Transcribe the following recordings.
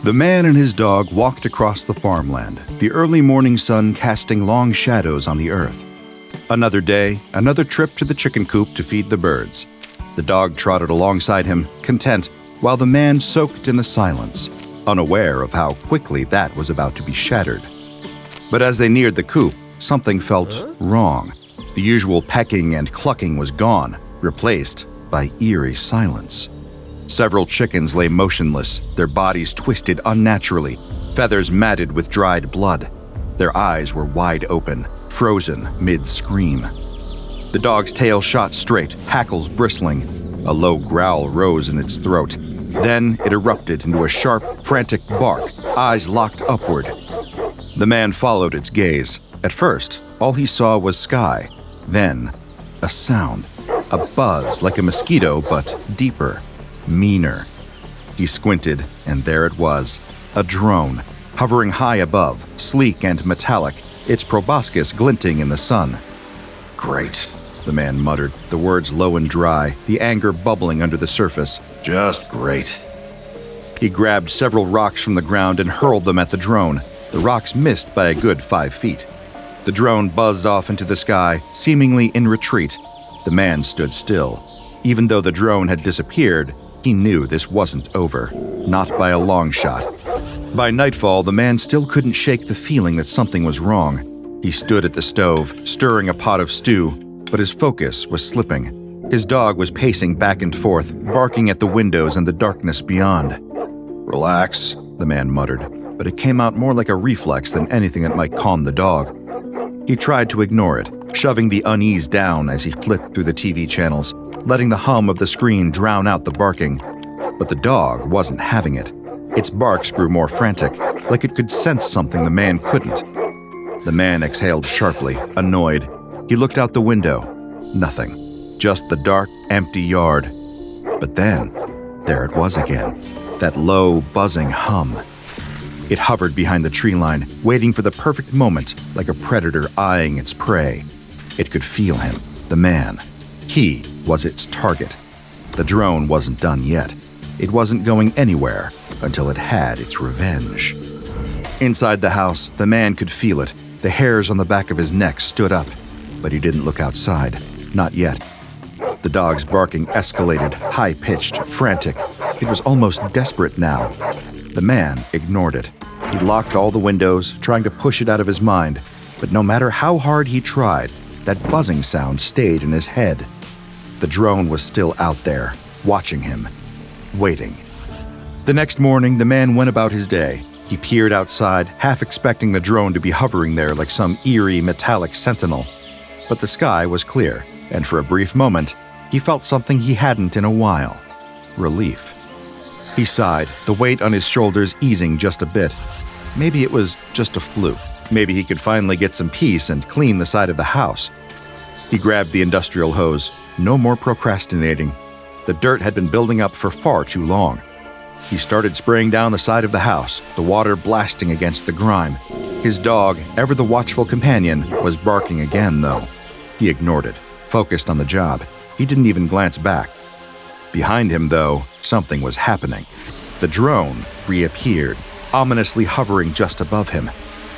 The man and his dog walked across the farmland, the early morning sun casting long shadows on the earth. Another day, another trip to the chicken coop to feed the birds. The dog trotted alongside him, content, while the man soaked in the silence, unaware of how quickly that was about to be shattered. But as they neared the coop, something felt wrong. The usual pecking and clucking was gone, replaced by eerie silence. Several chickens lay motionless, their bodies twisted unnaturally, feathers matted with dried blood. Their eyes were wide open, frozen mid-scream. The dog's tail shot straight, hackles bristling. A low growl rose in its throat. Then it erupted into a sharp, frantic bark, eyes locked upward. The man followed its gaze. At first, all he saw was sky. Then, a sound. A buzz like a mosquito, but deeper, meaner. He squinted, and there it was. A drone, hovering high above, sleek and metallic, its proboscis glinting in the sun. Great, the man muttered, the words low and dry, the anger bubbling under the surface. Just great. He grabbed several rocks from the ground and hurled them at the drone. The rocks missed by a good 5 feet. The drone buzzed off into the sky, seemingly in retreat. The man stood still. Even though the drone had disappeared, he knew this wasn't over. Not by a long shot. By nightfall, the man still couldn't shake the feeling that something was wrong. He stood at the stove, stirring a pot of stew, but his focus was slipping. His dog was pacing back and forth, barking at the windows and the darkness beyond. Relax, the man muttered, but it came out more like a reflex than anything that might calm the dog. He tried to ignore it, shoving the unease down as he flipped through the TV channels, letting the hum of the screen drown out the barking. But the dog wasn't having it. Its barks grew more frantic, like it could sense something the man couldn't. The man exhaled sharply, annoyed. He looked out the window. Nothing. Just the dark, empty yard. But then, there it was again. That low, buzzing hum. It hovered behind the tree line, waiting for the perfect moment, like a predator eyeing its prey. It could feel him, the man. He was its target. The drone wasn't done yet. It wasn't going anywhere until it had its revenge. Inside the house, the man could feel it. The hairs on the back of his neck stood up, but he didn't look outside. Not yet. The dog's barking escalated, high-pitched, frantic. It was almost desperate now. The man ignored it. He locked all the windows, trying to push it out of his mind, but no matter how hard he tried, that buzzing sound stayed in his head. The drone was still out there, watching him, waiting. The next morning, the man went about his day. He peered outside, half expecting the drone to be hovering there like some eerie, metallic sentinel. But the sky was clear, and for a brief moment, he felt something he hadn't in a while. Relief. He sighed, the weight on his shoulders easing just a bit. Maybe it was just a fluke. Maybe he could finally get some peace and clean the side of the house. He grabbed the industrial hose. No more procrastinating. The dirt had been building up for far too long. He started spraying down the side of the house, the water blasting against the grime. His dog, ever the watchful companion, was barking again, though. He ignored it, focused on the job. He didn't even glance back. Behind him, though, something was happening. The drone reappeared, ominously hovering just above him.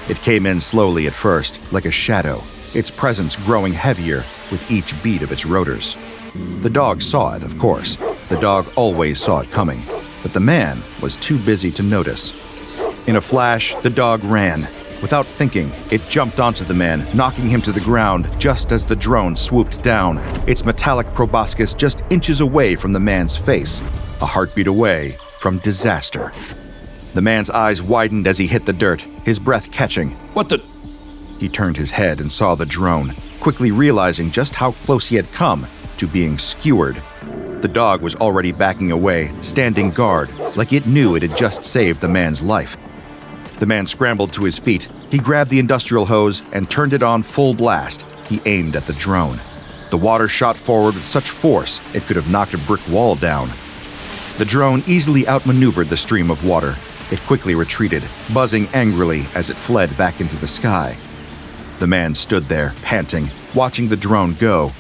It came in slowly at first, like a shadow, its presence growing heavier with each beat of its rotors. The dog saw it, of course. The dog always saw it coming, but the man was too busy to notice. In a flash, the dog ran. Without thinking, it jumped onto the man, knocking him to the ground just as the drone swooped down, its metallic proboscis just inches away from the man's face, a heartbeat away from disaster. The man's eyes widened as he hit the dirt, his breath catching. What the? He turned his head and saw the drone, quickly realizing just how close he had come to being skewered. The dog was already backing away, standing guard, like it knew it had just saved the man's life. The man scrambled to his feet. He grabbed the industrial hose and turned it on full blast. He aimed at the drone. The water shot forward with such force it could have knocked a brick wall down. The drone easily outmaneuvered the stream of water. It quickly retreated, buzzing angrily as it fled back into the sky. The man stood there, panting, watching the drone go.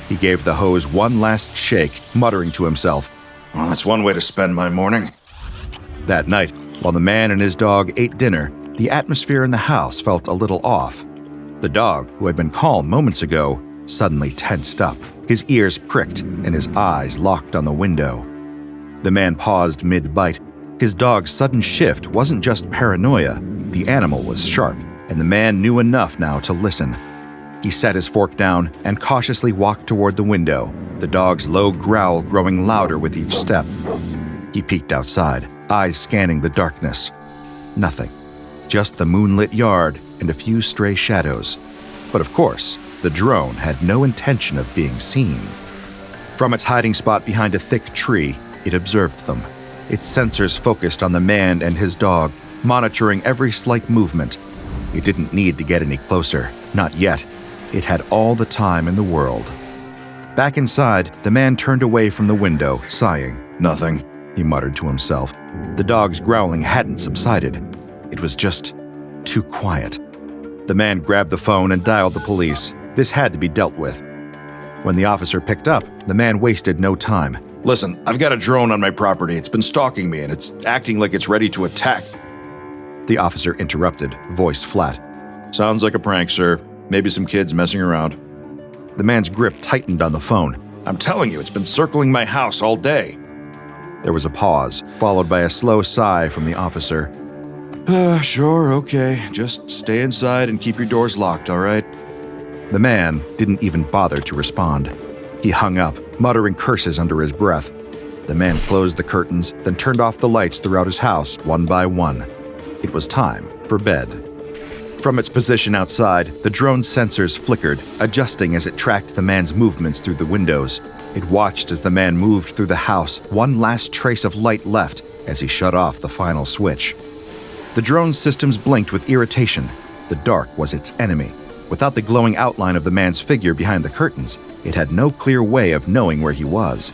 He gave the hose one last shake, muttering to himself, Well, that's one way to spend my morning. That night, While the man and his dog ate dinner, the atmosphere in the house felt a little off. The dog, who had been calm moments ago, suddenly tensed up. His ears pricked and his eyes locked on the window. The man paused mid-bite. His dog's sudden shift wasn't just paranoia. The animal was sharp, and the man knew enough now to listen. He set his fork down and cautiously walked toward the window, the dog's low growl growing louder with each step. He peeked outside, eyes scanning the darkness. Nothing. Just the moonlit yard and a few stray shadows. But of course, the drone had no intention of being seen. From its hiding spot behind a thick tree, it observed them. Its sensors focused on the man and his dog, monitoring every slight movement. It didn't need to get any closer, not yet. It had all the time in the world. Back inside, the man turned away from the window, sighing. Nothing. He muttered to himself. The dog's growling hadn't subsided. It was just too quiet. The man grabbed the phone and dialed the police. This had to be dealt with. When the officer picked up, the man wasted no time. Listen, I've got a drone on my property. It's been stalking me and it's acting like it's ready to attack. The officer interrupted, voice flat. Sounds like a prank, sir. Maybe some kids messing around. The man's grip tightened on the phone. I'm telling you, it's been circling my house all day. There was a pause, followed by a slow sigh from the officer. Sure, okay. Just stay inside and keep your doors locked, all right? The man didn't even bother to respond. He hung up, muttering curses under his breath. The man closed the curtains, then turned off the lights throughout his house, one by one. It was time for bed. From its position outside, the drone's sensors flickered, adjusting as it tracked the man's movements through the windows. It watched as the man moved through the house, one last trace of light left as he shut off the final switch. The drone's systems blinked with irritation. The dark was its enemy. Without the glowing outline of the man's figure behind the curtains, it had no clear way of knowing where he was.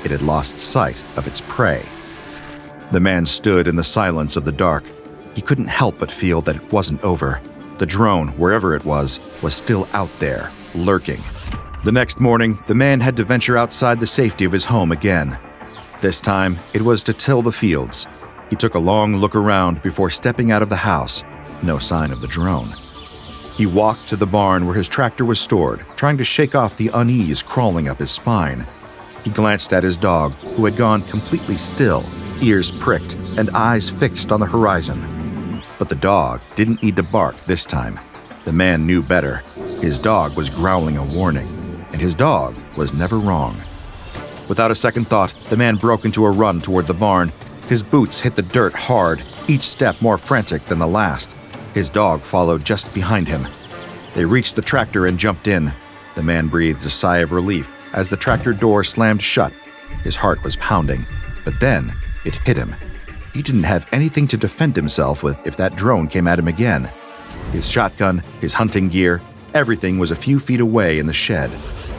It had lost sight of its prey. The man stood in the silence of the dark. He couldn't help but feel that it wasn't over. The drone, wherever it was still out there, lurking. The next morning, the man had to venture outside the safety of his home again. This time, it was to till the fields. He took a long look around before stepping out of the house. No sign of the drone. He walked to the barn where his tractor was stored, trying to shake off the unease crawling up his spine. He glanced at his dog, who had gone completely still, ears pricked and eyes fixed on the horizon. But the dog didn't need to bark this time. The man knew better. His dog was growling a warning, and his dog was never wrong. Without a second thought, the man broke into a run toward the barn. His boots hit the dirt hard, each step more frantic than the last. His dog followed just behind him. They reached the tractor and jumped in. The man breathed a sigh of relief as the tractor door slammed shut. His heart was pounding, but then it hit him. He didn't have anything to defend himself with if that drone came at him again. His shotgun, his hunting gear, everything was a few feet away in the shed.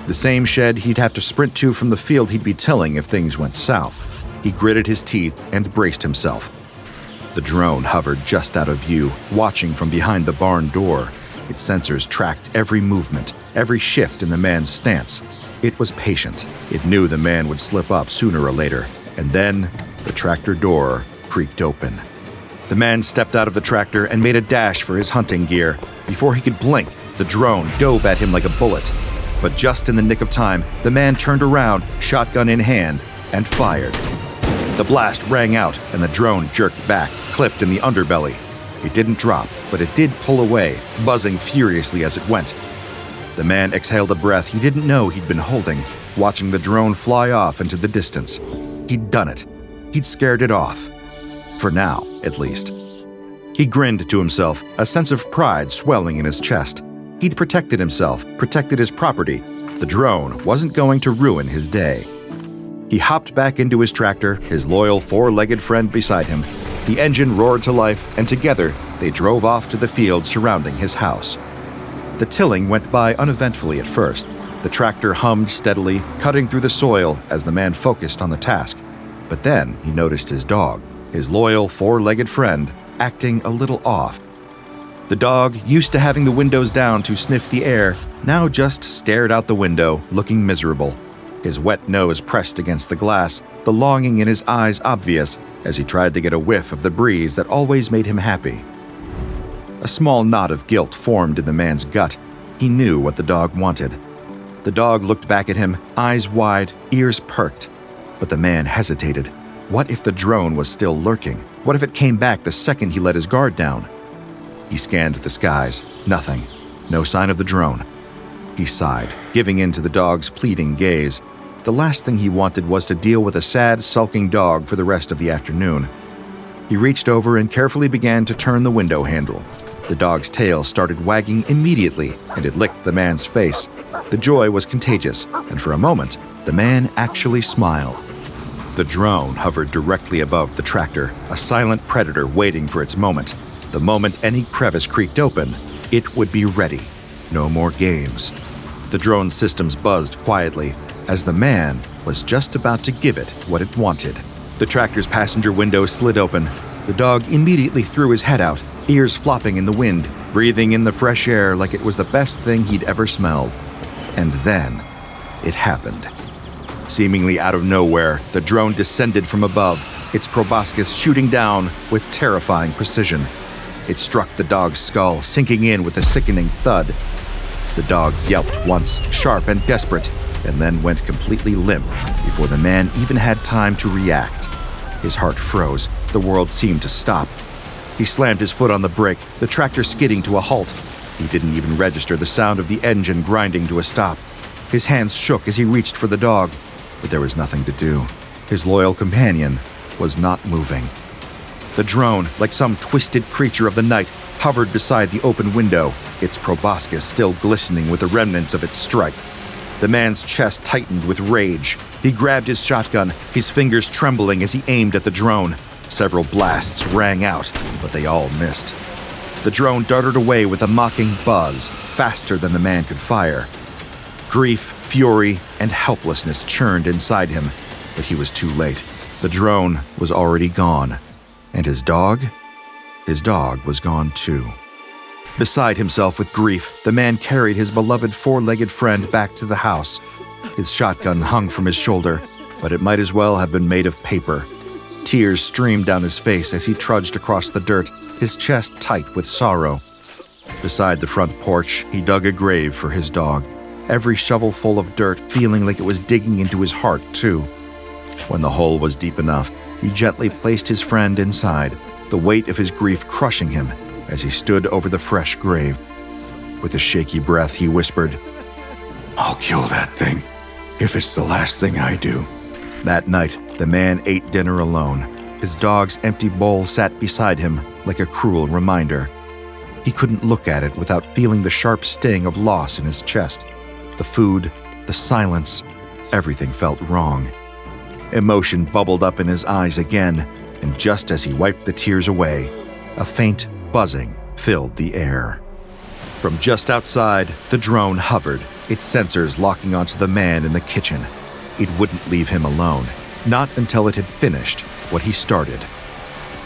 The same shed he'd have to sprint to from the field he'd be tilling if things went south. He gritted his teeth and braced himself. The drone hovered just out of view, watching from behind the barn door. Its sensors tracked every movement, every shift in the man's stance. It was patient. It knew the man would slip up sooner or later. And then, the tractor door creaked open. The man stepped out of the tractor and made a dash for his hunting gear. Before he could blink, the drone dove at him like a bullet. But just in the nick of time, the man turned around, shotgun in hand, and fired. The blast rang out, and the drone jerked back, clipped in the underbelly. It didn't drop, but it did pull away, buzzing furiously as it went. The man exhaled a breath he didn't know he'd been holding, watching the drone fly off into the distance. He'd done it. He'd scared it off. For now, at least. He grinned to himself, a sense of pride swelling in his chest. He'd protected himself, protected his property. The drone wasn't going to ruin his day. He hopped back into his tractor, his loyal four-legged friend beside him. The engine roared to life, and together they drove off to the field surrounding his house. The tilling went by uneventfully at first. The tractor hummed steadily, cutting through the soil as the man focused on the task. But then he noticed his dog, his loyal four-legged friend, acting a little off. The dog, used to having the windows down to sniff the air, now just stared out the window, looking miserable. his wet nose pressed against the glass, the longing in his eyes obvious as he tried to get a whiff of the breeze that always made him happy. A small knot of guilt formed in the man's gut. He knew what the dog wanted. The dog looked back at him, eyes wide, ears perked. But the man hesitated. What if the drone was still lurking? What if it came back the second he let his guard down? He scanned the skies. Nothing. No sign of the drone. He sighed, giving in to the dog's pleading gaze. The last thing he wanted was to deal with a sad, sulking dog for the rest of the afternoon. He reached over and carefully began to turn the window handle. The dog's tail started wagging immediately, and it licked the man's face. The joy was contagious, and for a moment, the man actually smiled. The drone hovered directly above the tractor, a silent predator waiting for its moment. The moment any crevice creaked open, it would be ready. No more games. The drone's systems buzzed quietly, as the man was just about to give it what it wanted. The tractor's passenger window slid open. The dog immediately threw his head out, ears flopping in the wind, breathing in the fresh air like it was the best thing he'd ever smelled. And then, it happened. Seemingly out of nowhere, the drone descended from above, its proboscis shooting down with terrifying precision. It struck the dog's skull, sinking in with a sickening thud. The dog yelped once, sharp and desperate, and then went completely limp before the man even had time to react. His heart froze. The world seemed to stop. He slammed his foot on the brake, the tractor skidding to a halt. He didn't even register the sound of the engine grinding to a stop. His hands shook as he reached for the dog, but there was nothing to do. His loyal companion was not moving. The drone, like some twisted creature of the night, hovered beside the open window, its proboscis still glistening with the remnants of its strike. The man's chest tightened with rage. He grabbed his shotgun, his fingers trembling as he aimed at the drone. Several blasts rang out, but they all missed. The drone darted away with a mocking buzz, faster than the man could fire. Grief, fury, and helplessness churned inside him, but he was too late. The drone was already gone. And his dog? His dog was gone too. Beside himself with grief, the man carried his beloved four-legged friend back to the house. His shotgun hung from his shoulder, but it might as well have been made of paper. Tears streamed down his face as he trudged across the dirt, his chest tight with sorrow. Beside the front porch, he dug a grave for his dog, every shovelful of dirt feeling like it was digging into his heart, too. When the hole was deep enough, he gently placed his friend inside, the weight of his grief crushing him as he stood over the fresh grave. With a shaky breath, he whispered, "I'll kill that thing, if it's the last thing I do." That night, the man ate dinner alone. His dog's empty bowl sat beside him like a cruel reminder. He couldn't look at it without feeling the sharp sting of loss in his chest. The food, the silence, everything felt wrong. Emotion bubbled up in his eyes again, and just as he wiped the tears away, a faint buzzing filled the air. From just outside, the drone hovered, its sensors locking onto the man in the kitchen. It wouldn't leave him alone, not until it had finished what he started.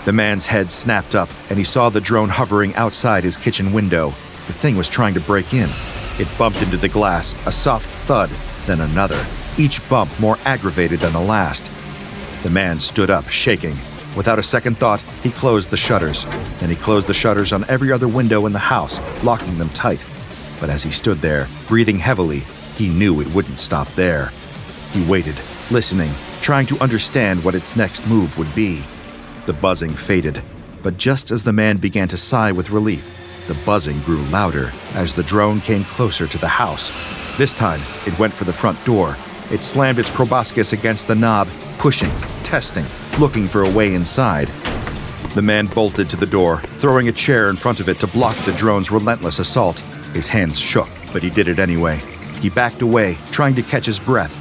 The man's head snapped up, and he saw the drone hovering outside his kitchen window. The thing was trying to break in. It bumped into the glass, a soft thud, then another, each bump more aggravated than the last. The man stood up, shaking. Without a second thought, he closed the shutters. Then he closed the shutters on every other window in the house, locking them tight. But as he stood there, breathing heavily, he knew it wouldn't stop there. He waited, listening, trying to understand what its next move would be. The buzzing faded, but just as the man began to sigh with relief, the buzzing grew louder as the drone came closer to the house. This time, it went for the front door. It slammed its proboscis against the knob, pushing, testing, looking for a way inside. The man bolted to the door, throwing a chair in front of it to block the drone's relentless assault. His hands shook, but he did it anyway. He backed away, trying to catch his breath.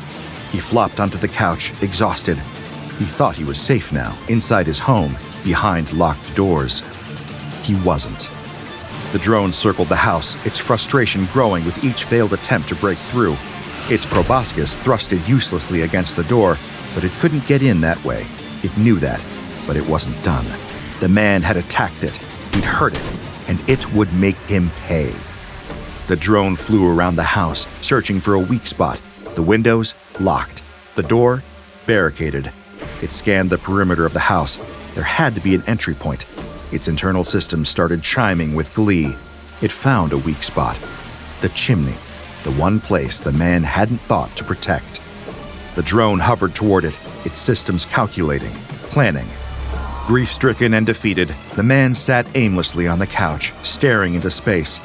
He flopped onto the couch, exhausted. He thought he was safe now, inside his home, behind locked doors. He wasn't. The drone circled the house, its frustration growing with each failed attempt to break through. Its proboscis thrusted uselessly against the door, but it couldn't get in that way. It knew that, but it wasn't done. The man had attacked it. He'd hurt it, and it would make him pay. The drone flew around the house, searching for a weak spot. The windows, Locked. The door barricaded. It scanned the perimeter of the house. There had to be an entry point. Its internal systems started chiming with glee. It found a weak spot. The chimney. The one place the man hadn't thought to protect. The drone hovered toward it, its systems calculating, planning. Grief-stricken and defeated, the man sat aimlessly on the couch, staring into space.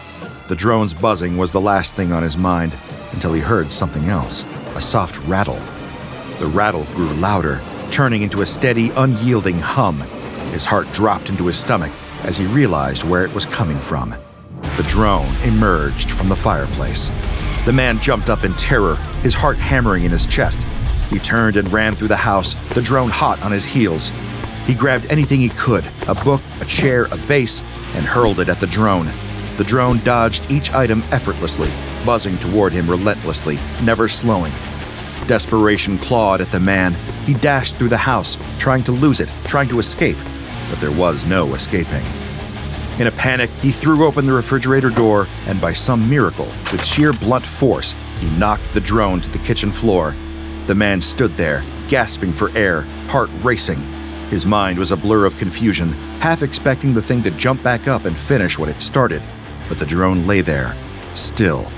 The drone's buzzing was the last thing on his mind, until he heard something else, a soft rattle. The rattle grew louder, turning into a steady, unyielding hum. His heart dropped into his stomach as he realized where it was coming from. The drone emerged from the fireplace. The man jumped up in terror, his heart hammering in his chest. He turned and ran through the house, the drone hot on his heels. He grabbed anything he could, a book, a chair, a vase, and hurled it at the drone. The drone dodged each item effortlessly, buzzing toward him relentlessly, never slowing. Desperation clawed at the man. He dashed through the house, trying to lose it, trying to escape, but there was no escaping. In a panic, he threw open the refrigerator door, and by some miracle, with sheer blunt force, he knocked the drone to the kitchen floor. The man stood there, gasping for air, heart racing. His mind was a blur of confusion, half expecting the thing to jump back up and finish what it started. But the drone lay there, still.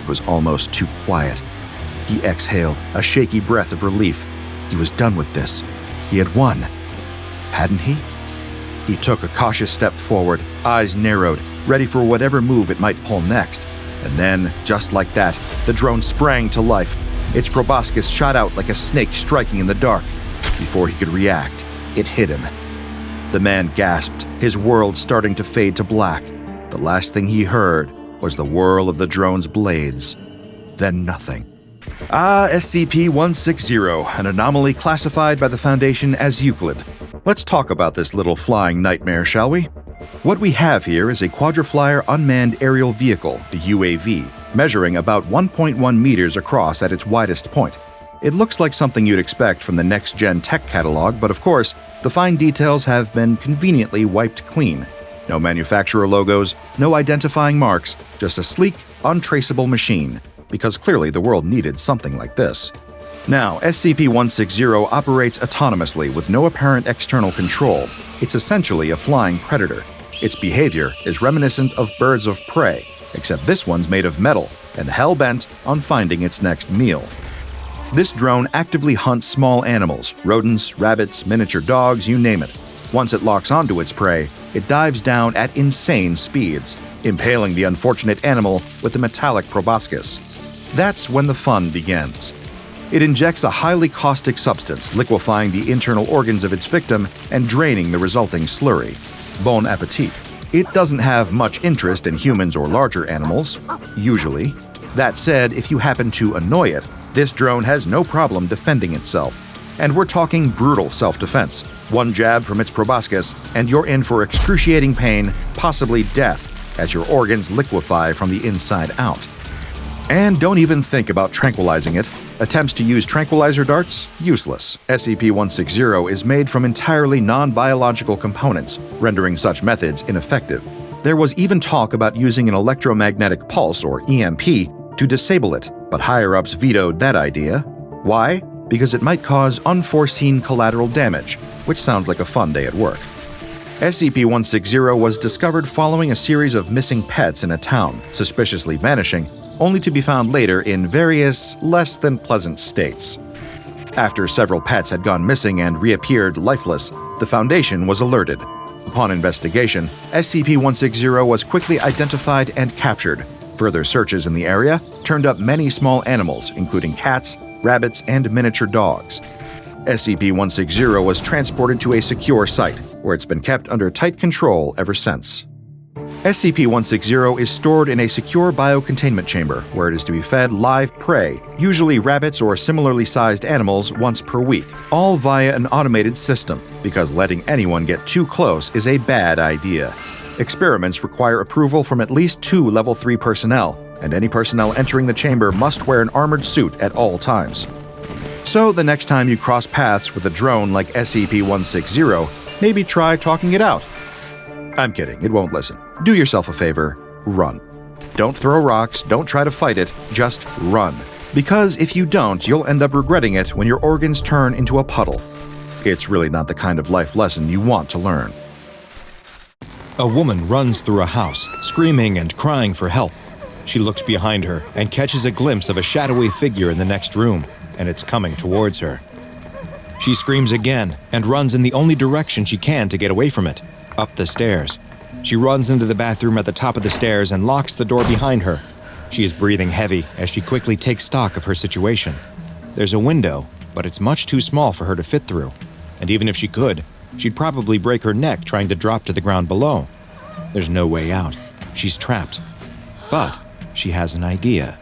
It was almost too quiet. He exhaled, a shaky breath of relief. He was done with this. He had won. Hadn't he? He took a cautious step forward, eyes narrowed, ready for whatever move it might pull next. And then, just like that, the drone sprang to life. Its proboscis shot out like a snake striking in the dark. Before he could react, it hit him. The man gasped, his world starting to fade to black. The last thing he heard was the whirl of the drone's blades. Then nothing. SCP-160, an anomaly classified by the Foundation as Euclid. Let's talk about this little flying nightmare, shall we? What we have here is a quadriflyer unmanned aerial vehicle, the UAV, measuring about 1.1 meters across at its widest point. It looks like something you'd expect from the next-gen tech catalog, but of course, the fine details have been conveniently wiped clean. No manufacturer logos, no identifying marks, just a sleek, untraceable machine, because clearly the world needed something like this. Now, SCP-160 operates autonomously with no apparent external control. It's essentially a flying predator. Its behavior is reminiscent of birds of prey, except this one's made of metal and hell-bent on finding its next meal. This drone actively hunts small animals, rodents, rabbits, miniature dogs, you name it. Once it locks onto its prey, it dives down at insane speeds, impaling the unfortunate animal with a metallic proboscis. That's when the fun begins. It injects a highly caustic substance, liquefying the internal organs of its victim and draining the resulting slurry. Bon appetit. It doesn't have much interest in humans or larger animals, usually. That said, if you happen to annoy it, this drone has no problem defending itself. And we're talking brutal self-defense. One jab from its proboscis, and you're in for excruciating pain, possibly death, as your organs liquefy from the inside out. And don't even think about tranquilizing it. Attempts to use tranquilizer darts? Useless. SCP-160 is made from entirely non-biological components, rendering such methods ineffective. There was even talk about using an electromagnetic pulse, or EMP, to disable it, but higher-ups vetoed that idea. Why? Because it might cause unforeseen collateral damage, which sounds like a fun day at work. SCP-160 was discovered following a series of missing pets in a town, suspiciously vanishing, only to be found later in various less than pleasant states. After several pets had gone missing and reappeared lifeless, the Foundation was alerted. Upon investigation, SCP-160 was quickly identified and captured. Further searches in the area turned up many small animals, including cats, rabbits, and miniature dogs. SCP-160 was transported to a secure site, where it's been kept under tight control ever since. SCP-160 is stored in a secure biocontainment chamber, where it is to be fed live prey, usually rabbits or similarly sized animals, once per week, all via an automated system, because letting anyone get too close is a bad idea. Experiments require approval from at least 2 Level 3 personnel, and any personnel entering the chamber must wear an armored suit at all times. So the next time you cross paths with a drone like SCP-160, maybe try talking it out. I'm kidding, it won't listen. Do yourself a favor, run. Don't throw rocks, don't try to fight it, just run. Because if you don't, you'll end up regretting it when your organs turn into a puddle. It's really not the kind of life lesson you want to learn. A woman runs through a house, screaming and crying for help. She looks behind her and catches a glimpse of a shadowy figure in the next room, and it's coming towards her. She screams again and runs in the only direction she can to get away from it, up the stairs. She runs into the bathroom at the top of the stairs and locks the door behind her. She is breathing heavy as she quickly takes stock of her situation. There's a window, but it's much too small for her to fit through, and even if she could, she'd probably break her neck trying to drop to the ground below. There's no way out. She's trapped. But she has an idea.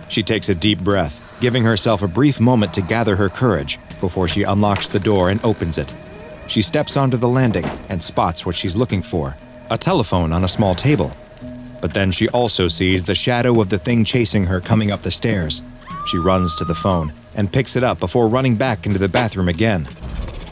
She takes a deep breath, giving herself a brief moment to gather her courage before she unlocks the door and opens it. She steps onto the landing and spots what she's looking for, a telephone on a small table. But then she also sees the shadow of the thing chasing her coming up the stairs. She runs to the phone and picks it up before running back into the bathroom again.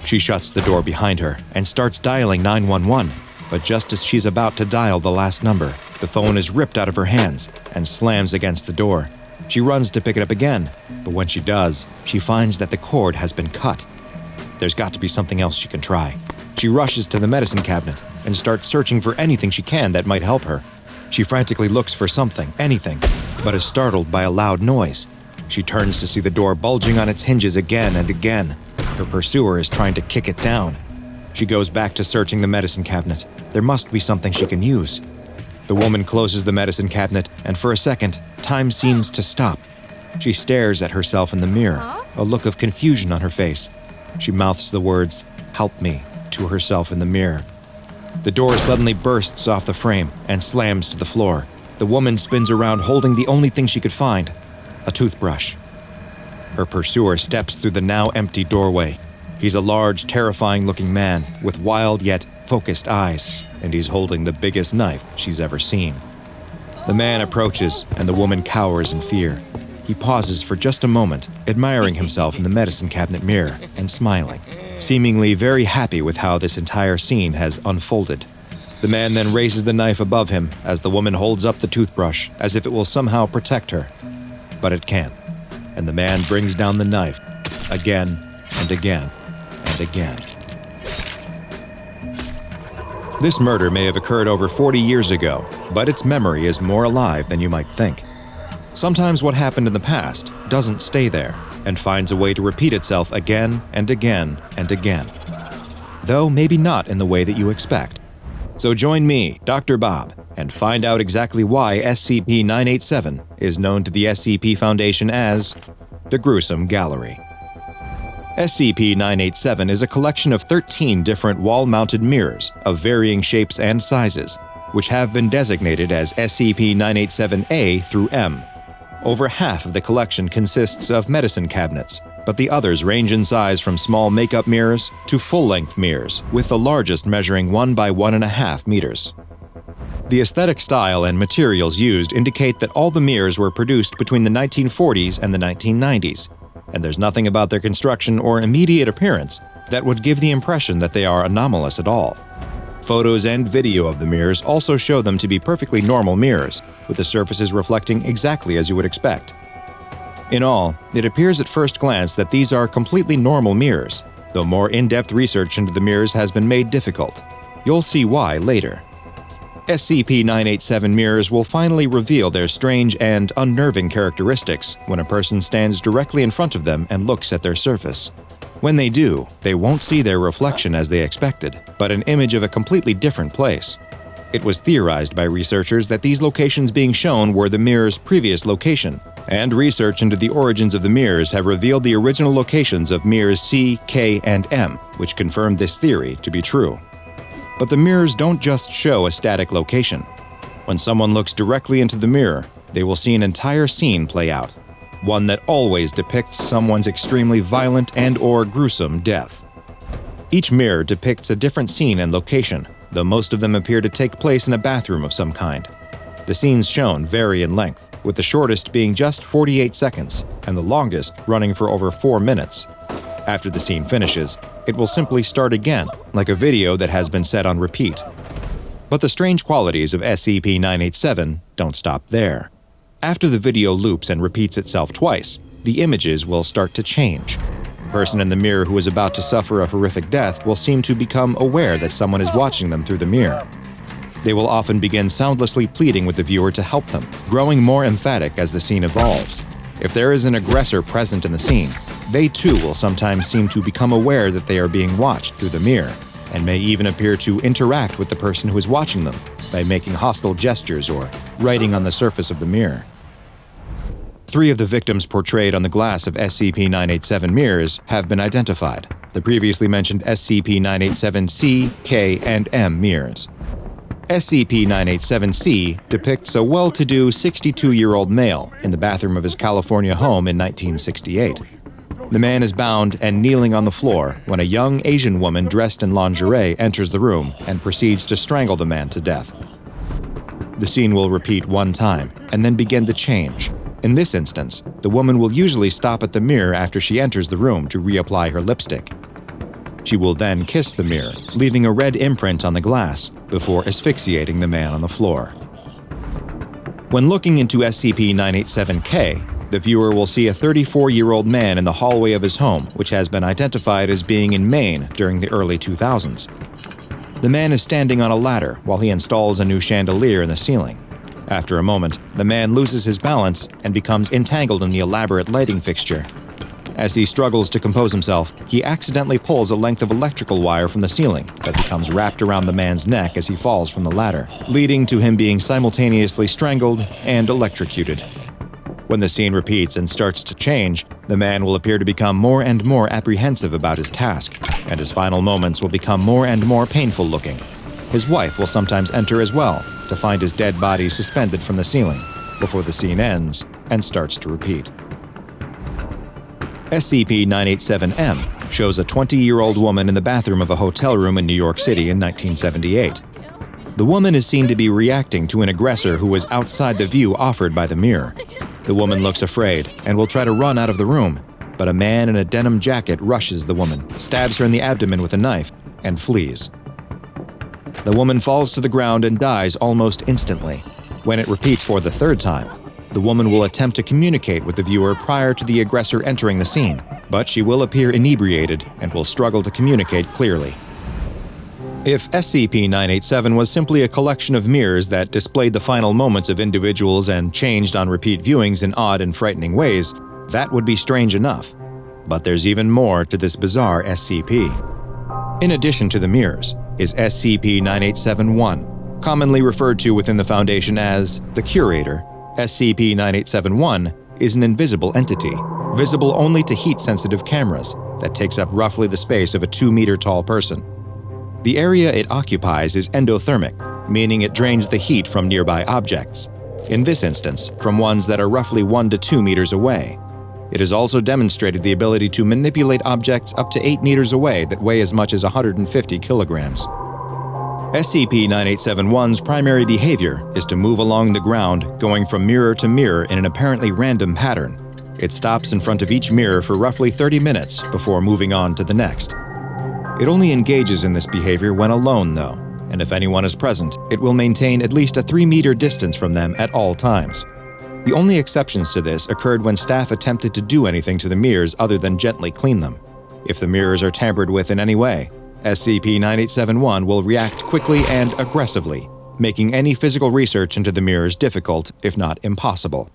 She shuts the door behind her and starts dialing 911, but just as she's about to dial the last number, the phone is ripped out of her hands and slams against the door. She runs to pick it up again, but when she does, she finds that the cord has been cut. There's got to be something else she can try. She rushes to the medicine cabinet and starts searching for anything she can that might help her. She frantically looks for something, anything, but is startled by a loud noise. She turns to see the door bulging on its hinges again and again. Her pursuer is trying to kick it down. She goes back to searching the medicine cabinet. There must be something she can use. The woman closes the medicine cabinet, and for a second, time seems to stop. She stares at herself in the mirror, a look of confusion on her face. She mouths the words, "Help me," to herself in the mirror. The door suddenly bursts off the frame and slams to the floor. The woman spins around holding the only thing she could find, a toothbrush. Her pursuer steps through the now empty doorway. He's a large, terrifying-looking man with wild yet focused eyes, and he's holding the biggest knife she's ever seen. The man approaches, and the woman cowers in fear. He pauses for just a moment, admiring himself in the medicine cabinet mirror and smiling, seemingly very happy with how this entire scene has unfolded. The man then raises the knife above him as the woman holds up the toothbrush as if it will somehow protect her. But it can't, and the man brings down the knife again and again and again. This murder may have occurred over 40 years ago, but its memory is more alive than you might think. Sometimes what happened in the past doesn't stay there and finds a way to repeat itself again and again and again. Though maybe not in the way that you expect. So join me, DrBob, and find out exactly why SCP-987 is known to the SCP Foundation as the Gruesome Gallery. SCP-987 is a collection of 13 different wall-mounted mirrors of varying shapes and sizes, which have been designated as SCP-987 A through M. Over half of the collection consists of medicine cabinets, but the others range in size from small makeup mirrors to full-length mirrors, with the largest measuring 1 by 1.5 meters. The aesthetic style and materials used indicate that all the mirrors were produced between the 1940s and the 1990s, and there's nothing about their construction or immediate appearance that would give the impression that they are anomalous at all. Photos and video of the mirrors also show them to be perfectly normal mirrors, with the surfaces reflecting exactly as you would expect. In all, it appears at first glance that these are completely normal mirrors, though more in-depth research into the mirrors has been made difficult. You'll see why later. SCP-987 mirrors will finally reveal their strange and unnerving characteristics when a person stands directly in front of them and looks at their surface. When they do, they won't see their reflection as they expected, but an image of a completely different place. It was theorized by researchers that these locations being shown were the mirror's previous location, and research into the origins of the mirrors have revealed the original locations of mirrors C, K, and M, which confirmed this theory to be true. But the mirrors don't just show a static location. When someone looks directly into the mirror, they will see an entire scene play out, one that always depicts someone's extremely violent and/or gruesome death. Each mirror depicts a different scene and location, though most of them appear to take place in a bathroom of some kind. The scenes shown vary in length, with the shortest being just 48 seconds and the longest running for over 4 minutes. After the scene finishes, it will simply start again, like a video that has been set on repeat. But the strange qualities of SCP-987 don't stop there. After the video loops and repeats itself twice, the images will start to change. The person in the mirror who is about to suffer a horrific death will seem to become aware that someone is watching them through the mirror. They will often begin soundlessly pleading with the viewer to help them, growing more emphatic as the scene evolves. If there is an aggressor present in the scene, they too will sometimes seem to become aware that they are being watched through the mirror, and may even appear to interact with the person who is watching them by making hostile gestures or writing on the surface of the mirror. 3 of the victims portrayed on the glass of SCP-987 mirrors have been identified: the previously mentioned SCP-987-C, K, and M mirrors. SCP-987-C depicts a well-to-do 62-year-old male in the bathroom of his California home in 1968. The man is bound and kneeling on the floor when a young Asian woman dressed in lingerie enters the room and proceeds to strangle the man to death. The scene will repeat one time and then begin to change. In this instance, the woman will usually stop at the mirror after she enters the room to reapply her lipstick. She will then kiss the mirror, leaving a red imprint on the glass before asphyxiating the man on the floor. When looking into SCP-987-K, the viewer will see a 34-year-old man in the hallway of his home, which has been identified as being in Maine during the early 2000s. The man is standing on a ladder while he installs a new chandelier in the ceiling. After a moment, the man loses his balance and becomes entangled in the elaborate lighting fixture. As he struggles to compose himself, he accidentally pulls a length of electrical wire from the ceiling that becomes wrapped around the man's neck as he falls from the ladder, leading to him being simultaneously strangled and electrocuted. When the scene repeats and starts to change, the man will appear to become more and more apprehensive about his task, and his final moments will become more and more painful looking. His wife will sometimes enter as well, to find his dead body suspended from the ceiling, before the scene ends and starts to repeat. SCP-987-M shows a 20-year-old woman in the bathroom of a hotel room in New York City in 1978. The woman is seen to be reacting to an aggressor who is outside the view offered by the mirror. The woman looks afraid and will try to run out of the room, but a man in a denim jacket rushes the woman, stabs her in the abdomen with a knife, and flees. The woman falls to the ground and dies almost instantly. When it repeats for the 3rd time, the woman will attempt to communicate with the viewer prior to the aggressor entering the scene, but she will appear inebriated and will struggle to communicate clearly. If SCP-987 was simply a collection of mirrors that displayed the final moments of individuals and changed on repeat viewings in odd and frightening ways, that would be strange enough. But there's even more to this bizarre SCP. In addition to the mirrors is SCP-987-1, commonly referred to within the Foundation as the Curator. SCP-987-1 is an invisible entity, visible only to heat-sensitive cameras, that takes up roughly the space of a 2-meter-tall person. The area it occupies is endothermic, meaning it drains the heat from nearby objects, in this instance, from ones that are roughly 1 to 2 meters away. It has also demonstrated the ability to manipulate objects up to 8 meters away that weigh as much as 150 kilograms. SCP-987-1's primary behavior is to move along the ground, going from mirror to mirror in an apparently random pattern. It stops in front of each mirror for roughly 30 minutes before moving on to the next. It only engages in this behavior when alone, though, and if anyone is present, it will maintain at least a 3-meter distance from them at all times. The only exceptions to this occurred when staff attempted to do anything to the mirrors other than gently clean them. If the mirrors are tampered with in any way, SCP-987-1 will react quickly and aggressively, making any physical research into the mirrors difficult, if not impossible.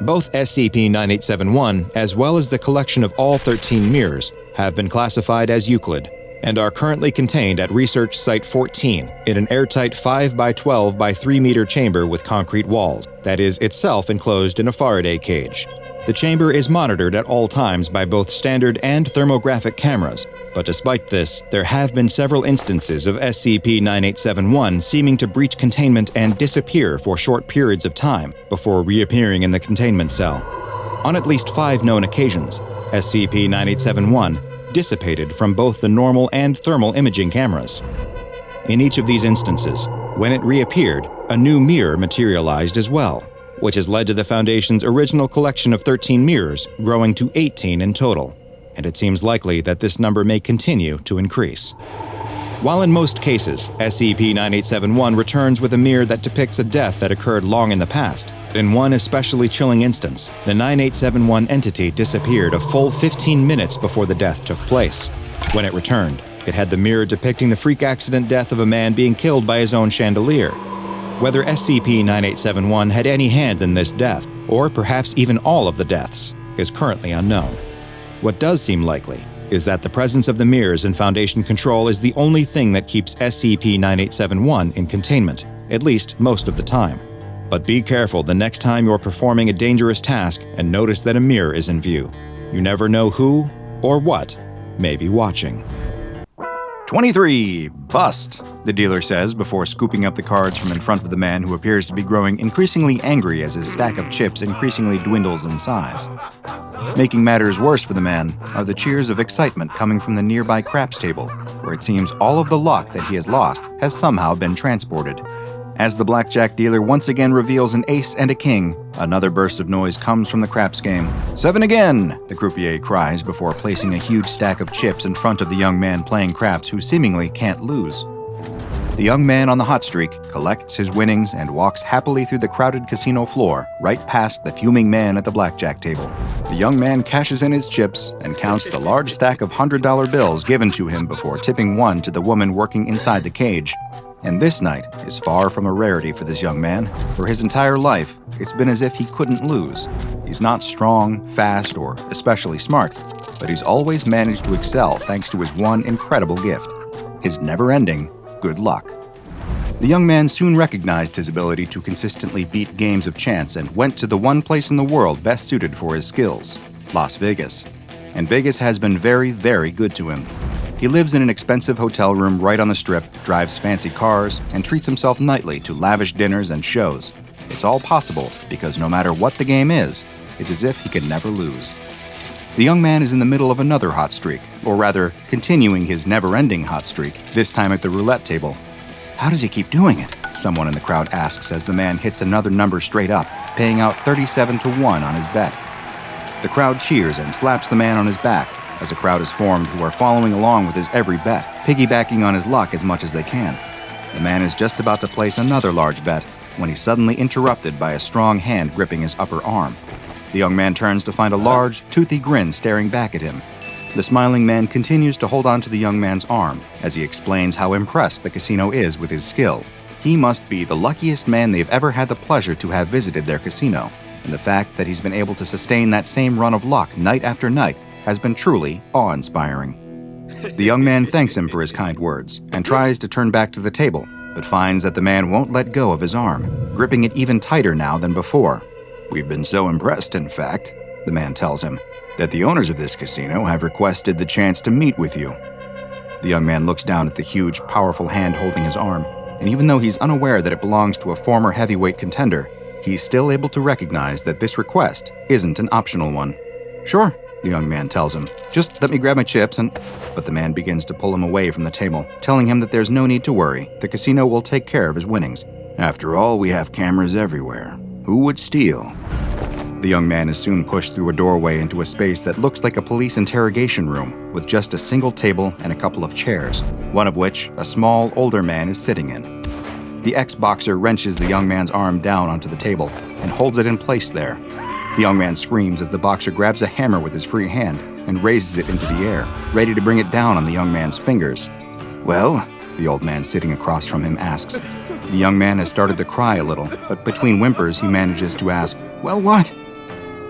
Both SCP-987-1, as well as the collection of all 13 mirrors, have been classified as Euclid, and are currently contained at Research Site 14 in an airtight 5 by 12 by 3 meter chamber with concrete walls, that is itself enclosed in a Faraday cage. The chamber is monitored at all times by both standard and thermographic cameras, but despite this, there have been several instances of SCP-987-1 seeming to breach containment and disappear for short periods of time before reappearing in the containment cell. On at least 5 known occasions, SCP-987-1 dissipated from both the normal and thermal imaging cameras. In each of these instances, when it reappeared, a new mirror materialized as well, which has led to the Foundation's original collection of 13 mirrors growing to 18 in total, and it seems likely that this number may continue to increase. While in most cases, SCP-987-1 returns with a mirror that depicts a death that occurred long in the past, In one especially chilling instance, the 9871 entity disappeared a full 15 minutes before the death took place. When it returned, it had the mirror depicting the freak accident death of a man being killed by his own chandelier. Whether SCP-9871 had any hand in this death, or perhaps even all of the deaths, is currently unknown. What does seem likely is that the presence of the mirrors in Foundation control is the only thing that keeps SCP-9871 in containment, at least most of the time. But be careful the next time you're performing a dangerous task and notice that a mirror is in view. You never know who or what may be watching. 23. Bust, the dealer says before scooping up the cards from in front of the man who appears to be growing increasingly angry as his stack of chips increasingly dwindles in size. Making matters worse for the man are the cheers of excitement coming from the nearby craps table, where it seems all of the luck that he has lost has somehow been transported. As the blackjack dealer once again reveals an ace and a king, another burst of noise comes from the craps game. 7 again, the croupier cries before placing a huge stack of chips in front of the young man playing craps who seemingly can't lose. The young man on the hot streak collects his winnings and walks happily through the crowded casino floor, right past the fuming man at the blackjack table. The young man cashes in his chips and counts the large stack of $100 bills given to him before tipping one to the woman working inside the cage. And this night is far from a rarity for this young man. For his entire life, it's been as if he couldn't lose. He's not strong, fast, or especially smart, but he's always managed to excel thanks to his one incredible gift: his never-ending good luck. The young man soon recognized his ability to consistently beat games of chance and went to the one place in the world best suited for his skills: Las Vegas. And Vegas has been very, very good to him. He lives in an expensive hotel room right on the Strip, drives fancy cars, and treats himself nightly to lavish dinners and shows. It's all possible because no matter what the game is, it's as if he can never lose. The young man is in the middle of another hot streak, or rather, continuing his never-ending hot streak, this time at the roulette table. How does he keep doing it? Someone in the crowd asks as the man hits another number straight up, paying out 37-1 on his bet. The crowd cheers and slaps the man on his back, as a crowd is formed who are following along with his every bet, piggybacking on his luck as much as they can. The man is just about to place another large bet when he's suddenly interrupted by a strong hand gripping his upper arm. The young man turns to find a large, toothy grin staring back at him. The smiling man continues to hold on to the young man's arm as he explains how impressed the casino is with his skill. He must be the luckiest man they've ever had the pleasure to have visited their casino, and the fact that he's been able to sustain that same run of luck night after night has been truly awe-inspiring. The young man thanks him for his kind words and tries to turn back to the table, but finds that the man won't let go of his arm, gripping it even tighter now than before. "We've been so impressed, in fact," the man tells him, "that the owners of this casino have requested the chance to meet with you." The young man looks down at the huge, powerful hand holding his arm, and even though he's unaware that it belongs to a former heavyweight contender, he's still able to recognize that this request isn't an optional one. "Sure," the young man tells him. "Just let me grab my chips and—" But the man begins to pull him away from the table, telling him that there's no need to worry. The casino will take care of his winnings. "After all, we have cameras everywhere. Who would steal?" The young man is soon pushed through a doorway into a space that looks like a police interrogation room, with just a single table and a couple of chairs, one of which a small, older man is sitting in. The ex-boxer wrenches the young man's arm down onto the table and holds it in place there. The young man screams as the boxer grabs a hammer with his free hand and raises it into the air, ready to bring it down on the young man's fingers. "Well?" the old man sitting across from him asks. The young man has started to cry a little, but between whimpers he manages to ask, "Well, what?"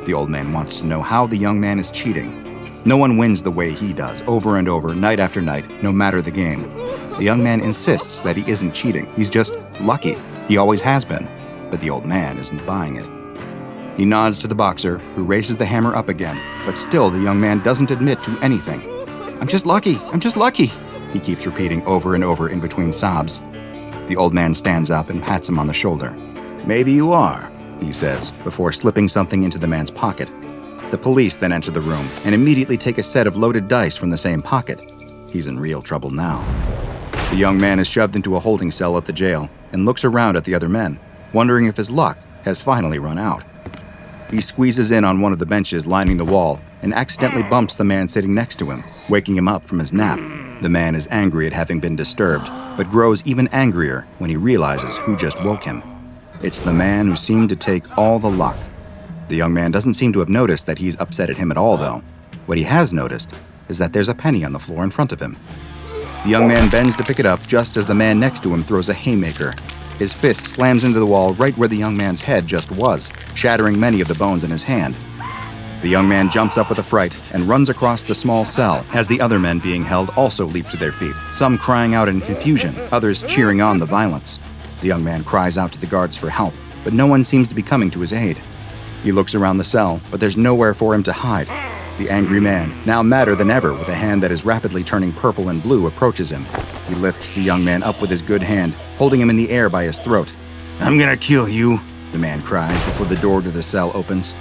The old man wants to know how the young man is cheating. No one wins the way he does, over and over, night after night, no matter the game. The young man insists that he isn't cheating, he's just lucky. He always has been, but the old man isn't buying it. He nods to the boxer, who raises the hammer up again, but still the young man doesn't admit to anything. I'm just lucky, he keeps repeating over and over in between sobs. The old man stands up and pats him on the shoulder. "Maybe you are," he says, before slipping something into the man's pocket. The police then enter the room and immediately take a set of loaded dice from the same pocket. He's in real trouble now. The young man is shoved into a holding cell at the jail and looks around at the other men, wondering if his luck has finally run out. He squeezes in on one of the benches lining the wall and accidentally bumps the man sitting next to him, waking him up from his nap. The man is angry at having been disturbed, but grows even angrier when he realizes who just woke him. It's the man who seemed to take all the luck. The young man doesn't seem to have noticed that he's upset at him at all, though. What he has noticed is that there's a penny on the floor in front of him. The young man bends to pick it up just as the man next to him throws a haymaker. His fist slams into the wall right where the young man's head just was, shattering many of the bones in his hand. The young man jumps up with a fright and runs across the small cell as the other men being held also leap to their feet, some crying out in confusion, others cheering on the violence. The young man cries out to the guards for help, but no one seems to be coming to his aid. He looks around the cell, but there's nowhere for him to hide. The angry man, now madder than ever with a hand that is rapidly turning purple and blue, approaches him. He lifts the young man up with his good hand, holding him in the air by his throat. "I'm gonna kill you," the man cries before the door to the cell opens.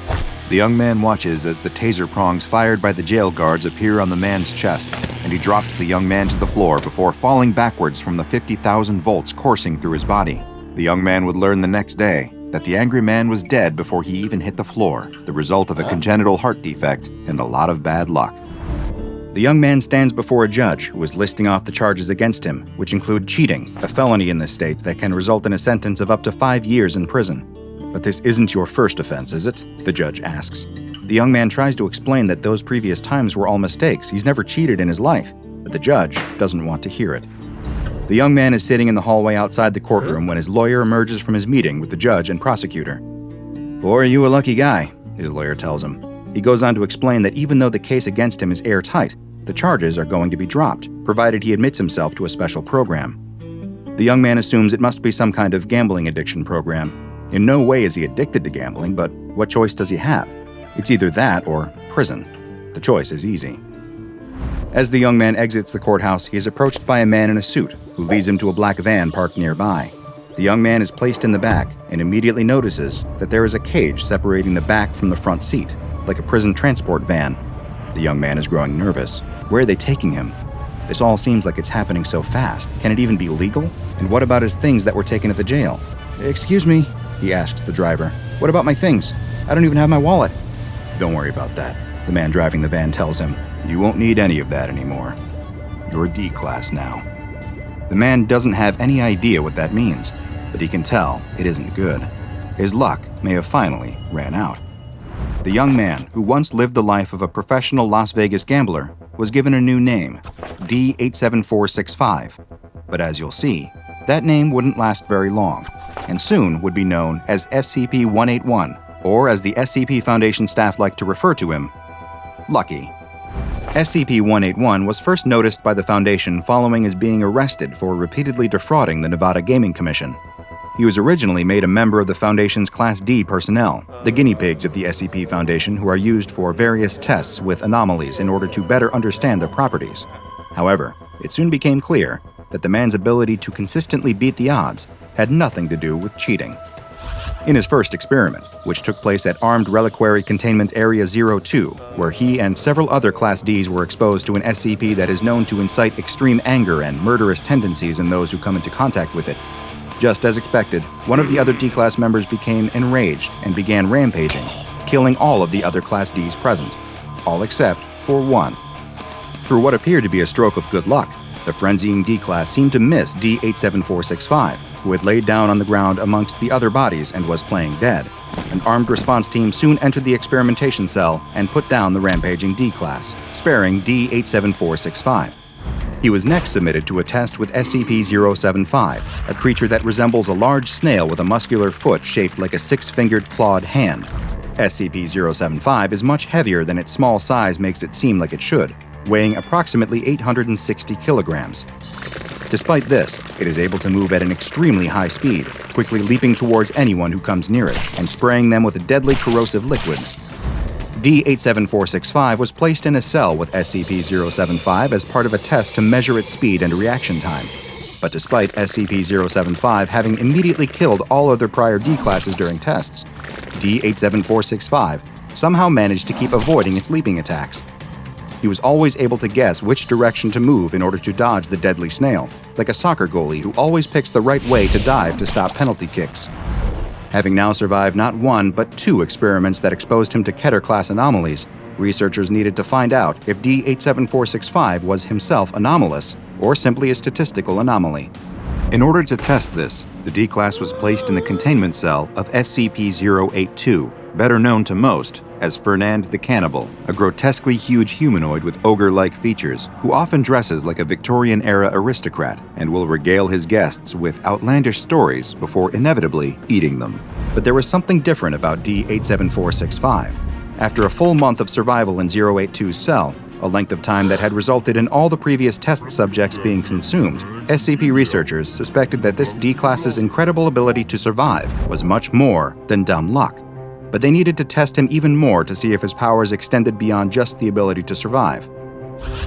The young man watches as the taser prongs fired by the jail guards appear on the man's chest, and he drops the young man to the floor before falling backwards from the 50,000 volts coursing through his body. The young man would learn the next day that the angry man was dead before he even hit the floor, the result of a congenital heart defect and a lot of bad luck. The young man stands before a judge who is listing off the charges against him, which include cheating, a felony in this state that can result in a sentence of up to 5 years in prison. "But this isn't your first offense, is it?" the judge asks. The young man tries to explain that those previous times were all mistakes. He's never cheated in his life, but the judge doesn't want to hear it. The young man is sitting in the hallway outside the courtroom when his lawyer emerges from his meeting with the judge and prosecutor. "Boy, are you a lucky guy," his lawyer tells him. He goes on to explain that even though the case against him is airtight, the charges are going to be dropped, provided he admits himself to a special program. The young man assumes it must be some kind of gambling addiction program. In no way is he addicted to gambling, but what choice does he have? It's either that or prison. The choice is easy. As the young man exits the courthouse, he is approached by a man in a suit who leads him to a black van parked nearby. The young man is placed in the back and immediately notices that there is a cage separating the back from the front seat, like a prison transport van. The young man is growing nervous. Where are they taking him? This all seems like it's happening so fast. Can it even be legal? And what about his things that were taken at the jail? "Excuse me," he asks the driver. "What about my things? I don't even have my wallet." "Don't worry about that," the man driving the van tells him. "You won't need any of that anymore. You're D-class now." The man doesn't have any idea what that means, but he can tell it isn't good. His luck may have finally ran out. The young man, who once lived the life of a professional Las Vegas gambler, was given a new name, D-87465. But as you'll see, that name wouldn't last very long, and soon would be known as SCP-181, or as the SCP Foundation staff like to refer to him, Lucky. SCP-181 was first noticed by the Foundation following his being arrested for repeatedly defrauding the Nevada Gaming Commission. He was originally made a member of the Foundation's Class D personnel, the guinea pigs of the SCP Foundation who are used for various tests with anomalies in order to better understand their properties. However, it soon became clear that the man's ability to consistently beat the odds had nothing to do with cheating. In his first experiment, which took place at Armed Reliquary Containment Area 02, where he and several other Class Ds were exposed to an SCP that is known to incite extreme anger and murderous tendencies in those who come into contact with it. Just as expected, one of the other D-Class members became enraged and began rampaging, killing all of the other Class Ds present, all except for one. Through what appeared to be a stroke of good luck, the frenzying D-Class seemed to miss D-87465, who had laid down on the ground amongst the other bodies and was playing dead. An armed response team soon entered the experimentation cell and put down the rampaging D-Class, sparing D-87465. He was next submitted to a test with SCP-075, a creature that resembles a large snail with a muscular foot shaped like a six-fingered clawed hand. SCP-075 is much heavier than its small size makes it seem like it should, weighing approximately 860 kilograms. Despite this, it is able to move at an extremely high speed, quickly leaping towards anyone who comes near it and spraying them with a deadly corrosive liquid. D-87465 was placed in a cell with SCP-075 as part of a test to measure its speed and reaction time. But despite SCP-075 having immediately killed all other prior D-classes during tests, D-87465 somehow managed to keep avoiding its leaping attacks. He was always able to guess which direction to move in order to dodge the deadly snail, like a soccer goalie who always picks the right way to dive to stop penalty kicks. Having now survived not one, but two experiments that exposed him to Keter-class anomalies, researchers needed to find out if D-87465 was himself anomalous or simply a statistical anomaly. In order to test this, the D-Class was placed in the containment cell of SCP-082, better known to most as Fernand the Cannibal, a grotesquely huge humanoid with ogre-like features who often dresses like a Victorian-era aristocrat and will regale his guests with outlandish stories before inevitably eating them. But there was something different about D-87465. After a full month of survival in 082's cell, a length of time that had resulted in all the previous test subjects being consumed, SCP researchers suspected that this D-Class's incredible ability to survive was much more than dumb luck. But they needed to test him even more to see if his powers extended beyond just the ability to survive.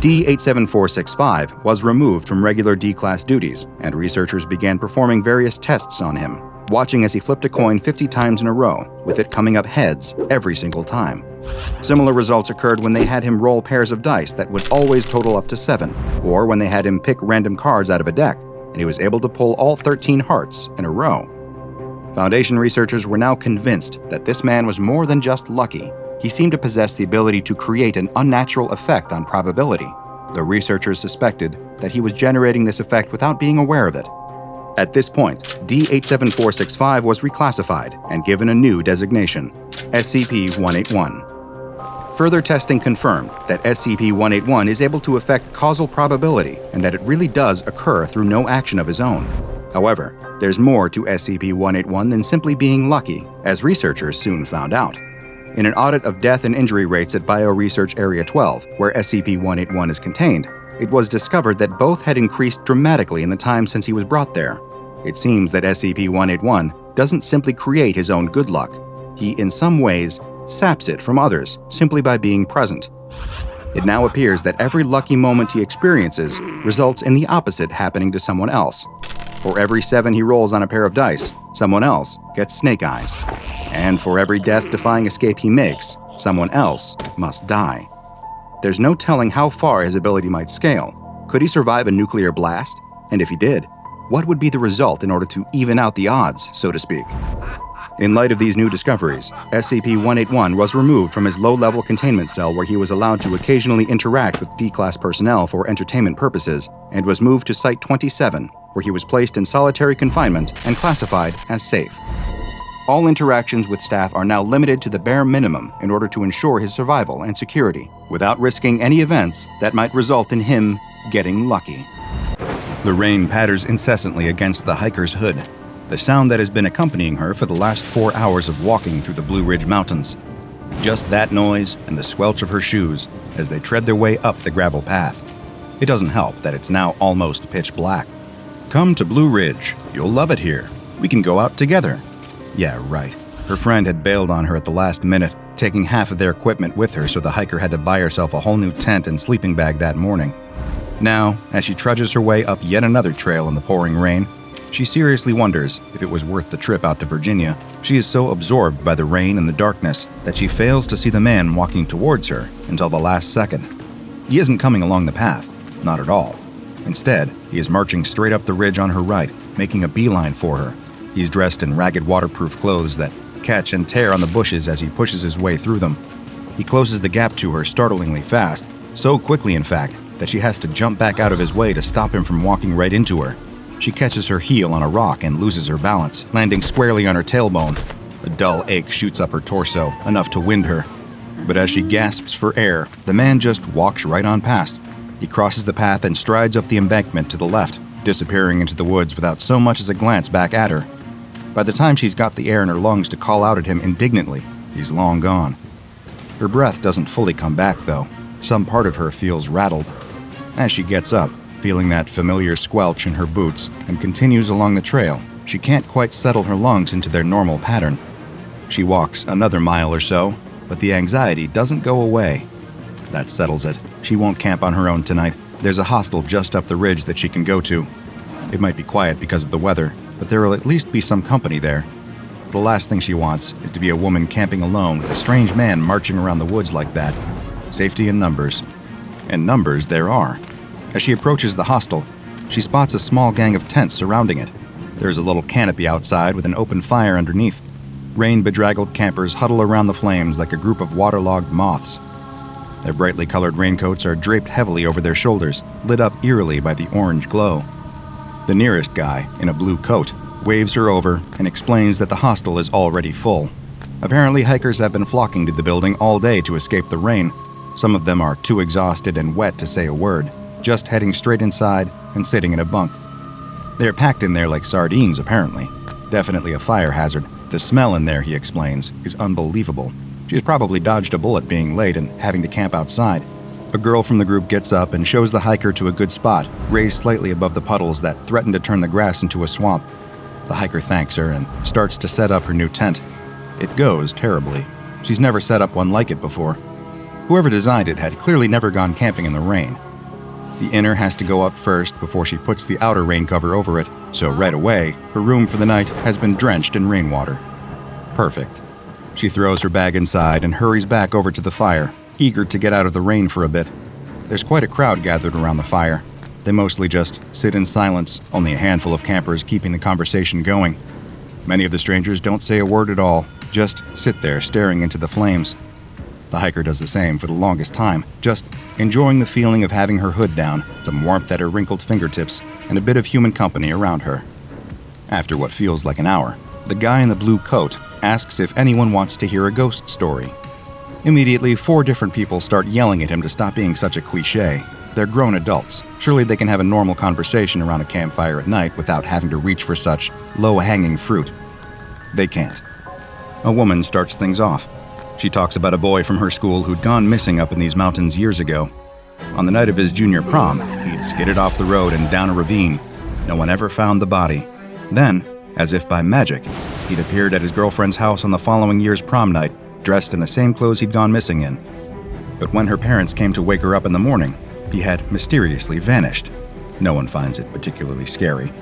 D-87465 was removed from regular D-Class duties, and researchers began performing various tests on him, watching as he flipped a coin 50 times in a row, with it coming up heads every single time. Similar results occurred when they had him roll pairs of dice that would always total up to 7, or when they had him pick random cards out of a deck, and he was able to pull all 13 hearts in a row. Foundation researchers were now convinced that this man was more than just lucky. He seemed to possess the ability to create an unnatural effect on probability. The researchers suspected that he was generating this effect without being aware of it. At this point, D-87465 was reclassified and given a new designation, SCP-181. Further testing confirmed that SCP-181 is able to affect causal probability and that it really does occur through no action of his own. However, there's more to SCP-181 than simply being lucky, as researchers soon found out. In an audit of death and injury rates at Bioresearch Area 12, where SCP-181 is contained, it was discovered that both had increased dramatically in the time since he was brought there. It seems that SCP-181 doesn't simply create his own good luck. He, in some ways, saps it from others simply by being present. It now appears that every lucky moment he experiences results in the opposite happening to someone else. For every 7 he rolls on a pair of dice, someone else gets snake eyes. And for every death-defying escape he makes, someone else must die. There's no telling how far his ability might scale. Could he survive a nuclear blast? And if he did, what would be the result in order to even out the odds, so to speak? In light of these new discoveries, SCP-181 was removed from his low-level containment cell where he was allowed to occasionally interact with D-Class personnel for entertainment purposes, and was moved to Site-27, where he was placed in solitary confinement and classified as safe. All interactions with staff are now limited to the bare minimum in order to ensure his survival and security, without risking any events that might result in him getting lucky. The rain patters incessantly against the hiker's hood, the sound that has been accompanying her for the last 4 hours of walking through the Blue Ridge Mountains. Just that noise and the squelch of her shoes as they tread their way up the gravel path. It doesn't help that it's now almost pitch black. Come to Blue Ridge. You'll love it here. We can go out together. Yeah, right. Her friend had bailed on her at the last minute, taking half of their equipment with her so the hiker had to buy herself a whole new tent and sleeping bag that morning. Now, as she trudges her way up yet another trail in the pouring rain, she seriously wonders if it was worth the trip out to Virginia. She is so absorbed by the rain and the darkness that she fails to see the man walking towards her until the last second. He isn't coming along the path, not at all. Instead, he is marching straight up the ridge on her right, making a beeline for her. He's dressed in ragged waterproof clothes that catch and tear on the bushes as he pushes his way through them. He closes the gap to her startlingly fast, so quickly in fact, that she has to jump back out of his way to stop him from walking right into her. She catches her heel on a rock and loses her balance, landing squarely on her tailbone. A dull ache shoots up her torso, enough to wind her. But as she gasps for air, the man just walks right on past. He crosses the path and strides up the embankment to the left, disappearing into the woods without so much as a glance back at her. By the time she's got the air in her lungs to call out at him indignantly, he's long gone. Her breath doesn't fully come back, though. Some part of her feels rattled. As she gets up, feeling that familiar squelch in her boots, and continues along the trail, she can't quite settle her lungs into their normal pattern. She walks another mile or so, but the anxiety doesn't go away. That settles it. She won't camp on her own tonight. There's a hostel just up the ridge that she can go to. It might be quiet because of the weather, but there will at least be some company there. The last thing she wants is to be a woman camping alone with a strange man marching around the woods like that. Safety in numbers. And numbers there are. As she approaches the hostel, she spots a small gang of tents surrounding it. There's a little canopy outside with an open fire underneath. Rain-bedraggled campers huddle around the flames like a group of waterlogged moths. Their brightly colored raincoats are draped heavily over their shoulders, lit up eerily by the orange glow. The nearest guy, in a blue coat, waves her over and explains that the hostel is already full. Apparently, hikers have been flocking to the building all day to escape the rain. Some of them are too exhausted and wet to say a word, just heading straight inside and sitting in a bunk. They're packed in there like sardines, apparently. Definitely a fire hazard. The smell in there, he explains, is unbelievable. She's probably dodged a bullet being late and having to camp outside. A girl from the group gets up and shows the hiker to a good spot, raised slightly above the puddles that threaten to turn the grass into a swamp. The hiker thanks her and starts to set up her new tent. It goes terribly. She's never set up one like it before. Whoever designed it had clearly never gone camping in the rain. The inner has to go up first before she puts the outer rain cover over it, so right away, her room for the night has been drenched in rainwater. Perfect. She throws her bag inside and hurries back over to the fire, eager to get out of the rain for a bit. There's quite a crowd gathered around the fire. They mostly just sit in silence, only a handful of campers keeping the conversation going. Many of the strangers don't say a word at all, just sit there staring into the flames. The hiker does the same for the longest time, just enjoying the feeling of having her hood down, some warmth at her wrinkled fingertips, and a bit of human company around her. After what feels like an hour, the guy in the blue coat asks if anyone wants to hear a ghost story. Immediately, 4 different people start yelling at him to stop being such a cliché. They're grown adults. Surely they can have a normal conversation around a campfire at night without having to reach for such low-hanging fruit. They can't. A woman starts things off. She talks about a boy from her school who'd gone missing up in these mountains years ago. On the night of his junior prom, he'd skidded off the road and down a ravine. No one ever found the body. Then, as if by magic, he'd appeared at his girlfriend's house on the following year's prom night, dressed in the same clothes he'd gone missing in. But when her parents came to wake her up in the morning, he had mysteriously vanished. No one finds it particularly scary.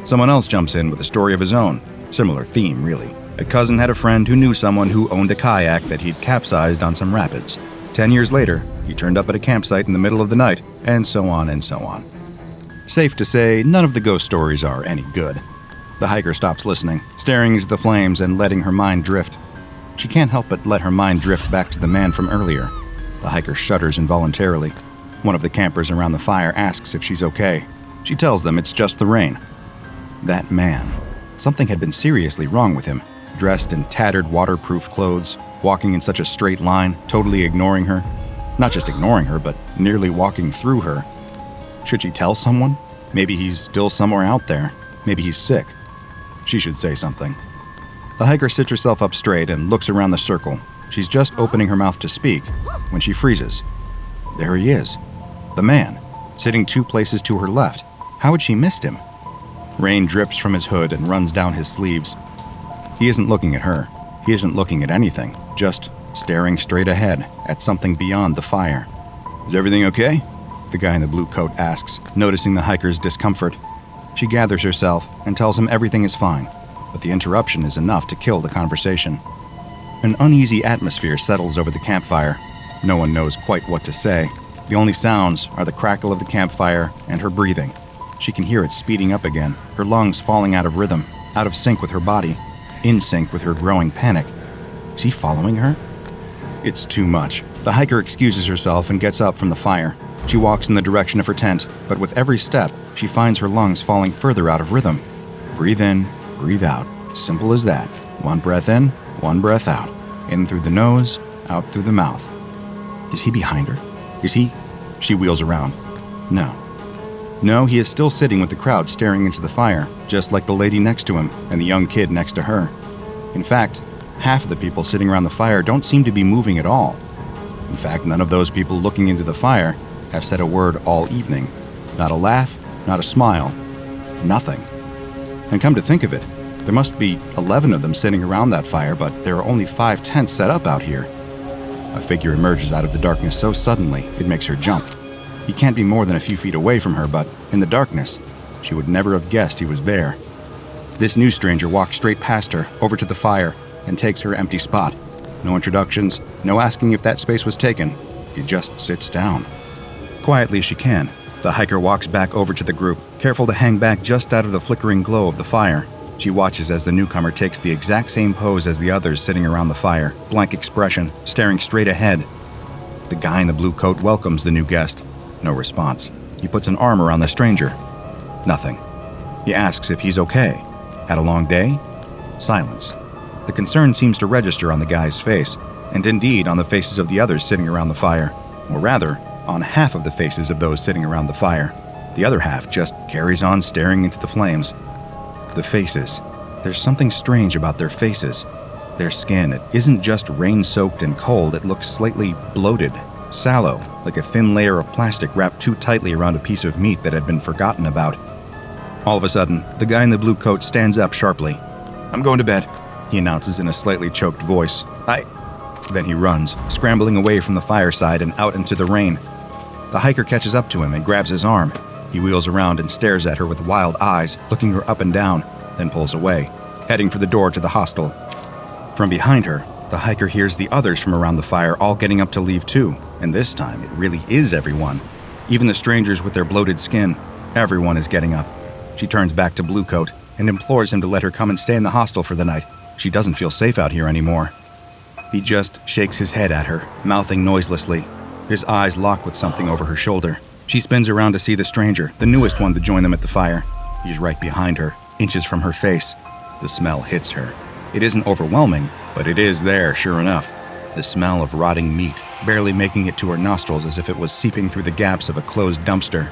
Someone else jumps in with a story of his own. Similar theme, really. A cousin had a friend who knew someone who owned a kayak that he'd capsized on some rapids. 10 years later, he turned up at a campsite in the middle of the night, and so on and so on. Safe to say, none of the ghost stories are any good. The hiker stops listening, staring into the flames and letting her mind drift. She can't help but let her mind drift back to the man from earlier. The hiker shudders involuntarily. One of the campers around the fire asks if she's okay. She tells them it's just the rain. That man. Something had been seriously wrong with him. Dressed in tattered waterproof clothes, walking in such a straight line, totally ignoring her. Not just ignoring her, but nearly walking through her. Should she tell someone? Maybe he's still somewhere out there. Maybe he's sick. She should say something. The hiker sits herself up straight and looks around the circle. She's just opening her mouth to speak when she freezes. There he is. The man, sitting 2 places to her left. How had she missed him? Rain drips from his hood and runs down his sleeves. He isn't looking at her. He isn't looking at anything, just staring straight ahead at something beyond the fire. Is everything okay? The guy in the blue coat asks, noticing the hiker's discomfort. She gathers herself and tells him everything is fine, but the interruption is enough to kill the conversation. An uneasy atmosphere settles over the campfire. No one knows quite what to say. The only sounds are the crackle of the campfire and her breathing. She can hear it speeding up again, her lungs falling out of rhythm, out of sync with her body, in sync with her growing panic. Is he following her? It's too much. The hiker excuses herself and gets up from the fire. She walks in the direction of her tent, but with every step, she finds her lungs falling further out of rhythm. Breathe in, breathe out. Simple as that. 1 breath in, 1 breath out. In through the nose, out through the mouth. Is he behind her? Is he? She wheels around. No, he is still sitting with the crowd staring into the fire, just like the lady next to him and the young kid next to her. In fact, half of the people sitting around the fire don't seem to be moving at all. In fact, none of those people looking into the fire have said a word all evening. Not a laugh, not a smile, nothing. And come to think of it, there must be 11 of them sitting around that fire, but there are only 5 tents set up out here. A figure emerges out of the darkness so suddenly, it makes her jump. He can't be more than a few feet away from her, but in the darkness, she would never have guessed he was there. This new stranger walks straight past her, over to the fire, and takes her empty spot. No introductions, no asking if that space was taken. He just sits down. Quietly as she can, the hiker walks back over to the group, careful to hang back just out of the flickering glow of the fire. She watches as the newcomer takes the exact same pose as the others sitting around the fire, blank expression, staring straight ahead. The guy in the blue coat welcomes the new guest. No response. He puts an arm around the stranger. Nothing. He asks if he's okay. Had a long day? Silence. The concern seems to register on the guy's face, and indeed on the faces of the others sitting around the fire. Or rather, on half of the faces of those sitting around the fire. The other half just carries on staring into the flames. The faces. There's something strange about their faces. Their skin, it isn't just rain-soaked and cold, it looks slightly bloated, sallow, like a thin layer of plastic wrapped too tightly around a piece of meat that had been forgotten about. All of a sudden, the guy in the blue coat stands up sharply. "I'm going to bed," he announces in a slightly choked voice. Then he runs, scrambling away from the fireside and out into the rain. The hiker catches up to him and grabs his arm. He wheels around and stares at her with wild eyes, looking her up and down, then pulls away, heading for the door to the hostel. From behind her, the hiker hears the others from around the fire all getting up to leave too, and this time it really is everyone. Even the strangers with their bloated skin. Everyone is getting up. She turns back to Bluecoat and implores him to let her come and stay in the hostel for the night. She doesn't feel safe out here anymore. He just shakes his head at her, mouthing noiselessly. His eyes lock with something over her shoulder. She spins around to see the stranger, the newest one to join them at the fire. He's right behind her, inches from her face. The smell hits her. It isn't overwhelming, but it is there, sure enough. The smell of rotting meat, barely making it to her nostrils as if it was seeping through the gaps of a closed dumpster.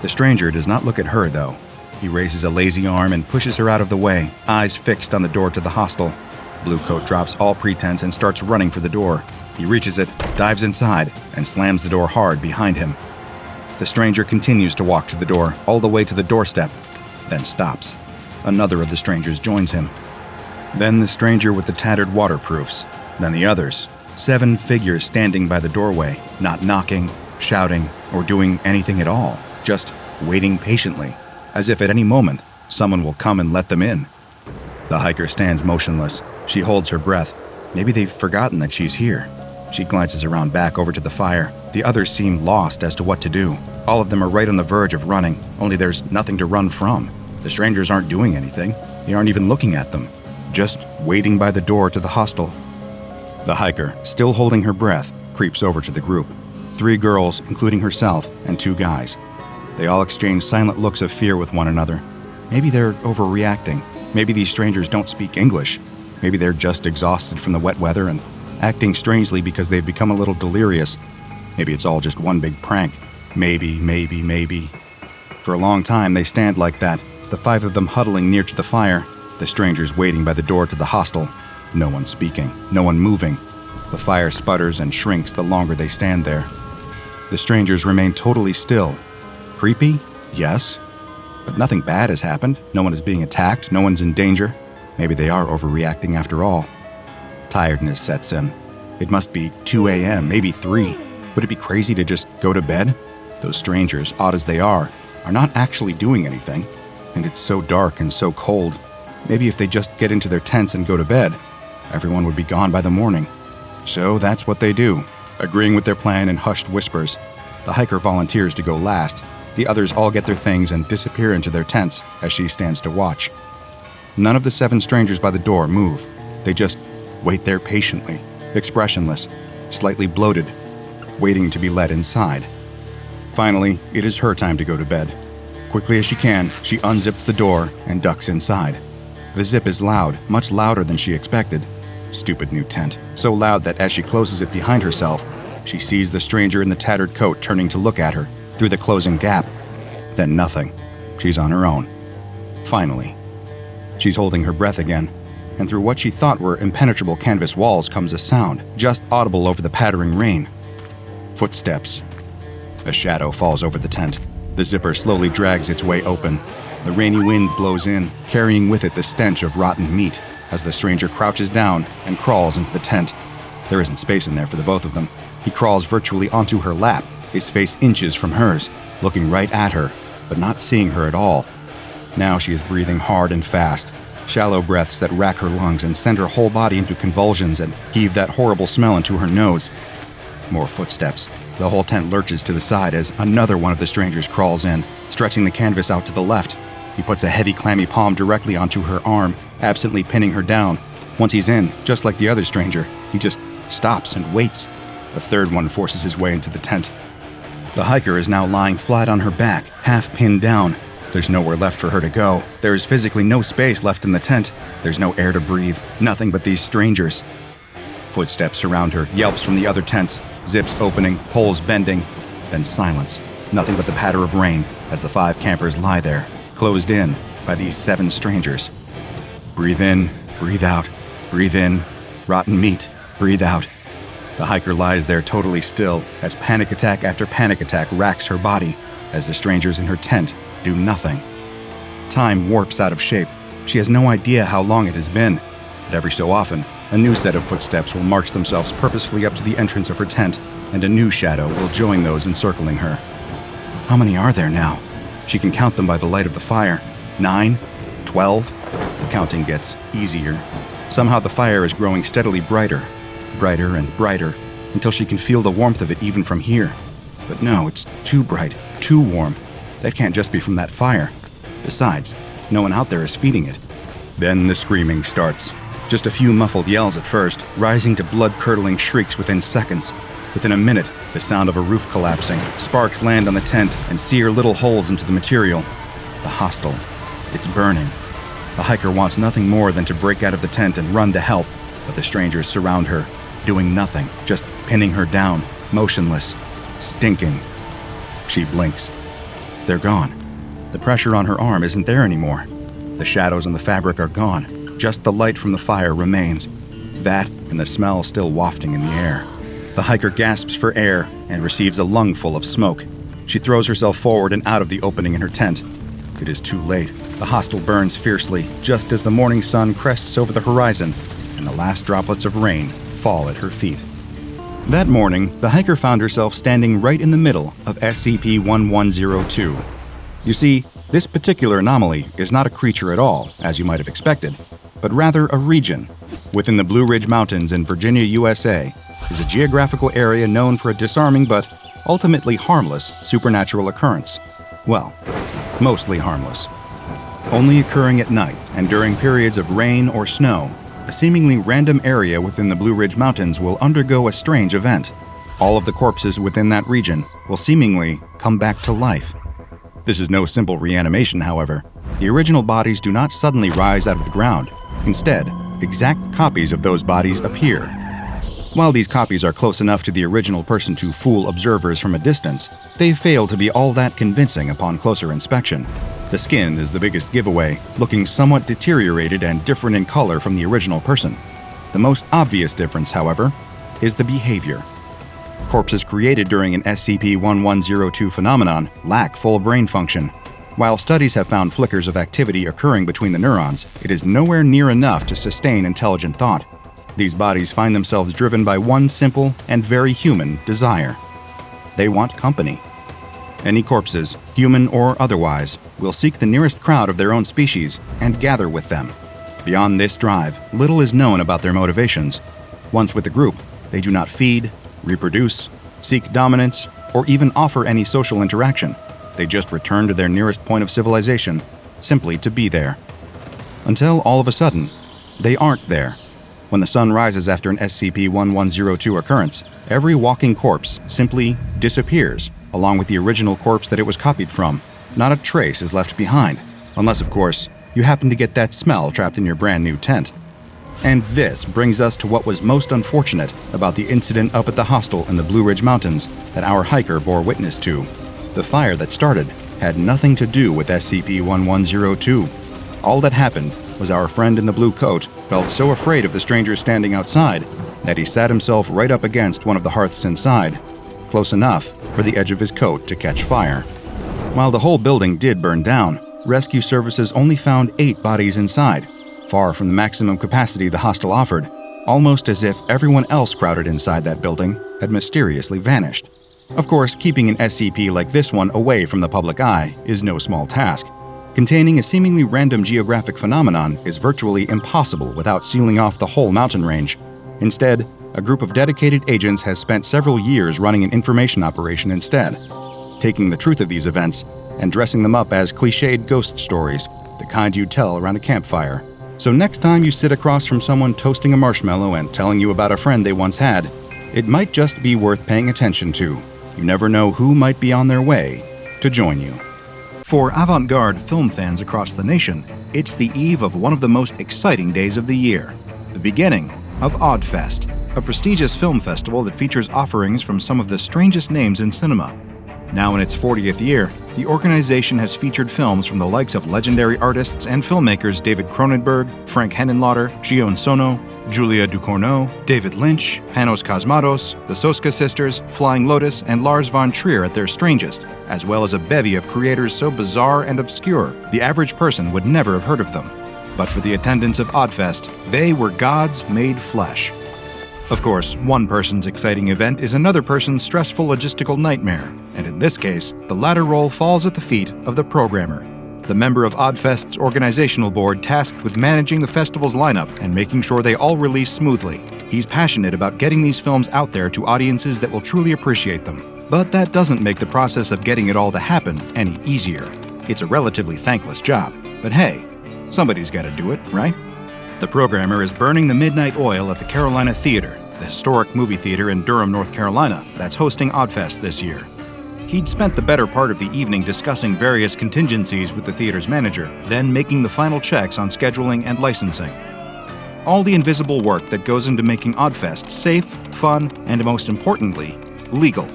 The stranger does not look at her, though. He raises a lazy arm and pushes her out of the way, eyes fixed on the door to the hostel. Bluecoat drops all pretense and starts running for the door. He reaches it, dives inside, and slams the door hard behind him. The stranger continues to walk to the door, all the way to the doorstep, then stops. Another of the strangers joins him. Then the stranger with the tattered waterproofs. Then the others. 7 figures standing by the doorway, not knocking, shouting, or doing anything at all, just waiting patiently, as if at any moment someone will come and let them in. The hiker stands motionless. She holds her breath. Maybe they've forgotten that she's here. She glances around back over to the fire. The others seem lost as to what to do. All of them are right on the verge of running, only there's nothing to run from. The strangers aren't doing anything. They aren't even looking at them. Just waiting by the door to the hostel. The hiker, still holding her breath, creeps over to the group. 3 girls, including herself, and 2 guys. They all exchange silent looks of fear with one another. Maybe they're overreacting. Maybe these strangers don't speak English. Maybe they're just exhausted from the wet weather and acting strangely because they've become a little delirious. Maybe it's all just one big prank. Maybe. For a long time they stand like that, the 5 of them huddling near to the fire, the strangers waiting by the door to the hostel. No one speaking, no one moving. The fire sputters and shrinks the longer they stand there. The strangers remain totally still. Creepy? Yes. But nothing bad has happened. No one is being attacked, no one's in danger. Maybe they are overreacting after all. Tiredness sets in. It must be 2 a.m., maybe 3. Would it be crazy to just go to bed? Those strangers, odd as they are not actually doing anything. And it's so dark and so cold. Maybe if they just get into their tents and go to bed, everyone would be gone by the morning. So that's what they do, agreeing with their plan in hushed whispers. The hiker volunteers to go last. The others all get their things and disappear into their tents as she stands to watch. None of the 7 strangers by the door move. They just wait there patiently, expressionless, slightly bloated, waiting to be let inside. Finally, it is her time to go to bed. Quickly as she can, she unzips the door and ducks inside. The zip is loud, much louder than she expected. Stupid new tent, so loud that as she closes it behind herself, she sees the stranger in the tattered coat turning to look at her through the closing gap. Then nothing. She's on her own. Finally. She's holding her breath again, and through what she thought were impenetrable canvas walls comes a sound, just audible over the pattering rain. Footsteps. A shadow falls over the tent. The zipper slowly drags its way open. The rainy wind blows in, carrying with it the stench of rotten meat, as the stranger crouches down and crawls into the tent. There isn't space in there for the both of them. He crawls virtually onto her lap, his face inches from hers, looking right at her, but not seeing her at all. Now she is breathing hard and fast, shallow breaths that rack her lungs and send her whole body into convulsions and heave that horrible smell into her nose. More footsteps. The whole tent lurches to the side as another one of the strangers crawls in, stretching the canvas out to the left. He puts a heavy, clammy palm directly onto her arm, absently pinning her down. Once he's in, just like the other stranger, he just stops and waits. A third one forces his way into the tent. The hiker is now lying flat on her back, half pinned down. There's nowhere left for her to go. There is physically no space left in the tent. There's no air to breathe, nothing but these strangers. Footsteps surround her, yelps from the other tents, zips opening, holes bending, then silence. Nothing but the patter of rain as the 5 campers lie there, closed in by these 7 strangers. Breathe in, breathe out, breathe in, rotten meat, breathe out. The hiker lies there totally still as panic attack after panic attack racks her body as the strangers in her tent do nothing. Time warps out of shape. She has no idea how long it has been, but every so often, a new set of footsteps will march themselves purposefully up to the entrance of her tent, and a new shadow will join those encircling her. How many are there now? She can count them by the light of the fire. 9, 12. The counting gets easier. Somehow the fire is growing steadily brighter, brighter and brighter, until she can feel the warmth of it even from here. But no, it's too bright, too warm. That can't just be from that fire. Besides, no one out there is feeding it. Then the screaming starts. Just a few muffled yells at first, rising to blood-curdling shrieks within seconds. Within a minute, the sound of a roof collapsing. Sparks land on the tent and sear little holes into the material. The hostel. It's burning. The hiker wants nothing more than to break out of the tent and run to help, but the strangers surround her, doing nothing, just pinning her down, motionless, stinking. She blinks. They're gone. The pressure on her arm isn't there anymore. The shadows on the fabric are gone. Just the light from the fire remains. That and the smell still wafting in the air. The hiker gasps for air and receives a lungful of smoke. She throws herself forward and out of the opening in her tent. It is too late. The hostel burns fiercely just as the morning sun crests over the horizon and the last droplets of rain fall at her feet. That morning, the hiker found herself standing right in the middle of SCP-1102. You see, this particular anomaly is not a creature at all, as you might have expected, but rather a region. Within the Blue Ridge Mountains in Virginia, USA, is a geographical area known for a disarming but ultimately harmless supernatural occurrence. Well, mostly harmless. Only occurring at night and during periods of rain or snow, a seemingly random area within the Blue Ridge Mountains will undergo a strange event. All of the corpses within that region will seemingly come back to life. This is no simple reanimation, however. The original bodies do not suddenly rise out of the ground. Instead, exact copies of those bodies appear. While these copies are close enough to the original person to fool observers from a distance, they fail to be all that convincing upon closer inspection. The skin is the biggest giveaway, looking somewhat deteriorated and different in color from the original person. The most obvious difference, however, is the behavior. Corpses created during an SCP-1102 phenomenon lack full brain function. While studies have found flickers of activity occurring between the neurons, it is nowhere near enough to sustain intelligent thought. These bodies find themselves driven by one simple and very human desire. They want company. Any corpses, human or otherwise, will seek the nearest crowd of their own species and gather with them. Beyond this drive, little is known about their motivations. Once with the group, they do not feed, reproduce, seek dominance, or even offer any social interaction. They just return to their nearest point of civilization, simply to be there. Until all of a sudden, they aren't there. When the sun rises after an SCP-1102 occurrence, every walking corpse simply disappears, along with the original corpse that it was copied from. Not a trace is left behind, unless, of course, you happen to get that smell trapped in your brand new tent. And this brings us to what was most unfortunate about the incident up at the hostel in the Blue Ridge Mountains that our hiker bore witness to. The fire that started had nothing to do with SCP-1102. All that happened was our friend in the blue coat felt so afraid of the strangers standing outside that he sat himself right up against one of the hearths inside, close enough for the edge of his coat to catch fire. While the whole building did burn down, rescue services only found 8 bodies inside, far from the maximum capacity the hostel offered, almost as if everyone else crowded inside that building had mysteriously vanished. Of course, keeping an SCP like this one away from the public eye is no small task. Containing a seemingly random geographic phenomenon is virtually impossible without sealing off the whole mountain range. Instead, a group of dedicated agents has spent several years running an information operation instead, taking the truth of these events and dressing them up as cliched ghost stories, the kind you'd tell around a campfire. So next time you sit across from someone toasting a marshmallow and telling you about a friend they once had, it might just be worth paying attention to. You never know who might be on their way to join you. For avant-garde film fans across the nation, it's the eve of one of the most exciting days of the year, the beginning of Oddfest, a prestigious film festival that features offerings from some of the strangest names in cinema. Now in its 40th year, the organization has featured films from the likes of legendary artists and filmmakers David Cronenberg, Frank Henenlotter, Gion Sono, Julia Ducournau, David Lynch, Panos Cosmatos, the Soska Sisters, Flying Lotus, and Lars von Trier at their strangest, as well as a bevy of creators so bizarre and obscure the average person would never have heard of them. But for the attendants of Oddfest, they were gods made flesh. Of course, one person's exciting event is another person's stressful logistical nightmare, and in this case, the latter role falls at the feet of the programmer, the member of Oddfest's organizational board tasked with managing the festival's lineup and making sure they all release smoothly. He's passionate about getting these films out there to audiences that will truly appreciate them. But that doesn't make the process of getting it all to happen any easier. It's a relatively thankless job, but hey, somebody's gotta do it, right? The programmer is burning the midnight oil at the Carolina Theater, the historic movie theater in Durham, North Carolina, that's hosting Oddfest this year. He'd spent the better part of the evening discussing various contingencies with the theater's manager, then making the final checks on scheduling and licensing. All the invisible work that goes into making Oddfest safe, fun, and most importantly, legal.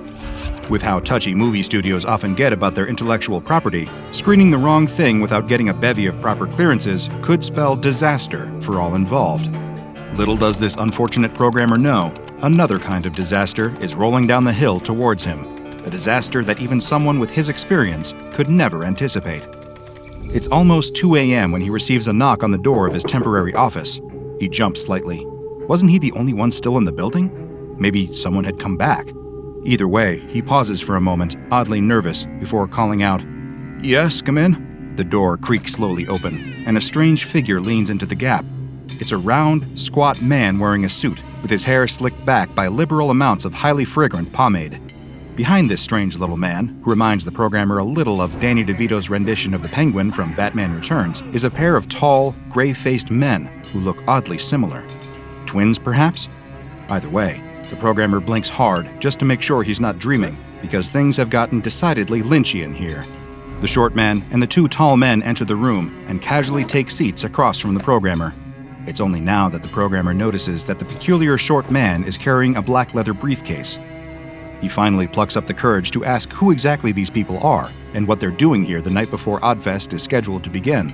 With how touchy movie studios often get about their intellectual property, screening the wrong thing without getting a bevy of proper clearances could spell disaster for all involved. Little does this unfortunate programmer know, another kind of disaster is rolling down the hill towards him, a disaster that even someone with his experience could never anticipate. It's almost 2 a.m. when he receives a knock on the door of his temporary office. He jumps slightly. Wasn't he the only one still in the building? Maybe someone had come back. Either way, he pauses for a moment, oddly nervous, before calling out, "Yes, come in." The door creaks slowly open, and a strange figure leans into the gap. It's a round, squat man wearing a suit, with his hair slicked back by liberal amounts of highly fragrant pomade. Behind this strange little man, who reminds the programmer a little of Danny DeVito's rendition of the Penguin from Batman Returns, is a pair of tall, gray-faced men who look oddly similar. Twins, perhaps? Either way, the programmer blinks hard just to make sure he's not dreaming, because things have gotten decidedly Lynchian here. The short man and the two tall men enter the room and casually take seats across from the programmer. It's only now that the programmer notices that the peculiar short man is carrying a black leather briefcase. He finally plucks up the courage to ask who exactly these people are and what they're doing here the night before Oddfest is scheduled to begin.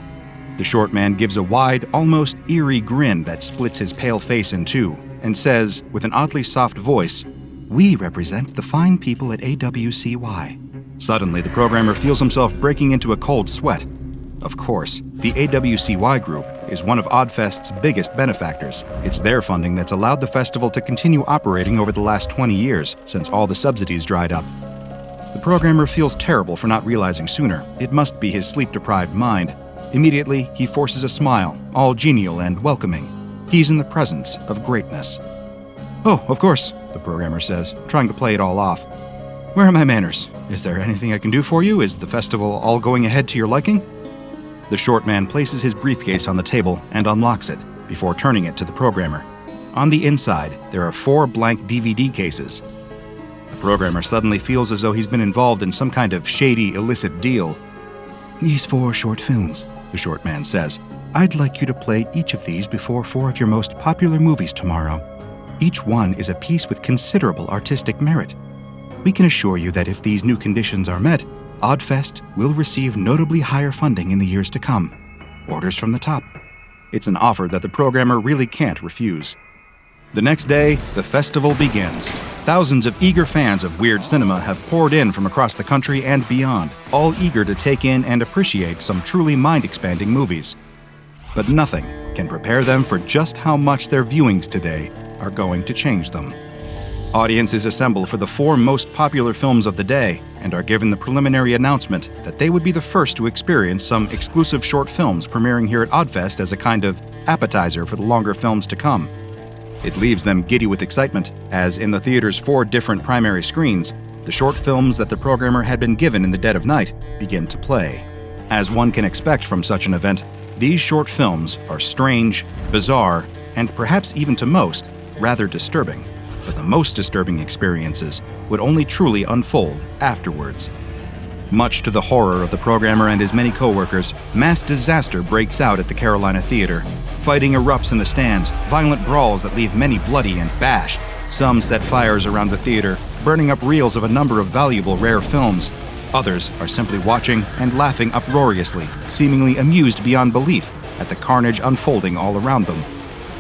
The short man gives a wide, almost eerie grin that splits his pale face in two, and says, with an oddly soft voice, "We represent the fine people at AWCY." Suddenly, the programmer feels himself breaking into a cold sweat. Of course, the AWCY group is one of Oddfest's biggest benefactors. It's their funding that's allowed the festival to continue operating over the last 20 years, since all the subsidies dried up. The programmer feels terrible for not realizing sooner. It must be his sleep-deprived mind. Immediately, he forces a smile, all genial and welcoming. He's in the presence of greatness. "Oh, of course," the programmer says, trying to play it all off. "Where are my manners? Is there anything I can do for you? Is the festival all going ahead to your liking?" The short man places his briefcase on the table and unlocks it, before turning it to the programmer. On the inside, there are 4 blank DVD cases. The programmer suddenly feels as though he's been involved in some kind of shady, illicit deal. "These 4 short films," the short man says. "I'd like you to play each of these before 4 of your most popular movies tomorrow. Each one is a piece with considerable artistic merit. We can assure you that if these new conditions are met, Oddfest will receive notably higher funding in the years to come. Orders from the top." It's an offer that the programmer really can't refuse. The next day, the festival begins. Thousands of eager fans of weird cinema have poured in from across the country and beyond, all eager to take in and appreciate some truly mind-expanding movies. But nothing can prepare them for just how much their viewings today are going to change them. Audiences assemble for the 4 most popular films of the day and are given the preliminary announcement that they would be the first to experience some exclusive short films premiering here at Oddfest as a kind of appetizer for the longer films to come. It leaves them giddy with excitement, as in the theater's 4 different primary screens, the short films that the programmer had been given in the dead of night begin to play. As one can expect from such an event, these short films are strange, bizarre, and perhaps even to most, rather disturbing. But the most disturbing experiences would only truly unfold afterwards. Much to the horror of the programmer and his many co-workers, mass disaster breaks out at the Carolina Theater. Fighting erupts in the stands, violent brawls that leave many bloody and bashed. Some set fires around the theater, burning up reels of a number of valuable rare films. Others are simply watching and laughing uproariously, seemingly amused beyond belief at the carnage unfolding all around them.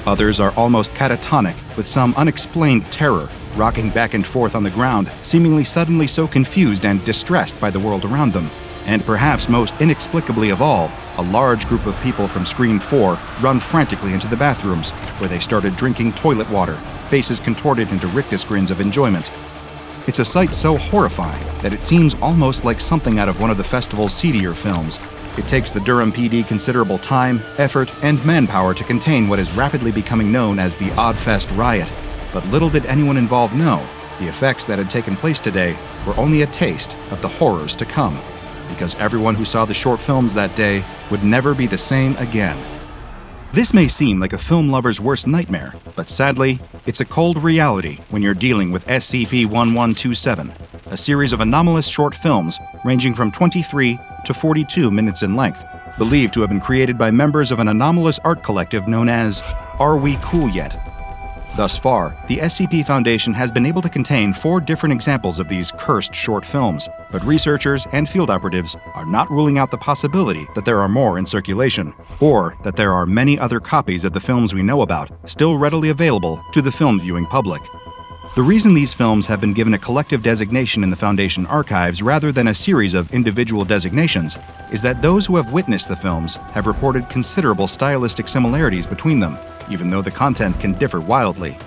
Others are almost catatonic, with some unexplained terror, rocking back and forth on the ground, seemingly suddenly so confused and distressed by the world around them. And perhaps most inexplicably of all, a large group of people from Screen 4 run frantically into the bathrooms, where they started drinking toilet water, faces contorted into rictus grins of enjoyment. It's a sight so horrifying that it seems almost like something out of one of the festival's seedier films. It takes the Durham PD considerable time, effort, and manpower to contain what is rapidly becoming known as the Oddfest riot. But little did anyone involved know, the effects that had taken place today were only a taste of the horrors to come, because everyone who saw the short films that day would never be the same again. This may seem like a film lover's worst nightmare, but sadly, it's a cold reality when you're dealing with SCP-1127, a series of anomalous short films ranging from 23 to 42 minutes in length, believed to have been created by members of an anomalous art collective known as Are We Cool Yet? Thus far, the SCP Foundation has been able to contain 4 different examples of these cursed short films, but researchers and field operatives are not ruling out the possibility that there are more in circulation, or that there are many other copies of the films we know about still readily available to the film-viewing public. The reason these films have been given a collective designation in the Foundation archives rather than a series of individual designations is that those who have witnessed the films have reported considerable stylistic similarities between them, even though the content can differ wildly.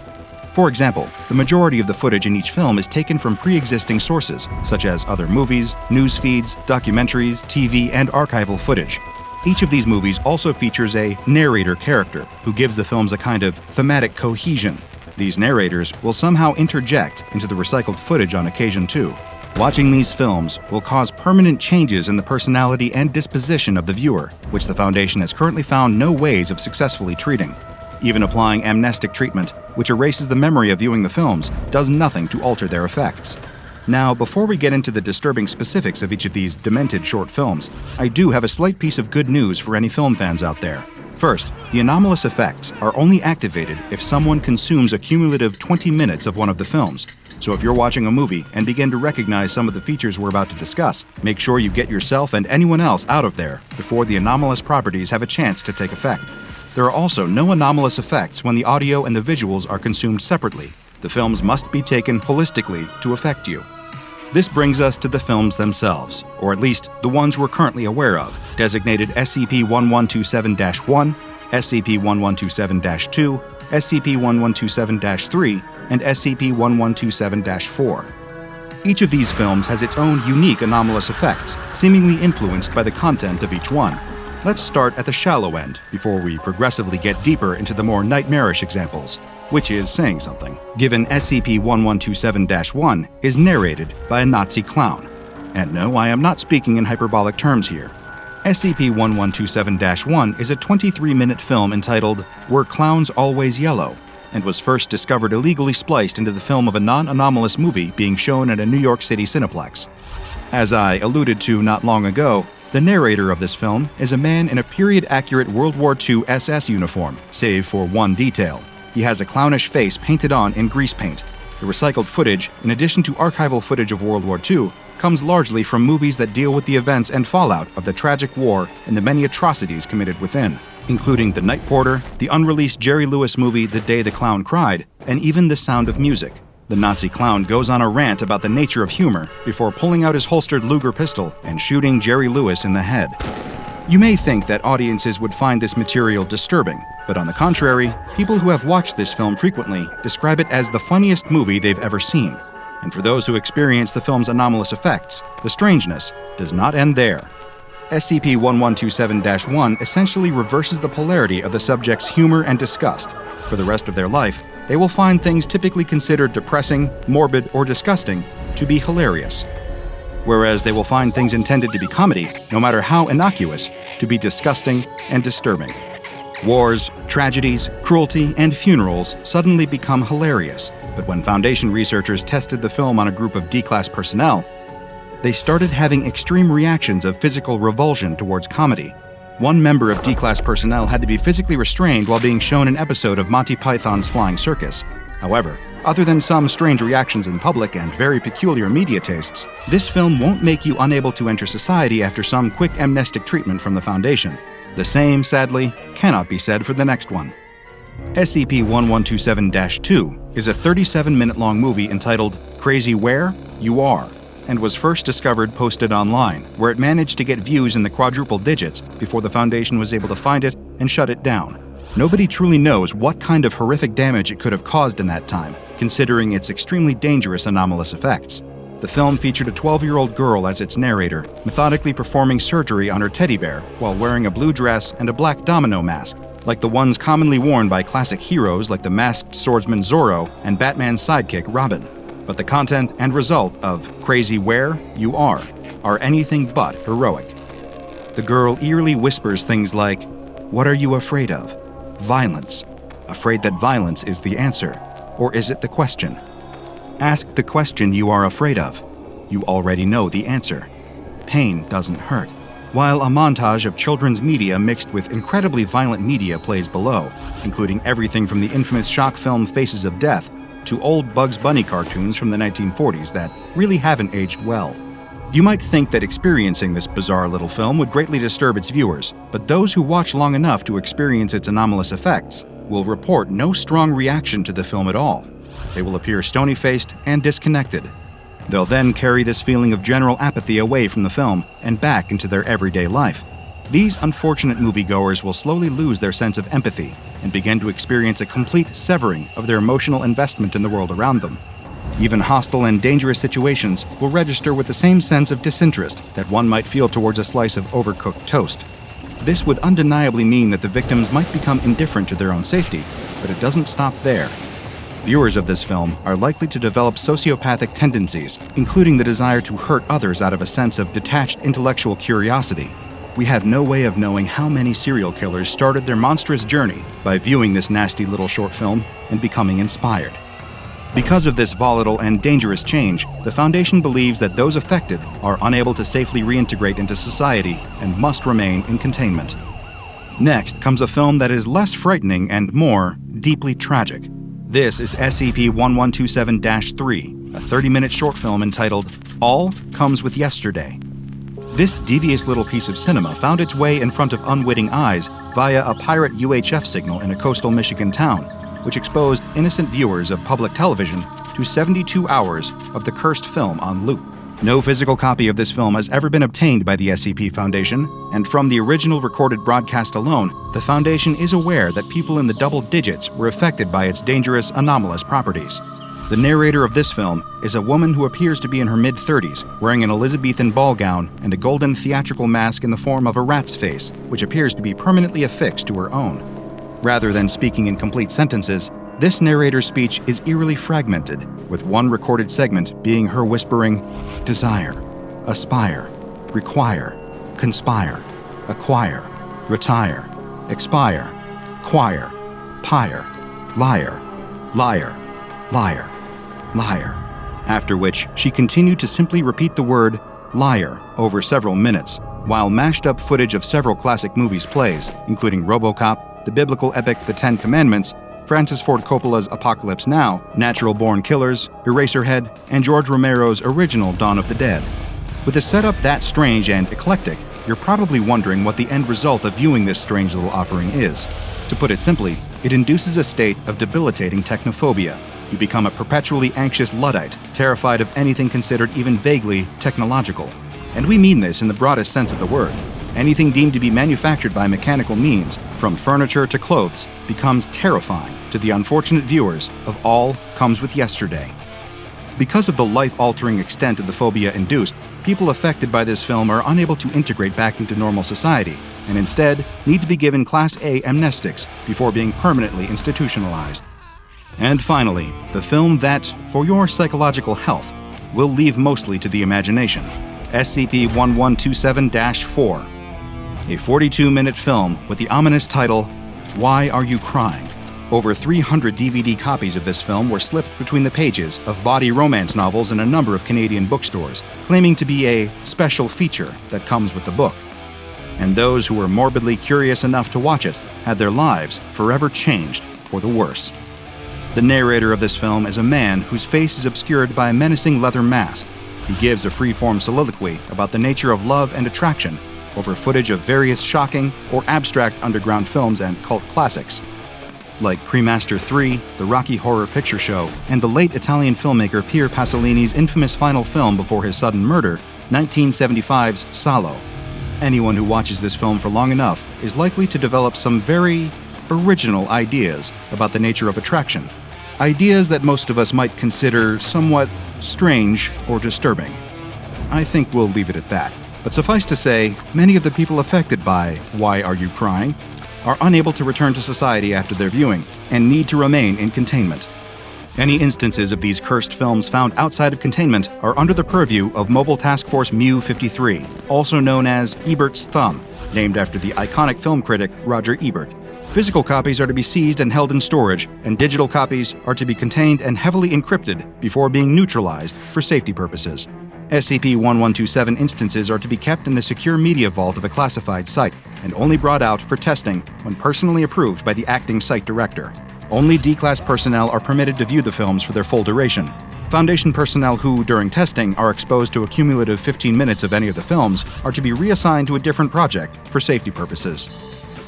For example, the majority of the footage in each film is taken from pre-existing sources, such as other movies, news feeds, documentaries, TV, and archival footage. Each of these movies also features a narrator character who gives the films a kind of thematic cohesion. These narrators will somehow interject into the recycled footage on occasion too. Watching these films will cause permanent changes in the personality and disposition of the viewer, which the Foundation has currently found no ways of successfully treating. Even applying amnestic treatment, which erases the memory of viewing the films, does nothing to alter their effects. Now, before we get into the disturbing specifics of each of these demented short films, I do have a slight piece of good news for any film fans out there. First, the anomalous effects are only activated if someone consumes a cumulative 20 minutes of one of the films. So if you're watching a movie and begin to recognize some of the features we're about to discuss, make sure you get yourself and anyone else out of there before the anomalous properties have a chance to take effect. There are also no anomalous effects when the audio and the visuals are consumed separately. The films must be taken holistically to affect you. This brings us to the films themselves, or at least the ones we're currently aware of, designated SCP-1127-1, SCP-1127-2, SCP-1127-3, and SCP-1127-4. Each of these films has its own unique anomalous effects, seemingly influenced by the content of each one. Let's start at the shallow end before we progressively get deeper into the more nightmarish examples, which is saying something, given SCP-1127-1 is narrated by a Nazi clown. And no, I am not speaking in hyperbolic terms here. SCP-1127-1 is a 23-minute film entitled Were Clowns Always Yellow? And was first discovered illegally spliced into the film of a non-anomalous movie being shown at a New York City Cineplex. As I alluded to not long ago, the narrator of this film is a man in a period-accurate World War II SS uniform, save for one detail. He has a clownish face painted on in grease paint. The recycled footage, in addition to archival footage of World War II, comes largely from movies that deal with the events and fallout of the tragic war and the many atrocities committed within, including The Night Porter, the unreleased Jerry Lewis movie The Day the Clown Cried, and even The Sound of Music. The Nazi clown goes on a rant about the nature of humor before pulling out his holstered Luger pistol and shooting Jerry Lewis in the head. You may think that audiences would find this material disturbing, but on the contrary, people who have watched this film frequently describe it as the funniest movie they've ever seen. And for those who experience the film's anomalous effects, the strangeness does not end there. SCP-1127-1 essentially reverses the polarity of the subject's humor and disgust. For the rest of their life, they will find things typically considered depressing, morbid, or disgusting to be hilarious. Whereas they will find things intended to be comedy, no matter how innocuous, to be disgusting and disturbing. Wars, tragedies, cruelty, and funerals suddenly become hilarious, but when Foundation researchers tested the film on a group of D-Class personnel, They started having extreme reactions of physical revulsion towards comedy. One member of D-Class personnel had to be physically restrained while being shown an episode of Monty Python's Flying Circus. However, other than some strange reactions in public and very peculiar media tastes, this film won't make you unable to enter society after some quick amnestic treatment from the Foundation. The same, sadly, cannot be said for the next one. SCP-1127-2 is a 37-minute-long movie entitled Crazy Where You Are, and was first discovered posted online, where it managed to get views in the quadruple digits before the Foundation was able to find it and shut it down. Nobody truly knows what kind of horrific damage it could have caused in that time, considering its extremely dangerous anomalous effects. The film featured a 12-year-old girl as its narrator, methodically performing surgery on her teddy bear while wearing a blue dress and a black domino mask, like the ones commonly worn by classic heroes like the masked swordsman Zorro and Batman's sidekick Robin. But the content and result of Crazy Where You Are anything but heroic. The girl eerily whispers things like, "What are you afraid of? Violence. Afraid that violence is the answer. Or is it the question? Ask the question you are afraid of. You already know the answer. Pain doesn't hurt." While a montage of children's media mixed with incredibly violent media plays below, including everything from the infamous shock film Faces of Death to old Bugs Bunny cartoons from the 1940s that really haven't aged well. You might think that experiencing this bizarre little film would greatly disturb its viewers, but those who watch long enough to experience its anomalous effects will report no strong reaction to the film at all. They will appear stony-faced and disconnected. They'll then carry this feeling of general apathy away from the film and back into their everyday life. These unfortunate moviegoers will slowly lose their sense of empathy and begin to experience a complete severing of their emotional investment in the world around them. Even hostile and dangerous situations will register with the same sense of disinterest that one might feel towards a slice of overcooked toast. This would undeniably mean that the victims might become indifferent to their own safety, but it doesn't stop there. Viewers of this film are likely to develop sociopathic tendencies, including the desire to hurt others out of a sense of detached intellectual curiosity. We have no way of knowing how many serial killers started their monstrous journey by viewing this nasty little short film and becoming inspired. Because of this volatile and dangerous change, the Foundation believes that those affected are unable to safely reintegrate into society and must remain in containment. Next comes a film that is less frightening and more deeply tragic. This is SCP-1127-3, a 30-minute short film entitled All Comes with Yesterday. This devious little piece of cinema found its way in front of unwitting eyes via a pirate UHF signal in a coastal Michigan town, which exposed innocent viewers of public television to 72 hours of the cursed film on loop. No physical copy of this film has ever been obtained by the SCP Foundation, and from the original recorded broadcast alone, the Foundation is aware that people in the double digits were affected by its dangerous, anomalous properties. The narrator of this film is a woman who appears to be in her mid-30s, wearing an Elizabethan ball gown and a golden theatrical mask in the form of a rat's face, which appears to be permanently affixed to her own. Rather than speaking in complete sentences, this narrator's speech is eerily fragmented, with one recorded segment being her whispering, desire, aspire, require, conspire, acquire, retire, expire, choir, pyre, liar, liar, liar, liar, after which she continued to simply repeat the word liar over several minutes, while mashed up footage of several classic movies plays, including RoboCop, the biblical epic The Ten Commandments, Francis Ford Coppola's Apocalypse Now, Natural Born Killers, Eraserhead, and George Romero's original Dawn of the Dead. With a setup that strange and eclectic, you're probably wondering what the end result of viewing this strange little offering is. To put it simply, it induces a state of debilitating technophobia. You become a perpetually anxious Luddite, terrified of anything considered even vaguely technological. And we mean this in the broadest sense of the word. Anything deemed to be manufactured by mechanical means, from furniture to clothes, becomes terrifying to the unfortunate viewers of All Comes with Yesterday. Because of the life-altering extent of the phobia induced, people affected by this film are unable to integrate back into normal society, and instead need to be given Class A amnestics before being permanently institutionalized. And finally, the film that, for your psychological health, will leave mostly to the imagination, SCP-1127-4. A 42-minute film with the ominous title, Why Are You Crying? Over 300 DVD copies of this film were slipped between the pages of bawdy romance novels in a number of Canadian bookstores, claiming to be a special feature that comes with the book. And those who were morbidly curious enough to watch it had their lives forever changed for the worse. The narrator of this film is a man whose face is obscured by a menacing leather mask. He gives a free-form soliloquy about the nature of love and attraction over footage of various shocking or abstract underground films and cult classics, like Cremaster 3, the Rocky Horror Picture Show, and the late Italian filmmaker Pier Pasolini's infamous final film before his sudden murder, 1975's Salo. Anyone who watches this film for long enough is likely to develop some very original ideas about the nature of attraction. Ideas that most of us might consider somewhat strange or disturbing. I think we'll leave it at that. But suffice to say, many of the people affected by Why Are You Crying? Are unable to return to society after their viewing and need to remain in containment. Any instances of these cursed films found outside of containment are under the purview of Mobile Task Force Mu-53, also known as Ebert's Thumb, named after the iconic film critic Roger Ebert. Physical copies are to be seized and held in storage, and digital copies are to be contained and heavily encrypted before being neutralized for safety purposes. SCP-1127 instances are to be kept in the secure media vault of a classified site, and only brought out for testing when personally approved by the acting site director. Only D-Class personnel are permitted to view the films for their full duration. Foundation personnel who, during testing, are exposed to a cumulative 15 minutes of any of the films are to be reassigned to a different project for safety purposes.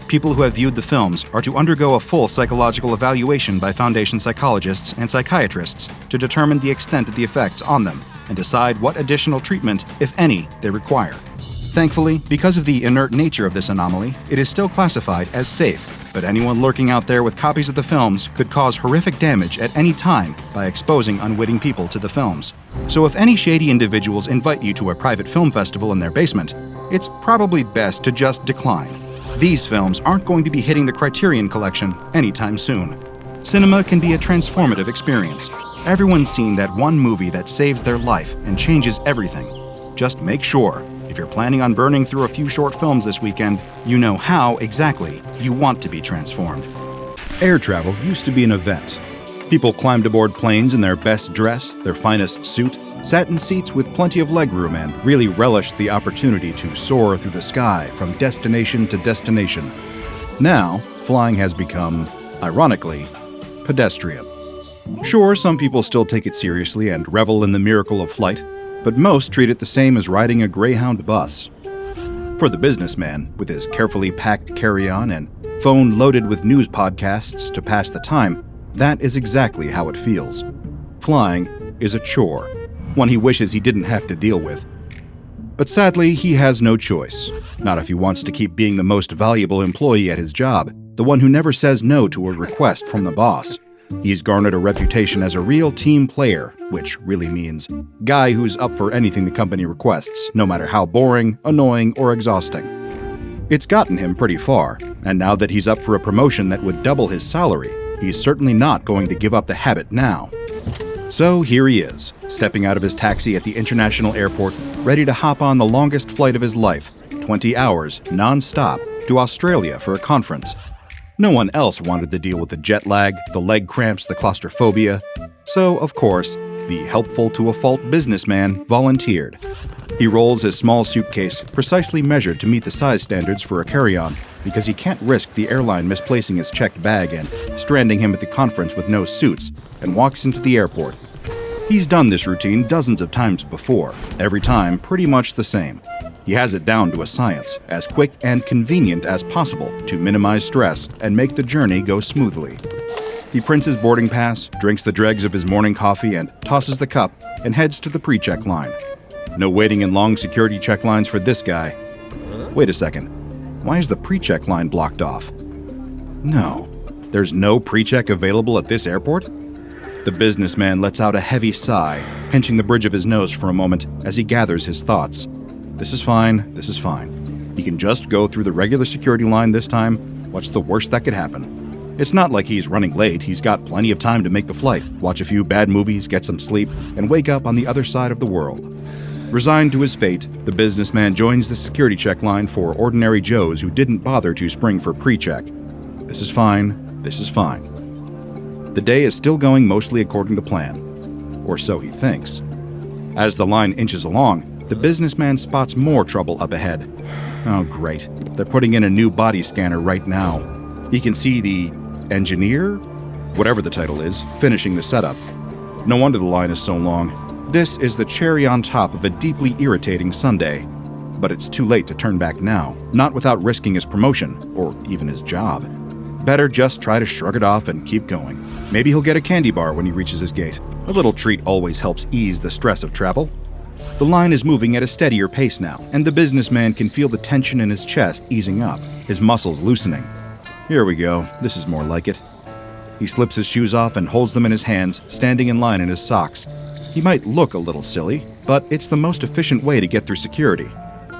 People who have viewed the films are to undergo a full psychological evaluation by Foundation psychologists and psychiatrists to determine the extent of the effects on them and decide what additional treatment, if any, they require. Thankfully, because of the inert nature of this anomaly, it is still classified as safe, but anyone lurking out there with copies of the films could cause horrific damage at any time by exposing unwitting people to the films. So if any shady individuals invite you to a private film festival in their basement, it's probably best to just decline. These films aren't going to be hitting the Criterion Collection anytime soon. Cinema can be a transformative experience. Everyone's seen that one movie that saves their life and changes everything. Just make sure, if you're planning on burning through a few short films this weekend, you know how exactly you want to be transformed. Air travel used to be an event. People climbed aboard planes in their best dress, their finest suit, sat in seats with plenty of legroom, and really relished the opportunity to soar through the sky from destination to destination. Now, flying has become, ironically, pedestrian. Sure, some people still take it seriously and revel in the miracle of flight, but most treat it the same as riding a Greyhound bus. For the businessman, with his carefully packed carry-on and phone loaded with news podcasts to pass the time, that is exactly how it feels. Flying is a chore, one he wishes he didn't have to deal with. But sadly, he has no choice. Not if he wants to keep being the most valuable employee at his job, the one who never says no to a request from the boss. He's garnered a reputation as a real team player, which really means guy who's up for anything the company requests, no matter how boring, annoying, or exhausting. It's gotten him pretty far, and now that he's up for a promotion that would double his salary, he's certainly not going to give up the habit now. So here he is, stepping out of his taxi at the international airport, ready to hop on the longest flight of his life, 20 hours, non-stop, to Australia for a conference. No one else wanted to deal with the jet lag, the leg cramps, the claustrophobia. So, of course, the helpful-to-a-fault businessman volunteered. He rolls his small suitcase, precisely measured to meet the size standards for a carry-on, because he can't risk the airline misplacing his checked bag and stranding him at the conference with no suits, and walks into the airport. He's done this routine dozens of times before, every time pretty much the same. He has it down to a science, as quick and convenient as possible to minimize stress and make the journey go smoothly. He prints his boarding pass, drinks the dregs of his morning coffee, and tosses the cup and heads to the pre-check line. No waiting in long security check lines for this guy. Wait a second. Why is the pre-check line blocked off? No. There's no pre-check available at this airport? The businessman lets out a heavy sigh, pinching the bridge of his nose for a moment as he gathers his thoughts. This is fine. He can just go through the regular security line this time. What's the worst that could happen? It's not like he's running late. He's got plenty of time to make the flight, watch a few bad movies, get some sleep, and wake up on the other side of the world. Resigned to his fate, the businessman joins the security check line for ordinary Joes who didn't bother to spring for pre-check. This is fine. The day is still going mostly according to plan. Or so he thinks. As the line inches along, the businessman spots more trouble up ahead. Oh, great. They're putting in a new body scanner right now. He can see the engineer, whatever the title is, finishing the setup. No wonder the line is so long. This is the cherry on top of a deeply irritating Sunday. But it's too late to turn back now, not without risking his promotion, or even his job. Better just try to shrug it off and keep going. Maybe he'll get a candy bar when he reaches his gate. A little treat always helps ease the stress of travel. The line is moving at a steadier pace now, and the businessman can feel the tension in his chest easing up, his muscles loosening. Here we go. This is more like it. He slips his shoes off and holds them in his hands, standing in line in his socks. He might look a little silly, but it's the most efficient way to get through security.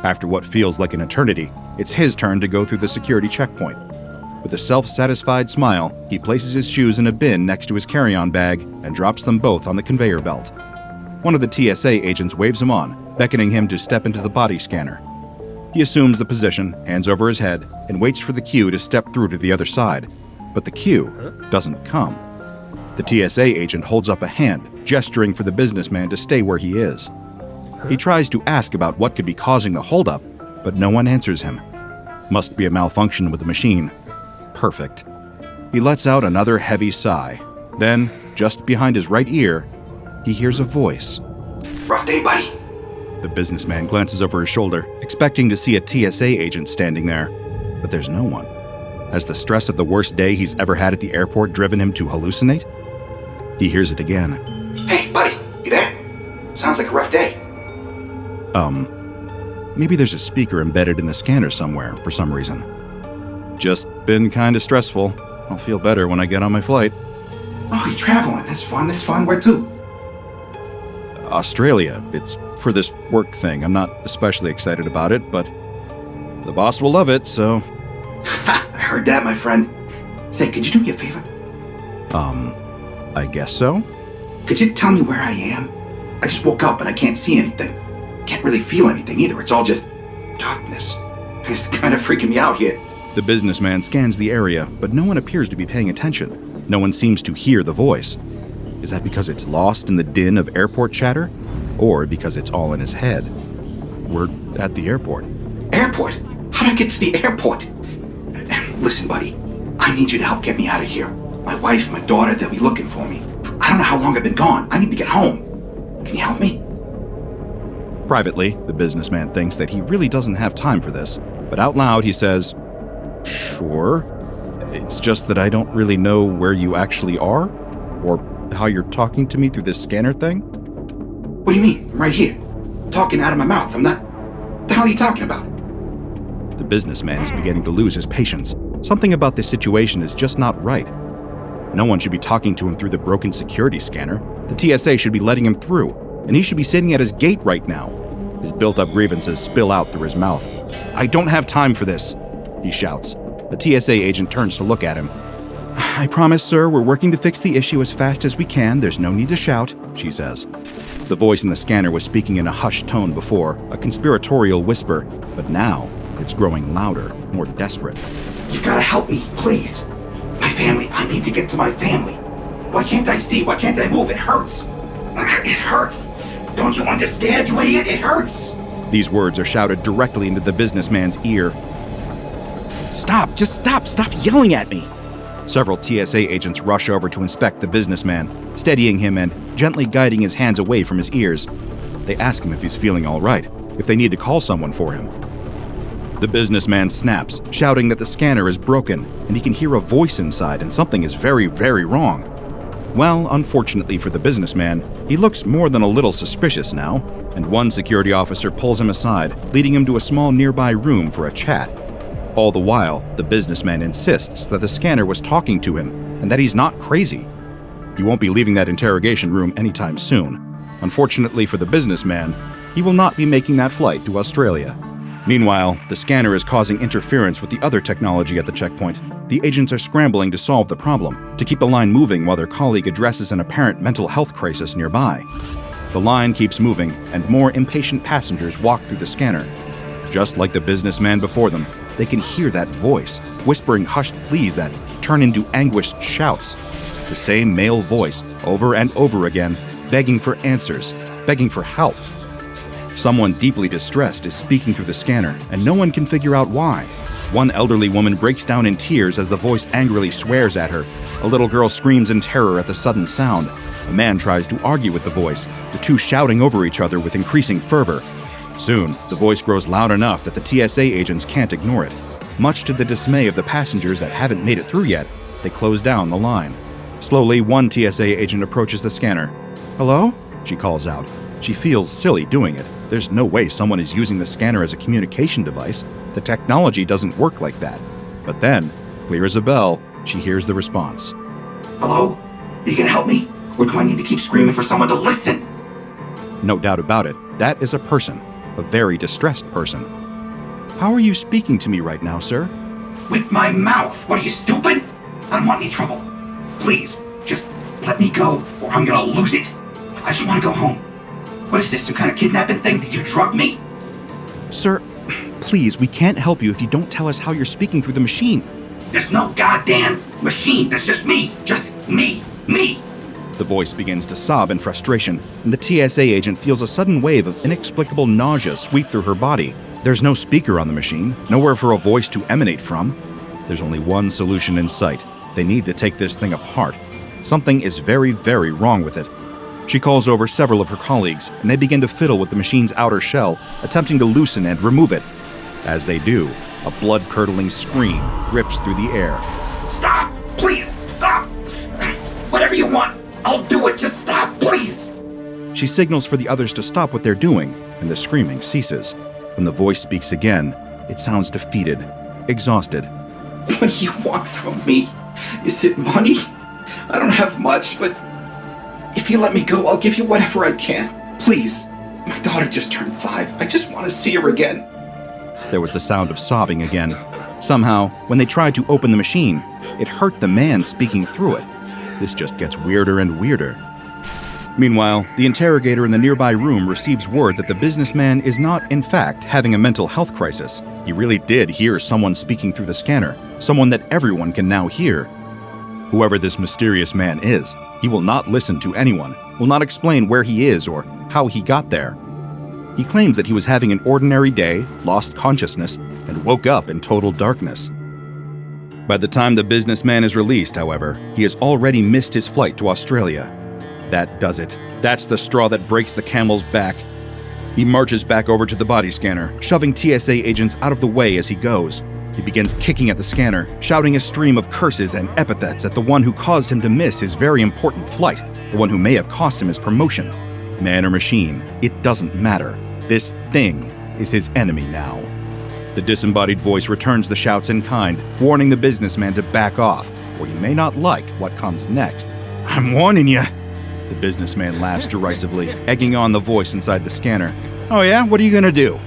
After what feels like an eternity, it's his turn to go through the security checkpoint. With a self-satisfied smile, he places his shoes in a bin next to his carry-on bag and drops them both on the conveyor belt. One of the TSA agents waves him on, beckoning him to step into the body scanner. He assumes the position, hands over his head, and waits for the queue to step through to the other side. But the queue doesn't come. The TSA agent holds up a hand, gesturing for the businessman to stay where he is. He tries to ask about what could be causing the holdup, but no one answers him. Must be a malfunction with the machine. Perfect. He lets out another heavy sigh. Then, just behind his right ear, he hears a voice. Rough day, buddy. The businessman glances over his shoulder, expecting to see a TSA agent standing there. But there's no one. Has the stress of the worst day he's ever had at the airport driven him to hallucinate? He hears it again. Hey, buddy, you there? Sounds like a rough day. Maybe there's a speaker embedded in the scanner somewhere for some reason. Just been kinda stressful. I'll feel better when I get on my flight. Oh, you're traveling. That's fun. Where to? Australia. It's for this work thing. I'm not especially excited about it, but the boss will love it, so... Ha! I heard that, my friend. Say, could you do me a favor? I guess so? Could you tell me where I am? I just woke up and I can't see anything. Can't really feel anything either. It's all just darkness. It's kind of freaking me out here. The businessman scans the area, but no one appears to be paying attention. No one seems to hear the voice. Is that because it's lost in the din of airport chatter? Or because it's all in his head? We're at the airport. Airport? How do I get to the airport? Listen, buddy. I need you to help get me out of here. My wife, my daughter, they'll be looking for me. I don't know how long I've been gone. I need to get home. Can you help me? Privately, the businessman thinks that he really doesn't have time for this, but out loud he says, "Sure. It's just that I don't really know where you actually are, or how you're talking to me through this scanner thing." What do you mean? I'm right here. Talking out of my mouth. I'm not... What the hell are you talking about? The businessman is beginning to lose his patience. Something about this situation is just not right. No one should be talking to him through the broken security scanner. The TSA should be letting him through, and he should be sitting at his gate right now. His built-up grievances spill out through his mouth. "I don't have time for this," he shouts. The TSA agent turns to look at him. "I promise, sir, we're working to fix the issue as fast as we can. There's no need to shout," she says. The voice in the scanner was speaking in a hushed tone before, a conspiratorial whisper, but now it's growing louder, more desperate. You gotta help me, please. My family. I need to get to my family. Why can't I see? Why can't I move? It hurts. It hurts. Don't you understand, you idiot? It hurts. These words are shouted directly into the businessman's ear. "Stop! Just stop! Stop yelling at me!" Several TSA agents rush over to inspect the businessman, steadying him and gently guiding his hands away from his ears. They ask him if he's feeling all right, if they need to call someone for him. The businessman snaps, shouting that the scanner is broken, and he can hear a voice inside and something is very, very wrong. Well, unfortunately for the businessman, he looks more than a little suspicious now, and one security officer pulls him aside, leading him to a small nearby room for a chat. All the while, the businessman insists that the scanner was talking to him and that he's not crazy. He won't be leaving that interrogation room anytime soon. Unfortunately for the businessman, he will not be making that flight to Australia. Meanwhile, the scanner is causing interference with the other technology at the checkpoint. The agents are scrambling to solve the problem, to keep the line moving while their colleague addresses an apparent mental health crisis nearby. The line keeps moving, and more impatient passengers walk through the scanner. Just like the businessman before them, they can hear that voice, whispering hushed pleas that turn into anguished shouts. The same male voice, over and over again, begging for answers, begging for help. Someone deeply distressed is speaking through the scanner, and no one can figure out why. One elderly woman breaks down in tears as the voice angrily swears at her. A little girl screams in terror at the sudden sound. A man tries to argue with the voice, the two shouting over each other with increasing fervor. Soon, the voice grows loud enough that the TSA agents can't ignore it. Much to the dismay of the passengers that haven't made it through yet, they close down the line. Slowly, one TSA agent approaches the scanner. "Hello?" she calls out. She feels silly doing it. There's no way someone is using the scanner as a communication device. The technology doesn't work like that. But then, clear as a bell, she hears the response. Hello? You can help me? Or do I need to keep screaming for someone to listen? No doubt about it, that is a person. A very distressed person. "How are you speaking to me right now, sir?" With my mouth. What are you, stupid? I don't want any trouble. Please, just let me go, or I'm gonna lose it. I just want to go home. What is this, some kind of kidnapping thing? Did you drug me? "Sir, please, we can't help you if you don't tell us how you're speaking through the machine." There's no goddamn machine. There's just me. Just me. Me. The voice begins to sob in frustration, and the TSA agent feels a sudden wave of inexplicable nausea sweep through her body. There's no speaker on the machine, nowhere for a voice to emanate from. There's only one solution in sight. They need to take this thing apart. Something is very, very wrong with it. She calls over several of her colleagues, and they begin to fiddle with the machine's outer shell, attempting to loosen and remove it. As they do, a blood-curdling scream rips through the air. Stop! Please, stop! Whatever you want, I'll do it. Just stop, please! She signals for the others to stop what they're doing, and the screaming ceases. When the voice speaks again, it sounds defeated, exhausted. What do you want from me? Is it money? I don't have much, but if you let me go, I'll give you whatever I can. Please. My daughter just turned 5. I just want to see her again. There was the sound of sobbing again. Somehow, when they tried to open the machine, it hurt the man speaking through it. This just gets weirder and weirder. Meanwhile, the interrogator in the nearby room receives word that the businessman is not, in fact, having a mental health crisis. He really did hear someone speaking through the scanner, someone that everyone can now hear. Whoever this mysterious man is, he will not listen to anyone, will not explain where he is or how he got there. He claims that he was having an ordinary day, lost consciousness, and woke up in total darkness. By the time the businessman is released, however, he has already missed his flight to Australia. That does it. That's the straw that breaks the camel's back. He marches back over to the body scanner, shoving TSA agents out of the way as he goes. He begins kicking at the scanner, shouting a stream of curses and epithets at the one who caused him to miss his very important flight, the one who may have cost him his promotion. Man or machine, it doesn't matter. This thing is his enemy now. The disembodied voice returns the shouts in kind, warning the businessman to back off, or he may not like what comes next. "I'm warning you." The businessman laughs derisively, egging on the voice inside the scanner. "Oh yeah? What are you gonna do?"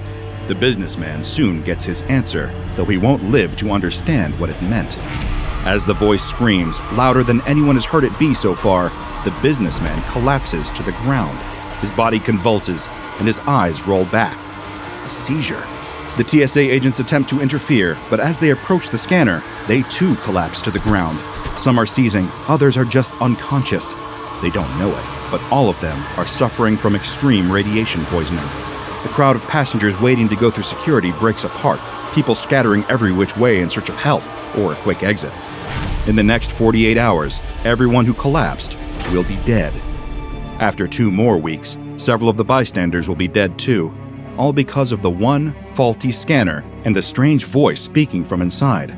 The businessman soon gets his answer, though he won't live to understand what it meant. As the voice screams, louder than anyone has heard it be so far, the businessman collapses to the ground. His body convulses, and his eyes roll back. A seizure. The TSA agents attempt to interfere, but as they approach the scanner, they too collapse to the ground. Some are seizing, others are just unconscious. They don't know it, but all of them are suffering from extreme radiation poisoning. The crowd of passengers waiting to go through security breaks apart, people scattering every which way in search of help or a quick exit. In the next 48 hours, everyone who collapsed will be dead. After 2 more weeks, several of the bystanders will be dead too, all because of the one faulty scanner and the strange voice speaking from inside.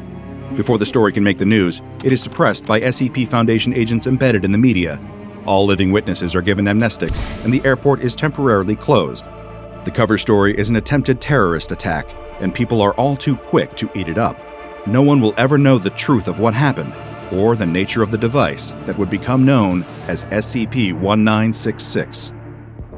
Before the story can make the news, it is suppressed by SCP Foundation agents embedded in the media. All living witnesses are given amnestics, and the airport is temporarily closed. The cover story is an attempted terrorist attack, and people are all too quick to eat it up. No one will ever know the truth of what happened, or the nature of the device that would become known as SCP-1966.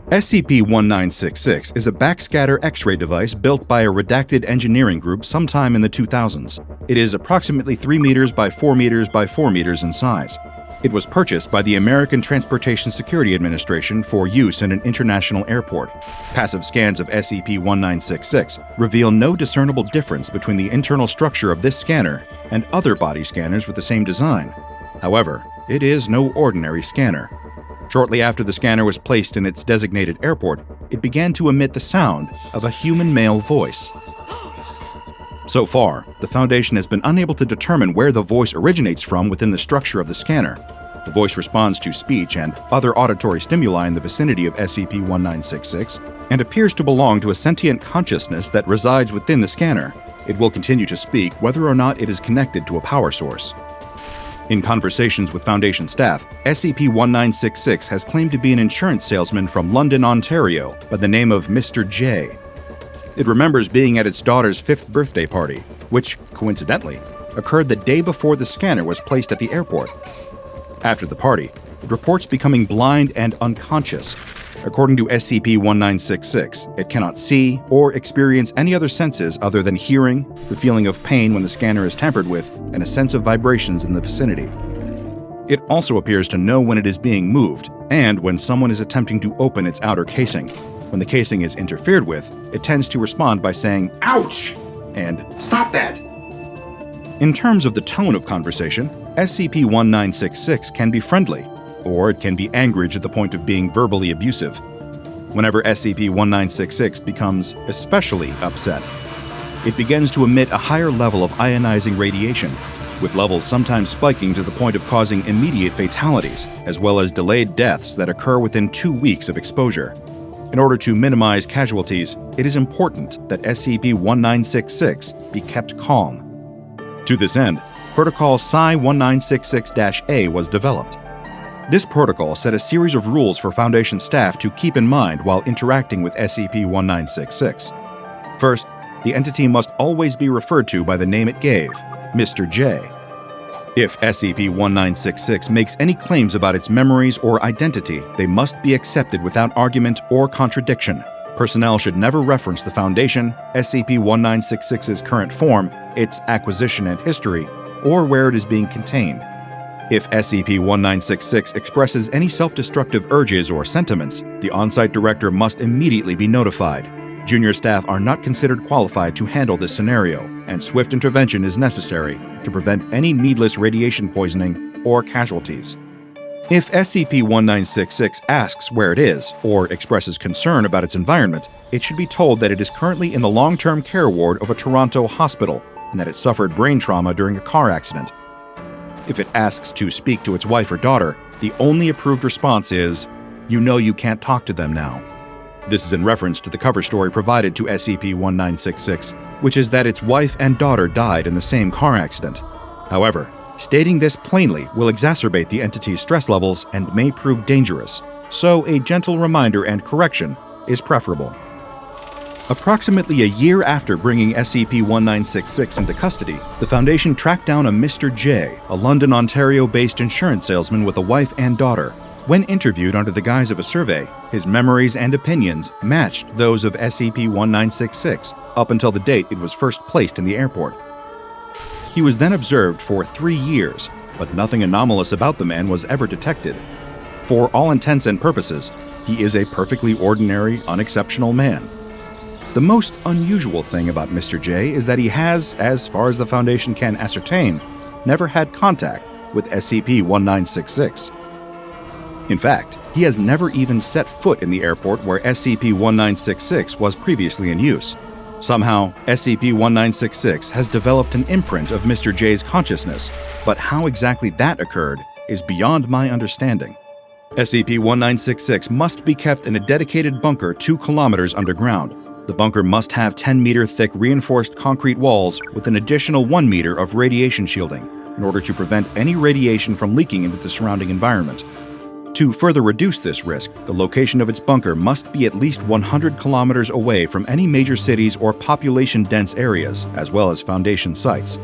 SCP-1966 is a backscatter X-ray device built by a redacted engineering group sometime in the 2000s. It is approximately 3 meters by 4 meters by 4 meters in size. It was purchased by the American Transportation Security Administration for use in an international airport. Passive scans of SCP-1966 reveal no discernible difference between the internal structure of this scanner and other body scanners with the same design. However, it is no ordinary scanner. Shortly after the scanner was placed in its designated airport, it began to emit the sound of a human male voice. So far, the Foundation has been unable to determine where the voice originates from within the structure of the scanner. The voice responds to speech and other auditory stimuli in the vicinity of SCP-1966 and appears to belong to a sentient consciousness that resides within the scanner. It will continue to speak whether or not it is connected to a power source. In conversations with Foundation staff, SCP-1966 has claimed to be an insurance salesman from London, Ontario, by the name of Mr. J. It remembers being at its daughter's 5th birthday party, which, coincidentally, occurred the day before the scanner was placed at the airport. After the party, it reports becoming blind and unconscious. According to SCP-1966, it cannot see or experience any other senses other than hearing, the feeling of pain when the scanner is tampered with, and a sense of vibrations in the vicinity. It also appears to know when it is being moved, and when someone is attempting to open its outer casing. When the casing is interfered with, it tends to respond by saying, "Ouch!" and "Stop that!" In terms of the tone of conversation, SCP-1966 can be friendly, or it can be angry to the point of being verbally abusive. Whenever SCP-1966 becomes especially upset, it begins to emit a higher level of ionizing radiation, with levels sometimes spiking to the point of causing immediate fatalities, as well as delayed deaths that occur within 2 weeks of exposure. In order to minimize casualties, it is important that SCP-1966 be kept calm. To this end, Protocol Psi-1966-A was developed. This protocol set a series of rules for Foundation staff to keep in mind while interacting with SCP-1966. First, the entity must always be referred to by the name it gave, Mr. J. If SCP-1966 makes any claims about its memories or identity, they must be accepted without argument or contradiction. Personnel should never reference the Foundation, SCP-1966's current form, its acquisition and history, or where it is being contained. If SCP-1966 expresses any self-destructive urges or sentiments, the on-site director must immediately be notified. Junior staff are not considered qualified to handle this scenario, and swift intervention is necessary to prevent any needless radiation poisoning or casualties. If SCP-1966 asks where it is, or expresses concern about its environment, it should be told that it is currently in the long-term care ward of a Toronto hospital, and that it suffered brain trauma during a car accident. If it asks to speak to its wife or daughter, the only approved response is, "You know you can't talk to them now." This is in reference to the cover story provided to SCP-1966, which is that its wife and daughter died in the same car accident. However, stating this plainly will exacerbate the entity's stress levels and may prove dangerous, so a gentle reminder and correction is preferable. Approximately a year after bringing SCP-1966 into custody, the Foundation tracked down a Mr. J, a London, Ontario-based insurance salesman with a wife and daughter. When interviewed under the guise of a survey, his memories and opinions matched those of SCP-1966 up until the date it was first placed in the airport. He was then observed for 3 years, but nothing anomalous about the man was ever detected. For all intents and purposes, he is a perfectly ordinary, unexceptional man. The most unusual thing about Mr. J is that he has, as far as the Foundation can ascertain, never had contact with SCP-1966. In fact, he has never even set foot in the airport where SCP-1966 was previously in use. Somehow, SCP-1966 has developed an imprint of Mr. J's consciousness, but how exactly that occurred is beyond my understanding. SCP-1966 must be kept in a dedicated bunker 2 kilometers underground. The bunker must have 10-meter thick reinforced concrete walls with an additional 1 meter of radiation shielding in order to prevent any radiation from leaking into the surrounding environment. To further reduce this risk, the location of its bunker must be at least 100 kilometers away from any major cities or population-dense areas, as well as Foundation sites.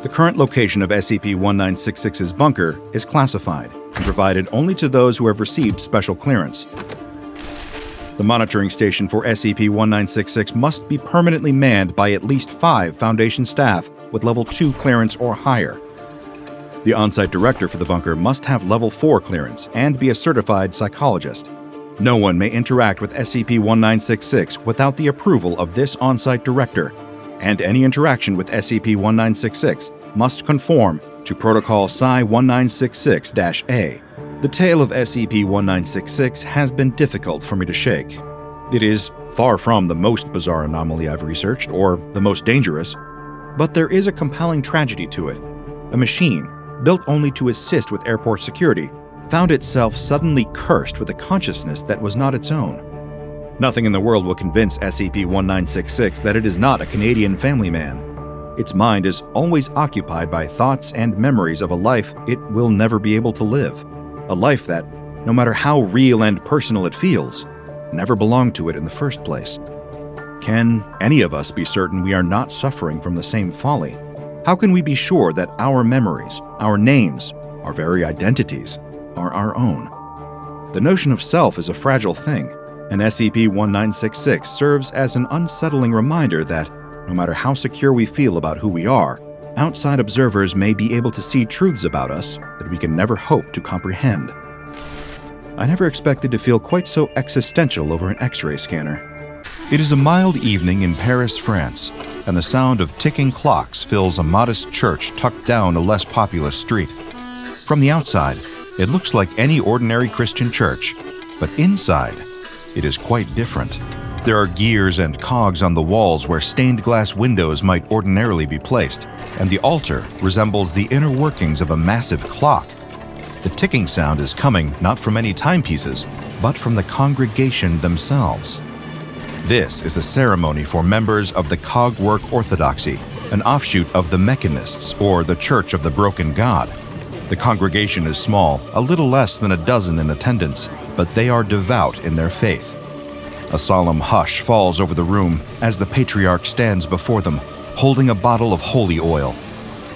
The current location of SCP-1966's bunker is classified and provided only to those who have received special clearance. The monitoring station for SCP-1966 must be permanently manned by at least 5 Foundation staff with Level 2 clearance or higher. The on-site director for the bunker must have Level 4 clearance and be a certified psychologist. No one may interact with SCP-1966 without the approval of this on-site director, and any interaction with SCP-1966 must conform to Protocol Psi-1966-A. The tale of SCP-1966 has been difficult for me to shake. It is far from the most bizarre anomaly I've researched, or the most dangerous, but there is a compelling tragedy to it. A machine, built only to assist with airport security, found itself suddenly cursed with a consciousness that was not its own. Nothing in the world will convince SCP-1966 that it is not a Canadian family man. Its mind is always occupied by thoughts and memories of a life it will never be able to live. A life that, no matter how real and personal it feels, never belonged to it in the first place. Can any of us be certain we are not suffering from the same folly? How can we be sure that our memories, our names, our very identities, are our own? The notion of self is a fragile thing, and SCP-1966 serves as an unsettling reminder that, no matter how secure we feel about who we are, outside observers may be able to see truths about us that we can never hope to comprehend. I never expected to feel quite so existential over an X-ray scanner. It is a mild evening in Paris, France, and the sound of ticking clocks fills a modest church tucked down a less populous street. From the outside, it looks like any ordinary Christian church, but inside, it is quite different. There are gears and cogs on the walls where stained glass windows might ordinarily be placed, and the altar resembles the inner workings of a massive clock. The ticking sound is coming not from any timepieces, but from the congregation themselves. This is a ceremony for members of the Cogwork Orthodoxy, an offshoot of the Mechanists, or the Church of the Broken God. The congregation is small, a little less than a dozen in attendance, but they are devout in their faith. A solemn hush falls over the room as the patriarch stands before them, holding a bottle of holy oil.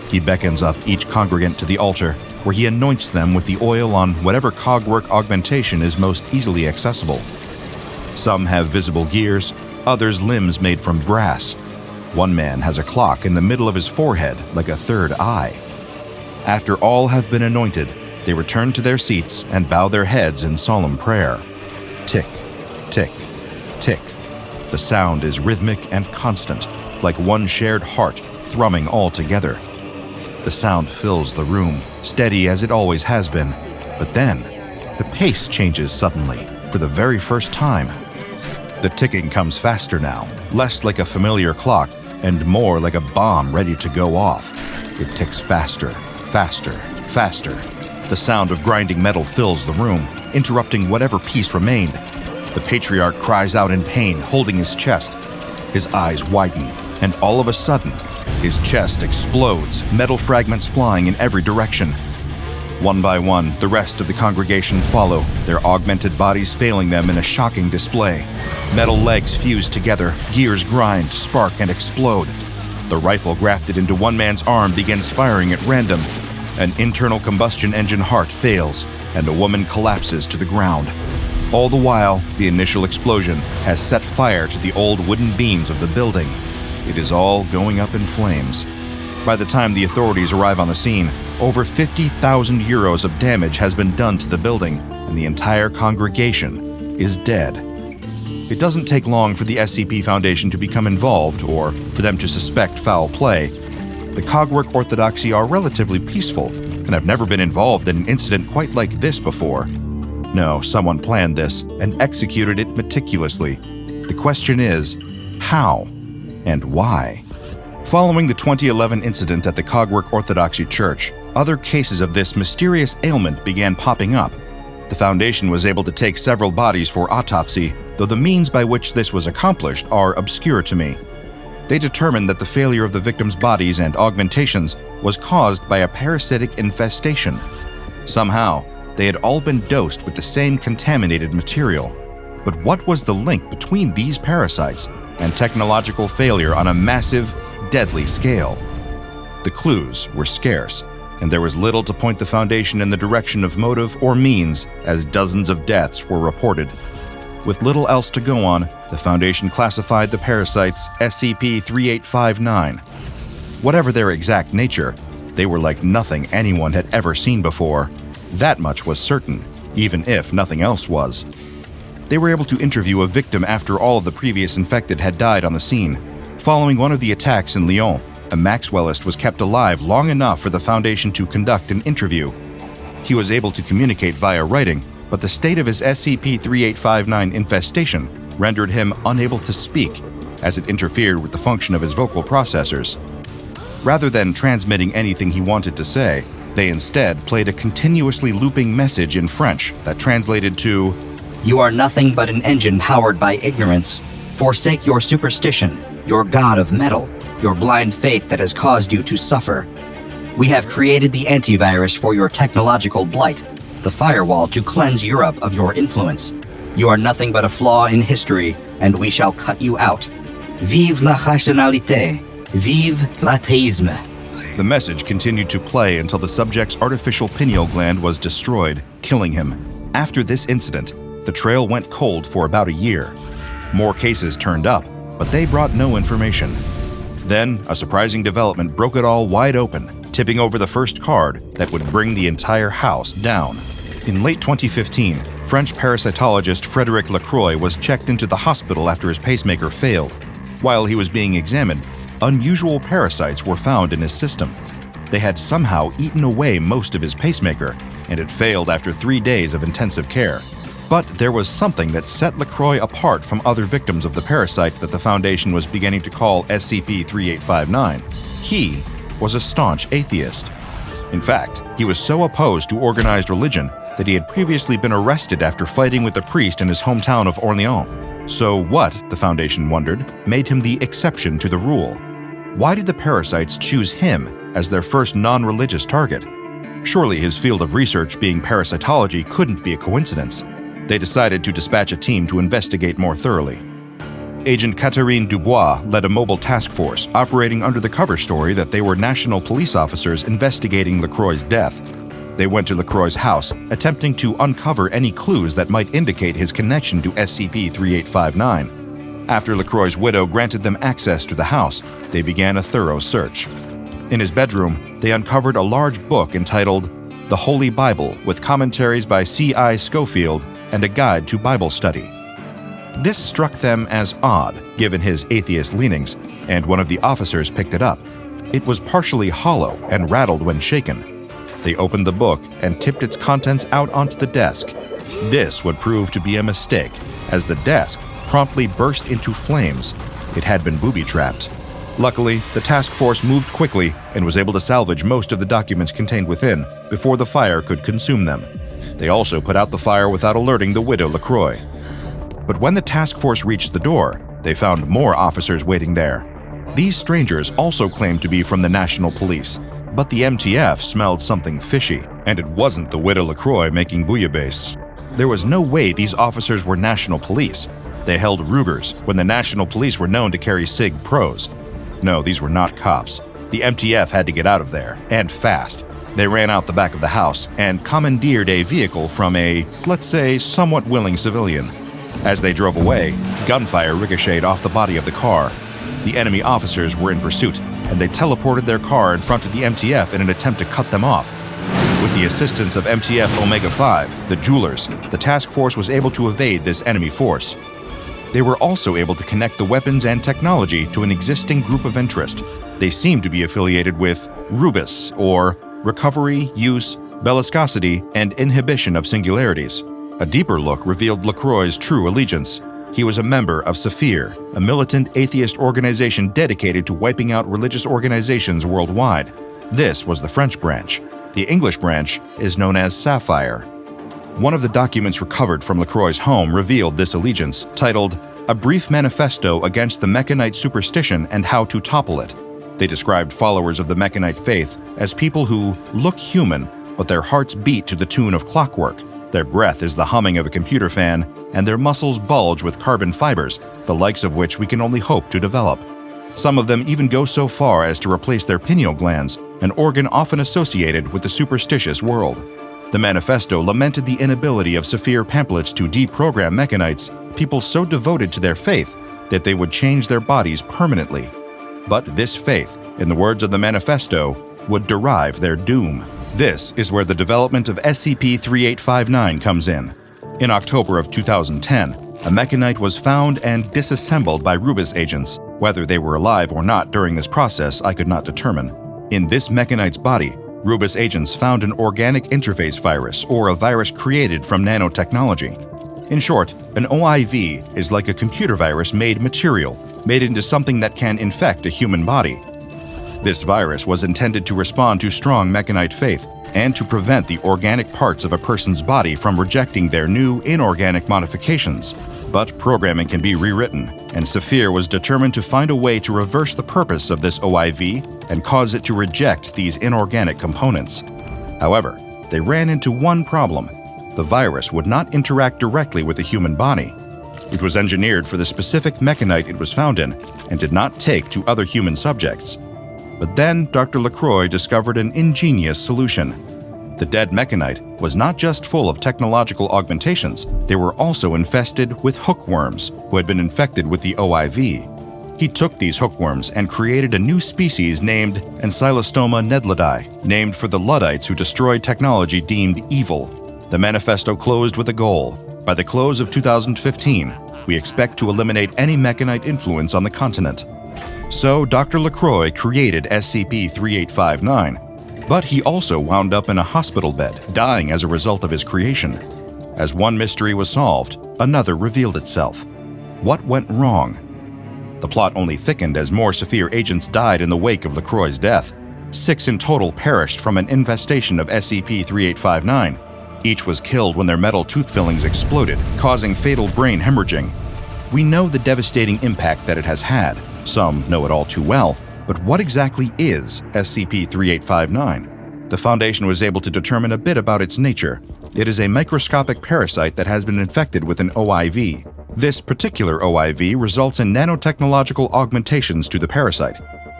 He beckons up each congregant to the altar, where he anoints them with the oil on whatever cogwork augmentation is most easily accessible. Some have visible gears, others limbs made from brass. One man has a clock in the middle of his forehead like a third eye. After all have been anointed, they return to their seats and bow their heads in solemn prayer. Tick, tick, tick. The sound is rhythmic and constant, like one shared heart thrumming all together. The sound fills the room, steady as it always has been, but then the pace changes suddenly, for the very first time. The ticking comes faster now, less like a familiar clock, and more like a bomb ready to go off. It ticks faster, faster, faster. The sound of grinding metal fills the room, interrupting whatever peace remained. The patriarch cries out in pain, holding his chest. His eyes widen, and all of a sudden, his chest explodes, metal fragments flying in every direction. One by one, the rest of the congregation follow, their augmented bodies failing them in a shocking display. Metal legs fuse together, gears grind, spark, and explode. The rifle grafted into one man's arm begins firing at random. An internal combustion engine heart fails, and a woman collapses to the ground. All the while, the initial explosion has set fire to the old wooden beams of the building. It is all going up in flames. By the time the authorities arrive on the scene, over 50,000 euros of damage has been done to the building, and the entire congregation is dead. It doesn't take long for the SCP Foundation to become involved, or for them to suspect foul play. The Cogwork Orthodoxy are relatively peaceful, and have never been involved in an incident quite like this before. No, someone planned this, and executed it meticulously. The question is, how? And why? Following the 2011 incident at the Cogwork Orthodoxy Church, other cases of this mysterious ailment began popping up. The Foundation was able to take several bodies for autopsy, though the means by which this was accomplished are obscure to me. They determined that the failure of the victims' bodies and augmentations was caused by a parasitic infestation. Somehow, they had all been dosed with the same contaminated material. But what was the link between these parasites and technological failure on a massive, deadly scale? The clues were scarce, and there was little to point the Foundation in the direction of motive or means, as dozens of deaths were reported. With little else to go on, the Foundation classified the parasites SCP-3859. Whatever their exact nature, they were like nothing anyone had ever seen before. That much was certain, even if nothing else was. They were able to interview a victim after all of the previous infected had died on the scene. Following one of the attacks in Lyon, A Maxwellist was kept alive long enough for the Foundation to conduct an interview. He was able to communicate via writing, but the state of his SCP-3859 infestation rendered him unable to speak, as it interfered with the function of his vocal processors. Rather than transmitting anything he wanted to say, they instead played a continuously looping message in French that translated to, "You are nothing but an engine powered by ignorance. Forsake your superstition, your god of metal, your blind faith that has caused you to suffer. We have created the antivirus for your technological blight, the firewall to cleanse Europe of your influence. You are nothing but a flaw in history, and we shall cut you out. Vive la rationalité! Vive l'atheisme!" The message continued to play until the subject's artificial pineal gland was destroyed, killing him. After this incident, the trail went cold for about a year. More cases turned up, but they brought no information. Then, a surprising development broke it all wide open, tipping over the first card that would bring the entire house down. In late 2015, French parasitologist Frédéric Lacroix was checked into the hospital after his pacemaker failed. While he was being examined, unusual parasites were found in his system. They had somehow eaten away most of his pacemaker, and it failed after 3 days of intensive care. But there was something that set Lacroix apart from other victims of the parasite that the Foundation was beginning to call SCP-3859. He was a staunch atheist. In fact, he was so opposed to organized religion that he had previously been arrested after fighting with a priest in his hometown of Orléans. So what, the Foundation wondered, made him the exception to the rule? Why did the parasites choose him as their first non-religious target? Surely his field of research being parasitology couldn't be a coincidence. They decided to dispatch a team to investigate more thoroughly. Agent Catherine Dubois led a mobile task force operating under the cover story that they were national police officers investigating Lacroix's death. They went to Lacroix's house, attempting to uncover any clues that might indicate his connection to SCP-3859. After Lacroix's widow granted them access to the house, they began a thorough search. In his bedroom, they uncovered a large book entitled The Holy Bible with commentaries by C.I. Schofield and a guide to Bible study. This struck them as odd, given his atheist leanings, and one of the officers picked it up. It was partially hollow and rattled when shaken. They opened the book and tipped its contents out onto the desk. This would prove to be a mistake, as the desk promptly burst into flames. It had been booby-trapped. Luckily, the task force moved quickly and was able to salvage most of the documents contained within before the fire could consume them. They also put out the fire without alerting the widow Lacroix. But when the task force reached the door, they found more officers waiting there. These strangers also claimed to be from the National Police, but the MTF smelled something fishy, and it wasn't the widow Lacroix making bouillabaisse. There was no way these officers were National Police. They held Rugers when the National Police were known to carry SIG Pros. No, these were not cops. The MTF had to get out of there, and fast. They ran out the back of the house and commandeered a vehicle from a, let's say, somewhat willing civilian. As they drove away, gunfire ricocheted off the body of the car. The enemy officers were in pursuit, and they teleported their car in front of the MTF in an attempt to cut them off. With the assistance of MTF Omega-5, the Jewelers, the task force was able to evade this enemy force. They were also able to connect the weapons and technology to an existing group of interest. They seemed to be affiliated with Rubus, or Recovery, Use, Bellicosity, and Inhibition of Singularities. A deeper look revealed Lacroix's true allegiance. He was a member of Saphir, a militant atheist organization dedicated to wiping out religious organizations worldwide. This was the French branch. The English branch is known as Sapphire. One of the documents recovered from Lacroix's home revealed this allegiance, titled A Brief Manifesto Against the Mechanite Superstition and How to Topple It. They described followers of the Mechanite faith as people who look human, but their hearts beat to the tune of clockwork. Their breath is the humming of a computer fan, and their muscles bulge with carbon fibers, the likes of which we can only hope to develop. Some of them even go so far as to replace their pineal glands, an organ often associated with the superstitious world. The manifesto lamented the inability of Saphir pamphlets to deprogram Mechanites, people so devoted to their faith that they would change their bodies permanently. But this faith, in the words of the manifesto, would derive their doom. This is where the development of SCP-3859 comes in. In October of 2010, a Mechanite was found and disassembled by Rubus agents. Whether they were alive or not during this process, I could not determine. In this mechanite's body, Rubus agents found an organic interface virus, or a virus created from nanotechnology. In short, an OIV is like a computer virus made into something that can infect a human body. This virus was intended to respond to strong mechanite faith and to prevent the organic parts of a person's body from rejecting their new inorganic modifications. But programming can be rewritten, and Saphir was determined to find a way to reverse the purpose of this OIV and cause it to reject these inorganic components. However, they ran into one problem. The virus would not interact directly with the human body. It was engineered for the specific mechanite it was found in and did not take to other human subjects. But then Dr. LaCroix discovered an ingenious solution. The dead mechanite was not just full of technological augmentations, they were also infested with hookworms who had been infected with the OIV. He took these hookworms and created a new species named Ancylostoma nedladi, named for the Luddites who destroyed technology deemed evil. The manifesto closed with a goal. By the close of 2015, we expect to eliminate any mechanite influence on the continent. So Dr. LaCroix created SCP-3859, but he also wound up in a hospital bed, dying as a result of his creation. As one mystery was solved, another revealed itself. What went wrong? The plot only thickened as more Saphir agents died in the wake of LaCroix's death. 6 in total perished from an infestation of SCP-3859. Each was killed when their metal tooth fillings exploded, causing fatal brain hemorrhaging. We know the devastating impact that it has had. Some know it all too well, but what exactly is SCP-3859? The Foundation was able to determine a bit about its nature. It is a microscopic parasite that has been infected with an OIV. This particular OIV results in nanotechnological augmentations to the parasite.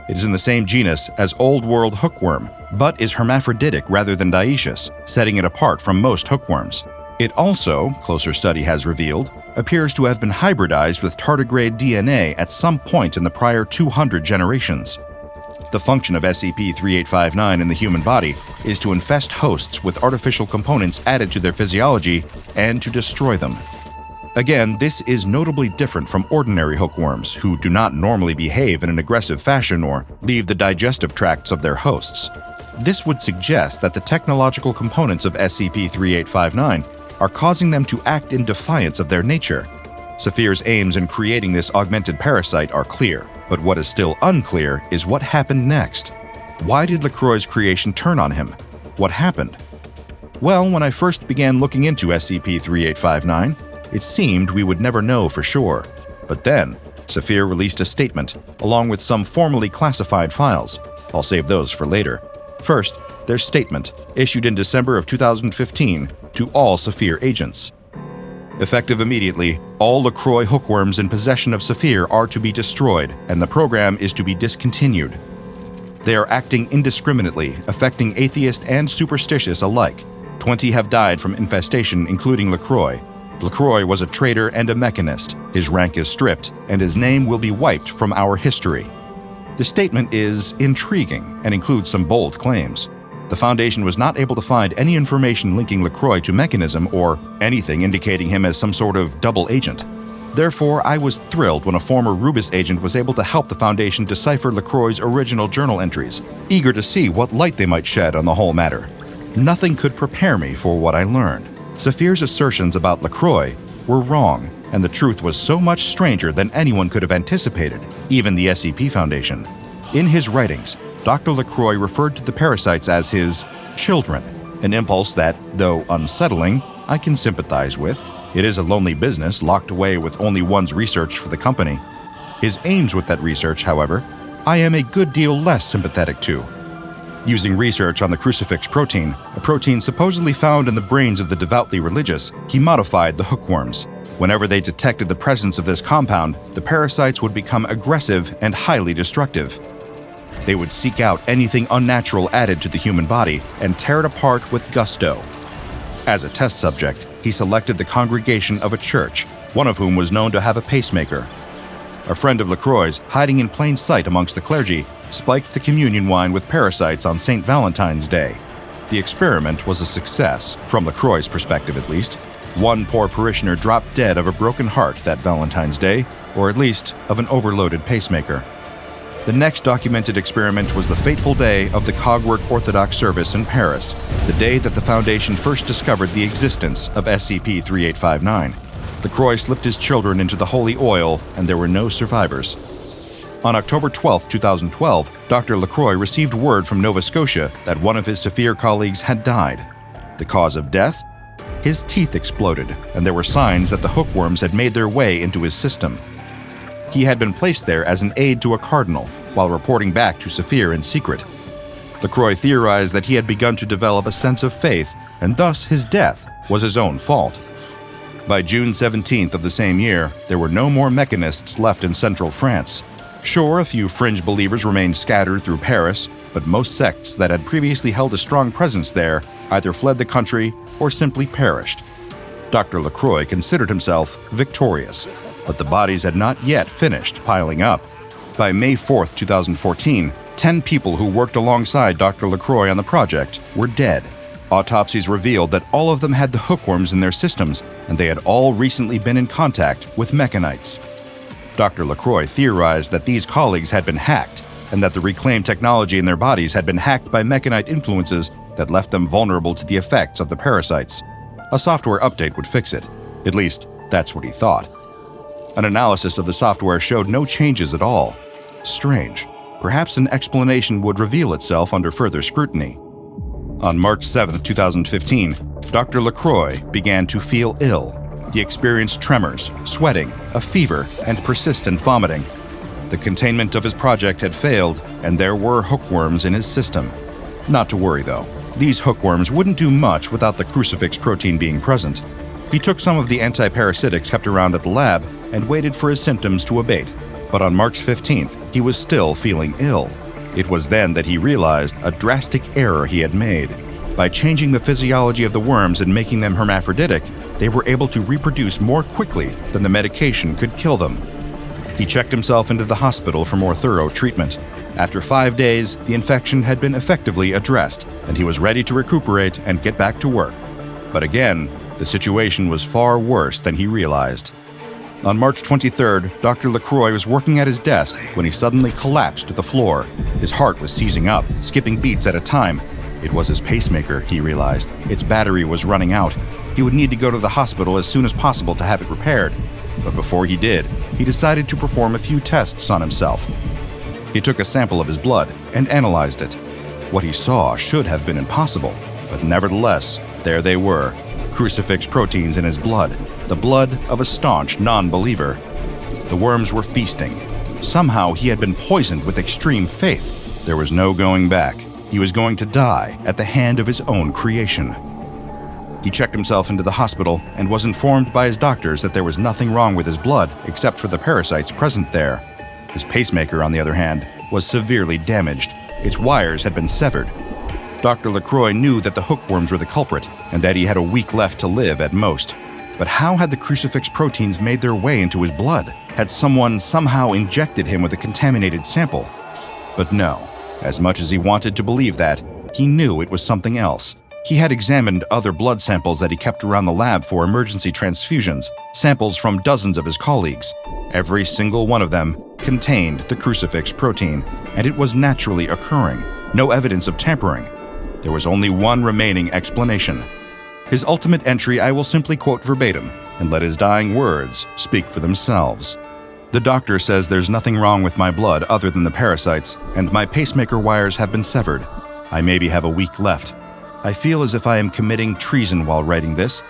It is in the same genus as Old World hookworm, but is hermaphroditic rather than dioecious, setting it apart from most hookworms. It also, closer study has revealed, appears to have been hybridized with tardigrade DNA at some point in the prior 200 generations. The function of SCP-3859 in the human body is to infest hosts with artificial components added to their physiology and to destroy them. Again, this is notably different from ordinary hookworms, who do not normally behave in an aggressive fashion or leave the digestive tracts of their hosts. This would suggest that the technological components of SCP-3859 are causing them to act in defiance of their nature. Saphir's aims in creating this augmented parasite are clear, but what is still unclear is what happened next. Why did LaCroix's creation turn on him? What happened? Well, when I first began looking into SCP-3859, it seemed we would never know for sure. But then, Saphir released a statement, along with some formally classified files. I'll save those for later. First, their statement, issued in December of 2015 to all Saphir agents. Effective immediately, all LaCroix hookworms in possession of Saphir are to be destroyed, and the program is to be discontinued. They are acting indiscriminately, affecting atheist and superstitious alike. 20 have died from infestation, including LaCroix. LaCroix was a traitor and a mechanist. His rank is stripped, and his name will be wiped from our history. The statement is intriguing and includes some bold claims. The Foundation was not able to find any information linking LaCroix to Mechanism or anything indicating him as some sort of double agent. Therefore, I was thrilled when a former Rubus agent was able to help the Foundation decipher LaCroix's original journal entries, eager to see what light they might shed on the whole matter. Nothing could prepare me for what I learned. Saphir's assertions about LaCroix were wrong, and the truth was so much stranger than anyone could have anticipated, even the SCP Foundation. In his writings, Dr. LaCroix referred to the parasites as his children, an impulse that, though unsettling, I can sympathize with. It is a lonely business locked away with only one's research for the company. His aims with that research, however, I am a good deal less sympathetic to. Using research on the crucifix protein, a protein supposedly found in the brains of the devoutly religious, he modified the hookworms. Whenever they detected the presence of this compound, the parasites would become aggressive and highly destructive. They would seek out anything unnatural added to the human body and tear it apart with gusto. As a test subject, he selected the congregation of a church, one of whom was known to have a pacemaker. A friend of LaCroix's, hiding in plain sight amongst the clergy, spiked the communion wine with parasites on St. Valentine's Day. The experiment was a success, from LaCroix's perspective at least. One poor parishioner dropped dead of a broken heart that Valentine's Day, or at least of an overloaded pacemaker. The next documented experiment was the fateful day of the Cogwork Orthodox service in Paris, the day that the Foundation first discovered the existence of SCP-3859. LaCroix slipped his children into the holy oil, and there were no survivors. On October 12, 2012, Dr. LaCroix received word from Nova Scotia that one of his Saphir colleagues had died. The cause of death? His teeth exploded, and there were signs that the hookworms had made their way into his system. He had been placed there as an aide to a cardinal, while reporting back to Saphir in secret. LaCroix theorized that he had begun to develop a sense of faith, and thus his death was his own fault. By June 17th of the same year, there were no more mechanists left in central France. Sure, a few fringe believers remained scattered through Paris, but most sects that had previously held a strong presence there either fled the country or simply perished. Dr. LaCroix considered himself victorious, but the bodies had not yet finished piling up. By May 4, 2014, 10 people who worked alongside Dr. LaCroix on the project were dead. Autopsies revealed that all of them had the hookworms in their systems, and they had all recently been in contact with mechanites. Dr. LaCroix theorized that these colleagues had been hacked, and that the reclaimed technology in their bodies had been hacked by mechanite influences that left them vulnerable to the effects of the parasites. A software update would fix it. At least, that's what he thought. An analysis of the software showed no changes at all. Strange. Perhaps an explanation would reveal itself under further scrutiny. On March 7, 2015, Dr. LaCroix began to feel ill. He experienced tremors, sweating, a fever, and persistent vomiting. The containment of his project had failed, and there were hookworms in his system. Not to worry, though. These hookworms wouldn't do much without the crucifix protein being present. He took some of the anti-parasitics kept around at the lab and waited for his symptoms to abate. But on March 15th, he was still feeling ill. It was then that he realized a drastic error he had made. By changing the physiology of the worms and making them hermaphroditic, they were able to reproduce more quickly than the medication could kill them. He checked himself into the hospital for more thorough treatment. After 5 days, the infection had been effectively addressed, and he was ready to recuperate and get back to work. But again, the situation was far worse than he realized. On March 23rd, Dr. LaCroix was working at his desk when he suddenly collapsed to the floor. His heart was seizing up, skipping beats at a time. It was his pacemaker, he realized. Its battery was running out. He would need to go to the hospital as soon as possible to have it repaired. But before he did, he decided to perform a few tests on himself. He took a sample of his blood and analyzed it. What he saw should have been impossible, but nevertheless, there they were. Crucifix proteins in his blood, the blood of a staunch non-believer. The worms were feasting. Somehow he had been poisoned with extreme faith. There was no going back. He was going to die at the hand of his own creation. He checked himself into the hospital and was informed by his doctors that there was nothing wrong with his blood except for the parasites present there. His pacemaker, on the other hand, was severely damaged. Its wires had been severed. Dr. LaCroix knew that the hookworms were the culprit and that he had a week left to live at most. But how had the crucifix proteins made their way into his blood? Had someone somehow injected him with a contaminated sample? But no. As much as he wanted to believe that, he knew it was something else. He had examined other blood samples that he kept around the lab for emergency transfusions, samples from dozens of his colleagues. Every single one of them contained the crucifix protein, and it was naturally occurring. No evidence of tampering. There was only one remaining explanation. His ultimate entry I will simply quote verbatim, and let his dying words speak for themselves. The doctor says there's nothing wrong with my blood other than the parasites, and my pacemaker wires have been severed. I maybe have a week left. I feel as if I am committing treason while writing this.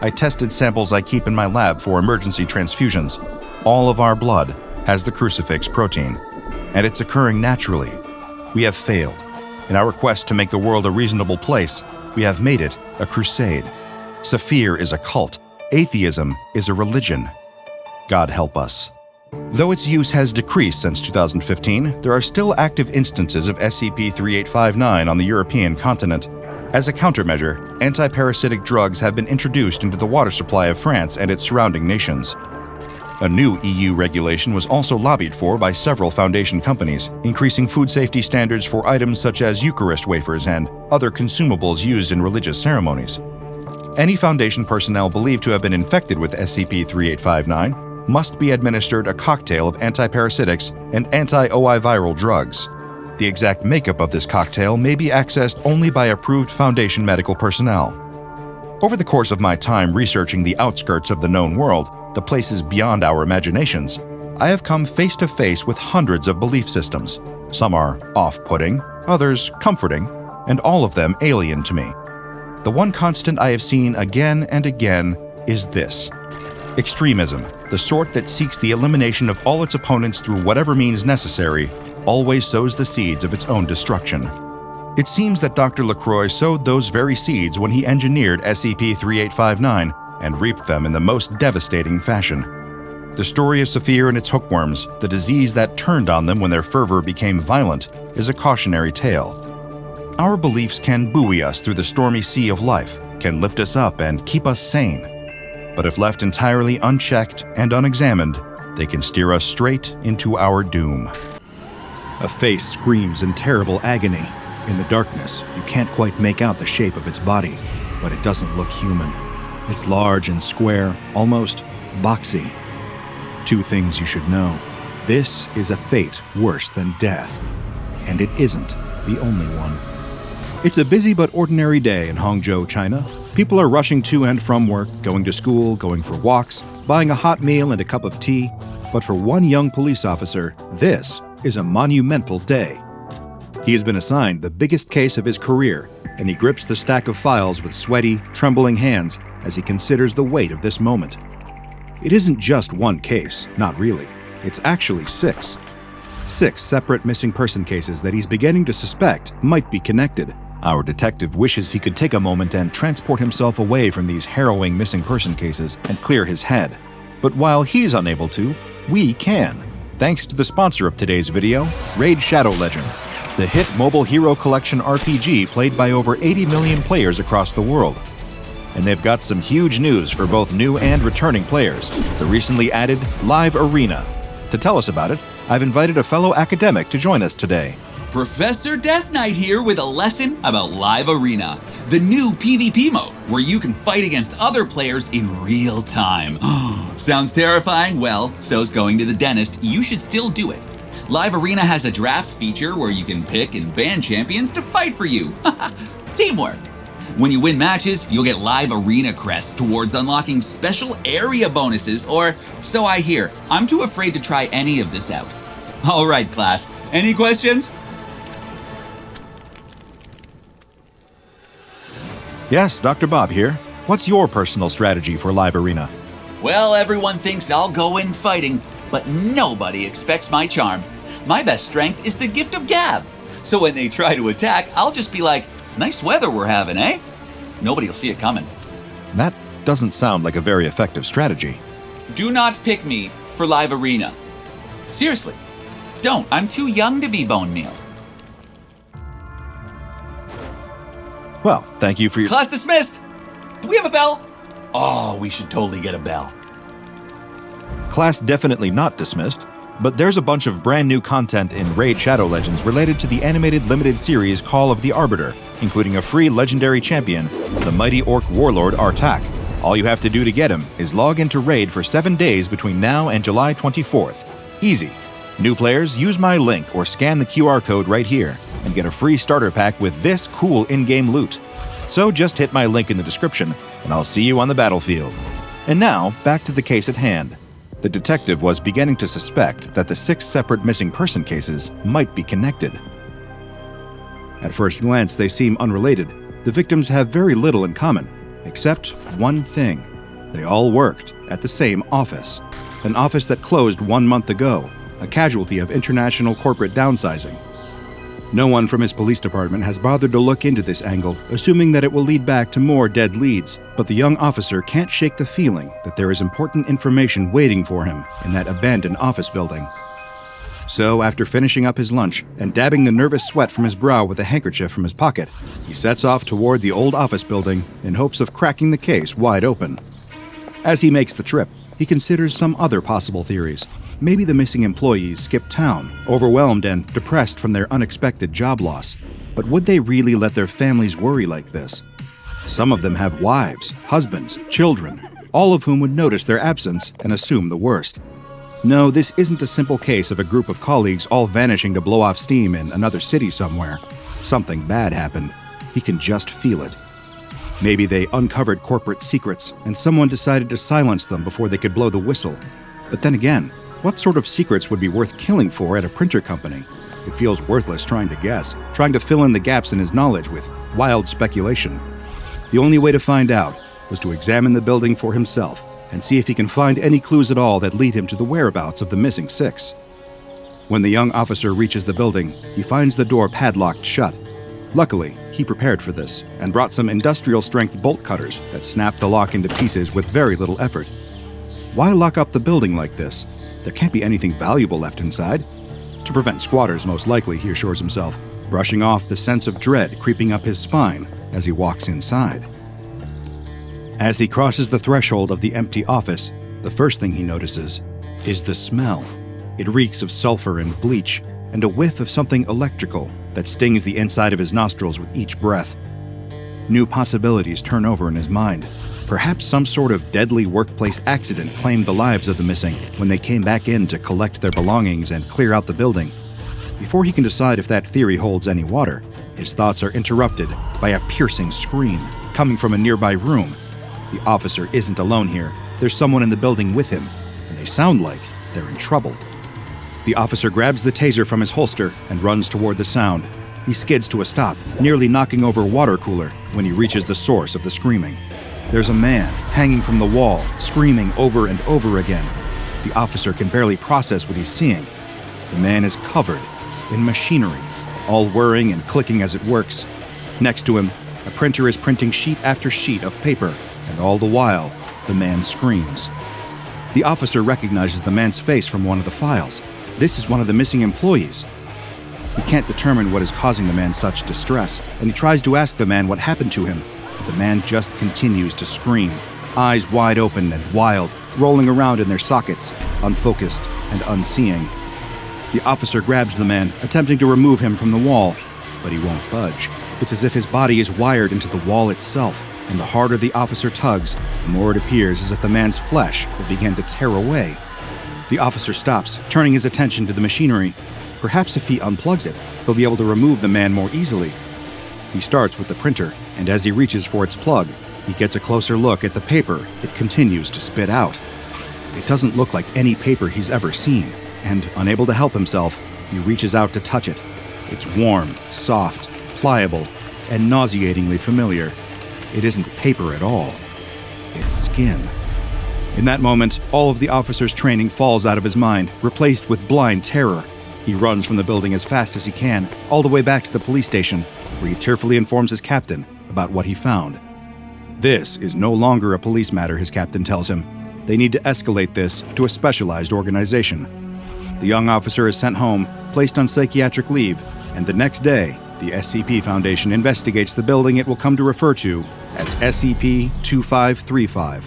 I tested samples I keep in my lab for emergency transfusions. All of our blood has the crucifix protein, and it's occurring naturally. We have failed. In our quest to make the world a reasonable place, we have made it a crusade. Saphir is a cult. Atheism is a religion. God help us. Though its use has decreased since 2015, there are still active instances of SCP-3859 on the European continent. As a countermeasure, anti-parasitic drugs have been introduced into the water supply of France and its surrounding nations. A new EU regulation was also lobbied for by several Foundation companies, increasing food safety standards for items such as Eucharist wafers and other consumables used in religious ceremonies. Any Foundation personnel believed to have been infected with SCP-3859 must be administered a cocktail of antiparasitics and anti-OI viral drugs. The exact makeup of this cocktail may be accessed only by approved Foundation medical personnel. Over the course of my time researching the outskirts of the known world, the places beyond our imaginations, I have come face to face with hundreds of belief systems. Some are off-putting, others comforting, and all of them alien to me. The one constant I have seen again and again is this: extremism, the sort that seeks the elimination of all its opponents through whatever means necessary, always sows the seeds of its own destruction. It seems that Dr. LaCroix sowed those very seeds when he engineered SCP-3859 and reaped them in the most devastating fashion. The story of Saphir and its hookworms, the disease that turned on them when their fervor became violent, is a cautionary tale. Our beliefs can buoy us through the stormy sea of life, can lift us up and keep us sane. But if left entirely unchecked and unexamined, they can steer us straight into our doom. A face screams in terrible agony. In the darkness, you can't quite make out the shape of its body, but it doesn't look human. It's large and square, almost boxy. Two things you should know. This is a fate worse than death. And it isn't the only one. It's a busy but ordinary day in Hangzhou, China. People are rushing to and from work, going to school, going for walks, buying a hot meal and a cup of tea. But for one young police officer, this is a monumental day. He has been assigned the biggest case of his career, and he grips the stack of files with sweaty, trembling hands as he considers the weight of this moment. It isn't just one case, not really. It's actually 6. 6 separate missing person cases that he's beginning to suspect might be connected. Our detective wishes he could take a moment and transport himself away from these harrowing missing person cases and clear his head. But while he's unable to, we can. Thanks to the sponsor of today's video, Raid Shadow Legends, the hit mobile hero collection RPG played by over 80 million players across the world. And they've got some huge news for both new and returning players, the recently added Live Arena. To tell us about it, I've invited a fellow academic to join us today. Professor Death Knight here with a lesson about Live Arena, the new PvP mode where you can fight against other players in real time. Sounds terrifying? Well, so's going to the dentist. You should still do it. Live Arena has a draft feature where you can pick and ban champions to fight for you. Teamwork. When you win matches, you'll get Live Arena crests towards unlocking special area bonuses, or so I hear. I'm too afraid to try any of this out. All right, class. Any questions? Yes, Dr. Bob here. What's your personal strategy for Live Arena? Well, everyone thinks I'll go in fighting, but nobody expects my charm. My best strength is the gift of gab. So when they try to attack, I'll just be like, nice weather we're having, eh? Nobody will see it coming. That doesn't sound like a very effective strategy. Do not pick me for Live Arena. Seriously, don't. I'm too young to be bone meal. Well, thank you for your... Class dismissed! Do we have a bell? Oh, we should totally get a bell. Class definitely not dismissed, but there's a bunch of brand new content in Raid Shadow Legends related to the animated limited series Call of the Arbiter, including a free legendary champion, the mighty orc warlord Artak. All you have to do to get him is log into Raid for 7 days between now and July 24th. Easy. New players, use my link or scan the QR code right here and get a free starter pack with this cool in-game loot. So just hit my link in the description, and I'll see you on the battlefield. And now, back to the case at hand. The detective was beginning to suspect that the 6 separate missing person cases might be connected. At first glance, they seem unrelated. The victims have very little in common, except one thing. They all worked at the same office. An office that closed 1 month ago, a casualty of international corporate downsizing. No one from his police department has bothered to look into this angle, assuming that it will lead back to more dead leads, but the young officer can't shake the feeling that there is important information waiting for him in that abandoned office building. So, after finishing up his lunch and dabbing the nervous sweat from his brow with a handkerchief from his pocket, he sets off toward the old office building in hopes of cracking the case wide open. As he makes the trip, he considers some other possible theories. Maybe the missing employees skipped town, overwhelmed and depressed from their unexpected job loss. But would they really let their families worry like this? Some of them have wives, husbands, children, all of whom would notice their absence and assume the worst. No, this isn't a simple case of a group of colleagues all vanishing to blow off steam in another city somewhere. Something bad happened. He can just feel it. Maybe they uncovered corporate secrets, and someone decided to silence them before they could blow the whistle. But then again, what sort of secrets would be worth killing for at a printer company? It feels worthless trying to guess, trying to fill in the gaps in his knowledge with wild speculation. The only way to find out was to examine the building for himself and see if he can find any clues at all that lead him to the whereabouts of the missing 6. When the young officer reaches the building, he finds the door padlocked shut. Luckily, he prepared for this and brought some industrial-strength bolt cutters that snapped the lock into pieces with very little effort. Why lock up the building like this? There can't be anything valuable left inside. To prevent squatters, most likely, he assures himself, brushing off the sense of dread creeping up his spine as he walks inside. As he crosses the threshold of the empty office, the first thing he notices is the smell. It reeks of sulfur and bleach, and a whiff of something electrical that stings the inside of his nostrils with each breath. New possibilities turn over in his mind. Perhaps some sort of deadly workplace accident claimed the lives of the missing when they came back in to collect their belongings and clear out the building. Before he can decide if that theory holds any water, his thoughts are interrupted by a piercing scream coming from a nearby room. The officer isn't alone here. There's someone in the building with him, and they sound like they're in trouble. The officer grabs the taser from his holster and runs toward the sound. He skids to a stop, nearly knocking over a water cooler when he reaches the source of the screaming. There's a man hanging from the wall, screaming over and over again. The officer can barely process what he's seeing. The man is covered in machinery, all whirring and clicking as it works. Next to him, a printer is printing sheet after sheet of paper, and all the while, the man screams. The officer recognizes the man's face from one of the files. This is one of the missing employees. He can't determine what is causing the man such distress, and he tries to ask the man what happened to him. But the man just continues to scream, eyes wide open and wild, rolling around in their sockets, unfocused and unseeing. The officer grabs the man, attempting to remove him from the wall, but he won't budge. It's as if his body is wired into the wall itself, and the harder the officer tugs, the more it appears as if the man's flesh will begin to tear away. The officer stops, turning his attention to the machinery. Perhaps if he unplugs it, he'll be able to remove the man more easily. He starts with the printer, and as he reaches for its plug, he gets a closer look at the paper it continues to spit out. It doesn't look like any paper he's ever seen, and unable to help himself, he reaches out to touch it. It's warm, soft, pliable, and nauseatingly familiar. It isn't paper at all. It's skin. In that moment, all of the officer's training falls out of his mind, replaced with blind terror. He runs from the building as fast as he can, all the way back to the police station, where he tearfully informs his captain about what he found. This is no longer a police matter, his captain tells him. They need to escalate this to a specialized organization. The young officer is sent home, placed on psychiatric leave, and the next day, the SCP Foundation investigates the building it will come to refer to as SCP-2535.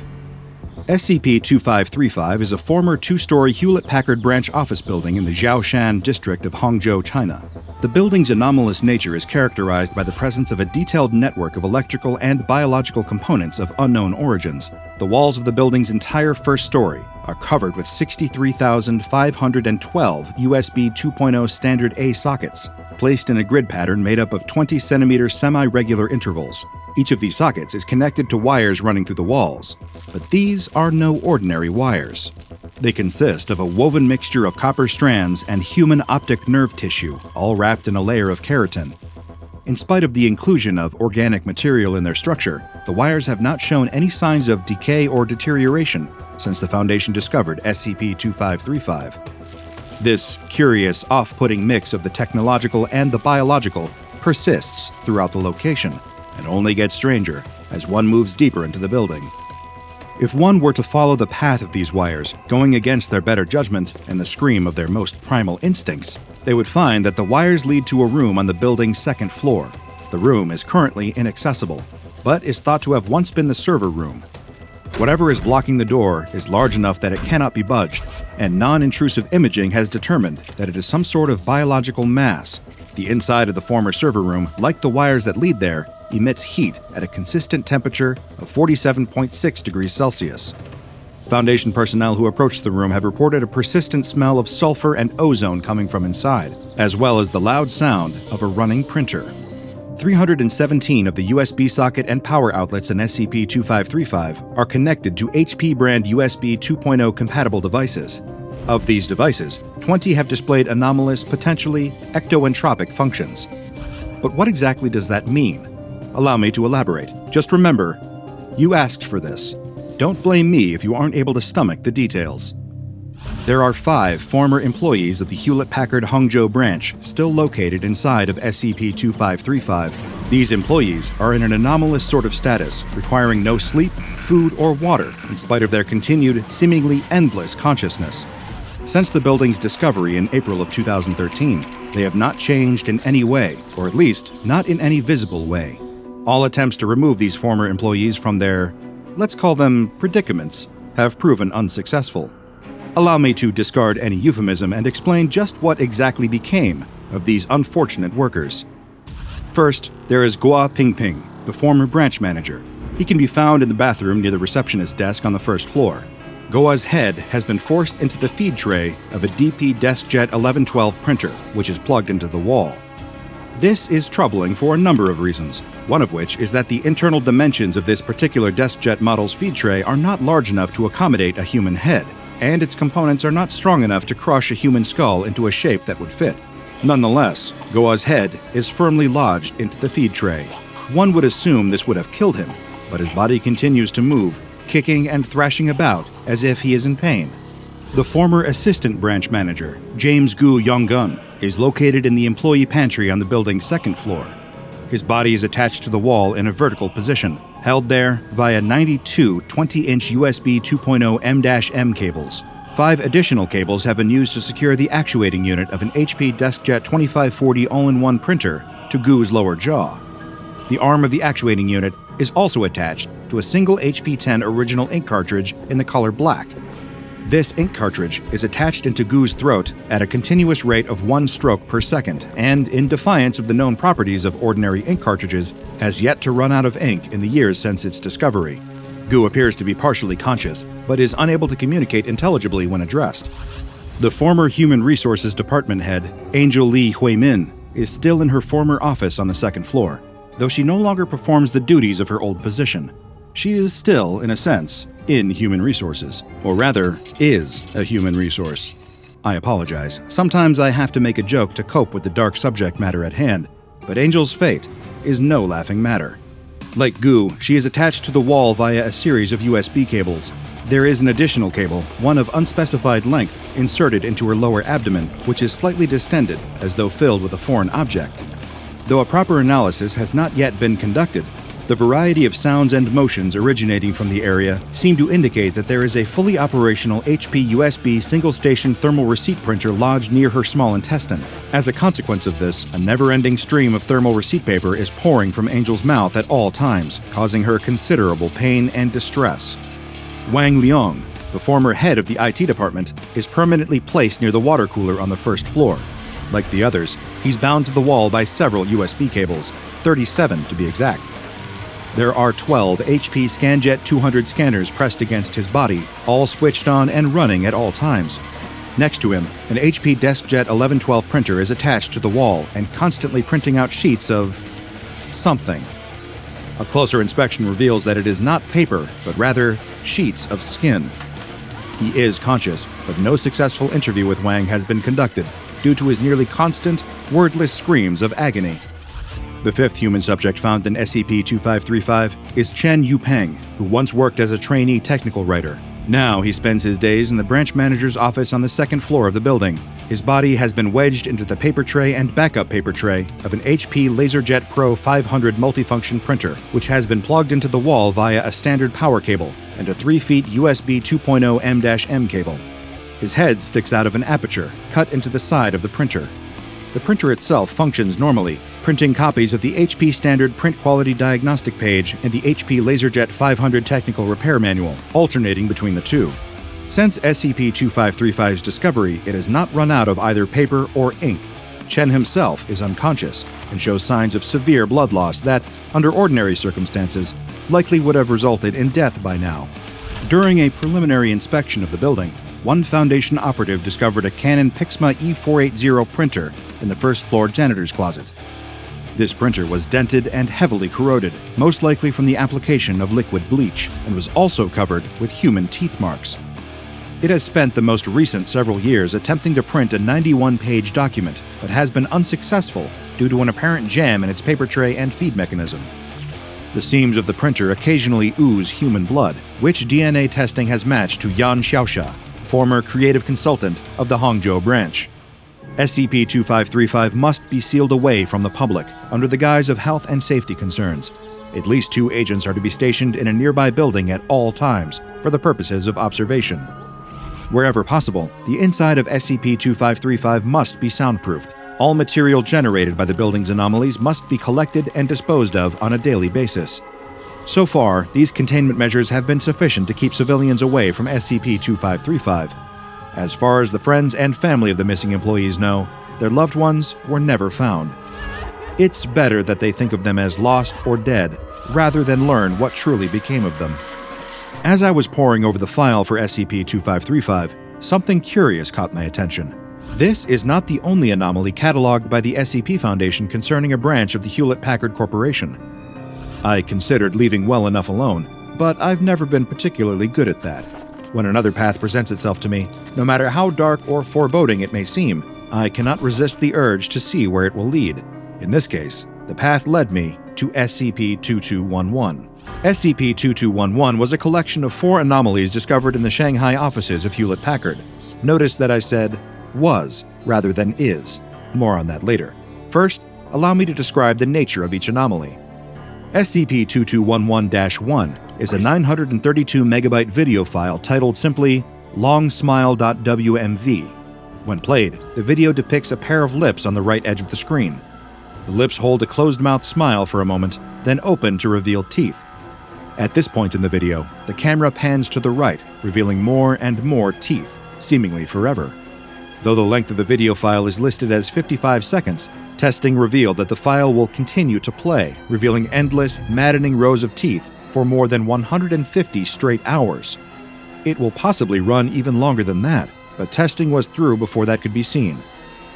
SCP-2535 is a former two-story Hewlett-Packard branch office building in the Jiaoshan district of Hangzhou, China. The building's anomalous nature is characterized by the presence of a detailed network of electrical and biological components of unknown origins. The walls of the building's entire first story are covered with 63,512 USB 2.0 standard A sockets, placed in a grid pattern made up of 20-centimeter semi-regular intervals. Each of these sockets is connected to wires running through the walls, but these are no ordinary wires. They consist of a woven mixture of copper strands and human optic nerve tissue, all wrapped in a layer of keratin. In spite of the inclusion of organic material in their structure, the wires have not shown any signs of decay or deterioration since the Foundation discovered SCP-2535. This curious, off-putting mix of the technological and the biological persists throughout the location, and only gets stranger as one moves deeper into the building. If one were to follow the path of these wires, going against their better judgment and the scream of their most primal instincts, they would find that the wires lead to a room on the building's second floor. The room is currently inaccessible, but is thought to have once been the server room. Whatever is blocking the door is large enough that it cannot be budged, and non-intrusive imaging has determined that it is some sort of biological mass. The inside of the former server room, like the wires that lead there, emits heat at a consistent temperature of 47.6 degrees Celsius. Foundation personnel who approached the room have reported a persistent smell of sulfur and ozone coming from inside, as well as the loud sound of a running printer. 317 of the USB socket and power outlets in SCP-2535 are connected to HP brand USB 2.0 compatible devices. Of these devices, 20 have displayed anomalous, potentially ectoentropic functions. But what exactly does that mean? Allow me to elaborate. Just remember, you asked for this. Don't blame me if you aren't able to stomach the details. There are 5 former employees of the Hewlett-Packard Hangzhou branch still located inside of SCP-2535. These employees are in an anomalous sort of status, requiring no sleep, food, or water, in spite of their continued, seemingly endless consciousness. Since the building's discovery in April of 2013, they have not changed in any way, or at least not in any visible way. All attempts to remove these former employees from their, let's call them predicaments, have proven unsuccessful. Allow me to discard any euphemism and explain just what exactly became of these unfortunate workers. First, there is Guo Pingping, the former branch manager. He can be found in the bathroom near the receptionist desk on the first floor. Guo's head has been forced into the feed tray of a DP DeskJet 1112 printer, which is plugged into the wall. This is troubling for a number of reasons, one of which is that the internal dimensions of this particular DeskJet model's feed tray are not large enough to accommodate a human head, and its components are not strong enough to crush a human skull into a shape that would fit. Nonetheless, Guo's head is firmly lodged into the feed tray. One would assume this would have killed him, but his body continues to move, kicking and thrashing about as if he is in pain. The former assistant branch manager, James Gu Yonggun, is located in the employee pantry on the building's second floor. His body is attached to the wall in a vertical position, held there via 92 20-inch USB 2.0 M-M cables. 5 additional cables have been used to secure the actuating unit of an HP DeskJet 2540 all-in-one printer to Gu's lower jaw. The arm of the actuating unit is also attached to a single HP-10 original ink cartridge in the color black. This ink cartridge is attached into Gu's throat at a continuous rate of 1 stroke per second, and in defiance of the known properties of ordinary ink cartridges, has yet to run out of ink in the years since its discovery. Gu appears to be partially conscious, but is unable to communicate intelligibly when addressed. The former Human Resources Department head, Angel Lee Hui-min, is still in her former office on the second floor, though she no longer performs the duties of her old position. She is still, in a sense, in human resources, or rather, is a human resource. I apologize. Sometimes I have to make a joke to cope with the dark subject matter at hand, but Angel's fate is no laughing matter. Like Gu, she is attached to the wall via a series of USB cables. There is an additional cable, one of unspecified length, inserted into her lower abdomen, which is slightly distended, as though filled with a foreign object. Though a proper analysis has not yet been conducted, the variety of sounds and motions originating from the area seem to indicate that there is a fully operational HP USB single-station thermal receipt printer lodged near her small intestine. As a consequence of this, a never-ending stream of thermal receipt paper is pouring from Angel's mouth at all times, causing her considerable pain and distress. Wang Liang, the former head of the IT department, is permanently placed near the water cooler on the first floor. Like the others, he's bound to the wall by several USB cables, 37 to be exact. There are 12 HP ScanJet 200 scanners pressed against his body, all switched on and running at all times. Next to him, an HP DeskJet 1112 printer is attached to the wall and constantly printing out sheets of something. A closer inspection reveals that it is not paper, but rather sheets of skin. He is conscious, but no successful interview with Wang has been conducted due to his nearly constant, wordless screams of agony. The 5th human subject found in SCP-2535 is Chen Yupeng, who once worked as a trainee technical writer. Now he spends his days in the branch manager's office on the second floor of the building. His body has been wedged into the paper tray and backup paper tray of an HP LaserJet Pro 500 multifunction printer, which has been plugged into the wall via a standard power cable and a 3 feet USB 2.0 M-M cable. His head sticks out of an aperture cut into the side of the printer. The printer itself functions normally, printing copies of the HP Standard Print Quality Diagnostic page and the HP LaserJet 500 Technical Repair Manual, alternating between the two. Since SCP-2535's discovery, it has not run out of either paper or ink. Chen himself is unconscious and shows signs of severe blood loss that, under ordinary circumstances, likely would have resulted in death by now. During a preliminary inspection of the building, one Foundation operative discovered a Canon Pixma E480 printer in the first-floor janitor's closet. This printer was dented and heavily corroded, most likely from the application of liquid bleach, and was also covered with human teeth marks. It has spent the most recent several years attempting to print a 91-page document, but has been unsuccessful due to an apparent jam in its paper tray and feed mechanism. The seams of the printer occasionally ooze human blood, which DNA testing has matched to Yan Xiaoxia, former creative consultant of the Hangzhou branch. SCP-2535 must be sealed away from the public under the guise of health and safety concerns. At least 2 agents are to be stationed in a nearby building at all times for the purposes of observation. Wherever possible, the inside of SCP-2535 must be soundproofed. All material generated by the building's anomalies must be collected and disposed of on a daily basis. So far, these containment measures have been sufficient to keep civilians away from SCP-2535. As far as the friends and family of the missing employees know, their loved ones were never found. It's better that they think of them as lost or dead, rather than learn what truly became of them. As I was poring over the file for SCP-2535, something curious caught my attention. This is not the only anomaly cataloged by the SCP Foundation concerning a branch of the Hewlett-Packard Corporation. I considered leaving well enough alone, but I've never been particularly good at that. When another path presents itself to me, no matter how dark or foreboding it may seem, I cannot resist the urge to see where it will lead. In this case, the path led me to SCP-2211. SCP-2211 was a collection of 4 anomalies discovered in the Shanghai offices of Hewlett-Packard. Notice that I said was rather than is. More on that later. First, allow me to describe the nature of each anomaly. SCP-2211-1 is a 932-megabyte video file titled simply longsmile.wmv. When played, the video depicts a pair of lips on the right edge of the screen. The lips hold a closed-mouth smile for a moment, then open to reveal teeth. At this point in the video, the camera pans to the right, revealing more and more teeth, seemingly forever. Though the length of the video file is listed as 55 seconds, testing revealed that the file will continue to play, revealing endless, maddening rows of teeth for more than 150 straight hours. It will possibly run even longer than that, but testing was through before that could be seen.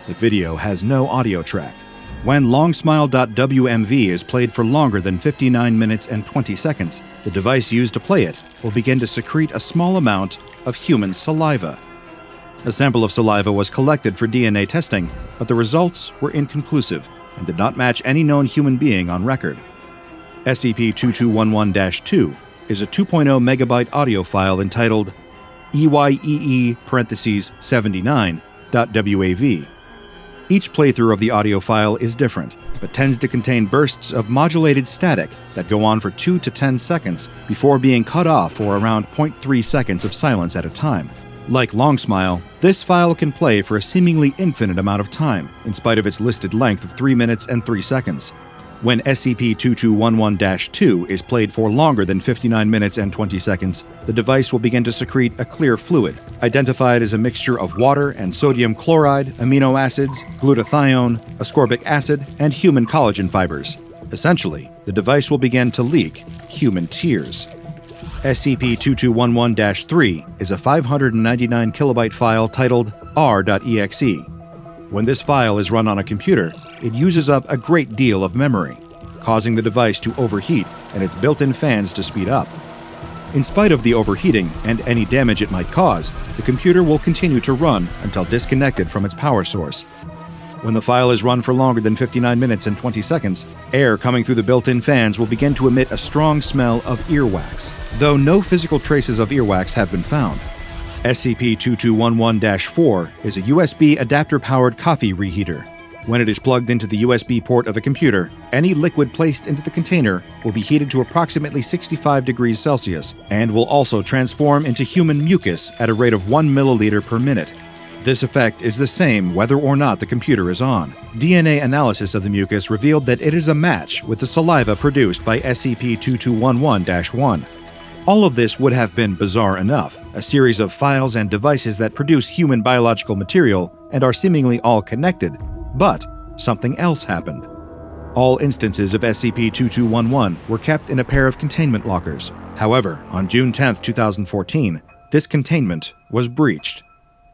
The video has no audio track. When longsmile.wmv is played for longer than 59 minutes and 20 seconds, the device used to play it will begin to secrete a small amount of human saliva. A sample of saliva was collected for DNA testing, but the results were inconclusive and did not match any known human being on record. SCP-2211-2 is a 2.0 megabyte audio file entitled EYEE-79.wav. Each playthrough of the audio file is different, but tends to contain bursts of modulated static that go on for 2 to 10 seconds before being cut off for around 0.3 seconds of silence at a time. Like Longsmile, this file can play for a seemingly infinite amount of time, in spite of its listed length of 3 minutes and 3 seconds. When SCP-2211-2 is played for longer than 59 minutes and 20 seconds, the device will begin to secrete a clear fluid, identified as a mixture of water and sodium chloride, amino acids, glutathione, ascorbic acid, and human collagen fibers. Essentially, the device will begin to leak human tears. SCP-2211-3 is a 599 kilobyte file titled r.exe. When this file is run on a computer, it uses up a great deal of memory, causing the device to overheat and its built-in fans to speed up. In spite of the overheating and any damage it might cause, the computer will continue to run until disconnected from its power source. When the file is run for longer than 59 minutes and 20 seconds, air coming through the built-in fans will begin to emit a strong smell of earwax, though no physical traces of earwax have been found. SCP-2211-4 is a USB adapter-powered coffee reheater. When it is plugged into the USB port of a computer, any liquid placed into the container will be heated to approximately 65 degrees Celsius and will also transform into human mucus at a rate of 1 milliliter per minute. This effect is the same whether or not the computer is on. DNA analysis of the mucus revealed that it is a match with the saliva produced by SCP-2211-1. All of this would have been bizarre enough, a series of files and devices that produce human biological material and are seemingly all connected, But something else happened. All instances of SCP-2211 were kept in a pair of containment lockers. However, on June 10, 2014, this containment was breached.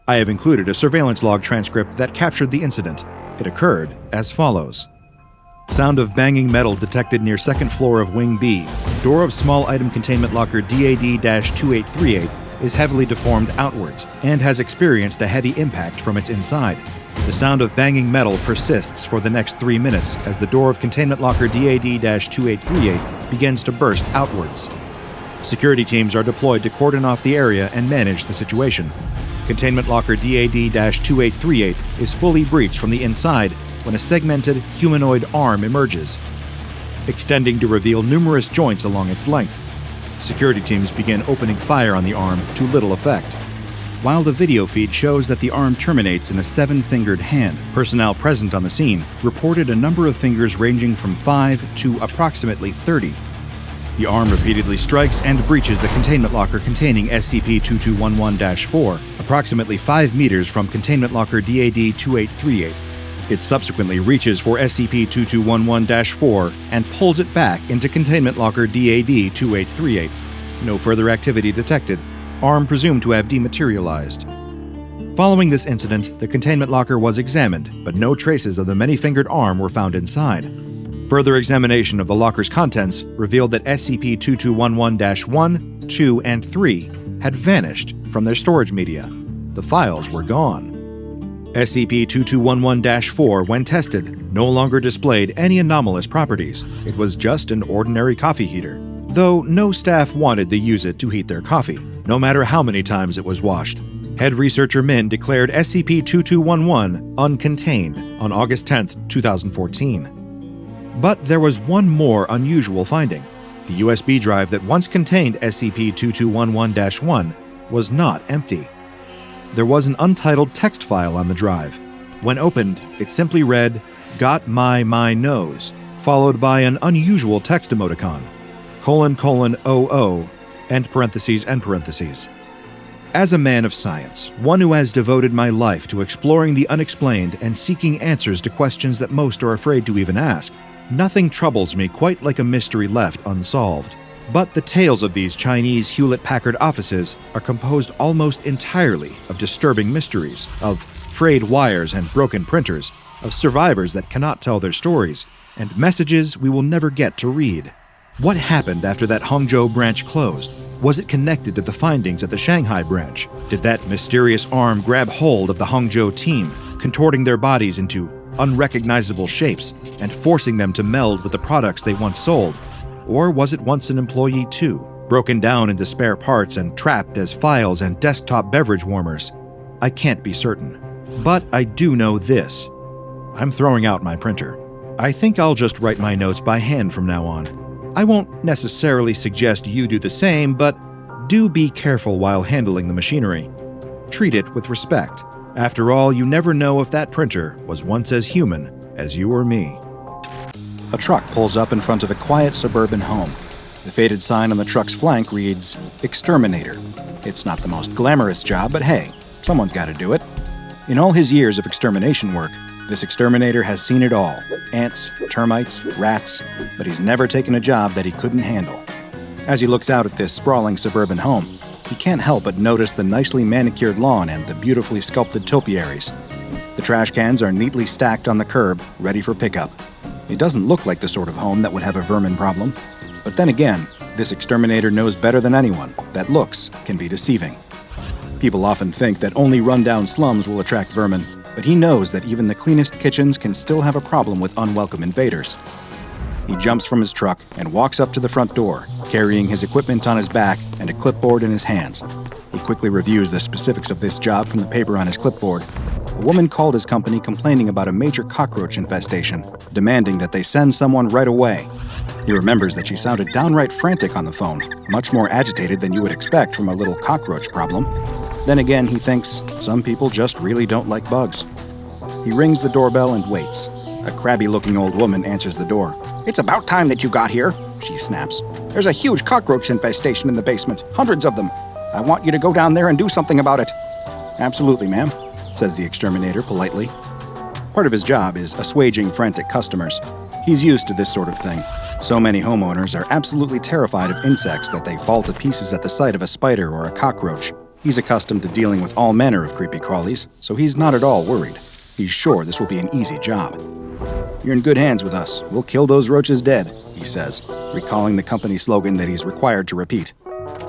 I have included a surveillance log transcript that captured the incident. It occurred as follows. Sound of banging metal detected near second floor of Wing B. Door of small item containment locker DAD-2838 is heavily deformed outwards and has experienced a heavy impact from its inside. The sound of banging metal persists for the next 3 minutes as the door of containment locker DAD-2838 begins to burst outwards. Security teams are deployed to cordon off the area and manage the situation. Containment locker DAD-2838 is fully breached from the inside when a segmented humanoid arm emerges, extending to reveal numerous joints along its length. Security teams begin opening fire on the arm to little effect. While the video feed shows that the arm terminates in a 7-fingered hand, personnel present on the scene reported a number of fingers ranging from 5 to approximately 30. The arm repeatedly strikes and breaches the containment locker containing SCP-2211-4, approximately 5 meters from containment locker DAD-2838. It subsequently reaches for SCP-2211-4 and pulls it back into containment locker DAD-2838. No further activity detected. Arm presumed to have dematerialized. Following this incident, the containment locker was examined, but no traces of the many-fingered arm were found inside. Further examination of the locker's contents revealed that SCP-2211-1, 2, and 3 had vanished from their storage media. The files were gone. SCP-2211-4, when tested, no longer displayed any anomalous properties. It was just an ordinary coffee heater, though no staff wanted to use it to heat their coffee, no matter how many times it was washed. Head researcher Min declared SCP-2211 uncontained on August 10, 2014. But there was one more unusual finding. The USB drive that once contained SCP-2211-1 was not empty. There was an untitled text file on the drive. When opened, it simply read, "Got my nose," followed by an unusual text emoticon, ::00, end parentheses, end parentheses. As a man of science, one who has devoted my life to exploring the unexplained and seeking answers to questions that most are afraid to even ask, nothing troubles me quite like a mystery left unsolved. But the tales of these Chinese Hewlett-Packard offices are composed almost entirely of disturbing mysteries, of frayed wires and broken printers, of survivors that cannot tell their stories, and messages we will never get to read. What happened after that Hangzhou branch closed? Was it connected to the findings at the Shanghai branch? Did that mysterious arm grab hold of the Hangzhou team, contorting their bodies into unrecognizable shapes and forcing them to meld with the products they once sold? Or was it once an employee too, broken down into spare parts and trapped as files and desktop beverage warmers? I can't be certain. But I do know this. I'm throwing out my printer. I think I'll just write my notes by hand from now on. I won't necessarily suggest you do the same, but do be careful while handling the machinery. Treat it with respect. After all, you never know if that printer was once as human as you or me. A truck pulls up in front of a quiet suburban home. The faded sign on the truck's flank reads, "Exterminator." It's not the most glamorous job, but hey, someone's got to do it. In all his years of extermination work, this exterminator has seen it all. Ants, termites, rats, but he's never taken a job that he couldn't handle. As he looks out at this sprawling suburban home, he can't help but notice the nicely manicured lawn and the beautifully sculpted topiaries. The trash cans are neatly stacked on the curb, ready for pickup. It doesn't look like the sort of home that would have a vermin problem. But then again, this exterminator knows better than anyone that looks can be deceiving. People often think that only run-down slums will attract vermin, but he knows that even the cleanest kitchens can still have a problem with unwelcome invaders. He jumps from his truck and walks up to the front door, carrying his equipment on his back and a clipboard in his hands. He quickly reviews the specifics of this job from the paper on his clipboard. A woman called his company complaining about a major cockroach infestation, demanding that they send someone right away. He remembers that she sounded downright frantic on the phone, much more agitated than you would expect from a little cockroach problem. Then again, he thinks some people just really don't like bugs. He rings the doorbell and waits. A crabby-looking old woman answers the door. "It's about time that you got here," she snaps. "There's a huge cockroach infestation in the basement, hundreds of them. I want you to go down there and do something about it." "Absolutely, ma'am," says the exterminator politely. Part of his job is assuaging frantic customers. He's used to this sort of thing. So many homeowners are absolutely terrified of insects that they fall to pieces at the sight of a spider or a cockroach. He's accustomed to dealing with all manner of creepy crawlies, so he's not at all worried. He's sure this will be an easy job. "You're in good hands with us. We'll kill those roaches dead," he says, recalling the company slogan that he's required to repeat.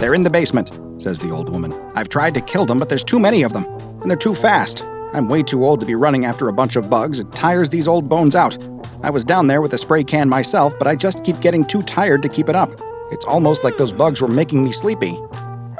"They're in the basement," says the old woman. "I've tried to kill them, but there's too many of them, and they're too fast. I'm way too old to be running after a bunch of bugs. It tires these old bones out. I was down there with a spray can myself, but I just keep getting too tired to keep it up. It's almost like those bugs were making me sleepy."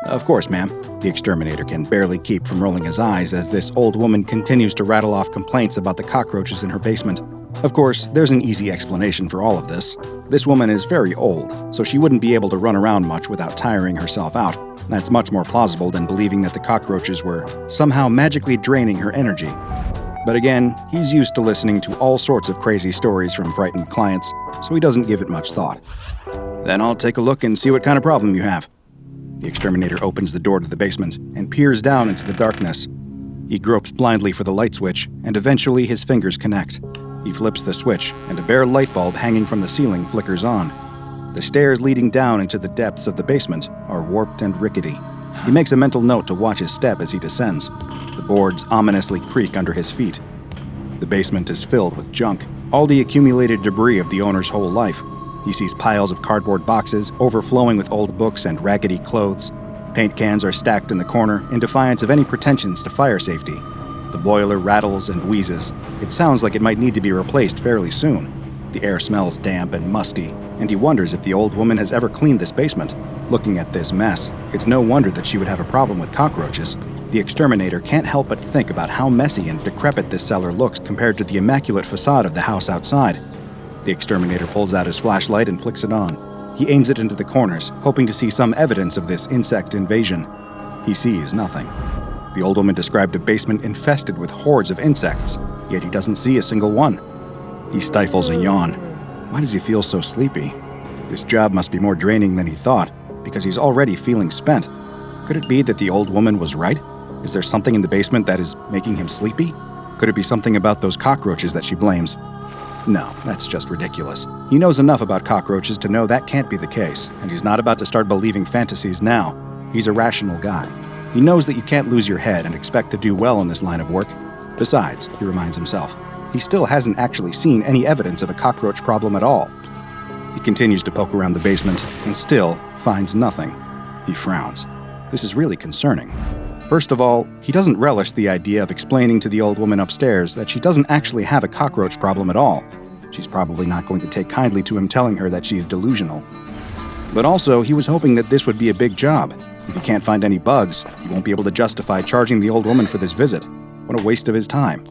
"Of course, ma'am." The exterminator can barely keep from rolling his eyes as this old woman continues to rattle off complaints about the cockroaches in her basement. Of course, there's an easy explanation for all of this. This woman is very old, so she wouldn't be able to run around much without tiring herself out. That's much more plausible than believing that the cockroaches were somehow magically draining her energy. But again, he's used to listening to all sorts of crazy stories from frightened clients, so he doesn't give it much thought. "Then I'll take a look and see what kind of problem you have." The exterminator opens the door to the basement and peers down into the darkness. He gropes blindly for the light switch, and eventually his fingers connect. He flips the switch, and a bare light bulb hanging from the ceiling flickers on. The stairs leading down into the depths of the basement are warped and rickety. He makes a mental note to watch his step as he descends. The boards ominously creak under his feet. The basement is filled with junk, all the accumulated debris of the owner's whole life. He sees piles of cardboard boxes overflowing with old books and raggedy clothes. Paint cans are stacked in the corner in defiance of any pretensions to fire safety. The boiler rattles and wheezes. It sounds like it might need to be replaced fairly soon. The air smells damp and musty, and he wonders if the old woman has ever cleaned this basement. Looking at this mess, it's no wonder that she would have a problem with cockroaches. The exterminator can't help but think about how messy and decrepit this cellar looks compared to the immaculate facade of the house outside. The exterminator pulls out his flashlight and flicks it on. He aims it into the corners, hoping to see some evidence of this insect invasion. He sees nothing. The old woman described a basement infested with hordes of insects, yet he doesn't see a single one. He stifles a yawn. Why does he feel so sleepy? This job must be more draining than he thought, because he's already feeling spent. Could it be that the old woman was right? Is there something in the basement that is making him sleepy? Could it be something about those cockroaches that she blames? No, that's just ridiculous. He knows enough about cockroaches to know that can't be the case, and he's not about to start believing fantasies now. He's a rational guy. He knows that you can't lose your head and expect to do well in this line of work. Besides, he reminds himself, he still hasn't actually seen any evidence of a cockroach problem at all. He continues to poke around the basement and still finds nothing. He frowns. This is really concerning. First of all, he doesn't relish the idea of explaining to the old woman upstairs that she doesn't actually have a cockroach problem at all. She's probably not going to take kindly to him telling her that she's delusional. But also, he was hoping that this would be a big job. If he can't find any bugs, he won't be able to justify charging the old woman for this visit. What a waste of his time.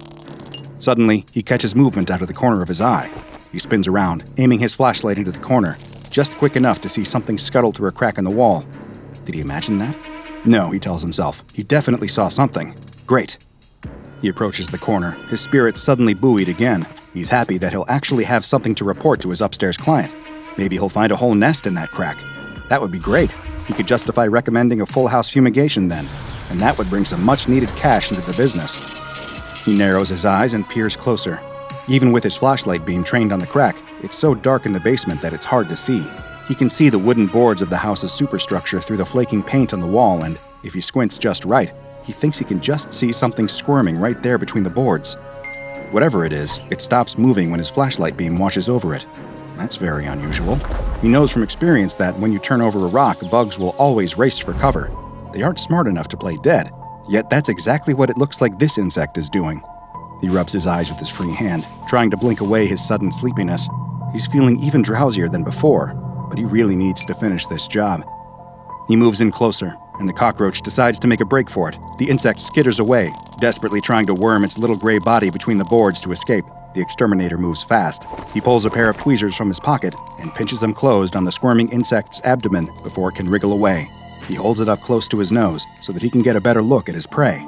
Suddenly, he catches movement out of the corner of his eye. He spins around, aiming his flashlight into the corner, just quick enough to see something scuttle through a crack in the wall. Did he imagine that? No, he tells himself. He definitely saw something. Great. He approaches the corner, his spirits suddenly buoyed again. He's happy that he'll actually have something to report to his upstairs client. Maybe he'll find a whole nest in that crack. That would be great. He could justify recommending a full house fumigation then, and that would bring some much-needed cash into the business. He narrows his eyes and peers closer. Even with his flashlight being trained on the crack, it's so dark in the basement that it's hard to see. He can see the wooden boards of the house's superstructure through the flaking paint on the wall, and if he squints just right, he thinks he can just see something squirming right there between the boards. Whatever it is, it stops moving when his flashlight beam washes over it. That's very unusual. He knows from experience that when you turn over a rock, bugs will always race for cover. They aren't smart enough to play dead, yet that's exactly what it looks like this insect is doing. He rubs his eyes with his free hand, trying to blink away his sudden sleepiness. He's feeling even drowsier than before, but he really needs to finish this job. He moves in closer, and the cockroach decides to make a break for it. The insect skitters away, desperately trying to worm its little gray body between the boards to escape. The exterminator moves fast. He pulls a pair of tweezers from his pocket and pinches them closed on the squirming insect's abdomen before it can wriggle away. He holds it up close to his nose so that he can get a better look at his prey.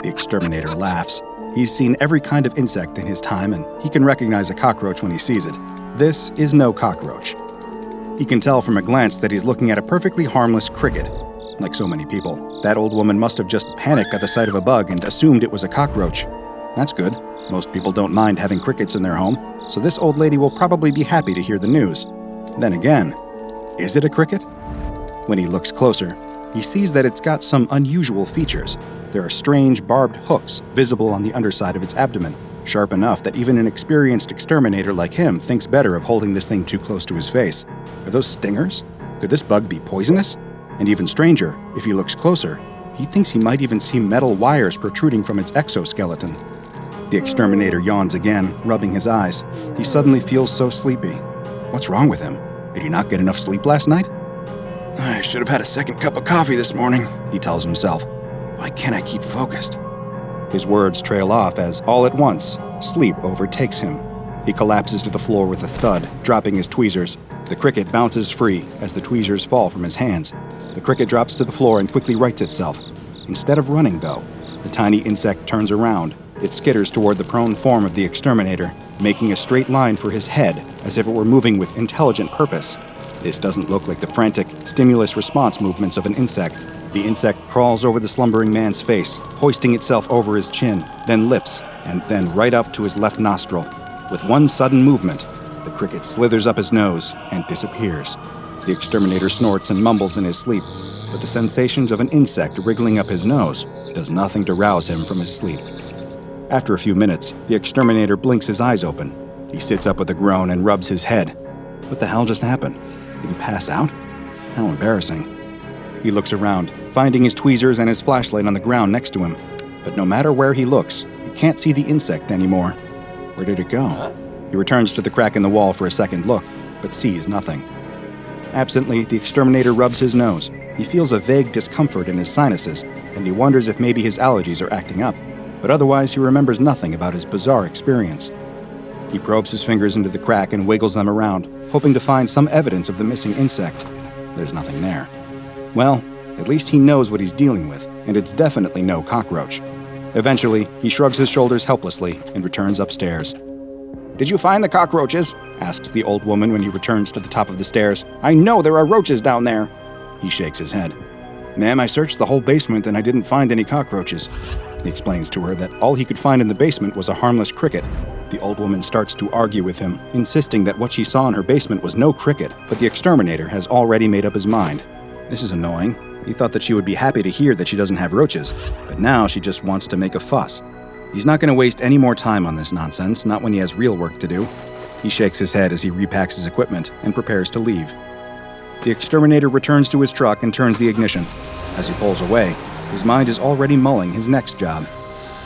The exterminator laughs. He's seen every kind of insect in his time, and he can recognize a cockroach when he sees it. This is no cockroach. He can tell from a glance that he's looking at a perfectly harmless cricket. Like so many people, that old woman must have just panicked at the sight of a bug and assumed it was a cockroach. That's good. Most people don't mind having crickets in their home, so this old lady will probably be happy to hear the news. Then again, is it a cricket? When he looks closer, he sees that it's got some unusual features. There are strange barbed hooks visible on the underside of its abdomen, sharp enough that even an experienced exterminator like him thinks better of holding this thing too close to his face. Are those stingers? Could this bug be poisonous? And even stranger, if he looks closer, he thinks he might even see metal wires protruding from its exoskeleton. The exterminator yawns again, rubbing his eyes. He suddenly feels so sleepy. What's wrong with him? Did he not get enough sleep last night? I should have had a second cup of coffee this morning, he tells himself. Why can't I keep focused? His words trail off as, all at once, sleep overtakes him. He collapses to the floor with a thud, dropping his tweezers. The cricket bounces free as the tweezers fall from his hands. The cricket drops to the floor and quickly rights itself. Instead of running, though, the tiny insect turns around. It skitters toward the prone form of the exterminator, making a straight line for his head, as if it were moving with intelligent purpose. This doesn't look like the frantic, stimulus response movements of an insect. The insect crawls over the slumbering man's face, hoisting itself over his chin, then lips, and then right up to his left nostril. With one sudden movement, the cricket slithers up his nose and disappears. The exterminator snorts and mumbles in his sleep, but the sensations of an insect wriggling up his nose does nothing to rouse him from his sleep. After a few minutes, the exterminator blinks his eyes open. He sits up with a groan and rubs his head. What the hell just happened? Did he pass out? How embarrassing. He looks around, finding his tweezers and his flashlight on the ground next to him. But no matter where he looks, he can't see the insect anymore. Where did it go? He returns to the crack in the wall for a second look, but sees nothing. Absently, the exterminator rubs his nose. He feels a vague discomfort in his sinuses, and he wonders if maybe his allergies are acting up. But otherwise, he remembers nothing about his bizarre experience. He probes his fingers into the crack and wiggles them around, hoping to find some evidence of the missing insect. There's nothing there. Well, at least he knows what he's dealing with, and it's definitely no cockroach. Eventually, he shrugs his shoulders helplessly and returns upstairs. "Did you find the cockroaches?" asks the old woman when he returns to the top of the stairs. "I know there are roaches down there." He shakes his head. "Ma'am, I searched the whole basement and I didn't find any cockroaches." He explains to her that all he could find in the basement was a harmless cricket. The old woman starts to argue with him, insisting that what she saw in her basement was no cricket, but the exterminator has already made up his mind. This is annoying. He thought that she would be happy to hear that she doesn't have roaches, but now she just wants to make a fuss. He's not going to waste any more time on this nonsense, not when he has real work to do. He shakes his head as he repacks his equipment and prepares to leave. The exterminator returns to his truck and turns the ignition. As he pulls away, his mind is already mulling his next job.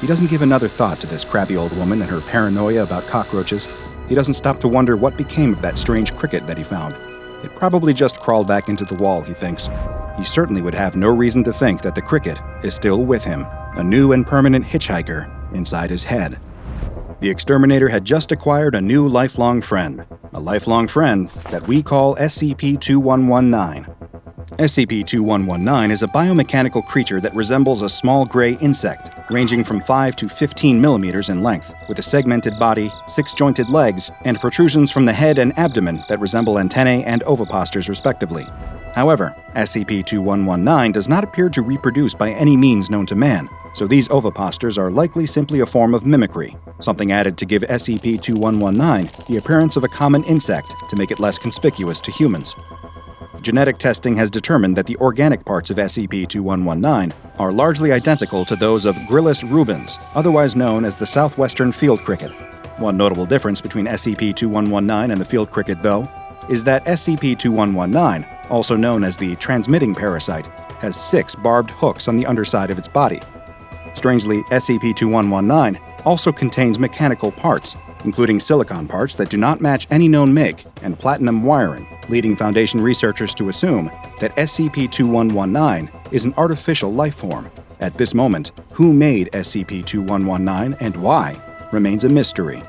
He doesn't give another thought to this crabby old woman and her paranoia about cockroaches. He doesn't stop to wonder what became of that strange cricket that he found. It probably just crawled back into the wall, he thinks. He certainly would have no reason to think that the cricket is still with him, a new and permanent hitchhiker inside his head. The exterminator had just acquired a new lifelong friend, a lifelong friend that we call SCP-2119. SCP-2119 is a biomechanical creature that resembles a small gray insect, ranging from 5 to 15 millimeters in length, with a segmented body, 6-jointed legs, and protrusions from the head and abdomen that resemble antennae and oviposters respectively. However, SCP-2119 does not appear to reproduce by any means known to man, so these oviposters are likely simply a form of mimicry, something added to give SCP-2119 the appearance of a common insect to make it less conspicuous to humans. Genetic testing has determined that the organic parts of SCP-2119 are largely identical to those of Gryllus rubens, otherwise known as the southwestern field cricket. One notable difference between SCP-2119 and the field cricket, though, is that SCP-2119, also known as the transmitting parasite, has 6 barbed hooks on the underside of its body. Strangely, SCP-2119 also contains mechanical parts, including silicon parts that do not match any known make, and platinum wiring, leading Foundation researchers to assume that SCP-2119 is an artificial life form. At this moment, who made SCP-2119 and why remains a mystery.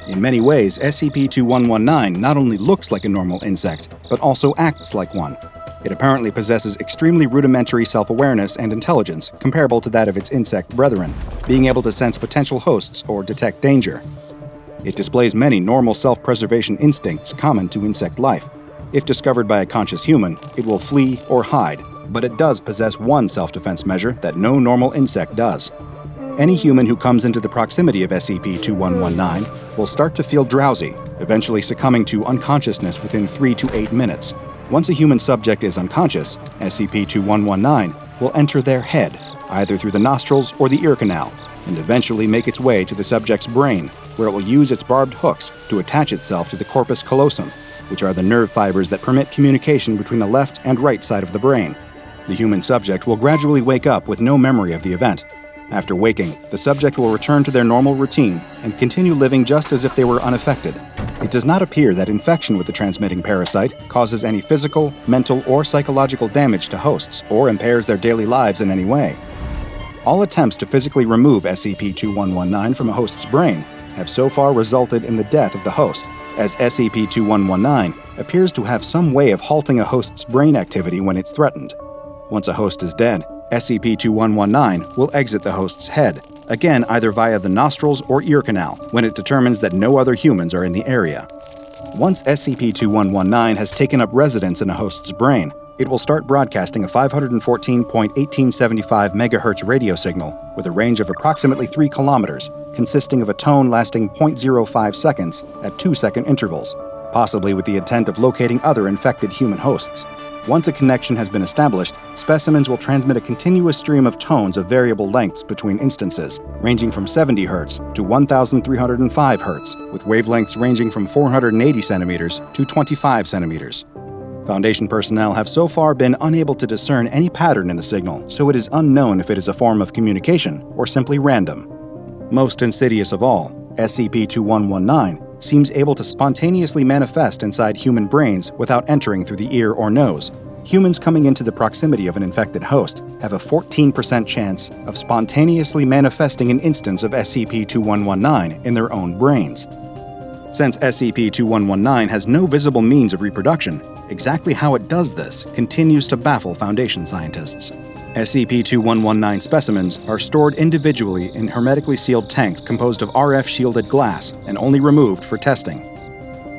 In many ways, SCP-2119 not only looks like a normal insect, but also acts like one. It apparently possesses extremely rudimentary self-awareness and intelligence comparable to that of its insect brethren, being able to sense potential hosts or detect danger. It displays many normal self-preservation instincts common to insect life. If discovered by a conscious human, it will flee or hide, but it does possess one self-defense measure that no normal insect does. Any human who comes into the proximity of SCP-2119 will start to feel drowsy, eventually succumbing to unconsciousness within 3 to 8 minutes. Once a human subject is unconscious, SCP-2119 will enter their head, either through the nostrils or the ear canal, and eventually make its way to the subject's brain, where it will use its barbed hooks to attach itself to the corpus callosum, which are the nerve fibers that permit communication between the left and right side of the brain. The human subject will gradually wake up with no memory of the event. After waking, the subject will return to their normal routine and continue living just as if they were unaffected. It does not appear that infection with the transmitting parasite causes any physical, mental, or psychological damage to hosts or impairs their daily lives in any way. All attempts to physically remove SCP-2119 from a host's brain have so far resulted in the death of the host, as SCP-2119 appears to have some way of halting a host's brain activity when it's threatened. Once a host is dead, SCP-2119 will exit the host's head, again either via the nostrils or ear canal, when it determines that no other humans are in the area. Once SCP-2119 has taken up residence in a host's brain, it will start broadcasting a 514.1875 MHz radio signal with a range of approximately 3 kilometers, consisting of a tone lasting 0.05 seconds at 2-second intervals, possibly with the intent of locating other infected human hosts. Once a connection has been established, specimens will transmit a continuous stream of tones of variable lengths between instances, ranging from 70 Hz to 1,305 Hz, with wavelengths ranging from 480 centimeters to 25 centimeters. Foundation personnel have so far been unable to discern any pattern in the signal, so it is unknown if it is a form of communication or simply random. Most insidious of all, SCP-2119 seems able to spontaneously manifest inside human brains without entering through the ear or nose. Humans coming into the proximity of an infected host have a 14% chance of spontaneously manifesting an instance of SCP-2119 in their own brains. Since SCP-2119 has no visible means of reproduction, exactly how it does this continues to baffle Foundation scientists. SCP-2119 specimens are stored individually in hermetically sealed tanks composed of RF-shielded glass and only removed for testing.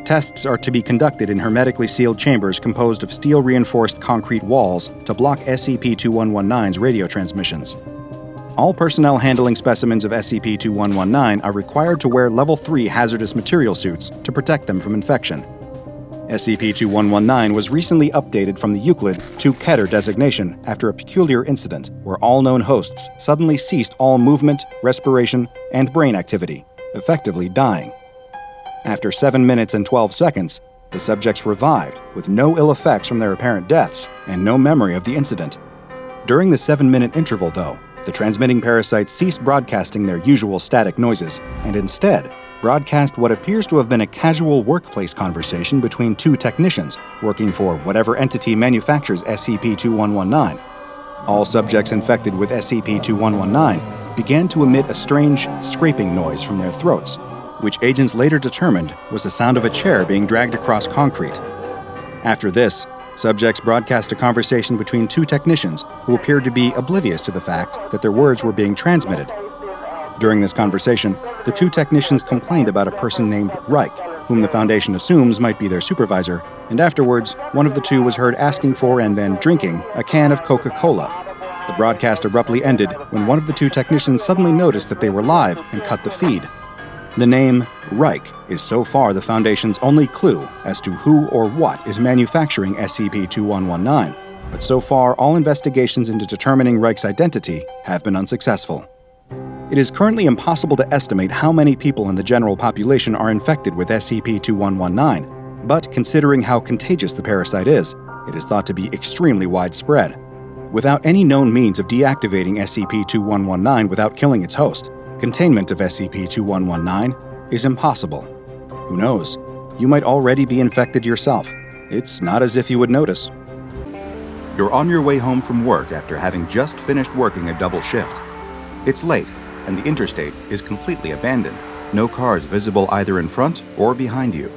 Tests are to be conducted in hermetically sealed chambers composed of steel-reinforced concrete walls to block SCP-2119's radio transmissions. All personnel handling specimens of SCP-2119 are required to wear Level 3 hazardous material suits to protect them from infection. SCP-2119 was recently updated from the Euclid to Keter designation after a peculiar incident where all known hosts suddenly ceased all movement, respiration, and brain activity, effectively dying. After 7 minutes and 12 seconds, the subjects revived with no ill effects from their apparent deaths and no memory of the incident. During the 7-minute interval, though, the transmitting parasites ceased broadcasting their usual static noises and instead broadcast what appears to have been a casual workplace conversation between 2 technicians working for whatever entity manufactures SCP-2119. All subjects infected with SCP-2119 began to emit a strange scraping noise from their throats, which agents later determined was the sound of a chair being dragged across concrete. After this, subjects broadcast a conversation between 2 technicians who appeared to be oblivious to the fact that their words were being transmitted. During this conversation, the 2 technicians complained about a person named Reich, whom the Foundation assumes might be their supervisor, and afterwards, one of the 2 was heard asking for and then drinking a can of Coca-Cola. The broadcast abruptly ended when one of the 2 technicians suddenly noticed that they were live and cut the feed. The name Reich is so far the Foundation's only clue as to who or what is manufacturing SCP-2119, but so far all investigations into determining Reich's identity have been unsuccessful. It is currently impossible to estimate how many people in the general population are infected with SCP-2119, but considering how contagious the parasite is, it is thought to be extremely widespread. Without any known means of deactivating SCP-2119 without killing its host, containment of SCP-2119 is impossible. Who knows? You might already be infected yourself. It's not as if you would notice. You're on your way home from work after having just finished working a double shift. It's late, and the interstate is completely abandoned. No cars visible either in front or behind you.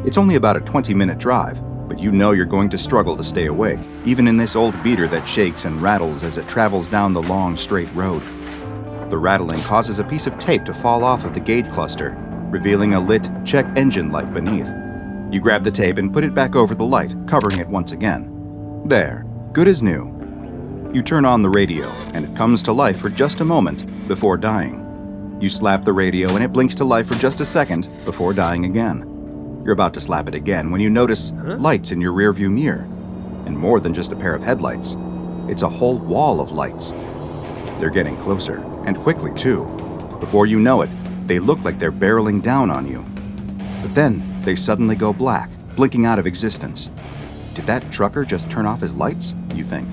It's only about a 20-minute drive, but you know you're going to struggle to stay awake, even in this old beater that shakes and rattles as it travels down the long, straight road. The rattling causes a piece of tape to fall off of the gauge cluster, revealing a lit check engine light beneath. You grab the tape and put it back over the light, covering it once again. There, good as new. You turn on the radio, and it comes to life for just a moment before dying. You slap the radio, and it blinks to life for just a second before dying again. You're about to slap it again when you notice lights in your rearview mirror. And more than just a pair of headlights. It's a whole wall of lights. They're getting closer, and quickly too. Before you know it, they look like they're barreling down on you. But then, they suddenly go black, blinking out of existence. Did that trucker just turn off his lights? You think.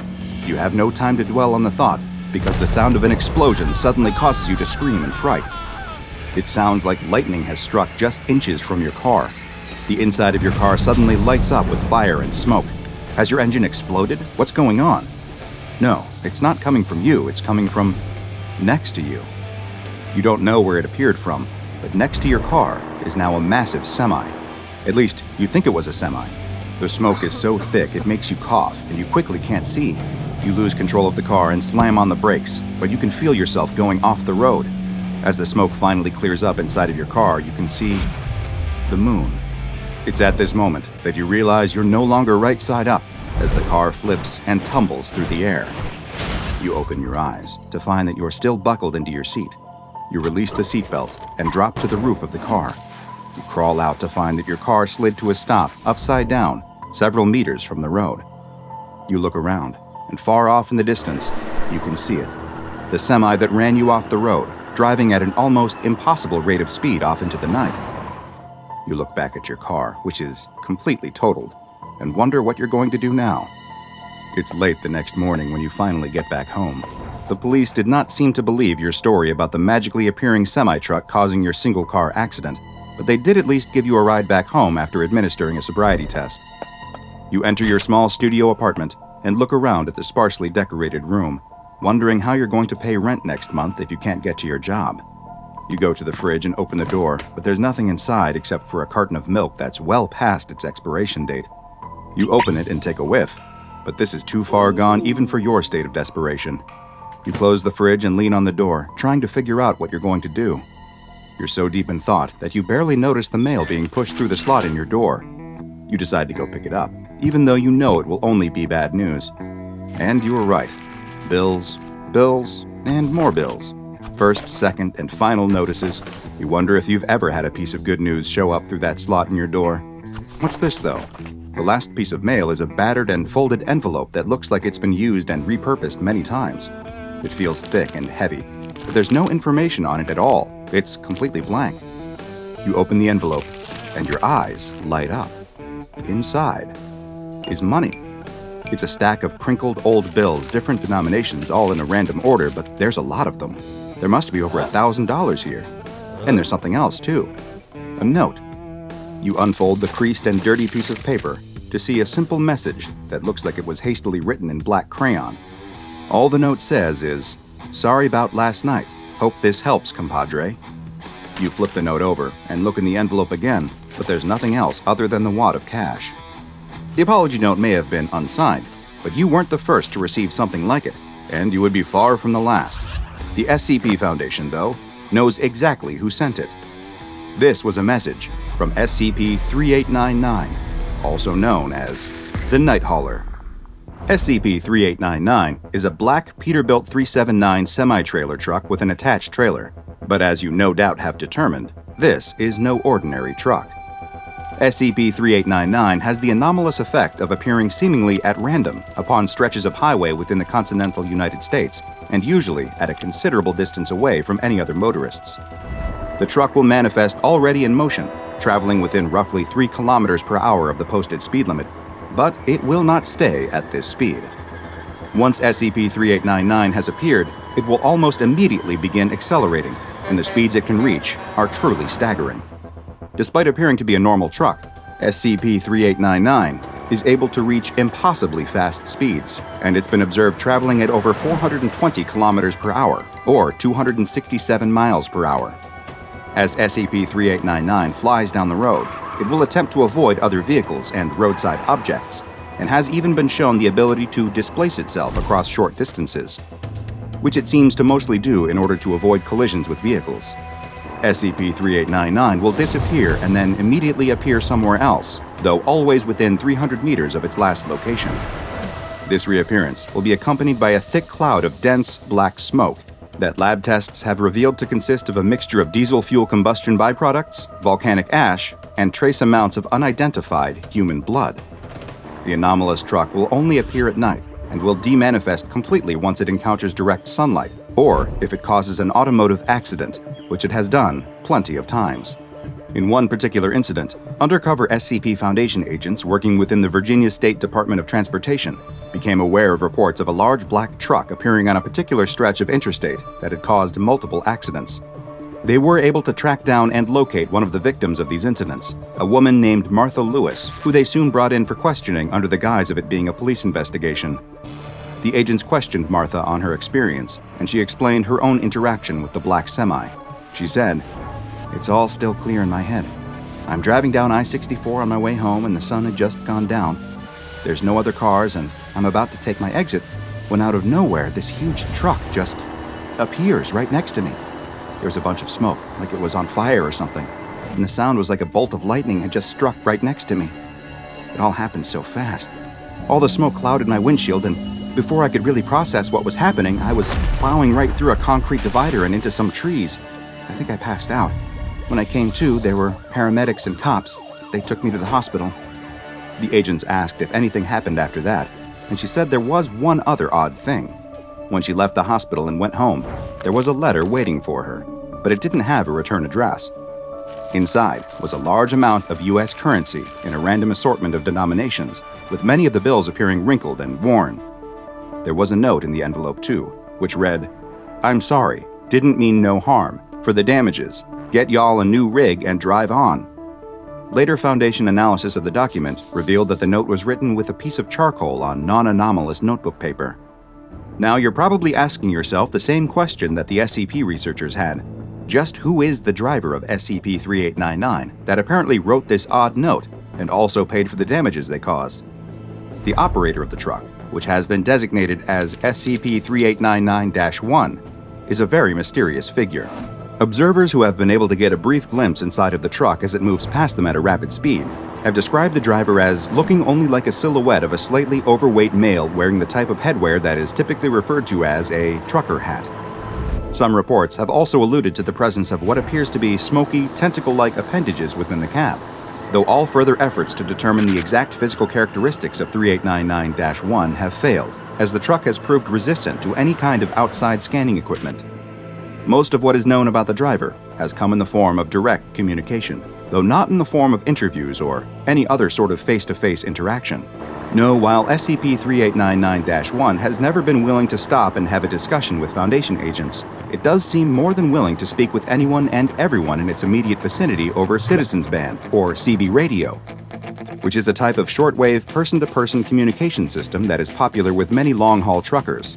You have no time to dwell on the thought, because the sound of an explosion suddenly causes you to scream in fright. It sounds like lightning has struck just inches from your car. The inside of your car suddenly lights up with fire and smoke. Has your engine exploded? What's going on? No, it's not coming from you, it's coming from next to you. You don't know where it appeared from, but next to your car is now a massive semi. At least, you think it was a semi. The smoke is so thick it makes you cough, and you quickly can't see. You lose control of the car and slam on the brakes, but you can feel yourself going off the road. As the smoke finally clears up inside of your car, you can see the moon. It's at this moment that you realize you're no longer right side up as the car flips and tumbles through the air. You open your eyes to find that you're still buckled into your seat. You release the seatbelt and drop to the roof of the car. You crawl out to find that your car slid to a stop upside down, several meters from the road. You look around, and far off in the distance, you can see it. The semi that ran you off the road, driving at an almost impossible rate of speed off into the night. You look back at your car, which is completely totaled, and wonder what you're going to do now. It's late the next morning when you finally get back home. The police did not seem to believe your story about the magically appearing semi-truck causing your single-car accident, but they did at least give you a ride back home after administering a sobriety test. You enter your small studio apartment and look around at the sparsely decorated room, wondering how you're going to pay rent next month if you can't get to your job. You go to the fridge and open the door, but there's nothing inside except for a carton of milk that's well past its expiration date. You open it and take a whiff, but this is too far gone even for your state of desperation. You close the fridge and lean on the door, trying to figure out what you're going to do. You're so deep in thought that you barely notice the mail being pushed through the slot in your door. You decide to go pick it up, even though you know it will only be bad news. And you were right. Bills, bills, and more bills. First, second, and final notices. You wonder if you've ever had a piece of good news show up through that slot in your door. What's this, though? The last piece of mail is a battered and folded envelope that looks like it's been used and repurposed many times. It feels thick and heavy, but there's no information on it at all. It's completely blank. You open the envelope, and your eyes light up. Inside is money. It's a stack of crinkled old bills, different denominations, all in a random order, but there's a lot of them. There must be over $1,000 here. And there's something else, too. A note. You unfold the creased and dirty piece of paper to see a simple message that looks like it was hastily written in black crayon. All the note says is, "Sorry about last night. Hope this helps, compadre." You flip the note over and look in the envelope again, but there's nothing else other than the wad of cash. The apology note may have been unsigned, but you weren't the first to receive something like it, and you would be far from the last. The SCP Foundation, though, knows exactly who sent it. This was a message from SCP-3899, also known as the Night Hauler. SCP-3899 is a black Peterbilt 379 semi-trailer truck with an attached trailer, but as you no doubt have determined, this is no ordinary truck. SCP-3899 has the anomalous effect of appearing seemingly at random upon stretches of highway within the continental United States, and usually at a considerable distance away from any other motorists. The truck will manifest already in motion, traveling within roughly 3 kilometers per hour of the posted speed limit, but it will not stay at this speed. Once SCP-3899 has appeared, it will almost immediately begin accelerating, and the speeds it can reach are truly staggering. Despite appearing to be a normal truck, SCP-3899 is able to reach impossibly fast speeds, and it's been observed traveling at over 420 kilometers per hour, or 267 miles per hour. As SCP-3899 flies down the road, it will attempt to avoid other vehicles and roadside objects, and has even been shown the ability to displace itself across short distances, which it seems to mostly do in order to avoid collisions with vehicles. SCP-3899 will disappear and then immediately appear somewhere else, though always within 300 meters of its last location. This reappearance will be accompanied by a thick cloud of dense, black smoke that lab tests have revealed to consist of a mixture of diesel fuel combustion byproducts, volcanic ash, and trace amounts of unidentified human blood. The anomalous truck will only appear at night and will demanifest completely once it encounters direct sunlight, or if it causes an automotive accident, which it has done plenty of times. In one particular incident, undercover SCP Foundation agents working within the Virginia State Department of Transportation became aware of reports of a large black truck appearing on a particular stretch of interstate that had caused multiple accidents. They were able to track down and locate one of the victims of these incidents, a woman named Martha Lewis, who they soon brought in for questioning under the guise of it being a police investigation. The agents questioned Martha on her experience, and she explained her own interaction with the black semi. She said, "It's all still clear in my head. I'm driving down I-64 on my way home and the sun had just gone down. There's no other cars and I'm about to take my exit when out of nowhere this huge truck just appears right next to me. There's a bunch of smoke, like it was on fire or something, and the sound was like a bolt of lightning had just struck right next to me. It all happened so fast. All the smoke clouded my windshield, and before I could really process what was happening, I was plowing right through a concrete divider and into some trees. I think I passed out. When I came to, there were paramedics and cops. They took me to the hospital." The agents asked if anything happened after that, and she said there was one other odd thing. When she left the hospital and went home, there was a letter waiting for her, but it didn't have a return address. Inside was a large amount of U.S. currency in a random assortment of denominations, with many of the bills appearing wrinkled and worn. There was a note in the envelope too, which read, "I'm sorry, didn't mean no harm. For the damages, get y'all a new rig and drive on." Later Foundation analysis of the document revealed that the note was written with a piece of charcoal on non-anomalous notebook paper. Now you're probably asking yourself the same question that the SCP researchers had. Just who is the driver of SCP-3899 that apparently wrote this odd note and also paid for the damages they caused? The operator of the truck, which has been designated as SCP-3899-1, is a very mysterious figure. Observers who have been able to get a brief glimpse inside of the truck as it moves past them at a rapid speed have described the driver as looking only like a silhouette of a slightly overweight male wearing the type of headwear that is typically referred to as a trucker hat. Some reports have also alluded to the presence of what appears to be smoky, tentacle-like appendages within the cab, though all further efforts to determine the exact physical characteristics of 3899-1 have failed, as the truck has proved resistant to any kind of outside scanning equipment. Most of what is known about the driver has come in the form of direct communication, though not in the form of interviews or any other sort of face-to-face interaction. No, while SCP-3899-1 has never been willing to stop and have a discussion with Foundation agents, it does seem more than willing to speak with anyone and everyone in its immediate vicinity over Citizens Band, or CB radio, which is a type of shortwave person-to-person communication system that is popular with many long-haul truckers.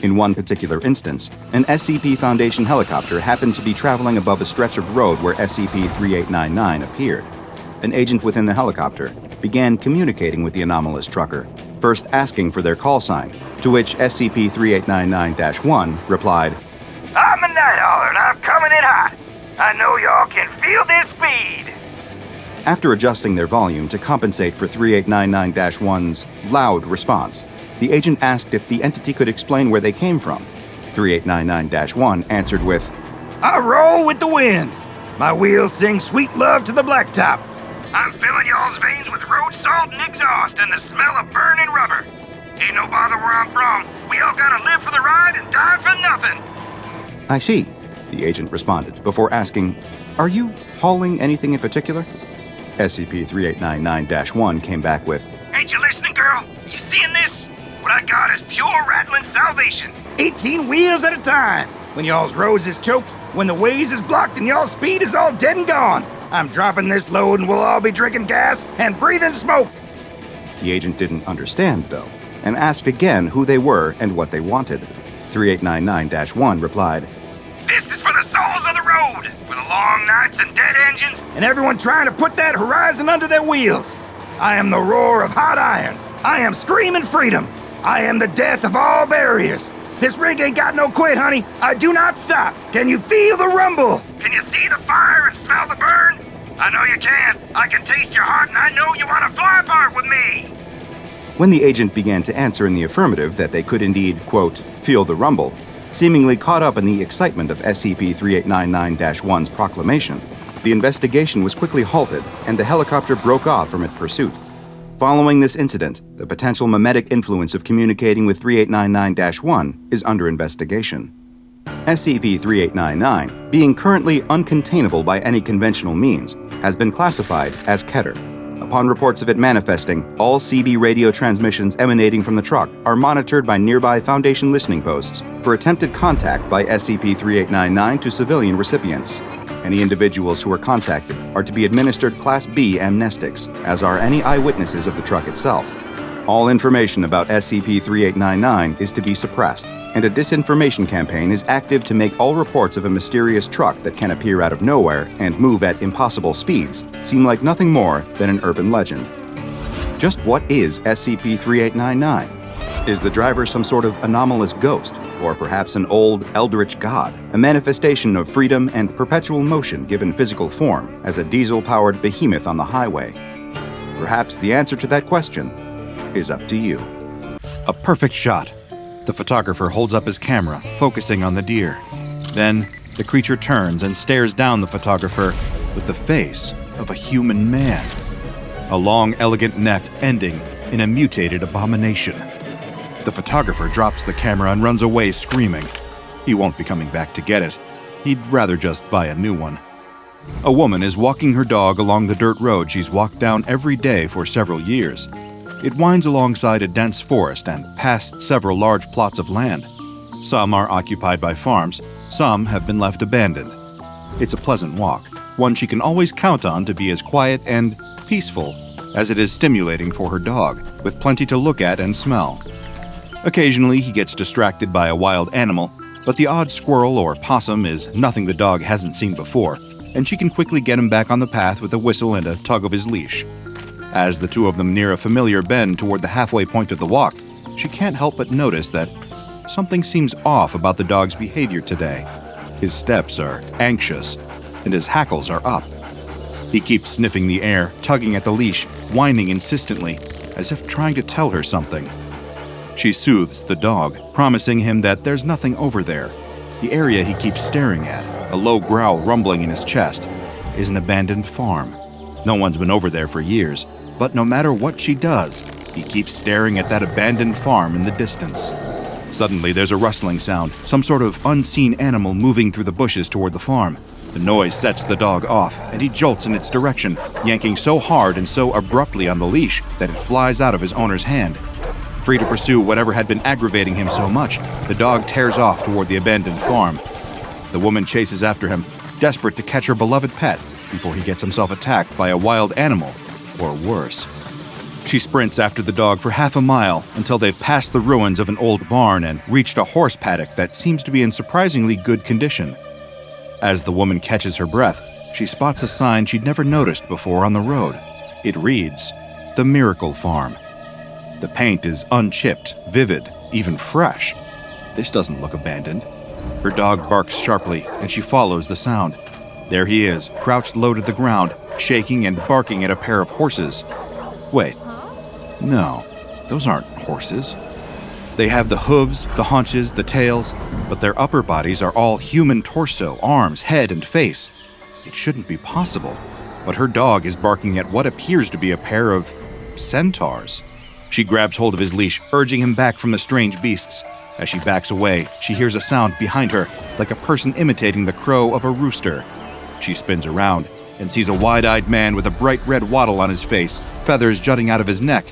In one particular instance, an SCP Foundation helicopter happened to be traveling above a stretch of road where SCP-3899 appeared. An agent within the helicopter began communicating with the anomalous trucker, first asking for their call sign, to which SCP-3899-1 replied, "I'm the Night Hauler and I'm coming in hot. I know y'all can feel this speed." After adjusting their volume to compensate for 3899-1's loud response, the agent asked if the entity could explain where they came from. 3899-1 answered with, "I roll with the wind. My wheels sing sweet love to the blacktop. I'm filling y'all's veins with road salt and exhaust and the smell of burning rubber. Ain't no bother where I'm from. We all gotta live for the ride and die for nothing." "I see," the agent responded, before asking, "Are you hauling anything in particular?" SCP-3899-1 came back with, "Ain't you listening, girl? You seeing this? What I got is pure rattling salvation. 18 wheels at a time. When y'all's roads is choked, when the ways is blocked and y'all's speed is all dead and gone, I'm dropping this load and we'll all be drinking gas and breathing smoke." The agent didn't understand, though, and asked again who they were and what they wanted. 3899-1 replied, "This is for the souls of the road, for the long nights and dead engines, and everyone trying to put that horizon under their wheels. I am the roar of hot iron. I am screaming freedom. I am the death of all barriers. This rig ain't got no quit, honey. I do not stop. Can you feel the rumble? Can you see the fire and smell the burn? I know you can. I can taste your heart and I know you want to fly apart with me." When the agent began to answer in the affirmative that they could indeed, quote, feel the rumble, seemingly caught up in the excitement of SCP-3899-1's proclamation, the investigation was quickly halted and the helicopter broke off from its pursuit. Following this incident, the potential mimetic influence of communicating with 3899-1 is under investigation. SCP-3899, being currently uncontainable by any conventional means, has been classified as Keter. Upon reports of it manifesting, all CB radio transmissions emanating from the truck are monitored by nearby Foundation listening posts for attempted contact by SCP-3899 to civilian recipients. Any individuals who are contacted are to be administered Class B amnestics, as are any eyewitnesses of the truck itself. All information about SCP-3899 is to be suppressed, and a disinformation campaign is active to make all reports of a mysterious truck that can appear out of nowhere and move at impossible speeds seem like nothing more than an urban legend. Just what is SCP-3899? Is the driver some sort of anomalous ghost, or perhaps an old, eldritch god, a manifestation of freedom and perpetual motion given physical form as a diesel-powered behemoth on the highway? Perhaps the answer to that question is up to you. A perfect shot. The photographer holds up his camera, focusing on the deer. Then, the creature turns and stares down the photographer with the face of a human man. A long, elegant neck ending in a mutated abomination. The photographer drops the camera and runs away screaming. He won't be coming back to get it. He'd rather just buy a new one. A woman is walking her dog along the dirt road she's walked down every day for several years. It winds alongside a dense forest and past several large plots of land. Some are occupied by farms, some have been left abandoned. It's a pleasant walk, one she can always count on to be as quiet and peaceful as it is stimulating for her dog, with plenty to look at and smell. Occasionally, he gets distracted by a wild animal, but the odd squirrel or possum is nothing the dog hasn't seen before, and she can quickly get him back on the path with a whistle and a tug of his leash. As the two of them near a familiar bend toward the halfway point of the walk, she can't help but notice that something seems off about the dog's behavior today. His steps are anxious, and his hackles are up. He keeps sniffing the air, tugging at the leash, whining insistently, as if trying to tell her something. She soothes the dog, promising him that there's nothing over there. The area he keeps staring at, a low growl rumbling in his chest, is an abandoned farm. No one's been over there for years, but no matter what she does, he keeps staring at that abandoned farm in the distance. Suddenly, there's a rustling sound, some sort of unseen animal moving through the bushes toward the farm. The noise sets the dog off, and he jolts in its direction, yanking so hard and so abruptly on the leash that it flies out of his owner's hand. Free to pursue whatever had been aggravating him so much, the dog tears off toward the abandoned farm. The woman chases after him, desperate to catch her beloved pet before he gets himself attacked by a wild animal, or worse. She sprints after the dog for half a mile until they've passed the ruins of an old barn and reached a horse paddock that seems to be in surprisingly good condition. As the woman catches her breath, she spots a sign she'd never noticed before on the road. It reads, "The Miracle Farm." The paint is unchipped, vivid, even fresh. This doesn't look abandoned. Her dog barks sharply, and she follows the sound. There he is, crouched low to the ground, shaking and barking at a pair of horses. Wait. No, those aren't horses. They have the hooves, the haunches, the tails, but their upper bodies are all human torso, arms, head, and face. It shouldn't be possible, but her dog is barking at what appears to be a pair of centaurs. She grabs hold of his leash, urging him back from the strange beasts. As she backs away, she hears a sound behind her, like a person imitating the crow of a rooster. She spins around and sees a wide-eyed man with a bright red wattle on his face, feathers jutting out of his neck.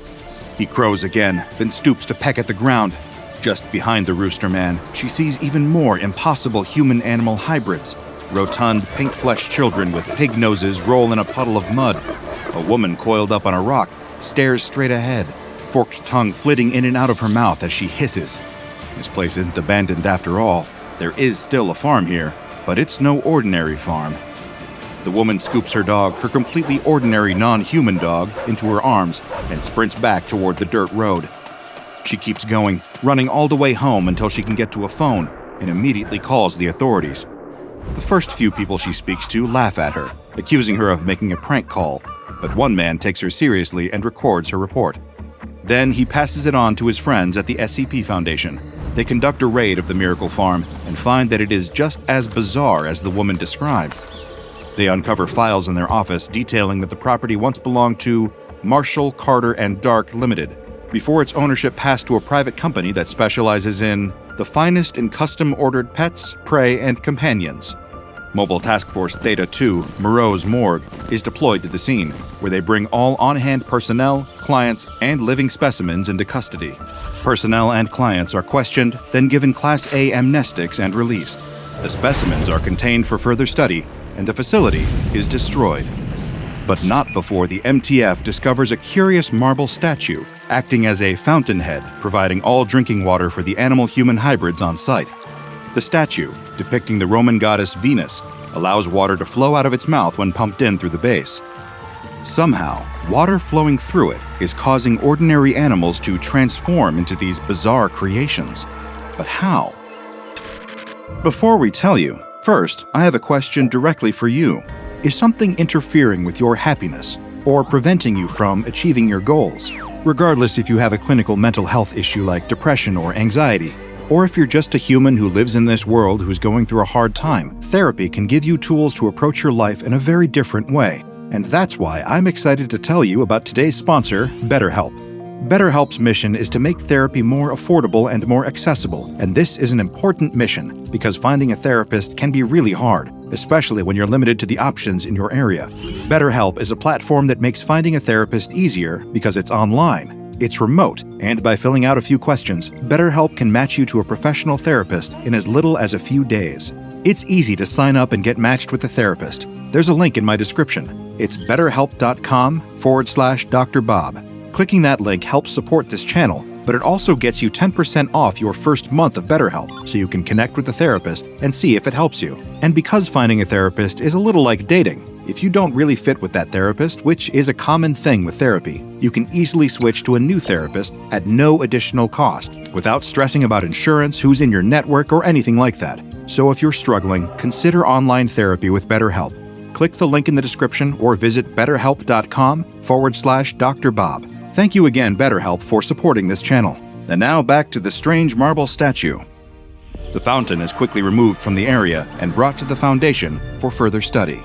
He crows again, then stoops to peck at the ground. Just behind the rooster man, she sees even more impossible human-animal hybrids. Rotund, pink-fleshed children with pig noses roll in a puddle of mud. A woman coiled up on a rock stares straight ahead, forked tongue flitting in and out of her mouth as she hisses. This place isn't abandoned after all. There is still a farm here, but it's no ordinary farm. The woman scoops her dog, her completely ordinary non-human dog, into her arms and sprints back toward the dirt road. She keeps going, running all the way home until she can get to a phone and immediately calls the authorities. The first few people she speaks to laugh at her, accusing her of making a prank call, but one man takes her seriously and records her report. Then he passes it on to his friends at the SCP Foundation. They conduct a raid of the Miracle Farm and find that it is just as bizarre as the woman described. They uncover files in their office detailing that the property once belonged to Marshall, Carter, and Dark Limited, before its ownership passed to a private company that specializes in the finest in custom-ordered pets, prey, and companions. Mobile Task Force Theta 2, Moreau's morgue, is deployed to the scene, where they bring all on-hand personnel, clients, and living specimens into custody. Personnel and clients are questioned, then given Class A amnestics and released. The specimens are contained for further study, and the facility is destroyed. But not before the MTF discovers a curious marble statue, acting as a fountainhead, providing all drinking water for the animal-human hybrids on site. The statue, depicting the Roman goddess Venus, allows water to flow out of its mouth when pumped in through the base. Somehow, water flowing through it is causing ordinary animals to transform into these bizarre creations. But how? Before we tell you, first, I have a question directly for you. Is something interfering with your happiness or preventing you from achieving your goals? Regardless if you have a clinical mental health issue like depression or anxiety, or if you're just a human who lives in this world who's going through a hard time, therapy can give you tools to approach your life in a very different way. And that's why I'm excited to tell you about today's sponsor, BetterHelp. BetterHelp's mission is to make therapy more affordable and more accessible, and this is an important mission because finding a therapist can be really hard, especially when you're limited to the options in your area. BetterHelp is a platform that makes finding a therapist easier because it's online. It's remote, and by filling out a few questions, BetterHelp can match you to a professional therapist in as little as a few days. It's easy to sign up and get matched with a therapist. There's a link in my description. It's betterhelp.com/DrBob. Clicking that link helps support this channel, but it also gets you 10% off your first month of BetterHelp, so you can connect with a therapist and see if it helps you. And because finding a therapist is a little like dating, if you don't really fit with that therapist, which is a common thing with therapy, you can easily switch to a new therapist at no additional cost, without stressing about insurance, who's in your network, or anything like that. So if you're struggling, consider online therapy with BetterHelp. Click the link in the description or visit betterhelp.com/DrBob. Thank you again, BetterHelp, for supporting this channel. And now back to the strange marble statue. The fountain is quickly removed from the area and brought to the Foundation for further study.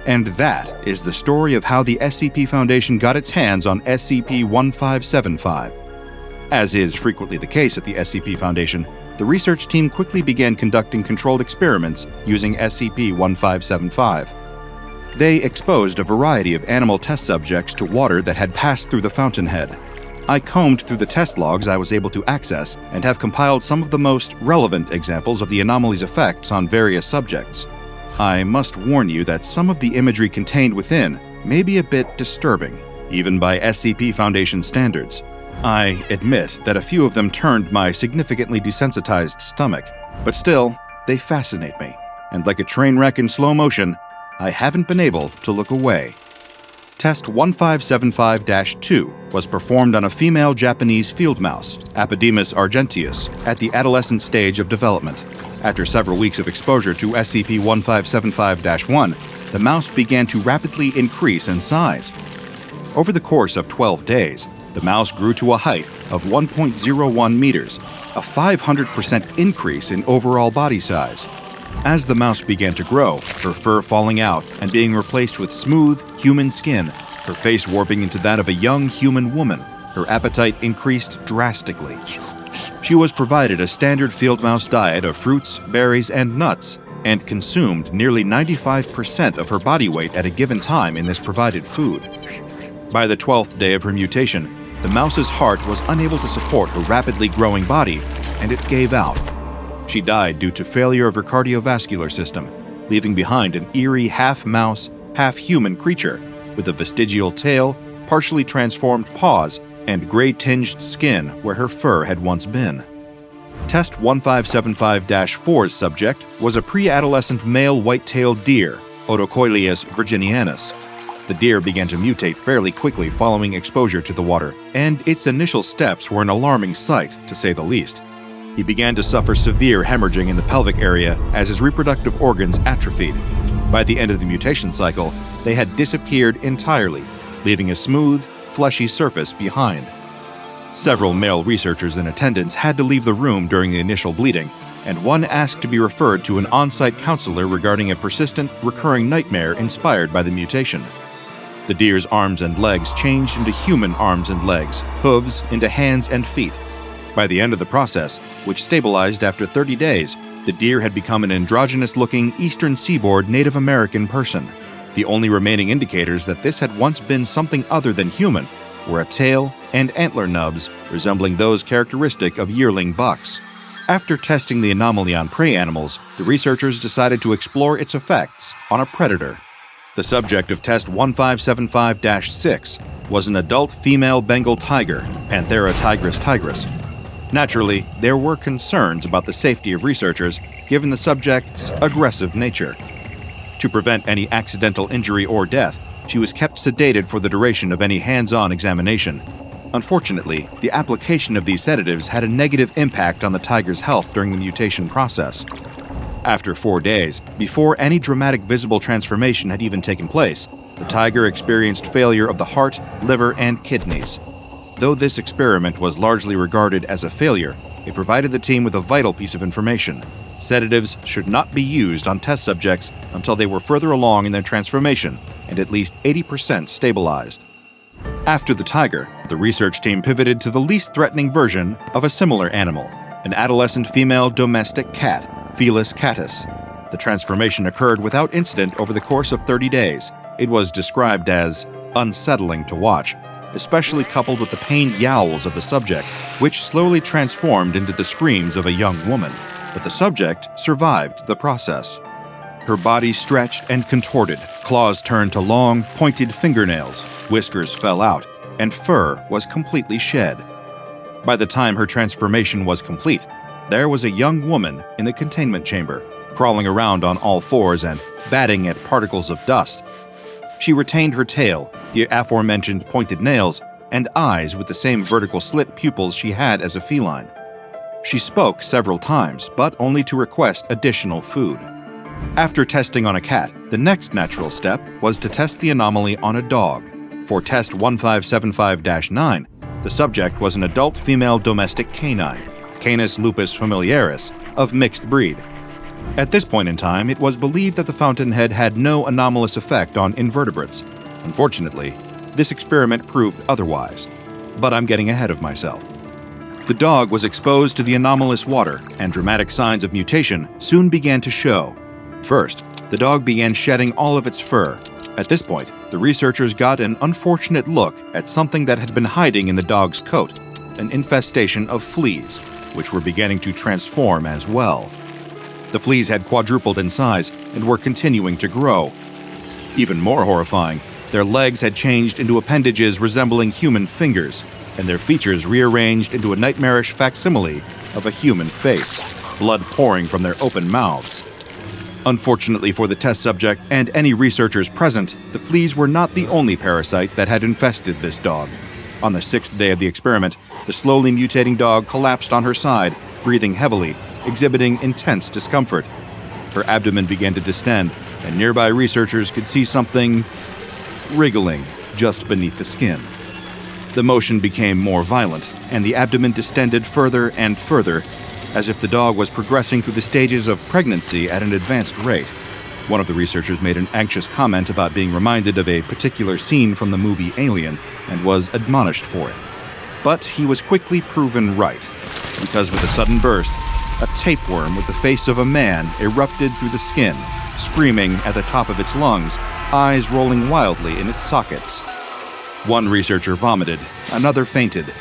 And that is the story of how the SCP Foundation got its hands on SCP-1575. As is frequently the case at the SCP Foundation, the research team quickly began conducting controlled experiments using SCP-1575. They exposed a variety of animal test subjects to water that had passed through the fountainhead. I combed through the test logs I was able to access and have compiled some of the most relevant examples of the Anomalies' effects on various subjects. I must warn you that some of the imagery contained within may be a bit disturbing, even by SCP Foundation standards. I admit that a few of them turned my significantly desensitized stomach, but still, they fascinate me, and like a train wreck in slow motion, I haven't been able to look away. Test 1575-2 was performed on a female Japanese field mouse, Apodemus argenteus, at the adolescent stage of development. After several weeks of exposure to SCP-1575-1, the mouse began to rapidly increase in size. Over the course of 12 days, the mouse grew to a height of 1.01 meters, a 500% increase in overall body size. As the mouse began to grow, her fur falling out and being replaced with smooth, human skin, her face warping into that of a young human woman, her appetite increased drastically. She was provided a standard field mouse diet of fruits, berries, and nuts, and consumed nearly 95% of her body weight at a given time in this provided food. By the 12th day of her mutation, the mouse's heart was unable to support her rapidly growing body, and it gave out. She died due to failure of her cardiovascular system, leaving behind an eerie half-mouse, half-human creature with a vestigial tail, partially transformed paws, and gray-tinged skin where her fur had once been. Test 1575-4's subject was a pre-adolescent male white-tailed deer, Otocoileus virginianus. The deer began to mutate fairly quickly following exposure to the water, and its initial steps were an alarming sight, to say the least. He began to suffer severe hemorrhaging in the pelvic area as his reproductive organs atrophied. By the end of the mutation cycle, they had disappeared entirely, leaving a smooth, fleshy surface behind. Several male researchers in attendance had to leave the room during the initial bleeding, and one asked to be referred to an on-site counselor regarding a persistent, recurring nightmare inspired by the mutation. The deer's arms and legs changed into human arms and legs, hooves into hands and feet. By the end of the process, which stabilized after 30 days, the deer had become an androgynous-looking Eastern Seaboard Native American person. The only remaining indicators that this had once been something other than human were a tail and antler nubs resembling those characteristic of yearling bucks. After testing the anomaly on prey animals, the researchers decided to explore its effects on a predator. The subject of test 1575-6 was an adult female Bengal tiger, Panthera tigris. Naturally, there were concerns about the safety of researchers given the subject's aggressive nature. To prevent any accidental injury or death, she was kept sedated for the duration of any hands-on examination. Unfortunately, the application of these sedatives had a negative impact on the tiger's health during the mutation process. After 4 days, before any dramatic visible transformation had even taken place, the tiger experienced failure of the heart, liver, and kidneys. Though this experiment was largely regarded as a failure, it provided the team with a vital piece of information. Sedatives should not be used on test subjects until they were further along in their transformation and at least 80% stabilized. After the tiger, the research team pivoted to the least threatening version of a similar animal, an adolescent female domestic cat, Felis catus. The transformation occurred without incident over the course of 30 days. It was described as unsettling to watch, especially coupled with the pained yowls of the subject, which slowly transformed into the screams of a young woman. But the subject survived the process. Her body stretched and contorted, claws turned to long, pointed fingernails, whiskers fell out, and fur was completely shed. By the time her transformation was complete, there was a young woman in the containment chamber, crawling around on all fours and batting at particles of dust. She retained her tail, the aforementioned pointed nails, and eyes with the same vertical slit pupils she had as a feline. She spoke several times, but only to request additional food. After testing on a cat, the next natural step was to test the anomaly on a dog. For test 1575-9, the subject was an adult female domestic canine, Canis lupus familiaris, of mixed breed. At this point in time, it was believed that the fountainhead had no anomalous effect on invertebrates. Unfortunately, this experiment proved otherwise. But I'm getting ahead of myself. The dog was exposed to the anomalous water, and dramatic signs of mutation soon began to show. First, the dog began shedding all of its fur. At this point, the researchers got an unfortunate look at something that had been hiding in the dog's coat, an infestation of fleas, which were beginning to transform as well. The fleas had quadrupled in size and were continuing to grow. Even more horrifying, their legs had changed into appendages resembling human fingers, and their features rearranged into a nightmarish facsimile of a human face, blood pouring from their open mouths. Unfortunately for the test subject and any researchers present, the fleas were not the only parasite that had infested this dog. On the 6th day of the experiment, the slowly mutating dog collapsed on her side, breathing heavily, exhibiting intense discomfort. Her abdomen began to distend, and nearby researchers could see something wriggling just beneath the skin. The motion became more violent, and the abdomen distended further and further, as if the dog was progressing through the stages of pregnancy at an advanced rate. One of the researchers made an anxious comment about being reminded of a particular scene from the movie Alien and was admonished for it. But he was quickly proven right, because with a sudden burst, a tapeworm with the face of a man erupted through the skin, screaming at the top of its lungs, eyes rolling wildly in its sockets. One researcher vomited, another fainted.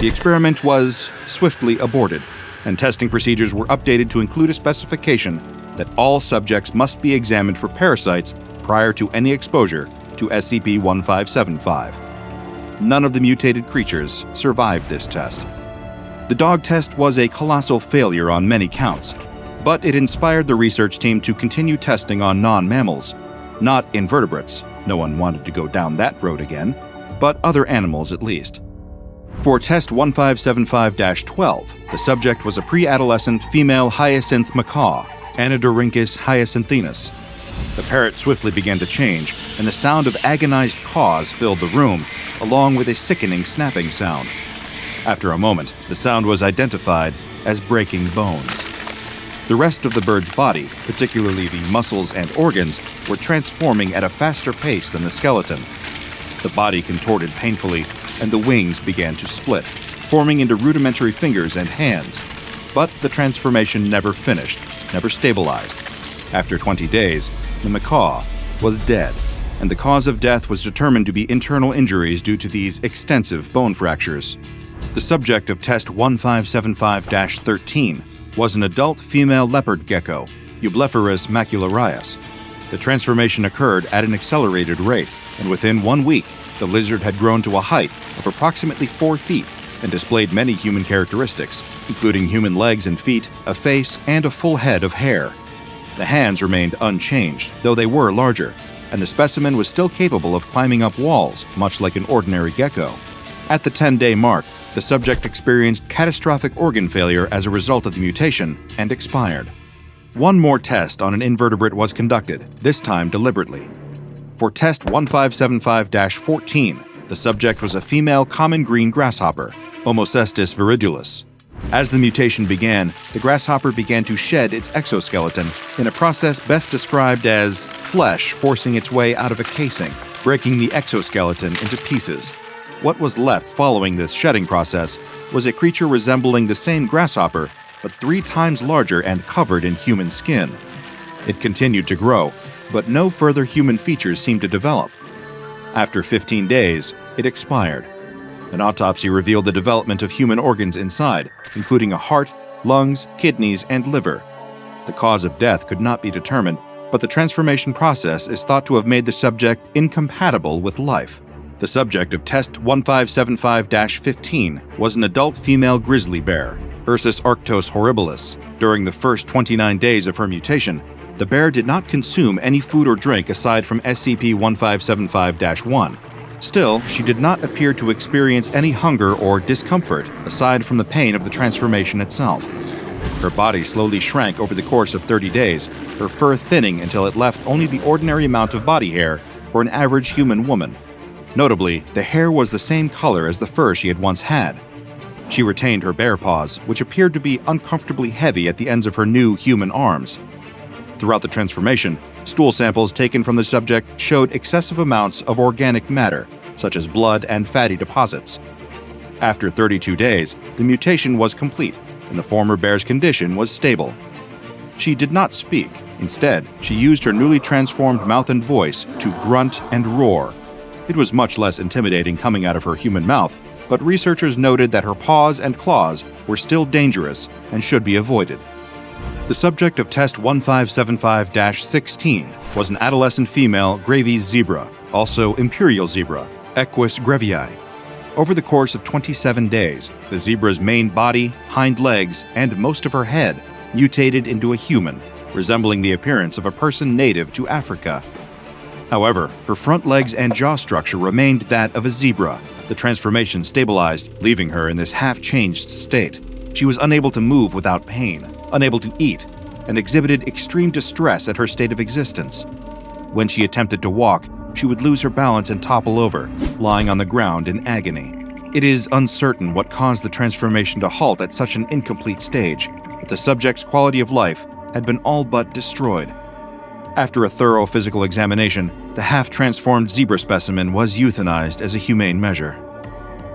The experiment was swiftly aborted, and testing procedures were updated to include a specification that all subjects must be examined for parasites prior to any exposure to SCP-1575. None of the mutated creatures survived this test. The dog test was a colossal failure on many counts, but it inspired the research team to continue testing on non-mammals, not invertebrates, no one wanted to go down that road again, but other animals at least. For test 1575-12, the subject was a pre-adolescent female hyacinth macaw, Anidorhynchus hyacinthinus. The parrot swiftly began to change, and the sound of agonized caws filled the room, along with a sickening snapping sound. After a moment, the sound was identified as breaking bones. The rest of the bird's body, particularly the muscles and organs, were transforming at a faster pace than the skeleton. The body contorted painfully, and the wings began to split, forming into rudimentary fingers and hands. But the transformation never finished, never stabilized. After 20 days, the macaw was dead, and the cause of death was determined to be internal injuries due to these extensive bone fractures. The subject of Test 1575-13 was an adult female leopard gecko, Eublepharis macularius. The transformation occurred at an accelerated rate, and within 1 week, the lizard had grown to a height of approximately 4 feet and displayed many human characteristics, including human legs and feet, a face, and a full head of hair. The hands remained unchanged, though they were larger, and the specimen was still capable of climbing up walls, much like an ordinary gecko. At the 10-day mark, the subject experienced catastrophic organ failure as a result of the mutation and expired. One more test on an invertebrate was conducted, this time deliberately. For Test 1575-14, the subject was a female common green grasshopper, Homocestus viridulus. As the mutation began, the grasshopper began to shed its exoskeleton in a process best described as flesh forcing its way out of a casing, breaking the exoskeleton into pieces. What was left following this shedding process was a creature resembling the same grasshopper, but 3 times larger and covered in human skin. It continued to grow, but no further human features seemed to develop. After 15 days, it expired. An autopsy revealed the development of human organs inside, including a heart, lungs, kidneys, and liver. The cause of death could not be determined, but the transformation process is thought to have made the subject incompatible with life. The subject of Test 1575-15 was an adult female grizzly bear, Ursus arctos horribilis. During the first 29 days of her mutation, the bear did not consume any food or drink aside from SCP-1575-1. Still, she did not appear to experience any hunger or discomfort aside from the pain of the transformation itself. Her body slowly shrank over the course of 30 days, her fur thinning until it left only the ordinary amount of body hair for an average human woman. Notably, the hair was the same color as the fur she had once had. She retained her bear paws, which appeared to be uncomfortably heavy at the ends of her new human arms. Throughout the transformation, stool samples taken from the subject showed excessive amounts of organic matter, such as blood and fatty deposits. After 32 days, the mutation was complete, and the former bear's condition was stable. She did not speak. Instead, she used her newly transformed mouth and voice to grunt and roar. It was much less intimidating coming out of her human mouth, but researchers noted that her paws and claws were still dangerous and should be avoided. The subject of Test 1575-16 was an adolescent female Gravy's zebra, also imperial zebra, Equus grevii. Over the course of 27 days, the zebra's main body, hind legs, and most of her head mutated into a human, resembling the appearance of a person native to Africa. However, her front legs and jaw structure remained that of a zebra. The transformation stabilized, leaving her in this half-changed state. She was unable to move without pain, unable to eat, and exhibited extreme distress at her state of existence. When she attempted to walk, she would lose her balance and topple over, lying on the ground in agony. It is uncertain what caused the transformation to halt at such an incomplete stage, but the subject's quality of life had been all but destroyed. After a thorough physical examination, the half-transformed zebra specimen was euthanized as a humane measure.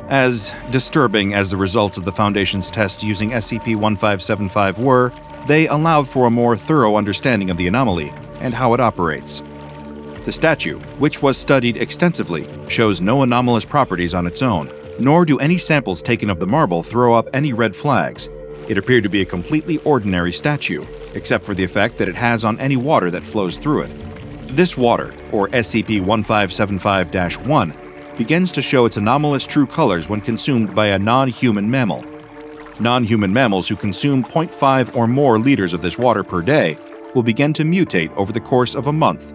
As disturbing as the results of the Foundation's test using SCP-1575 were, they allowed for a more thorough understanding of the anomaly and how it operates. The statue, which was studied extensively, shows no anomalous properties on its own, nor do any samples taken of the marble throw up any red flags. It appeared to be a completely ordinary statue, except for the effect that it has on any water that flows through it. This water, or SCP-1575-1, begins to show its anomalous true colors when consumed by a non-human mammal. Non-human mammals who consume 0.5 or more liters of this water per day will begin to mutate over the course of a month.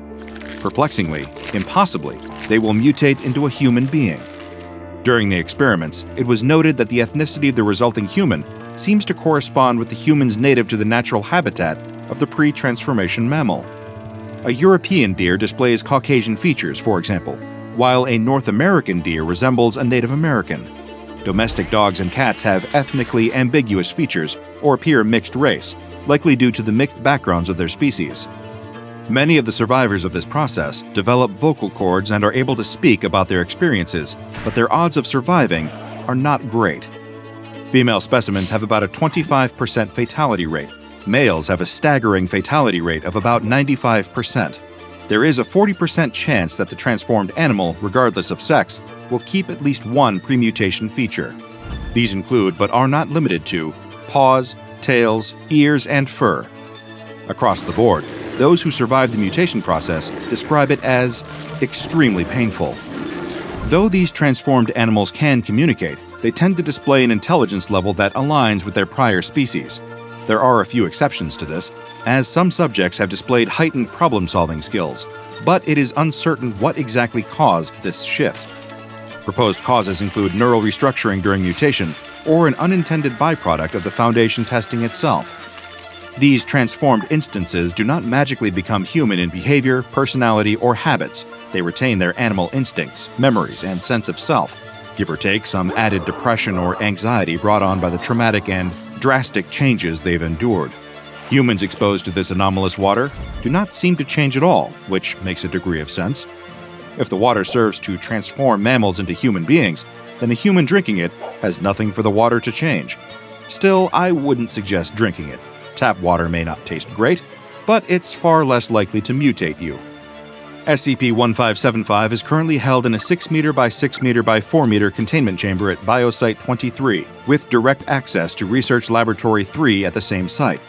Perplexingly, impossibly, they will mutate into a human being. During the experiments, it was noted that the ethnicity of the resulting human seems to correspond with the humans native to the natural habitat of the pre-transformation mammal. A European deer displays Caucasian features, for example, while a North American deer resembles a Native American. domestic dogs and cats have ethnically ambiguous features or appear mixed race, likely due to the mixed backgrounds of their species. Many of the survivors of this process develop vocal cords and are able to speak about their experiences, but their odds of surviving are not great. Female specimens have about a 25% fatality rate. Males have a staggering fatality rate of about 95%. There is a 40% chance that the transformed animal, regardless of sex, will keep at least one premutation feature. These include, but are not limited to, paws, tails, ears, and fur. Across the board, those who survive the mutation process describe it as extremely painful. Though these transformed animals can communicate, they tend to display an intelligence level that aligns with their prior species. There are a few exceptions to this, as some subjects have displayed heightened problem-solving skills, but it is uncertain what exactly caused this shift. Proposed causes include neural restructuring during mutation or an unintended byproduct of the Foundation testing itself. These transformed instances do not magically become human in behavior, personality, or habits. They retain their animal instincts, memories, and sense of self, give or take some added depression or anxiety brought on by the traumatic and drastic changes they've endured. Humans exposed to this anomalous water do not seem to change at all, which makes a degree of sense. If the water serves to transform mammals into human beings, then a human drinking it has nothing for the water to change. Still, I wouldn't suggest drinking it. Tap water may not taste great, but it's far less likely to mutate you. SCP-1575 is currently held in a 6 meter by 6 meter by 4 meter containment chamber at Biosite 23, with direct access to Research Laboratory 3 at the same site.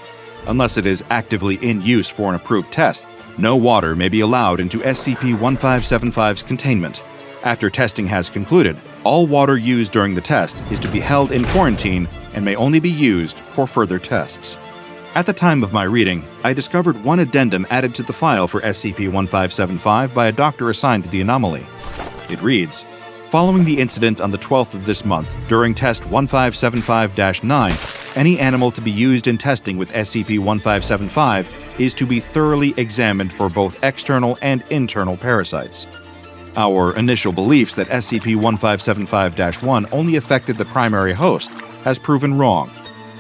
Unless it is actively in use for an approved test, no water may be allowed into SCP-1575's containment. After testing has concluded, all water used during the test is to be held in quarantine and may only be used for further tests. At the time of my reading, I discovered one addendum added to the file for SCP-1575 by a doctor assigned to the anomaly. It reads, "Following the incident on the 12th of this month, during test 1575-9, any animal to be used in testing with SCP-1575 is to be thoroughly examined for both external and internal parasites. Our initial beliefs that SCP-1575-1 only affected the primary host has proven wrong.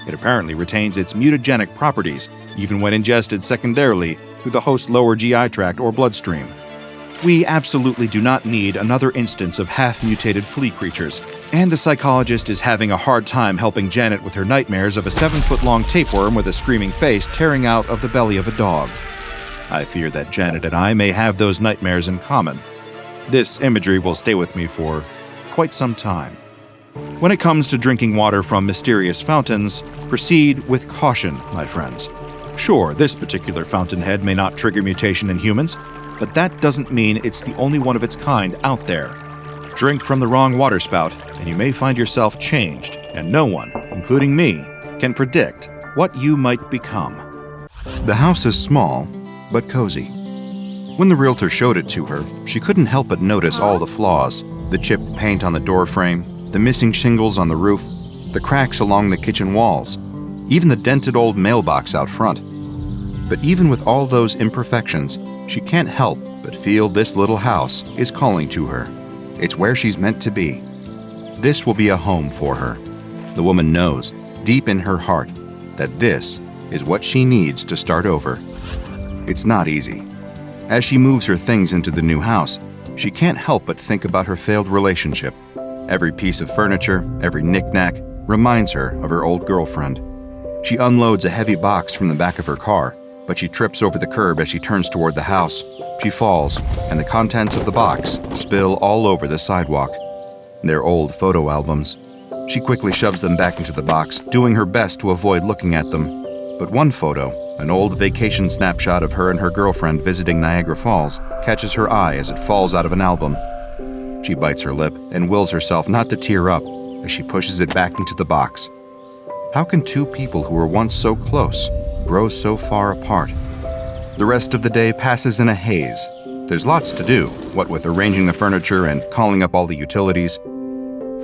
It apparently retains its mutagenic properties, even when ingested secondarily through the host's lower GI tract or bloodstream. We absolutely do not need another instance of half-mutated flea creatures, and the psychologist is having a hard time helping Janet with her nightmares of a 7-foot-long tapeworm with a screaming face tearing out of the belly of a dog. I fear that Janet and I may have those nightmares in common. This imagery will stay with me for quite some time. When it comes to drinking water from mysterious fountains, proceed with caution, my friends. Sure, this particular fountainhead may not trigger mutation in humans, but that doesn't mean it's the only one of its kind out there. Drink from the wrong water spout, and you may find yourself changed, and no one, including me, can predict what you might become." The house is small, but cozy. When the realtor showed it to her, she couldn't help but notice all the flaws: the chipped paint on the doorframe, the missing shingles on the roof, the cracks along the kitchen walls, even the dented old mailbox out front. But even with all those imperfections, she can't help but feel this little house is calling to her. It's where she's meant to be. This will be a home for her. The woman knows, deep in her heart, that this is what she needs to start over. It's not easy. As she moves her things into the new house, she can't help but think about her failed relationship. Every piece of furniture, every knick-knack, reminds her of her old girlfriend. She unloads a heavy box from the back of her car, but she trips over the curb as she turns toward the house. She falls, and the contents of the box spill all over the sidewalk. They're old photo albums. She quickly shoves them back into the box, doing her best to avoid looking at them. But one photo, an old vacation snapshot of her and her girlfriend visiting Niagara Falls, catches her eye as it falls out of an album. She bites her lip and wills herself not to tear up as she pushes it back into the box. How can two people who were once so close grow so far apart? The rest of the day passes in a haze. There's lots to do, what with arranging the furniture and calling up all the utilities.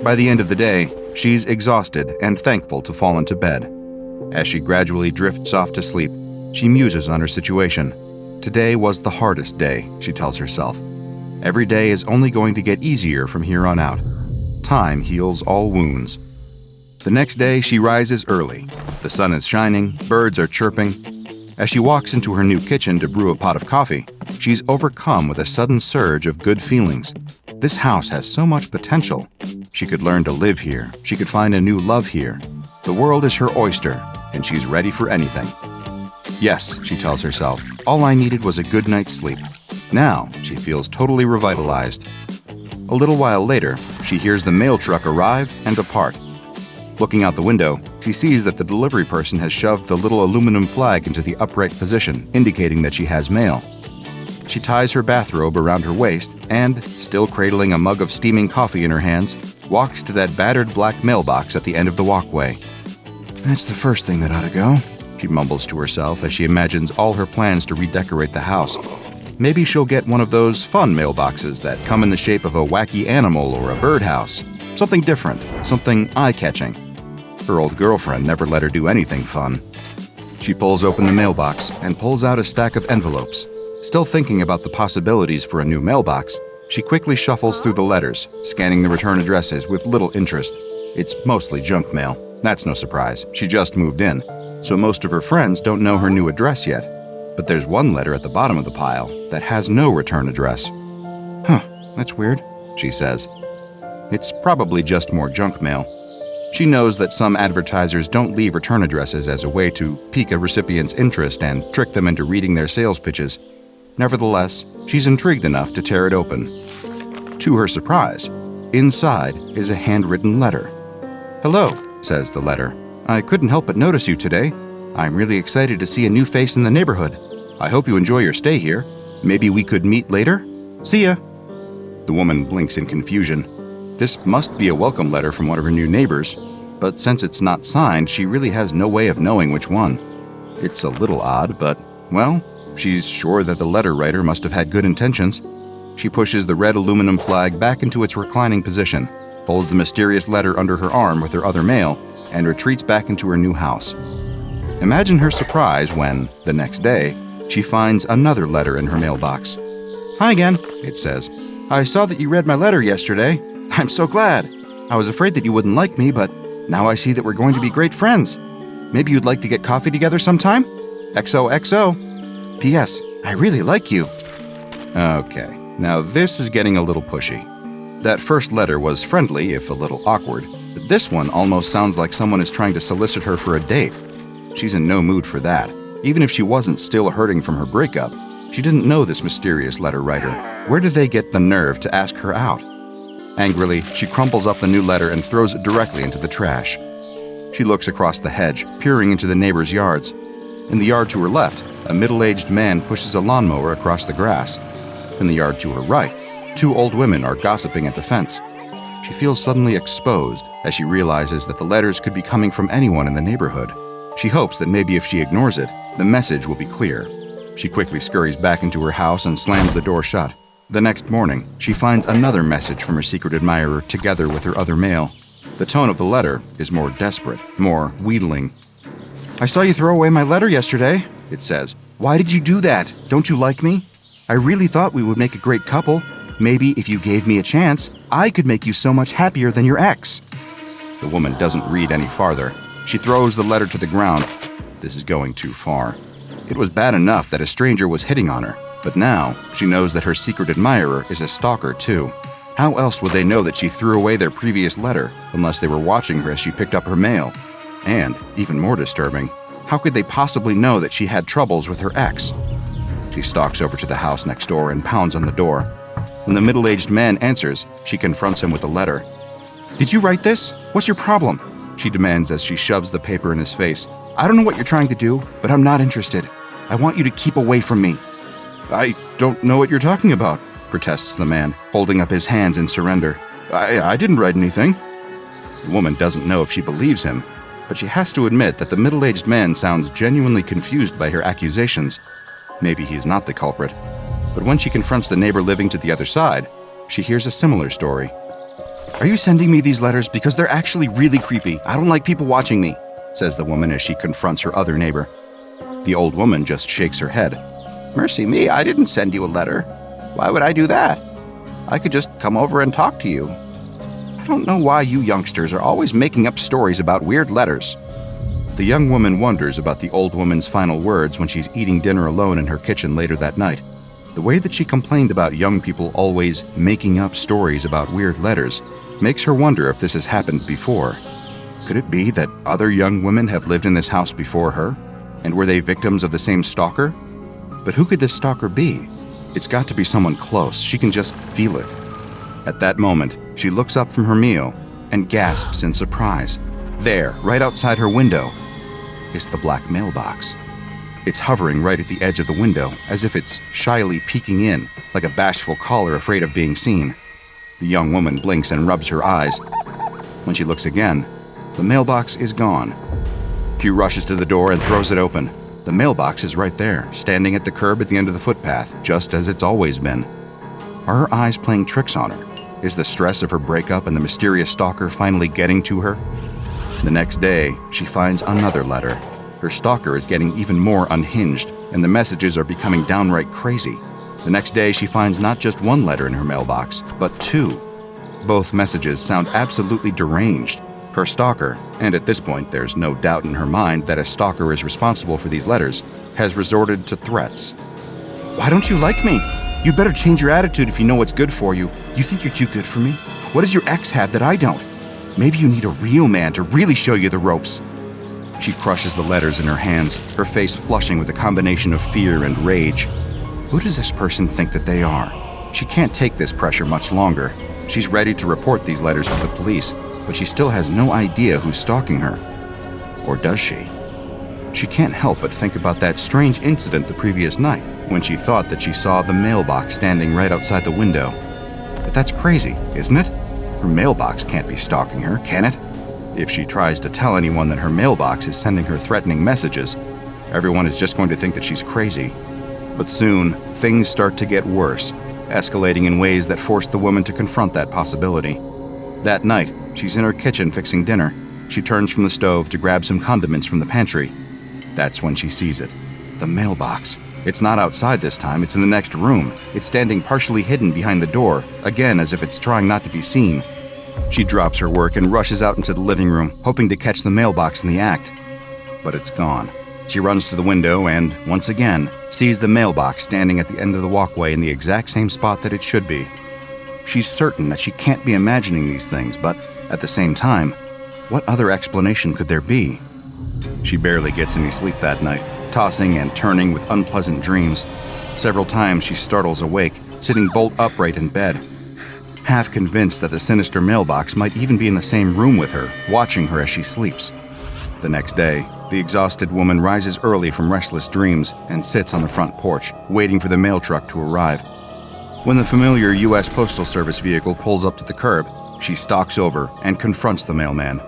By the end of the day, she's exhausted and thankful to fall into bed. As she gradually drifts off to sleep, she muses on her situation. Today was the hardest day, she tells herself. Every day is only going to get easier from here on out. Time heals all wounds. The next day, she rises early. The sun is shining, birds are chirping. As she walks into her new kitchen to brew a pot of coffee, she's overcome with a sudden surge of good feelings. This house has so much potential. She could learn to live here. She could find a new love here. The world is her oyster, and she's ready for anything. Yes, she tells herself, all I needed was a good night's sleep. Now, she feels totally revitalized. A little while later, she hears the mail truck arrive and depart. Looking out the window, she sees that the delivery person has shoved the little aluminum flag into the upright position, indicating that she has mail. She ties her bathrobe around her waist and, still cradling a mug of steaming coffee in her hands, walks to that battered black mailbox at the end of the walkway. That's the first thing that ought to go, she mumbles to herself as she imagines all her plans to redecorate the house. Maybe she'll get one of those fun mailboxes that come in the shape of a wacky animal or a birdhouse. Something different, something eye-catching. Her old girlfriend never let her do anything fun. She pulls open the mailbox and pulls out a stack of envelopes. Still thinking about the possibilities for a new mailbox, she quickly shuffles through the letters, scanning the return addresses with little interest. It's mostly junk mail. That's no surprise. She just moved in, so most of her friends don't know her new address yet. But there's one letter at the bottom of the pile that has no return address. That's weird, she says. It's probably just more junk mail. She knows that some advertisers don't leave return addresses as a way to pique a recipient's interest and trick them into reading their sales pitches. Nevertheless, she's intrigued enough to tear it open. To her surprise, inside is a handwritten letter. "Hello," says the letter. "I couldn't help but notice you today. I'm really excited to see a new face in the neighborhood. I hope you enjoy your stay here. Maybe we could meet later? See ya." The woman blinks in confusion. This must be a welcome letter from one of her new neighbors, but since it's not signed, she really has no way of knowing which one. It's a little odd, but, well, she's sure that the letter writer must have had good intentions. She pushes the red aluminum flag back into its reclining position, folds the mysterious letter under her arm with her other mail, and retreats back into her new house. Imagine her surprise when, the next day, she finds another letter in her mailbox. "Hi again," it says. "I saw that you read my letter yesterday. I'm so glad. I was afraid that you wouldn't like me, but now I see that we're going to be great friends. Maybe you'd like to get coffee together sometime? XOXO. P.S. I really like you." Okay, now this is getting a little pushy. That first letter was friendly, if a little awkward, but this one almost sounds like someone is trying to solicit her for a date. She's in no mood for that. Even if she wasn't still hurting from her breakup, she didn't know this mysterious letter writer. Where did they get the nerve to ask her out? Angrily, she crumples up the new letter and throws it directly into the trash. She looks across the hedge, peering into the neighbors' yards. In the yard to her left, a middle-aged man pushes a lawnmower across the grass. In the yard to her right, two old women are gossiping at the fence. She feels suddenly exposed as she realizes that the letters could be coming from anyone in the neighborhood. She hopes that maybe if she ignores it, the message will be clear. She quickly scurries back into her house and slams the door shut. The next morning, she finds another message from her secret admirer together with her other mail. The tone of the letter is more desperate, more wheedling. "I saw you throw away my letter yesterday," it says. "Why did you do that? Don't you like me? I really thought we would make a great couple. Maybe if you gave me a chance, I could make you so much happier than your ex." The woman doesn't read any farther. She throws the letter to the ground. This is going too far. It was bad enough that a stranger was hitting on her, but now she knows that her secret admirer is a stalker too. How else would they know that she threw away their previous letter unless they were watching her as she picked up her mail? And, even more disturbing, how could they possibly know that she had troubles with her ex? She stalks over to the house next door and pounds on the door. When the middle-aged man answers, she confronts him with the letter. "Did you write this? What's your problem?" she demands as she shoves the paper in his face. "I don't know what you're trying to do, but I'm not interested. I want you to keep away from me." "I don't know what you're talking about," protests the man, holding up his hands in surrender. I didn't write anything." The woman doesn't know if she believes him, but she has to admit that the middle-aged man sounds genuinely confused by her accusations. Maybe he's not the culprit. But when she confronts the neighbor living to the other side, she hears a similar story. "Are you sending me these letters because they're actually really creepy? I don't like people watching me," says the woman as she confronts her other neighbor. The old woman just shakes her head. "Mercy me, I didn't send you a letter. Why would I do that? I could just come over and talk to you." I don't know why you youngsters are always making up stories about weird letters." The young woman wonders about the old woman's final words when she's eating dinner alone in her kitchen later that night. The way that she complained about young people always making up stories about weird letters makes her wonder if this has happened before. Could it be that other young women have lived in this house before her? And were they victims of the same stalker? But who could this stalker be? It's got to be someone close. She can just feel it. At that moment, she looks up from her meal and gasps in surprise. There, right outside her window, is the black mailbox. It's hovering right at the edge of the window, as if it's shyly peeking in, like a bashful caller afraid of being seen. The young woman blinks and rubs her eyes. When she looks again, the mailbox is gone. She rushes to the door and throws it open. The mailbox is right there, standing at the curb at the end of the footpath, just as it's always been. Are her eyes playing tricks on her? Is the stress of her breakup and the mysterious stalker finally getting to her? The next day, she finds another letter. Her stalker is getting even more unhinged, and the messages are becoming downright crazy. The next day, she finds not just one letter in her mailbox, but two. Both messages sound absolutely deranged. Her stalker, and at this point there's no doubt in her mind that a stalker is responsible for these letters, has resorted to threats. "Why don't you like me? You better change your attitude if you know what's good for you. You think you're too good for me? What does your ex have that I don't? Maybe you need a real man to really show you the ropes." She crushes the letters in her hands, her face flushing with a combination of fear and rage. Who does this person think that they are? She can't take this pressure much longer. She's ready to report these letters to the police, but she still has no idea who's stalking her. Or does she? She can't help but think about that strange incident the previous night, when she thought that she saw the mailbox standing right outside the window. But that's crazy, isn't it? Her mailbox can't be stalking her, can it? If she tries to tell anyone that her mailbox is sending her threatening messages, everyone is just going to think that she's crazy. But soon, things start to get worse, escalating in ways that force the woman to confront that possibility. That night, she's in her kitchen fixing dinner. She turns from the stove to grab some condiments from the pantry. That's when she sees it. The mailbox. It's not outside this time, it's in the next room. It's standing partially hidden behind the door, again as if it's trying not to be seen. She drops her work and rushes out into the living room, hoping to catch the mailbox in the act. But it's gone. She runs to the window and, once again, sees the mailbox standing at the end of the walkway in the exact same spot that it should be. She's certain that she can't be imagining these things, but at the same time, what other explanation could there be? She barely gets any sleep that night, tossing and turning with unpleasant dreams. Several times she startles awake, sitting bolt upright in bed, half convinced that the sinister mailbox might even be in the same room with her, watching her as she sleeps. The next day, the exhausted woman rises early from restless dreams and sits on the front porch, waiting for the mail truck to arrive. When the familiar U.S. Postal Service vehicle pulls up to the curb, she stalks over and confronts the mailman.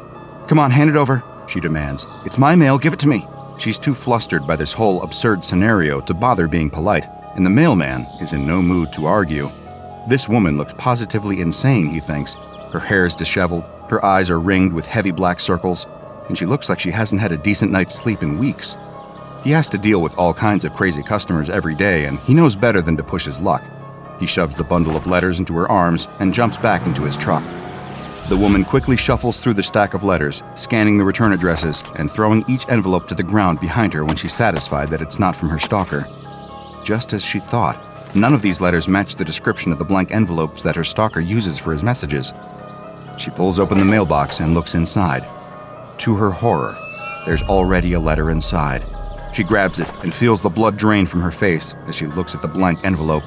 "Come on, hand it over," she demands. "It's my mail, give it to me." She's too flustered by this whole absurd scenario to bother being polite, and the mailman is in no mood to argue. This woman looks positively insane, he thinks. Her hair is disheveled, her eyes are ringed with heavy black circles, and she looks like she hasn't had a decent night's sleep in weeks. He has to deal with all kinds of crazy customers every day, and he knows better than to push his luck. He shoves the bundle of letters into her arms and jumps back into his truck. The woman quickly shuffles through the stack of letters, scanning the return addresses and throwing each envelope to the ground behind her when she's satisfied that it's not from her stalker. Just as she thought, none of these letters match the description of the blank envelopes that her stalker uses for his messages. She pulls open the mailbox and looks inside. To her horror, there's already a letter inside. She grabs it and feels the blood drain from her face as she looks at the blank envelope.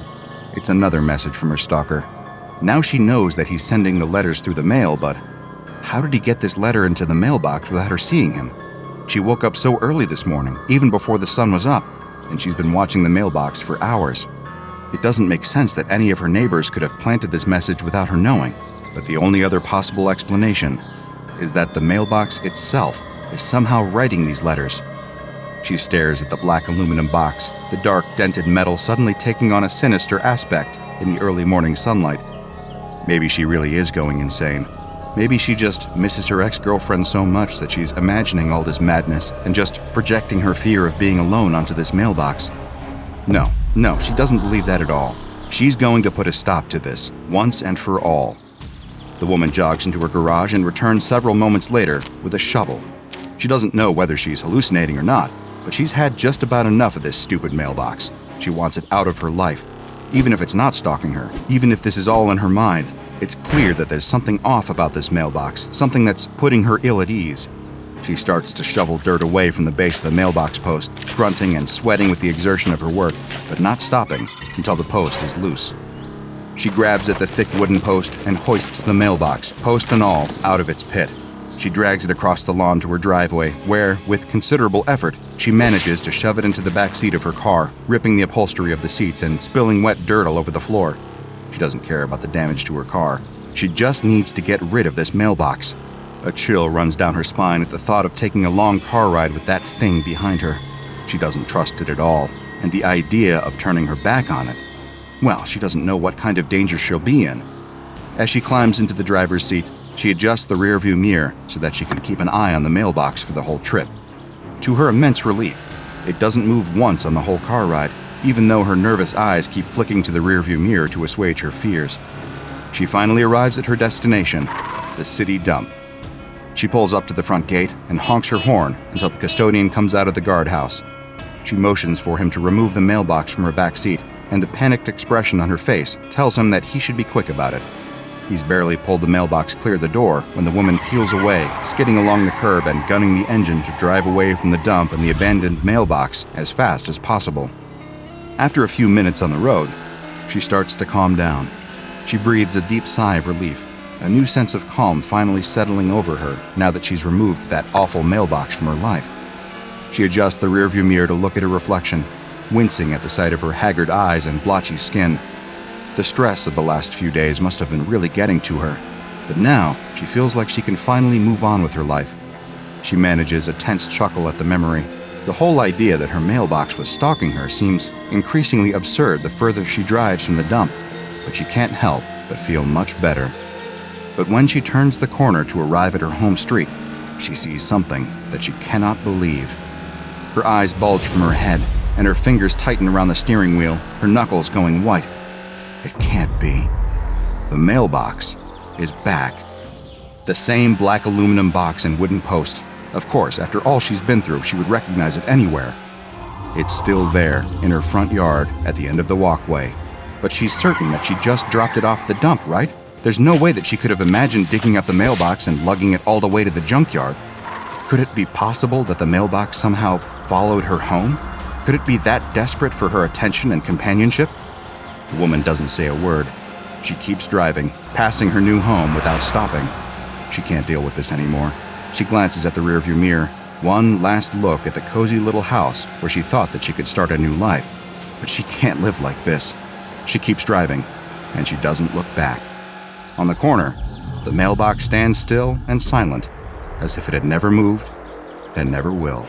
It's another message from her stalker. Now she knows that he's sending the letters through the mail, but how did he get this letter into the mailbox without her seeing him? She woke up so early this morning, even before the sun was up, and she's been watching the mailbox for hours. It doesn't make sense that any of her neighbors could have planted this message without her knowing, but the only other possible explanation is that the mailbox itself is somehow writing these letters. She stares at the black aluminum box, the dark dented metal suddenly taking on a sinister aspect in the early morning sunlight. Maybe she really is going insane. Maybe she just misses her ex-girlfriend so much that she's imagining all this madness and just projecting her fear of being alone onto this mailbox. No, she doesn't believe that at all. She's going to put a stop to this, once and for all. The woman jogs into her garage and returns several moments later with a shovel. She doesn't know whether she's hallucinating or not, but she's had just about enough of this stupid mailbox. She wants it out of her life. Even if it's not stalking her, even if this is all in her mind, it's clear that there's something off about this mailbox, something that's putting her ill at ease. She starts to shovel dirt away from the base of the mailbox post, grunting and sweating with the exertion of her work, but not stopping until the post is loose. She grabs at the thick wooden post and hoists the mailbox, post and all, out of its pit. She drags it across the lawn to her driveway, where, with considerable effort, she manages to shove it into the back seat of her car, ripping the upholstery of the seats and spilling wet dirt all over the floor. She doesn't care about the damage to her car. She just needs to get rid of this mailbox. A chill runs down her spine at the thought of taking a long car ride with that thing behind her. She doesn't trust it at all, and the idea of turning her back on it, well, she doesn't know what kind of danger she'll be in. As she climbs into the driver's seat, she adjusts the rearview mirror so that she can keep an eye on the mailbox for the whole trip. To her immense relief, it doesn't move once on the whole car ride, even though her nervous eyes keep flicking to the rearview mirror to assuage her fears. She finally arrives at her destination, the city dump. She pulls up to the front gate and honks her horn until the custodian comes out of the guardhouse. She motions for him to remove the mailbox from her back seat, and the panicked expression on her face tells him that he should be quick about it. He's barely pulled the mailbox clear the door when the woman peels away, skidding along the curb and gunning the engine to drive away from the dump and the abandoned mailbox as fast as possible. After a few minutes on the road, she starts to calm down. She breathes a deep sigh of relief, a new sense of calm finally settling over her now that she's removed that awful mailbox from her life. She adjusts the rearview mirror to look at her reflection, wincing at the sight of her haggard eyes and blotchy skin. The stress of the last few days must have been really getting to her, but now she feels like she can finally move on with her life. She manages a tense chuckle at the memory. The whole idea that her mailbox was stalking her seems increasingly absurd the further she drives from the dump, but she can't help but feel much better. But when she turns the corner to arrive at her home street, she sees something that she cannot believe. Her eyes bulge from her head, and her fingers tighten around the steering wheel, her knuckles going white. It can't be. The mailbox is back. The same black aluminum box and wooden post. Of course, after all she's been through, she would recognize it anywhere. It's still there, in her front yard, at the end of the walkway. But she's certain that she just dropped it off the dump, right? There's no way that she could have imagined digging up the mailbox and lugging it all the way to the junkyard. Could it be possible that the mailbox somehow followed her home? Could it be that desperate for her attention and companionship? The woman doesn't say a word. She keeps driving, passing her new home without stopping. She can't deal with this anymore. She glances at the rearview mirror, one last look at the cozy little house where she thought that she could start a new life. But she can't live like this. She keeps driving, and she doesn't look back. On the corner, the mailbox stands still and silent, as if it had never moved and never will.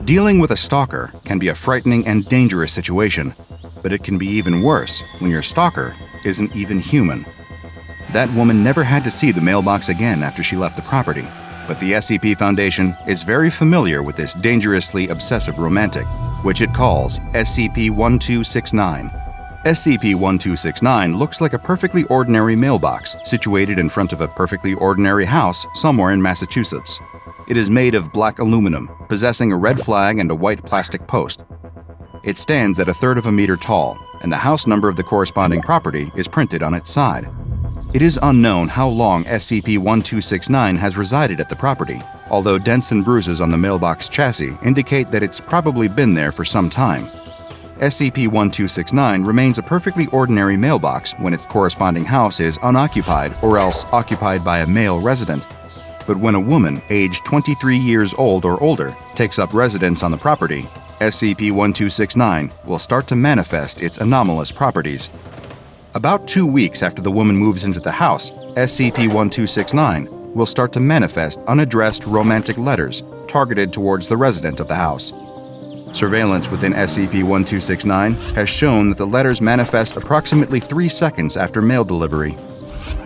Dealing with a stalker can be a frightening and dangerous situation, but it can be even worse when your stalker isn't even human. That woman never had to see the mailbox again after she left the property, but the SCP Foundation is very familiar with this dangerously obsessive romantic, which it calls SCP-1269. SCP-1269 looks like a perfectly ordinary mailbox situated in front of a perfectly ordinary house somewhere in Massachusetts. It is made of black aluminum, possessing a red flag and a white plastic post. It stands at 1/3 of a meter tall, and the house number of the corresponding property is printed on its side. It is unknown how long SCP-1269 has resided at the property, although dents and bruises on the mailbox chassis indicate that it's probably been there for some time. SCP-1269 remains a perfectly ordinary mailbox when its corresponding house is unoccupied or else occupied by a male resident. But when a woman aged 23 years old or older takes up residence on the property, SCP-1269 will start to manifest its anomalous properties. About 2 weeks after the woman moves into the house, SCP-1269 will start to manifest unaddressed romantic letters targeted towards the resident of the house. Surveillance within SCP-1269 has shown that the letters manifest approximately 3 seconds after mail delivery.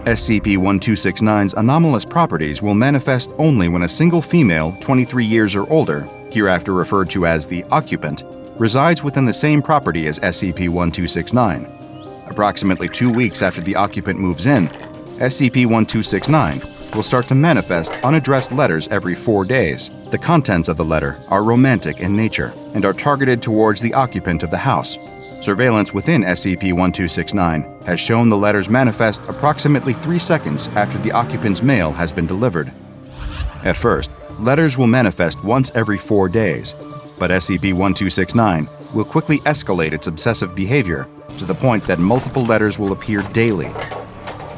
SCP-1269's anomalous properties will manifest only when a single female, 23 years or older, hereafter referred to as the occupant, resides within the same property as SCP-1269. Approximately 2 weeks after the occupant moves in, SCP-1269 will start to manifest unaddressed letters every 4 days. The contents of the letter are romantic in nature and are targeted towards the occupant of the house. Surveillance within SCP-1269 has shown the letters manifest approximately 3 seconds after the occupant's mail has been delivered. At first, letters will manifest once every 4 days, but SCP-1269 will quickly escalate its obsessive behavior to the point that multiple letters will appear daily.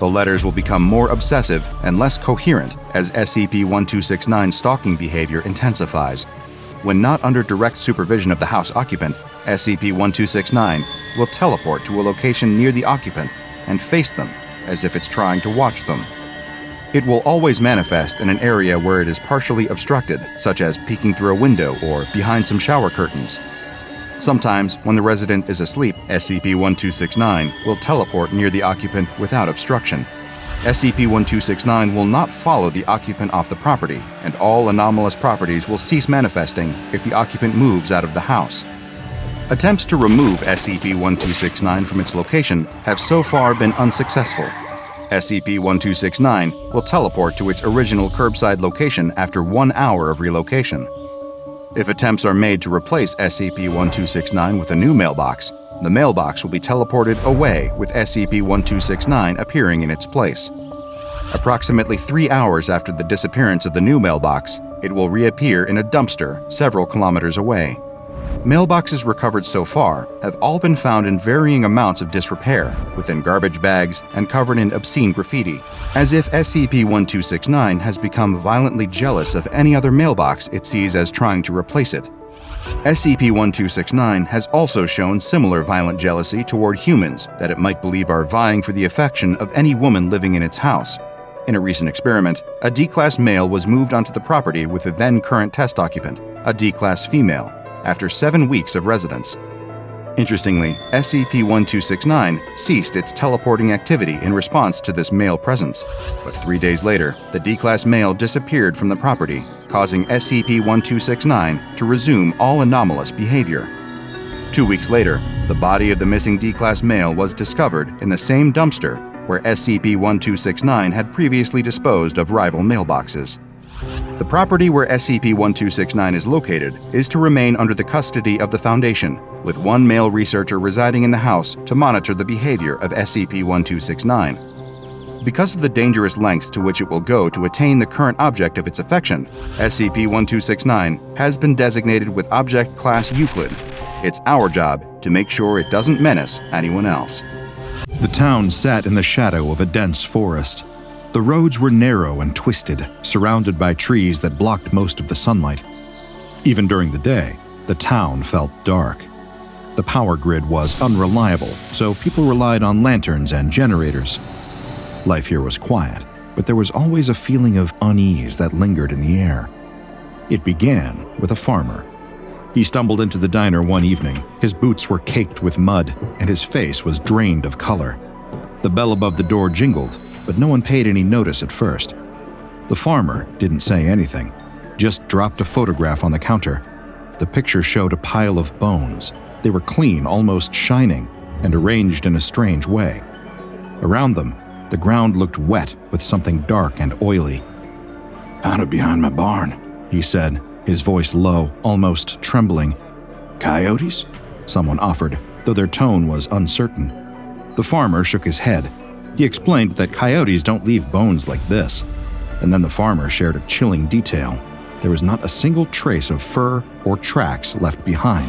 The letters will become more obsessive and less coherent as SCP-1269's stalking behavior intensifies. When not under direct supervision of the house occupant, SCP-1269 will teleport to a location near the occupant and face them as if it's trying to watch them. It will always manifest in an area where it is partially obstructed, such as peeking through a window or behind some shower curtains. Sometimes, when the resident is asleep, SCP-1269 will teleport near the occupant without obstruction. SCP-1269 will not follow the occupant off the property, and all anomalous properties will cease manifesting if the occupant moves out of the house. Attempts to remove SCP-1269 from its location have so far been unsuccessful. SCP-1269 will teleport to its original curbside location after 1 hour of relocation. If attempts are made to replace SCP-1269 with a new mailbox, the mailbox will be teleported away with SCP-1269 appearing in its place. Approximately 3 hours after the disappearance of the new mailbox, it will reappear in a dumpster several kilometers away. Mailboxes recovered so far have all been found in varying amounts of disrepair, within garbage bags and covered in obscene graffiti, as if SCP-1269 has become violently jealous of any other mailbox it sees as trying to replace it. SCP-1269 has also shown similar violent jealousy toward humans that it might believe are vying for the affection of any woman living in its house. In a recent experiment, a D-Class male was moved onto the property with the then-current test occupant, a D-Class female, after 7 weeks of residence. Interestingly, SCP-1269 ceased its teleporting activity in response to this male presence, but 3 days later, the D-Class male disappeared from the property, causing SCP-1269 to resume all anomalous behavior. 2 weeks later, the body of the missing D-Class male was discovered in the same dumpster where SCP-1269 had previously disposed of rival mailboxes. The property where SCP-1269 is located is to remain under the custody of the Foundation, with one male researcher residing in the house to monitor the behavior of SCP-1269. Because of the dangerous lengths to which it will go to attain the current object of its affection, SCP-1269 has been designated with Object Class Euclid. It's our job to make sure it doesn't menace anyone else. The town sat in the shadow of a dense forest. The roads were narrow and twisted, surrounded by trees that blocked most of the sunlight. Even during the day, the town felt dark. The power grid was unreliable, so people relied on lanterns and generators. Life here was quiet, but there was always a feeling of unease that lingered in the air. It began with a farmer. He stumbled into the diner one evening. His boots were caked with mud, and his face was drained of color. The bell above the door jingled, but no one paid any notice at first. The farmer didn't say anything, just dropped a photograph on the counter. The picture showed a pile of bones. They were clean, almost shining, and arranged in a strange way. Around them, the ground looked wet with something dark and oily. "Found it behind my barn," he said, his voice low, almost trembling. "Coyotes?" someone offered, though their tone was uncertain. The farmer shook his head. He explained that coyotes don't leave bones like this. And then the farmer shared a chilling detail. There was not a single trace of fur or tracks left behind.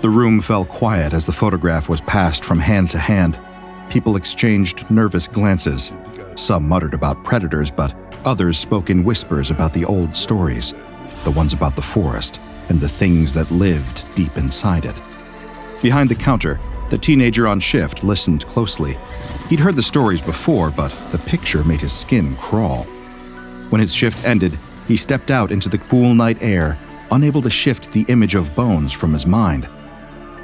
The room fell quiet as the photograph was passed from hand to hand. People exchanged nervous glances. Some muttered about predators, but others spoke in whispers about the old stories, the ones about the forest and the things that lived deep inside it. Behind the counter, the teenager on shift listened closely. He'd heard the stories before, but the picture made his skin crawl. When his shift ended, he stepped out into the cool night air, unable to shift the image of bones from his mind.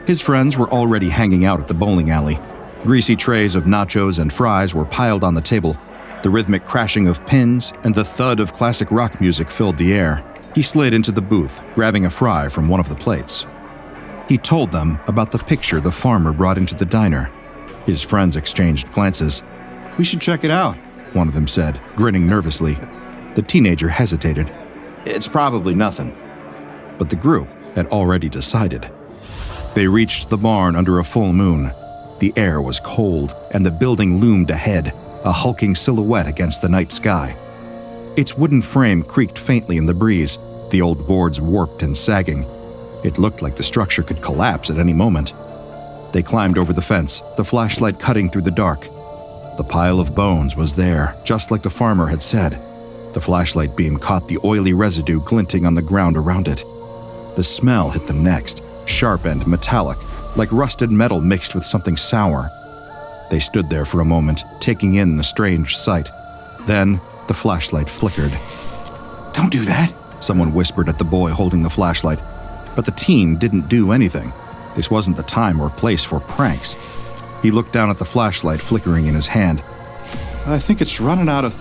His friends were already hanging out at the bowling alley. Greasy trays of nachos and fries were piled on the table. The rhythmic crashing of pins and the thud of classic rock music filled the air. He slid into the booth, grabbing a fry from one of the plates. He told them about the picture the farmer brought into the diner. His friends exchanged glances. "We should check it out," one of them said, grinning nervously. The teenager hesitated. It's probably nothing. But the group had already decided. They reached the barn under a full moon. The air was cold, and the building loomed ahead, a hulking silhouette against the night sky. Its wooden frame creaked faintly in the breeze, the old boards warped and sagging. It looked like the structure could collapse at any moment. They climbed over the fence, the flashlight cutting through the dark. The pile of bones was there, just like the farmer had said. The flashlight beam caught the oily residue glinting on the ground around it. The smell hit them next, sharp and metallic, like rusted metal mixed with something sour. They stood there for a moment, taking in the strange sight. Then, the flashlight flickered. Don't do that, someone whispered at the boy holding the flashlight. But the teen didn't do anything. This wasn't the time or place for pranks. He looked down at the flashlight flickering in his hand. I think it's running out of...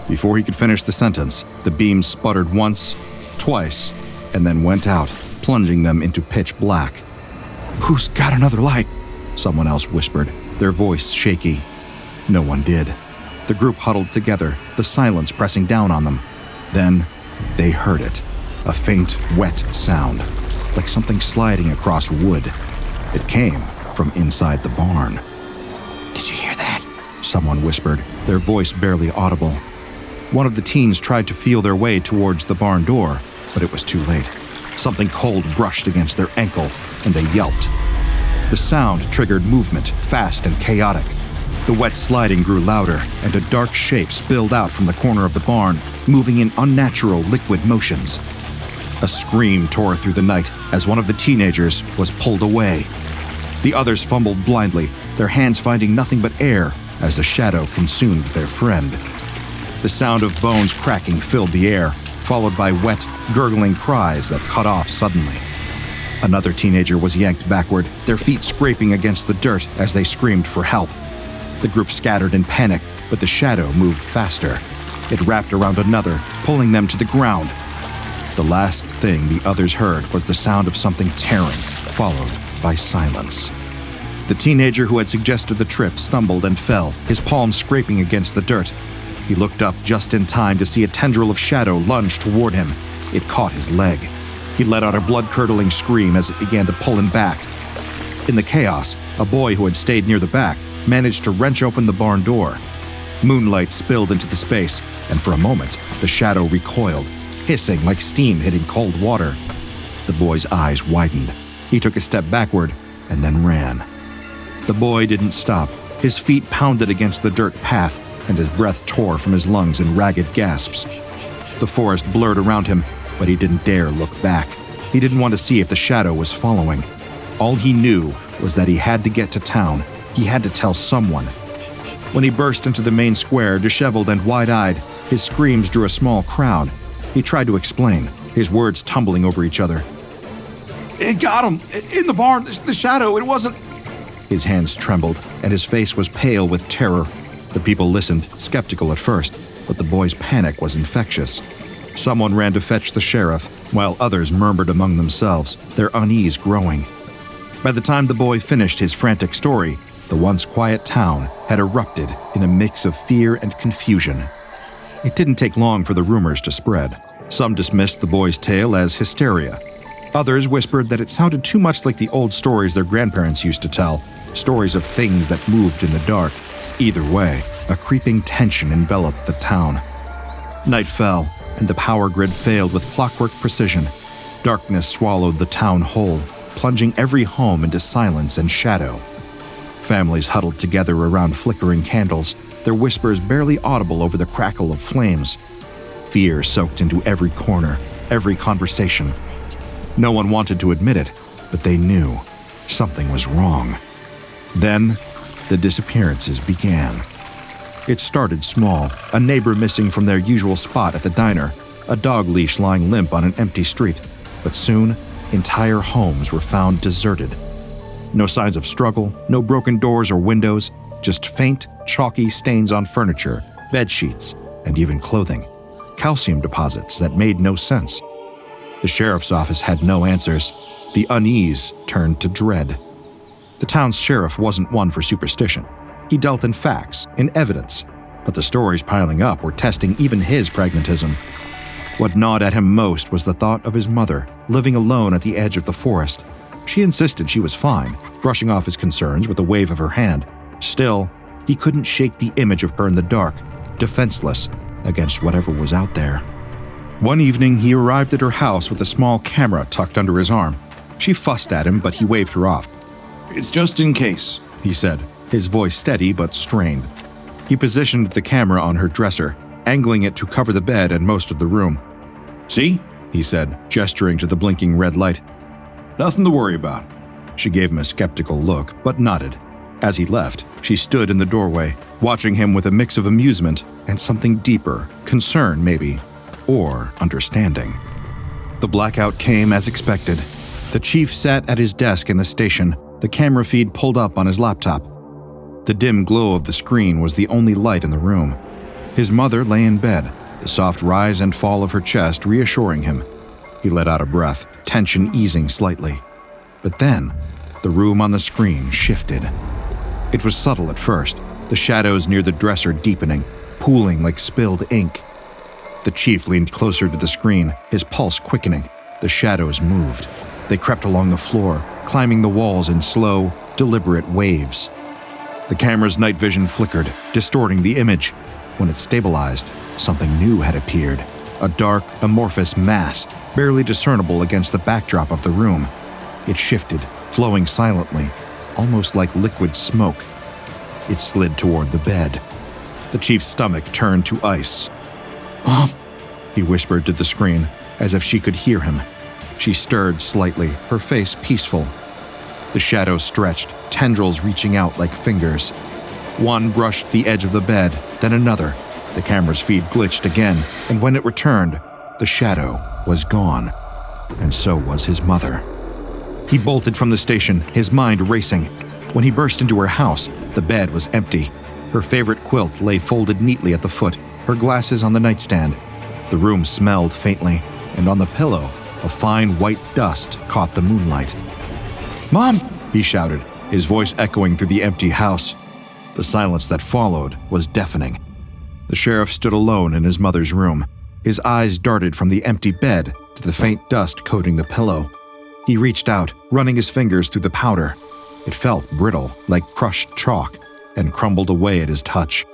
Before he could finish the sentence, the beam sputtered once, twice, and then went out, plunging them into pitch black. Who's got another light? Someone else whispered, their voice shaky. No one did. The group huddled together, the silence pressing down on them. Then, they heard it. A faint, wet sound, like something sliding across wood. It came from inside the barn. Did you hear that? Someone whispered, their voice barely audible. One of the teens tried to feel their way towards the barn door, but it was too late. Something cold brushed against their ankle, and they yelped. The sound triggered movement, fast and chaotic. The wet sliding grew louder, and a dark shape spilled out from the corner of the barn, moving in unnatural liquid motions. A scream tore through the night as one of the teenagers was pulled away. The others fumbled blindly, their hands finding nothing but air as the shadow consumed their friend. The sound of bones cracking filled the air, followed by wet, gurgling cries that cut off suddenly. Another teenager was yanked backward, their feet scraping against the dirt as they screamed for help. The group scattered in panic, but the shadow moved faster. It wrapped around another, pulling them to the ground. The last thing the others heard was the sound of something tearing, followed by silence. The teenager who had suggested the trip stumbled and fell, his palms scraping against the dirt. He looked up just in time to see a tendril of shadow lunge toward him. It caught his leg. He let out a blood-curdling scream as it began to pull him back. In the chaos, a boy who had stayed near the back managed to wrench open the barn door. Moonlight spilled into the space, and for a moment, the shadow recoiled, hissing like steam hitting cold water. The boy's eyes widened. He took a step backward and then ran. The boy didn't stop. His feet pounded against the dirt path, and his breath tore from his lungs in ragged gasps. The forest blurred around him, but he didn't dare look back. He didn't want to see if the shadow was following. All he knew was that he had to get to town. He had to tell someone. When he burst into the main square, disheveled and wide-eyed, his screams drew a small crowd. He tried to explain, his words tumbling over each other. It got him! In the barn! The shadow! It wasn't... His hands trembled, and his face was pale with terror. The people listened, skeptical at first, but the boy's panic was infectious. Someone ran to fetch the sheriff, while others murmured among themselves, their unease growing. By the time the boy finished his frantic story, the once quiet town had erupted in a mix of fear and confusion. It didn't take long for the rumors to spread. Some dismissed the boy's tale as hysteria. Others whispered that it sounded too much like the old stories their grandparents used to tell, stories of things that moved in the dark. Either way, a creeping tension enveloped the town. Night fell, and the power grid failed with clockwork precision. Darkness swallowed the town whole, plunging every home into silence and shadow. Families huddled together around flickering candles, their whispers barely audible over the crackle of flames. Fear soaked into every corner, every conversation. No one wanted to admit it, but they knew something was wrong. Then, the disappearances began. It started small, a neighbor missing from their usual spot at the diner, a dog leash lying limp on an empty street. But soon, entire homes were found deserted. No signs of struggle, no broken doors or windows, just faint, chalky stains on furniture, bed sheets, and even clothing. Calcium deposits that made no sense. The sheriff's office had no answers. The unease turned to dread. The town's sheriff wasn't one for superstition. He dealt in facts, in evidence. but the stories piling up were testing even his pragmatism. What gnawed at him most was the thought of his mother, living alone at the edge of the forest. She insisted she was fine, brushing off his concerns with a wave of her hand. Still, he couldn't shake the image of her in the dark, defenseless against whatever was out there. One evening, he arrived at her house with a small camera tucked under his arm. She fussed at him, but he waved her off. It's just in case, he said, his voice steady but strained. He positioned the camera on her dresser, angling it to cover the bed and most of the room. See? He said, gesturing to the blinking red light. Nothing to worry about. She gave him a skeptical look, but nodded. As he left, she stood in the doorway, watching him with a mix of amusement and something deeper, concern maybe, or understanding. The blackout came as expected. The chief sat at his desk in the station, the camera feed pulled up on his laptop. The dim glow of the screen was the only light in the room. His mother lay in bed, the soft rise and fall of her chest reassuring him. He let out a breath, tension easing slightly. But then, the room on the screen shifted. It was subtle at first, the shadows near the dresser deepening, pooling like spilled ink. The chief leaned closer to the screen, his pulse quickening. The shadows moved. They crept along the floor, climbing the walls in slow, deliberate waves. The camera's night vision flickered, distorting the image. When it stabilized, something new had appeared. A dark, amorphous mass, barely discernible against the backdrop of the room. It shifted, flowing silently, almost like liquid smoke. It slid toward the bed. The chief's stomach turned to ice. Mom, he whispered to the screen, as if she could hear him. She stirred slightly, her face peaceful. The shadow stretched, tendrils reaching out like fingers. One brushed the edge of the bed, then another. The camera's feed glitched again, and when it returned, the shadow was gone. And so was his mother. He bolted from the station, his mind racing. When he burst into her house, the bed was empty. Her favorite quilt lay folded neatly at the foot, her glasses on the nightstand. The room smelled faintly, and on the pillow, a fine white dust caught the moonlight. Mom! He shouted, his voice echoing through the empty house. The silence that followed was deafening. The sheriff stood alone in his mother's room. His eyes darted from the empty bed to the faint dust coating the pillow. He reached out, running his fingers through the powder. It felt brittle, like crushed chalk, and crumbled away at his touch.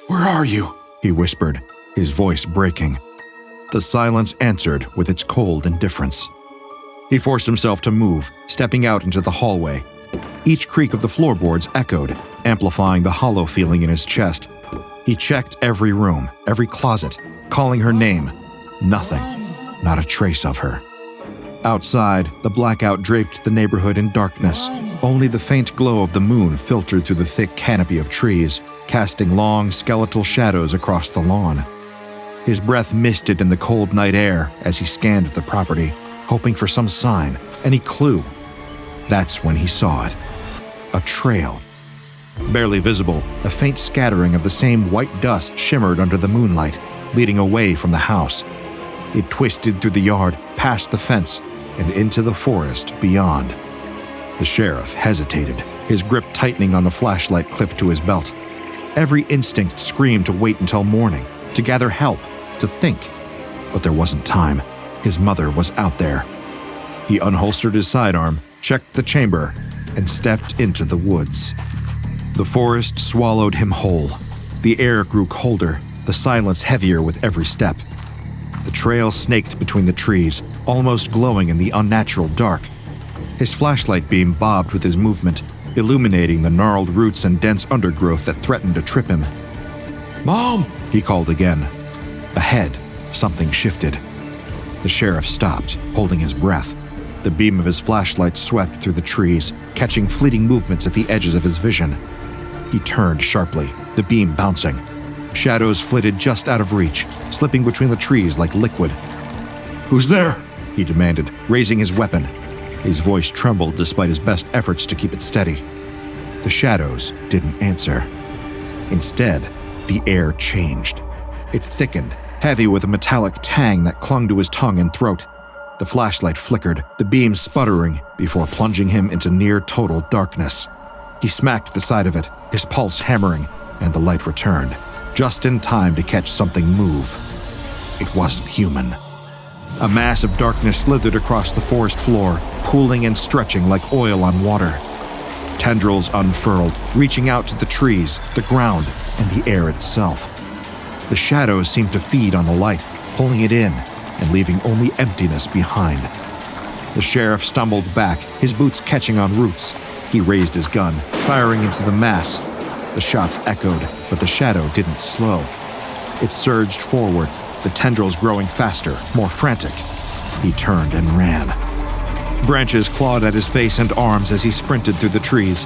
Where are you? He whispered, his voice breaking. The silence answered with its cold indifference. He forced himself to move, stepping out into the hallway. Each creak of the floorboards echoed, amplifying the hollow feeling in his chest. He checked every room, every closet, calling her name. Nothing, not a trace of her. Outside, the blackout draped the neighborhood in darkness. Only the faint glow of the moon filtered through the thick canopy of trees, casting long, skeletal shadows across the lawn. His breath misted in the cold night air as he scanned the property, hoping for some sign, any clue. That's when he saw it. A trail. Barely visible, a faint scattering of the same white dust shimmered under the moonlight, leading away from the house. It twisted through the yard, past the fence, and into the forest beyond. The sheriff hesitated, his grip tightening on the flashlight clipped to his belt. Every instinct screamed to wait until morning, to gather help, to think. But there wasn't time. His mother was out there. He unholstered his sidearm, checked the chamber, and stepped into the woods. The forest swallowed him whole. The air grew colder, the silence heavier with every step. The trail snaked between the trees, almost glowing in the unnatural dark. His flashlight beam bobbed with his movement, illuminating the gnarled roots and dense undergrowth that threatened to trip him. Mom! He called again. Ahead, something shifted. The sheriff stopped, holding his breath. The beam of his flashlight swept through the trees, catching fleeting movements at the edges of his vision. He turned sharply, the beam bouncing. Shadows flitted just out of reach, slipping between the trees like liquid. Who's there? He demanded, raising his weapon. His voice trembled despite his best efforts to keep it steady. The shadows didn't answer. Instead, the air changed. It thickened, heavy with a metallic tang that clung to his tongue and throat. The flashlight flickered, the beam sputtering, before plunging him into near-total darkness. He smacked the side of it, his pulse hammering, and the light returned. just in time to catch something move. It wasn't human. A mass of darkness slithered across the forest floor, pooling and stretching like oil on water. Tendrils unfurled, reaching out to the trees, the ground, and the air itself. The shadows seemed to feed on the light, pulling it in and leaving only emptiness behind. The sheriff stumbled back, his boots catching on roots. He raised his gun, firing into the mass. The shots echoed, but the shadow didn't slow. It surged forward, the tendrils growing faster, more frantic. He turned and ran. Branches clawed at his face and arms as he sprinted through the trees.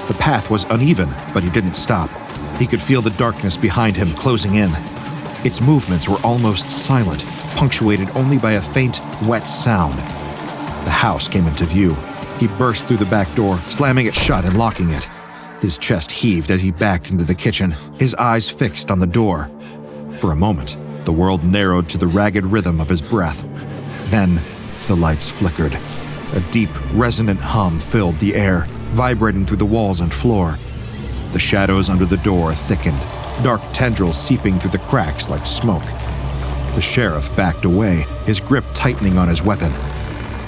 The path was uneven, but he didn't stop. He could feel the darkness behind him closing in. Its movements were almost silent, punctuated only by a faint, wet sound. The house came into view. He burst through the back door, slamming it shut and locking it. His chest heaved as he backed into the kitchen, his eyes fixed on the door. For a moment, the world narrowed to the ragged rhythm of his breath. Then, the lights flickered. A deep, resonant hum filled the air, vibrating through the walls and floor. The shadows under the door thickened, dark tendrils seeping through the cracks like smoke. The sheriff backed away, his grip tightening on his weapon.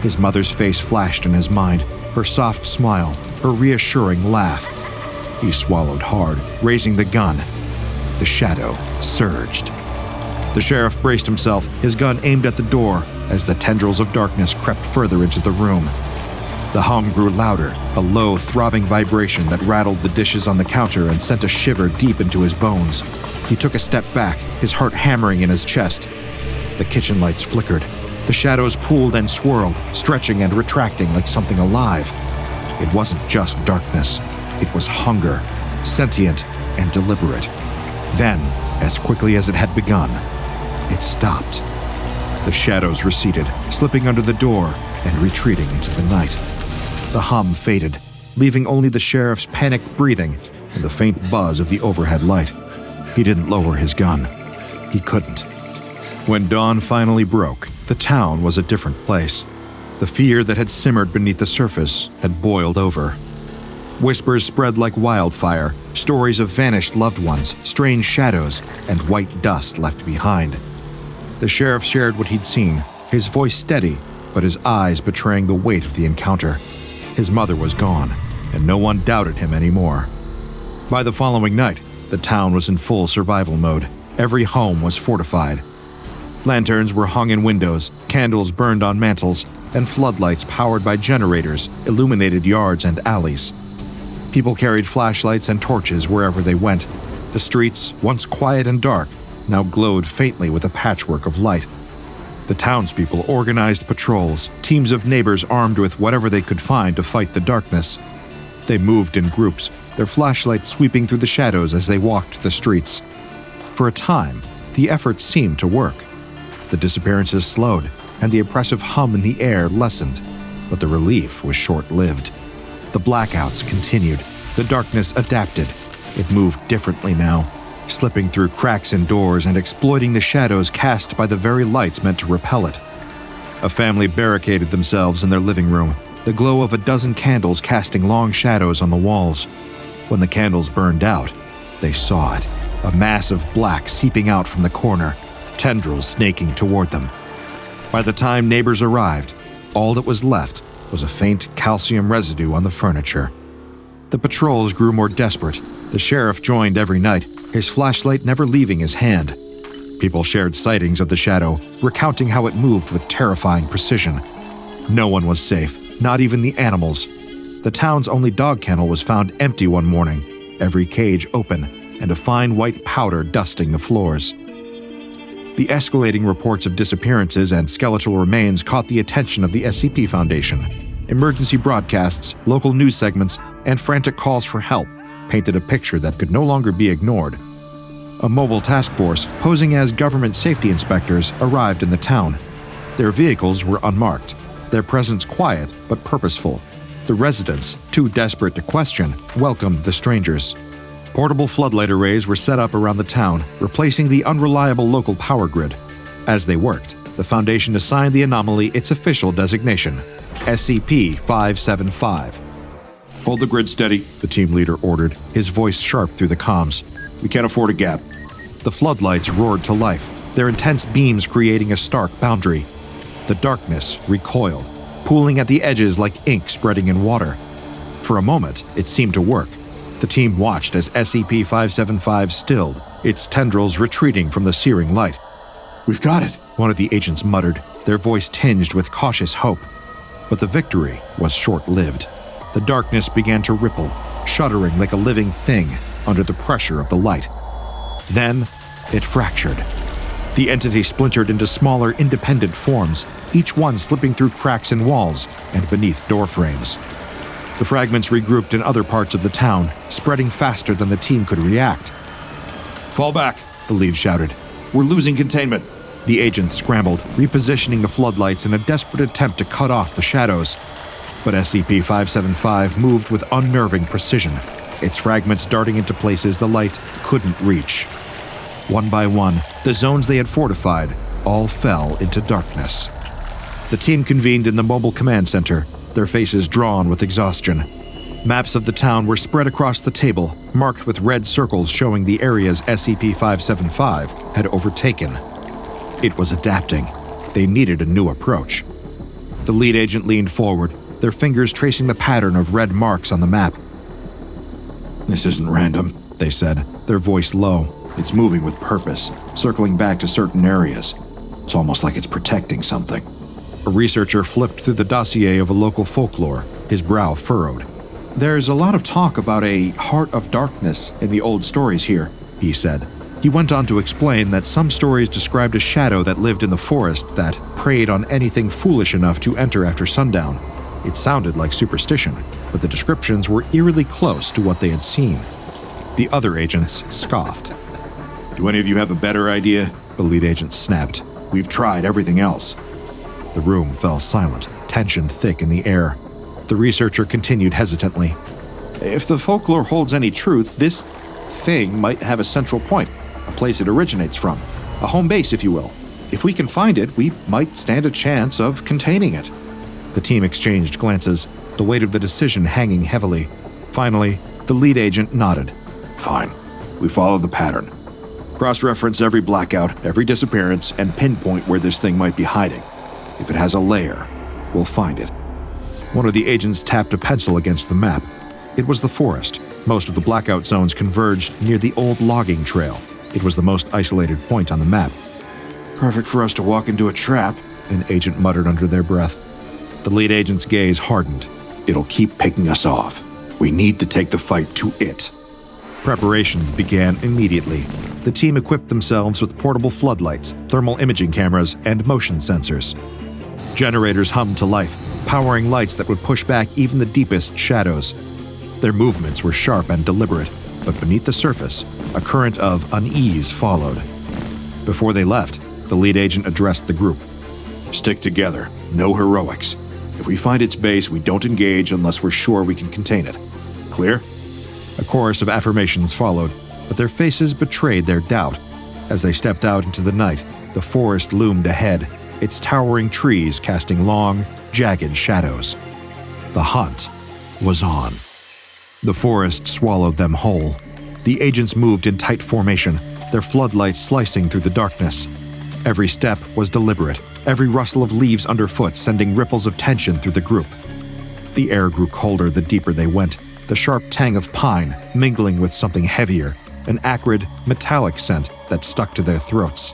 His mother's face flashed in his mind, her soft smile, her reassuring laugh. He swallowed hard, raising the gun. The shadow surged. The sheriff braced himself, his gun aimed at the door, as the tendrils of darkness crept further into the room. The hum grew louder, a low, throbbing vibration that rattled the dishes on the counter and sent a shiver deep into his bones. He took a step back, his heart hammering in his chest. The kitchen lights flickered. The shadows pooled and swirled, stretching and retracting like something alive. It wasn't just darkness. It was hunger, sentient and deliberate. Then, as quickly as it had begun, it stopped. The shadows receded, slipping under the door and retreating into the night. The hum faded, leaving only the sheriff's panicked breathing and the faint buzz of the overhead light. He didn't lower his gun. He couldn't. When dawn finally broke, the town was a different place. The fear that had simmered beneath the surface had boiled over. Whispers spread like wildfire, stories of vanished loved ones, strange shadows, and white dust left behind. The sheriff shared what he'd seen, his voice steady, but his eyes betraying the weight of the encounter. His mother was gone, and no one doubted him anymore. By the following night, the town was in full survival mode. Every home was fortified. Lanterns were hung in windows, candles burned on mantels, and floodlights powered by generators illuminated yards and alleys. People carried flashlights and torches wherever they went. The streets, once quiet and dark, now glowed faintly with a patchwork of light. The townspeople organized patrols, teams of neighbors armed with whatever they could find to fight the darkness. They moved in groups, their flashlights sweeping through the shadows as they walked the streets. For a time, the effort seemed to work. The disappearances slowed, and the oppressive hum in the air lessened, but the relief was short-lived. The blackouts continued, the darkness adapted. It moved differently now, slipping through cracks in doors and exploiting the shadows cast by the very lights meant to repel it. A family barricaded themselves in their living room, the glow of a dozen candles casting long shadows on the walls. When the candles burned out, they saw it, a mass of black seeping out from the corner, tendrils snaking toward them. By the time neighbors arrived, all that was left was a faint calcium residue on the furniture. The patrols grew more desperate. The sheriff joined every night, his flashlight never leaving his hand. People shared sightings of the shadow, recounting how it moved with terrifying precision. No one was safe, not even the animals. The town's only dog kennel was found empty one morning, every cage open, and a fine white powder dusting the floors. The escalating reports of disappearances and skeletal remains caught the attention of the SCP Foundation. Emergency broadcasts, local news segments, and frantic calls for help painted a picture that could no longer be ignored. A mobile task force, posing as government safety inspectors, arrived in the town. Their vehicles were unmarked, their presence quiet but purposeful. The residents, too desperate to question, welcomed the strangers. Portable floodlight arrays were set up around the town, replacing the unreliable local power grid. As they worked, the Foundation assigned the anomaly its official designation, SCP-575. Hold the grid steady, the team leader ordered, his voice sharp through the comms. We can't afford a gap. The floodlights roared to life, their intense beams creating a stark boundary. The darkness recoiled, pooling at the edges like ink spreading in water. For a moment, it seemed to work. The team watched as SCP-575 stilled, its tendrils retreating from the searing light. We've got it. One of the agents muttered, their voice tinged with cautious hope. But the victory was short-lived. The darkness began to ripple, shuddering like a living thing under the pressure of the light. Then, it fractured. The entity splintered into smaller, independent forms, each one slipping through cracks in walls and beneath door frames. The fragments regrouped in other parts of the town, spreading faster than the team could react. Fall back, The lead shouted. we're losing containment. The agents scrambled, repositioning the floodlights in a desperate attempt to cut off the shadows. But SCP-575 moved with unnerving precision, its fragments darting into places the light couldn't reach. One by one, the zones they had fortified all fell into darkness. The team convened in the mobile command center, their faces drawn with exhaustion. Maps of the town were spread across the table, marked with red circles showing the areas SCP-575 had overtaken. It was adapting. They needed a new approach. The lead agent leaned forward, their fingers tracing the pattern of red marks on the map. This isn't random, They said, their voice low. it's moving with purpose, circling back to certain areas. It's almost like it's protecting something. A researcher flipped through the dossier of a local folklore, his brow furrowed. There's a lot of talk about a heart of darkness in the old stories here, He said. He went on to explain that some stories described a shadow that lived in the forest that preyed on anything foolish enough to enter after sundown. It sounded like superstition, but the descriptions were eerily close to what they had seen. The other agents scoffed. Do any of you have a better idea? The lead agent snapped. We've tried everything else. The room fell silent, tension thick in the air. The researcher continued hesitantly. If the folklore holds any truth, this thing might have a central point, a place it originates from, a home base, if you will. If we can find it, we might stand a chance of containing it. The team exchanged glances, the weight of the decision hanging heavily. Finally, the lead agent nodded. Fine. We follow the pattern. Cross-reference every blackout, every disappearance, and pinpoint where this thing might be hiding. If it has a lair, we'll find it. One of the agents tapped a pencil against the map. It was the forest. Most of the blackout zones converged near the old logging trail. It was the most isolated point on the map. Perfect for us to walk into a trap, An agent muttered under their breath. The lead agent's gaze hardened. It'll keep picking us off. We need to take the fight to it. Preparations began immediately. The team equipped themselves with portable floodlights, thermal imaging cameras, and motion sensors. Generators hummed to life, powering lights that would push back even the deepest shadows. Their movements were sharp and deliberate, but beneath the surface, a current of unease followed. Before they left, the lead agent addressed the group. Stick together. No heroics. If we find its base, we don't engage unless we're sure we can contain it. Clear? A chorus of affirmations followed, but their faces betrayed their doubt. As they stepped out into the night, the forest loomed ahead, its towering trees casting long, jagged shadows. The hunt was on. The forest swallowed them whole. The agents moved in tight formation, their floodlights slicing through the darkness. Every step was deliberate, every rustle of leaves underfoot sending ripples of tension through the group. The air grew colder the deeper they went, the sharp tang of pine mingling with something heavier, an acrid, metallic scent that stuck to their throats.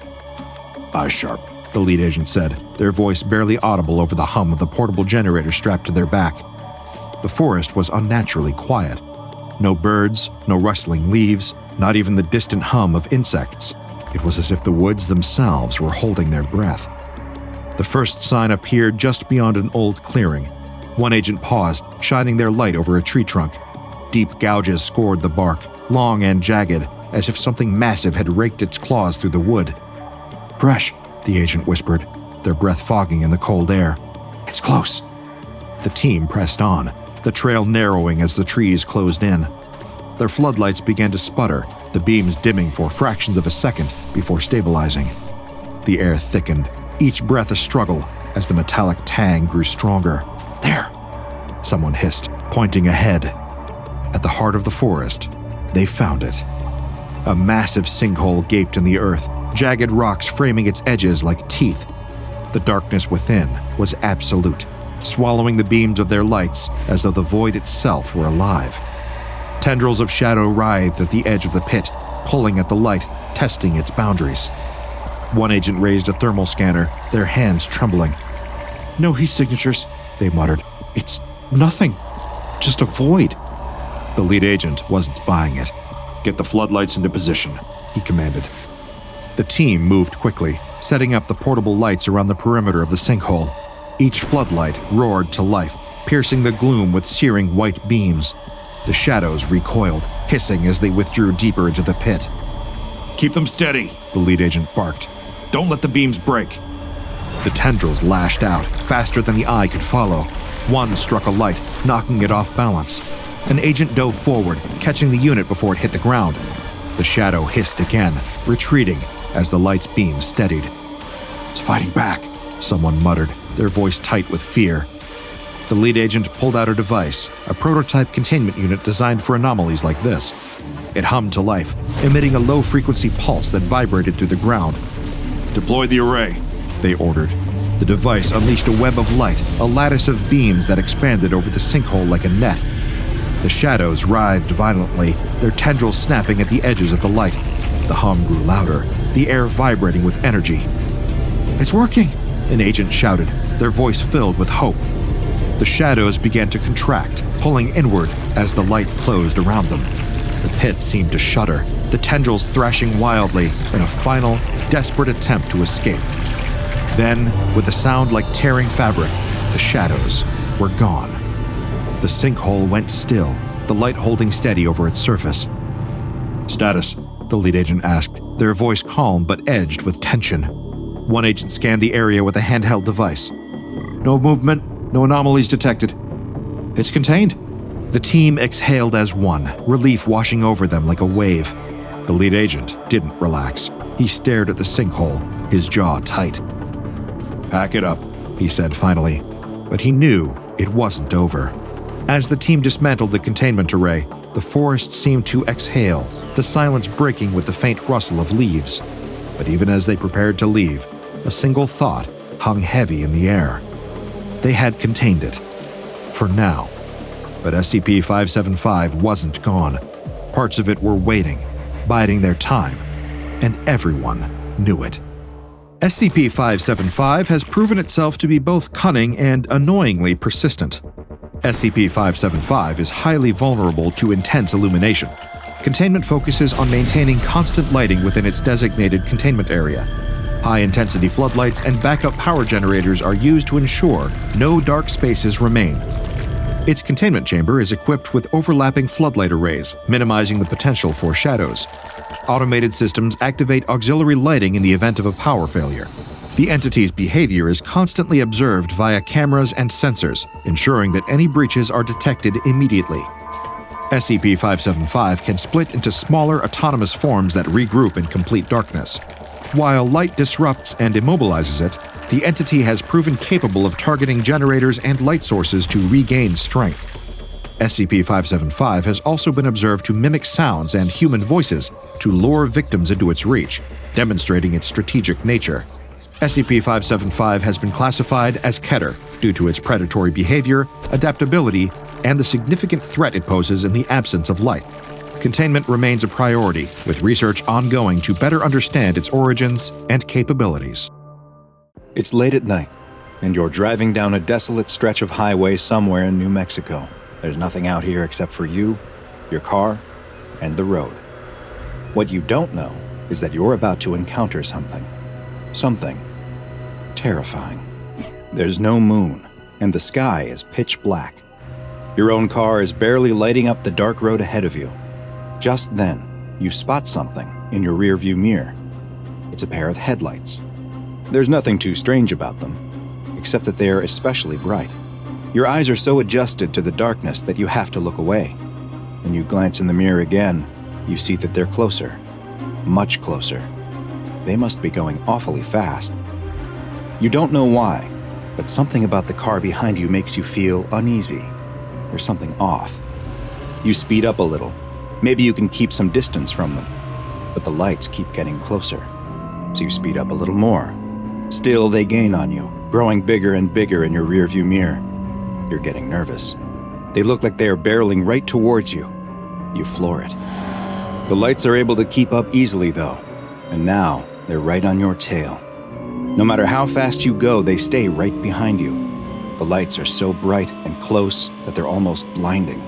Eyes sharp, The lead agent said, their voice barely audible over the hum of the portable generator strapped to their back. The forest was unnaturally quiet. No birds, no rustling leaves, not even the distant hum of insects. It was as if the woods themselves were holding their breath. The first sign appeared just beyond an old clearing. One agent paused, shining their light over a tree trunk. Deep gouges scored the bark, long and jagged, as if something massive had raked its claws through the wood. Fresh, The agent whispered, their breath fogging in the cold air. it's close. The team pressed on, the trail narrowing as the trees closed in. Their floodlights began to sputter, the beams dimming for fractions of a second before stabilizing. The air thickened, each breath a struggle as the metallic tang grew stronger. There! Someone hissed, pointing ahead. At the heart of the forest, they found it. A massive sinkhole gaped in the earth, jagged rocks framing its edges like teeth. The darkness within was absolute, swallowing the beams of their lights as though the void itself were alive. Tendrils of shadow writhed at the edge of the pit, pulling at the light, testing its boundaries. One agent raised a thermal scanner, their hands trembling. "No heat signatures," they muttered. "It's nothing. Just a void." The lead agent wasn't buying it. Get the floodlights into position, he commanded. The team moved quickly, setting up the portable lights around the perimeter of the sinkhole. Each floodlight roared to life, piercing the gloom with searing white beams. The shadows recoiled, hissing as they withdrew deeper into the pit. "Keep them steady," the lead agent barked. "Don't let the beams break." The tendrils lashed out, faster than the eye could follow. One struck a light, knocking it off balance. An agent dove forward, catching the unit before it hit the ground. The shadow hissed again, retreating as the light's beam steadied. "It's fighting back," someone muttered, their voice tight with fear. The lead agent pulled out a device, a prototype containment unit designed for anomalies like this. It hummed to life, emitting a low-frequency pulse that vibrated through the ground. "Deploy the array," they ordered. The device unleashed a web of light, a lattice of beams that expanded over the sinkhole like a net. The shadows writhed violently, their tendrils snapping at the edges of the light. The hum grew louder, the air vibrating with energy. "It's working!" an agent shouted, their voice filled with hope. The shadows began to contract, pulling inward as the light closed around them. The pit seemed to shudder, the tendrils thrashing wildly in a final, desperate attempt to escape. Then, with a sound like tearing fabric, the shadows were gone. The sinkhole went still, the light holding steady over its surface. "Status?" the lead agent asked, their voice calm but edged with tension. One agent scanned the area with a handheld device. "No movement, no anomalies detected. It's contained." The team exhaled as one, relief washing over them like a wave. The lead agent didn't relax. He stared at the sinkhole, his jaw tight. "Pack it up," he said finally, but he knew it wasn't over. As the team dismantled the containment array, the forest seemed to exhale, the silence breaking with the faint rustle of leaves. But even as they prepared to leave, a single thought hung heavy in the air. They had contained it. For now. But SCP-575 wasn't gone. Parts of it were waiting, biding their time, and everyone knew it. SCP-575 has proven itself to be both cunning and annoyingly persistent. SCP-575 is highly vulnerable to intense illumination. Containment focuses on maintaining constant lighting within its designated containment area. High-intensity floodlights and backup power generators are used to ensure no dark spaces remain. Its containment chamber is equipped with overlapping floodlight arrays, minimizing the potential for shadows. Automated systems activate auxiliary lighting in the event of a power failure. The entity's behavior is constantly observed via cameras and sensors, ensuring that any breaches are detected immediately. SCP-575 can split into smaller autonomous forms that regroup in complete darkness. While light disrupts and immobilizes it, the entity has proven capable of targeting generators and light sources to regain strength. SCP-575 has also been observed to mimic sounds and human voices to lure victims into its reach, demonstrating its strategic nature. SCP-575 has been classified as Keter due to its predatory behavior, adaptability, and the significant threat it poses in the absence of light. Containment remains a priority, with research ongoing to better understand its origins and capabilities. It's late at night, and you're driving down a desolate stretch of highway somewhere in New Mexico. There's nothing out here except for you, your car, and the road. What you don't know is that you're about to encounter something. Something terrifying. There's no moon, and the sky is pitch black. Your own car is barely lighting up the dark road ahead of you. Just then, you spot something in your rearview mirror. It's a pair of headlights. There's nothing too strange about them, except that they are especially bright. Your eyes are so adjusted to the darkness that you have to look away. When you glance in the mirror again, you see that they're closer. Much closer. They must be going awfully fast. You don't know why, but something about the car behind you makes you feel uneasy. There's something off. You speed up a little. Maybe you can keep some distance from them. but the lights keep getting closer. So you speed up a little more. Still, they gain on you, growing bigger and bigger in your rearview mirror. You're getting nervous. They look like they are barreling right towards you. You floor it. The lights are able to keep up easily, though, and now they're right on your tail. No matter how fast you go, they stay right behind you. The lights are so bright and close that they're almost blinding.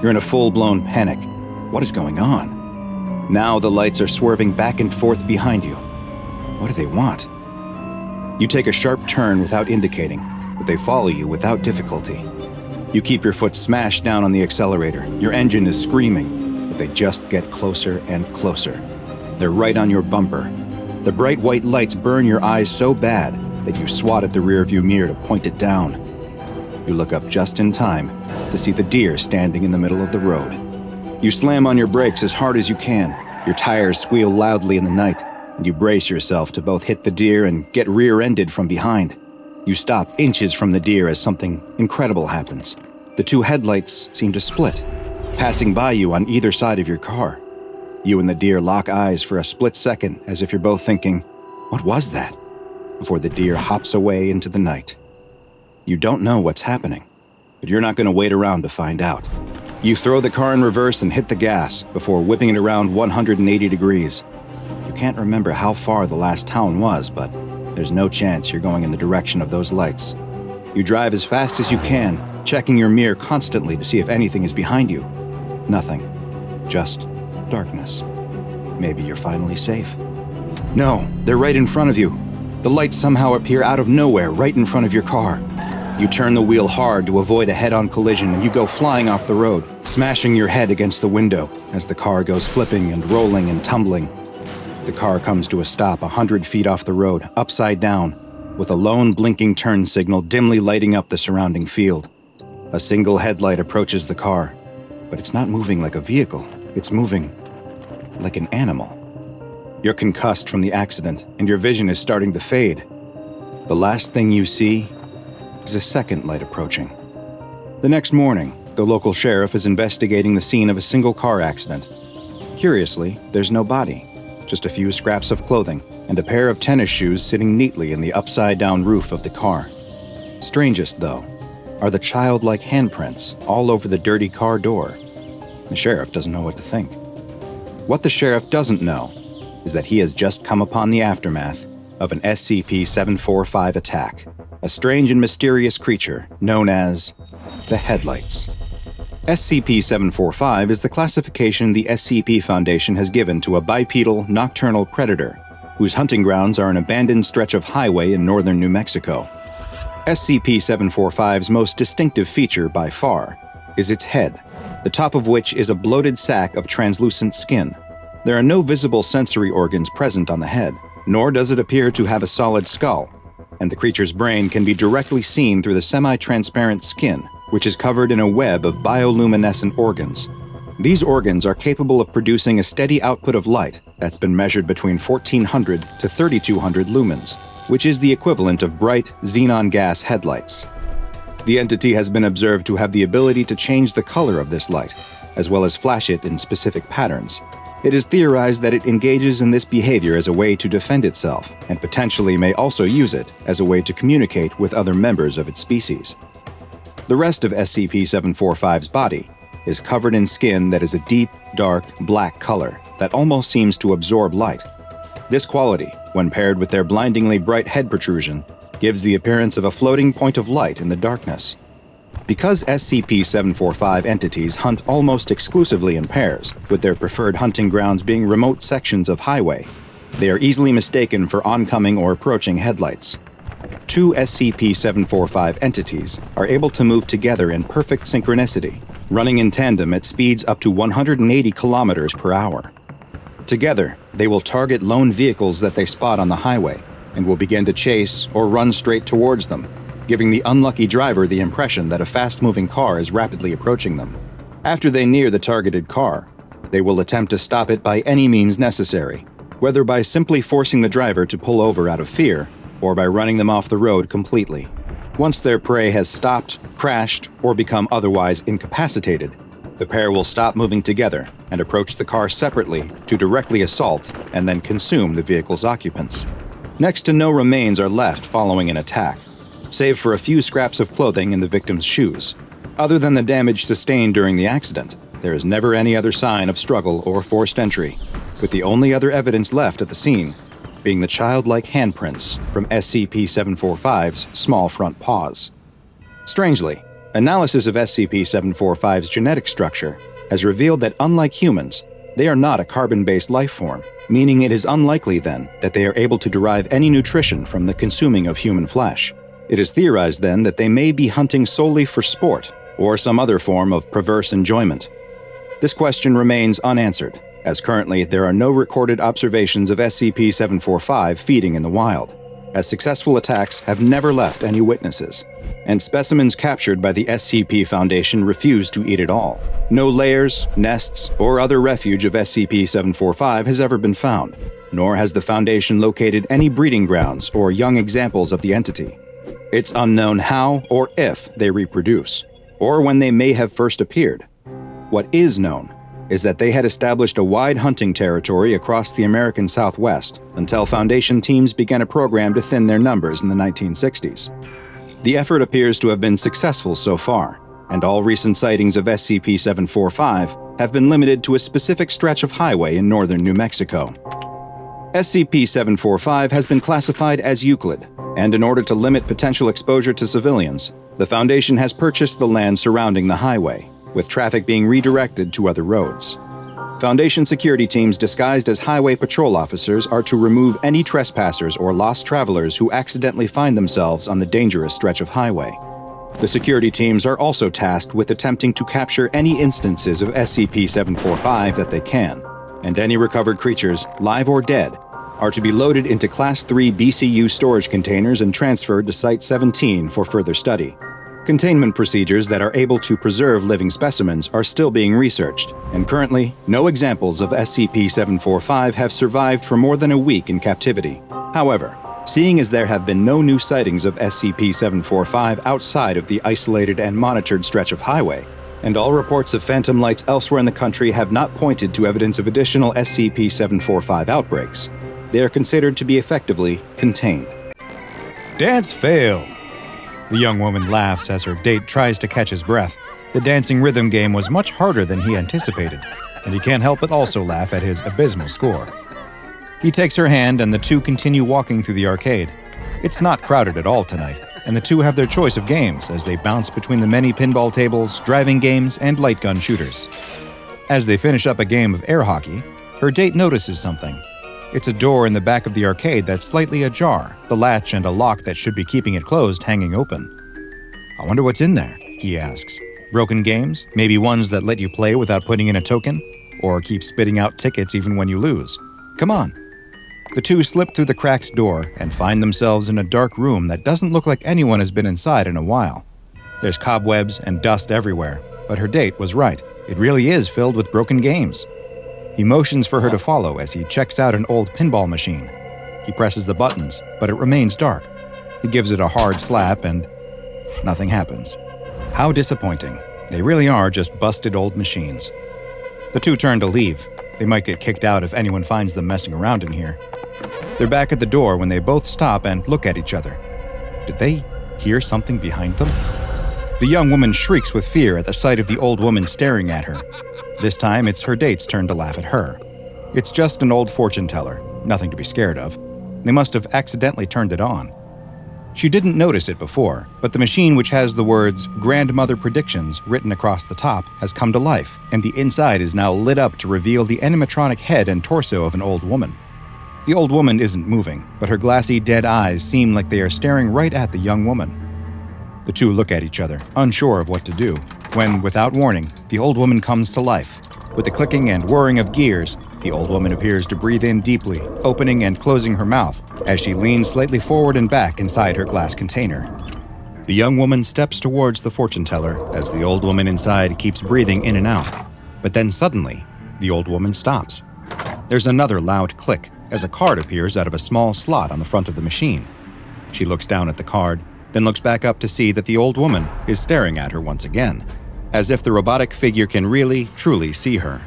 You're in a full-blown panic. What is going on? Now the lights are swerving back and forth behind you. What do they want? You take a sharp turn without indicating, but they follow you without difficulty. You keep your foot smashed down on the accelerator. Your engine is screaming, but they just get closer and closer. They're right on your bumper. The bright white lights burn your eyes so bad that you swat at the rearview mirror to point it down. You look up just in time to see the deer standing in the middle of the road. You slam on your brakes as hard as you can. Your tires squeal loudly in the night, and you brace yourself to both hit the deer and get rear-ended from behind. You stop inches from the deer as something incredible happens. The two headlights seem to split, passing by you on either side of your car. You and the deer lock eyes for a split second as if you're both thinking, "What was that?" before the deer hops away into the night. You don't know what's happening, but you're not going to wait around to find out. You throw the car in reverse and hit the gas before whipping it around 180 degrees. You can't remember how far the last town was, but there's no chance you're going in the direction of those lights. You drive as fast as you can, checking your mirror constantly to see if anything is behind you. Nothing. Just darkness. Maybe you're finally safe. No, they're right in front of you. The lights somehow appear out of nowhere right in front of your car. You turn the wheel hard to avoid a head-on collision and you go flying off the road, smashing your head against the window as the car goes flipping and rolling and tumbling. The car comes to a stop 100 feet off the road, upside down, with a lone blinking turn signal dimly lighting up the surrounding field. A single headlight approaches the car, but it's not moving like a vehicle. It's moving like an animal. You're concussed from the accident, and your vision is starting to fade. The last thing you see is a second light approaching. The next morning, the local sheriff is investigating the scene of a single car accident. Curiously, there's no body, just a few scraps of clothing and a pair of tennis shoes sitting neatly in the upside-down roof of the car. Strangest, though, are the childlike handprints all over the dirty car door. The sheriff doesn't know what to think. What the sheriff doesn't know is that he has just come upon the aftermath of an SCP-745 attack, a strange and mysterious creature known as the Headlights. SCP-745 is the classification the SCP Foundation has given to a bipedal, nocturnal predator, whose hunting grounds are an abandoned stretch of highway in northern New Mexico. SCP-745's most distinctive feature, by far, is its head, the top of which is a bloated sack of translucent skin. There are no visible sensory organs present on the head, nor does it appear to have a solid skull, and the creature's brain can be directly seen through the semi-transparent skin, which is covered in a web of bioluminescent organs. These organs are capable of producing a steady output of light that's been measured between 1400 to 3200 lumens, which is the equivalent of bright xenon gas headlights. The entity has been observed to have the ability to change the color of this light, as well as flash it in specific patterns. It is theorized that it engages in this behavior as a way to defend itself, and potentially may also use it as a way to communicate with other members of its species. The rest of SCP-745's body is covered in skin that is a deep, dark, black color that almost seems to absorb light. This quality, when paired with their blindingly bright head protrusion, gives the appearance of a floating point of light in the darkness. Because SCP-745 entities hunt almost exclusively in pairs, with their preferred hunting grounds being remote sections of highway, they are easily mistaken for oncoming or approaching headlights. Two SCP-745 entities are able to move together in perfect synchronicity, running in tandem at speeds up to 180 kilometers per hour. Together, they will target lone vehicles that they spot on the highway, and will begin to chase or run straight towards them, giving the unlucky driver the impression that a fast-moving car is rapidly approaching them. After they near the targeted car, they will attempt to stop it by any means necessary, whether by simply forcing the driver to pull over out of fear, or by running them off the road completely. Once their prey has stopped, crashed, or become otherwise incapacitated, the pair will stop moving together and approach the car separately to directly assault and then consume the vehicle's occupants. Next to no remains are left following an attack, save for a few scraps of clothing and the victim's shoes. Other than the damage sustained during the accident, there is never any other sign of struggle or forced entry, with the only other evidence left at the scene being the childlike handprints from SCP-745's small front paws. Strangely, analysis of SCP-745's genetic structure has revealed that unlike humans, they are not a carbon-based life form, meaning it is unlikely then that they are able to derive any nutrition from the consuming of human flesh. It is theorized then that they may be hunting solely for sport or some other form of perverse enjoyment. This question remains unanswered, as currently there are no recorded observations of SCP-745 feeding in the wild, as successful attacks have never left any witnesses, and specimens captured by the SCP Foundation refuse to eat it all. No lairs, nests, or other refuge of SCP-745 has ever been found, nor has the Foundation located any breeding grounds or young examples of the entity. It's unknown how or if they reproduce, or when they may have first appeared. What is known is that they had established a wide hunting territory across the American Southwest until Foundation teams began a program to thin their numbers in the 1960s. The effort appears to have been successful so far, and all recent sightings of SCP-745 have been limited to a specific stretch of highway in northern New Mexico. SCP-745 has been classified as Euclid, and in order to limit potential exposure to civilians, the Foundation has purchased the land surrounding the highway, with traffic being redirected to other roads. Foundation security teams disguised as highway patrol officers are to remove any trespassers or lost travelers who accidentally find themselves on the dangerous stretch of highway. The security teams are also tasked with attempting to capture any instances of SCP-745 that they can, and any recovered creatures, live or dead, are to be loaded into Class 3 BCU storage containers and transferred to Site-17 for further study. Containment procedures that are able to preserve living specimens are still being researched, and currently, no examples of SCP-745 have survived for more than a week in captivity. However, seeing as there have been no new sightings of SCP-745 outside of the isolated and monitored stretch of highway, and all reports of phantom lights elsewhere in the country have not pointed to evidence of additional SCP-745 outbreaks, they are considered to be effectively contained. Dance failed. The young woman laughs as her date tries to catch his breath. The dancing rhythm game was much harder than he anticipated, and he can't help but also laugh at his abysmal score. He takes her hand and the two continue walking through the arcade. It's not crowded at all tonight, and the two have their choice of games as they bounce between the many pinball tables, driving games, and light gun shooters. As they finish up a game of air hockey, her date notices something. It's a door in the back of the arcade that's slightly ajar, the latch and a lock that should be keeping it closed hanging open. "I wonder what's in there," he asks. "Broken games? Maybe ones that let you play without putting in a token? Or keep spitting out tickets even when you lose? Come on." The two slip through the cracked door and find themselves in a dark room that doesn't look like anyone has been inside in a while. There's cobwebs and dust everywhere, but her date was right. It really is filled with broken games. He motions for her to follow as he checks out an old pinball machine. He presses the buttons, but it remains dark. He gives it a hard slap and nothing happens. How disappointing. They really are just busted old machines. The two turn to leave. They might get kicked out if anyone finds them messing around in here. They're back at the door when they both stop and look at each other. Did they hear something behind them? The young woman shrieks with fear at the sight of the old woman staring at her. This time, it's her date's turn to laugh at her. It's just an old fortune teller, nothing to be scared of. They must have accidentally turned it on. She didn't notice it before, but the machine which has the words "Grandmother Predictions" written across the top has come to life, and the inside is now lit up to reveal the animatronic head and torso of an old woman. The old woman isn't moving, but her glassy, dead eyes seem like they are staring right at the young woman. The two look at each other, unsure of what to do, when, without warning, the old woman comes to life. With the clicking and whirring of gears, the old woman appears to breathe in deeply, opening and closing her mouth as she leans slightly forward and back inside her glass container. The young woman steps towards the fortune teller as the old woman inside keeps breathing in and out. But then suddenly, the old woman stops. There's another loud click as a card appears out of a small slot on the front of the machine. She looks down at the card, then looks back up to see that the old woman is staring at her once again, as if the robotic figure can really, truly see her.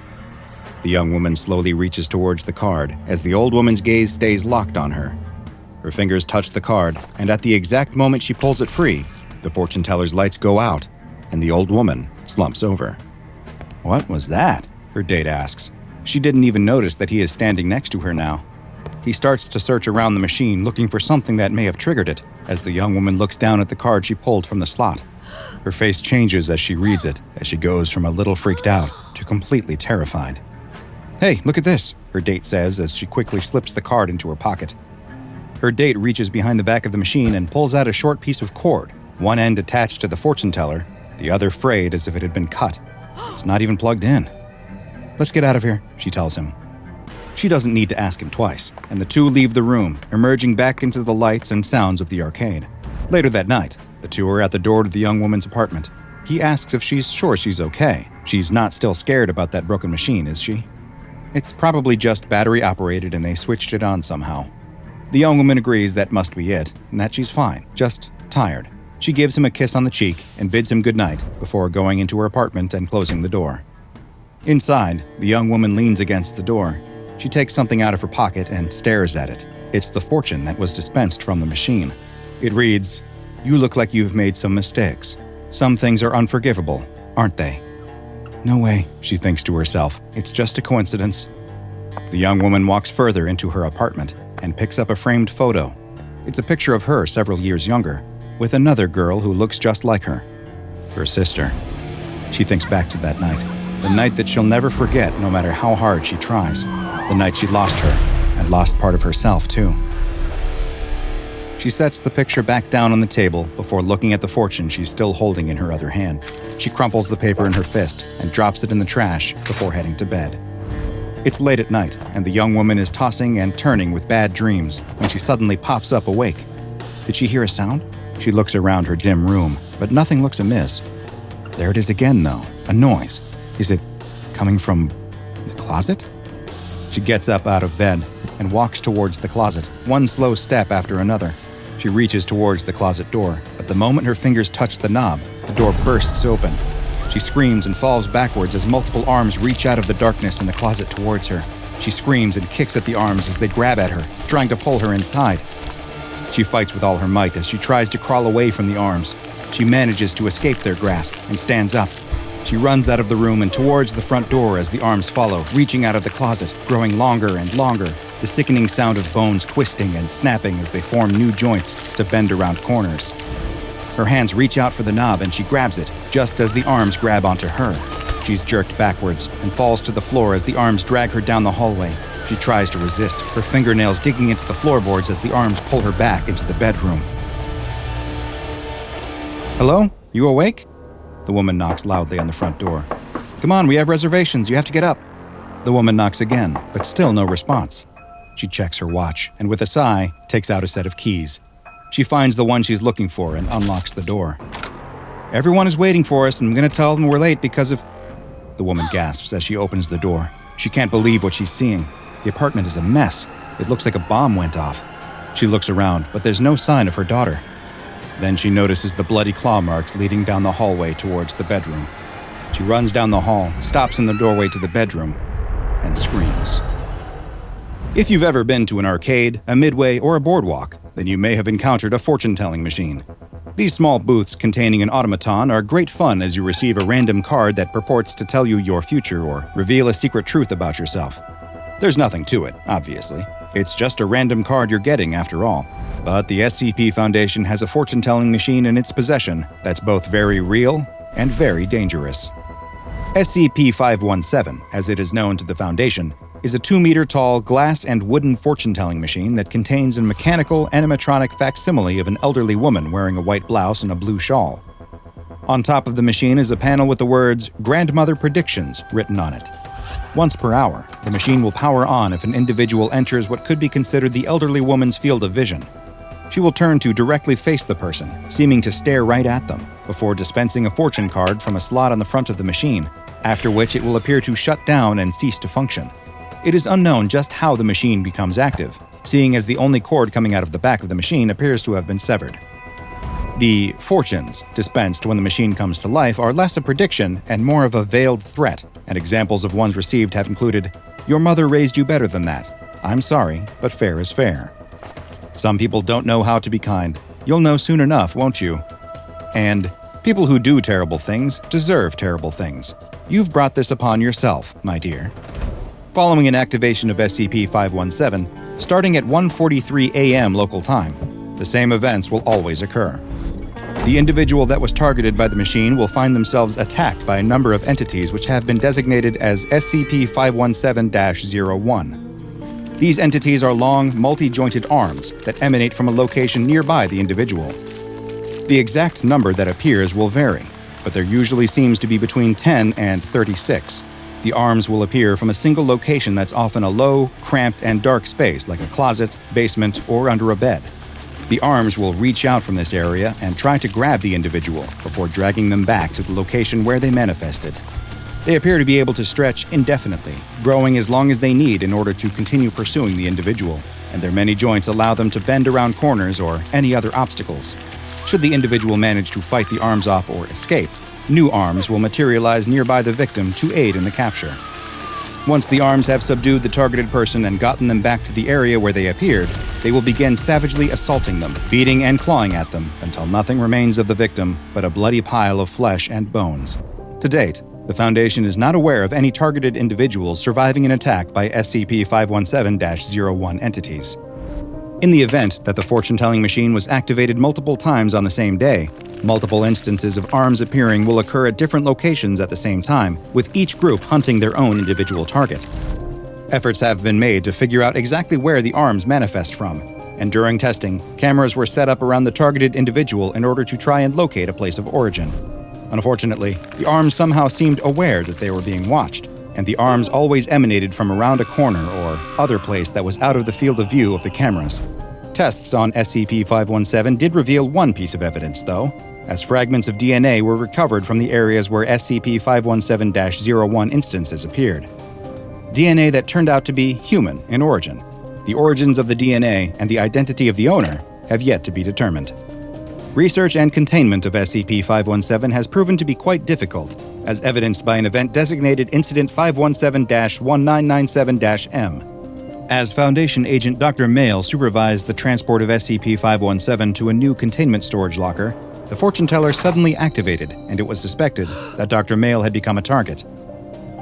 The young woman slowly reaches towards the card as the old woman's gaze stays locked on her. Her fingers touch the card, and at the exact moment she pulls it free, the fortune teller's lights go out, and the old woman slumps over. "What was that?" her date asks. She didn't even notice that he is standing next to her now. He starts to search around the machine looking for something that may have triggered it, as the young woman looks down at the card she pulled from the slot. Her face changes as she reads it, as she goes from a little freaked out to completely terrified. "Hey, look at this," her date says as she quickly slips the card into her pocket. Her date reaches behind the back of the machine and pulls out a short piece of cord, one end attached to the fortune teller, the other frayed as if it had been cut. It's not even plugged in. "Let's get out of here," she tells him. She doesn't need to ask him twice, and the two leave the room, emerging back into the lights and sounds of the arcade. Later that night, the two are at the door to the young woman's apartment. He asks if she's sure she's okay. She's not still scared about that broken machine, is she? It's probably just battery operated and they switched it on somehow. The young woman agrees that must be it, and that she's fine, just tired. She gives him a kiss on the cheek and bids him goodnight before going into her apartment and closing the door. Inside, the young woman leans against the door. She takes something out of her pocket and stares at it. It's the fortune that was dispensed from the machine. It reads, "You look like you've made some mistakes. Some things are unforgivable, aren't they?" No way, she thinks to herself. It's just a coincidence. The young woman walks further into her apartment and picks up a framed photo. It's a picture of her several years younger, with another girl who looks just like her. Her sister. She thinks back to that night. The night that she'll never forget no matter how hard she tries. The night she lost her, and lost part of herself too. She sets the picture back down on the table before looking at the fortune she's still holding in her other hand. She crumples the paper in her fist and drops it in the trash before heading to bed. It's late at night, and the young woman is tossing and turning with bad dreams when she suddenly pops up awake. Did she hear a sound? She looks around her dim room, but nothing looks amiss. There it is again, though, a noise. Is it coming from the closet? She gets up out of bed and walks towards the closet, one slow step after another. She reaches towards the closet door, but the moment her fingers touch the knob, the door bursts open. She screams and falls backwards as multiple arms reach out of the darkness in the closet towards her. She screams and kicks at the arms as they grab at her, trying to pull her inside. She fights with all her might as she tries to crawl away from the arms. She manages to escape their grasp and stands up. She runs out of the room and towards the front door as the arms follow, reaching out of the closet, growing longer and longer, the sickening sound of bones twisting and snapping as they form new joints to bend around corners. Her hands reach out for the knob and she grabs it, just as the arms grab onto her. She's jerked backwards and falls to the floor as the arms drag her down the hallway. She tries to resist, her fingernails digging into the floorboards as the arms pull her back into the bedroom. "Hello? You awake?" The woman knocks loudly on the front door. "Come on, we have reservations. You have to get up." The woman knocks again, but still no response. She checks her watch and with a sigh, takes out a set of keys. She finds the one she's looking for and unlocks the door. "Everyone is waiting for us and I'm going to tell them we're late because of..." The woman gasps as she opens the door. She can't believe what she's seeing. The apartment is a mess. It looks like a bomb went off. She looks around, but there's no sign of her daughter. Then she notices the bloody claw marks leading down the hallway towards the bedroom. She runs down the hall, stops in the doorway to the bedroom, and screams. If you've ever been to an arcade, a midway, or a boardwalk, then you may have encountered a fortune-telling machine. These small booths containing an automaton are great fun as you receive a random card that purports to tell you your future or reveal a secret truth about yourself. There's nothing to it, obviously. It's just a random card you're getting after all. But the SCP Foundation has a fortune-telling machine in its possession that's both very real and very dangerous. SCP-517, as it is known to the Foundation, is a 2-meter-tall glass and wooden fortune-telling machine that contains a mechanical animatronic facsimile of an elderly woman wearing a white blouse and a blue shawl. On top of the machine is a panel with the words "Grandmother Predictions" written on it. Once per hour, the machine will power on if an individual enters what could be considered the elderly woman's field of vision. She will turn to directly face the person, seeming to stare right at them, before dispensing a fortune card from a slot on the front of the machine, after which it will appear to shut down and cease to function. It is unknown just how the machine becomes active, seeing as the only cord coming out of the back of the machine appears to have been severed. The fortunes dispensed when the machine comes to life are less a prediction and more of a veiled threat, and examples of ones received have included, "Your mother raised you better than that. I'm sorry, but fair is fair." "Some people don't know how to be kind. You'll know soon enough, won't you?" And, "People who do terrible things deserve terrible things. You've brought this upon yourself, my dear." Following an activation of SCP-517, starting at 1:43 a.m. local time, the same events will always occur. The individual that was targeted by the machine will find themselves attacked by a number of entities which have been designated as SCP-517-01. These entities are long, multi-jointed arms that emanate from a location nearby the individual. The exact number that appears will vary, but there usually seems to be between 10 and 36. The arms will appear from a single location that's often a low, cramped, and dark space like a closet, basement, or under a bed. The arms will reach out from this area and try to grab the individual before dragging them back to the location where they manifested. They appear to be able to stretch indefinitely, growing as long as they need in order to continue pursuing the individual, and their many joints allow them to bend around corners or any other obstacles. Should the individual manage to fight the arms off or escape, new arms will materialize nearby the victim to aid in the capture. Once the arms have subdued the targeted person and gotten them back to the area where they appeared, they will begin savagely assaulting them, beating and clawing at them until nothing remains of the victim but a bloody pile of flesh and bones. To date, the Foundation is not aware of any targeted individuals surviving an attack by SCP-517-01 entities. In the event that the fortune-telling machine was activated multiple times on the same day, multiple instances of arms appearing will occur at different locations at the same time, with each group hunting their own individual target. Efforts have been made to figure out exactly where the arms manifest from, and during testing, cameras were set up around the targeted individual in order to try and locate a place of origin. Unfortunately, the arms somehow seemed aware that they were being watched, and the arms always emanated from around a corner or other place that was out of the field of view of the cameras. Tests on SCP-517 did reveal one piece of evidence, though, as fragments of DNA were recovered from the areas where SCP-517-01 instances appeared. DNA that turned out to be human in origin. The origins of the DNA and the identity of the owner have yet to be determined. Research and containment of SCP-517 has proven to be quite difficult, as evidenced by an event designated Incident 517-1997-M. As Foundation Agent Dr. Mail supervised the transport of SCP-517 to a new containment storage locker, the fortune teller suddenly activated, and it was suspected that Dr. Mail had become a target.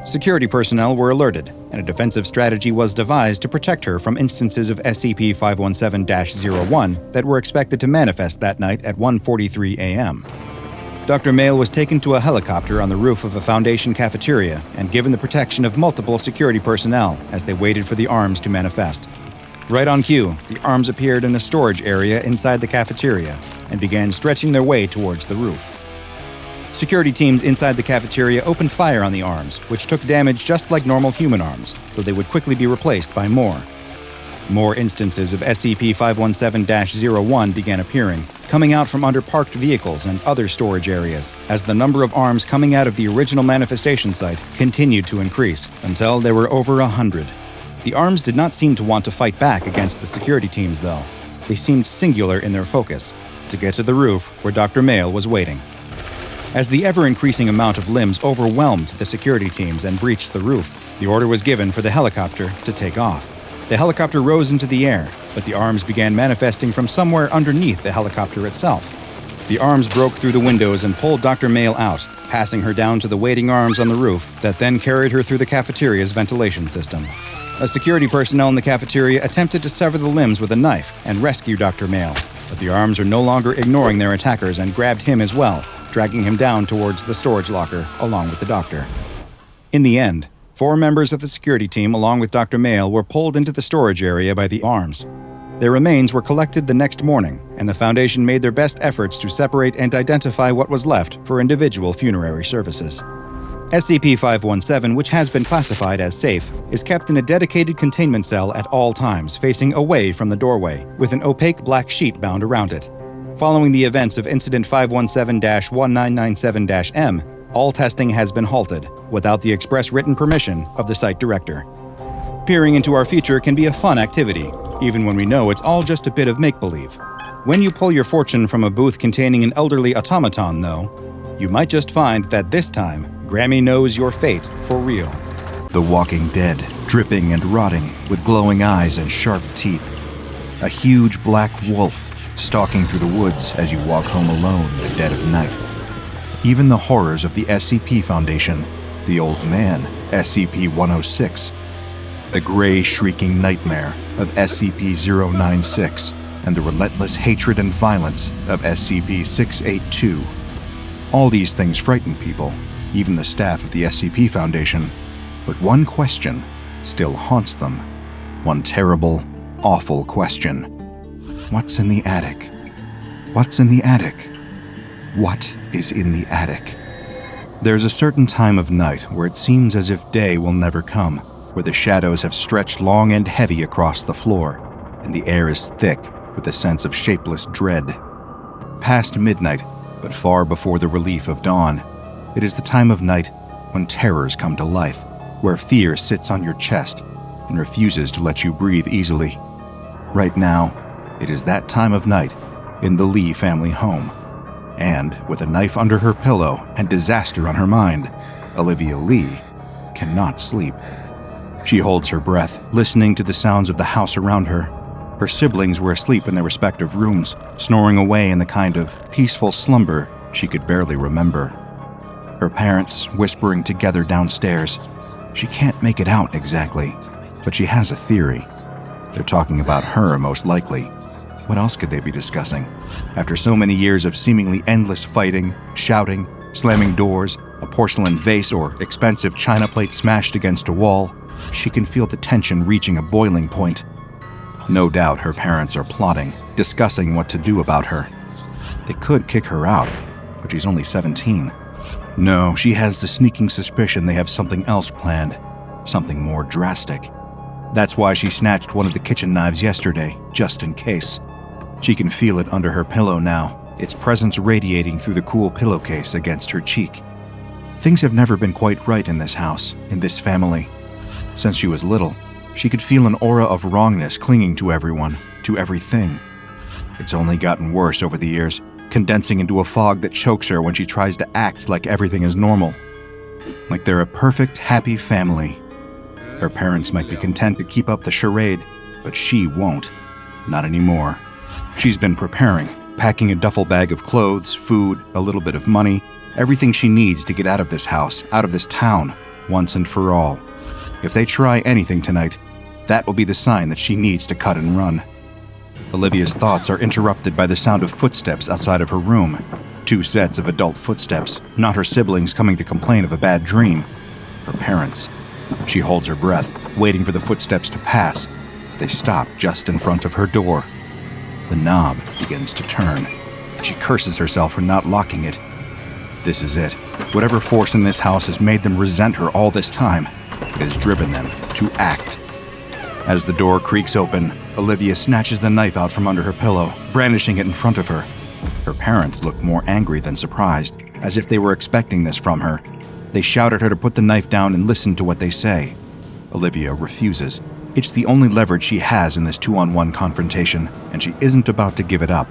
Security personnel were alerted, and a defensive strategy was devised to protect her from instances of SCP-517-01 that were expected to manifest that night at 1:43 a.m. Dr. Mail was taken to a helicopter on the roof of a Foundation cafeteria and given the protection of multiple security personnel as they waited for the arms to manifest. Right on cue, the arms appeared in a storage area inside the cafeteria and began stretching their way towards the roof. Security teams inside the cafeteria opened fire on the arms, which took damage just like normal human arms, though they would quickly be replaced by more. More instances of SCP-517-01 began appearing, coming out from under parked vehicles and other storage areas, as the number of arms coming out of the original manifestation site continued to increase, until there were over 100. The arms did not seem to want to fight back against the security teams, though. They seemed singular in their focus, to get to the roof where Dr. Mail was waiting. As the ever-increasing amount of limbs overwhelmed the security teams and breached the roof, the order was given for the helicopter to take off. The helicopter rose into the air, but the arms began manifesting from somewhere underneath the helicopter itself. The arms broke through the windows and pulled Dr. Mail out, passing her down to the waiting arms on the roof that then carried her through the cafeteria's ventilation system. A security personnel in the cafeteria attempted to sever the limbs with a knife and rescue Dr. Mail, but the arms are no longer ignoring their attackers and grabbed him as well, dragging him down towards the storage locker along with the doctor. In the end, 4 members of the security team along with Dr. Mail were pulled into the storage area by the arms. Their remains were collected the next morning, and the Foundation made their best efforts to separate and identify what was left for individual funerary services. SCP-517, which has been classified as safe, is kept in a dedicated containment cell at all times facing away from the doorway, with an opaque black sheet bound around it. Following the events of Incident 517-1997-M, all testing has been halted, without the express written permission of the site director. Peering into our future can be a fun activity, even when we know it's all just a bit of make-believe. When you pull your fortune from a booth containing an elderly automaton, though, you might just find that this time, Grammie knows your fate for real. The Walking Dead, dripping and rotting, with glowing eyes and sharp teeth. A huge black wolf stalking through the woods as you walk home alone in the dead of night. Even the horrors of the SCP Foundation, the old man, SCP-106, the gray shrieking nightmare of SCP-096, and the relentless hatred and violence of SCP-682. All these things frighten people, even the staff of the SCP Foundation. But one question still haunts them. One terrible, awful question. What's in the attic? What's in the attic? What is in the attic? There's a certain time of night where it seems as if day will never come, where the shadows have stretched long and heavy across the floor, and the air is thick with a sense of shapeless dread. Past midnight, but far before the relief of dawn, it is the time of night when terrors come to life, where fear sits on your chest and refuses to let you breathe easily. Right now, it is that time of night in the Lee family home. And with a knife under her pillow and disaster on her mind, Olivia Lee cannot sleep. She holds her breath, listening to the sounds of the house around her. Her siblings were asleep in their respective rooms, snoring away in the kind of peaceful slumber she could barely remember. Her parents whispering together downstairs. She can't make it out exactly, but she has a theory. They're talking about her, most likely. What else could they be discussing? After so many years of seemingly endless fighting, shouting, slamming doors, a porcelain vase or expensive china plate smashed against a wall, she can feel the tension reaching a boiling point. No doubt her parents are plotting, discussing what to do about her. They could kick her out, but she's only 17. No, she has the sneaking suspicion they have something else planned, something more drastic. That's why she snatched one of the kitchen knives yesterday, just in case. She can feel it under her pillow now, its presence radiating through the cool pillowcase against her cheek. Things have never been quite right in this house, in this family. Since she was little, she could feel an aura of wrongness clinging to everyone, to everything. It's only gotten worse over the years, condensing into a fog that chokes her when she tries to act like everything is normal. Like they're a perfect, happy family. Her parents might be content to keep up the charade, but she won't. Not anymore. She's been preparing, packing a duffel bag of clothes, food, a little bit of money, everything she needs to get out of this house, out of this town, once and for all. If they try anything tonight, that will be the sign that she needs to cut and run. Olivia's thoughts are interrupted by the sound of footsteps outside of her room. 2 sets of adult footsteps, not her siblings coming to complain of a bad dream. Her parents. She holds her breath, waiting for the footsteps to pass. They stop just in front of her door. The knob begins to turn, and she curses herself for not locking it. This is it. Whatever force in this house has made them resent her all this time, it has driven them to act. As the door creaks open, Olivia snatches the knife out from under her pillow, brandishing it in front of her. Her parents look more angry than surprised, as if they were expecting this from her. They shout at her to put the knife down and listen to what they say. Olivia refuses. It's the only leverage she has in this 2-on-1 confrontation, and she isn't about to give it up.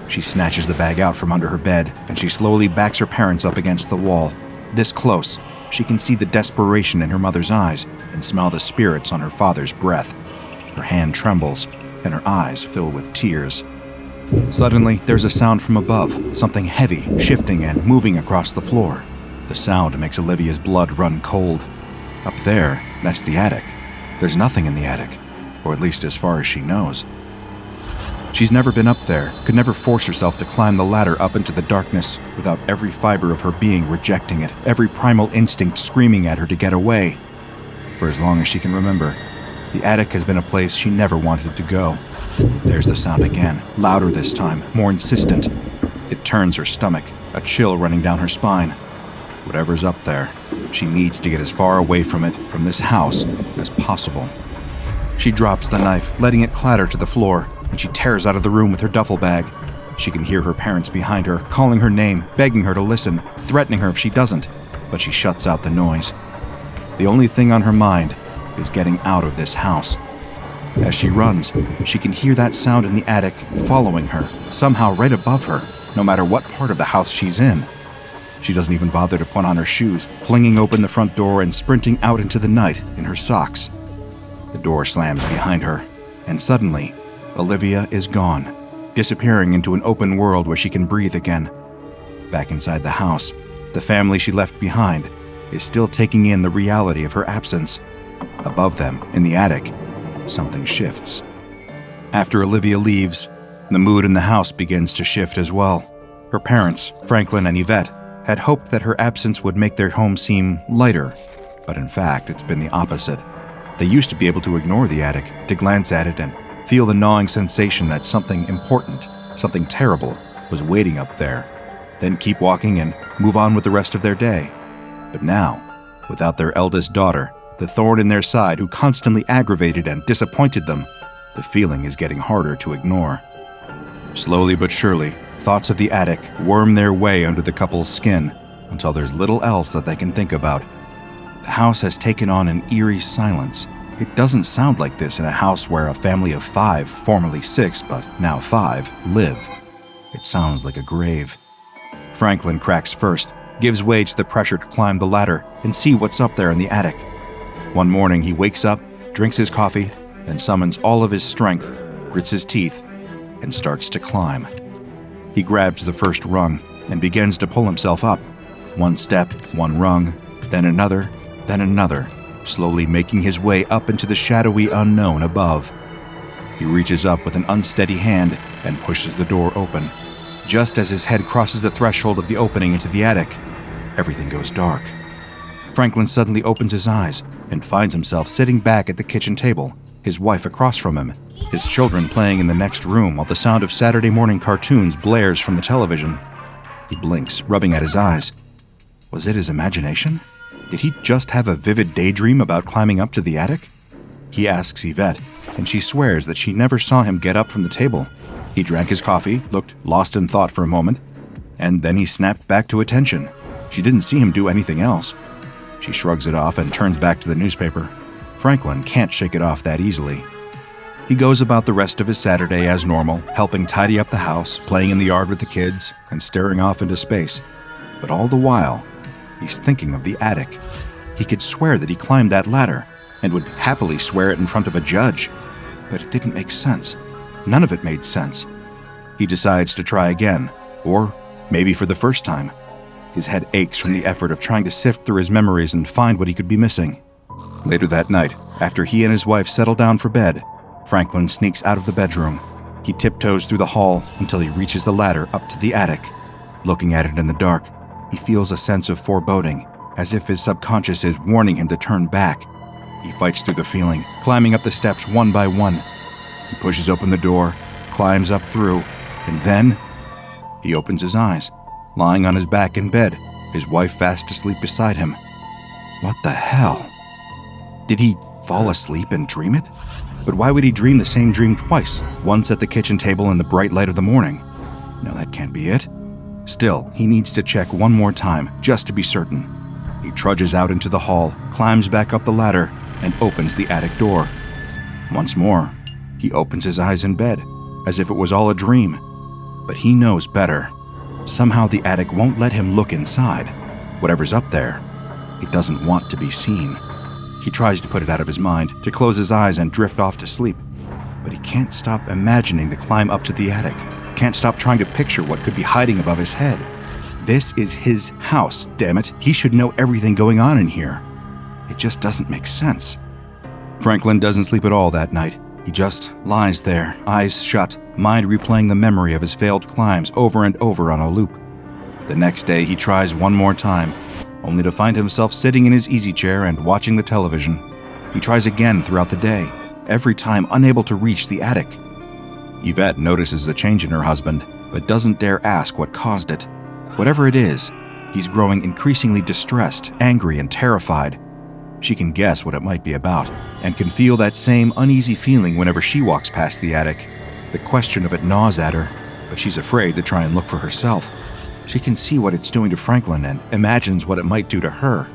She snatches the bag out from under her bed, and she slowly backs her parents up against the wall. This close, she can see the desperation in her mother's eyes and smell the spirits on her father's breath. Her hand trembles, and her eyes fill with tears. Suddenly, there's a sound from above, something heavy, shifting and moving across the floor. The sound makes Olivia's blood run cold. Up there, that's the attic. There's nothing in the attic, or at least as far as she knows. She's never been up there, could never force herself to climb the ladder up into the darkness without every fiber of her being rejecting it, every primal instinct screaming at her to get away. For as long as she can remember, the attic has been a place she never wanted to go. There's the sound again, louder this time, more insistent. It turns her stomach, a chill running down her spine. Whatever's up there, she needs to get as far away from it, from this house, as possible. She drops the knife, letting it clatter to the floor, and she tears out of the room with her duffel bag. She can hear her parents behind her, calling her name, begging her to listen, threatening her if she doesn't, but she shuts out the noise. The only thing on her mind is getting out of this house. As she runs, she can hear that sound in the attic following her, somehow right above her, no matter what part of the house she's in. She doesn't even bother to put on her shoes, flinging open the front door and sprinting out into the night in her socks. The door slams behind her, and suddenly, Olivia is gone, disappearing into an open world where she can breathe again. Back inside the house, the family she left behind is still taking in the reality of her absence. Above them, in the attic, something shifts. After Olivia leaves, the mood in the house begins to shift as well. Her parents, Franklin and Yvette, had hoped that her absence would make their home seem lighter, but in fact, it's been the opposite. They used to be able to ignore the attic, to glance at it and feel the gnawing sensation that something important, something terrible, was waiting up there, then keep walking and move on with the rest of their day. But now, without their eldest daughter, the thorn in their side who constantly aggravated and disappointed them, the feeling is getting harder to ignore. Slowly but surely, thoughts of the attic worm their way under the couple's skin until there's little else that they can think about. The house has taken on an eerie silence. It doesn't sound like this in a house where a family of 5, formerly 6, but now 5, live. It sounds like a grave. Franklin cracks first, gives way to the pressure to climb the ladder and see what's up there in the attic. One morning he wakes up, drinks his coffee, then summons all of his strength, grits his teeth, and starts to climb. He grabs the first rung and begins to pull himself up. One step, one rung, then another, slowly making his way up into the shadowy unknown above. He reaches up with an unsteady hand and pushes the door open. Just as his head crosses the threshold of the opening into the attic, everything goes dark. Franklin suddenly opens his eyes and finds himself sitting back at the kitchen table, his wife across from him, his children playing in the next room while the sound of Saturday morning cartoons blares from the television. He blinks, rubbing at his eyes. Was it his imagination? Did he just have a vivid daydream about climbing up to the attic? He asks Yvette, and she swears that she never saw him get up from the table. He drank his coffee, looked lost in thought for a moment, and then he snapped back to attention. She didn't see him do anything else. She shrugs it off and turns back to the newspaper. Franklin can't shake it off that easily. He goes about the rest of his Saturday as normal, helping tidy up the house, playing in the yard with the kids, and staring off into space. But all the while, he's thinking of the attic. He could swear that he climbed that ladder, and would happily swear it in front of a judge. But it didn't make sense. None of it made sense. He decides to try again, or maybe for the first time. His head aches from the effort of trying to sift through his memories and find what he could be missing. Later that night, after he and his wife settle down for bed, Franklin sneaks out of the bedroom. He tiptoes through the hall until he reaches the ladder up to the attic. Looking at it in the dark, he feels a sense of foreboding, as if his subconscious is warning him to turn back. He fights through the feeling, climbing up the steps one by one. He pushes open the door, climbs up through, and then he opens his eyes, lying on his back in bed, his wife fast asleep beside him. What the hell? Did he fall asleep and dream it? But why would he dream the same dream twice, once at the kitchen table in the bright light of the morning? No, that can't be it. Still, he needs to check one more time, just to be certain. He trudges out into the hall, climbs back up the ladder, and opens the attic door. Once more, he opens his eyes in bed, as if it was all a dream. But he knows better. Somehow the attic won't let him look inside. Whatever's up there, it doesn't want to be seen. He tries to put it out of his mind, to close his eyes and drift off to sleep. But he can't stop imagining the climb up to the attic. Can't stop trying to picture what could be hiding above his head. This is his house, damn it. He should know everything going on in here. It just doesn't make sense. Franklin doesn't sleep at all that night. He just lies there, eyes shut, mind replaying the memory of his failed climbs over and over on a loop. The next day he tries one more time, only to find himself sitting in his easy chair and watching the television. He tries again throughout the day, every time unable to reach the attic. Yvette notices the change in her husband, but doesn't dare ask what caused it. Whatever it is, he's growing increasingly distressed, angry, and terrified. She can guess what it might be about, and can feel that same uneasy feeling whenever she walks past the attic. The question of it gnaws at her, but she's afraid to try and look for herself. She can see what it's doing to Franklin and imagines what it might do to her.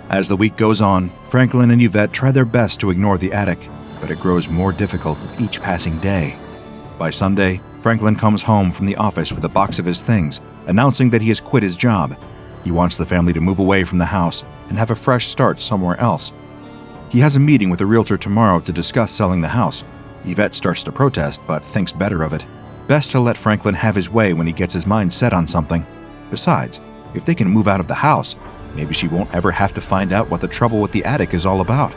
As the week goes on, Franklin and Yvette try their best to ignore the attic. but it grows more difficult with each passing day. By Sunday, Franklin comes home from the office with a box of his things, announcing that he has quit his job. He wants the family to move away from the house and have a fresh start somewhere else. He has a meeting with a realtor tomorrow to discuss selling the house. Yvette starts to protest, but thinks better of it. Best to let Franklin have his way when he gets his mind set on something. Besides, if they can move out of the house, maybe she won't ever have to find out what the trouble with the attic is all about.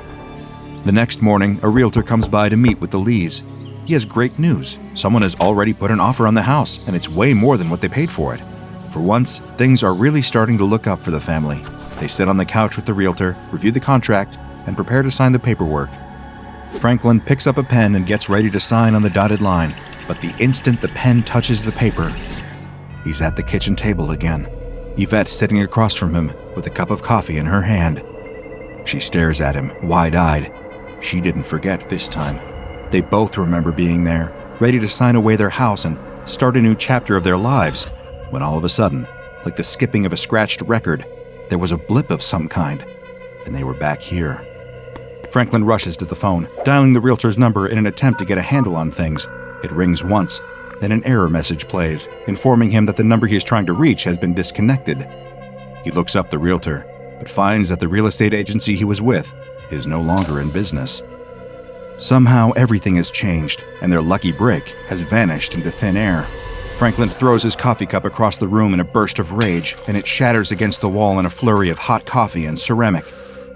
The next morning, a realtor comes by to meet with the Lees. He has great news. Someone has already put an offer on the house, and it's way more than what they paid for it. For once, things are really starting to look up for the family. They sit on the couch with the realtor, review the contract, and prepare to sign the paperwork. Franklin picks up a pen and gets ready to sign on the dotted line, but the instant the pen touches the paper, he's at the kitchen table again. Yvette sitting across from him with a cup of coffee in her hand. She stares at him, wide-eyed. She didn't forget this time. They both remember being there, ready to sign away their house and start a new chapter of their lives, when all of a sudden, like the skipping of a scratched record, there was a blip of some kind, and they were back here. Franklin rushes to the phone, dialing the realtor's number in an attempt to get a handle on things. It rings once, then an error message plays, informing him that the number he is trying to reach has been disconnected. He looks up the realtor, but finds that the real estate agency he was with is no longer in business. Somehow everything has changed, and their lucky break has vanished into thin air. Franklin throws his coffee cup across the room in a burst of rage, and it shatters against the wall in a flurry of hot coffee and ceramic.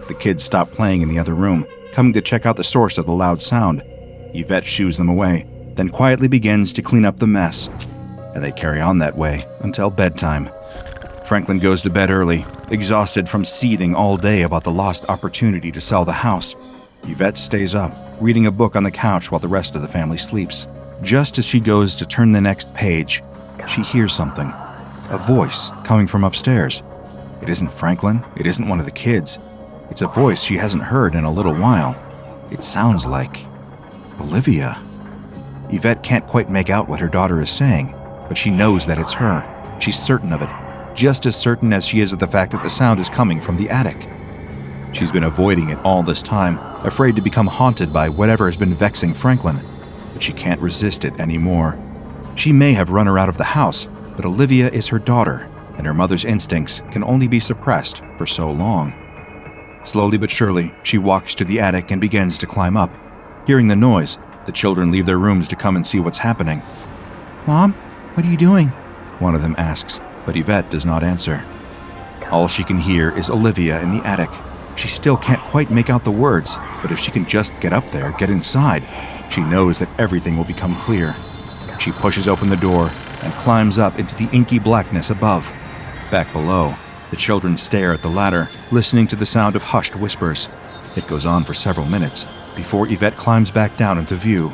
The kids stop playing in the other room, coming to check out the source of the loud sound. Yvette shoos them away, then quietly begins to clean up the mess, and they carry on that way until bedtime. Franklin goes to bed early, exhausted from seething all day about the lost opportunity to sell the house. Yvette stays up, reading a book on the couch while the rest of the family sleeps. Just as she goes to turn the next page, she hears something. A voice coming from upstairs. It isn't Franklin, it isn't one of the kids. It's a voice she hasn't heard in a little while. It sounds like Olivia. Yvette can't quite make out what her daughter is saying, but she knows that it's her. She's certain of it, just as certain as she is of the fact that the sound is coming from the attic. She's been avoiding it all this time, afraid to become haunted by whatever has been vexing Franklin, but she can't resist it anymore. She may have run her out of the house, but Olivia is her daughter, and her mother's instincts can only be suppressed for so long. Slowly but surely, she walks to the attic and begins to climb up. Hearing the noise, the children leave their rooms to come and see what's happening. "Mom, what are you doing?" one of them asks, but Yvette does not answer. All she can hear is Olivia in the attic. She still can't quite make out the words, but if she can just get up there, get inside, she knows that everything will become clear. She pushes open the door and climbs up into the inky blackness above. Back below, the children stare at the ladder, listening to the sound of hushed whispers. It goes on for several minutes before Yvette climbs back down into view.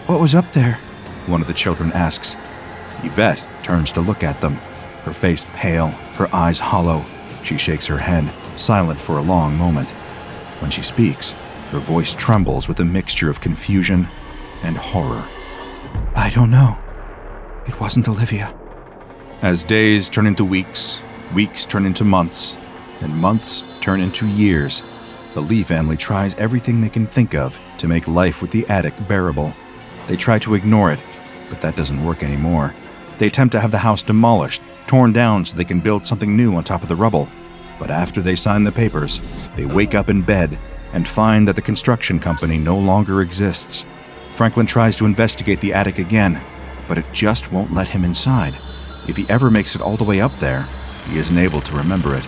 "What was up there?" one of the children asks. Yvette turns to look at them, her face pale, her eyes hollow. She shakes her head, silent for a long moment. When she speaks, her voice trembles with a mixture of confusion and horror. "I don't know. It wasn't Olivia." As days turn into weeks, weeks turn into months, and months turn into years, the Lee family tries everything they can think of to make life with the attic bearable. They try to ignore it, but that doesn't work anymore. They attempt to have the house demolished, torn down so they can build something new on top of the rubble. But after they sign the papers, they wake up in bed and find that the construction company no longer exists. Franklin tries to investigate the attic again, but it just won't let him inside. If he ever makes it all the way up there, he isn't able to remember it.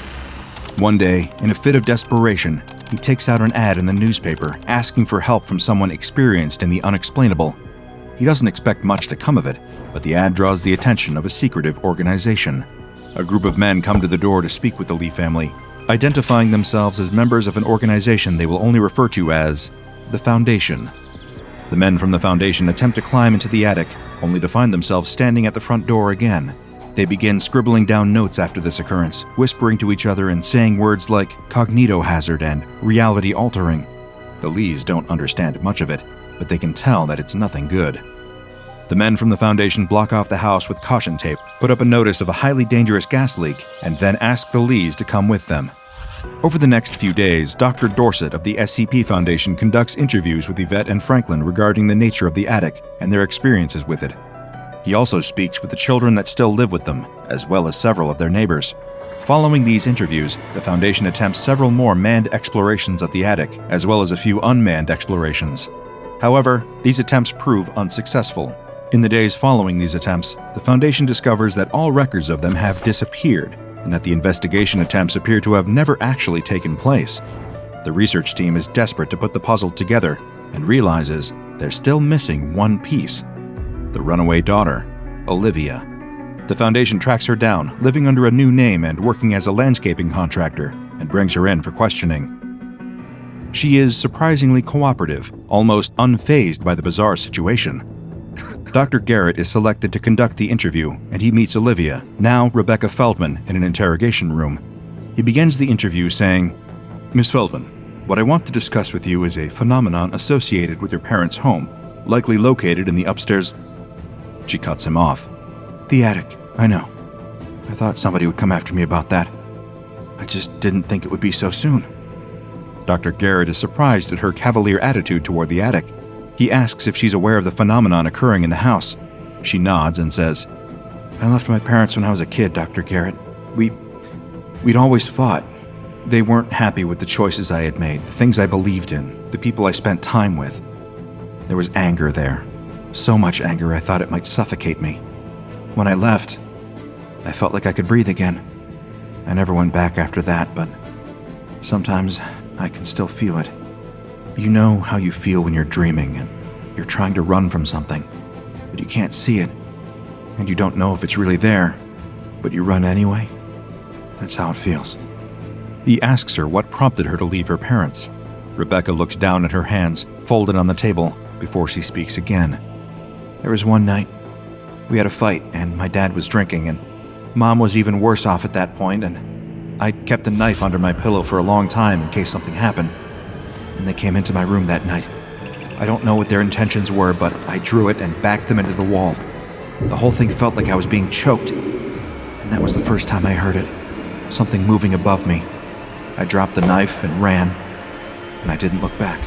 One day, in a fit of desperation, he takes out an ad in the newspaper asking for help from someone experienced in the unexplainable. He doesn't expect much to come of it, but the ad draws the attention of a secretive organization. A group of men come to the door to speak with the Lee family, identifying themselves as members of an organization they will only refer to as the Foundation. The men from the Foundation attempt to climb into the attic, only to find themselves standing at the front door again. They begin scribbling down notes after this occurrence, whispering to each other and saying words like cognitohazard and reality altering. The Lees don't understand much of it, but they can tell that it's nothing good. The men from the Foundation block off the house with caution tape, put up a notice of a highly dangerous gas leak, and then ask the Lees to come with them. Over the next few days, Dr. Dorset of the SCP Foundation conducts interviews with Yvette and Franklin regarding the nature of the attic and their experiences with it. He also speaks with the children that still live with them, as well as several of their neighbors. Following these interviews, the Foundation attempts several more manned explorations of the attic, as well as a few unmanned explorations. However, these attempts prove unsuccessful. In the days following these attempts, the Foundation discovers that all records of them have disappeared, and that the investigation attempts appear to have never actually taken place. The research team is desperate to put the puzzle together and realizes they're still missing one piece: the runaway daughter, Olivia. The Foundation tracks her down, living under a new name and working as a landscaping contractor, and brings her in for questioning. She is surprisingly cooperative, almost unfazed by the bizarre situation. Dr. Garrett is selected to conduct the interview, and he meets Olivia, now Rebecca Feldman, in an interrogation room. He begins the interview saying, "Miss Feldman, what I want to discuss with you is a phenomenon associated with your parents' home, likely located in the upstairs..." She cuts him off. "The attic, I know. I thought somebody would come after me about that. I just didn't think it would be so soon." Dr. Garrett is surprised at her cavalier attitude toward the attic. He asks if she's aware of the phenomenon occurring in the house. She nods and says, "I left my parents when I was a kid, Dr. Garrett. We'd always fought. They weren't happy with the choices I had made, the things I believed in, the people I spent time with. There was anger there. So much anger I thought it might suffocate me. When I left, I felt like I could breathe again. I never went back after that, but sometimes I can still feel it. You know how you feel when you're dreaming and you're trying to run from something, but you can't see it, and you don't know if it's really there, but you run anyway? That's how it feels." He asks her what prompted her to leave her parents. Rebecca looks down at her hands, folded on the table, before she speaks again. "There was one night. We had a fight, and my dad was drinking, and Mom was even worse off at that point, and I'd kept a knife under my pillow for a long time in case something happened. And they came into my room that night. I don't know what their intentions were, but I drew it and backed them into the wall. The whole thing felt like I was being choked. And that was the first time I heard it. Something moving above me. I dropped the knife and ran, and I didn't look back."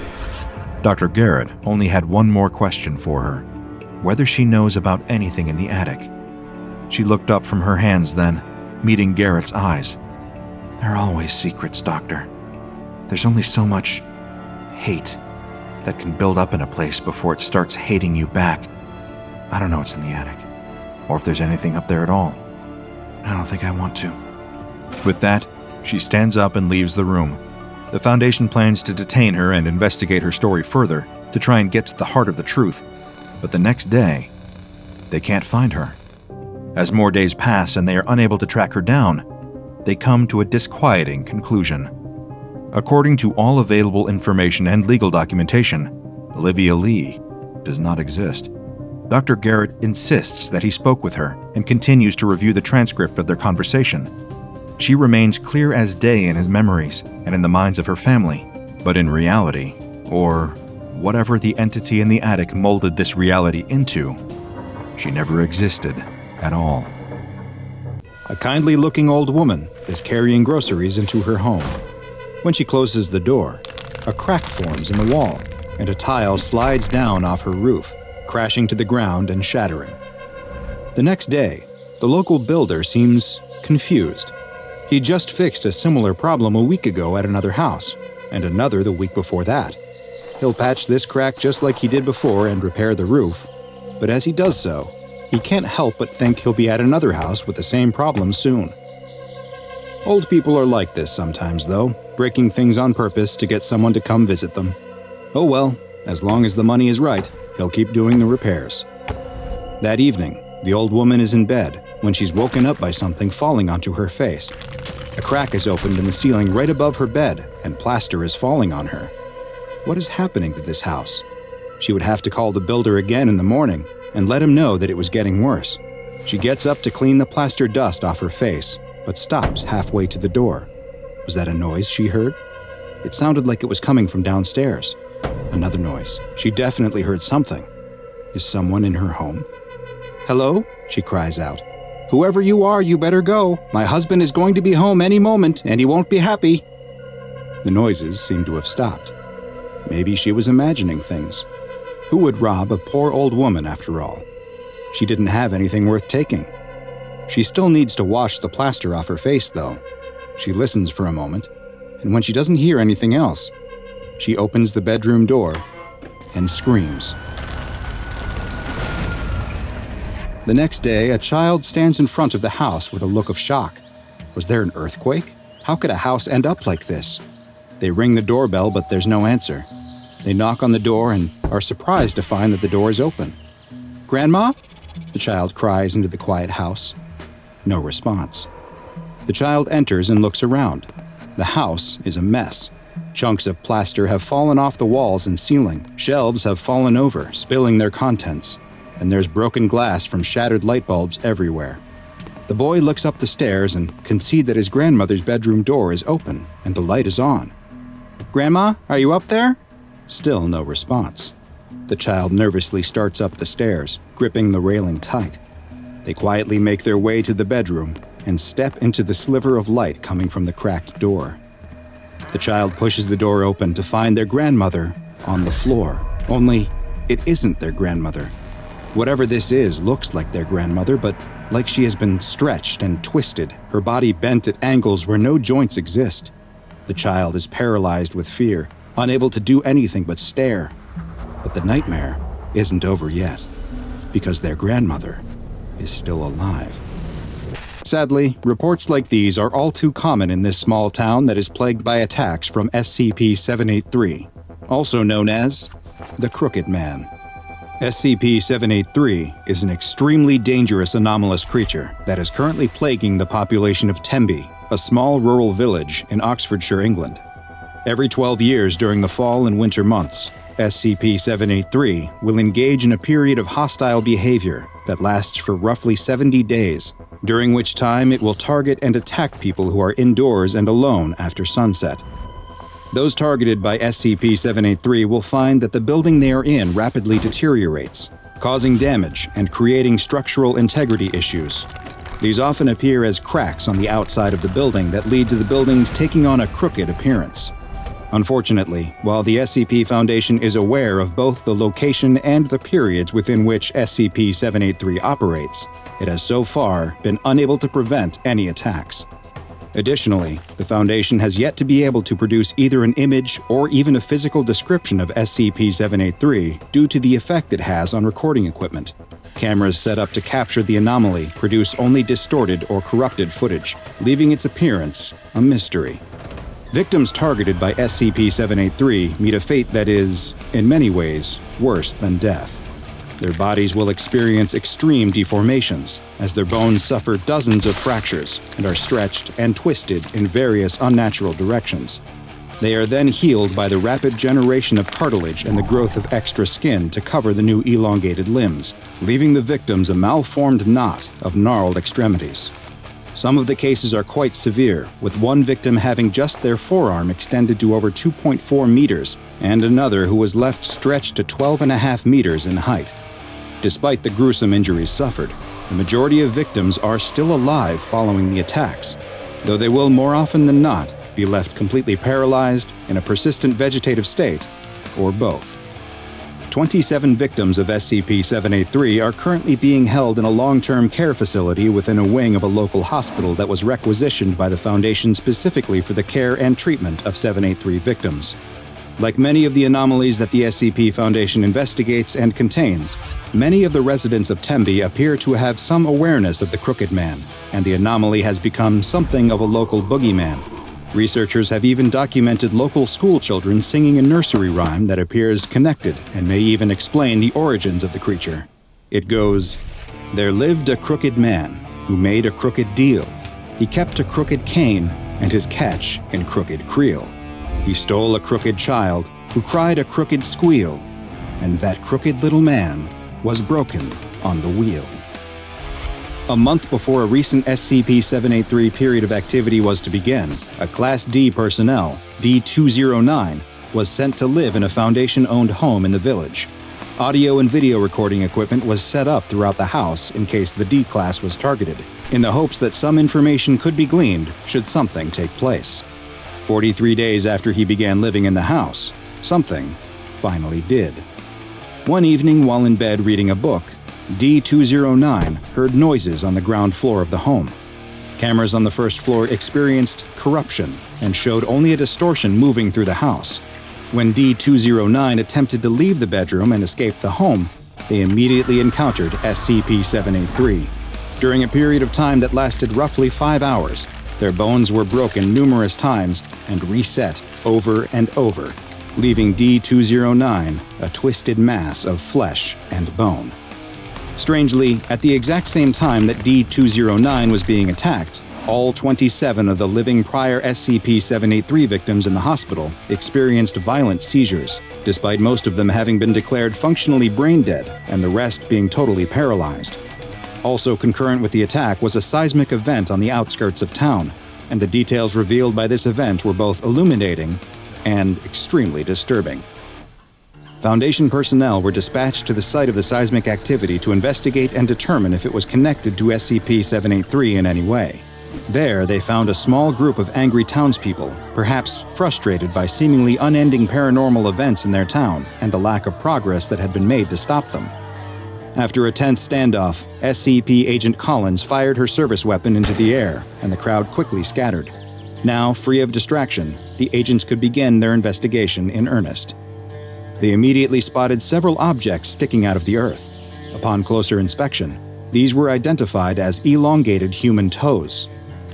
Dr. Garrett only had one more question for her: whether she knows about anything in the attic. She looked up from her hands then, meeting Garrett's eyes. "There are always secrets, Doctor. There's only so much hate that can build up in a place before it starts hating you back. I don't know what's in the attic, or if there's anything up there at all. I don't think I want to." With that, she stands up and leaves the room. The Foundation plans to detain her and investigate her story further to try and get to the heart of the truth. But the next day, they can't find her. As more days pass and they are unable to track her down, they come to a disquieting conclusion. According to all available information and legal documentation, Olivia Lee does not exist. Dr. Garrett insists that he spoke with her and continues to review the transcript of their conversation. She remains clear as day in his memories and in the minds of her family, but in reality, or whatever the entity in the attic molded this reality into, she never existed at all. A kindly-looking old woman is carrying groceries into her home. When she closes the door, a crack forms in the wall, and a tile slides down off her roof, crashing to the ground and shattering. The next day, the local builder seems confused. He just fixed a similar problem a week ago at another house, and another the week before that. He'll patch this crack just like he did before and repair the roof, but as he does so, he can't help but think he'll be at another house with the same problem soon. Old people are like this sometimes, though, breaking things on purpose to get someone to come visit them. Oh well, as long as the money is right, he'll keep doing the repairs. That evening, the old woman is in bed when she's woken up by something falling onto her face. A crack is opened in the ceiling right above her bed, and plaster is falling on her. What is happening to this house? She would have to call the builder again in the morning and let him know that it was getting worse. She gets up to clean the plaster dust off her face, but stops halfway to the door. Was that a noise she heard? It sounded like it was coming from downstairs. Another noise. She definitely heard something. Is someone in her home? "Hello?" she cries out. "Whoever you are, you better go. My husband is going to be home any moment, and he won't be happy." The noises seemed to have stopped. Maybe she was imagining things. Who would rob a poor old woman, after all? She didn't have anything worth taking. She still needs to wash the plaster off her face, though. She listens for a moment, and when she doesn't hear anything else, she opens the bedroom door and screams. The next day, a child stands in front of the house with a look of shock. Was there an earthquake? How could a house end up like this? They ring the doorbell, but there's no answer. They knock on the door and are surprised to find that the door is open. "Grandma?" the child cries into the quiet house. No response. The child enters and looks around. The house is a mess. Chunks of plaster have fallen off the walls and ceiling. Shelves have fallen over, spilling their contents. And there's broken glass from shattered light bulbs everywhere. The boy looks up the stairs and can see that his grandmother's bedroom door is open and the light is on. "Grandma, are you up there?" Still no response. The child nervously starts up the stairs, gripping the railing tight. They quietly make their way to the bedroom and step into the sliver of light coming from the cracked door. The child pushes the door open to find their grandmother on the floor. Only, it isn't their grandmother. Whatever this is looks like their grandmother, but like she has been stretched and twisted, her body bent at angles where no joints exist. The child is paralyzed with fear, unable to do anything but stare. But the nightmare isn't over yet, because their grandmother is still alive. Sadly, reports like these are all too common in this small town that is plagued by attacks from SCP-783, also known as the Crooked Man. SCP-783 is an extremely dangerous anomalous creature that is currently plaguing the population of Tembe, a small rural village in Oxfordshire, England. Every 12 years during the fall and winter months, SCP-783 will engage in a period of hostile behavior that lasts for roughly 70 days, during which time it will target and attack people who are indoors and alone after sunset. Those targeted by SCP-783 will find that the building they are in rapidly deteriorates, causing damage and creating structural integrity issues. These often appear as cracks on the outside of the building that lead to the buildings taking on a crooked appearance. Unfortunately, while the SCP Foundation is aware of both the location and the periods within which SCP-783 operates, it has so far been unable to prevent any attacks. Additionally, the Foundation has yet to be able to produce either an image or even a physical description of SCP-783 due to the effect it has on recording equipment. Cameras set up to capture the anomaly produce only distorted or corrupted footage, leaving its appearance a mystery. Victims targeted by SCP-783 meet a fate that is, in many ways, worse than death. Their bodies will experience extreme deformations, as their bones suffer dozens of fractures and are stretched and twisted in various unnatural directions. They are then healed by the rapid generation of cartilage and the growth of extra skin to cover the new elongated limbs, leaving the victims a malformed knot of gnarled extremities. Some of the cases are quite severe, with one victim having just their forearm extended to over 2.4 meters, and another who was left stretched to 12.5 meters in height. Despite the gruesome injuries suffered, the majority of victims are still alive following the attacks, though they will more often than not be left completely paralyzed, in a persistent vegetative state, or both. 27 victims of SCP-783 are currently being held in a long-term care facility within a wing of a local hospital that was requisitioned by the Foundation specifically for the care and treatment of 783 victims. Like many of the anomalies that the SCP Foundation investigates and contains, many of the residents of Tembe appear to have some awareness of the Crooked Man, and the anomaly has become something of a local boogeyman. Researchers have even documented local schoolchildren singing a nursery rhyme that appears connected and may even explain the origins of the creature. It goes, "There lived a crooked man who made a crooked deal. He kept a crooked cane and his catch in crooked creel. He stole a crooked child who cried a crooked squeal, and that crooked little man was broken on the wheel." A month before a recent SCP-783 period of activity was to begin, a Class D personnel, D-209, was sent to live in a Foundation-owned home in the village. Audio and video recording equipment was set up throughout the house in case the D-Class was targeted, in the hopes that some information could be gleaned should something take place. 43 days after he began living in the house, something finally did. One evening while in bed reading a book, D-209 heard noises on the ground floor of the home. Cameras on the first floor experienced corruption and showed only a distortion moving through the house. When D-209 attempted to leave the bedroom and escape the home, they immediately encountered SCP-783. During a period of time that lasted roughly 5 hours, their bones were broken numerous times and reset over and over, leaving D-209 a twisted mass of flesh and bone. Strangely, at the exact same time that D-209 was being attacked, all 27 of the living prior SCP-783 victims in the hospital experienced violent seizures, despite most of them having been declared functionally brain dead and the rest being totally paralyzed. Also concurrent with the attack was a seismic event on the outskirts of town, and the details revealed by this event were both illuminating and extremely disturbing. Foundation personnel were dispatched to the site of the seismic activity to investigate and determine if it was connected to SCP-783 in any way. There, they found a small group of angry townspeople, perhaps frustrated by seemingly unending paranormal events in their town and the lack of progress that had been made to stop them. After a tense standoff, SCP Agent Collins fired her service weapon into the air, and the crowd quickly scattered. Now, free of distraction, the agents could begin their investigation in earnest. They immediately spotted several objects sticking out of the earth. Upon closer inspection, these were identified as elongated human toes.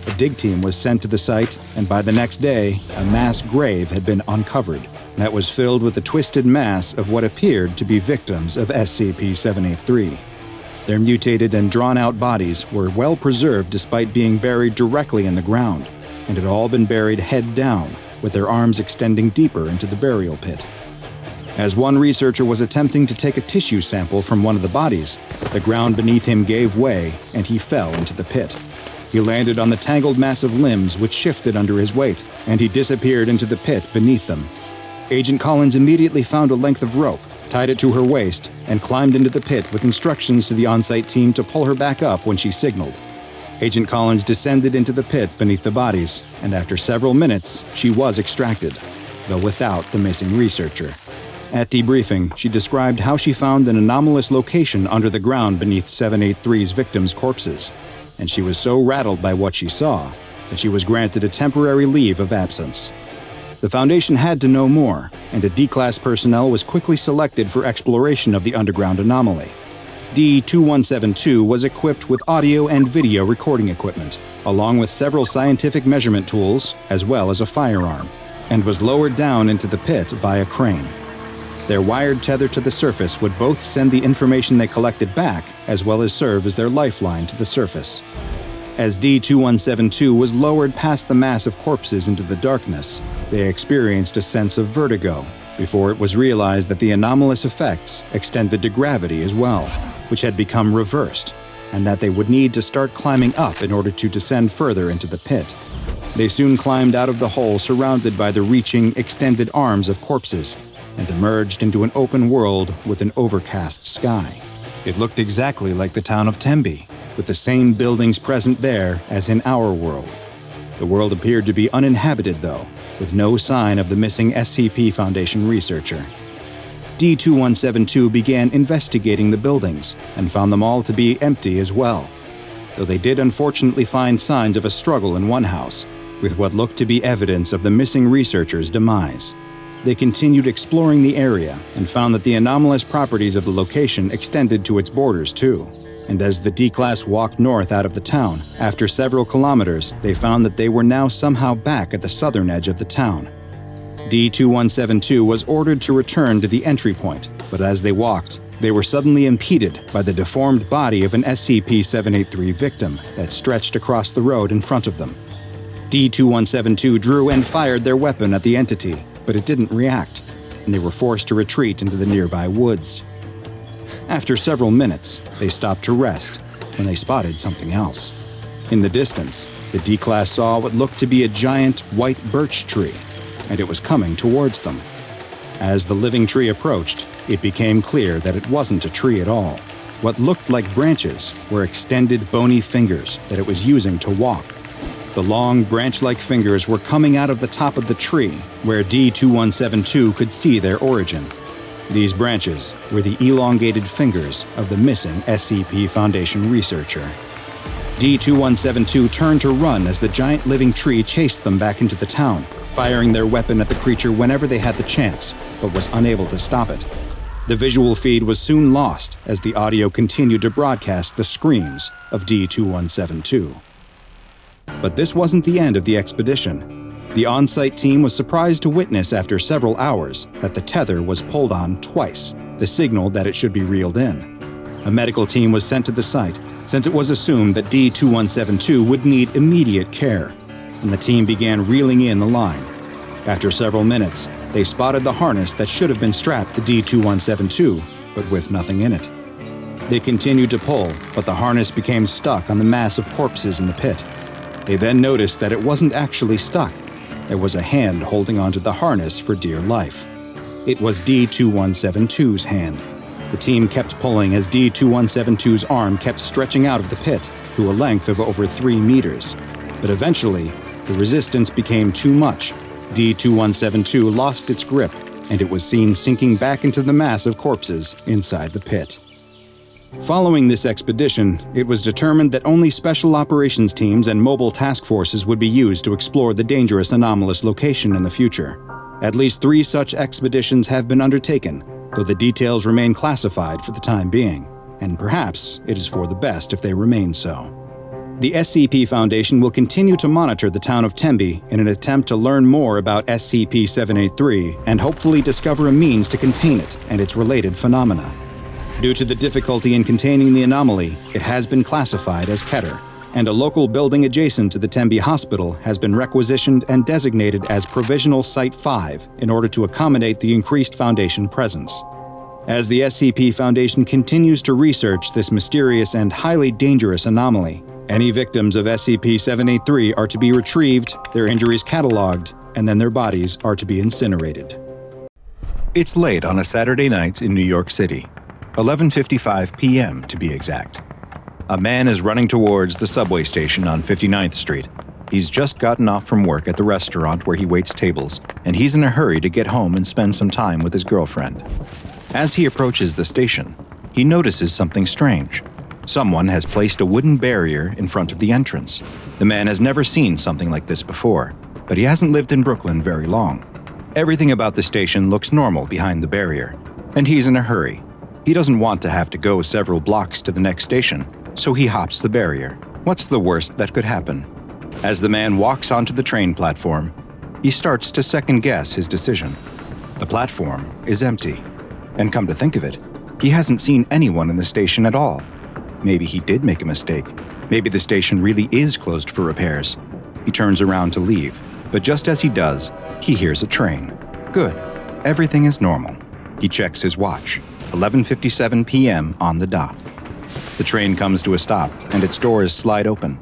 A dig team was sent to the site, and by the next day, a mass grave had been uncovered that was filled with the twisted mass of what appeared to be victims of SCP-783. Their mutated and drawn-out bodies were well preserved despite being buried directly in the ground, and had all been buried head down, with their arms extending deeper into the burial pit. As one researcher was attempting to take a tissue sample from one of the bodies, the ground beneath him gave way and he fell into the pit. He landed on the tangled mass of limbs which shifted under his weight, and he disappeared into the pit beneath them. Agent Collins immediately found a length of rope, tied it to her waist, and climbed into the pit with instructions to the on-site team to pull her back up when she signaled. Agent Collins descended into the pit beneath the bodies, and after several minutes, she was extracted, though without the missing researcher. At debriefing, she described how she found an anomalous location under the ground beneath 783's victims' corpses, and she was so rattled by what she saw that she was granted a temporary leave of absence. The Foundation had to know more, and a D-Class personnel was quickly selected for exploration of the underground anomaly. D-2172 was equipped with audio and video recording equipment, along with several scientific measurement tools, as well as a firearm, and was lowered down into the pit via crane. Their wired tether to the surface would both send the information they collected back, as well as serve as their lifeline to the surface. As D-2172 was lowered past the mass of corpses into the darkness, they experienced a sense of vertigo before it was realized that the anomalous effects extended to gravity as well, which had become reversed, and that they would need to start climbing up in order to descend further into the pit. They soon climbed out of the hole surrounded by the reaching, extended arms of corpses, and emerged into an open world with an overcast sky. It looked exactly like the town of Tembe, with the same buildings present there as in our world. The world appeared to be uninhabited, though, with no sign of the missing SCP Foundation researcher. D-2172 began investigating the buildings and found them all to be empty as well, though they did unfortunately find signs of a struggle in one house, with what looked to be evidence of the missing researcher's demise. They continued exploring the area and found that the anomalous properties of the location extended to its borders too. And as the D-Class walked north out of the town, after several kilometers, they found that they were now somehow back at the southern edge of the town. D-2172 was ordered to return to the entry point, but as they walked, they were suddenly impeded by the deformed body of an SCP-783 victim that stretched across the road in front of them. D-2172 drew and fired their weapon at the entity, but it didn't react, and they were forced to retreat into the nearby woods. After several minutes, they stopped to rest when they spotted something else. In the distance, the D-Class saw what looked to be a giant white birch tree, and it was coming towards them. As the living tree approached, it became clear that it wasn't a tree at all. What looked like branches were extended bony fingers that it was using to walk. The long, branch-like fingers were coming out of the top of the tree, where D-2172 could see their origin. These branches were the elongated fingers of the missing SCP Foundation researcher. D-2172 turned to run as the giant living tree chased them back into the town, firing their weapon at the creature whenever they had the chance, but was unable to stop it. The visual feed was soon lost as the audio continued to broadcast the screams of D-2172. But this wasn't the end of the expedition. The on-site team was surprised to witness after several hours that the tether was pulled on twice, the signal that it should be reeled in. A medical team was sent to the site since it was assumed that D-2172 would need immediate care, and the team began reeling in the line. After several minutes, they spotted the harness that should have been strapped to D-2172, but with nothing in it. They continued to pull, but the harness became stuck on the mass of corpses in the pit. They then noticed that it wasn't actually stuck. There was a hand holding onto the harness for dear life. It was D-2172's hand. The team kept pulling as D-2172's arm kept stretching out of the pit to a length of over 3 meters. But eventually, the resistance became too much. D-2172 lost its grip, and it was seen sinking back into the mass of corpses inside the pit. Following this expedition, it was determined that only special operations teams and mobile task forces would be used to explore the dangerous anomalous location in the future. At least 3 such expeditions have been undertaken, though the details remain classified for the time being, and perhaps it is for the best if they remain so. The SCP Foundation will continue to monitor the town of Tembe in an attempt to learn more about SCP-783 and hopefully discover a means to contain it and its related phenomena. Due to the difficulty in containing the anomaly, it has been classified as Keter, and a local building adjacent to the Tembe Hospital has been requisitioned and designated as Provisional Site 5 in order to accommodate the increased Foundation presence. As the SCP Foundation continues to research this mysterious and highly dangerous anomaly, any victims of SCP-783 are to be retrieved, their injuries cataloged, and then their bodies are to be incinerated. It's late on a Saturday night in New York City, 11:55 p.m. to be exact. A man is running towards the subway station on 59th Street. He's just gotten off from work at the restaurant where he waits tables, and he's in a hurry to get home and spend some time with his girlfriend. As he approaches the station, he notices something strange. Someone has placed a wooden barrier in front of the entrance. The man has never seen something like this before, but he hasn't lived in Brooklyn very long. Everything about the station looks normal behind the barrier, and he's in a hurry. He doesn't want to have to go several blocks to the next station, so he hops the barrier. What's the worst that could happen? As the man walks onto the train platform, he starts to second-guess his decision. The platform is empty. And come to think of it, he hasn't seen anyone in the station at all. Maybe he did make a mistake. Maybe the station really is closed for repairs. He turns around to leave, but just as he does, he hears a train. Good. Everything is normal. He checks his watch. 11:57 p.m. on the dot. The train comes to a stop, and its doors slide open.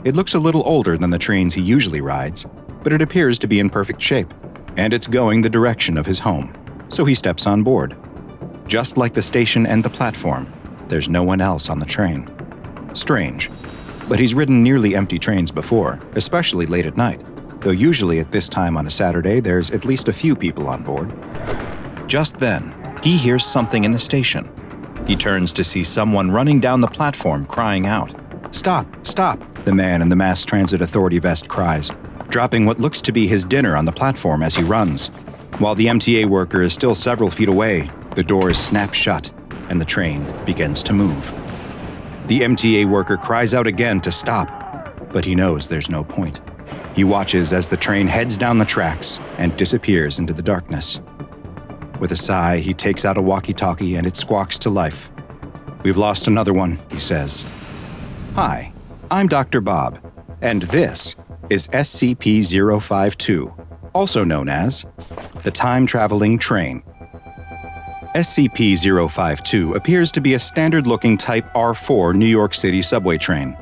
It looks a little older than the trains he usually rides, but it appears to be in perfect shape, and it's going the direction of his home, so he steps on board. Just like the station and the platform, there's no one else on the train. Strange, but he's ridden nearly empty trains before, especially late at night, though usually at this time on a Saturday there's at least a few people on board. Just then, he hears something in the station. He turns to see someone running down the platform crying out. "Stop! Stop!" the man in the Mass Transit Authority vest cries, dropping what looks to be his dinner on the platform as he runs. While the MTA worker is still several feet away, the doors snap shut, and the train begins to move. The MTA worker cries out again to stop, but he knows there's no point. He watches as the train heads down the tracks and disappears into the darkness. With a sigh, he takes out a walkie-talkie and it squawks to life. "We've lost another one," he says. "Hi, I'm DrBob, and this is SCP-052, also known as the Time-Traveling Train. SCP-052 appears to be a standard-looking Type R4 New York City subway train.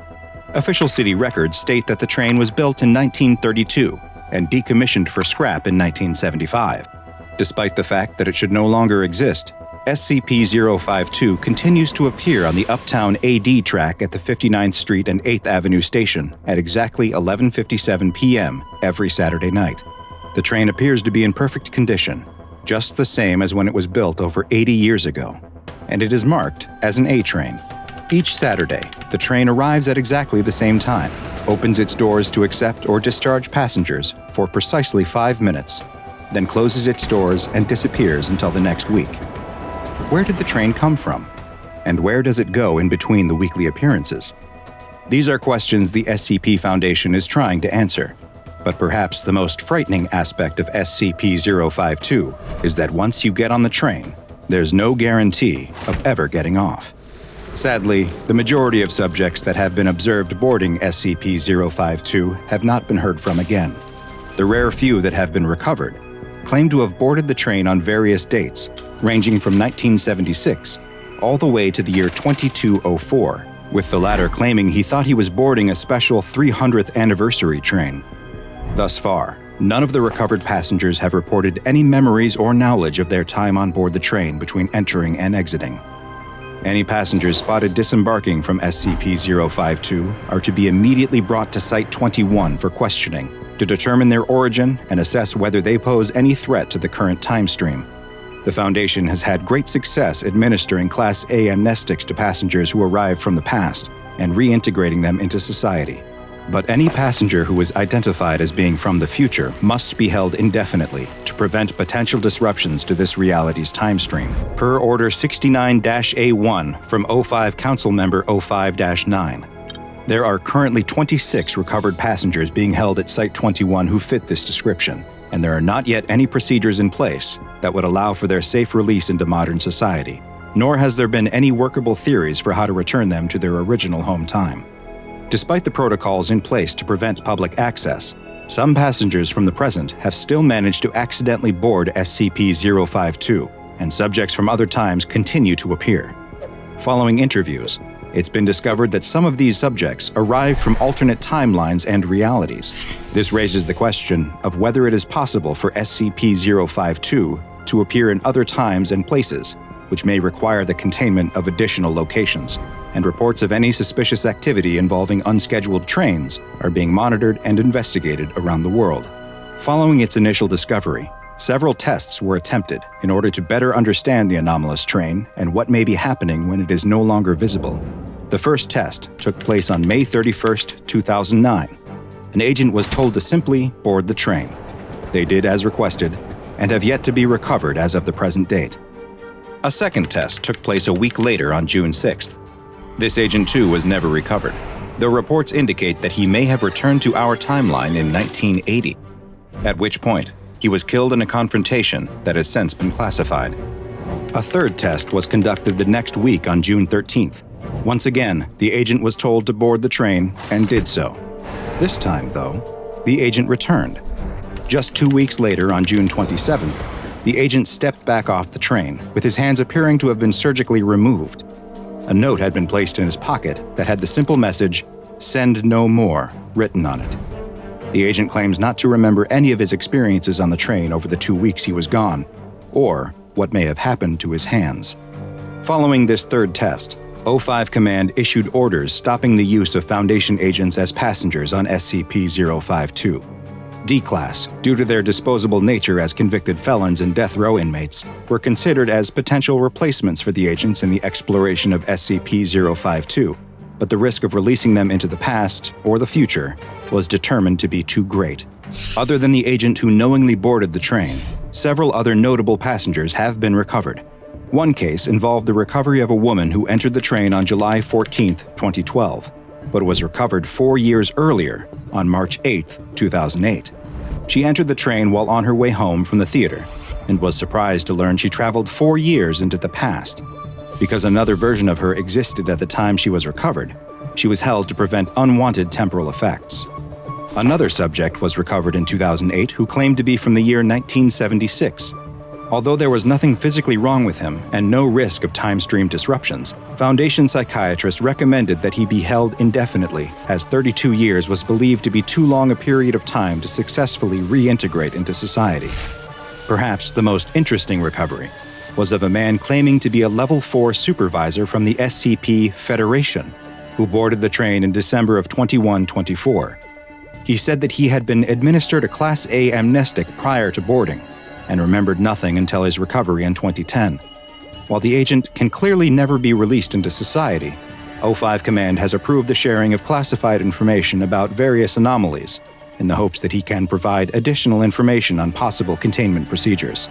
Official city records state that the train was built in 1932 and decommissioned for scrap in 1975. Despite the fact that it should no longer exist, SCP-052 continues to appear on the Uptown AD track at the 59th Street and 8th Avenue station at exactly 11:57 p.m. every Saturday night. The train appears to be in perfect condition, just the same as when it was built over 80 years ago, and it is marked as an A train. Each Saturday, the train arrives at exactly the same time, opens its doors to accept or discharge passengers for precisely 5 minutes, then closes its doors and disappears until the next week. Where did the train come from? And where does it go in between the weekly appearances? These are questions the SCP Foundation is trying to answer. But perhaps the most frightening aspect of SCP-052 is that once you get on the train, there's no guarantee of ever getting off. Sadly, the majority of subjects that have been observed boarding SCP-052 have not been heard from again. The rare few that have been recovered claim to have boarded the train on various dates, ranging from 1976 all the way to the year 2204, with the latter claiming he thought he was boarding a special 300th anniversary train. Thus far, none of the recovered passengers have reported any memories or knowledge of their time on board the train between entering and exiting. Any passengers spotted disembarking from SCP-052 are to be immediately brought to Site 21 for questioning to determine their origin and assess whether they pose any threat to the current time stream. The Foundation has had great success administering Class A amnestics to passengers who arrived from the past and reintegrating them into society. But any passenger who is identified as being from the future must be held indefinitely to prevent potential disruptions to this reality's time stream, per Order 69-A1 from O5 Council Member 05-9. There are currently 26 recovered passengers being held at Site 21 who fit this description, and there are not yet any procedures in place that would allow for their safe release into modern society, nor has there been any workable theories for how to return them to their original home time. Despite the protocols in place to prevent public access, some passengers from the present have still managed to accidentally board SCP-052, and subjects from other times continue to appear. Following interviews, it's been discovered that some of these subjects arrived from alternate timelines and realities. This raises the question of whether it is possible for SCP-052 to appear in other times and places, which may require the containment of additional locations, and reports of any suspicious activity involving unscheduled trains are being monitored and investigated around the world. Following its initial discovery, several tests were attempted in order to better understand the anomalous train and what may be happening when it is no longer visible. The first test took place on May 31, 2009. An agent was told to simply board the train. They did as requested, and have yet to be recovered as of the present date. A second test took place a week later on June 6th. This agent too was never recovered, though reports indicate that he may have returned to our timeline in 1980, at which point he was killed in a confrontation that has since been classified. A third test was conducted the next week on June 13th. Once again, the agent was told to board the train and did so. This time, though, the agent returned. Just 2 weeks later, on June 27th, the agent stepped back off the train, with his hands appearing to have been surgically removed. A note had been placed in his pocket that had the simple message, "Send no more," written on it. The agent claims not to remember any of his experiences on the train over the 2 weeks he was gone, or what may have happened to his hands. Following this third test, O5 Command issued orders stopping the use of Foundation agents as passengers on SCP-052. D-Class, due to their disposable nature as convicted felons and death row inmates, were considered as potential replacements for the agents in the exploration of SCP-052, but the risk of releasing them into the past or the future was determined to be too great. Other than the agent who knowingly boarded the train, several other notable passengers have been recovered. One case involved the recovery of a woman who entered the train on July 14, 2012, but was recovered 4 years earlier on March 8, 2008. She entered the train while on her way home from the theater and was surprised to learn she traveled 4 years into the past. Because another version of her existed at the time she was recovered, she was held to prevent unwanted temporal effects. Another subject was recovered in 2008 who claimed to be from the year 1976. Although there was nothing physically wrong with him and no risk of time stream disruptions, Foundation psychiatrists recommended that he be held indefinitely, as 32 years was believed to be too long a period of time to successfully reintegrate into society. Perhaps the most interesting recovery was of a man claiming to be a Level 4 supervisor from the SCP Federation, who boarded the train in December of 2124. He said that he had been administered a Class A amnestic prior to boarding, and remembered nothing until his recovery in 2010. While the agent can clearly never be released into society, O5 Command has approved the sharing of classified information about various anomalies, in the hopes that he can provide additional information on possible containment procedures.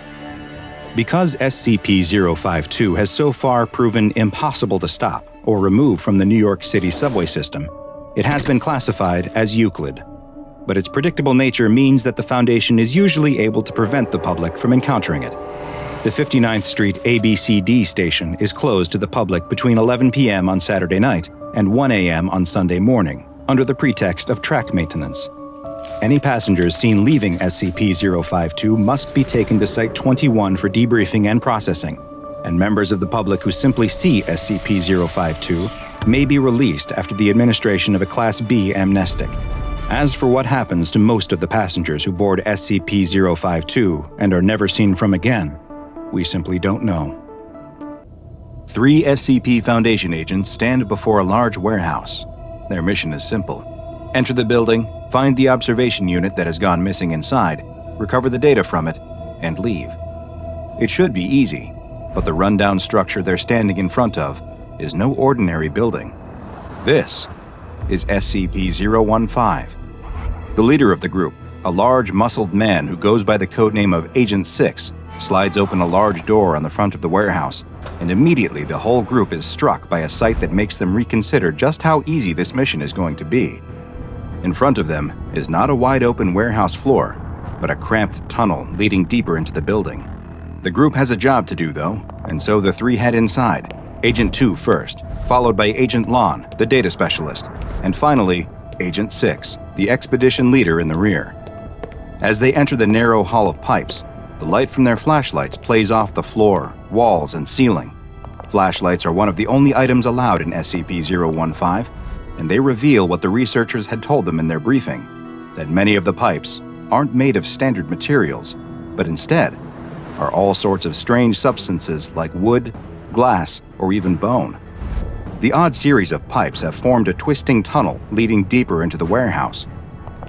Because SCP-052 has so far proven impossible to stop or remove from the New York City subway system, it has been classified as Euclid. But its predictable nature means that the Foundation is usually able to prevent the public from encountering it. The 59th Street ABCD station is closed to the public between 11 p.m. on Saturday night and 1 a.m. on Sunday morning, under the pretext of track maintenance. Any passengers seen leaving SCP-052 must be taken to Site 21 for debriefing and processing, and members of the public who simply see SCP-052 may be released after the administration of a Class B amnestic. As for what happens to most of the passengers who board SCP-052 and are never seen from again, we simply don't know. 3 SCP Foundation agents stand before a large warehouse. Their mission is simple. Enter the building, find the observation unit that has gone missing inside, recover the data from it, and leave. It should be easy, but the rundown structure they're standing in front of is no ordinary building. This is SCP-015. The leader of the group, a large, muscled man who goes by the codename of Agent 6, slides open a large door on the front of the warehouse, and immediately the whole group is struck by a sight that makes them reconsider just how easy this mission is going to be. In front of them is not a wide-open warehouse floor, but a cramped tunnel leading deeper into the building. The group has a job to do, though, and so the 3 head inside, Agent 2 first, followed by Agent Lon, the data specialist, and finally, Agent 6, the expedition leader in the rear. As they enter the narrow hall of pipes, the light from their flashlights plays off the floor, walls, and ceiling. Flashlights are one of the only items allowed in SCP-015, and they reveal what the researchers had told them in their briefing, that many of the pipes aren't made of standard materials, but instead are all sorts of strange substances like wood, glass, or even bone. The odd series of pipes have formed a twisting tunnel leading deeper into the warehouse.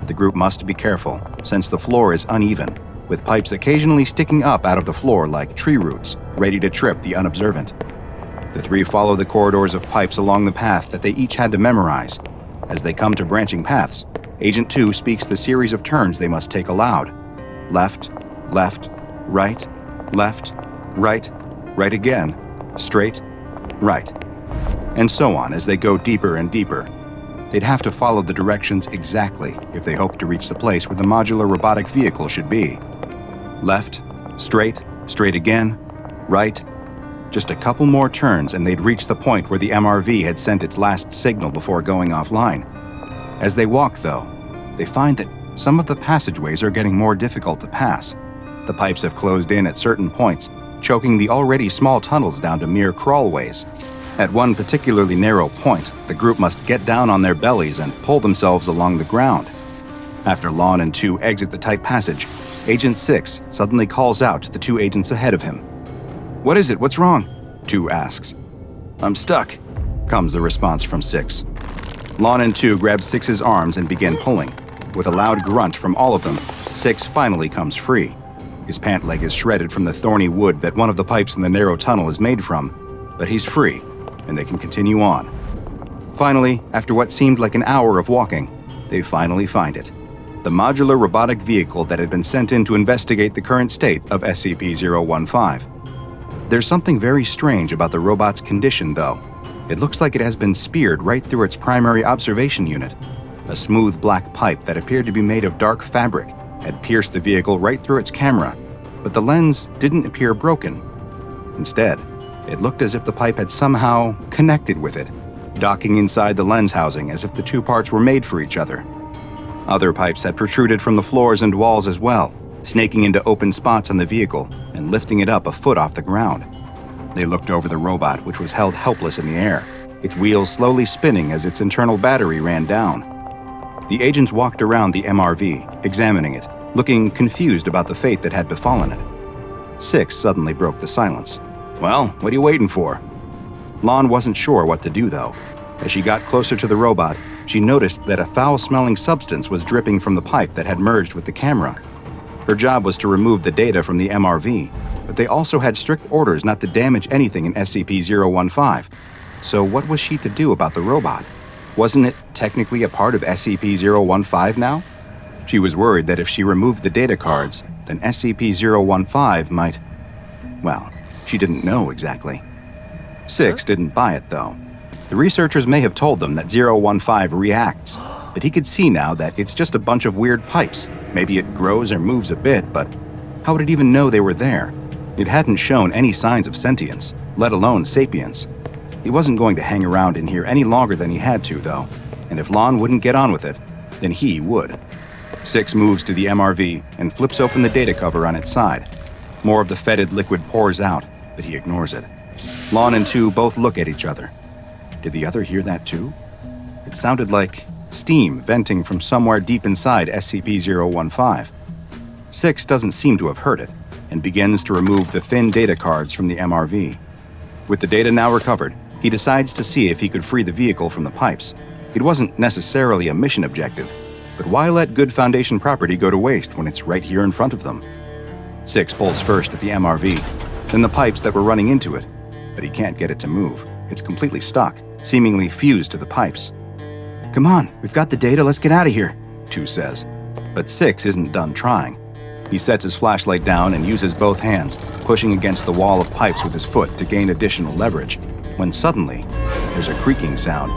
The group must be careful, since the floor is uneven, with pipes occasionally sticking up out of the floor like tree roots, ready to trip the unobservant. The 3 follow the corridors of pipes along the path that they each had to memorize. As they come to branching paths, Agent 2 speaks the series of turns they must take aloud. Left, left, right, left, right, right again, straight, right. And so on as they go deeper and deeper. They'd have to follow the directions exactly if they hope to reach the place where the modular robotic vehicle should be. Left, straight, straight again, right. Just a couple more turns and they'd reach the point where the MRV had sent its last signal before going offline. As they walk, though, they find that some of the passageways are getting more difficult to pass. The pipes have closed in at certain points, choking the already small tunnels down to mere crawlways. At one particularly narrow point, the group must get down on their bellies and pull themselves along the ground. After Lon and 2 exit the tight passage, Agent 6 suddenly calls out to the 2 agents ahead of him. "What is it? What's wrong?" 2 asks. "I'm stuck," comes the response from 6. Lon and 2 grab 6's arms and begin pulling. With a loud grunt from all of them, 6 finally comes free. His pant leg is shredded from the thorny wood that one of the pipes in the narrow tunnel is made from, but he's free, and they can continue on. Finally, after what seemed like an hour of walking, they finally find it. The modular robotic vehicle that had been sent in to investigate the current state of SCP-015. There's something very strange about the robot's condition, though. It looks like it has been speared right through its primary observation unit. A smooth black pipe that appeared to be made of dark fabric had pierced the vehicle right through its camera, but the lens didn't appear broken. Instead, it looked as if the pipe had somehow connected with it, docking inside the lens housing as if the 2 parts were made for each other. Other pipes had protruded from the floors and walls as well, snaking into open spots on the vehicle and lifting it up a foot off the ground. They looked over the robot, which was held helpless in the air, its wheels slowly spinning as its internal battery ran down. The agents walked around the MRV, examining it, looking confused about the fate that had befallen it. 6 suddenly broke the silence. Well, what are you waiting for? Lon wasn't sure what to do, though. As she got closer to the robot, she noticed that a foul-smelling substance was dripping from the pipe that had merged with the camera. Her job was to remove the data from the MRV, but they also had strict orders not to damage anything in SCP-015. So what was she to do about the robot? Wasn't it technically a part of SCP-015 now? She was worried that if she removed the data cards, then SCP-015 might... Well, she didn't know exactly. 6 didn't buy it, though. The researchers may have told them that 015 reacts, but he could see now that it's just a bunch of weird pipes. Maybe it grows or moves a bit, but how would it even know they were there? It hadn't shown any signs of sentience, let alone sapience. He wasn't going to hang around in here any longer than he had to, though, and if Lon wouldn't get on with it, then he would. 6 moves to the MRV and flips open the data cover on its side. More of the fetid liquid pours out, but he ignores it. Lon and 2 both look at each other. Did the other hear that too? It sounded like steam venting from somewhere deep inside SCP-015. 6 doesn't seem to have heard it, and begins to remove the thin data cards from the MRV. With the data now recovered, he decides to see if he could free the vehicle from the pipes. It wasn't necessarily a mission objective, but why let good Foundation property go to waste when it's right here in front of them? 6 pulls first at the MRV, then the pipes that were running into it, but he can't get it to move. It's completely stuck, seemingly fused to the pipes. "Come on, we've got the data, let's get out of here," 2 says. But 6 isn't done trying. He sets his flashlight down and uses both hands, pushing against the wall of pipes with his foot to gain additional leverage, when suddenly, there's a creaking sound.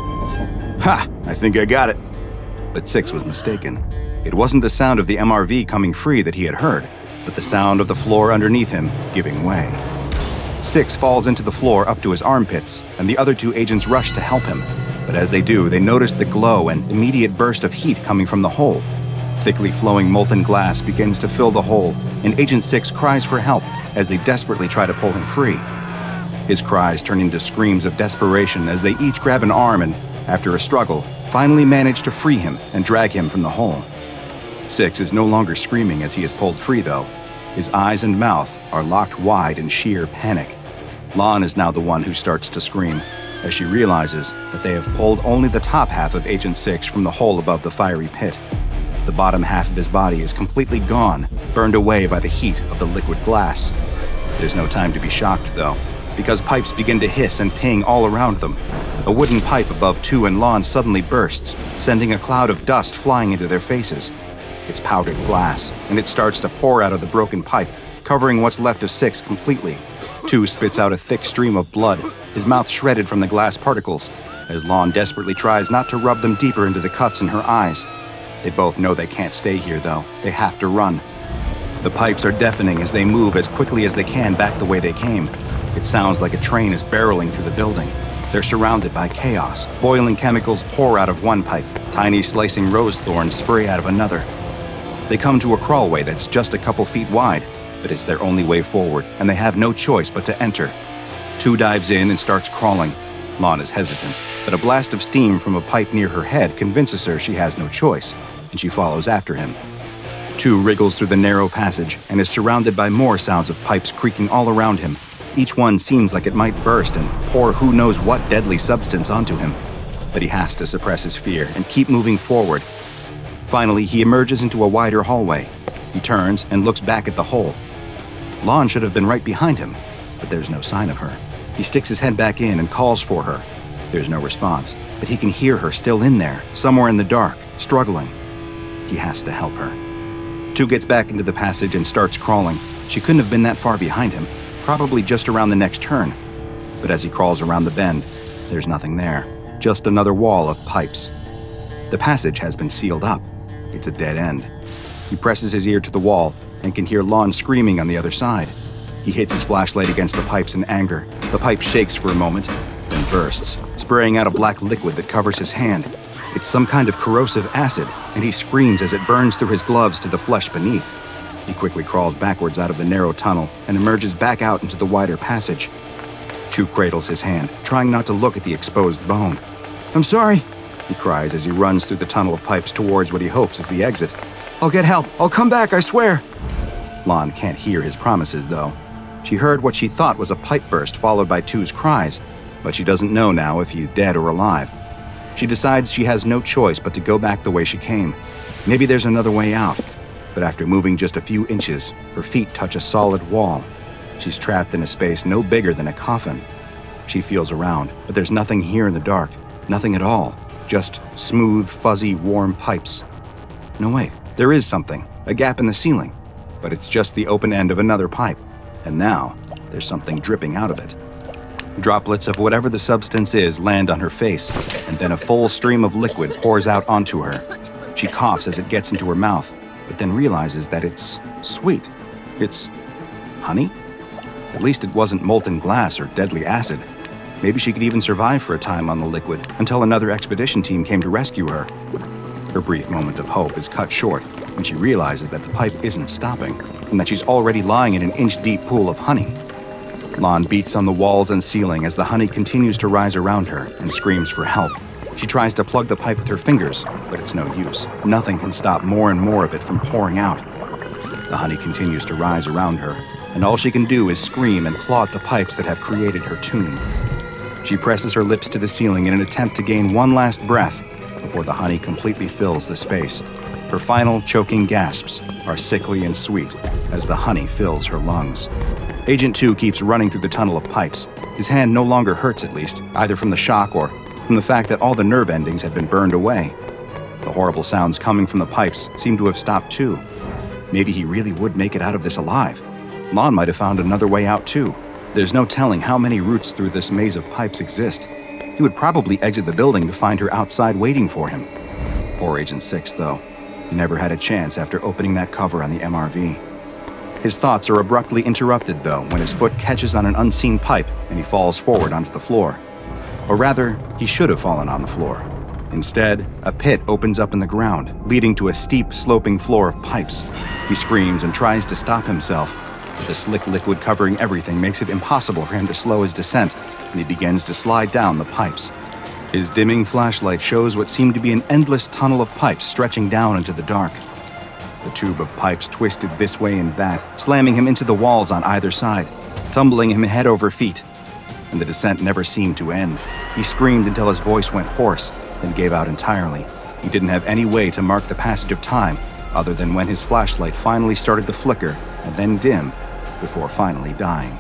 "Ha! I think I got it." But 6 was mistaken. It wasn't the sound of the MRV coming free that he had heard, but the sound of the floor underneath him giving way. 6 falls into the floor up to his armpits, and the other 2 agents rush to help him. But as they do, they notice the glow and immediate burst of heat coming from the hole. Thickly flowing molten glass begins to fill the hole, and Agent 6 cries for help as they desperately try to pull him free. His cries turn into screams of desperation as they each grab an arm and, after a struggle, finally manage to free him and drag him from the hole. 6 is no longer screaming as he is pulled free, though. His eyes and mouth are locked wide in sheer panic. Lon is now the one who starts to scream, as she realizes that they have pulled only the top half of Agent 6 from the hole above the fiery pit. The bottom half of his body is completely gone, burned away by the heat of the liquid glass. There's no time to be shocked, though, because pipes begin to hiss and ping all around them. A wooden pipe above 2 and Lon suddenly bursts, sending a cloud of dust flying into their faces. It's powdered glass, and it starts to pour out of the broken pipe, covering what's left of 6 completely. 2 spits out a thick stream of blood, his mouth shredded from the glass particles, as Lon desperately tries not to rub them deeper into the cuts in her eyes. They both know they can't stay here, though. They have to run. The pipes are deafening as they move as quickly as they can back the way they came. It sounds like a train is barreling through the building. They're surrounded by chaos. Boiling chemicals pour out of one pipe. Tiny slicing rose thorns spray out of another. They come to a crawlway that's just a couple feet wide, but it's their only way forward, and they have no choice but to enter. 2 dives in and starts crawling. Lon is hesitant, but a blast of steam from a pipe near her head convinces her she has no choice, and she follows after him. 2 wriggles through the narrow passage and is surrounded by more sounds of pipes creaking all around him. Each one seems like it might burst and pour who knows what deadly substance onto him. But he has to suppress his fear and keep moving forward. Finally, he emerges into a wider hallway. He turns and looks back at the hole. Lon should have been right behind him, but there's no sign of her. He sticks his head back in and calls for her. There's no response, but he can hear her still in there, somewhere in the dark, struggling. He has to help her. 2 gets back into the passage and starts crawling. She couldn't have been that far behind him, probably just around the next turn. But as he crawls around the bend, there's nothing there, just another wall of pipes. The passage has been sealed up. It's a dead end. He presses his ear to the wall and can hear Lon screaming on the other side. He hits his flashlight against the pipes in anger. The pipe shakes for a moment, then bursts, spraying out a black liquid that covers his hand. It's some kind of corrosive acid, and he screams as it burns through his gloves to the flesh beneath. He quickly crawls backwards out of the narrow tunnel and emerges back out into the wider passage. 2 cradles his hand, trying not to look at the exposed bone. "I'm sorry," he cries as he runs through the tunnel of pipes towards what he hopes is the exit. "I'll get help. I'll come back, I swear." Lon can't hear his promises, though. She heard what she thought was a pipe burst followed by 2's cries, but she doesn't know now if he's dead or alive. She decides she has no choice but to go back the way she came. Maybe there's another way out. But after moving just a few inches, her feet touch a solid wall. She's trapped in a space no bigger than a coffin. She feels around, but there's nothing here in the dark. Nothing at all. Just smooth, fuzzy, warm pipes. No, wait. There is something. A gap in the ceiling. But it's just the open end of another pipe. And now, there's something dripping out of it. Droplets of whatever the substance is land on her face, and then a full stream of liquid pours out onto her. She coughs as it gets into her mouth, but then realizes that it's sweet. It's honey? At least it wasn't molten glass or deadly acid. Maybe she could even survive for a time on the liquid until another expedition team came to rescue her. Her brief moment of hope is cut short when she realizes that the pipe isn't stopping and that she's already lying in an inch-deep pool of honey. Lon beats on the walls and ceiling as the honey continues to rise around her and screams for help. She tries to plug the pipe with her fingers, but it's no use. Nothing can stop more and more of it from pouring out. The honey continues to rise around her, and all she can do is scream and claw at the pipes that have created her tomb. She presses her lips to the ceiling in an attempt to gain one last breath before the honey completely fills the space. Her final choking gasps are sickly and sweet as the honey fills her lungs. Agent 2 keeps running through the tunnel of pipes. His hand no longer hurts, at least, either from the shock or from the fact that all the nerve endings had been burned away. The horrible sounds coming from the pipes seem to have stopped too. Maybe he really would make it out of this alive. Lon might have found another way out too. There's no telling how many routes through this maze of pipes exist. He would probably exit the building to find her outside waiting for him. Poor Agent 6, though. He never had a chance after opening that cover on the MRV. His thoughts are abruptly interrupted, though, when his foot catches on an unseen pipe and he falls forward onto the floor. Or rather, he should have fallen on the floor. Instead, a pit opens up in the ground, leading to a steep, sloping floor of pipes. He screams and tries to stop himself, but the slick liquid covering everything makes it impossible for him to slow his descent, and he begins to slide down the pipes. His dimming flashlight shows what seemed to be an endless tunnel of pipes stretching down into the dark. The tube of pipes twisted this way and that, slamming him into the walls on either side, tumbling him head over feet. And the descent never seemed to end. He screamed until his voice went hoarse, then gave out entirely. He didn't have any way to mark the passage of time, other than when his flashlight finally started to flicker and then dim, before finally dying.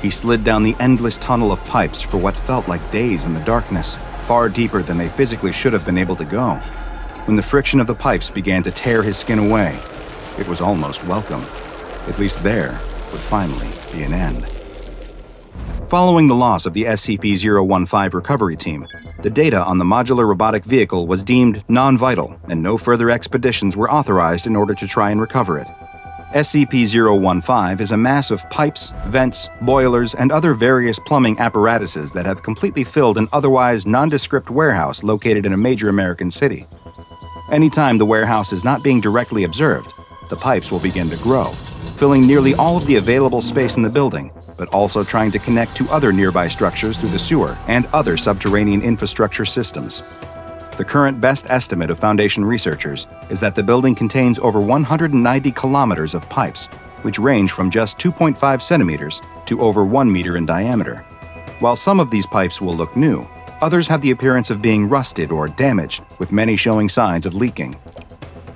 He slid down the endless tunnel of pipes for what felt like days in the darkness, far deeper than they physically should have been able to go. When the friction of the pipes began to tear his skin away, it was almost welcome. At least there would finally be an end. Following the loss of the SCP-015 recovery team, the data on the modular robotic vehicle was deemed non-vital, and no further expeditions were authorized in order to try and recover it. SCP-015 is a mass of pipes, vents, boilers, and other various plumbing apparatuses that have completely filled an otherwise nondescript warehouse located in a major American city. Anytime the warehouse is not being directly observed, the pipes will begin to grow, filling nearly all of the available space in the building, but also trying to connect to other nearby structures through the sewer and other subterranean infrastructure systems. The current best estimate of Foundation researchers is that the building contains over 190 kilometers of pipes, which range from just 2.5 centimeters to over 1 meter in diameter. While some of these pipes will look new, others have the appearance of being rusted or damaged, with many showing signs of leaking.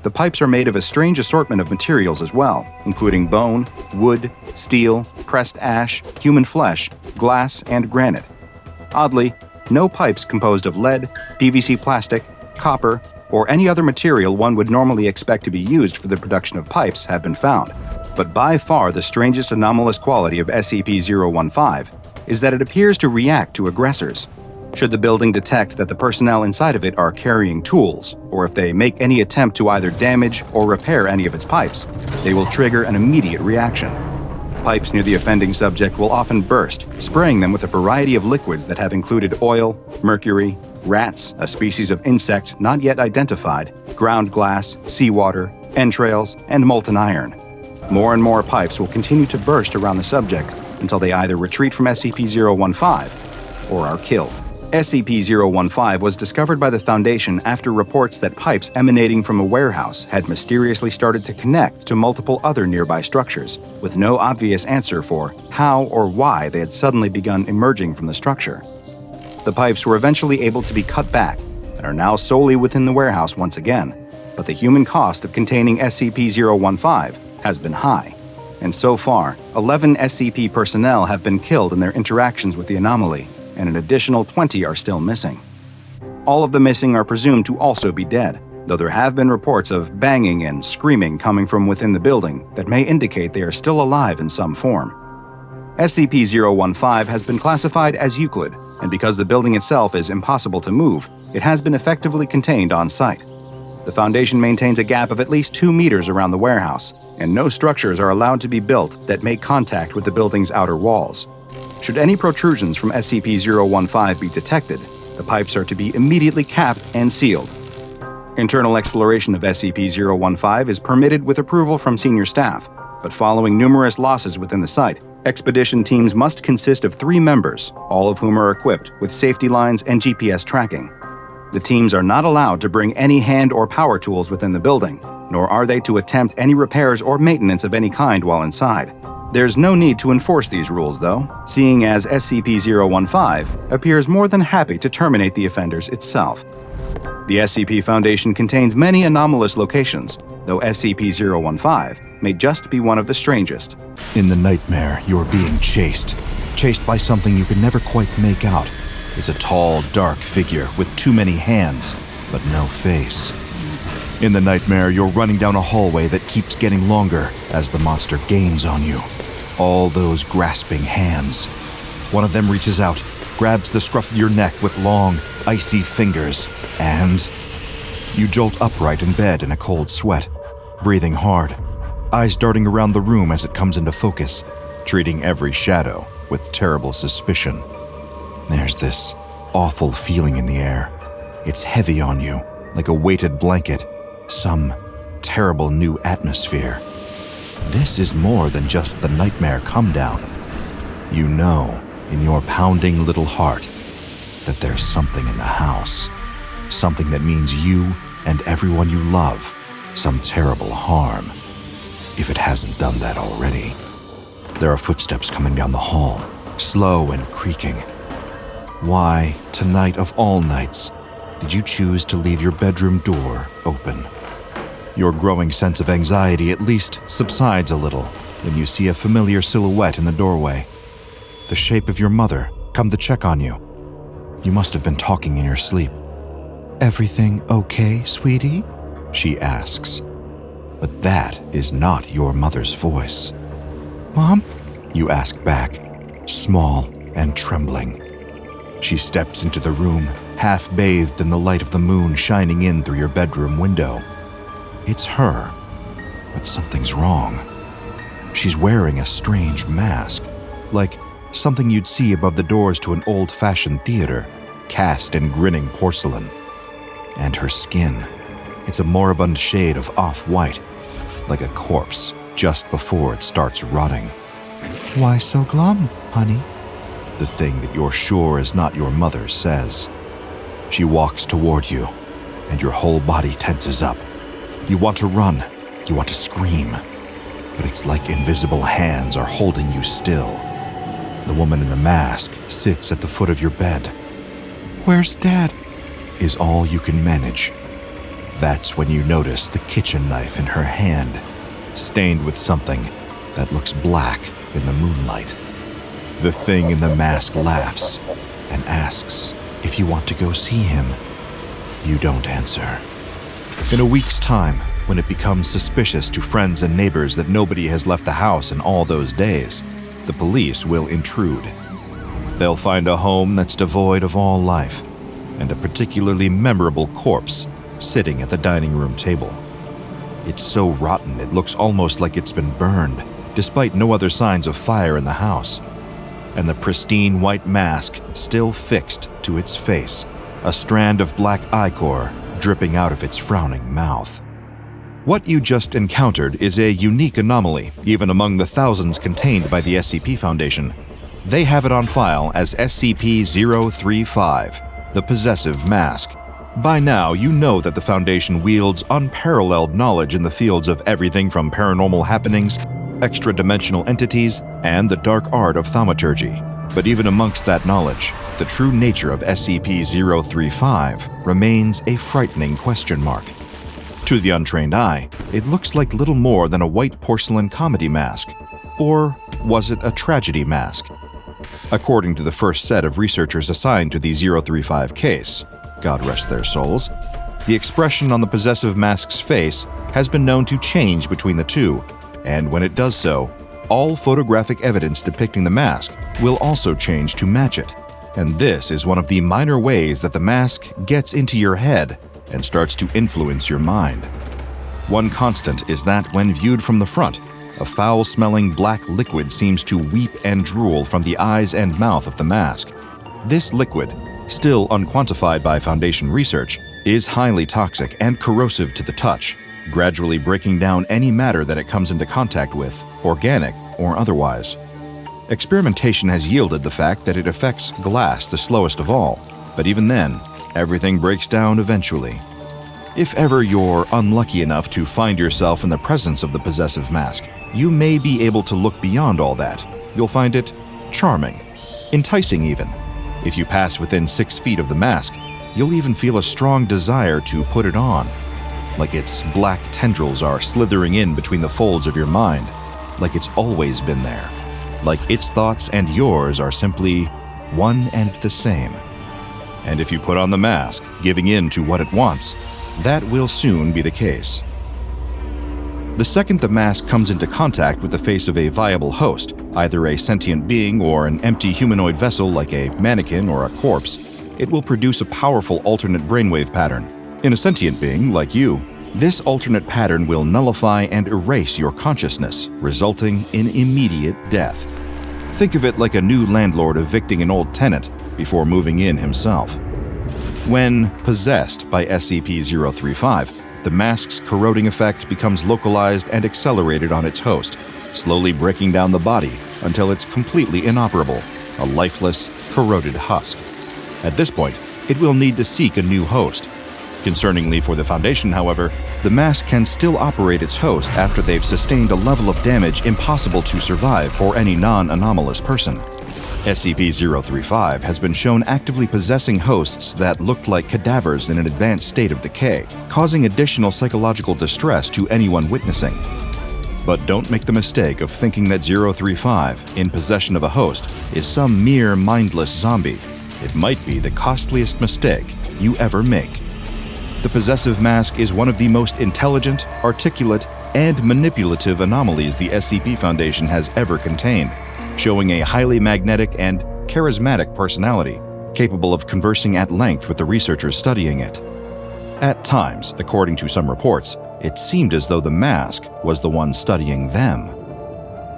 The pipes are made of a strange assortment of materials as well, including bone, wood, steel, pressed ash, human flesh, glass, and granite. Oddly, no pipes composed of lead, PVC plastic, copper, or any other material one would normally expect to be used for the production of pipes have been found. But by far the strangest anomalous quality of SCP-015 is that it appears to react to aggressors. Should the building detect that the personnel inside of it are carrying tools, or if they make any attempt to either damage or repair any of its pipes, they will trigger an immediate reaction. Pipes near the offending subject will often burst, spraying them with a variety of liquids that have included oil, mercury, rats, a species of insect not yet identified, ground glass, seawater, entrails, and molten iron. More and more pipes will continue to burst around the subject until they either retreat from SCP-015 or are killed. SCP-015 was discovered by the Foundation after reports that pipes emanating from a warehouse had mysteriously started to connect to multiple other nearby structures, with no obvious answer for how or why they had suddenly begun emerging from the structure. The pipes were eventually able to be cut back and are now solely within the warehouse once again, but the human cost of containing SCP-015 has been high, and so far, 11 SCP personnel have been killed in their interactions with the anomaly, and an additional 20 are still missing. All of the missing are presumed to also be dead, though there have been reports of banging and screaming coming from within the building that may indicate they are still alive in some form. SCP-015 has been classified as Euclid, and because the building itself is impossible to move, it has been effectively contained on site. The Foundation maintains a gap of at least 2 meters around the warehouse, and no structures are allowed to be built that make contact with the building's outer walls. Should any protrusions from SCP-015 be detected, the pipes are to be immediately capped and sealed. Internal exploration of SCP-015 is permitted with approval from senior staff, but following numerous losses within the site, expedition teams must consist of 3 members, all of whom are equipped with safety lines and GPS tracking. The teams are not allowed to bring any hand or power tools within the building, nor are they to attempt any repairs or maintenance of any kind while inside. There's no need to enforce these rules, though, seeing as SCP-015 appears more than happy to terminate the offenders itself. The SCP Foundation contains many anomalous locations, though SCP-015 may just be one of the strangest. In the nightmare, you're being chased by something you can never quite make out. It's a tall, dark figure with too many hands, but no face. In the nightmare, you're running down a hallway that keeps getting longer as the monster gains on you. All those grasping hands. One of them reaches out, grabs the scruff of your neck with long, icy fingers, and you jolt upright in bed in a cold sweat, breathing hard, eyes darting around the room as it comes into focus, treating every shadow with terrible suspicion. There's this awful feeling in the air. It's heavy on you, like a weighted blanket, some terrible new atmosphere. This is more than just the nightmare come down. You know, in your pounding little heart, that there's something in the house. Something that means you and everyone you love some terrible harm, if it hasn't done that already. There are footsteps coming down the hall, slow and creaking. Why, tonight of all nights, did you choose to leave your bedroom door open? Your growing sense of anxiety at least subsides a little when you see a familiar silhouette in the doorway. The shape of your mother come to check on you. You must have been talking in your sleep. "Everything okay, sweetie?" she asks. But that is not your mother's voice. "Mom?" you ask back, small and trembling. She steps into the room, half bathed in the light of the moon shining in through your bedroom window. It's her, but something's wrong. She's wearing a strange mask, like something you'd see above the doors to an old-fashioned theater, cast in grinning porcelain. And her skin, it's a moribund shade of off-white, like a corpse just before it starts rotting. "Why so glum, honey?" The thing that you're sure is not your mother says. She walks toward you, and your whole body tenses up. You want to run, you want to scream, but it's like invisible hands are holding you still. The woman in the mask sits at the foot of your bed. "Where's Dad?" is all you can manage. That's when you notice the kitchen knife in her hand, stained with something that looks black in the moonlight. The thing in the mask laughs and asks if you want to go see him. You don't answer. In a week's time, when it becomes suspicious to friends and neighbors that nobody has left the house in all those days, the police will intrude. They'll find a home that's devoid of all life, and a particularly memorable corpse sitting at the dining room table. It's so rotten it looks almost like it's been burned, despite no other signs of fire in the house. And the pristine white mask still fixed to its face, a strand of black ichor dripping out of its frowning mouth. What you just encountered is a unique anomaly, even among the thousands contained by the SCP Foundation. They have it on file as SCP-035, the Possessive Mask. By now, you know that the Foundation wields unparalleled knowledge in the fields of everything from paranormal happenings, extra-dimensional entities, and the dark art of thaumaturgy. But even amongst that knowledge, the true nature of SCP-035 remains a frightening question mark. To the untrained eye, it looks like little more than a white porcelain comedy mask. Or was it a tragedy mask? According to the first set of researchers assigned to the 035 case, God rest their souls, the expression on the Possessive Mask's face has been known to change between the two, and when it does so, all photographic evidence depicting the mask will also change to match it. And this is one of the minor ways that the mask gets into your head and starts to influence your mind. One constant is that when viewed from the front, a foul-smelling black liquid seems to weep and drool from the eyes and mouth of the mask. This liquid, still unquantified by Foundation research, is highly toxic and corrosive to the touch, gradually breaking down any matter that it comes into contact with, organic or otherwise. Experimentation has yielded the fact that it affects glass the slowest of all, but even then, everything breaks down eventually. If ever you're unlucky enough to find yourself in the presence of the Possessive Mask, you may be able to look beyond all that. You'll find it charming, enticing even. If you pass within 6 feet of the mask, you'll even feel a strong desire to put it on. Like its black tendrils are slithering in between the folds of your mind, like it's always been there. Like its thoughts and yours are simply one and the same. And if you put on the mask, giving in to what it wants, that will soon be the case. The second the mask comes into contact with the face of a viable host, either a sentient being or an empty humanoid vessel like a mannequin or a corpse, it will produce a powerful alternate brainwave pattern. In a sentient being like you, this alternate pattern will nullify and erase your consciousness, resulting in immediate death. Think of it like a new landlord evicting an old tenant before moving in himself. When possessed by SCP-035, the mask's corroding effect becomes localized and accelerated on its host, slowly breaking down the body until it's completely inoperable, a lifeless, corroded husk. At this point, it will need to seek a new host. Concerningly for the Foundation, however, the mask can still operate its host after they've sustained a level of damage impossible to survive for any non-anomalous person. SCP-035 has been shown actively possessing hosts that looked like cadavers in an advanced state of decay, causing additional psychological distress to anyone witnessing. But don't make the mistake of thinking that 035, in possession of a host, is some mere mindless zombie. It might be the costliest mistake you ever make. The Possessive Mask is one of the most intelligent, articulate, and manipulative anomalies the SCP Foundation has ever contained, showing a highly magnetic and charismatic personality, capable of conversing at length with the researchers studying it. At times, according to some reports, it seemed as though the mask was the one studying them.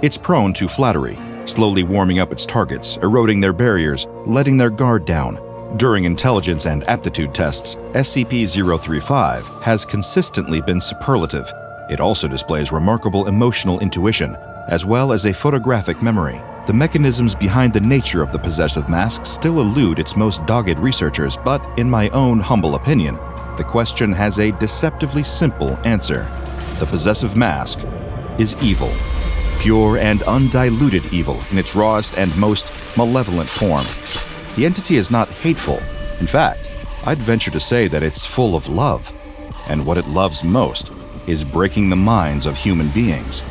It's prone to flattery, slowly warming up its targets, eroding their barriers, letting their guard down. During intelligence and aptitude tests, SCP-035 has consistently been superlative. It also displays remarkable emotional intuition, as well as a photographic memory. The mechanisms behind the nature of the Possessive Mask still elude its most dogged researchers, but in my own humble opinion, the question has a deceptively simple answer. The Possessive Mask is evil. Pure and undiluted evil in its rawest and most malevolent form. The entity is not hateful. In fact, I'd venture to say that it's full of love. And what it loves most is breaking the minds of human beings.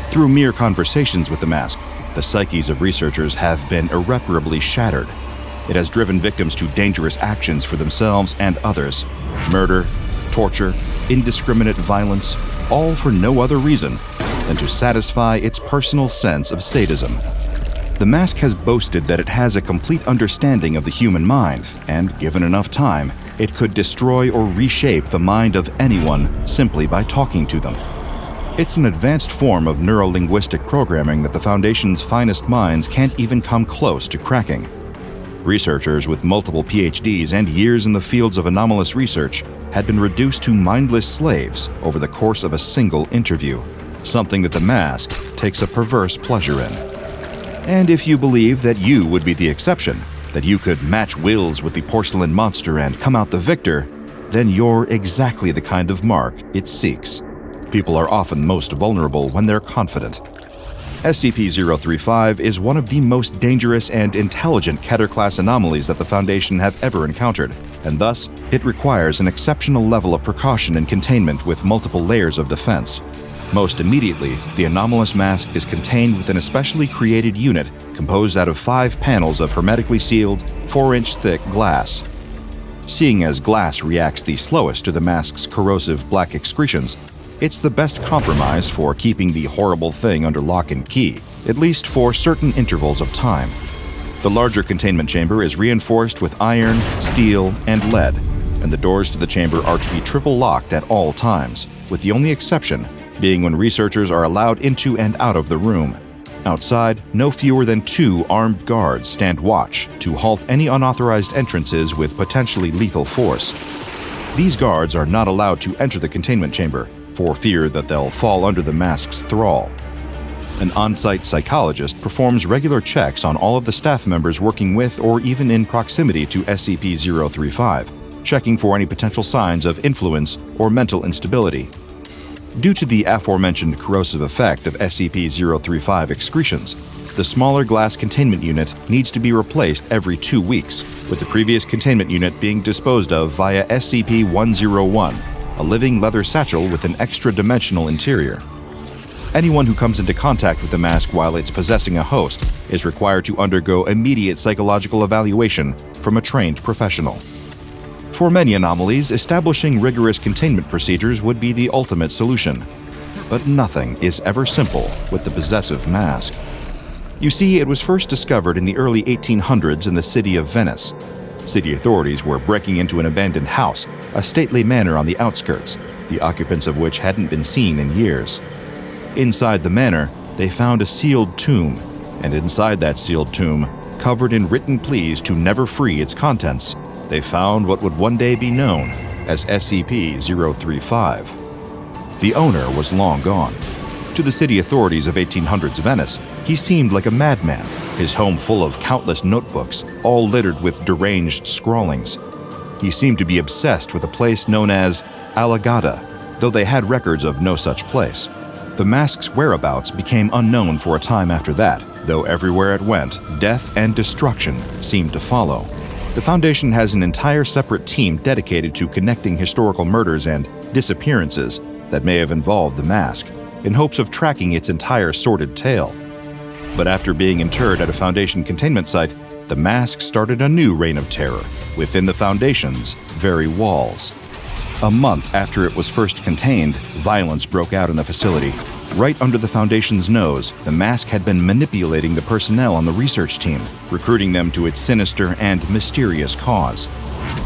Through mere conversations with the mask, the psyches of researchers have been irreparably shattered. It has driven victims to dangerous actions for themselves and others. Murder, torture, indiscriminate violence, all for no other reason than to satisfy its personal sense of sadism. The mask has boasted that it has a complete understanding of the human mind, and given enough time, it could destroy or reshape the mind of anyone simply by talking to them. It's an advanced form of neuro-linguistic programming that the Foundation's finest minds can't even come close to cracking. Researchers with multiple PhDs and years in the fields of anomalous research had been reduced to mindless slaves over the course of a single interview, something that the mask takes a perverse pleasure in. And if you believe that you would be the exception, that you could match wills with the porcelain monster and come out the victor, then you're exactly the kind of mark it seeks. People are often most vulnerable when they're confident. SCP-035 is one of the most dangerous and intelligent Keter-class anomalies that the Foundation have ever encountered, and thus, it requires an exceptional level of precaution and containment with multiple layers of defense. Most immediately, the anomalous mask is contained within a specially created unit composed out of 5 panels of hermetically sealed, 4-inch thick glass. Seeing as glass reacts the slowest to the mask's corrosive black excretions, it's the best compromise for keeping the horrible thing under lock and key, at least for certain intervals of time. The larger containment chamber is reinforced with iron, steel, and lead, and the doors to the chamber are to be triple locked at all times, with the only exception being when researchers are allowed into and out of the room. Outside, no fewer than 2 armed guards stand watch to halt any unauthorized entrances with potentially lethal force. These guards are not allowed to enter the containment chamber, for fear that they'll fall under the mask's thrall. An on-site psychologist performs regular checks on all of the staff members working with or even in proximity to SCP-035, checking for any potential signs of influence or mental instability. Due to the aforementioned corrosive effect of SCP-035 excretions, the smaller glass containment unit needs to be replaced every 2 weeks, with the previous containment unit being disposed of via SCP-101, a living leather satchel with an extra-dimensional interior. Anyone who comes into contact with the mask while it's possessing a host is required to undergo immediate psychological evaluation from a trained professional. For many anomalies, establishing rigorous containment procedures would be the ultimate solution. But nothing is ever simple with the possessive mask. You see, it was first discovered in the early 1800s in the city of Venice. City authorities were breaking into an abandoned house, a stately manor on the outskirts, the occupants of which hadn't been seen in years. Inside the manor, they found a sealed tomb, and inside that sealed tomb, covered in written pleas to never free its contents, they found what would one day be known as SCP-035. The owner was long gone. To the city authorities of 1800s Venice, he seemed like a madman, his home full of countless notebooks, all littered with deranged scrawlings. He seemed to be obsessed with a place known as Alagata, though they had records of no such place. The mask's whereabouts became unknown for a time after that, though everywhere it went, death and destruction seemed to follow. The Foundation has an entire separate team dedicated to connecting historical murders and disappearances that may have involved the mask, in hopes of tracking its entire sordid tale. But after being interred at a Foundation containment site, the mask started a new reign of terror within the Foundation's very walls. A month after it was first contained, violence broke out in the facility. Right under the Foundation's nose, the mask had been manipulating the personnel on the research team, recruiting them to its sinister and mysterious cause.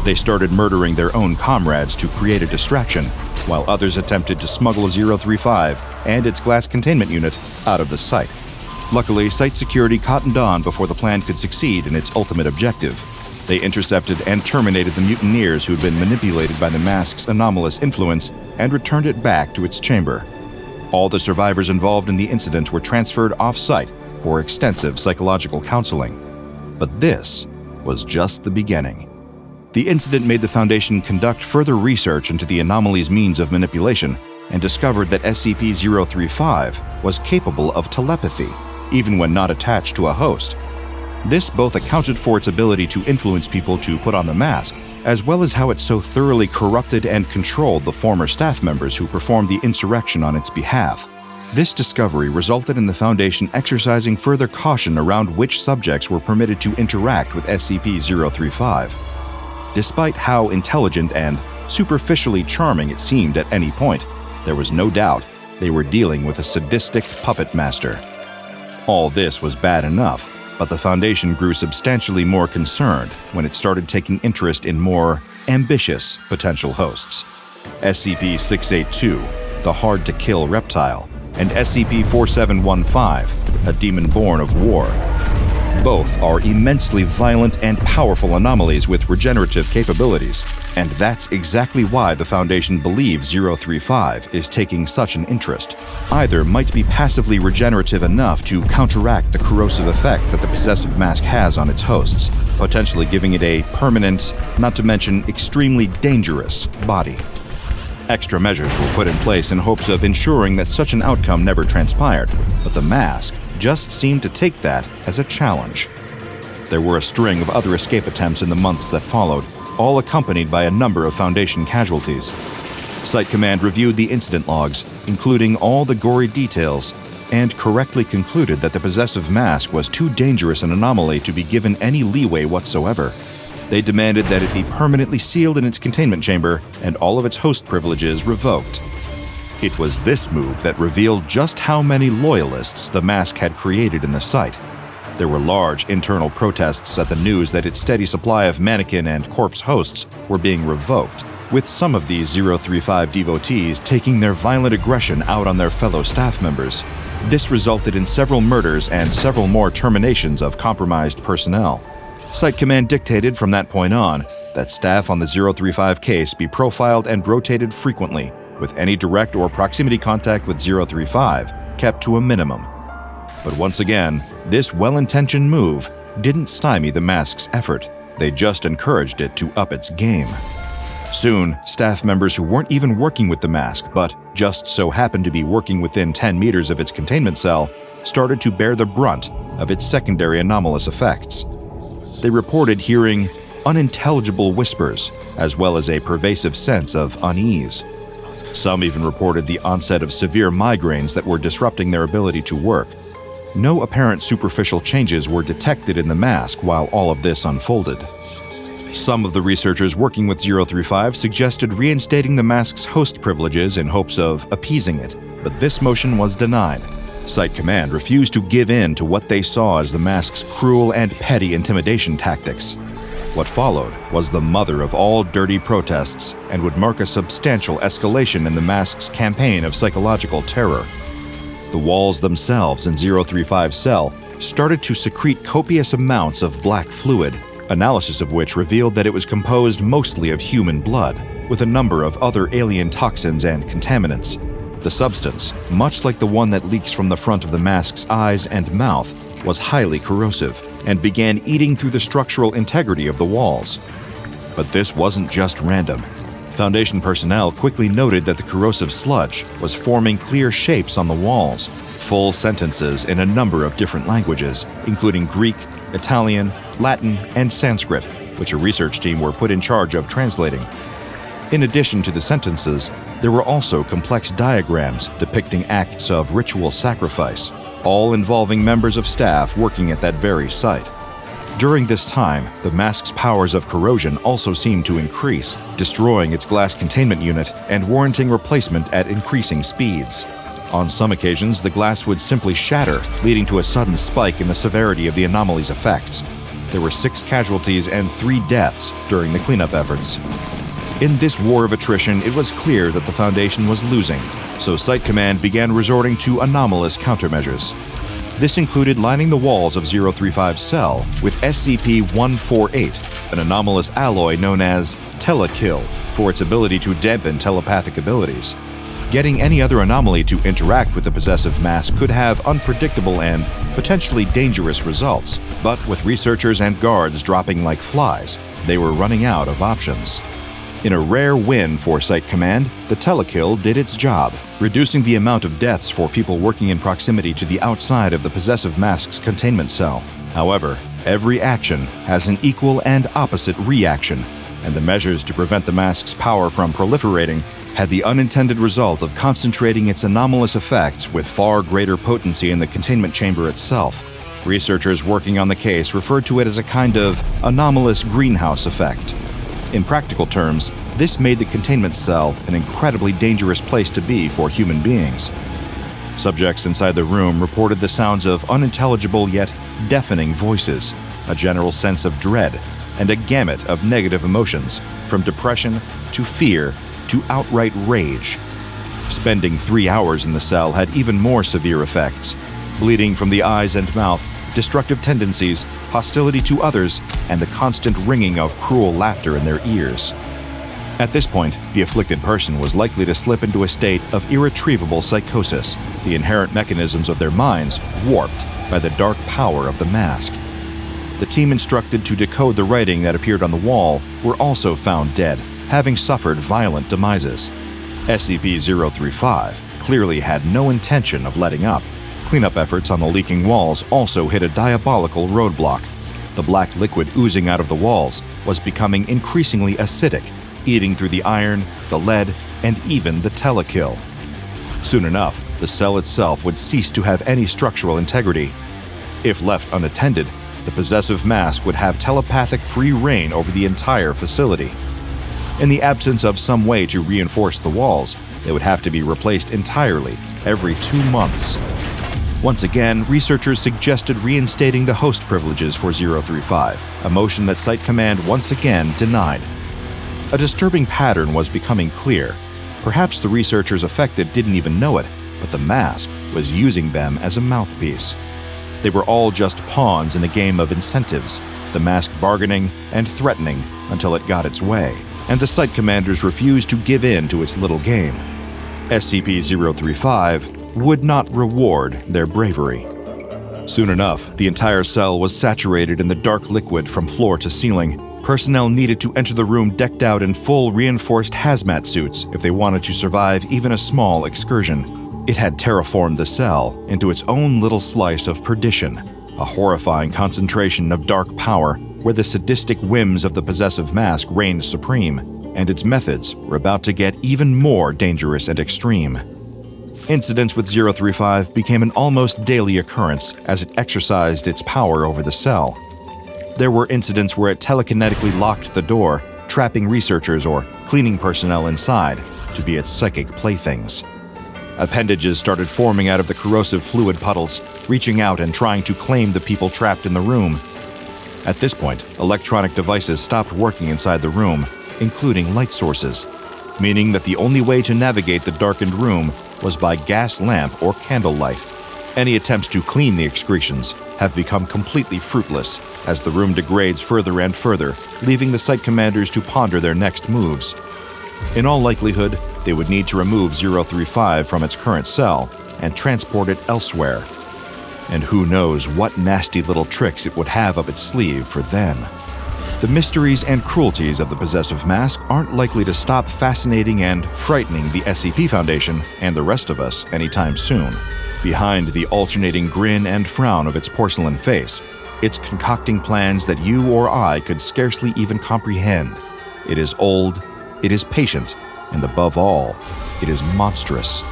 They started murdering their own comrades to create a distraction, while others attempted to smuggle 035 and its glass containment unit out of the site. Luckily, site security cottoned on before the plan could succeed in its ultimate objective. They intercepted and terminated the mutineers who had been manipulated by the mask's anomalous influence and returned it back to its chamber. All the survivors involved in the incident were transferred off-site for extensive psychological counseling. But this was just the beginning. The incident made the Foundation conduct further research into the anomaly's means of manipulation and discovered that SCP-035 was capable of telepathy, even when not attached to a host. This both accounted for its ability to influence people to put on the mask, as well as how it so thoroughly corrupted and controlled the former staff members who performed the insurrection on its behalf. This discovery resulted in the Foundation exercising further caution around which subjects were permitted to interact with SCP-035. Despite how intelligent and superficially charming it seemed at any point, there was no doubt they were dealing with a sadistic puppet master. All this was bad enough, but the Foundation grew substantially more concerned when it started taking interest in more ambitious potential hosts. SCP-682, the hard-to-kill reptile, and SCP-4715, a demon born of war. Both are immensely violent and powerful anomalies with regenerative capabilities, and that's exactly why the Foundation believes 035 is taking such an interest. Either might be passively regenerative enough to counteract the corrosive effect that the possessive mask has on its hosts, potentially giving it a permanent, not to mention extremely dangerous, body. Extra measures were put in place in hopes of ensuring that such an outcome never transpired, but the mask just seemed to take that as a challenge. There were a string of other escape attempts in the months that followed, all accompanied by a number of Foundation casualties. Site Command reviewed the incident logs, including all the gory details, and correctly concluded that the possessive mask was too dangerous an anomaly to be given any leeway whatsoever. They demanded that it be permanently sealed in its containment chamber and all of its host privileges revoked. It was this move that revealed just how many loyalists the mask had created in the site. There were large internal protests at the news that its steady supply of mannequin and corpse hosts were being revoked, with some of these 035 devotees taking their violent aggression out on their fellow staff members. This resulted in several murders and several more terminations of compromised personnel. Site Command dictated from that point on that staff on the 035 case be profiled and rotated frequently, with any direct or proximity contact with 035 kept to a minimum. But once again, this well-intentioned move didn't stymie the mask's effort. They just encouraged it to up its game. Soon, staff members who weren't even working with the mask, but just so happened to be working within 10 meters of its containment cell, started to bear the brunt of its secondary anomalous effects. They reported hearing unintelligible whispers, as well as a pervasive sense of unease. Some even reported the onset of severe migraines that were disrupting their ability to work. No apparent superficial changes were detected in the mask while all of this unfolded. Some of the researchers working with 035 suggested reinstating the mask's host privileges in hopes of appeasing it, but this motion was denied. Site Command refused to give in to what they saw as the mask's cruel and petty intimidation tactics. What followed was the mother of all dirty protests and would mark a substantial escalation in the mask's campaign of psychological terror. The walls themselves in 035's cell started to secrete copious amounts of black fluid, analysis of which revealed that it was composed mostly of human blood, with a number of other alien toxins and contaminants. The substance, much like the one that leaks from the front of the mask's eyes and mouth, was highly corrosive and began eating through the structural integrity of the walls. But this wasn't just random. Foundation personnel quickly noted that the corrosive sludge was forming clear shapes on the walls, full sentences in a number of different languages, including Greek, Italian, Latin, and Sanskrit, which a research team were put in charge of translating. In addition to the sentences, there were also complex diagrams depicting acts of ritual sacrifice, all involving members of staff working at that very site. During this time, the mask's powers of corrosion also seemed to increase, destroying its glass containment unit and warranting replacement at increasing speeds. On some occasions, the glass would simply shatter, leading to a sudden spike in the severity of the anomaly's effects. There were 6 casualties and 3 deaths during the cleanup efforts. In this war of attrition, it was clear that the Foundation was losing, so Site Command began resorting to anomalous countermeasures. This included lining the walls of 035's cell with SCP-148, an anomalous alloy known as Telekill, for its ability to dampen telepathic abilities. Getting any other anomaly to interact with the possessive mask could have unpredictable and potentially dangerous results, but with researchers and guards dropping like flies, they were running out of options. In a rare win for Site Command, the Telekill did its job, reducing the amount of deaths for people working in proximity to the outside of the possessive mask's containment cell. However, every action has an equal and opposite reaction, and the measures to prevent the mask's power from proliferating had the unintended result of concentrating its anomalous effects with far greater potency in the containment chamber itself. Researchers working on the case referred to it as a kind of anomalous greenhouse effect. In practical terms, this made the containment cell an incredibly dangerous place to be for human beings. Subjects inside the room reported the sounds of unintelligible yet deafening voices, a general sense of dread, and a gamut of negative emotions, from depression to fear to outright rage. Spending 3 hours in the cell had even more severe effects. Bleeding from the eyes and mouth, destructive tendencies, hostility to others, and the constant ringing of cruel laughter in their ears. At this point, the afflicted person was likely to slip into a state of irretrievable psychosis, the inherent mechanisms of their minds warped by the dark power of the mask. The team instructed to decode the writing that appeared on the wall were also found dead, having suffered violent demises. SCP-035 clearly had no intention of letting up. Cleanup efforts on the leaking walls also hit a diabolical roadblock. The black liquid oozing out of the walls was becoming increasingly acidic, eating through the iron, the lead, and even the telekill. Soon enough, the cell itself would cease to have any structural integrity. If left unattended, the possessive mask would have telepathic free reign over the entire facility. In the absence of some way to reinforce the walls, they would have to be replaced entirely every 2 months. Once again, researchers suggested reinstating the host privileges for 035, a motion that Site Command once again denied. A disturbing pattern was becoming clear. Perhaps the researchers affected didn't even know it, but the mask was using them as a mouthpiece. They were all just pawns in a game of incentives, the mask bargaining and threatening until it got its way, and the Site Commanders refused to give in to its little game. SCP-035 would not reward their bravery. Soon enough, the entire cell was saturated in the dark liquid from floor to ceiling. Personnel needed to enter the room decked out in full reinforced hazmat suits if they wanted to survive even a small excursion. It had terraformed the cell into its own little slice of perdition, a horrifying concentration of dark power where the sadistic whims of the possessive mask reigned supreme, and its methods were about to get even more dangerous and extreme. Incidents with 035 became an almost daily occurrence as it exercised its power over the cell. There were incidents where it telekinetically locked the door, trapping researchers or cleaning personnel inside to be its psychic playthings. Appendages started forming out of the corrosive fluid puddles, reaching out and trying to claim the people trapped in the room. At this point, electronic devices stopped working inside the room, including light sources, meaning that the only way to navigate the darkened room was by gas lamp or candlelight. Any attempts to clean the excretions have become completely fruitless as the room degrades further and further, leaving the Site Commanders to ponder their next moves. In all likelihood, they would need to remove 035 from its current cell and transport it elsewhere. And who knows what nasty little tricks it would have up its sleeve for then. The mysteries and cruelties of the possessive mask aren't likely to stop fascinating and frightening the SCP Foundation and the rest of us anytime soon. Behind the alternating grin and frown of its porcelain face, it's concocting plans that you or I could scarcely even comprehend. It is old, it is patient, and above all, it is monstrous.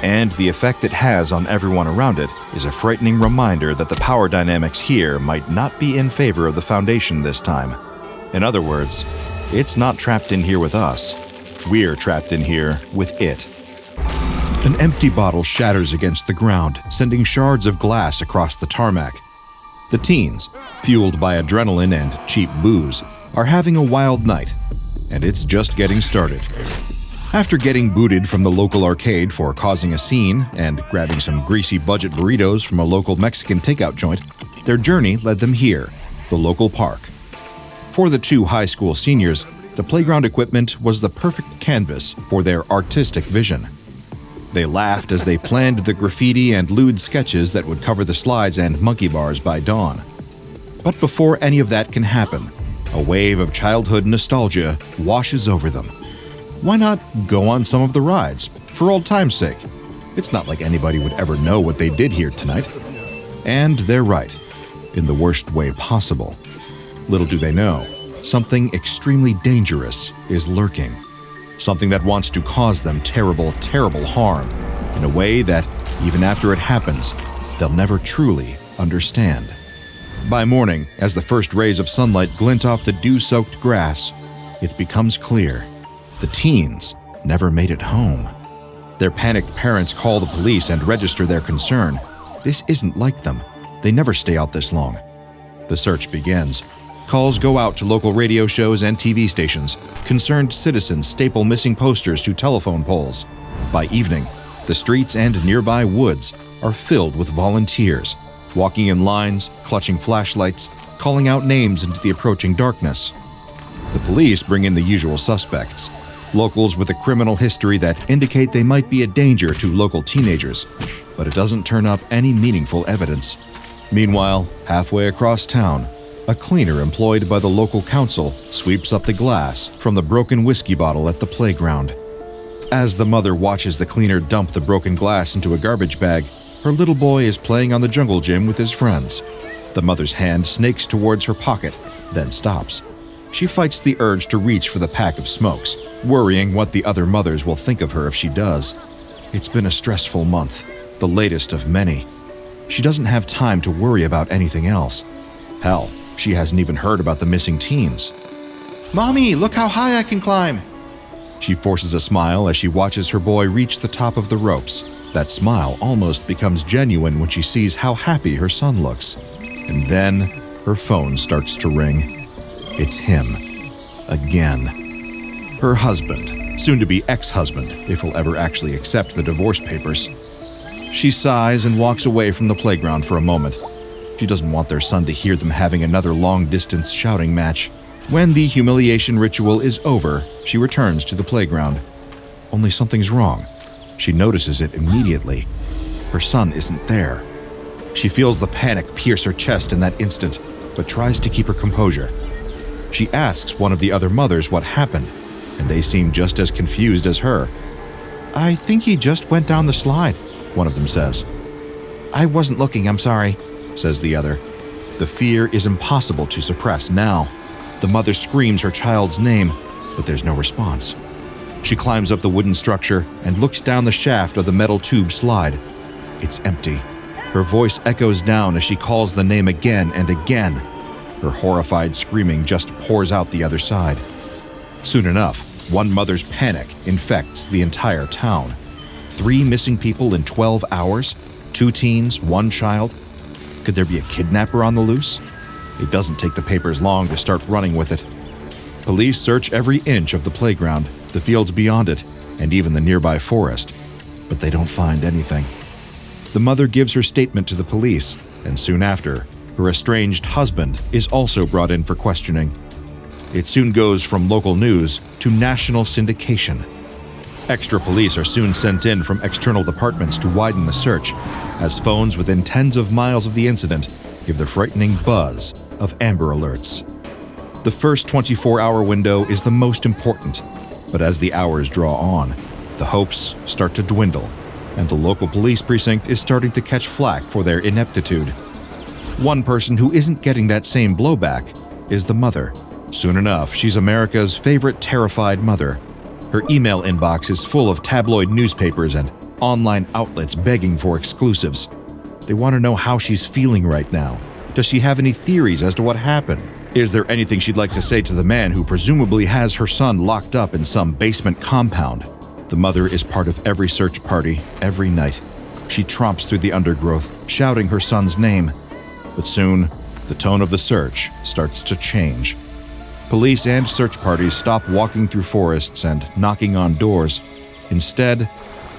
And the effect it has on everyone around it is a frightening reminder that the power dynamics here might not be in favor of the Foundation this time. In other words, it's not trapped in here with us. We're trapped in here with it. An empty bottle shatters against the ground, sending shards of glass across the tarmac. The teens, fueled by adrenaline and cheap booze, are having a wild night, and it's just getting started. After getting booted from the local arcade for causing a scene and grabbing some greasy budget burritos from a local Mexican takeout joint, their journey led them here, the local park. For the two high school seniors, the playground equipment was the perfect canvas for their artistic vision. They laughed as they planned the graffiti and lewd sketches that would cover the slides and monkey bars by dawn. But before any of that can happen, a wave of childhood nostalgia washes over them. Why not go on some of the rides, for old time's sake? It's not like anybody would ever know what they did here tonight. And they're right, in the worst way possible. Little do they know, something extremely dangerous is lurking. Something that wants to cause them terrible, terrible harm in a way that, even after it happens, they'll never truly understand. By morning, as the first rays of sunlight glint off the dew-soaked grass, it becomes clear. The teens never made it home. Their panicked parents call the police and register their concern. This isn't like them. They never stay out this long. The search begins. Calls go out to local radio shows and TV stations. Concerned citizens staple missing posters to telephone poles. By evening, the streets and nearby woods are filled with volunteers, walking in lines, clutching flashlights, calling out names into the approaching darkness. The police bring in the usual suspects, locals with a criminal history that indicate they might be a danger to local teenagers, but it doesn't turn up any meaningful evidence. Meanwhile, halfway across town, a cleaner employed by the local council sweeps up the glass from the broken whiskey bottle at the playground. As the mother watches the cleaner dump the broken glass into a garbage bag, her little boy is playing on the jungle gym with his friends. The mother's hand snakes towards her pocket, then stops. She fights the urge to reach for the pack of smokes, worrying what the other mothers will think of her if she does. It's been a stressful month, the latest of many. She doesn't have time to worry about anything else. Hell, she hasn't even heard about the missing teens. Mommy, look how high I can climb! She forces a smile as she watches her boy reach the top of the ropes. That smile almost becomes genuine when she sees how happy her son looks. And then her phone starts to ring. It's him. Again. Her husband, soon-to-be ex-husband, if he'll ever actually accept the divorce papers. She sighs and walks away from the playground for a moment. She doesn't want their son to hear them having another long-distance shouting match. When the humiliation ritual is over, she returns to the playground. Only something's wrong. She notices it immediately. Her son isn't there. She feels the panic pierce her chest in that instant, but tries to keep her composure. She asks one of the other mothers what happened, and they seem just as confused as her. I think he just went down the slide, one of them says. I wasn't looking, I'm sorry, says the other. The fear is impossible to suppress now. The mother screams her child's name, but there's no response. She climbs up the wooden structure and looks down the shaft of the metal tube slide. It's empty. Her voice echoes down as she calls the name again and again. Her horrified screaming just pours out the other side. Soon enough, one mother's panic infects the entire town. 3 missing people in 12 hours? 2 teens, 1 child? Could there be a kidnapper on the loose? It doesn't take the papers long to start running with it. Police search every inch of the playground, the fields beyond it, and even the nearby forest, but they don't find anything. The mother gives her statement to the police, and soon after, her estranged husband is also brought in for questioning. It soon goes from local news to national syndication. Extra police are soon sent in from external departments to widen the search, as phones within tens of miles of the incident give the frightening buzz of Amber Alerts. The first 24-hour window is the most important, but as the hours draw on, the hopes start to dwindle, and the local police precinct is starting to catch flack for their ineptitude. One person who isn't getting that same blowback is the mother. Soon enough, she's America's favorite terrified mother. Her email inbox is full of tabloid newspapers and online outlets begging for exclusives. They want to know how she's feeling right now. Does she have any theories as to what happened? Is there anything she'd like to say to the man who presumably has her son locked up in some basement compound? The mother is part of every search party, every night. She tromps through the undergrowth, shouting her son's name. But soon, the tone of the search starts to change. Police and search parties stop walking through forests and knocking on doors. Instead,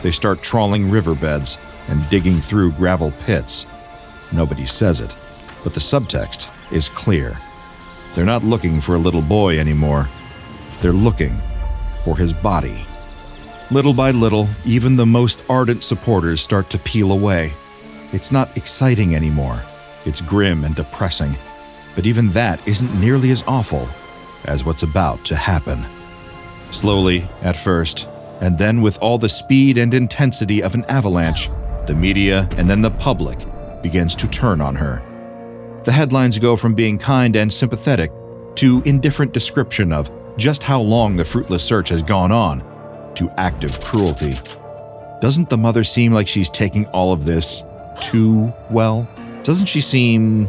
they start trawling riverbeds and digging through gravel pits. Nobody says it, but the subtext is clear. They're not looking for a little boy anymore. They're looking for his body. Little by little, even the most ardent supporters start to peel away. It's not exciting anymore. It's grim and depressing. But even that isn't nearly as awful as what's about to happen. Slowly, at first, and then with all the speed and intensity of an avalanche, the media and then the public begins to turn on her. The headlines go from being kind and sympathetic to indifferent description of just how long the fruitless search has gone on, to active cruelty. Doesn't the mother seem like she's taking all of this too well? Doesn't she seem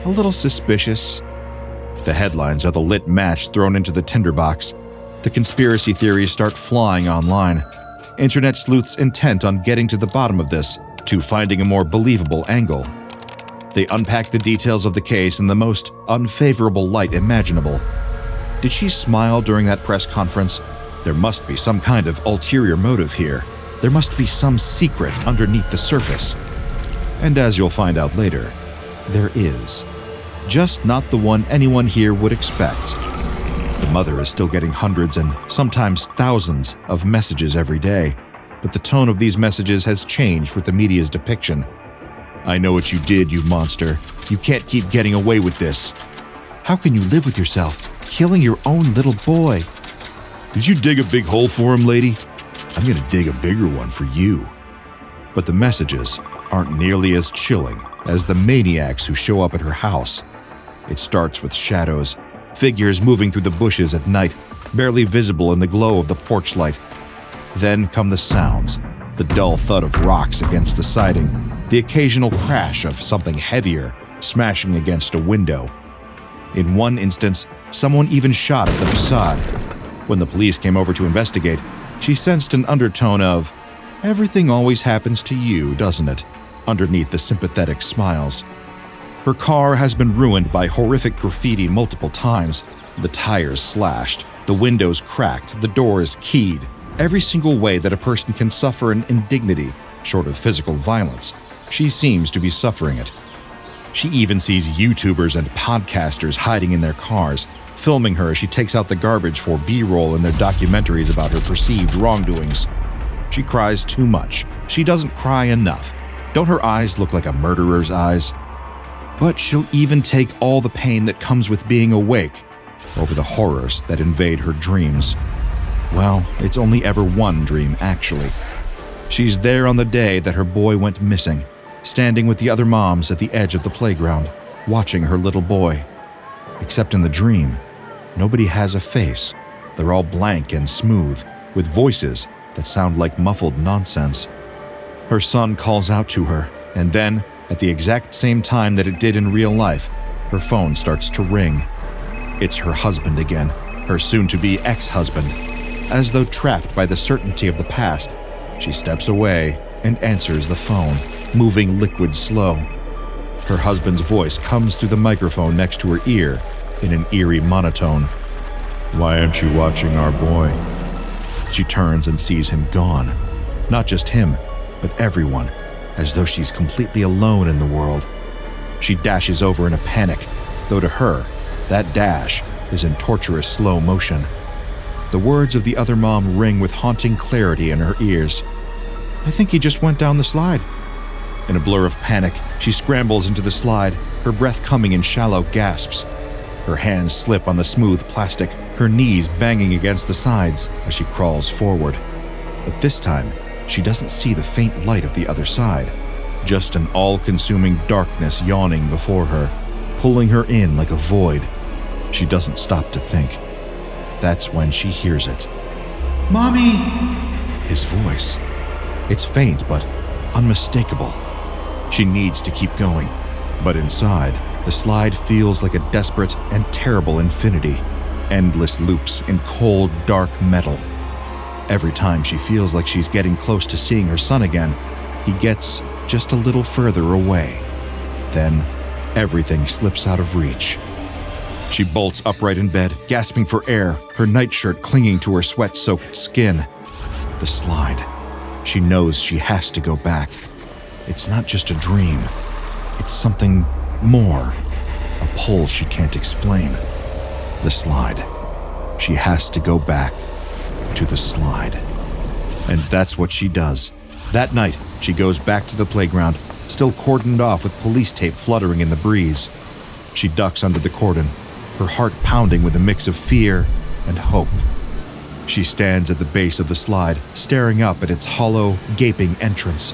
a little suspicious? The headlines are the lit match thrown into the tinderbox. The conspiracy theories start flying online. Internet sleuths intent on getting to the bottom of this, to finding a more believable angle. They unpack the details of the case in the most unfavorable light imaginable. Did she smile during that press conference? There must be some kind of ulterior motive here. There must be some secret underneath the surface. And as you'll find out later, there is. Just not the one anyone here would expect. The mother is still getting hundreds and sometimes thousands of messages every day, but the tone of these messages has changed with the media's depiction. I know what you did, you monster. You can't keep getting away with this. How can you live with yourself, killing your own little boy? Did you dig a big hole for him, lady? I'm gonna dig a bigger one for you. But the messages aren't nearly as chilling as the maniacs who show up at her house. It starts with shadows, figures moving through the bushes at night, barely visible in the glow of the porch light. Then come the sounds, the dull thud of rocks against the siding, the occasional crash of something heavier smashing against a window. In one instance, someone even shot at the facade. When the police came over to investigate, she sensed an undertone of, "Everything always happens to you, doesn't it?" underneath the sympathetic smiles. Her car has been ruined by horrific graffiti multiple times. The tires slashed, the windows cracked, the doors keyed. Every single way that a person can suffer an indignity, short of physical violence, she seems to be suffering it. She even sees YouTubers and podcasters hiding in their cars, filming her as she takes out the garbage for B-roll in their documentaries about her perceived wrongdoings. She cries too much. She doesn't cry enough. Don't her eyes look like a murderer's eyes? But she'll even take all the pain that comes with being awake over the horrors that invade her dreams. Well, it's only ever one dream, actually. She's there on the day that her boy went missing, standing with the other moms at the edge of the playground, watching her little boy. Except in the dream, nobody has a face. They're all blank and smooth, with voices that sound like muffled nonsense. Her son calls out to her, and then, at the exact same time that it did in real life, her phone starts to ring. It's her husband again, her soon-to-be ex-husband. As though trapped by the certainty of the past, she steps away and answers the phone, moving liquid slow. Her husband's voice comes through the microphone next to her ear in an eerie monotone. "Why aren't you watching our boy?" She turns and sees him gone. Not just him, but everyone, as though she's completely alone in the world. She dashes over in a panic, though to her, that dash is in torturous slow motion. The words of the other mom ring with haunting clarity in her ears. "I think he just went down the slide." In a blur of panic, she scrambles into the slide, her breath coming in shallow gasps. Her hands slip on the smooth plastic, her knees banging against the sides as she crawls forward. But this time, she doesn't see the faint light of the other side, just an all-consuming darkness yawning before her, pulling her in like a void. She doesn't stop to think. That's when she hears it. "Mommy!" His voice. It's faint but unmistakable. She needs to keep going, but inside, the slide feels like a desperate and terrible infinity, endless loops in cold, dark metal. Every time she feels like she's getting close to seeing her son again, he gets just a little further away. Then, everything slips out of reach. She bolts upright in bed, gasping for air, her nightshirt clinging to her sweat-soaked skin. The slide. She knows she has to go back. It's not just a dream. It's something more. A pull she can't explain. The slide. She has to go back to the slide. And that's what she does. That night, she goes back to the playground, still cordoned off with police tape fluttering in the breeze. She ducks under the cordon, her heart pounding with a mix of fear and hope. She stands at the base of the slide, staring up at its hollow, gaping entrance.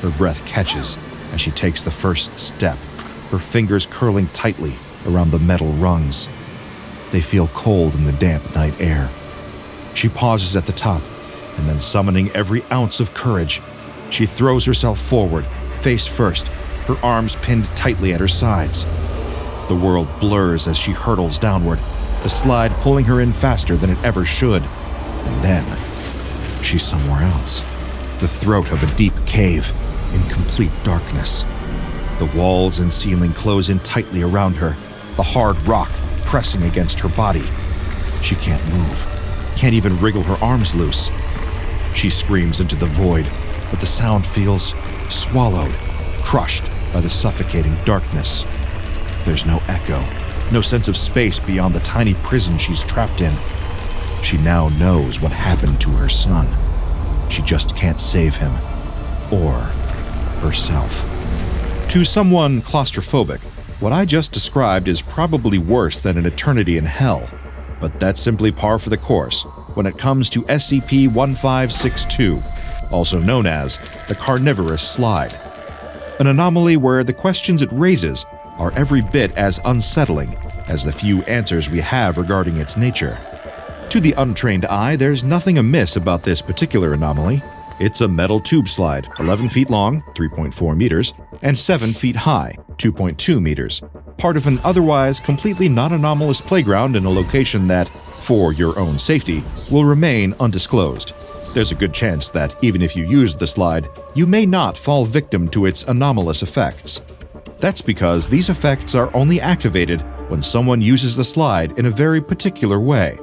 Her breath catches as she takes the first step, her fingers curling tightly around the metal rungs. They feel cold in the damp night air. She pauses at the top, and then summoning every ounce of courage, she throws herself forward, face first, her arms pinned tightly at her sides. The world blurs as she hurtles downward, the slide pulling her in faster than it ever should. And then, she's somewhere else. The throat of a deep cave, in complete darkness. The walls and ceiling close in tightly around her, the hard rock pressing against her body. She can't move, can't even wriggle her arms loose. She screams into the void, but the sound feels swallowed, crushed by the suffocating darkness. There's no echo, no sense of space beyond the tiny prison she's trapped in. She now knows what happened to her son. She just can't save him, or herself. To someone claustrophobic, what I just described is probably worse than an eternity in hell, but that's simply par for the course when it comes to SCP-1562, also known as the Carnivorous Slide. An anomaly where the questions it raises are every bit as unsettling as the few answers we have regarding its nature. To the untrained eye, there's nothing amiss about this particular anomaly. It's a metal tube slide, 11 feet long, 3.4 meters, and 7 feet high, 2.2 meters, part of an otherwise completely non-anomalous playground in a location that, for your own safety, will remain undisclosed. There's a good chance that even if you use the slide, you may not fall victim to its anomalous effects. That's because these effects are only activated when someone uses the slide in a very particular way,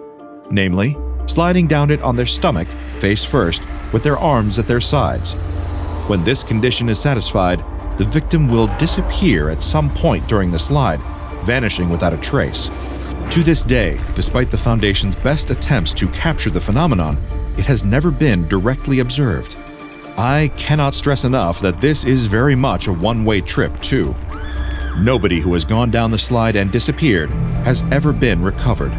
namely, sliding down it on their stomach, face first, with their arms at their sides. When this condition is satisfied, the victim will disappear at some point during the slide, vanishing without a trace. To this day, despite the Foundation's best attempts to capture the phenomenon, it has never been directly observed. I cannot stress enough that this is very much a one-way trip, too. Nobody who has gone down the slide and disappeared has ever been recovered.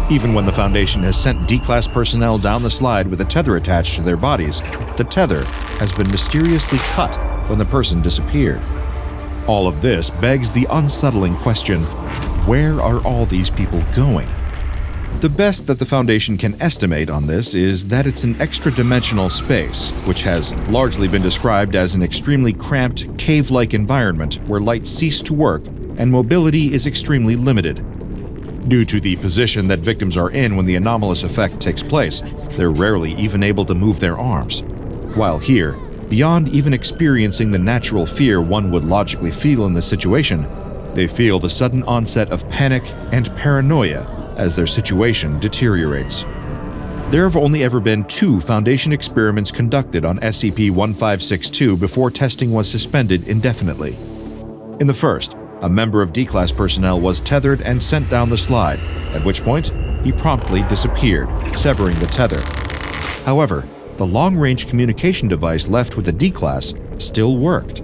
Even when the Foundation has sent D-Class personnel down the slide with a tether attached to their bodies, the tether has been mysteriously cut when the person disappeared. All of this begs the unsettling question, where are all these people going? The best that the Foundation can estimate on this is that it's an extra-dimensional space, which has largely been described as an extremely cramped, cave-like environment where light ceases to work and mobility is extremely limited. Due to the position that victims are in when the anomalous effect takes place, they're rarely even able to move their arms. While here, beyond even experiencing the natural fear one would logically feel in this situation, they feel the sudden onset of panic and paranoia as their situation deteriorates. There have only ever been 2 Foundation experiments conducted on SCP-1562 before testing was suspended indefinitely. In the first, a member of D-Class personnel was tethered and sent down the slide, at which point he promptly disappeared, severing the tether. However, the long-range communication device left with the D-Class still worked.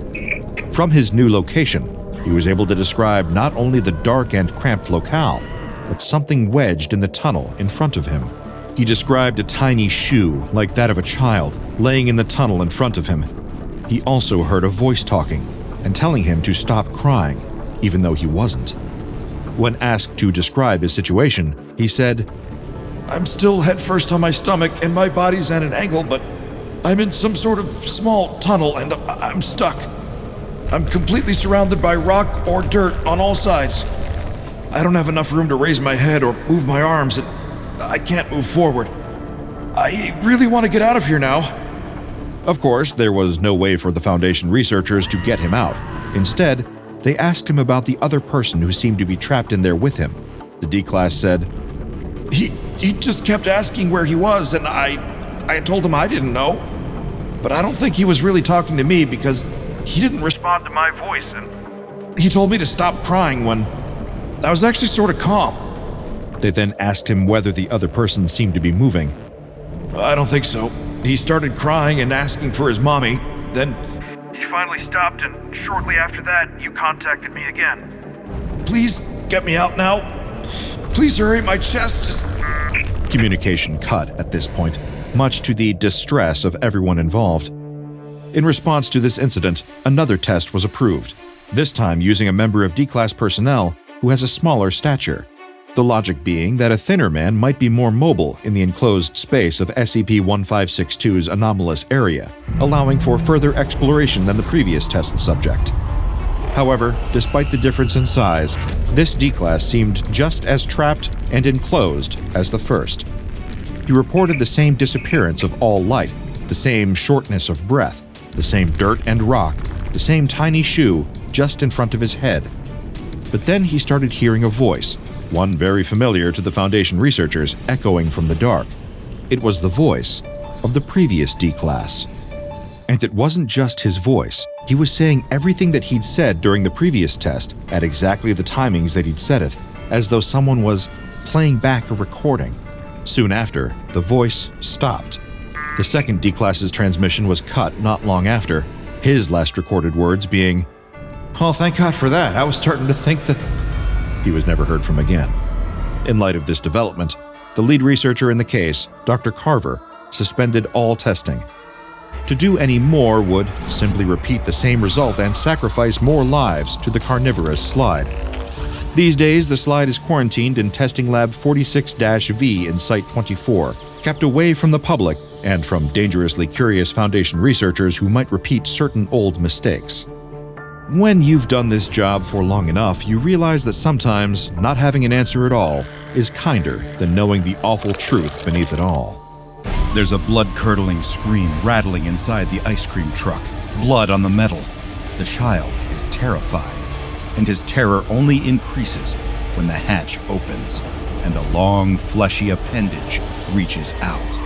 From his new location, he was able to describe not only the dark and cramped locale, but something wedged in the tunnel in front of him. He described a tiny shoe, like that of a child, laying in the tunnel in front of him. He also heard a voice talking and telling him to stop crying, even though he wasn't. When asked to describe his situation, he said, "I'm still headfirst on my stomach and my body's at an angle, but I'm in some sort of small tunnel and I'm stuck. I'm completely surrounded by rock or dirt on all sides. I don't have enough room to raise my head or move my arms, and I can't move forward. I really want to get out of here now." Of course, there was no way for the Foundation researchers to get him out. Instead, they asked him about the other person who seemed to be trapped in there with him. The D-Class said, He just kept asking where he was, and I told him I didn't know. But I don't think he was really talking to me because he didn't respond to my voice, and he told me to stop crying when I was actually sort of calm. They then asked him whether the other person seemed to be moving. "I don't think so. He started crying and asking for his mommy. Then he finally stopped, and shortly after that, you contacted me again. Please get me out now. Please hurry, my chest is..." Communication cut at this point, much to the distress of everyone involved. In response to this incident, another test was approved, this time using a member of D-Class personnel who has a smaller stature. The logic being that a thinner man might be more mobile in the enclosed space of SCP-1562's anomalous area, allowing for further exploration than the previous test subject. However, despite the difference in size, this D-Class seemed just as trapped and enclosed as the first. He reported the same disappearance of all light, the same shortness of breath, the same dirt and rock, the same tiny shoe just in front of his head. But then he started hearing a voice, one very familiar to the Foundation researchers, echoing from the dark. It was the voice of the previous D-Class. And it wasn't just his voice, He was saying everything that he'd said during the previous test at exactly the timings that he'd said it, as though someone was playing back a recording. Soon after, the voice stopped. The second D-Class's transmission was cut not long after, his last recorded words being, "Oh, thank God for that. I was starting to think that..." He was never heard from again. In light of this development, the lead researcher in the case, Dr. Carver, suspended all testing. To do any more would simply repeat the same result and sacrifice more lives to the Carnivorous slide. These days, the slide is quarantined in Testing Lab 46-V in Site 24, kept away from the public and from dangerously curious Foundation researchers who might repeat certain old mistakes. When you've done this job for long enough, you realize that sometimes not having an answer at all is kinder than knowing the awful truth beneath it all. There's a blood-curdling scream rattling inside the ice cream truck, blood on the metal. The child is terrified, and his terror only increases when the hatch opens and a long, fleshy appendage reaches out.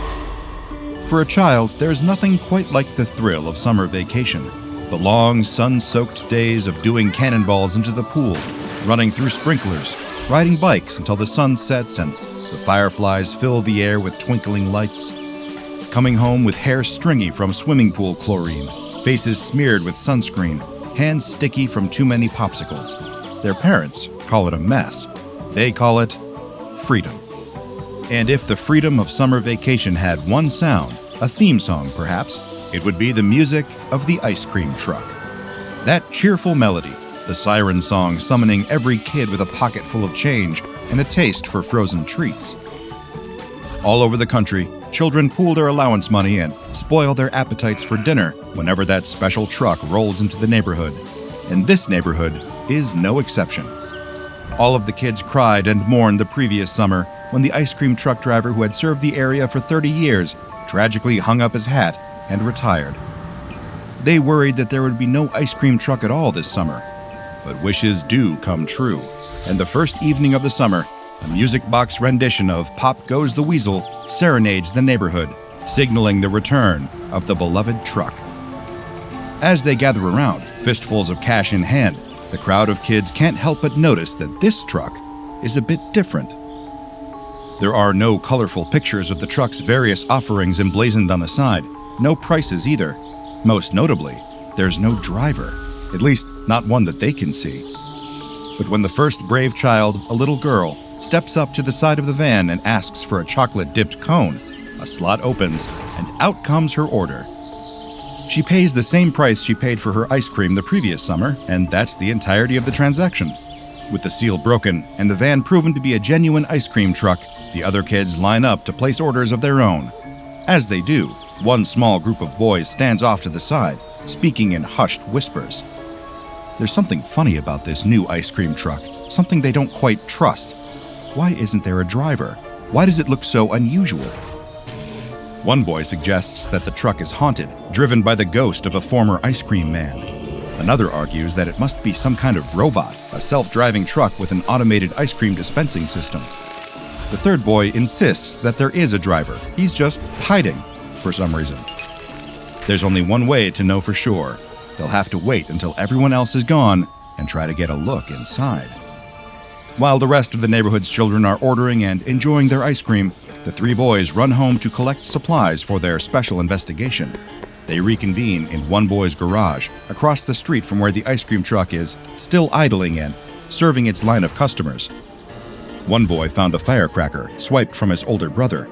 For a child, there's nothing quite like the thrill of summer vacation. The long, sun-soaked days of doing cannonballs into the pool, running through sprinklers, riding bikes until the sun sets and the fireflies fill the air with twinkling lights. Coming home with hair stringy from swimming pool chlorine, faces smeared with sunscreen, hands sticky from too many popsicles. Their parents call it a mess. They call it freedom. And if the freedom of summer vacation had one sound, a theme song perhaps, it would be the music of the ice cream truck. That cheerful melody, the siren song summoning every kid with a pocket full of change and a taste for frozen treats. All over the country, children pool their allowance money and spoil their appetites for dinner whenever that special truck rolls into the neighborhood. And this neighborhood is no exception. All of the kids cried and mourned the previous summer when the ice cream truck driver who had served the area for 30 years tragically hung up his hat and retired. They worried that there would be no ice cream truck at all this summer. But wishes do come true, and the first evening of the summer, a music box rendition of Pop Goes the Weasel serenades the neighborhood, signaling the return of the beloved truck. As they gather around, fistfuls of cash in hand, the crowd of kids can't help but notice that this truck is a bit different. There are no colorful pictures of the truck's various offerings emblazoned on the side, no prices either. Most notably, there's no driver, at least not one that they can see. But when the first brave child, a little girl, steps up to the side of the van and asks for a chocolate-dipped cone, a slot opens, and out comes her order. She pays the same price she paid for her ice cream the previous summer, and that's the entirety of the transaction. With the seal broken and the van proven to be a genuine ice cream truck, the other kids line up to place orders of their own. As they do, one small group of boys stands off to the side, speaking in hushed whispers. There's something funny about this new ice cream truck, something they don't quite trust. Why isn't there a driver? Why does it look so unusual? One boy suggests that the truck is haunted, driven by the ghost of a former ice cream man. Another argues that it must be some kind of robot, a self-driving truck with an automated ice cream dispensing system. The third boy insists that there is a driver. He's just hiding, for some reason. There's only one way to know for sure. They'll have to wait until everyone else is gone and try to get a look inside. While the rest of the neighborhood's children are ordering and enjoying their ice cream, the three boys run home to collect supplies for their special investigation. They reconvene in one boy's garage, across the street from where the ice cream truck is, still idling and serving its line of customers. One boy found a firecracker swiped from his older brother.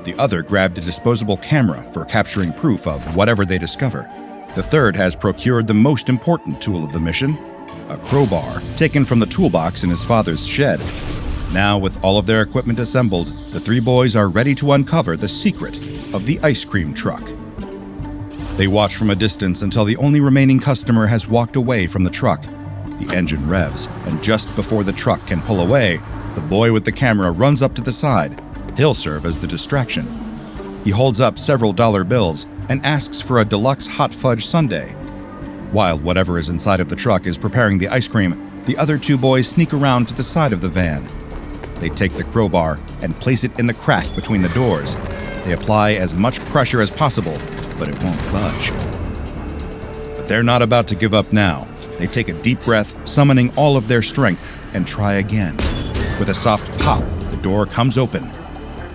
The other grabbed a disposable camera for capturing proof of whatever they discover. The third has procured the most important tool of the mission, a crowbar taken from the toolbox in his father's shed. Now, with all of their equipment assembled, the three boys are ready to uncover the secret of the ice cream truck. They watch from a distance until the only remaining customer has walked away from the truck. The engine revs, and just before the truck can pull away, the boy with the camera runs up to the side. He'll serve as the distraction. He holds up several dollar bills and asks for a deluxe hot fudge sundae. While whatever is inside of the truck is preparing the ice cream, the other two boys sneak around to the side of the van. They take the crowbar and place it in the crack between the doors. They apply as much pressure as possible, but it won't budge. The But they're not about to give up now. They take a deep breath, summoning all of their strength, and try again. With a soft pop, the door comes open.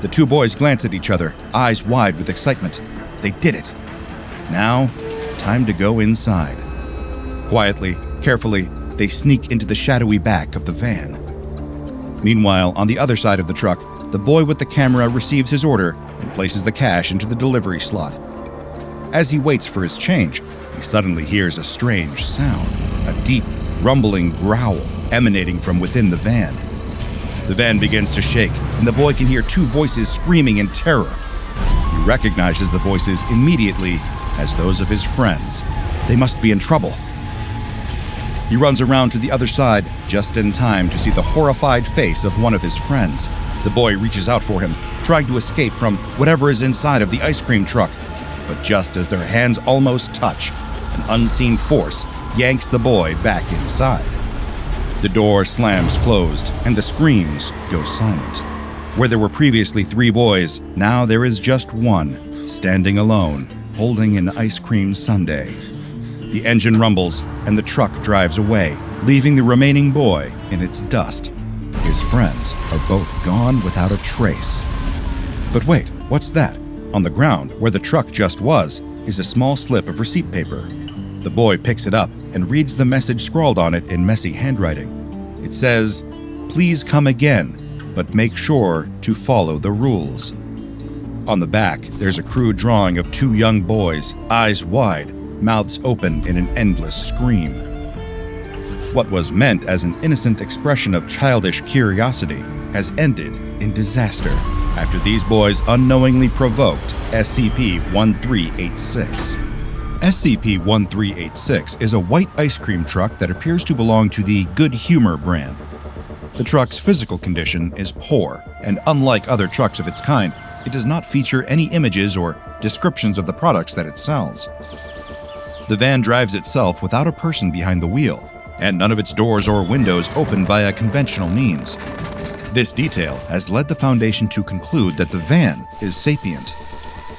The two boys glance at each other, eyes wide with excitement. They did it. Now, time to go inside. Quietly, carefully, they sneak into the shadowy back of the van. Meanwhile, on the other side of the truck, the boy with the camera receives his order and places the cash into the delivery slot. As he waits for his change, he suddenly hears a strange sound, a deep, rumbling growl emanating from within the van. The van begins to shake, and the boy can hear two voices screaming in terror. He recognizes the voices immediately as those of his friends. They must be in trouble. He runs around to the other side just in time to see the horrified face of one of his friends. The boy reaches out for him, trying to escape from whatever is inside of the ice cream truck. But just as their hands almost touch, an unseen force yanks the boy back inside. The door slams closed, and the screams go silent. Where there were previously 3 boys, now there is just one, standing alone, holding an ice cream sundae. The engine rumbles, and the truck drives away, leaving the remaining boy in its dust. His friends are both gone without a trace. But wait, what's that? On the ground, where the truck just was, is a small slip of receipt paper. The boy picks it up and reads the message scrawled on it in messy handwriting. It says, "Please come again, but make sure to follow the rules." On the back, there's a crude drawing of 2 young boys, eyes wide, mouths open in an endless scream. What was meant as an innocent expression of childish curiosity has ended in disaster after these boys unknowingly provoked SCP-1386. SCP-1386 is a white ice cream truck that appears to belong to the Good Humor brand. The truck's physical condition is poor, and unlike other trucks of its kind, it does not feature any images or descriptions of the products that it sells. The van drives itself without a person behind the wheel, and none of its doors or windows open via conventional means. This detail has led the Foundation to conclude that the van is sapient.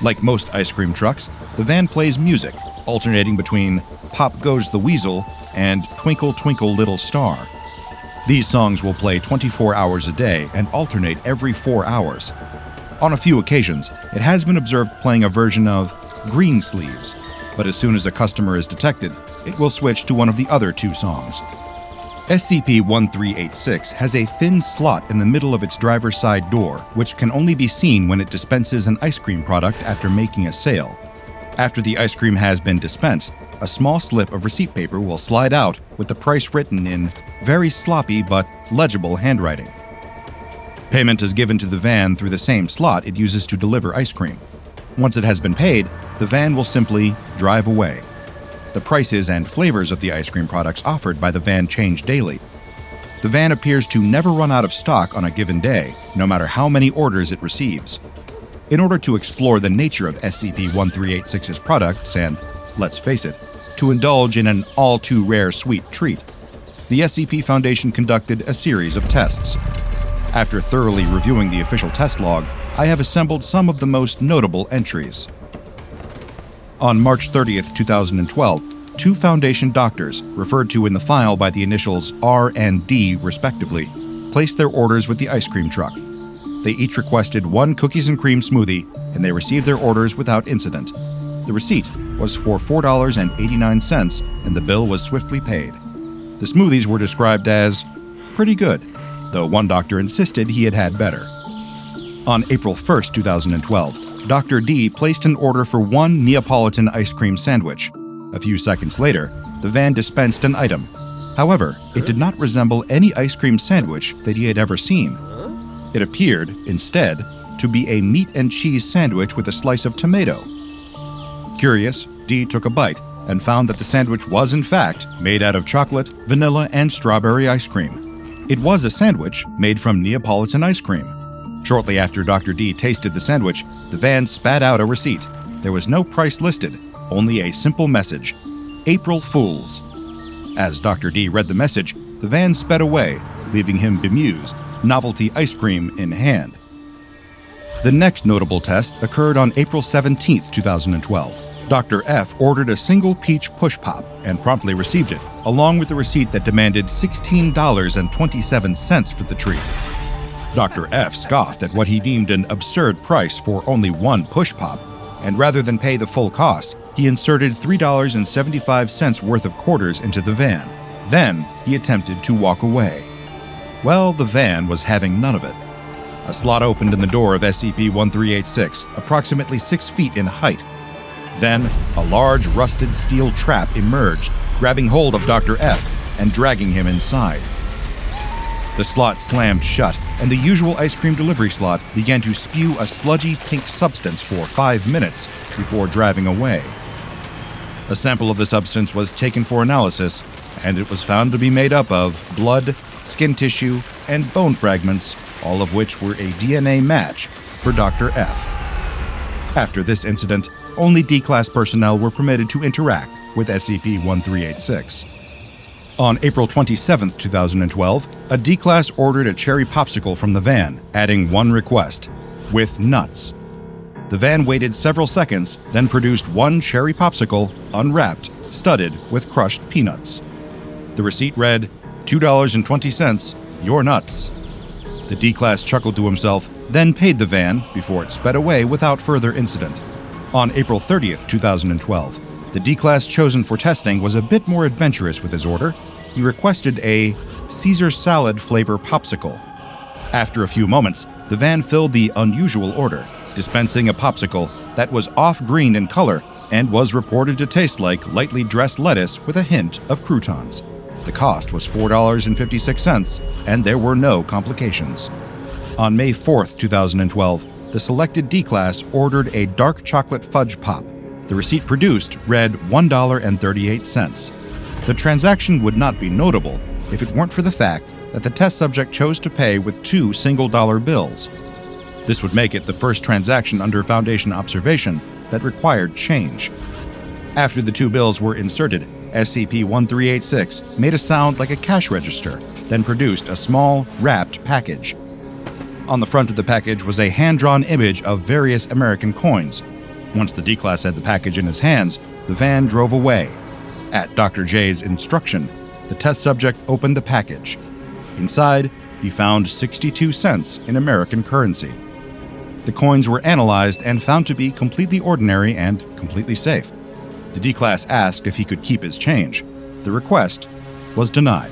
Like most ice cream trucks, the van plays music, alternating between Pop Goes the Weasel and Twinkle Twinkle Little Star. These songs will play 24 hours a day and alternate every 4 hours. On a few occasions, it has been observed playing a version of Green Sleeves, but as soon as a customer is detected, it will switch to one of the other 2 songs. SCP-1386 has a thin slot in the middle of its driver's side door, which can only be seen when it dispenses an ice cream product after making a sale. After the ice cream has been dispensed, a small slip of receipt paper will slide out with the price written in very sloppy but legible handwriting. Payment is given to the van through the same slot it uses to deliver ice cream. Once it has been paid, the van will simply drive away. The prices and flavors of the ice cream products offered by the van change daily. The van appears to never run out of stock on a given day, no matter how many orders it receives. In order to explore the nature of SCP-1386's products and, let's face it, to indulge in an all-too-rare sweet treat, the SCP Foundation conducted a series of tests. After thoroughly reviewing the official test log, I have assembled some of the most notable entries. On March 30th, 2012, 2 Foundation doctors, referred to in the file by the initials R and D respectively, placed their orders with the ice cream truck. They each requested 1 cookies and cream smoothie, and they received their orders without incident. The receipt was for $4.89, and the bill was swiftly paid. The smoothies were described as pretty good, though one doctor insisted he had had better. On April 1st, 2012, Dr. D placed an order for 1 Neapolitan ice cream sandwich. A few seconds later, the van dispensed an item. However, it did not resemble any ice cream sandwich that he had ever seen. It appeared, instead, to be a meat and cheese sandwich with a slice of tomato. Curious, D took a bite and found that the sandwich was in fact made out of chocolate, vanilla, and strawberry ice cream. It was a sandwich made from Neapolitan ice cream. Shortly after Dr. D tasted the sandwich, the van spat out a receipt. There was no price listed, only a simple message: April Fools. As Dr. D read the message, the van sped away, leaving him bemused, novelty ice cream in hand. The next notable test occurred on April 17, 2012. Dr. F ordered a single peach push pop and promptly received it, along with the receipt that demanded $16.27 for the treat. Dr. F scoffed at what he deemed an absurd price for only one push pop, and rather than pay the full cost, he inserted $3.75 worth of quarters into the van. Then he attempted to walk away. Well, the van was having none of it. A slot opened in the door of SCP-1386, approximately 6 feet in height. Then, a large rusted steel trap emerged, grabbing hold of Dr. F and dragging him inside. The slot slammed shut, and the usual ice cream delivery slot began to spew a sludgy pink substance for 5 minutes before driving away. A sample of the substance was taken for analysis, and it was found to be made up of blood, skin tissue, and bone fragments, all of which were a DNA match for Dr. F. After this incident, only D-Class personnel were permitted to interact with SCP-1386. On April 27, 2012, a D-Class ordered a cherry popsicle from the van, adding one request: with nuts. The van waited several seconds, then produced one cherry popsicle, unwrapped, studded with crushed peanuts. The receipt read, $2.20, your nuts. The D-Class chuckled to himself, then paid the van before it sped away without further incident. On April 30th, 2012, the D-Class chosen for testing was a bit more adventurous with his order. He requested a Caesar salad flavor popsicle. After a few moments, the van filled the unusual order, dispensing a popsicle that was off-green in color and was reported to taste like lightly dressed lettuce with a hint of croutons. The cost was $4.56, and there were no complications. On May 4th, 2012, the selected D-Class ordered a dark chocolate fudge pop. The receipt produced read $1.38. The transaction would not be notable if it weren't for the fact that the test subject chose to pay with 2 single-dollar bills. This would make it the first transaction under Foundation observation that required change. After the 2 bills were inserted, SCP-1386 made a sound like a cash register, then produced a small, wrapped package. On the front of the package was a hand-drawn image of various American coins. Once the D-Class had the package in his hands, the van drove away. At Dr. J's instruction, the test subject opened the package. Inside, he found 62 cents in American currency. The coins were analyzed and found to be completely ordinary and completely safe. The D-Class asked if he could keep his change. The request was denied.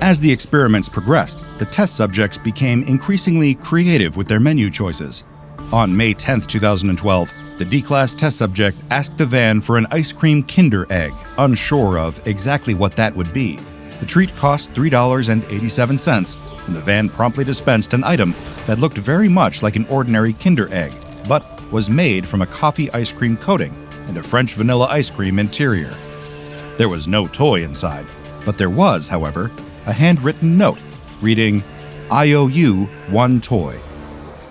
As the experiments progressed, the test subjects became increasingly creative with their menu choices. On May 10, 2012, the D-Class test subject asked the van for an ice cream Kinder Egg, unsure of exactly what that would be. The treat cost $3.87, and the van promptly dispensed an item that looked very much like an ordinary Kinder Egg, but was made from a coffee ice cream coating and a French vanilla ice cream interior. There was no toy inside, but there was, however, a handwritten note reading, "I owe you one toy."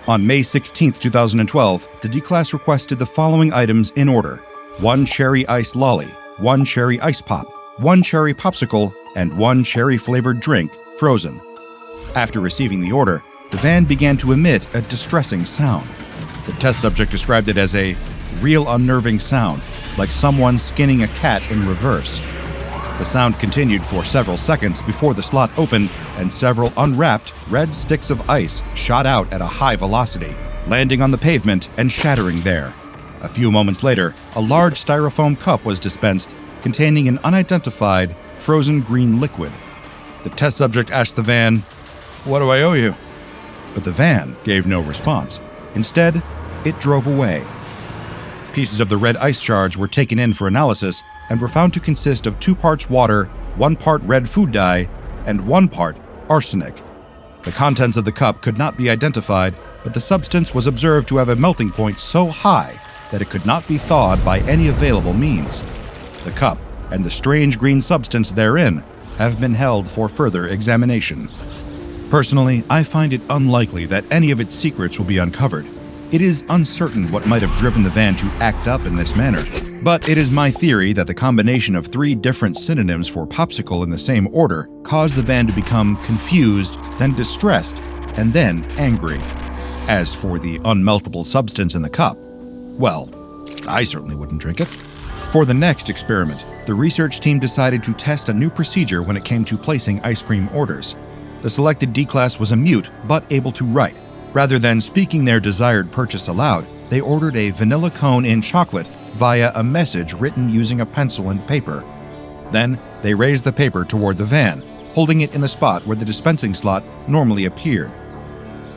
On May 16, 2012, the D-Class requested the following items in order: 1 cherry ice lolly, 1 cherry ice pop, 1 cherry popsicle, and 1 cherry-flavored drink, frozen. After receiving the order, the van began to emit a distressing sound. The test subject described it as a real unnerving sound, like someone skinning a cat in reverse. The sound continued for several seconds before the slot opened and several unwrapped red sticks of ice shot out at a high velocity, landing on the pavement and shattering there. A few moments later, a large styrofoam cup was dispensed containing an unidentified frozen green liquid. The test subject asked the van, "What do I owe you?" But the van gave no response. Instead, it drove away. Pieces of the red ice shards were taken in for analysis and were found to consist of 2 parts water, 1 part red food dye, and 1 part arsenic. The contents of the cup could not be identified, but the substance was observed to have a melting point so high that it could not be thawed by any available means. The cup and the strange green substance therein have been held for further examination. Personally, I find it unlikely that any of its secrets will be uncovered. It is uncertain what might have driven the van to act up in this manner, but it is my theory that the combination of 3 different synonyms for popsicle in the same order caused the van to become confused, then distressed, and then angry. As for the unmeltable substance in the cup, well, I certainly wouldn't drink it. For the next experiment, the research team decided to test a new procedure when it came to placing ice cream orders. The selected D-class was a mute, but able to write. Rather than speaking their desired purchase aloud, they ordered a vanilla cone in chocolate via a message written using a pencil and paper. Then, they raised the paper toward the van, holding it in the spot where the dispensing slot normally appeared.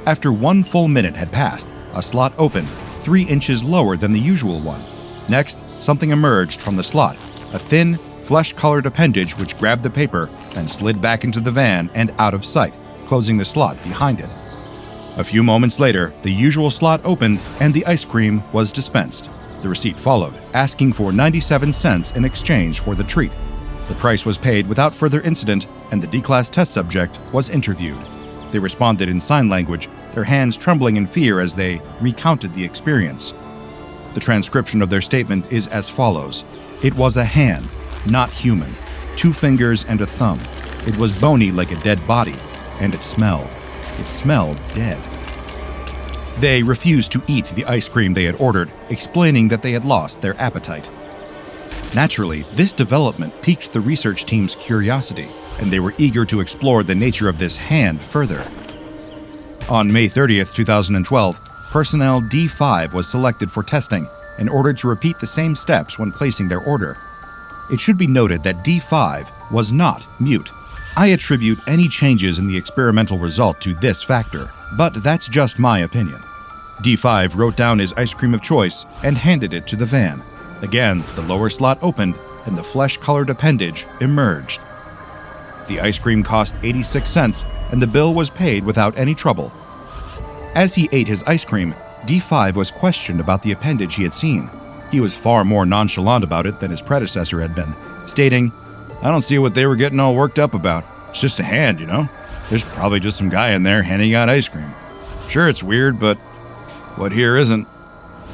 After 1 full minute had passed, a slot opened, 3 inches lower than the usual one. Next, something emerged from the slot, a thin, flesh-colored appendage which grabbed the paper and slid back into the van and out of sight, closing the slot behind it. A few moments later, the usual slot opened and the ice cream was dispensed. The receipt followed, asking for 97 cents in exchange for the treat. The price was paid without further incident, and the D-class test subject was interviewed. They responded in sign language, their hands trembling in fear as they recounted the experience. The transcription of their statement is as follows. It was a hand, not human, 2 fingers and a thumb. It was bony like a dead body, and it smelled. It smelled dead. They refused to eat the ice cream they had ordered, explaining that they had lost their appetite. Naturally, this development piqued the research team's curiosity, and they were eager to explore the nature of this hand further. On May 30th, 2012, personnel D5 was selected for testing and ordered to repeat the same steps when placing their order. It should be noted that D5 was not mute. I attribute any changes in the experimental result to this factor, but that's just my opinion. D5 wrote down his ice cream of choice and handed it to the van. Again, the lower slot opened and the flesh-colored appendage emerged. The ice cream cost 86 cents and the bill was paid without any trouble. As he ate his ice cream, D5 was questioned about the appendage he had seen. He was far more nonchalant about it than his predecessor had been, stating, "I don't see what they were getting all worked up about. It's just a hand, you know? There's probably just some guy in there handing out ice cream. Sure, it's weird, but what here isn't?"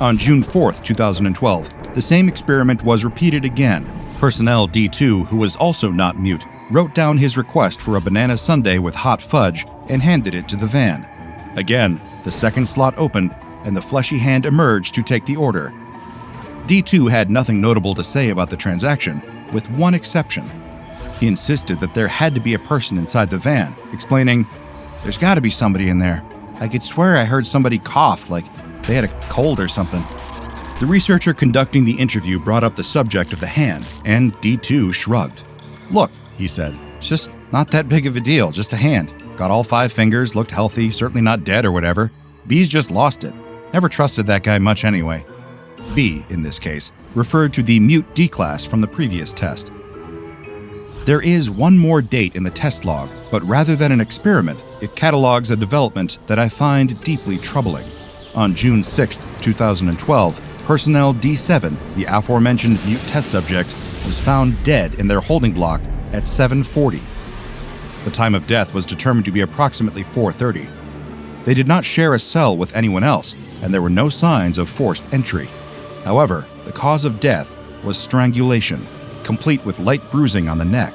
On June 4th, 2012, the same experiment was repeated again. Personnel D2, who was also not mute, wrote down his request for a banana sundae with hot fudge and handed it to the van. Again, the second slot opened and the fleshy hand emerged to take the order. D2 had nothing notable to say about the transaction, with one exception. He insisted that there had to be a person inside the van, explaining, "There's got to be somebody in there. I could swear I heard somebody cough like they had a cold or something." The researcher conducting the interview brought up the subject of the hand, and D2 shrugged. "Look," he said, "it's just not that big of a deal, just a hand. Got all 5 fingers, looked healthy, certainly not dead or whatever. B's just lost it. Never trusted that guy much anyway." B, in this case, referred to the mute D-class from the previous test. There is one more date in the test log, but rather than an experiment, it catalogs a development that I find deeply troubling. On June 6, 2012, personnel D7, the aforementioned mute test subject, was found dead in their holding block at 7:40. The time of death was determined to be approximately 4:30. They did not share a cell with anyone else, and there were no signs of forced entry. However, the cause of death was strangulation, complete with light bruising on the neck.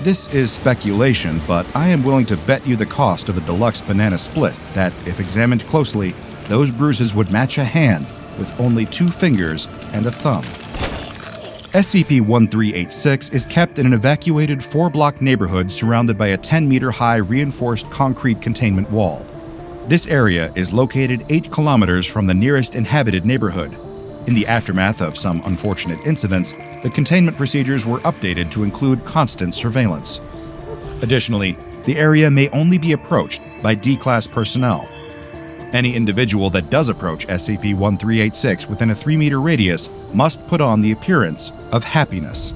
This is speculation, but I am willing to bet you the cost of a deluxe banana split that, if examined closely, those bruises would match a hand with only 2 fingers and a thumb. SCP-1386 is kept in an evacuated 4-block neighborhood surrounded by a 10-meter-high reinforced concrete containment wall. This area is located 8 kilometers from the nearest inhabited neighborhood. In the aftermath of some unfortunate incidents, the containment procedures were updated to include constant surveillance. Additionally, the area may only be approached by D-class personnel. Any individual that does approach SCP-1386 within a 3-meter radius must put on the appearance of happiness.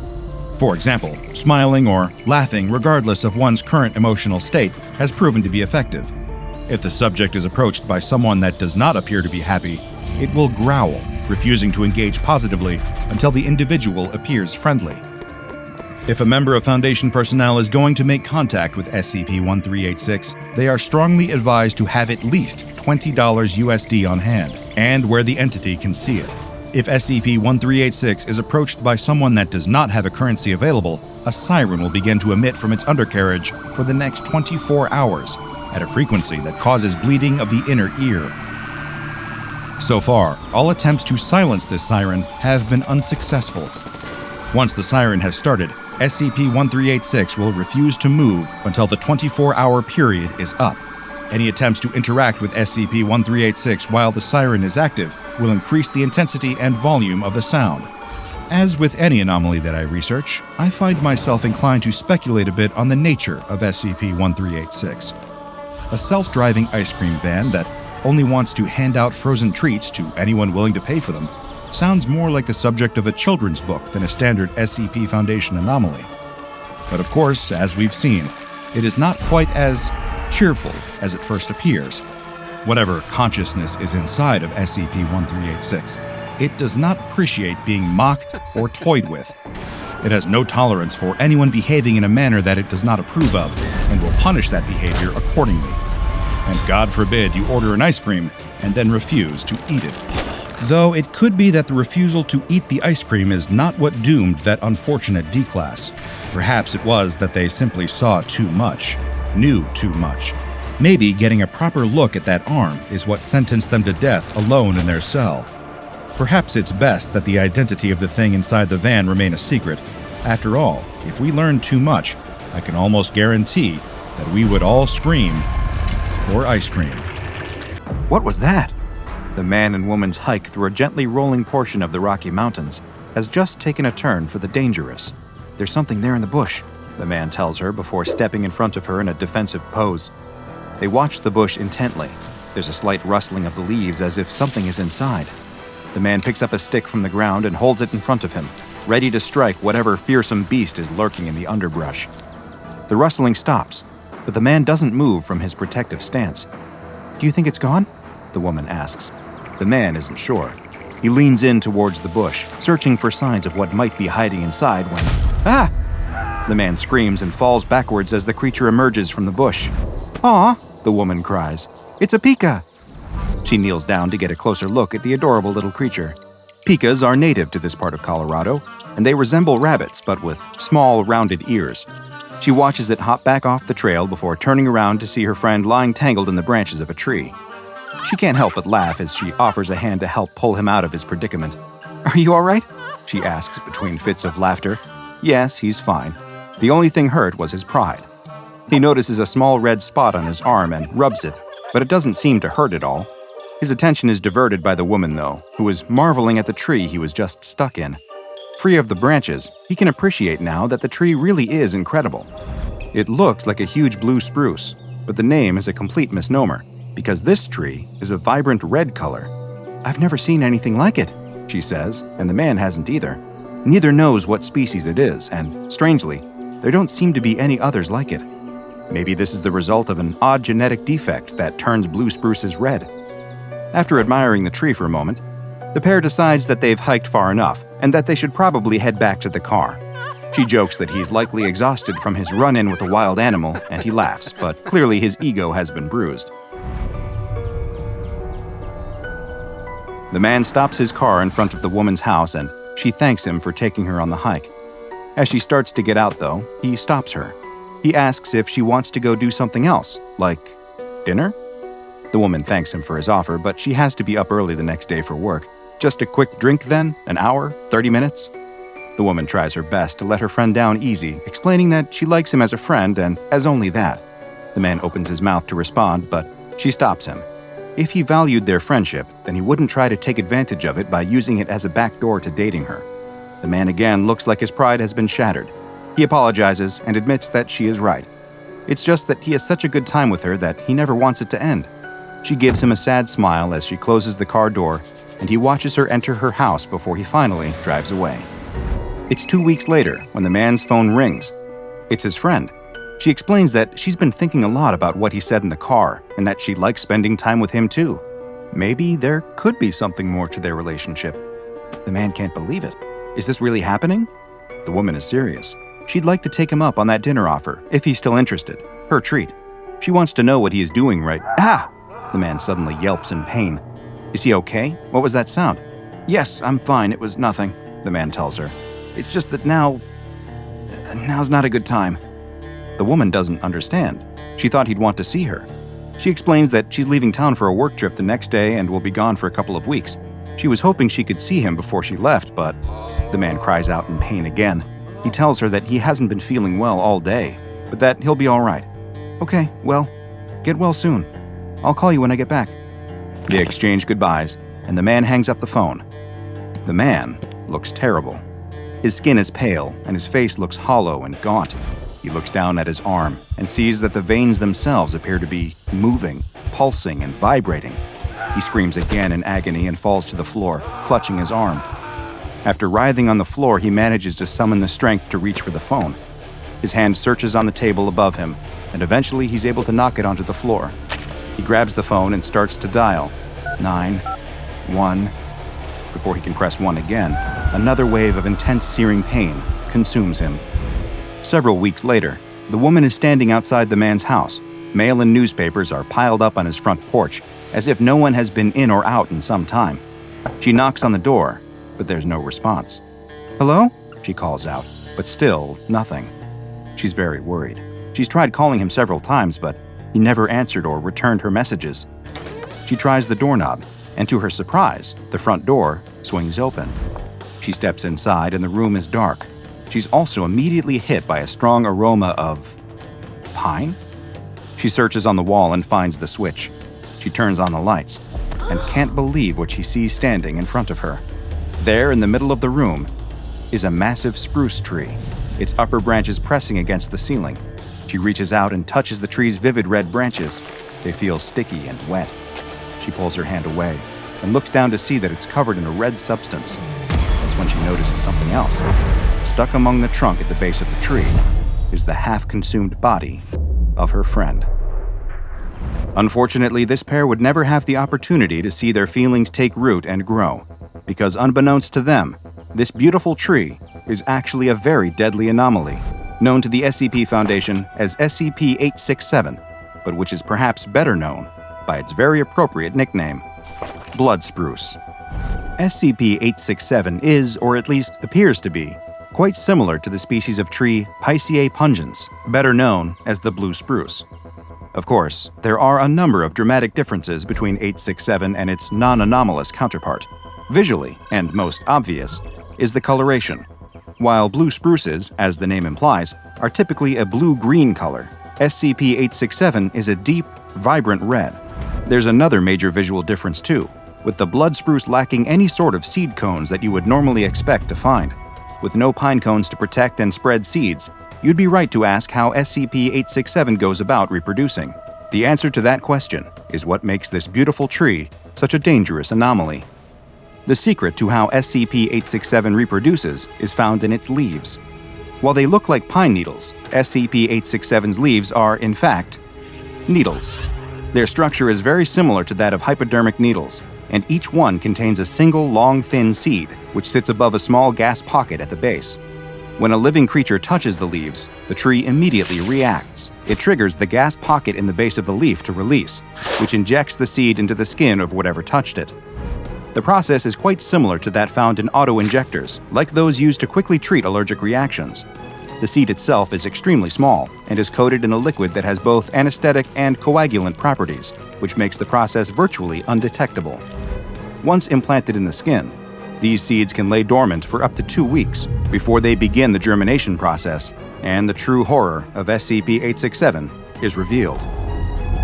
For example, smiling or laughing regardless of one's current emotional state has proven to be effective. If the subject is approached by someone that does not appear to be happy, it will growl, refusing to engage positively until the individual appears friendly. If a member of Foundation personnel is going to make contact with SCP-1386, they are strongly advised to have at least $20 USD on hand, and where the entity can see it. If SCP-1386 is approached by someone that does not have a currency available, a siren will begin to emit from its undercarriage for the next 24 hours, at a frequency that causes bleeding of the inner ear. So far, all attempts to silence this siren have been unsuccessful. Once the siren has started, SCP-1386 will refuse to move until the 24-hour period is up. Any attempts to interact with SCP-1386 while the siren is active will increase the intensity and volume of the sound. As with any anomaly that I research, I find myself inclined to speculate a bit on the nature of SCP-1386. A self-driving ice cream van that only wants to hand out frozen treats to anyone willing to pay for them sounds more like the subject of a children's book than a standard SCP Foundation anomaly. But of course, as we've seen, it is not quite as cheerful as it first appears. Whatever consciousness is inside of SCP-1386, it does not appreciate being mocked or toyed with. It has no tolerance for anyone behaving in a manner that it does not approve of, and will punish that behavior accordingly. And God forbid you order an ice cream and then refuse to eat it. Though it could be that the refusal to eat the ice cream is not what doomed that unfortunate D-Class. Perhaps it was that they simply saw too much, knew too much. Maybe getting a proper look at that arm is what sentenced them to death alone in their cell. Perhaps it's best that the identity of the thing inside the van remain a secret. After all, if we learn too much, I can almost guarantee that we would all scream for ice cream. What was that? The man and woman's hike through a gently rolling portion of the Rocky Mountains has just taken a turn for the dangerous. There's something there in the bush, the man tells her before stepping in front of her in a defensive pose. They watch the bush intently. There's a slight rustling of the leaves as if something is inside. The man picks up a stick from the ground and holds it in front of him, ready to strike whatever fearsome beast is lurking in the underbrush. The rustling stops, but the man doesn't move from his protective stance. "Do you think it's gone?" the woman asks. The man isn't sure. He leans in towards the bush, searching for signs of what might be hiding inside when... Ah! The man screams and falls backwards as the creature emerges from the bush. "Aw!" the woman cries. "It's a pika!" She kneels down to get a closer look at the adorable little creature. Pikas are native to this part of Colorado, and they resemble rabbits but with small, rounded ears. She watches it hop back off the trail before turning around to see her friend lying tangled in the branches of a tree. She can't help but laugh as she offers a hand to help pull him out of his predicament. "Are you all right?" she asks between fits of laughter. Yes, he's fine. The only thing hurt was his pride. He notices a small red spot on his arm and rubs it, but it doesn't seem to hurt at all. His attention is diverted by the woman, though, who is marveling at the tree he was just stuck in. Free of the branches, he can appreciate now that the tree really is incredible. It looks like a huge blue spruce, but the name is a complete misnomer, because this tree is a vibrant red color. "I've never seen anything like it," she says, and the man hasn't either. Neither knows what species it is, and, strangely, there don't seem to be any others like it. Maybe this is the result of an odd genetic defect that turns blue spruces red. After admiring the tree for a moment, the pair decides that they've hiked far enough and that they should probably head back to the car. She jokes that he's likely exhausted from his run-in with a wild animal, and he laughs, but clearly his ego has been bruised. The man stops his car in front of the woman's house, and she thanks him for taking her on the hike. As she starts to get out, though, he stops her. He asks if she wants to go do something else, like dinner? The woman thanks him for his offer, but she has to be up early the next day for work. Just a quick drink then? An hour? 30 minutes? The woman tries her best to let her friend down easy, explaining that she likes him as a friend and as only that. The man opens his mouth to respond, but she stops him. If he valued their friendship, then he wouldn't try to take advantage of it by using it as a backdoor to dating her. The man again looks like his pride has been shattered. He apologizes and admits that she is right. It's just that he has such a good time with her that he never wants it to end. She gives him a sad smile as she closes the car door, and he watches her enter her house before he finally drives away. It's 2 weeks later when the man's phone rings. It's his friend. She explains that she's been thinking a lot about what he said in the car, and that she likes spending time with him too. Maybe there could be something more to their relationship. The man can't believe it. Is this really happening? The woman is serious. She'd like to take him up on that dinner offer, if he's still interested. Her treat. She wants to know what he is doing right. Ah! The man suddenly yelps in pain. Is he okay? What was that sound? Yes, I'm fine. It was nothing, the man tells her. It's just that now's not a good time. The woman doesn't understand. She thought he'd want to see her. She explains that she's leaving town for a work trip the next day and will be gone for a couple of weeks. She was hoping she could see him before she left, but the man cries out in pain again. He tells her that he hasn't been feeling well all day, but that he'll be all right. Okay, well, get well soon. I'll call you when I get back. They exchange goodbyes, and the man hangs up the phone. The man looks terrible. His skin is pale, and his face looks hollow and gaunt. He looks down at his arm and sees that the veins themselves appear to be moving, pulsing, and vibrating. He screams again in agony and falls to the floor, clutching his arm. After writhing on the floor, he manages to summon the strength to reach for the phone. His hand searches on the table above him, and eventually he's able to knock it onto the floor. He grabs the phone and starts to dial 911. Before he can press 1 again, another wave of intense searing pain consumes him. Several weeks later, the woman is standing outside the man's house. Mail and newspapers are piled up on his front porch, as if no one has been in or out in some time. She knocks on the door, but there's no response. "Hello?" she calls out, but still nothing. She's very worried. She's tried calling him several times, but he never answered or returned her messages. She tries the doorknob, and to her surprise, the front door swings open. She steps inside and the room is dark. She's also immediately hit by a strong aroma of pine? She searches on the wall and finds the switch. She turns on the lights and can't believe what she sees standing in front of her. There in the middle of the room is a massive spruce tree, its upper branches pressing against the ceiling. She reaches out and touches the tree's vivid red branches. They feel sticky and wet. She pulls her hand away and looks down to see that it's covered in a red substance. That's when she notices something else. Stuck among the trunk at the base of the tree is the half-consumed body of her friend. Unfortunately, this pair would never have the opportunity to see their feelings take root and grow, because unbeknownst to them, this beautiful tree is actually a very deadly anomaly, known to the SCP Foundation as SCP-867, but which is perhaps better known by its very appropriate nickname, Blood Spruce. SCP-867 is, or at least appears to be, quite similar to the species of tree Pisceae pungens, better known as the blue spruce. Of course, there are a number of dramatic differences between 867 and its non-anomalous counterpart. Visually, and most obvious, is the coloration. While blue spruces, as the name implies, are typically a blue-green color, SCP-867 is a deep, vibrant red. There's another major visual difference too, with the blood spruce lacking any sort of seed cones that you would normally expect to find. With no pine cones to protect and spread seeds, you'd be right to ask how SCP-867 goes about reproducing. The answer to that question is what makes this beautiful tree such a dangerous anomaly. The secret to how SCP-867 reproduces is found in its leaves. While they look like pine needles, SCP-867's leaves are, in fact, needles. Their structure is very similar to that of hypodermic needles, and each one contains a single long, thin seed, which sits above a small gas pocket at the base. When a living creature touches the leaves, the tree immediately reacts. It triggers the gas pocket in the base of the leaf to release, which injects the seed into the skin of whatever touched it. The process is quite similar to that found in auto-injectors, like those used to quickly treat allergic reactions. The seed itself is extremely small and is coated in a liquid that has both anesthetic and coagulant properties, which makes the process virtually undetectable. Once implanted in the skin, these seeds can lay dormant for up to 2 weeks before they begin the germination process, and the true horror of SCP-867 is revealed.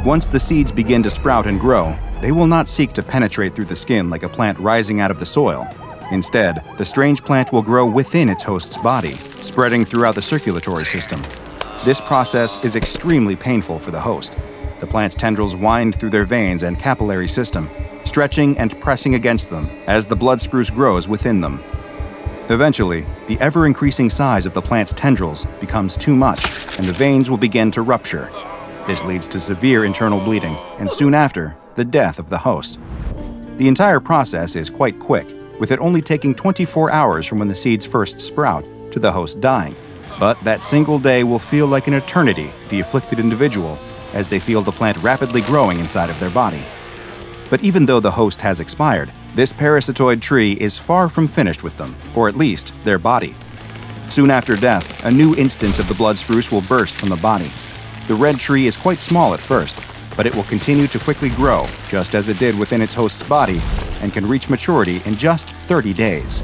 Once the seeds begin to sprout and grow, they will not seek to penetrate through the skin like a plant rising out of the soil. Instead, the strange plant will grow within its host's body, spreading throughout the circulatory system. This process is extremely painful for the host. The plant's tendrils wind through their veins and capillary system, stretching and pressing against them as the blood spruce grows within them. Eventually, the ever-increasing size of the plant's tendrils becomes too much, and the veins will begin to rupture. This leads to severe internal bleeding, and soon after, the death of the host. The entire process is quite quick, with it only taking 24 hours from when the seeds first sprout to the host dying. But that single day will feel like an eternity to the afflicted individual as they feel the plant rapidly growing inside of their body. But even though the host has expired, this parasitoid tree is far from finished with them, or at least their body. Soon after death, a new instance of the blood spruce will burst from the body. The red tree is quite small at first, but it will continue to quickly grow, just as it did within its host's body, and can reach maturity in just 30 days.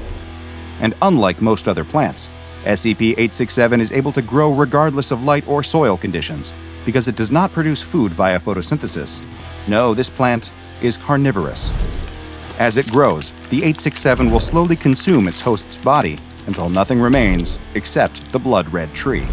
And unlike most other plants, SCP-867 is able to grow regardless of light or soil conditions, because it does not produce food via photosynthesis. No, this plant is carnivorous. As it grows, the 867 will slowly consume its host's body until nothing remains except the blood-red tree.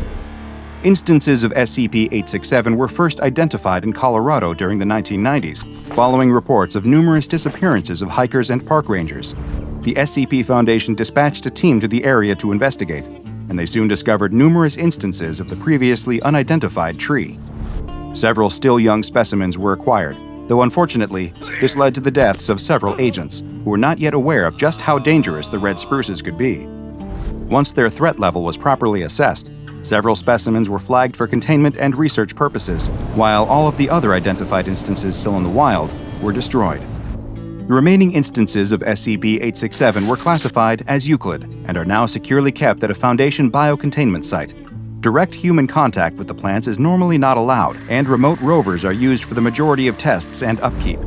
Instances of SCP-867 were first identified in Colorado during the 1990s, following reports of numerous disappearances of hikers and park rangers. The SCP Foundation dispatched a team to the area to investigate, and they soon discovered numerous instances of the previously unidentified tree. Several still young specimens were acquired, though unfortunately, this led to the deaths of several agents who were not yet aware of just how dangerous the red spruces could be. Once their threat level was properly assessed, several specimens were flagged for containment and research purposes, while all of the other identified instances still in the wild were destroyed. The remaining instances of SCP-867 were classified as Euclid and are now securely kept at a Foundation biocontainment site. Direct human contact with the plants is normally not allowed, and remote rovers are used for the majority of tests and upkeep.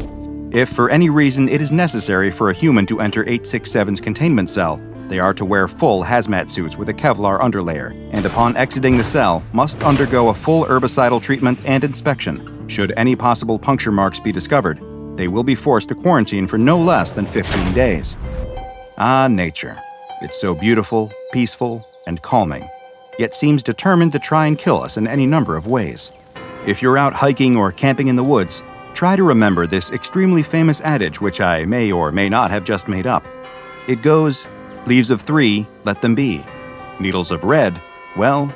If for any reason it is necessary for a human to enter 867's containment cell, they are to wear full hazmat suits with a Kevlar underlayer, and upon exiting the cell, must undergo a full herbicidal treatment and inspection. Should any possible puncture marks be discovered, they will be forced to quarantine for no less than 15 days. Ah, nature. It's so beautiful, peaceful, and calming, yet seems determined to try and kill us in any number of ways. If you're out hiking or camping in the woods, try to remember this extremely famous adage which I may or may not have just made up. It goes, "Leaves of 3, let them be. Needles of red, well,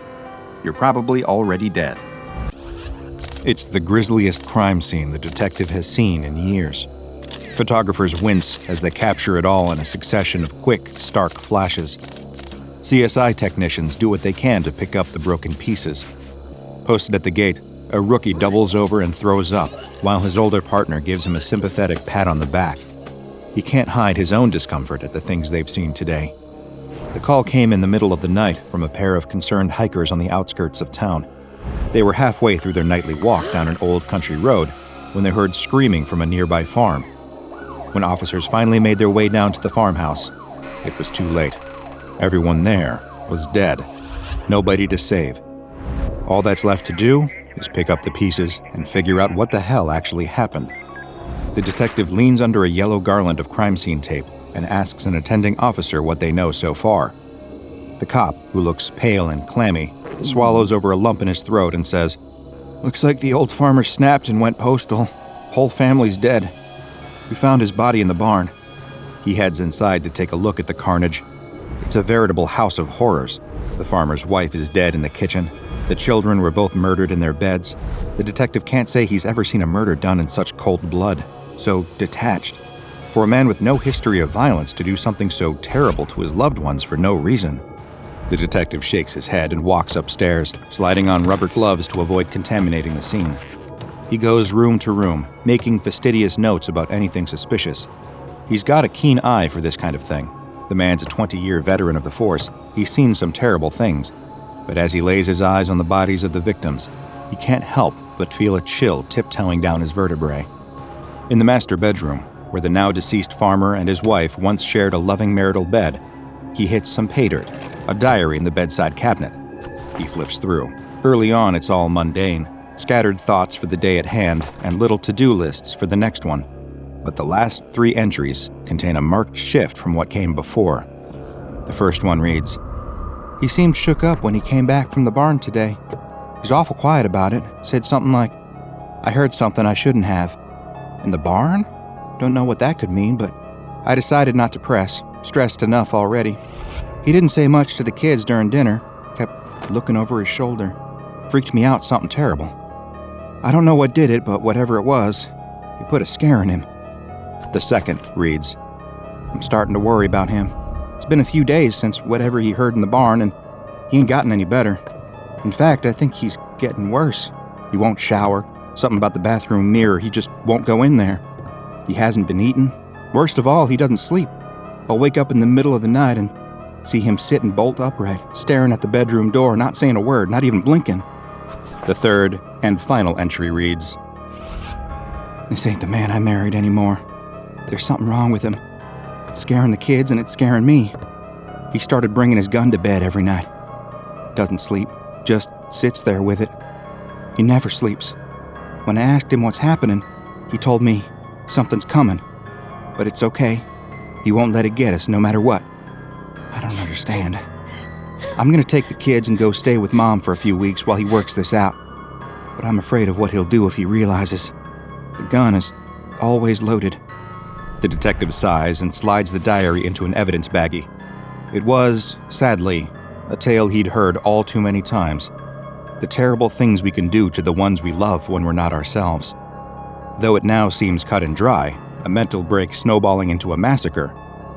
you're probably already dead." It's the grisliest crime scene the detective has seen in years. Photographers wince as they capture it all in a succession of quick, stark flashes. CSI technicians do what they can to pick up the broken pieces. Posted at the gate, a rookie doubles over and throws up, while his older partner gives him a sympathetic pat on the back. He can't hide his own discomfort at the things they've seen today. The call came in the middle of the night from a pair of concerned hikers on the outskirts of town. They were halfway through their nightly walk down an old country road when they heard screaming from a nearby farm. When officers finally made their way down to the farmhouse, it was too late. Everyone there was dead. Nobody to save. All that's left to do is pick up the pieces and figure out what the hell actually happened. The detective leans under a yellow garland of crime scene tape and asks an attending officer what they know so far. The cop, who looks pale and clammy, swallows over a lump in his throat and says, "Looks like the old farmer snapped and went postal. Whole family's dead. We found his body in the barn." He heads inside to take a look at the carnage. It's a veritable house of horrors. The farmer's wife is dead in the kitchen. The children were both murdered in their beds. The detective can't say he's ever seen a murder done in such cold blood, so detached. For a man with no history of violence to do something so terrible to his loved ones for no reason. The detective shakes his head and walks upstairs, sliding on rubber gloves to avoid contaminating the scene. He goes room to room, making fastidious notes about anything suspicious. He's got a keen eye for this kind of thing. The man's a 20-year veteran of the force. He's seen some terrible things. But as he lays his eyes on the bodies of the victims, he can't help but feel a chill tiptoeing down his vertebrae. In the master bedroom, where the now-deceased farmer and his wife once shared a loving marital bed, he hits some pay dirt, a diary in the bedside cabinet. He flips through. Early on, it's all mundane, scattered thoughts for the day at hand and little to-do lists for the next one. But the last 3 entries contain a marked shift from what came before. The first one reads, "He seemed shook up when he came back from the barn today. He's awful quiet about it. Said something like, 'I heard something I shouldn't have.' In the barn? Don't know what that could mean, but I decided not to press. Stressed enough already. He didn't say much to the kids during dinner. Kept looking over his shoulder. Freaked me out something terrible. I don't know what did it, but whatever it was, it put a scare in him." The second reads, "I'm starting to worry about him. It's been a few days since whatever he heard in the barn, and he ain't gotten any better. In fact, I think he's getting worse. He won't shower. Something about the bathroom mirror, he just won't go in there. He hasn't been eating. Worst of all, he doesn't sleep. I'll wake up in the middle of the night and see him sitting bolt upright, staring at the bedroom door, not saying a word, not even blinking." The third and final entry reads, This ain't the man I married anymore. There's something wrong with him. It's scaring the kids and it's scaring me. He started bringing his gun to bed every night. Doesn't sleep, just sits there with it. He never sleeps. When I asked him what's happening, he told me something's coming. But it's okay. He won't let it get us no matter what. I don't understand. I'm gonna take the kids and go stay with Mom for a few weeks while he works this out. But I'm afraid of what he'll do if he realizes the gun is always loaded. The detective sighs and slides the diary into an evidence baggie. It was, sadly, a tale he'd heard all too many times. The terrible things we can do to the ones we love when we're not ourselves. Though it now seems cut and dry, a mental break snowballing into a massacre,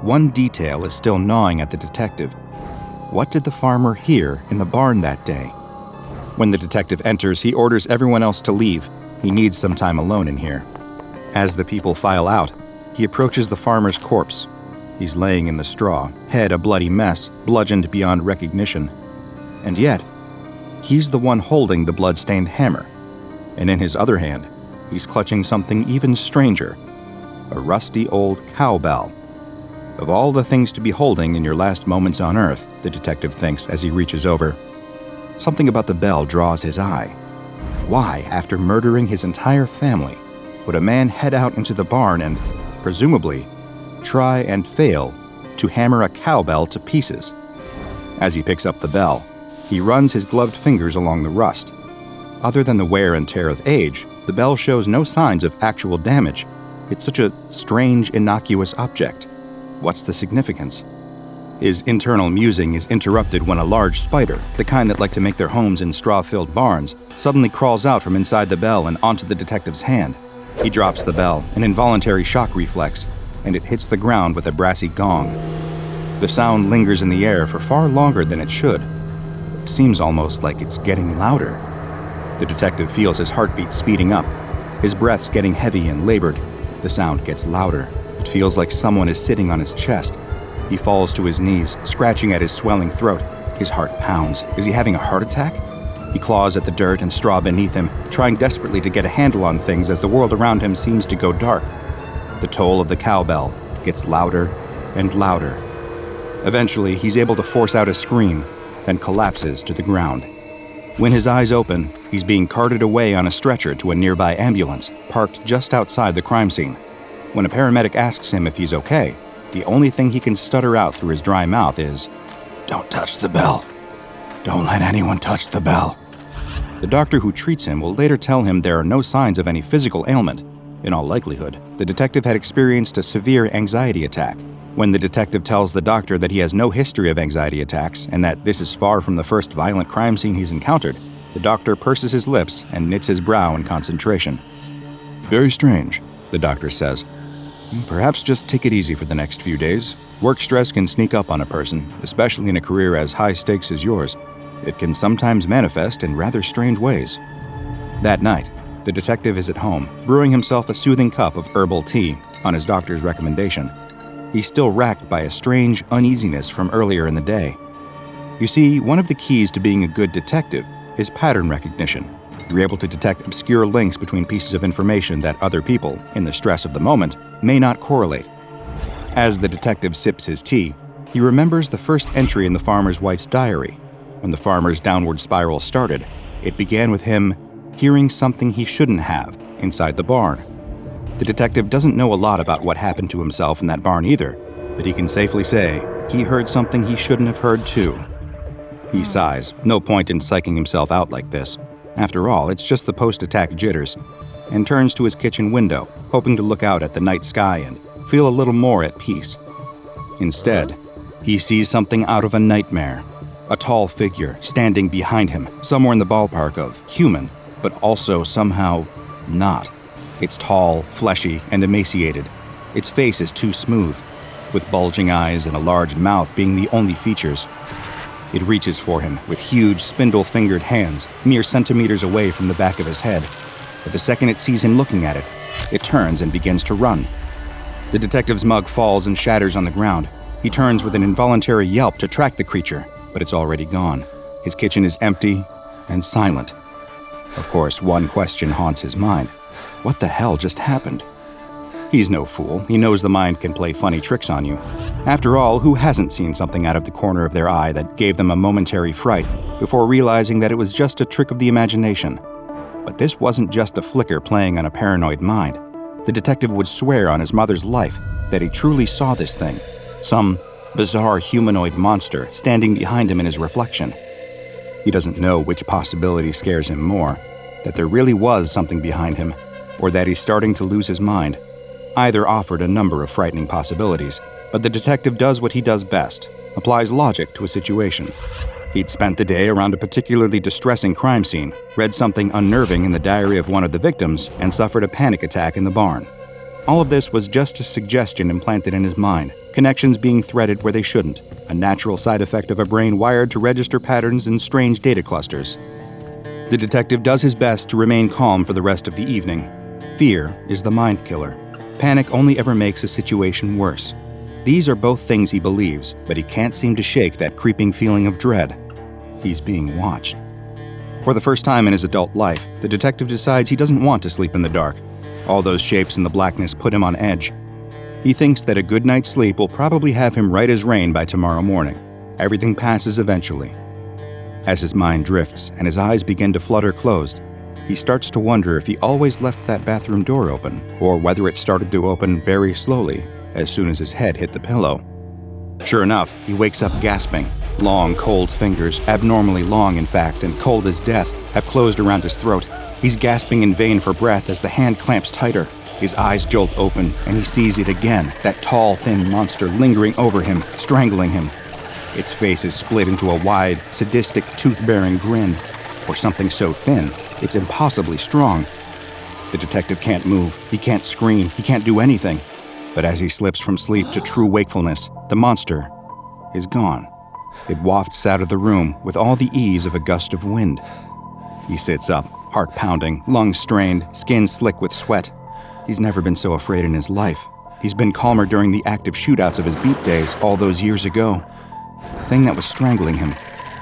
one detail is still gnawing at the detective. What did the farmer hear in the barn that day? When the detective enters, he orders everyone else to leave. He needs some time alone in here. As the people file out, he approaches the farmer's corpse. He's laying in the straw, head a bloody mess, bludgeoned beyond recognition. And yet, he's the one holding the blood-stained hammer. And in his other hand, he's clutching something even stranger, a rusty old cowbell. Of all the things to be holding in your last moments on Earth, the detective thinks as he reaches over, something about the bell draws his eye. Why, after murdering his entire family, would a man head out into the barn and, presumably, try and fail to hammer a cowbell to pieces? As he picks up the bell, he runs his gloved fingers along the rust. Other than the wear and tear of age, the bell shows no signs of actual damage. It's such a strange, innocuous object. What's the significance? His internal musing is interrupted when a large spider, the kind that like to make their homes in straw-filled barns, suddenly crawls out from inside the bell and onto the detective's hand. He drops the bell, an involuntary shock reflex, and it hits the ground with a brassy gong. The sound lingers in the air for far longer than it should. It seems almost like it's getting louder. The detective feels his heartbeat speeding up, his breaths getting heavy and labored. The sound gets louder. It feels like someone is sitting on his chest. He falls to his knees, scratching at his swelling throat. His heart pounds. Is he having a heart attack? He claws at the dirt and straw beneath him, trying desperately to get a handle on things as the world around him seems to go dark. The toll of the cowbell gets louder and louder. Eventually, he's able to force out a scream, then collapses to the ground. When his eyes open, he's being carted away on a stretcher to a nearby ambulance, parked just outside the crime scene. When a paramedic asks him if he's okay, the only thing he can stutter out through his dry mouth is, "Don't touch the bell. Don't let anyone touch the bell." The doctor who treats him will later tell him there are no signs of any physical ailment. In all likelihood, the detective had experienced a severe anxiety attack. When the detective tells the doctor that he has no history of anxiety attacks and that this is far from the first violent crime scene he's encountered, the doctor purses his lips and knits his brow in concentration. "Very strange," the doctor says. "Perhaps just take it easy for the next few days. Work stress can sneak up on a person, especially in a career as high stakes as yours. It can sometimes manifest in rather strange ways." That night, the detective is at home, brewing himself a soothing cup of herbal tea on his doctor's recommendation. He's still racked by a strange uneasiness from earlier in the day. You see, one of the keys to being a good detective is pattern recognition. You're able to detect obscure links between pieces of information that other people, in the stress of the moment, may not correlate. As the detective sips his tea, he remembers the first entry in the farmer's wife's diary. When the farmer's downward spiral started, it began with him hearing something he shouldn't have inside the barn. The detective doesn't know a lot about what happened to himself in that barn either, but he can safely say he heard something he shouldn't have heard too. He sighs, no point in psyching himself out like this. After all, it's just the post-attack jitters, and turns to his kitchen window, hoping to look out at the night sky and feel a little more at peace. Instead, he sees something out of a nightmare. A tall figure standing behind him, somewhere in the ballpark of human, but also somehow not. It's tall, fleshy, and emaciated. Its face is too smooth, with bulging eyes and a large mouth being the only features. It reaches for him with huge, spindle-fingered hands, mere centimeters away from the back of his head. But the second it sees him looking at it, it turns and begins to run. The detective's mug falls and shatters on the ground. He turns with an involuntary yelp to track the creature, but it's already gone. His kitchen is empty and silent. Of course, one question haunts his mind. What the hell just happened? He's no fool. He knows the mind can play funny tricks on you. After all, who hasn't seen something out of the corner of their eye that gave them a momentary fright before realizing that it was just a trick of the imagination? But this wasn't just a flicker playing on a paranoid mind. The detective would swear on his mother's life that he truly saw this thing, some bizarre humanoid monster standing behind him in his reflection. He doesn't know which possibility scares him more, that there really was something behind him, or that he's starting to lose his mind. Either offered a number of frightening possibilities, but the detective does what he does best, applies logic to a situation. He'd spent the day around a particularly distressing crime scene, read something unnerving in the diary of one of the victims, and suffered a panic attack in the barn. All of this was just a suggestion implanted in his mind, connections being threaded where they shouldn't, a natural side effect of a brain wired to register patterns in strange data clusters. The detective does his best to remain calm for the rest of the evening. Fear is the mind killer. Panic only ever makes a situation worse. These are both things he believes, but he can't seem to shake that creeping feeling of dread. He's being watched. For the first time in his adult life, the detective decides he doesn't want to sleep in the dark. All those shapes in the blackness put him on edge. He thinks that a good night's sleep will probably have him right as rain by tomorrow morning. Everything passes eventually. As his mind drifts and his eyes begin to flutter closed, he starts to wonder if he always left that bathroom door open, or whether it started to open very slowly as soon as his head hit the pillow. Sure enough, he wakes up gasping. Long, cold fingers, abnormally long in fact, and cold as death, have closed around his throat. He's gasping in vain for breath as the hand clamps tighter. His eyes jolt open, and he sees it again, that tall, thin monster lingering over him, strangling him. Its face is split into a wide, sadistic, tooth-bearing grin, or something so thin, it's impossibly strong. The detective can't move, he can't scream, he can't do anything. But as he slips from sleep to true wakefulness, the monster is gone. It wafts out of the room with all the ease of a gust of wind. He sits up, heart pounding, lungs strained, skin slick with sweat. He's never been so afraid in his life. He's been calmer during the active shootouts of his beat days all those years ago. The thing that was strangling him,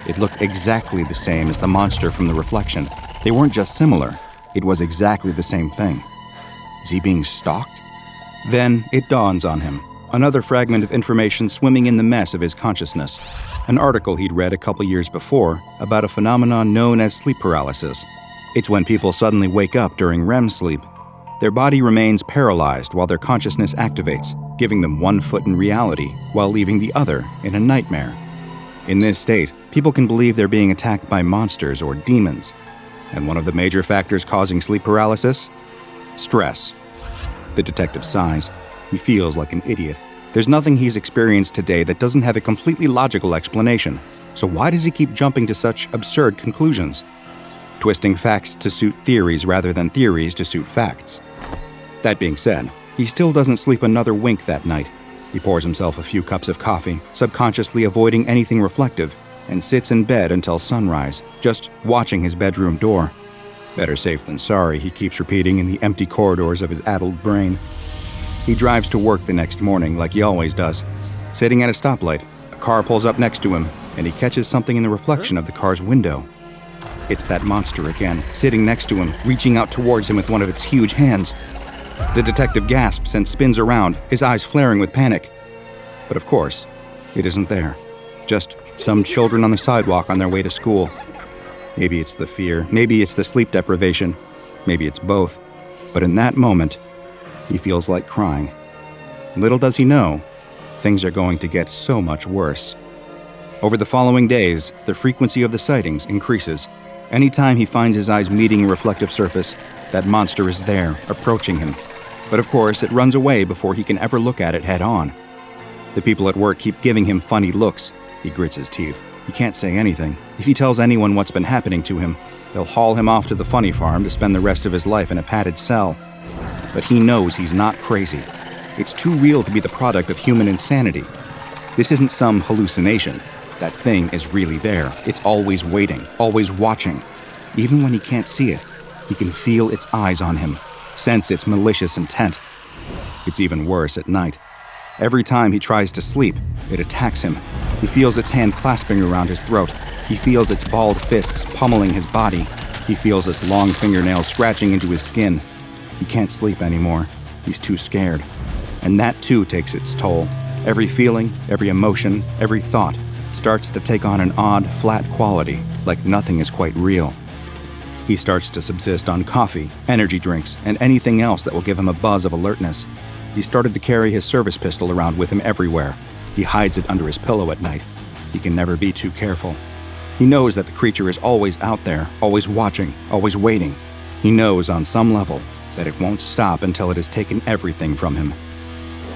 it looked exactly the same as the monster from the reflection. They weren't just similar, it was exactly the same thing. Is he being stalked? Then it dawns on him. Another fragment of information swimming in the mess of his consciousness. An article he'd read a couple years before about a phenomenon known as sleep paralysis. It's when people suddenly wake up during REM sleep. Their body remains paralyzed while their consciousness activates, giving them one foot in reality while leaving the other in a nightmare. In this state, people can believe they're being attacked by monsters or demons. And one of the major factors causing sleep paralysis? Stress. The detective sighs. He feels like an idiot. There's nothing he's experienced today that doesn't have a completely logical explanation. So why does he keep jumping to such absurd conclusions? Twisting facts to suit theories rather than theories to suit facts. That being said, he still doesn't sleep another wink that night. He pours himself a few cups of coffee, subconsciously avoiding anything reflective, and sits in bed until sunrise, just watching his bedroom door. Better safe than sorry, he keeps repeating in the empty corridors of his addled brain. He drives to work the next morning like he always does. Sitting at a stoplight, a car pulls up next to him, and he catches something in the reflection of the car's window. It's that monster again, sitting next to him, reaching out towards him with one of its huge hands. The detective gasps and spins around, his eyes flaring with panic. But of course, it isn't there. Just some children on the sidewalk on their way to school. Maybe it's the fear, maybe it's the sleep deprivation, maybe it's both. But in that moment, he feels like crying. Little does he know, things are going to get so much worse. Over the following days, the frequency of the sightings increases. Anytime he finds his eyes meeting a reflective surface, that monster is there, approaching him. But of course, it runs away before he can ever look at it head on. The people at work keep giving him funny looks. He grits his teeth. He can't say anything. If he tells anyone what's been happening to him, they'll haul him off to the funny farm to spend the rest of his life in a padded cell. But he knows he's not crazy. It's too real to be the product of human insanity. This isn't some hallucination. That thing is really there. It's always waiting, always watching. Even when he can't see it, he can feel its eyes on him, sense its malicious intent. It's even worse at night. Every time he tries to sleep, it attacks him. He feels its hand clasping around his throat. He feels its balled fists pummeling his body. He feels its long fingernails scratching into his skin. He can't sleep anymore. He's too scared. And that too takes its toll. Every feeling, every emotion, every thought starts to take on an odd, flat quality, like nothing is quite real. He starts to subsist on coffee, energy drinks, and anything else that will give him a buzz of alertness. He started to carry his service pistol around with him everywhere. He hides it under his pillow at night. He can never be too careful. He knows that the creature is always out there, always watching, always waiting. He knows on some level that it won't stop until it has taken everything from him.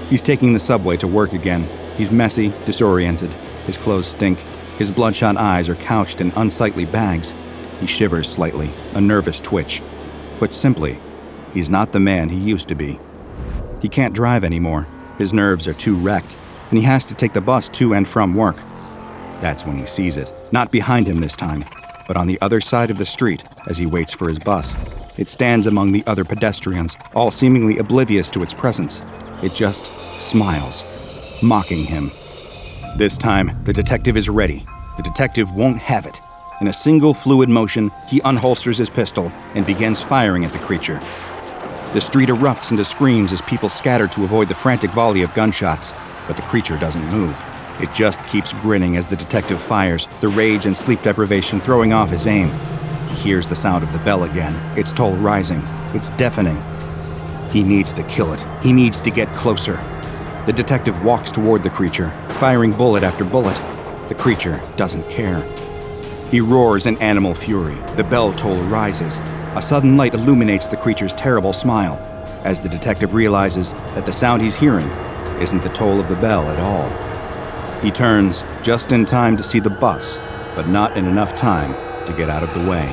He's taking the subway to work again. He's messy, disoriented. His clothes stink. His bloodshot eyes are couched in unsightly bags. He shivers slightly, a nervous twitch. Put simply, he's not the man he used to be. He can't drive anymore. His nerves are too wrecked, and he has to take the bus to and from work. That's when he sees it, not behind him this time, but on the other side of the street as he waits for his bus. It stands among the other pedestrians, all seemingly oblivious to its presence. It just smiles, mocking him. This time, the detective is ready. The detective won't have it. In a single fluid motion, he unholsters his pistol and begins firing at the creature. The street erupts into screams as people scatter to avoid the frantic volley of gunshots, but the creature doesn't move. It just keeps grinning as the detective fires, the rage and sleep deprivation throwing off his aim. He hears the sound of the bell again, its toll rising. It's deafening. He needs to kill it. He needs to get closer. The detective walks toward the creature, firing bullet after bullet. The creature doesn't care. He roars in animal fury. The bell toll rises. A sudden light illuminates the creature's terrible smile, as the detective realizes that the sound he's hearing isn't the toll of the bell at all. He turns just in time to see the bus, but not in enough time to get out of the way.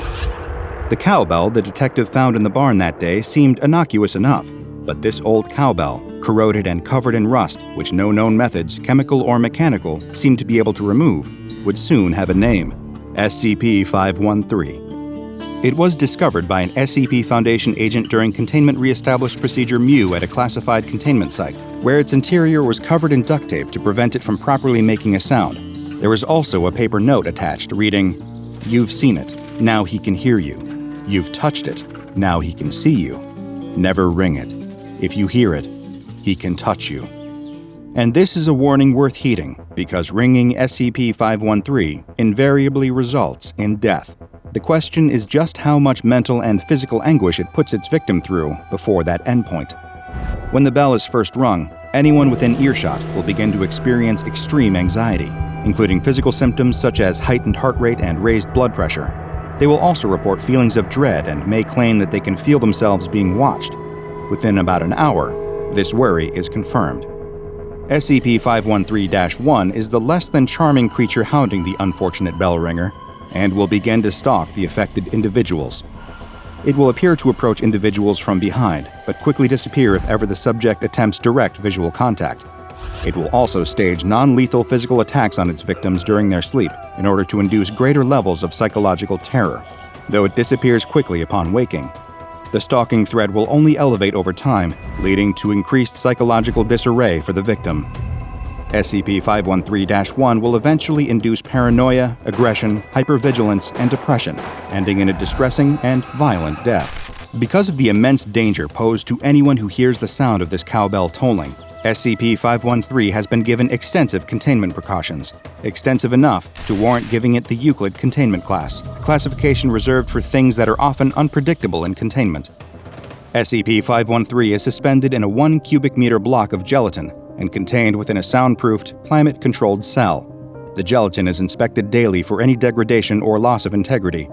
The cowbell the detective found in the barn that day seemed innocuous enough, but this old cowbell, corroded and covered in rust, which no known methods, chemical or mechanical, seemed to be able to remove, would soon have a name: SCP-513. It was discovered by an SCP Foundation agent during Containment Reestablished Procedure Mu at a classified containment site, where its interior was covered in duct tape to prevent it from properly making a sound. There was also a paper note attached reading, "You've seen it, now he can hear you. You've touched it, now he can see you. Never ring it. If you hear it, he can touch you." And this is a warning worth heeding, because ringing SCP-513 invariably results in death. The question is just how much mental and physical anguish it puts its victim through before that endpoint. When the bell is first rung, anyone within earshot will begin to experience extreme anxiety, including physical symptoms such as heightened heart rate and raised blood pressure. They will also report feelings of dread and may claim that they can feel themselves being watched. Within about an hour, this worry is confirmed. SCP-513-1 is the less than charming creature hounding the unfortunate bell ringer, and will begin to stalk the affected individuals. It will appear to approach individuals from behind, but quickly disappear if ever the subject attempts direct visual contact. It will also stage non-lethal physical attacks on its victims during their sleep in order to induce greater levels of psychological terror, though it disappears quickly upon waking. The stalking threat will only elevate over time, leading to increased psychological disarray for the victim. SCP-513-1 will eventually induce paranoia, aggression, hypervigilance, and depression, ending in a distressing and violent death. Because of the immense danger posed to anyone who hears the sound of this cowbell tolling, SCP-513 has been given extensive containment precautions, extensive enough to warrant giving it the Euclid Containment Class, a classification reserved for things that are often unpredictable in containment. SCP-513 is suspended in a 1 cubic meter block of gelatin and contained within a soundproofed, climate-controlled cell. The gelatin is inspected daily for any degradation or loss of integrity.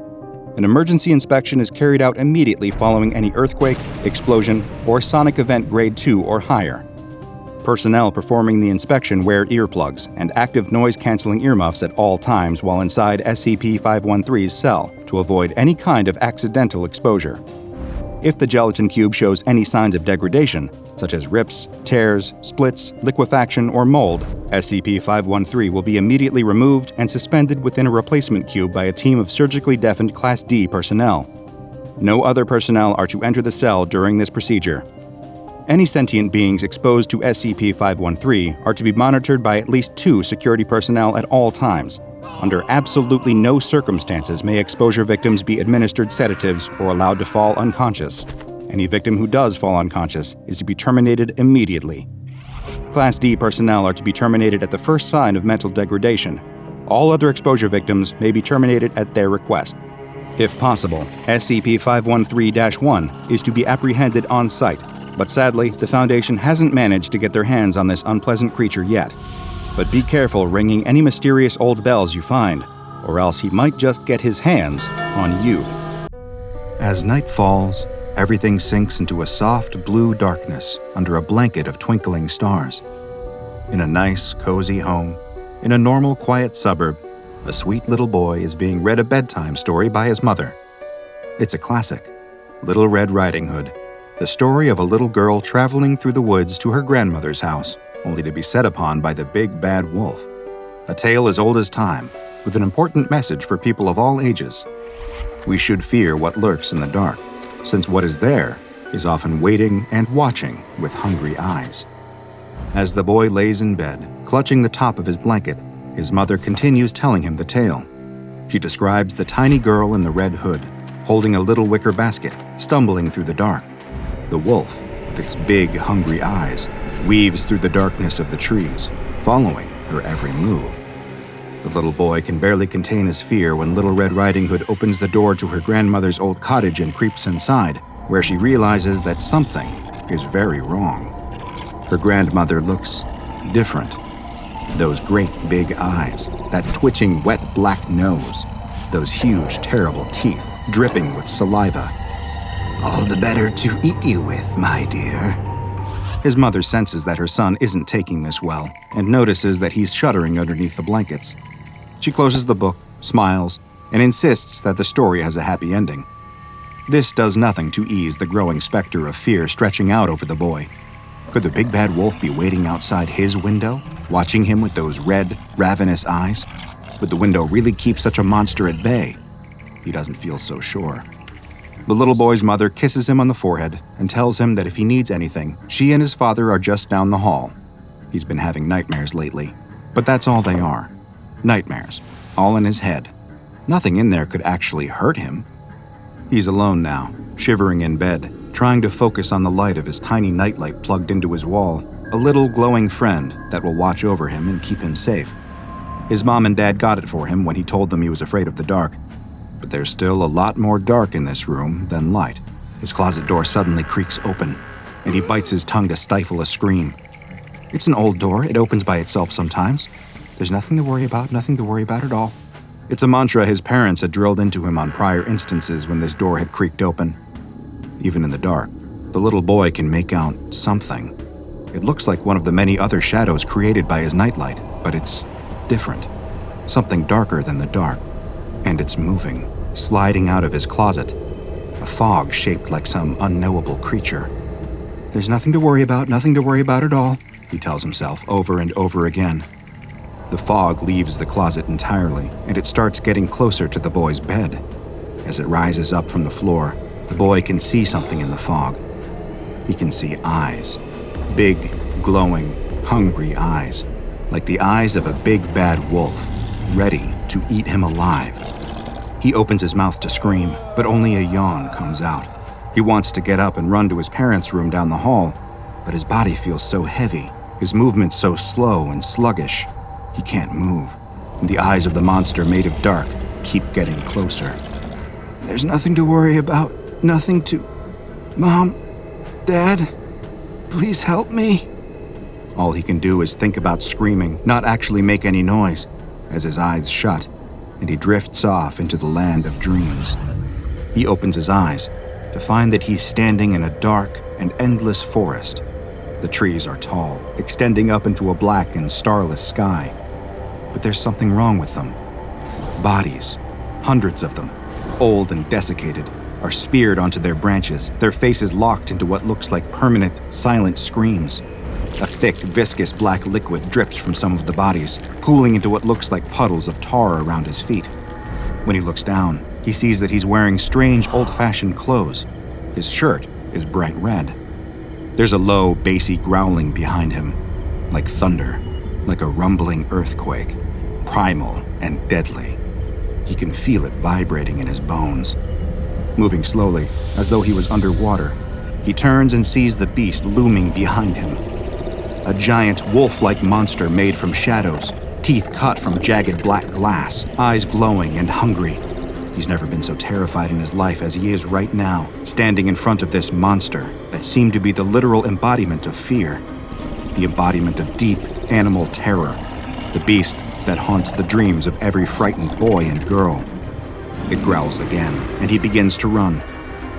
An emergency inspection is carried out immediately following any earthquake, explosion, or sonic event grade 2 or higher. Personnel performing the inspection wear earplugs and active noise-canceling earmuffs at all times while inside SCP-513's cell to avoid any kind of accidental exposure. If the gelatin cube shows any signs of degradation, such as rips, tears, splits, liquefaction, or mold, SCP-513 will be immediately removed and suspended within a replacement cube by a team of surgically deafened Class D personnel. No other personnel are to enter the cell during this procedure. Any sentient beings exposed to SCP-513 are to be monitored by at least 2 security personnel at all times. Under absolutely no circumstances may exposure victims be administered sedatives or allowed to fall unconscious. Any victim who does fall unconscious is to be terminated immediately. Class D personnel are to be terminated at the first sign of mental degradation. All other exposure victims may be terminated at their request. If possible, SCP-513-1 is to be apprehended on site, but sadly, the Foundation hasn't managed to get their hands on this unpleasant creature yet. But be careful ringing any mysterious old bells you find, or else he might just get his hands on you. As night falls, everything sinks into a soft blue darkness under a blanket of twinkling stars. In a nice, cozy home, in a normal, quiet suburb, a sweet little boy is being read a bedtime story by his mother. It's a classic, Little Red Riding Hood, the story of a little girl traveling through the woods to her grandmother's house, only to be set upon by the big bad wolf. A tale as old as time, with an important message for people of all ages. We should fear what lurks in the dark, since what is there is often waiting and watching with hungry eyes. As the boy lays in bed, clutching the top of his blanket, his mother continues telling him the tale. She describes the tiny girl in the red hood, holding a little wicker basket, stumbling through the dark. The wolf, with its big, hungry eyes, weaves through the darkness of the trees, following her every move. The little boy can barely contain his fear when Little Red Riding Hood opens the door to her grandmother's old cottage and creeps inside, where she realizes that something is very wrong. Her grandmother looks different. Those great big eyes, that twitching wet black nose, those huge terrible teeth dripping with saliva. All the better to eat you with, my dear. His mother senses that her son isn't taking this well and notices that he's shuddering underneath the blankets. She closes the book, smiles, and insists that the story has a happy ending. This does nothing to ease the growing specter of fear stretching out over the boy. Could the big bad wolf be waiting outside his window, watching him with those red, ravenous eyes? Would the window really keep such a monster at bay? He doesn't feel so sure. The little boy's mother kisses him on the forehead and tells him that if he needs anything, she and his father are just down the hall. He's been having nightmares lately, but that's all they are. Nightmares, all in his head. Nothing in there could actually hurt him. He's alone now, shivering in bed, trying to focus on the light of his tiny nightlight plugged into his wall, a little glowing friend that will watch over him and keep him safe. His mom and dad got it for him when he told them he was afraid of the dark. But there's still a lot more dark in this room than light. His closet door suddenly creaks open, and he bites his tongue to stifle a scream. It's an old door. It opens by itself sometimes. There's nothing to worry about at all. It's a mantra his parents had drilled into him on prior instances when this door had creaked open. Even in the dark, the little boy can make out something. It looks like one of the many other shadows created by his nightlight, but it's different. Something darker than the dark. And it's moving, sliding out of his closet. A fog shaped like some unknowable creature. There's nothing to worry about at all, he tells himself over and over again. The fog leaves the closet entirely, and it starts getting closer to the boy's bed. As it rises up from the floor, the boy can see something in the fog. He can see eyes. Big, glowing, hungry eyes. Like the eyes of a big bad wolf, ready to eat him alive. He opens his mouth to scream, but only a yawn comes out. He wants to get up and run to his parents' room down the hall, but his body feels so heavy, his movements so slow and sluggish. He can't move, and the eyes of the monster made of dark keep getting closer. There's nothing to worry about, nothing to... Mom, Dad, please help me. All he can do is think about screaming, not actually make any noise, as his eyes shut, and he drifts off into the land of dreams. He opens his eyes to find that he's standing in a dark and endless forest. The trees are tall, extending up into a black and starless sky. But there's something wrong with them. Bodies, hundreds of them, old and desiccated, are speared onto their branches, their faces locked into what looks like permanent, silent screams. A thick, viscous black liquid drips from some of the bodies, pooling into what looks like puddles of tar around his feet. When he looks down, he sees that he's wearing strange, old-fashioned clothes. His shirt is bright red. There's a low, bassy growling behind him, like thunder, like a rumbling earthquake, primal and deadly. He can feel it vibrating in his bones. Moving slowly, as though he was underwater, He turns and sees the beast looming behind him. A giant wolf-like monster made from shadows, teeth cut from jagged black glass, eyes glowing and hungry. He's never been so terrified in his life as he is right now, standing in front of this monster that seemed to be the literal embodiment of fear, the embodiment of deep animal terror, the beast that haunts the dreams of every frightened boy and girl. It growls again, and he begins to run.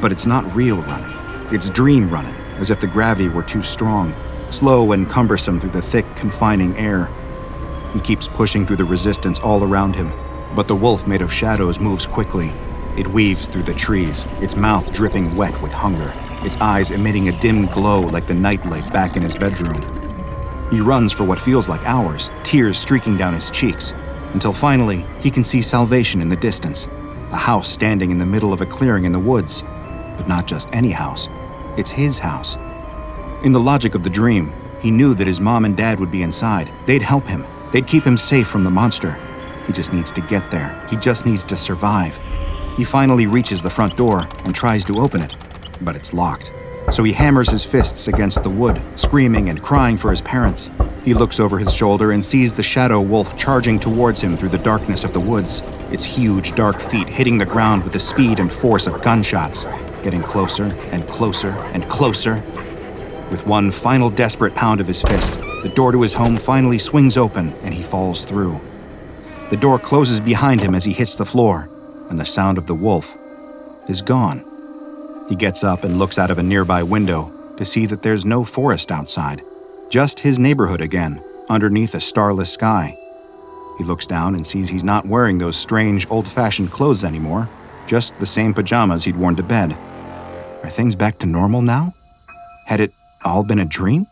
But it's not real running. It's dream running, as if the gravity were too strong, slow and cumbersome through the thick, confining air. He keeps pushing through the resistance all around him, but the wolf made of shadows moves quickly. It weaves through the trees, its mouth dripping wet with hunger, its eyes emitting a dim glow like the nightlight back in his bedroom. He runs for what feels like hours, tears streaking down his cheeks, until finally he can see salvation in the distance, a house standing in the middle of a clearing in the woods. But not just any house. It's his house. In the logic of the dream, he knew that his mom and dad would be inside. They'd help him. They'd keep him safe from the monster. He just needs to get there. He just needs to survive. He finally reaches the front door and tries to open it, but it's locked. So he hammers his fists against the wood, screaming and crying for his parents. He looks over his shoulder and sees the shadow wolf charging towards him through the darkness of the woods, its huge, dark feet hitting the ground with the speed and force of gunshots, getting closer and closer and closer. With one final desperate pound of his fist, the door to his home finally swings open and he falls through. The door closes behind him as he hits the floor, and the sound of the wolf is gone. He gets up and looks out of a nearby window to see that there's no forest outside, just his neighborhood again, underneath a starless sky. He looks down and sees he's not wearing those strange, old-fashioned clothes anymore, just the same pajamas he'd worn to bed. Are things back to normal now? Had it all been a dream?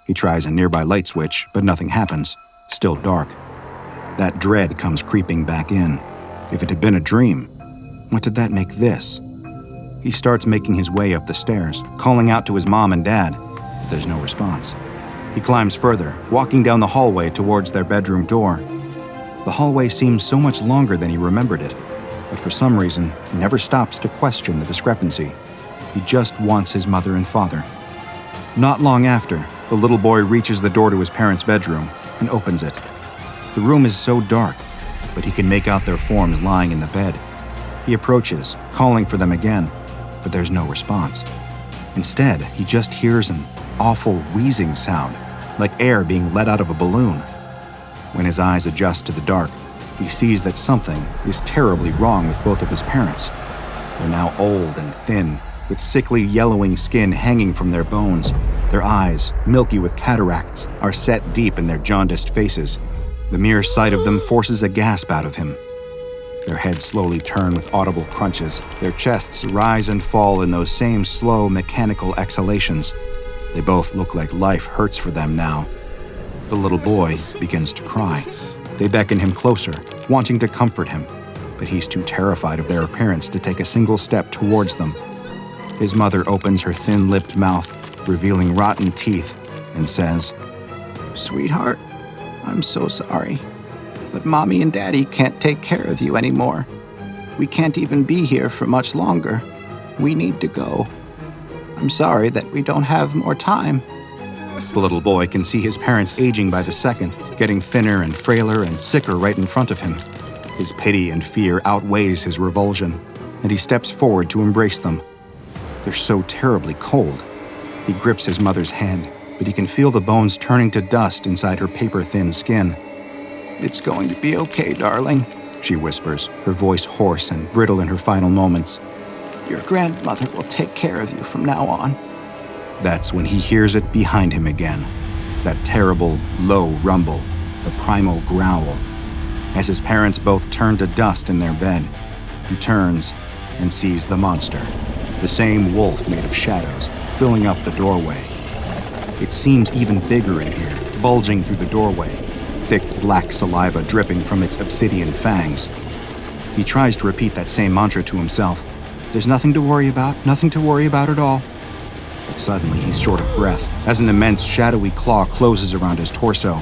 He tries a nearby light switch, but nothing happens. Still dark. That dread comes creeping back in. If it had been a dream, what did that make this? He starts making his way up the stairs, calling out to his mom and dad, but there's no response. He climbs further, walking down the hallway towards their bedroom door. The hallway seems so much longer than he remembered it, but for some reason, he never stops to question the discrepancy. He just wants his mother and father. Not long after, the little boy reaches the door to his parents' bedroom and opens it. The room is so dark, but he can make out their forms lying in the bed. He approaches, calling for them again, but there's no response. Instead, he just hears an awful wheezing sound, like air being let out of a balloon. When his eyes adjust to the dark, he sees that something is terribly wrong with both of his parents. They're now old and thin, with sickly yellowing skin hanging from their bones. Their eyes, milky with cataracts, are set deep in their jaundiced faces. The mere sight of them forces a gasp out of him. Their heads slowly turn with audible crunches. Their chests rise and fall in those same slow, mechanical exhalations. They both look like life hurts for them now. The little boy begins to cry. They beckon him closer, wanting to comfort him, but he's too terrified of their appearance to take a single step towards them. His mother opens her thin-lipped mouth, revealing rotten teeth, and says, "Sweetheart, I'm so sorry, but Mommy and Daddy can't take care of you anymore. We can't even be here for much longer. We need to go. I'm sorry that we don't have more time." The little boy can see his parents aging by the second, getting thinner and frailer and sicker right in front of him. His pity and fear outweighs his revulsion, and he steps forward to embrace them. They're so terribly cold. He grips his mother's hand, but he can feel the bones turning to dust inside her paper-thin skin. "It's going to be okay, darling," she whispers, her voice hoarse and brittle in her final moments. "Your grandmother will take care of you from now on." That's when he hears it behind him again. That terrible, low rumble, the primal growl. As his parents both turn to dust in their bed, he turns and sees the monster. The same wolf made of shadows, filling up the doorway. It seems even bigger in here, bulging through the doorway, thick black saliva dripping from its obsidian fangs. He tries to repeat that same mantra to himself. There's nothing to worry about at all. But suddenly he's short of breath as an immense shadowy claw closes around his torso.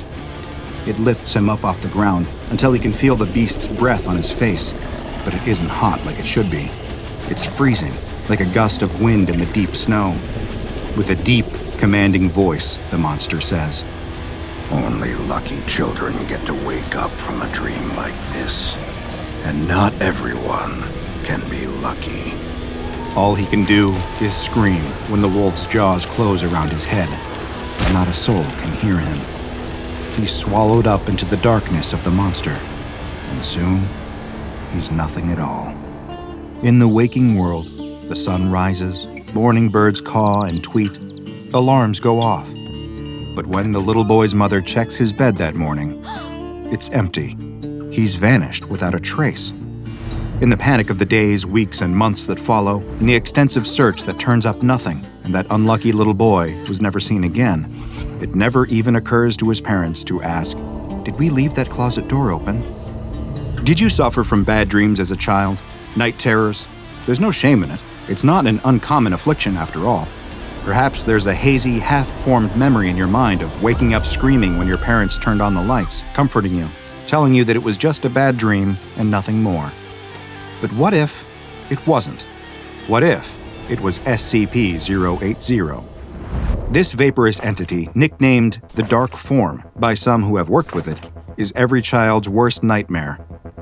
It lifts him up off the ground until he can feel the beast's breath on his face, but it isn't hot like it should be. It's freezing, like a gust of wind in the deep snow. With a deep, commanding voice, the monster says, "Only lucky children get to wake up from a dream like this, and not everyone can be lucky." All he can do is scream when the wolf's jaws close around his head, and not a soul can hear him. He's swallowed up into the darkness of the monster, and soon, he's nothing at all. In the waking world, the sun rises, morning birds caw and tweet, alarms go off. But when the little boy's mother checks his bed that morning, it's empty. He's vanished without a trace. In the panic of the days, weeks, and months that follow, in the extensive search that turns up nothing, and that unlucky little boy was never seen again, it never even occurs to his parents to ask, "Did we leave that closet door open?" Did you suffer from bad dreams as a child? Night terrors? There's no shame in it. It's not an uncommon affliction after all. Perhaps there's a hazy, half-formed memory in your mind of waking up screaming when your parents turned on the lights, comforting you, telling you that it was just a bad dream and nothing more. But what if it wasn't? What if it was SCP-080? This vaporous entity, nicknamed the Dark Form by some who have worked with it, is every child's worst nightmare.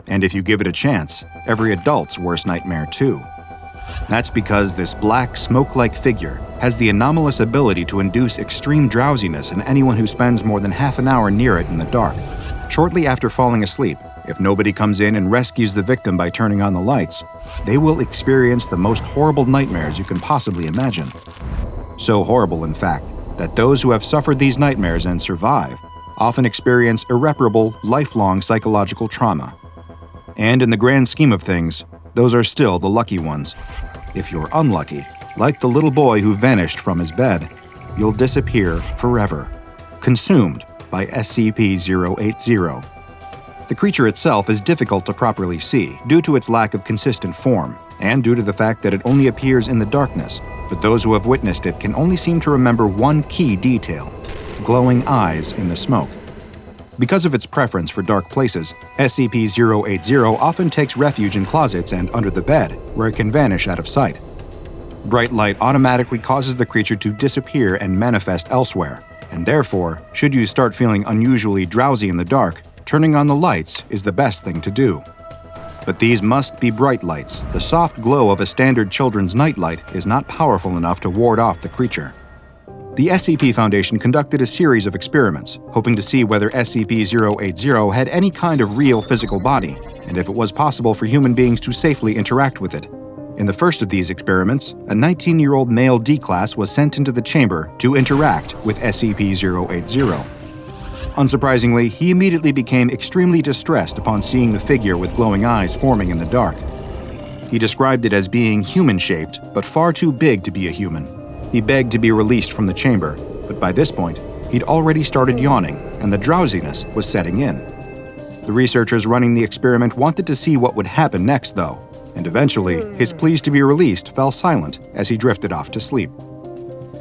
And if you give it a chance, every adult's worst nightmare too. That's because this black, smoke-like figure has the anomalous ability to induce extreme drowsiness in anyone who spends more than half an hour near it in the dark. Shortly after falling asleep, if nobody comes in and rescues the victim by turning on the lights, they will experience the most horrible nightmares you can possibly imagine. So horrible, in fact, that those who have suffered these nightmares and survive often experience irreparable, lifelong psychological trauma. And in the grand scheme of things, those are still the lucky ones. If you're unlucky, like the little boy who vanished from his bed, you'll disappear forever, consumed by SCP-080. The creature itself is difficult to properly see due to its lack of consistent form, and due to the fact that it only appears in the darkness, but those who have witnessed it can only seem to remember one key detail: glowing eyes in the smoke. Because of its preference for dark places, SCP-080 often takes refuge in closets and under the bed, where it can vanish out of sight. Bright light automatically causes the creature to disappear and manifest elsewhere, and therefore, should you start feeling unusually drowsy in the dark, turning on the lights is the best thing to do. But these must be bright lights. The soft glow of a standard children's nightlight is not powerful enough to ward off the creature. The SCP Foundation conducted a series of experiments, hoping to see whether SCP-080 had any kind of real physical body, and if it was possible for human beings to safely interact with it. In the first of these experiments, a 19-year-old male D-Class was sent into the chamber to interact with SCP-080. Unsurprisingly, he immediately became extremely distressed upon seeing the figure with glowing eyes forming in the dark. He described it as being human-shaped, but far too big to be a human. He begged to be released from the chamber, but by this point, he'd already started yawning, and the drowsiness was setting in. The researchers running the experiment wanted to see what would happen next, though, and eventually, his pleas to be released fell silent as he drifted off to sleep.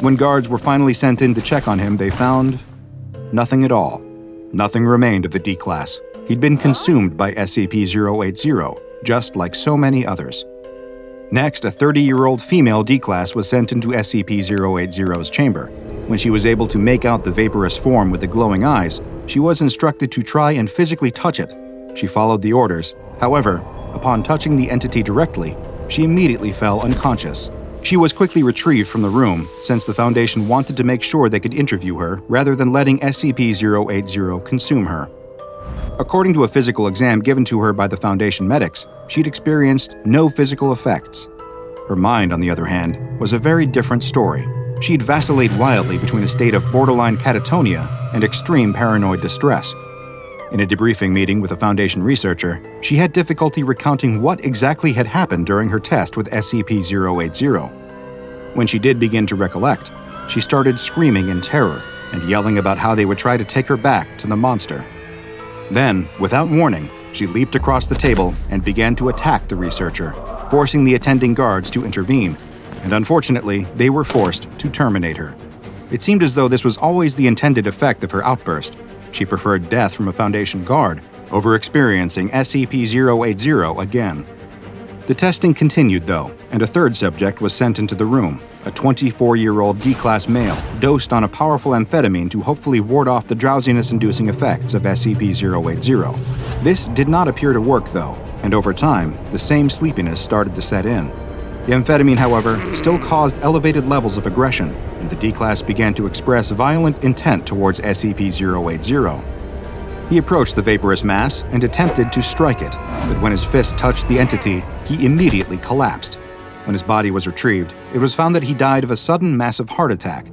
When guards were finally sent in to check on him, they found nothing at all. Nothing remained of the D-Class. He'd been consumed by SCP-080, just like so many others. Next, a 30-year-old female D-Class was sent into SCP-080's chamber. When she was able to make out the vaporous form with the glowing eyes, she was instructed to try and physically touch it. She followed the orders. However, upon touching the entity directly, she immediately fell unconscious. She was quickly retrieved from the room, since the Foundation wanted to make sure they could interview her rather than letting SCP-080 consume her. According to a physical exam given to her by the Foundation medics, she'd experienced no physical effects. Her mind, on the other hand, was a very different story. She'd vacillate wildly between a state of borderline catatonia and extreme paranoid distress. In a debriefing meeting with a Foundation researcher, she had difficulty recounting what exactly had happened during her test with SCP-080. When she did begin to recollect, she started screaming in terror and yelling about how they would try to take her back to the monster. Then, without warning, she leaped across the table and began to attack the researcher, forcing the attending guards to intervene, and unfortunately, they were forced to terminate her. It seemed as though this was always the intended effect of her outburst. She preferred death from a Foundation guard over experiencing SCP-080 again. The testing continued, though, and a third subject was sent into the room, a 24-year-old D-Class male, dosed on a powerful amphetamine to hopefully ward off the drowsiness-inducing effects of SCP-080. This did not appear to work, though, and over time, the same sleepiness started to set in. The amphetamine, however, still caused elevated levels of aggression, and the D-Class began to express violent intent towards SCP-080. He approached the vaporous mass and attempted to strike it, but when his fist touched the entity, he immediately collapsed. When his body was retrieved, it was found that he died of a sudden massive heart attack.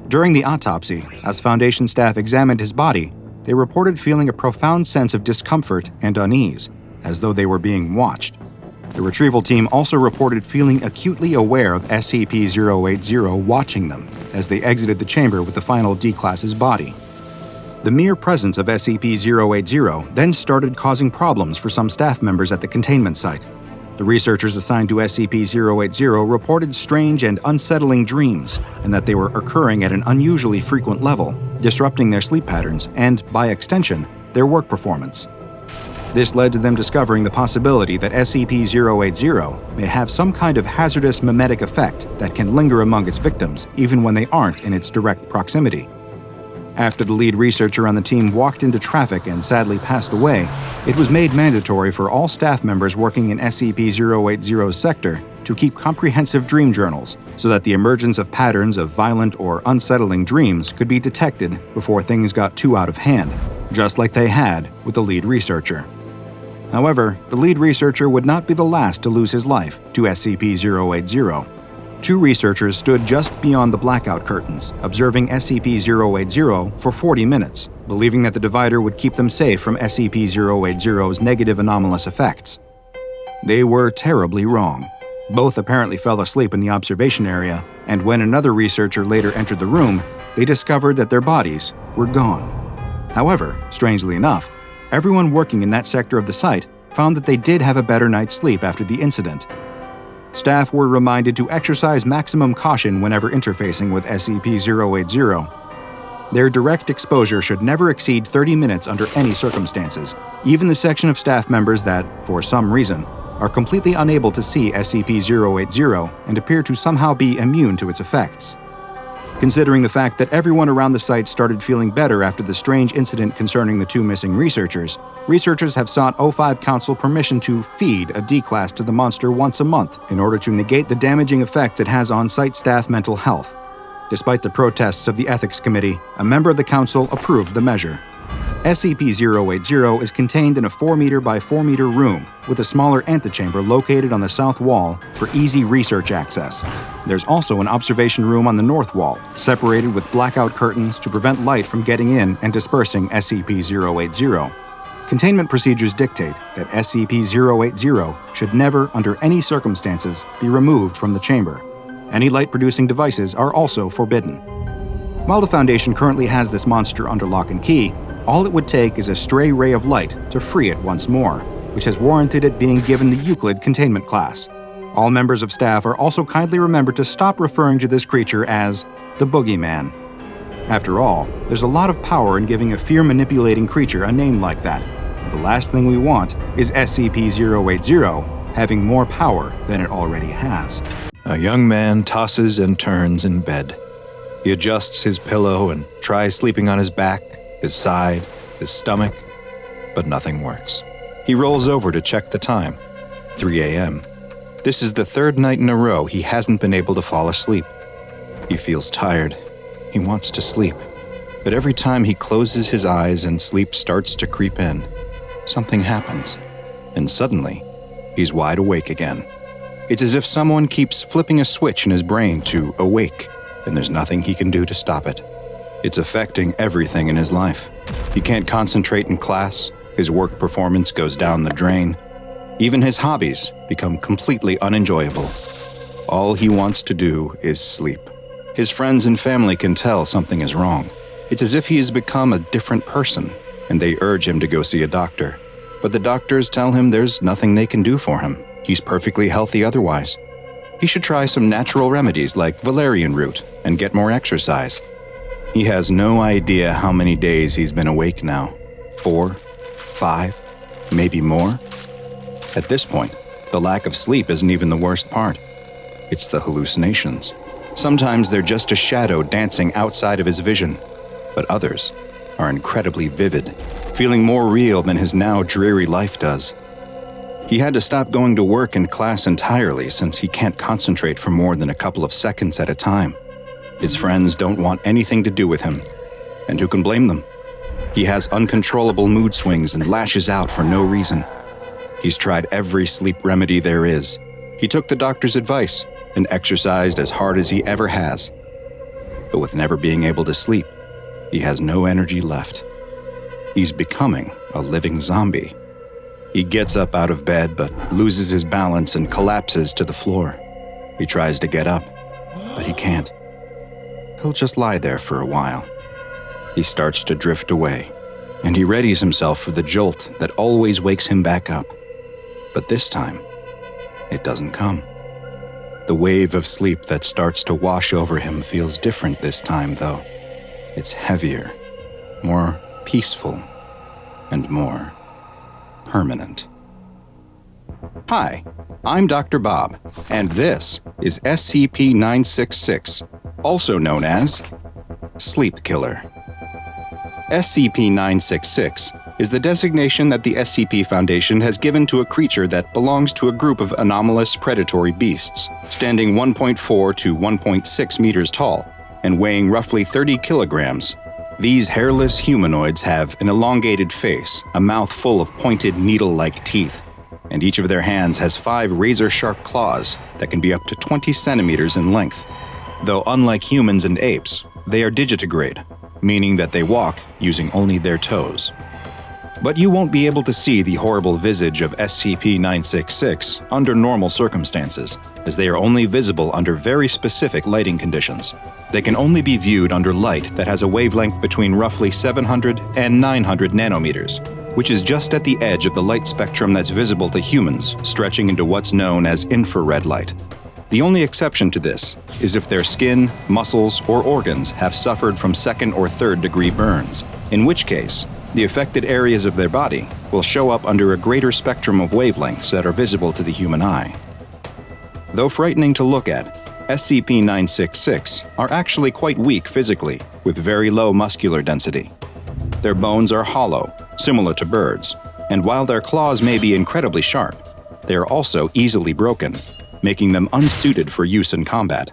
During the autopsy, as Foundation staff examined his body, they reported feeling a profound sense of discomfort and unease, as though they were being watched. The retrieval team also reported feeling acutely aware of SCP-080 watching them as they exited the chamber with the final D-Class's body. The mere presence of SCP-080 then started causing problems for some staff members at the containment site. The researchers assigned to SCP-080 reported strange and unsettling dreams, and that they were occurring at an unusually frequent level, disrupting their sleep patterns and, by extension, their work performance. This led to them discovering the possibility that SCP-080 may have some kind of hazardous mimetic effect that can linger among its victims even when they aren't in its direct proximity. After the lead researcher on the team walked into traffic and sadly passed away, it was made mandatory for all staff members working in SCP-080's sector to keep comprehensive dream journals so that the emergence of patterns of violent or unsettling dreams could be detected before things got too out of hand, just like they had with the lead researcher. However, the lead researcher would not be the last to lose his life to SCP-080. Two researchers stood just beyond the blackout curtains, observing SCP-080 for 40 minutes, believing that the divider would keep them safe from SCP-080's negative anomalous effects. They were terribly wrong. Both apparently fell asleep in the observation area, and when another researcher later entered the room, they discovered that their bodies were gone. However, strangely enough, everyone working in that sector of the site found that they did have a better night's sleep after the incident. Staff were reminded to exercise maximum caution whenever interfacing with SCP-080. Their direct exposure should never exceed 30 minutes under any circumstances, even the section of staff members that, for some reason, are completely unable to see SCP-080 and appear to somehow be immune to its effects. Considering the fact that everyone around the site started feeling better after the strange incident concerning the two missing researchers, researchers have sought O5 Council permission to feed a D-Class to the monster once a month in order to negate the damaging effects it has on site staff mental health. Despite the protests of the Ethics Committee, a member of the Council approved the measure. SCP-080 is contained in a 4-meter by 4-meter room with a smaller antechamber located on the south wall for easy research access. There's also an observation room on the north wall, separated with blackout curtains to prevent light from getting in and dispersing SCP-080. Containment procedures dictate that SCP-080 should never, under any circumstances, be removed from the chamber. Any light-producing devices are also forbidden. While the Foundation currently has this monster under lock and key, all it would take is a stray ray of light to free it once more, which has warranted it being given the Euclid containment class. All members of staff are also kindly remembered to stop referring to this creature as the Boogeyman. After all, there's a lot of power in giving a fear-manipulating creature a name like that, and the last thing we want is SCP-080 having more power than it already has. A young man tosses and turns in bed. He adjusts his pillow and tries sleeping on his back, his side, his stomach, but nothing works. He rolls over to check the time, 3 a.m. This is the third night in a row he hasn't been able to fall asleep. He feels tired. He wants to sleep. But every time he closes his eyes and sleep starts to creep in, something happens. And suddenly, he's wide awake again. It's as if someone keeps flipping a switch in his brain to awake, and there's nothing he can do to stop it. It's affecting everything in his life. He can't concentrate in class, his work performance goes down the drain. Even his hobbies become completely unenjoyable. All he wants to do is sleep. His friends and family can tell something is wrong. It's as if he has become a different person, and they urge him to go see a doctor. But the doctors tell him there's nothing they can do for him. He's perfectly healthy otherwise. He should try some natural remedies like valerian root and get more exercise. He has no idea how many days he's been awake now. 4, 5, maybe more. At this point, the lack of sleep isn't even the worst part. It's the hallucinations. Sometimes they're just a shadow dancing outside of his vision, but others are incredibly vivid, feeling more real than his now dreary life does. He had to stop going to work and class entirely since he can't concentrate for more than a couple of seconds at a time. His friends don't want anything to do with him, and who can blame them? He has uncontrollable mood swings and lashes out for no reason. He's tried every sleep remedy there is. He took the doctor's advice and exercised as hard as he ever has. But with never being able to sleep, he has no energy left. He's becoming a living zombie. He gets up out of bed but loses his balance and collapses to the floor. He tries to get up, but he can't. He'll just lie there for a while. He starts to drift away, and he readies himself for the jolt that always wakes him back up. But this time, it doesn't come. The wave of sleep that starts to wash over him feels different this time, though. It's heavier, more peaceful, and more permanent. Hi, I'm DrBob, and this is SCP-966, also known as Sleep Killer. SCP-966 is the designation that the SCP Foundation has given to a creature that belongs to a group of anomalous predatory beasts, standing 1.4 to 1.6 meters tall and weighing roughly 30 kilograms. These hairless humanoids have an elongated face, a mouth full of pointed needle-like teeth, and each of their hands has 5 razor-sharp claws that can be up to 20 centimeters in length. Though unlike humans and apes, they are digitigrade, meaning that they walk using only their toes. But you won't be able to see the horrible visage of SCP-966 under normal circumstances, as they are only visible under very specific lighting conditions. They can only be viewed under light that has a wavelength between roughly 700 and 900 nanometers, which is just at the edge of the light spectrum that's visible to humans, stretching into what's known as infrared light. The only exception to this is if their skin, muscles, or organs have suffered from 2nd or 3rd degree burns, in which case, the affected areas of their body will show up under a greater spectrum of wavelengths that are visible to the human eye. Though frightening to look at, SCP-966 are actually quite weak physically, with very low muscular density. Their bones are hollow, similar to birds, and while their claws may be incredibly sharp, they are also easily broken, making them unsuited for use in combat.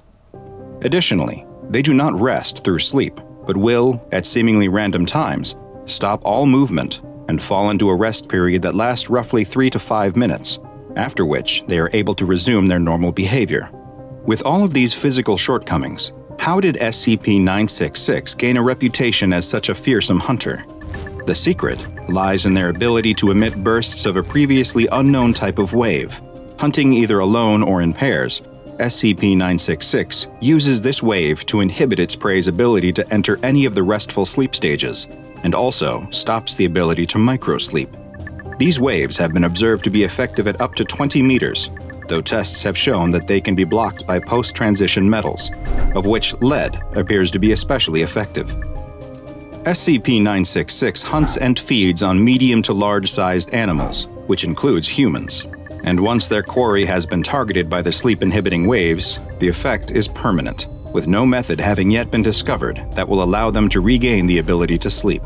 Additionally, they do not rest through sleep, but will, at seemingly random times, stop all movement and fall into a rest period that lasts roughly 3 to 5 minutes, after which they are able to resume their normal behavior. With all of these physical shortcomings, how did SCP-966 gain a reputation as such a fearsome hunter? The secret lies in their ability to emit bursts of a previously unknown type of wave. Hunting either alone or in pairs, SCP-966 uses this wave to inhibit its prey's ability to enter any of the restful sleep stages, and also stops the ability to microsleep. These waves have been observed to be effective at up to 20 meters, though tests have shown that they can be blocked by post-transition metals, of which lead appears to be especially effective. SCP-966 hunts and feeds on medium to large-sized animals, which includes humans. And once their quarry has been targeted by the sleep-inhibiting waves, the effect is permanent, with no method having yet been discovered that will allow them to regain the ability to sleep.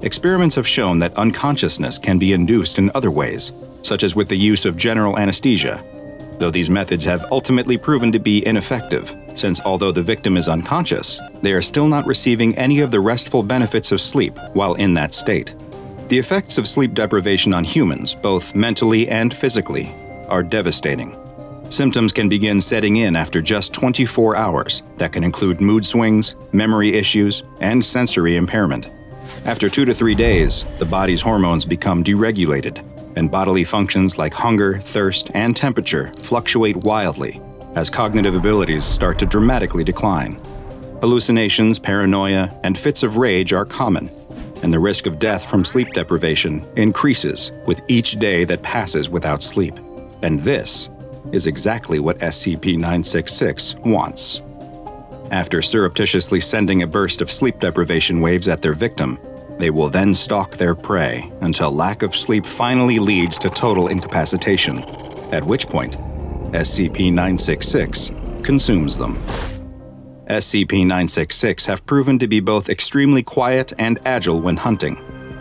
Experiments have shown that unconsciousness can be induced in other ways, such as with the use of general anesthesia, though these methods have ultimately proven to be ineffective, since although the victim is unconscious, they are still not receiving any of the restful benefits of sleep while in that state. The effects of sleep deprivation on humans, both mentally and physically, are devastating. Symptoms can begin setting in after just 24 hours that can include mood swings, memory issues, and sensory impairment. After 2 to 3 days, the body's hormones become deregulated, and bodily functions like hunger, thirst, and temperature fluctuate wildly as cognitive abilities start to dramatically decline. Hallucinations, paranoia, and fits of rage are common, and the risk of death from sleep deprivation increases with each day that passes without sleep. And this is exactly what SCP-966 wants. After surreptitiously sending a burst of sleep deprivation waves at their victim, they will then stalk their prey until lack of sleep finally leads to total incapacitation, at which point SCP-966 consumes them. SCP-966 have proven to be both extremely quiet and agile when hunting.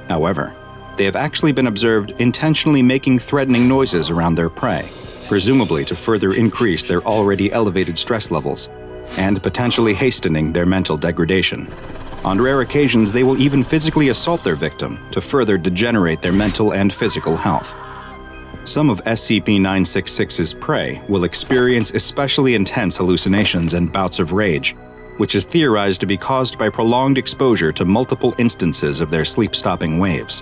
However, they have actually been observed intentionally making threatening noises around their prey, presumably to further increase their already elevated stress levels, and potentially hastening their mental degradation. On rare occasions, they will even physically assault their victim to further degenerate their mental and physical health. Some of SCP-966's prey will experience especially intense hallucinations and bouts of rage, which is theorized to be caused by prolonged exposure to multiple instances of their sleep-stopping waves.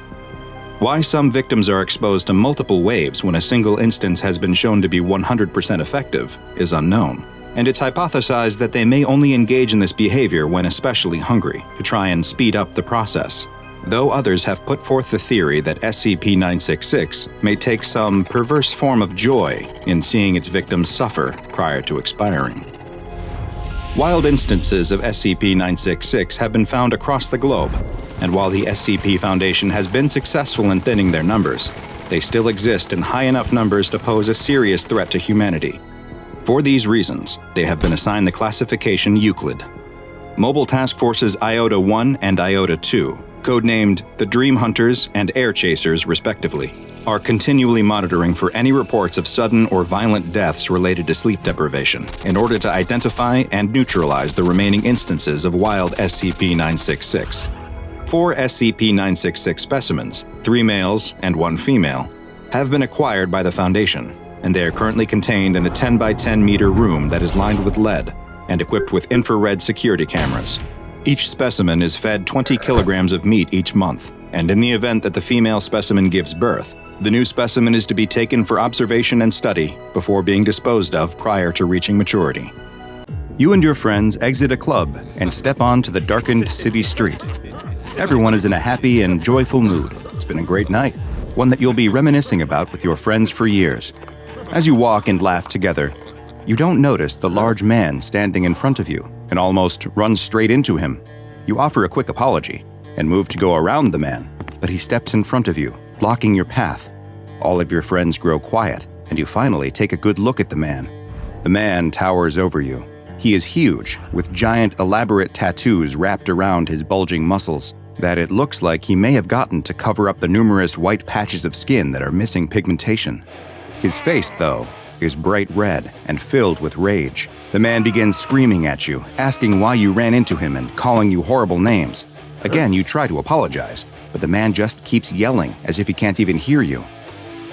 Why some victims are exposed to multiple waves when a single instance has been shown to be 100% effective is unknown, and it's hypothesized that they may only engage in this behavior when especially hungry, to try and speed up the process, though others have put forth the theory that SCP-966 may take some perverse form of joy in seeing its victims suffer prior to expiring. Wild instances of SCP-966 have been found across the globe, and while the SCP Foundation has been successful in thinning their numbers, they still exist in high enough numbers to pose a serious threat to humanity. For these reasons, they have been assigned the classification Euclid. Mobile Task Forces Iota-1 and Iota-2, codenamed the Dream Hunters and Air Chasers respectively, are continually monitoring for any reports of sudden or violent deaths related to sleep deprivation in order to identify and neutralize the remaining instances of wild SCP-966. 4 SCP-966 specimens, 3 males and 1 female, have been acquired by the Foundation, and they are currently contained in a 10 by 10 meter room that is lined with lead and equipped with infrared security cameras. Each specimen is fed 20 kilograms of meat each month, and in the event that the female specimen gives birth, the new specimen is to be taken for observation and study before being disposed of prior to reaching maturity. You and your friends exit a club and step onto the darkened city street. Everyone is in a happy and joyful mood. It's been a great night, one that you'll be reminiscing about with your friends for years. As you walk and laugh together, you don't notice the large man standing in front of you and almost run straight into him. You offer a quick apology and move to go around the man, but he steps in front of you, blocking your path. All of your friends grow quiet, and you finally take a good look at the man. The man towers over you. He is huge, with giant, elaborate tattoos wrapped around his bulging muscles that it looks like he may have gotten to cover up the numerous white patches of skin that are missing pigmentation. His face, though, is bright red and filled with rage. The man begins screaming at you, asking why you ran into him and calling you horrible names. Again, you try to apologize, but the man just keeps yelling as if he can't even hear you.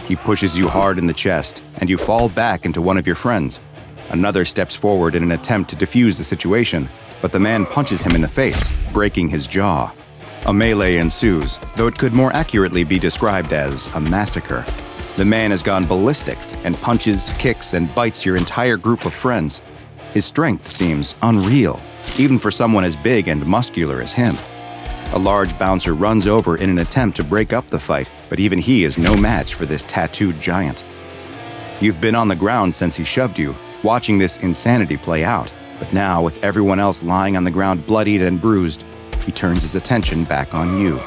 He pushes you hard in the chest, and you fall back into one of your friends. Another steps forward in an attempt to defuse the situation, but the man punches him in the face, breaking his jaw. A melee ensues, though it could more accurately be described as a massacre. The man has gone ballistic and punches, kicks, and bites your entire group of friends. His strength seems unreal, even for someone as big and muscular as him. A large bouncer runs over in an attempt to break up the fight, but even he is no match for this tattooed giant. You've been on the ground since he shoved you, watching this insanity play out, but now, with everyone else lying on the ground bloodied and bruised, he turns his attention back on you.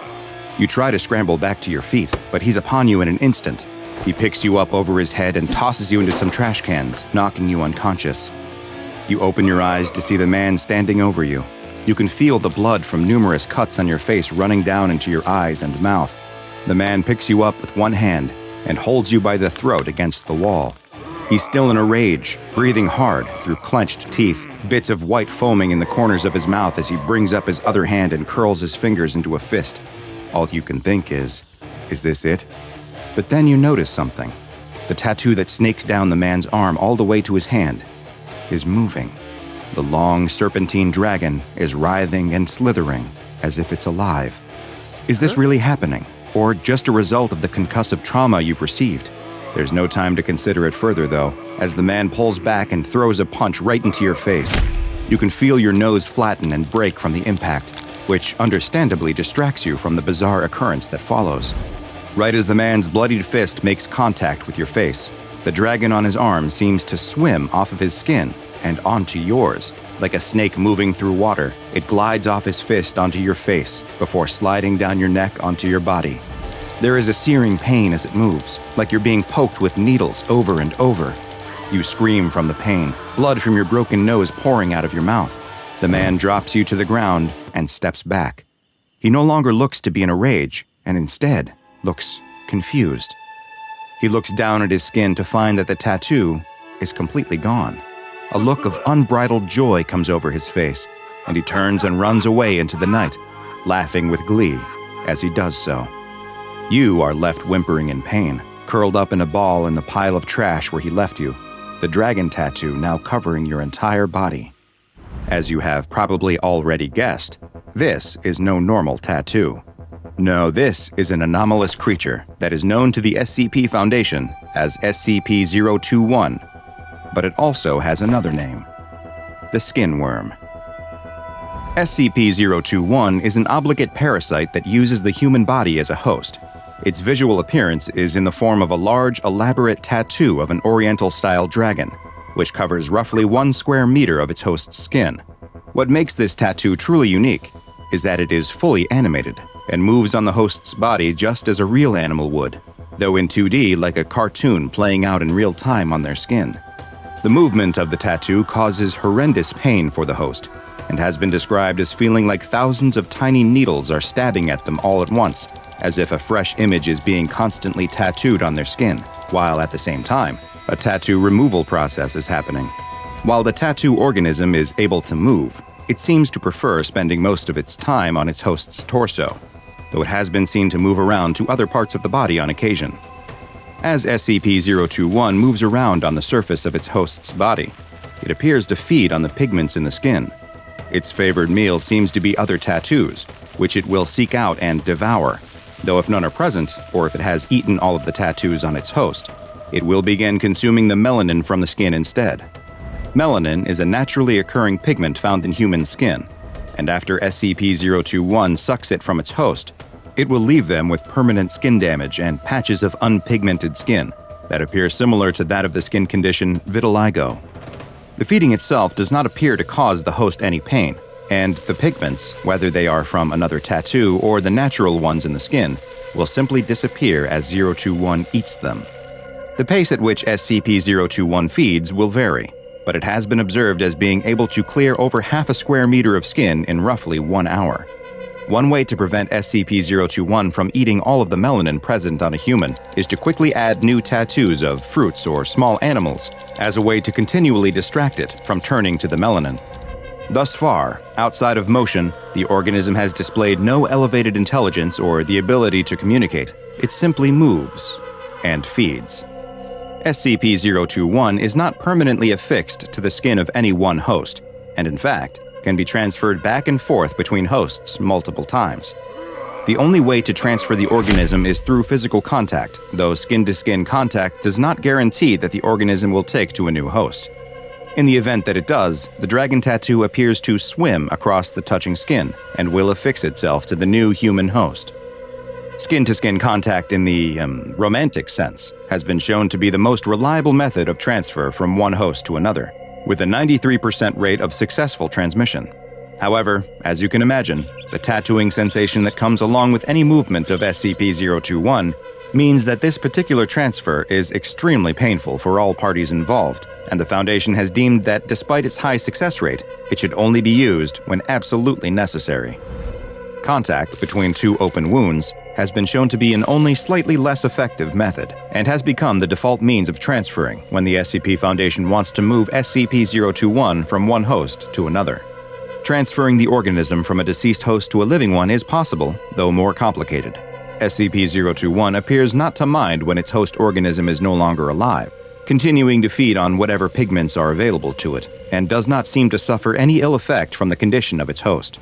You try to scramble back to your feet, but he's upon you in an instant. He picks you up over his head and tosses you into some trash cans, knocking you unconscious. You open your eyes to see the man standing over you. You can feel the blood from numerous cuts on your face running down into your eyes and mouth. The man picks you up with one hand and holds you by the throat against the wall. He's still in a rage, breathing hard through clenched teeth, bits of white foaming in the corners of his mouth as he brings up his other hand and curls his fingers into a fist. All you can think is this it? But then you notice something. The tattoo that snakes down the man's arm all the way to his hand is moving. The long serpentine dragon is writhing and slithering as if it's alive. Is this really happening, or just a result of the concussive trauma you've received? There's no time to consider it further, though, as the man pulls back and throws a punch right into your face. You can feel your nose flatten and break from the impact, which understandably distracts you from the bizarre occurrence that follows. Right as the man's bloodied fist makes contact with your face, the dragon on his arm seems to swim off of his skin and onto yours. Like a snake moving through water, it glides off his fist onto your face before sliding down your neck onto your body. There is a searing pain as it moves, like you're being poked with needles over and over. You scream from the pain, blood from your broken nose pouring out of your mouth. The man drops you to the ground and steps back. He no longer looks to be in a rage, and instead looks confused. He looks down at his skin to find that the tattoo is completely gone. A look of unbridled joy comes over his face, and he turns and runs away into the night, laughing with glee as he does so. You are left whimpering in pain, curled up in a ball in the pile of trash where he left you, the dragon tattoo now covering your entire body. As you have probably already guessed, this is no normal tattoo. No, this is an anomalous creature that is known to the SCP Foundation as SCP-021, but it also has another name, the Skin Wyrm. SCP-021 is an obligate parasite that uses the human body as a host. Its visual appearance is in the form of a large, elaborate tattoo of an Oriental-style dragon, which covers roughly 1 square meter of its host's skin. What makes this tattoo truly unique is that it is fully animated and moves on the host's body just as a real animal would, though in 2D like a cartoon playing out in real time on their skin. The movement of the tattoo causes horrendous pain for the host, and has been described as feeling like thousands of tiny needles are stabbing at them all at once, as if a fresh image is being constantly tattooed on their skin, while at the same time, a tattoo removal process is happening. While the tattoo organism is able to move, it seems to prefer spending most of its time on its host's torso, though it has been seen to move around to other parts of the body on occasion. As SCP-021 moves around on the surface of its host's body, it appears to feed on the pigments in the skin. Its favored meal seems to be other tattoos, which it will seek out and devour, though if none are present, or if it has eaten all of the tattoos on its host, it will begin consuming the melanin from the skin instead. Melanin is a naturally occurring pigment found in human skin, and after SCP-021 sucks it from its host, it will leave them with permanent skin damage and patches of unpigmented skin that appear similar to that of the skin condition vitiligo. The feeding itself does not appear to cause the host any pain, and the pigments, whether they are from another tattoo or the natural ones in the skin, will simply disappear as 021 eats them. The pace at which SCP-021 feeds will vary, but it has been observed as being able to clear over half a square meter of skin in roughly 1 hour. One way to prevent SCP-021 from eating all of the melanin present on a human is to quickly add new tattoos of fruits or small animals as a way to continually distract it from turning to the melanin. Thus far, outside of motion, the organism has displayed no elevated intelligence or the ability to communicate. It simply moves and feeds. SCP-021 is not permanently affixed to the skin of any one host, and in fact, can be transferred back and forth between hosts multiple times. The only way to transfer the organism is through physical contact, though skin-to-skin contact does not guarantee that the organism will take to a new host. In the event that it does, the dragon tattoo appears to swim across the touching skin and will affix itself to the new human host. Skin-to-skin contact in the romantic sense has been shown to be the most reliable method of transfer from one host to another, with a 93% rate of successful transmission. However, as you can imagine, the tattooing sensation that comes along with any movement of SCP-021 means that this particular transfer is extremely painful for all parties involved, and the Foundation has deemed that despite its high success rate, it should only be used when absolutely necessary. Contact between 2 open wounds has been shown to be an only slightly less effective method, and has become the default means of transferring when the SCP Foundation wants to move SCP-021 from one host to another. Transferring the organism from a deceased host to a living one is possible, though more complicated. SCP-021 appears not to mind when its host organism is no longer alive, continuing to feed on whatever pigments are available to it, and does not seem to suffer any ill effect from the condition of its host.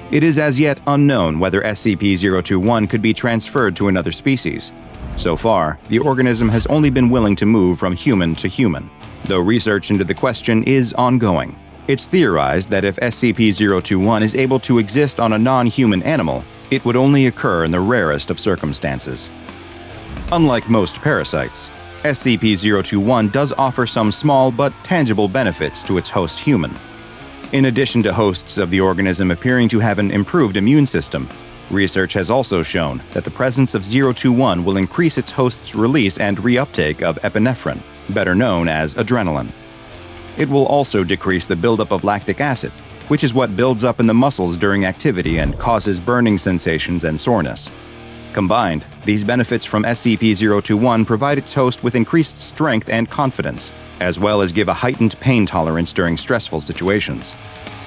It is as yet unknown whether SCP-021 could be transferred to another species. So far, the organism has only been willing to move from human to human, though research into the question is ongoing. It's theorized that if SCP-021 is able to exist on a non-human animal, it would only occur in the rarest of circumstances. Unlike most parasites, SCP-021 does offer some small but tangible benefits to its host human. In addition to hosts of the organism appearing to have an improved immune system, research has also shown that the presence of 021 will increase its host's release and reuptake of epinephrine, better known as adrenaline. It will also decrease the buildup of lactic acid, which is what builds up in the muscles during activity and causes burning sensations and soreness. Combined, these benefits from SCP-021 provide its host with increased strength and confidence, as well as give a heightened pain tolerance during stressful situations.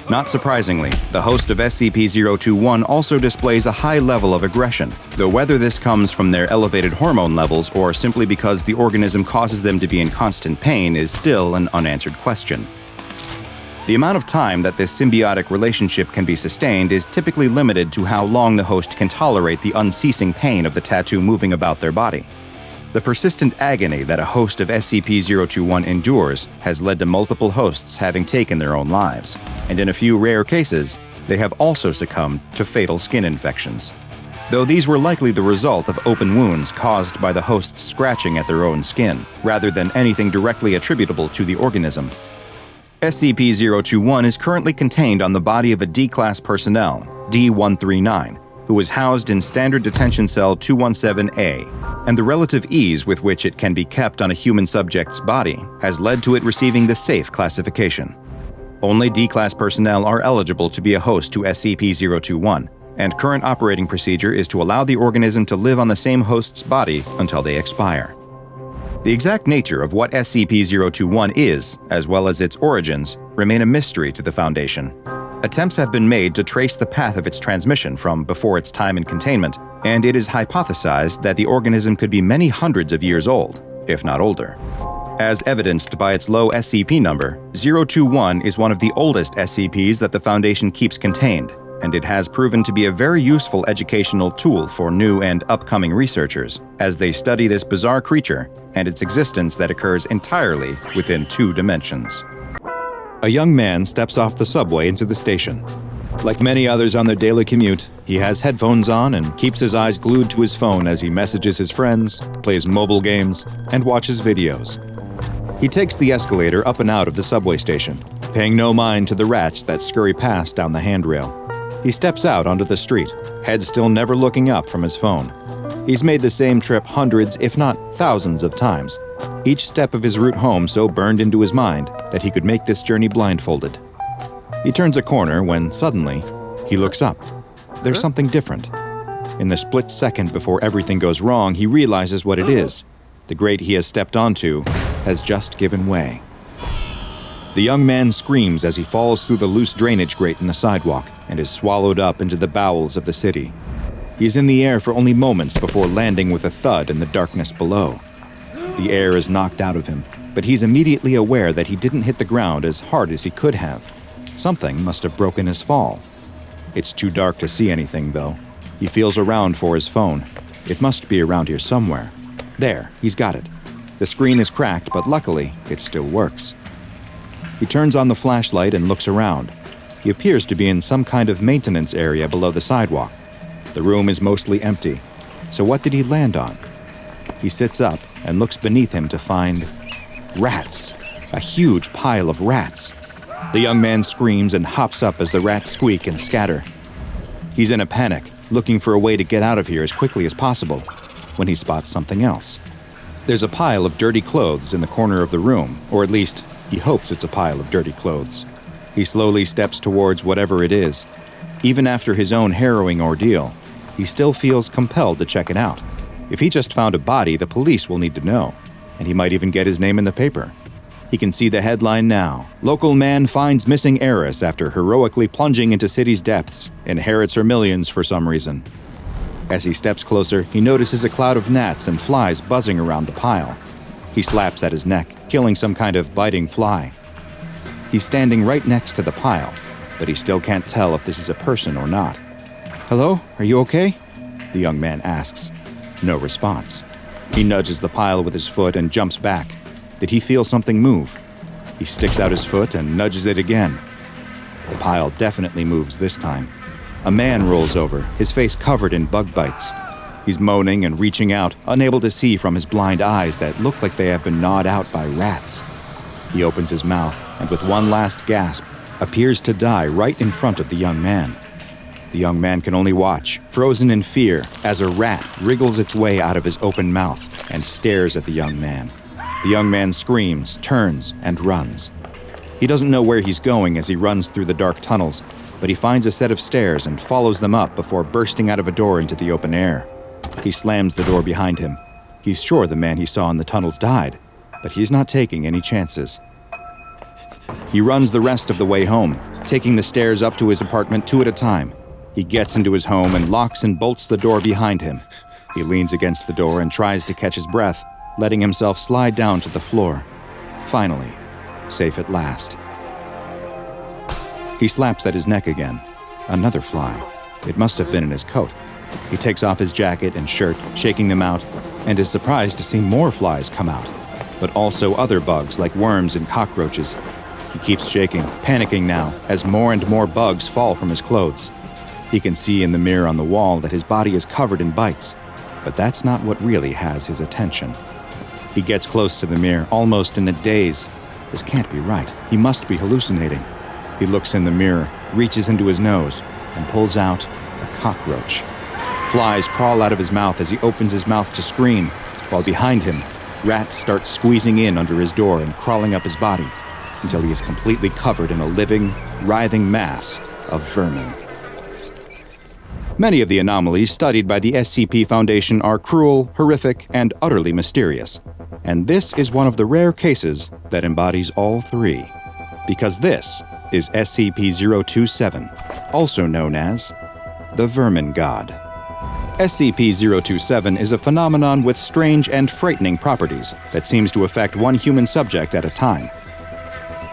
Not surprisingly, the host of SCP-021 also displays a high level of aggression, though whether this comes from their elevated hormone levels or simply because the organism causes them to be in constant pain is still an unanswered question. The amount of time that this symbiotic relationship can be sustained is typically limited to how long the host can tolerate the unceasing pain of the tattoo moving about their body. The persistent agony that a host of SCP-021 endures has led to multiple hosts having taken their own lives, and in a few rare cases, they have also succumbed to fatal skin infections, though these were likely the result of open wounds caused by the hosts scratching at their own skin, rather than anything directly attributable to the organism. SCP-021 is currently contained on the body of a D-Class personnel, D-139, who is housed in Standard Detention Cell 217-A, and the relative ease with which it can be kept on a human subject's body has led to it receiving the Safe classification. Only D-Class personnel are eligible to be a host to SCP-021, and current operating procedure is to allow the organism to live on the same host's body until they expire. The exact nature of what SCP-021 is, as well as its origins, remain a mystery to the Foundation. Attempts have been made to trace the path of its transmission from before its time in containment, and it is hypothesized that the organism could be many hundreds of years old, if not older. As evidenced by its low SCP number, 021 is one of the oldest SCPs that the Foundation keeps contained, and it has proven to be a very useful educational tool for new and upcoming researchers as they study this bizarre creature and its existence that occurs entirely within 2 dimensions. A young man steps off the subway into the station. Like many others on their daily commute, he has headphones on and keeps his eyes glued to his phone as he messages his friends, plays mobile games, and watches videos. He takes the escalator up and out of the subway station, paying no mind to the rats that scurry past down the handrail. He steps out onto the street, head still never looking up from his phone. He's made the same trip hundreds, if not thousands of times, each step of his route home so burned into his mind that he could make this journey blindfolded. He turns a corner when, suddenly, he looks up. There's something different. In the split second before everything goes wrong, he realizes what it is. The grate he has stepped onto has just given way. The young man screams as he falls through the loose drainage grate in the sidewalk and is swallowed up into the bowels of the city. He is in the air for only moments before landing with a thud in the darkness below. The air is knocked out of him, but he's immediately aware that he didn't hit the ground as hard as he could have. Something must have broken his fall. It's too dark to see anything, though. He feels around for his phone. It must be around here somewhere. There, he's got it. The screen is cracked, but luckily, it still works. He turns on the flashlight and looks around. He appears to be in some kind of maintenance area below the sidewalk. The room is mostly empty. So what did he land on? He sits up and looks beneath him to find rats. A huge pile of rats. The young man screams and hops up as the rats squeak and scatter. He's in a panic, looking for a way to get out of here as quickly as possible, when he spots something else. There's a pile of dirty clothes in the corner of the room, or at least, he hopes it's a pile of dirty clothes. He slowly steps towards whatever it is. Even after his own harrowing ordeal, he still feels compelled to check it out. If he just found a body, the police will need to know, and he might even get his name in the paper. He can see the headline now. Local man finds missing heiress after heroically plunging into city's depths, inherits her millions for some reason. As he steps closer, he notices a cloud of gnats and flies buzzing around the pile. He slaps at his neck, killing some kind of biting fly. He's standing right next to the pile, but he still can't tell if this is a person or not. "Hello? Are you okay?" the young man asks. No response. He nudges the pile with his foot and jumps back. Did he feel something move? He sticks out his foot and nudges it again. The pile definitely moves this time. A man rolls over, his face covered in bug bites. He's moaning and reaching out, unable to see from his blind eyes that look like they have been gnawed out by rats. He opens his mouth and with one last gasp, appears to die right in front of the young man. The young man can only watch, frozen in fear, as a rat wriggles its way out of his open mouth and stares at the young man. The young man screams, turns, and runs. He doesn't know where he's going as he runs through the dark tunnels, but he finds a set of stairs and follows them up before bursting out of a door into the open air. He slams the door behind him. He's sure the man he saw in the tunnels died, but he's not taking any chances. He runs the rest of the way home, taking the stairs up to his apartment 2 at a time. He gets into his home and locks and bolts the door behind him. He leans against the door and tries to catch his breath, letting himself slide down to the floor. Finally, safe at last. He slaps at his neck again. Another fly. It must have been in his coat. He takes off his jacket and shirt, shaking them out, and is surprised to see more flies come out, but also other bugs like worms and cockroaches. He keeps shaking, panicking now, as more and more bugs fall from his clothes. He can see in the mirror on the wall that his body is covered in bites, but that's not what really has his attention. He gets close to the mirror, almost in a daze. This can't be right. He must be hallucinating. He looks in the mirror, reaches into his nose, and pulls out a cockroach. Flies crawl out of his mouth as he opens his mouth to scream, while behind him, rats start squeezing in under his door and crawling up his body until he is completely covered in a living, writhing mass of vermin. Many of the anomalies studied by the SCP Foundation are cruel, horrific, and utterly mysterious, and this is one of the rare cases that embodies all three, because this is SCP-027, also known as the Vermin God. SCP-027 is a phenomenon with strange and frightening properties that seems to affect one human subject at a time.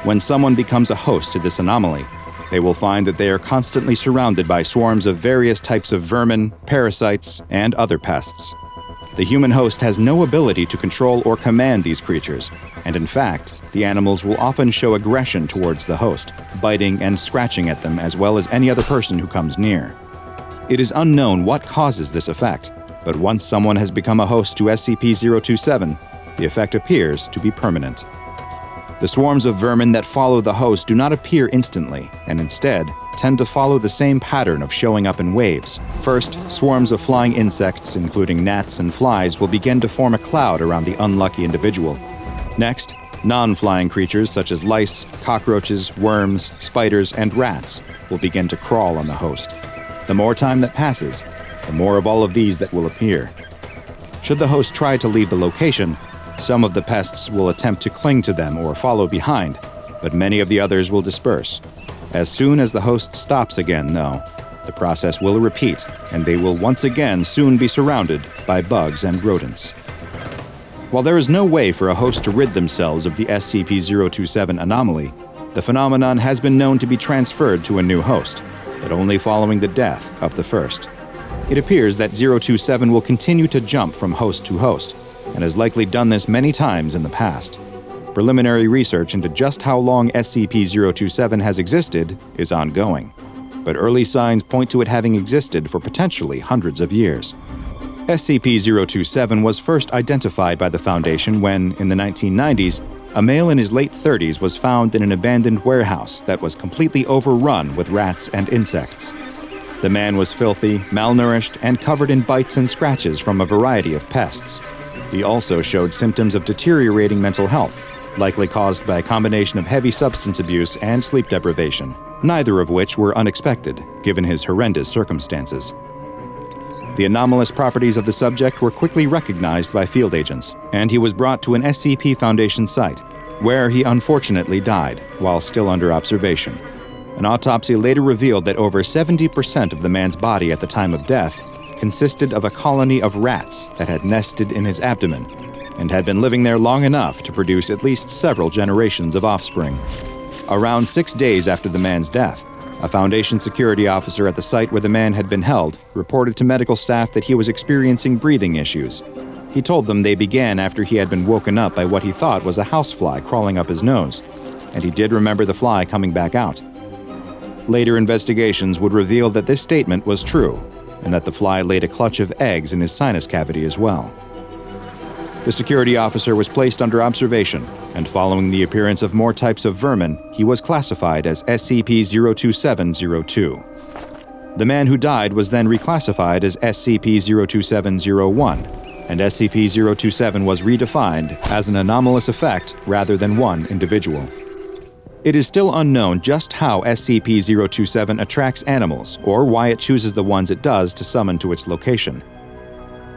When someone becomes a host to this anomaly, they will find that they are constantly surrounded by swarms of various types of vermin, parasites, and other pests. The human host has no ability to control or command these creatures, and in fact, the animals will often show aggression towards the host, biting and scratching at them as well as any other person who comes near. It is unknown what causes this effect, but once someone has become a host to SCP-027, the effect appears to be permanent. The swarms of vermin that follow the host do not appear instantly, and instead tend to follow the same pattern of showing up in waves. First, swarms of flying insects, including gnats and flies, will begin to form a cloud around the unlucky individual. Next, non-flying creatures such as lice, cockroaches, worms, spiders, and rats will begin to crawl on the host. The more time that passes, the more of all of these that will appear. Should the host try to leave the location, some of the pests will attempt to cling to them or follow behind, but many of the others will disperse. As soon as the host stops again, though, the process will repeat, and they will once again soon be surrounded by bugs and rodents. While there is no way for a host to rid themselves of the SCP-027 anomaly, the phenomenon has been known to be transferred to a new host, but only following the death of the first. It appears that 027 will continue to jump from host to host, and has likely done this many times in the past. Preliminary research into just how long SCP-027 has existed is ongoing, but early signs point to it having existed for potentially hundreds of years. SCP-027 was first identified by the Foundation when, in the 1990s, a male in his late 30s was found in an abandoned warehouse that was completely overrun with rats and insects. The man was filthy, malnourished, and covered in bites and scratches from a variety of pests. He also showed symptoms of deteriorating mental health, likely caused by a combination of heavy substance abuse and sleep deprivation, neither of which were unexpected, given his horrendous circumstances. The anomalous properties of the subject were quickly recognized by field agents, and he was brought to an SCP Foundation site, where he unfortunately died while still under observation. An autopsy later revealed that over 70% of the man's body at the time of death consisted of a colony of rats that had nested in his abdomen and had been living there long enough to produce at least several generations of offspring. Around 6 days after the man's death, a Foundation security officer at the site where the man had been held reported to medical staff that he was experiencing breathing issues. He told them they began after he had been woken up by what he thought was a housefly crawling up his nose, and he did remember the fly coming back out. Later investigations would reveal that this statement was true, and that the fly laid a clutch of eggs in his sinus cavity as well. The security officer was placed under observation, and following the appearance of more types of vermin, he was classified as SCP-027-02. The man who died was then reclassified as SCP-027-01, and SCP-027 was redefined as an anomalous effect rather than one individual. It is still unknown just how SCP-027 attracts animals or why it chooses the ones it does to summon to its location.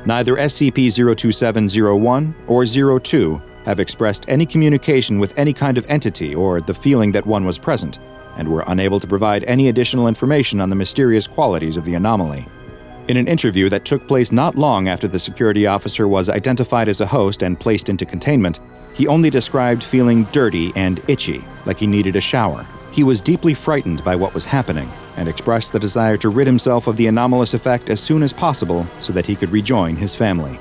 Neither SCP-027-01 or 02 have expressed any communication with any kind of entity or the feeling that one was present, and were unable to provide any additional information on the mysterious qualities of the anomaly. In an interview that took place not long after the security officer was identified as a host and placed into containment, he only described feeling dirty and itchy, like he needed a shower. He was deeply frightened by what was happening and expressed the desire to rid himself of the anomalous effect as soon as possible so that he could rejoin his family.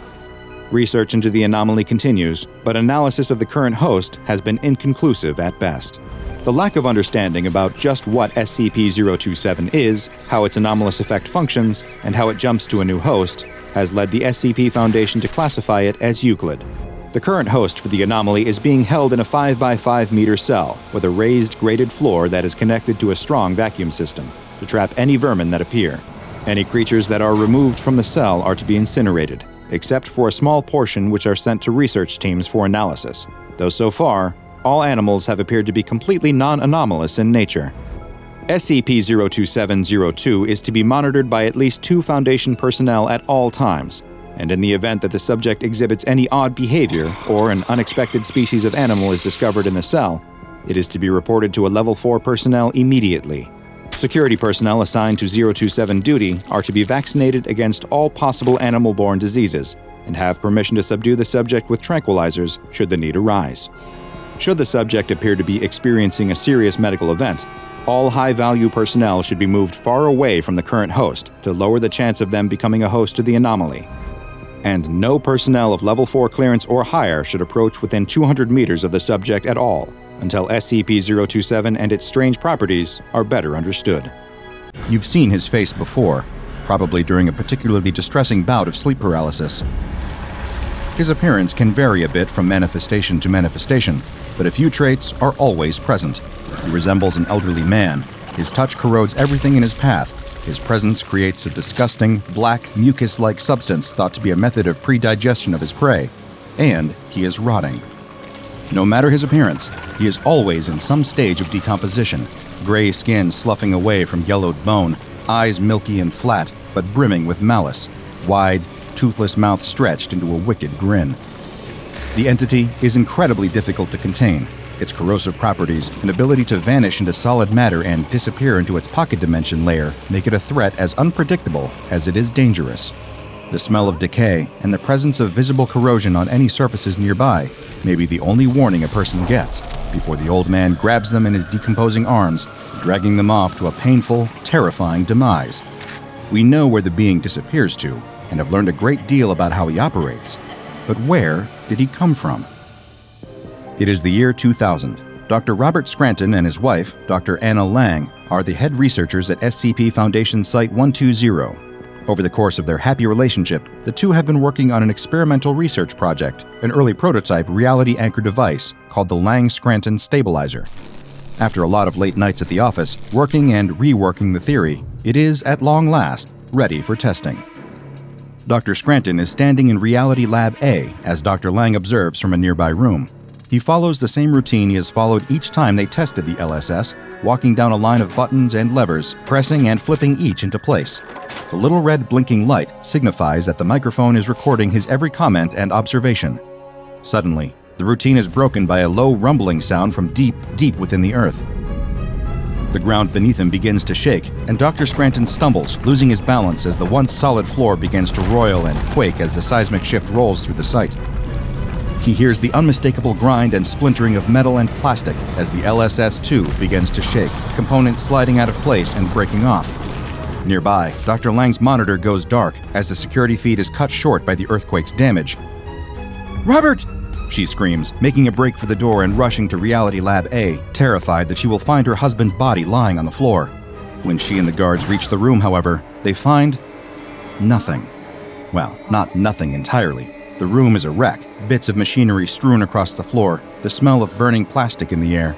Research into the anomaly continues, but analysis of the current host has been inconclusive at best. The lack of understanding about just what SCP-027 is, how its anomalous effect functions, and how it jumps to a new host has led the SCP Foundation to classify it as Euclid. The current host for the anomaly is being held in a 5x5 meter cell with a raised grated floor that is connected to a strong vacuum system to trap any vermin that appear. Any creatures that are removed from the cell are to be incinerated, except for a small portion which are sent to research teams for analysis, though so far, all animals have appeared to be completely non-anomalous in nature. SCP-027-02 is to be monitored by at least 2 Foundation personnel at all times, and in the event that the subject exhibits any odd behavior or an unexpected species of animal is discovered in the cell, it is to be reported to a Level 4 personnel immediately. Security personnel assigned to 027 duty are to be vaccinated against all possible animal-borne diseases and have permission to subdue the subject with tranquilizers should the need arise. Should the subject appear to be experiencing a serious medical event, all high-value personnel should be moved far away from the current host to lower the chance of them becoming a host to the anomaly. And no personnel of Level 4 clearance or higher should approach within 200 meters of the subject at all until SCP-027 and its strange properties are better understood. You've seen his face before, probably during a particularly distressing bout of sleep paralysis. His appearance can vary a bit from manifestation to manifestation, but a few traits are always present. He resembles an elderly man. His touch corrodes everything in his path. His presence creates a disgusting, black, mucus-like substance thought to be a method of pre-digestion of his prey. And he is rotting. No matter his appearance, he is always in some stage of decomposition. Gray skin sloughing away from yellowed bone, eyes milky and flat, but brimming with malice. Wide, toothless mouth stretched into a wicked grin. The entity is incredibly difficult to contain. Its corrosive properties and ability to vanish into solid matter and disappear into its pocket dimension layer make it a threat as unpredictable as it is dangerous. The smell of decay and the presence of visible corrosion on any surfaces nearby may be the only warning a person gets before the old man grabs them in his decomposing arms, dragging them off to a painful, terrifying demise. We know where the being disappears to and have learned a great deal about how he operates. But where did he come from? It is the year 2000. Dr. Robert Scranton and his wife, Dr. Anna Lang, are the head researchers at SCP Foundation Site-120. Over the course of their happy relationship, the two have been working on an experimental research project, an early prototype reality anchor device called the Lang-Scranton Stabilizer. After a lot of late nights at the office, working and reworking the theory, it is, at long last, ready for testing. Dr. Scranton is standing in Reality Lab A as Dr. Lang observes from a nearby room. He follows the same routine he has followed each time they tested the LSS, walking down a line of buttons and levers, pressing and flipping each into place. The little red blinking light signifies that the microphone is recording his every comment and observation. Suddenly, the routine is broken by a low rumbling sound from deep, deep within the earth. The ground beneath him begins to shake, and Dr. Scranton stumbles, losing his balance as the once solid floor begins to roil and quake as the seismic shift rolls through the site. He hears the unmistakable grind and splintering of metal and plastic as the LSS-2 begins to shake, components sliding out of place and breaking off. Nearby, Dr. Lang's monitor goes dark as the security feed is cut short by the earthquake's damage. "Robert!" she screams, making a break for the door and rushing to Reality Lab A, terrified that she will find her husband's body lying on the floor. When she and the guards reach the room, however, they find nothing. Well, not nothing entirely. The room is a wreck, bits of machinery strewn across the floor, the smell of burning plastic in the air.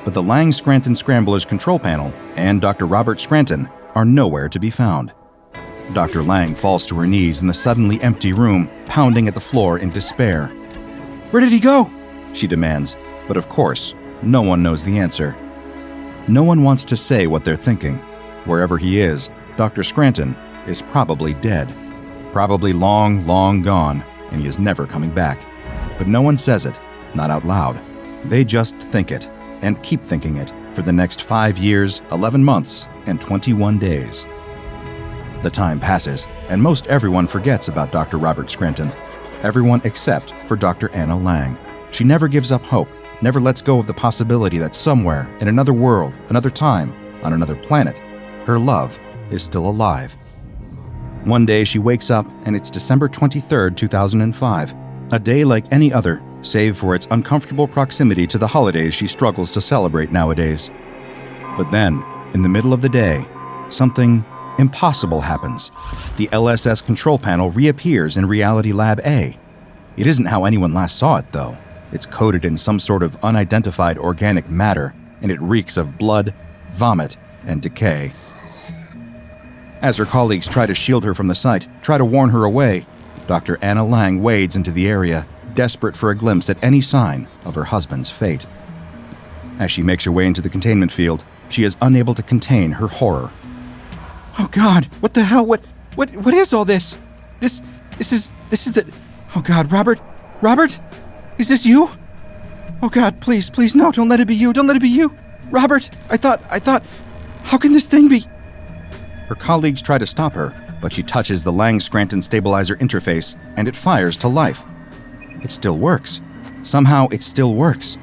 But the Lang-Scranton Scrambler's control panel and Dr. Robert Scranton are nowhere to be found. Dr. Lang falls to her knees in the suddenly empty room, pounding at the floor in despair. "Where did he go?" she demands, but of course, no one knows the answer. No one wants to say what they're thinking. Wherever he is, Dr. Scranton is probably dead. Probably long, long gone, and he is never coming back. But no one says it, not out loud. They just think it, and keep thinking it, for the next 5 years, 11 months, and 21 days. The time passes, and most everyone forgets about Dr. Robert Scranton. Everyone except for Dr. Anna Lang. She never gives up hope, never lets go of the possibility that somewhere, in another world, another time, on another planet, her love is still alive. One day she wakes up and it's December 23rd, 2005, a day like any other, save for its uncomfortable proximity to the holidays she struggles to celebrate nowadays. But then, in the middle of the day, something impossible happens. The LSS control panel reappears in Reality Lab A. It isn't how anyone last saw it, though. It's coated in some sort of unidentified organic matter, and it reeks of blood, vomit, and decay. As her colleagues try to shield her from the sight, try to warn her away, Dr. Anna Lang wades into the area, desperate for a glimpse at any sign of her husband's fate. As she makes her way into the containment field, she is unable to contain her horror. Oh God, what the hell? What is all this? This is the... Oh God, Robert? Is this you? Oh God, please, no, don't let it be you, Robert, I thought, how can this thing be? Her colleagues try to stop her, but she touches the Lang-Scranton stabilizer interface, and it fires to life. It still works. Somehow, it still works.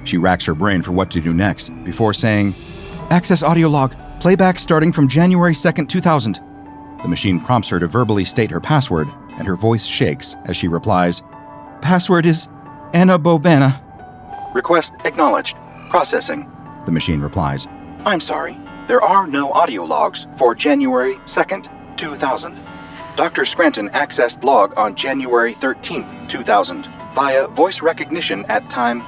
She racks her brain for what to do next, before saying, "Access audio log, playback starting from January 2nd, 2000. The machine prompts her to verbally state her password, and her voice shakes as she replies, "Password is Anna Bobana." "Request acknowledged. Processing," the machine replies. "I'm sorry. There are no audio logs for January 2nd, 2000. Dr. Scranton accessed log on January 13th, 2000 via voice recognition at time."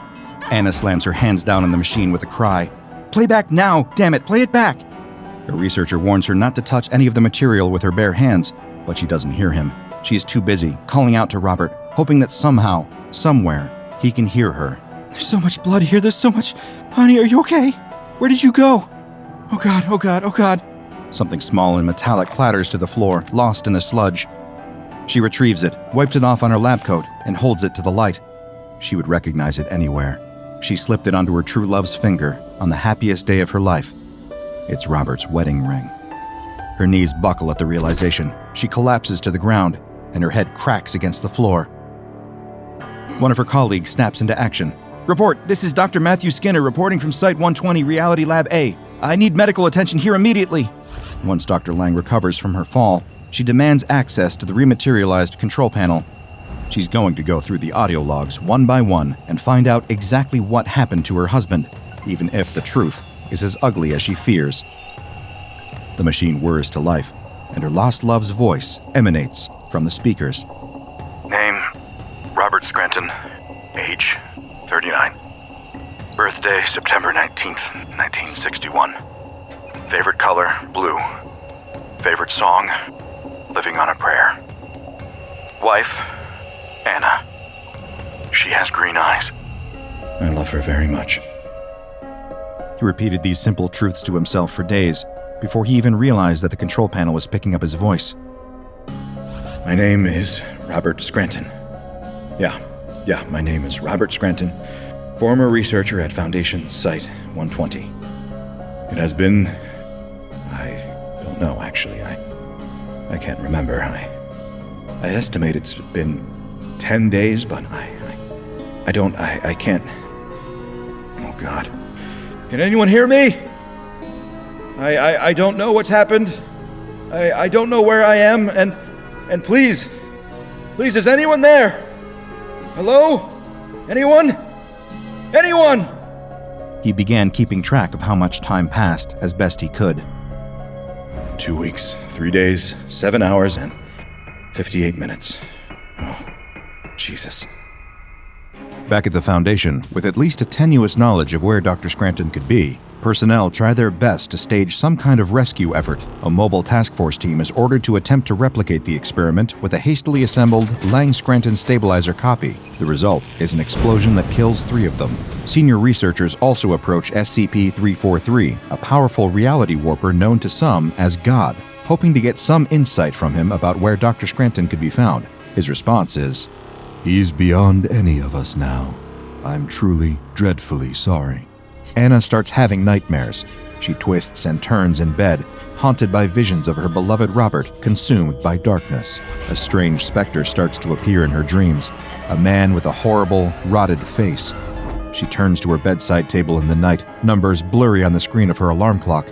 Anna slams her hands down on the machine with a cry. "Playback now! Damn it, play it back!" A researcher warns her not to touch any of the material with her bare hands, but she doesn't hear him. She's too busy calling out to Robert, hoping that somehow, somewhere, he can hear her. "There's so much blood here, there's so much... Honey, are you okay? Where did you go? Oh God. Something small and metallic clatters to the floor, lost in the sludge. She retrieves it, wipes it off on her lab coat, and holds it to the light. She would recognize it anywhere. She slipped it onto her true love's finger on the happiest day of her life. It's Robert's wedding ring. Her knees buckle at the realization. She collapses to the ground, and her head cracks against the floor. One of her colleagues snaps into action. "Report, this is Dr. Matthew Skinner reporting from Site 120 Reality Lab A. I need medical attention here immediately." Once Dr. Lang recovers from her fall, she demands access to the rematerialized control panel. She's going to go through the audio logs one by one and find out exactly what happened to her husband, even if the truth is as ugly as she fears. The machine whirs to life, and her lost love's voice emanates from the speakers. Name, Robert Scranton. Age, 39. Birthday, September 19th, 1961. Favorite color, blue. Favorite song, Living on a Prayer. Wife, Anna. She has green eyes. I love her very much. He repeated these simple truths to himself for days, before he even realized that the control panel was picking up his voice. My name is Robert Scranton. Yeah, my name is Robert Scranton, former researcher at Foundation Site 120. It has been... I don't know, actually. I can't remember. I estimate it's been 10 days, but I can't... Oh, God. Can anyone hear me? I don't know what's happened. I don't know where I am, and please, is anyone there? Hello? Anyone? He began keeping track of how much time passed as best he could. 2 weeks, 3 days, 7 hours, and 58 minutes. Oh, Jesus. Back at the Foundation, with at least a tenuous knowledge of where Dr. Scranton could be, Personnel try their best to stage some kind of rescue effort. A mobile task force team is ordered to attempt to replicate the experiment with a hastily assembled Lang-Scranton stabilizer copy. The result is an explosion that kills 3 of them. Senior researchers also approach SCP-343, a powerful reality warper known to some as God, hoping to get some insight from him about where Dr. Scranton could be found. His response is, "He's beyond any of us now. I'm truly, dreadfully sorry." Anna starts having nightmares. She twists and turns in bed, haunted by visions of her beloved Robert consumed by darkness. A strange specter starts to appear in her dreams, a man with a horrible, rotted face. She turns to her bedside table in the night, numbers blurry on the screen of her alarm clock.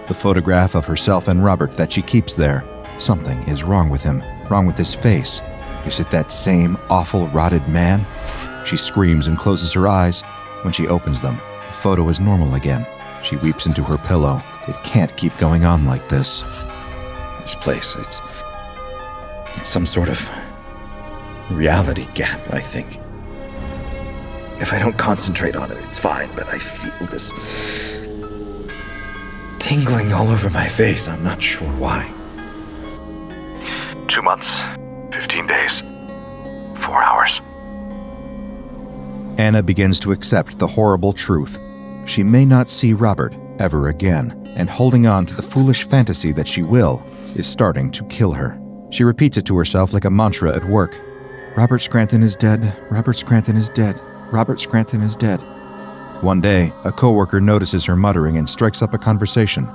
The photograph of herself and Robert that she keeps there. Something is wrong with him, wrong with his face. Is it that same awful, rotted man? She screams and closes her eyes. When she opens them, the photo is normal again. She weeps into her pillow. It can't keep going on like this. This place, it's some sort of reality gap, I think. If I don't concentrate on it, it's fine, but I feel this tingling all over my face. I'm not sure why. 2 months, 15 days, 4 hours. Anna begins to accept the horrible truth. She may not see Robert ever again, and holding on to the foolish fantasy that she will is starting to kill her. She repeats it to herself like a mantra at work. Robert Scranton is dead. Robert Scranton is dead. Robert Scranton is dead. One day, a coworker notices her muttering and strikes up a conversation.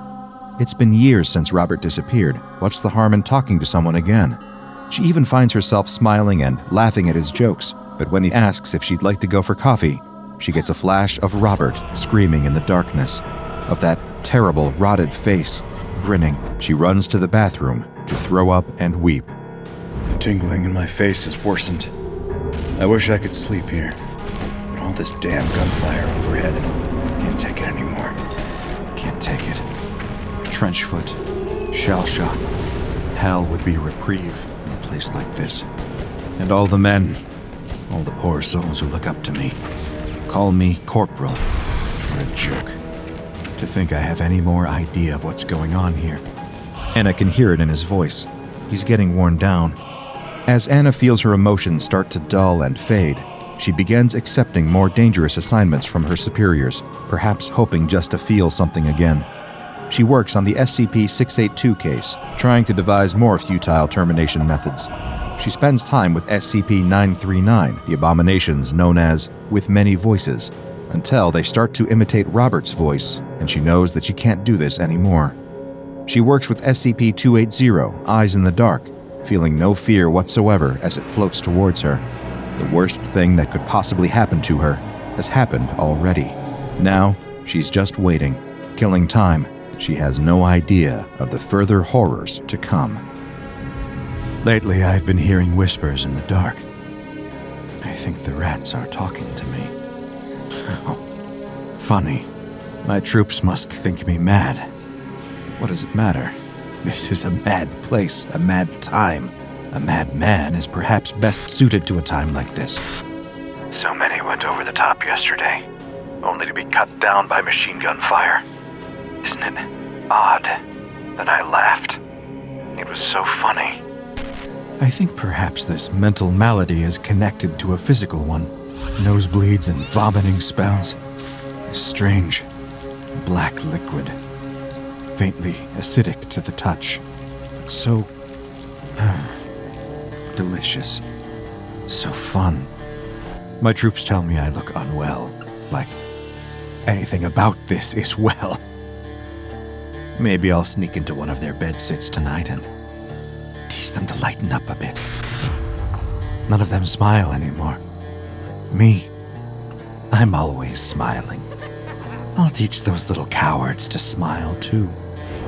It's been years since Robert disappeared. What's the harm in talking to someone again? She even finds herself smiling and laughing at his jokes, but when he asks if she'd like to go for coffee, she gets a flash of Robert screaming in the darkness, of that terrible, rotted face, grinning. She runs to the bathroom to throw up and weep. The tingling in my face has worsened. I wish I could sleep here, but all this damn gunfire overhead, can't take it anymore. Can't take it. Trenchfoot, shell shock. Hell would be a reprieve in a place like this. And all the men, all the poor souls who look up to me, call me corporal. What a jerk. To think I have any more idea of what's going on here. Anna can hear it in his voice. He's getting worn down. As Anna feels her emotions start to dull and fade, she begins accepting more dangerous assignments from her superiors, perhaps hoping just to feel something again. She works on the SCP-682 case, trying to devise more futile termination methods. She spends time with SCP-939, the abominations known as With Many Voices, until they start to imitate Robert's voice, and she knows that she can't do this anymore. She works with SCP-280, Eyes in the Dark, feeling no fear whatsoever as it floats towards her. The worst thing that could possibly happen to her has happened already. Now, she's just waiting, killing time. She has no idea of the further horrors to come. Lately, I've been hearing whispers in the dark. I think the rats are talking to me. Oh, funny. My troops must think me mad. What does it matter? This is a mad place, a mad time. A mad man is perhaps best suited to a time like this. So many went over the top yesterday, only to be cut down by machine gun fire. Isn't it odd that I laughed? It was so funny. I think perhaps this mental malady is connected to a physical one. Nosebleeds and vomiting spells. A strange, black liquid. Faintly acidic to the touch. So delicious. So fun. My troops tell me I look unwell. Like anything about this is well. Maybe I'll sneak into one of their bedsits tonight and teach them to lighten up a bit. None of them smile anymore. Me, I'm always smiling. I'll teach those little cowards to smile too.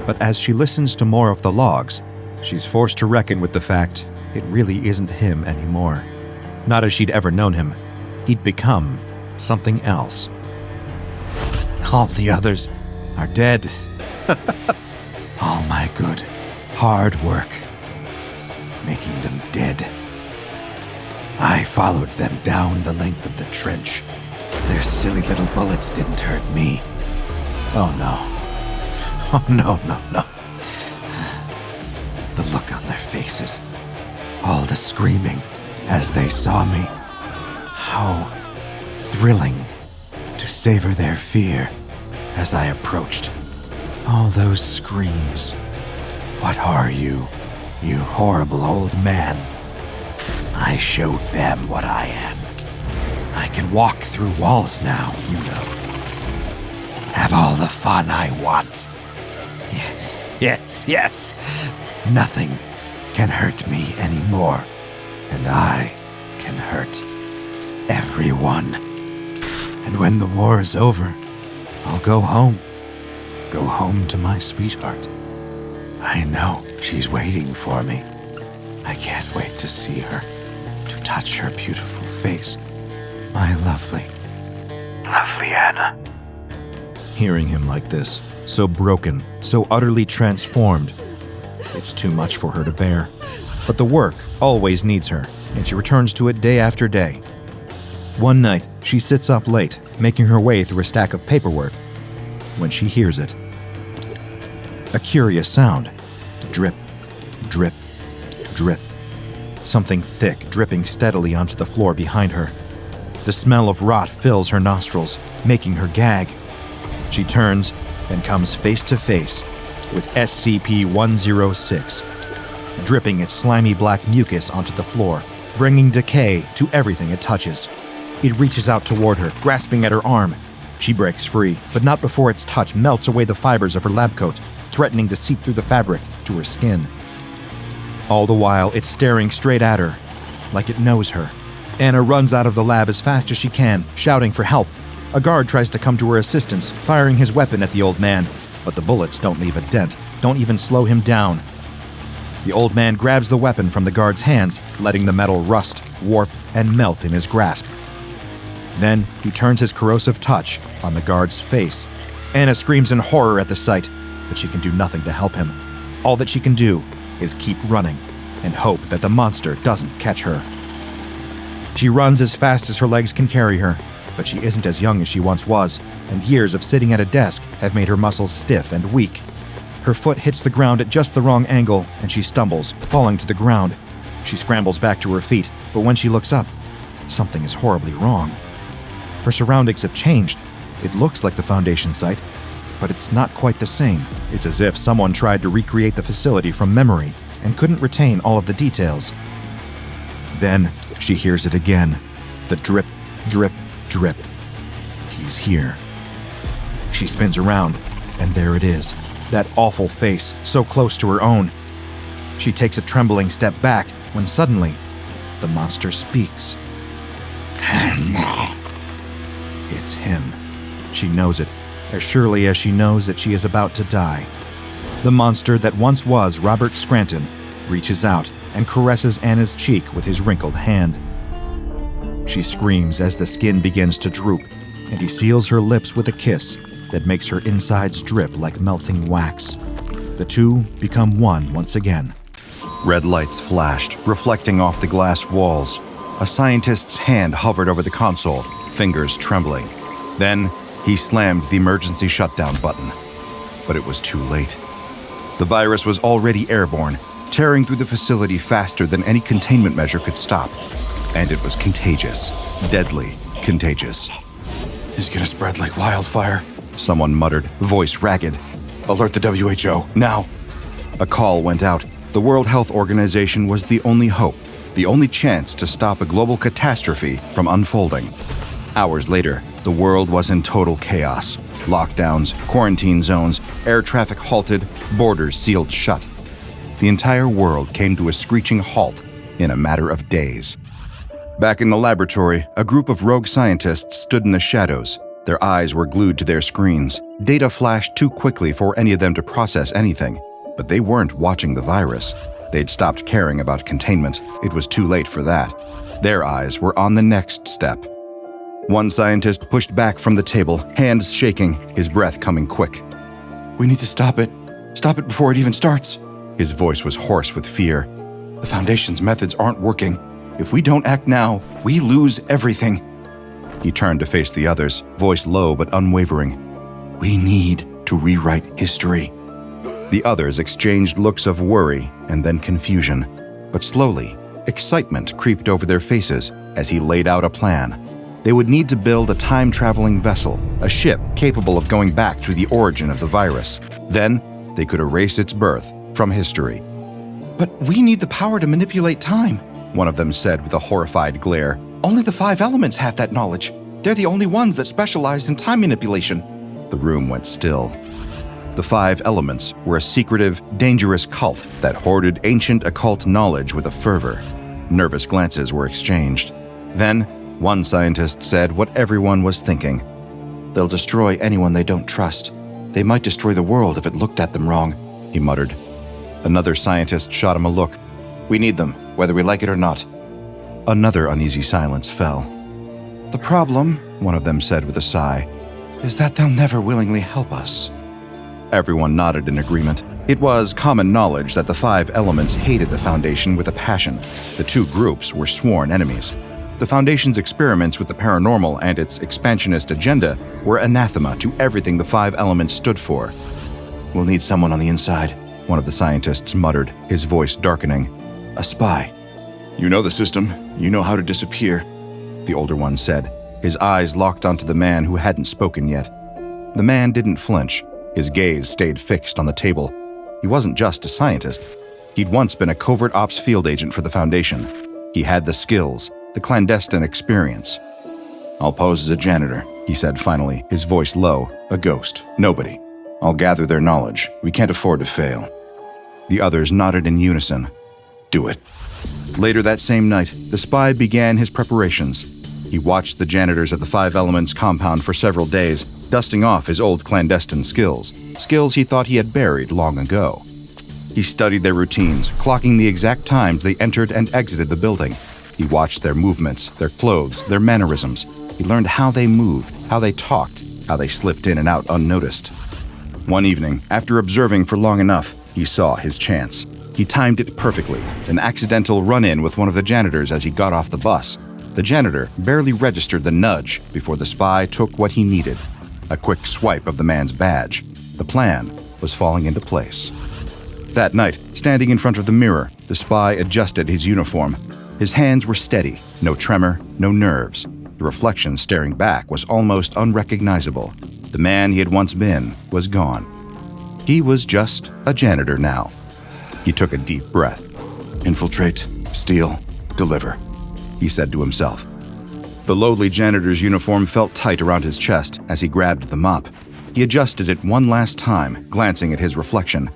But as she listens to more of the logs, she's forced to reckon with the fact it really isn't him anymore. Not as she'd ever known him. He'd become something else. All the others are dead. All my good, hard work, making them dead. I followed them down the length of the trench. Their silly little bullets didn't hurt me. Oh no. Oh no, no, no. The look on their faces. All the screaming as they saw me. How thrilling to savor their fear as I approached. All those screams. What are you, you horrible old man? I showed them what I am. I can walk through walls now, you know. Have all the fun I want. Yes, yes, yes. Nothing can hurt me anymore. And I can hurt everyone. And when the war is over, I'll go home. Go home to my sweetheart. I know she's waiting for me. I can't wait to see her, to touch her beautiful face. My lovely Anna. Hearing him like this, so broken, so utterly transformed, it's too much for her to bear. But the work always needs her, and she returns to it day after day. One night, she sits up late, making her way through a stack of paperwork, when she hears it. A curious sound. Drip, drip, drip. Something thick dripping steadily onto the floor behind her. The smell of rot fills her nostrils, making her gag. She turns and comes face to face with SCP-106, dripping its slimy black mucus onto the floor, bringing decay to everything it touches. It reaches out toward her, grasping at her arm. She breaks free, but not before its touch melts away the fibers of her lab coat, threatening to seep through the fabric to her skin. All the while, it's staring straight at her, like it knows her. Anna runs out of the lab as fast as she can, shouting for help. A guard tries to come to her assistance, firing his weapon at the old man, but the bullets don't leave a dent, don't even slow him down. The old man grabs the weapon from the guard's hands, letting the metal rust, warp, and melt in his grasp. Then he turns his corrosive touch on the guard's face. Anna screams in horror at the sight, but she can do nothing to help him. All that she can do is keep running and hope that the monster doesn't catch her. She runs as fast as her legs can carry her, but she isn't as young as she once was, and years of sitting at a desk have made her muscles stiff and weak. Her foot hits the ground at just the wrong angle, and she stumbles, falling to the ground. She scrambles back to her feet, but when she looks up, something is horribly wrong. Her surroundings have changed. It looks like the Foundation site, but it's not quite the same. It's as if someone tried to recreate the facility from memory and couldn't retain all of the details. Then she hears it again. The drip, drip, drip. He's here. She spins around, and there it is. That awful face, so close to her own. She takes a trembling step back when suddenly, the monster speaks. It's him. She knows it, as surely as she knows that she is about to die. The monster that once was Robert Scranton reaches out and caresses Anna's cheek with his wrinkled hand. She screams as the skin begins to droop, and he seals her lips with a kiss that makes her insides drip like melting wax. The two become one once again. Red lights flashed, reflecting off the glass walls. A scientist's hand hovered over the console, fingers trembling. Then, he slammed the emergency shutdown button. But it was too late. The virus was already airborne, tearing through the facility faster than any containment measure could stop. And it was contagious. Deadly contagious. It's gonna spread like wildfire, someone muttered, voice ragged. Alert the WHO, now. A call went out. The World Health Organization was the only hope, the only chance to stop a global catastrophe from unfolding. Hours later, the world was in total chaos. Lockdowns, quarantine zones, air traffic halted, borders sealed shut. The entire world came to a screeching halt in a matter of days. Back in the laboratory, a group of rogue scientists stood in the shadows. Their eyes were glued to their screens. Data flashed too quickly for any of them to process anything. But they weren't watching the virus. They'd stopped caring about containment. It was too late for that. Their eyes were on the next step. One scientist pushed back from the table, hands shaking, his breath coming quick. We need to stop it. Stop it before it even starts. His voice was hoarse with fear. The Foundation's methods aren't working. If we don't act now, we lose everything. He turned to face the others, voice low but unwavering. We need to rewrite history. The others exchanged looks of worry and then confusion, but slowly, excitement creeped over their faces as he laid out a plan. They would need to build a time-traveling vessel, a ship capable of going back to the origin of the virus. Then, they could erase its birth from history. But we need the power to manipulate time, one of them said with a horrified glare. Only the 5 elements have that knowledge. They're the only ones that specialize in time manipulation. The room went still. The 5 elements were a secretive, dangerous cult that hoarded ancient occult knowledge with a fervor. Nervous glances were exchanged. Then, one scientist said what everyone was thinking. They'll destroy anyone they don't trust. They might destroy the world if it looked at them wrong, he muttered. Another scientist shot him a look. We need them, whether we like it or not. Another uneasy silence fell. The problem, one of them said with a sigh, is that they'll never willingly help us. Everyone nodded in agreement. It was common knowledge that the 5 elements hated the Foundation with a passion. The 2 groups were sworn enemies. The Foundation's experiments with the paranormal and its expansionist agenda were anathema to everything the 5 elements stood for. We'll need someone on the inside, one of the scientists muttered, his voice darkening. A spy. You know the system. You know how to disappear, the older one said, his eyes locked onto the man who hadn't spoken yet. The man didn't flinch. His gaze stayed fixed on the table. He wasn't just a scientist. He'd once been a covert ops field agent for the Foundation. He had the skills, the clandestine experience. I'll pose as a janitor, he said finally, his voice low. A ghost. Nobody. I'll gather their knowledge. We can't afford to fail. The others nodded in unison. Do it. Later that same night, the spy began his preparations. He watched the janitors at the 5 Elements compound for several days, dusting off his old clandestine skills he thought he had buried long ago. He studied their routines, clocking the exact times they entered and exited the building. He watched their movements, their clothes, their mannerisms. He learned how they moved, how they talked, how they slipped in and out unnoticed. One evening, after observing for long enough, he saw his chance. He timed it perfectly, an accidental run-in with one of the janitors as he got off the bus. The janitor barely registered the nudge before the spy took what he needed. A quick swipe of the man's badge. The plan was falling into place. That night, standing in front of the mirror, the spy adjusted his uniform. His hands were steady, no tremor, no nerves. The reflection staring back was almost unrecognizable. The man he had once been was gone. He was just a janitor now. He took a deep breath. Infiltrate, steal, deliver, he said to himself. The lowly janitor's uniform felt tight around his chest as he grabbed the mop. He adjusted it one last time, glancing at his reflection.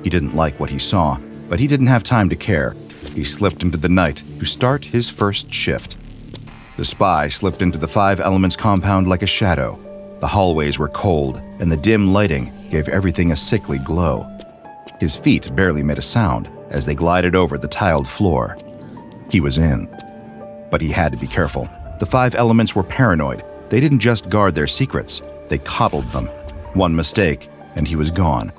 He didn't like what he saw, but he didn't have time to care. He slipped into the night to start his first shift. The spy slipped into the 5 Elements compound like a shadow. The hallways were cold, and the dim lighting gave everything a sickly glow. His feet barely made a sound as they glided over the tiled floor. He was in. But he had to be careful. The 5 Elements were paranoid. They didn't just guard their secrets, they coddled them. One mistake, and he was gone.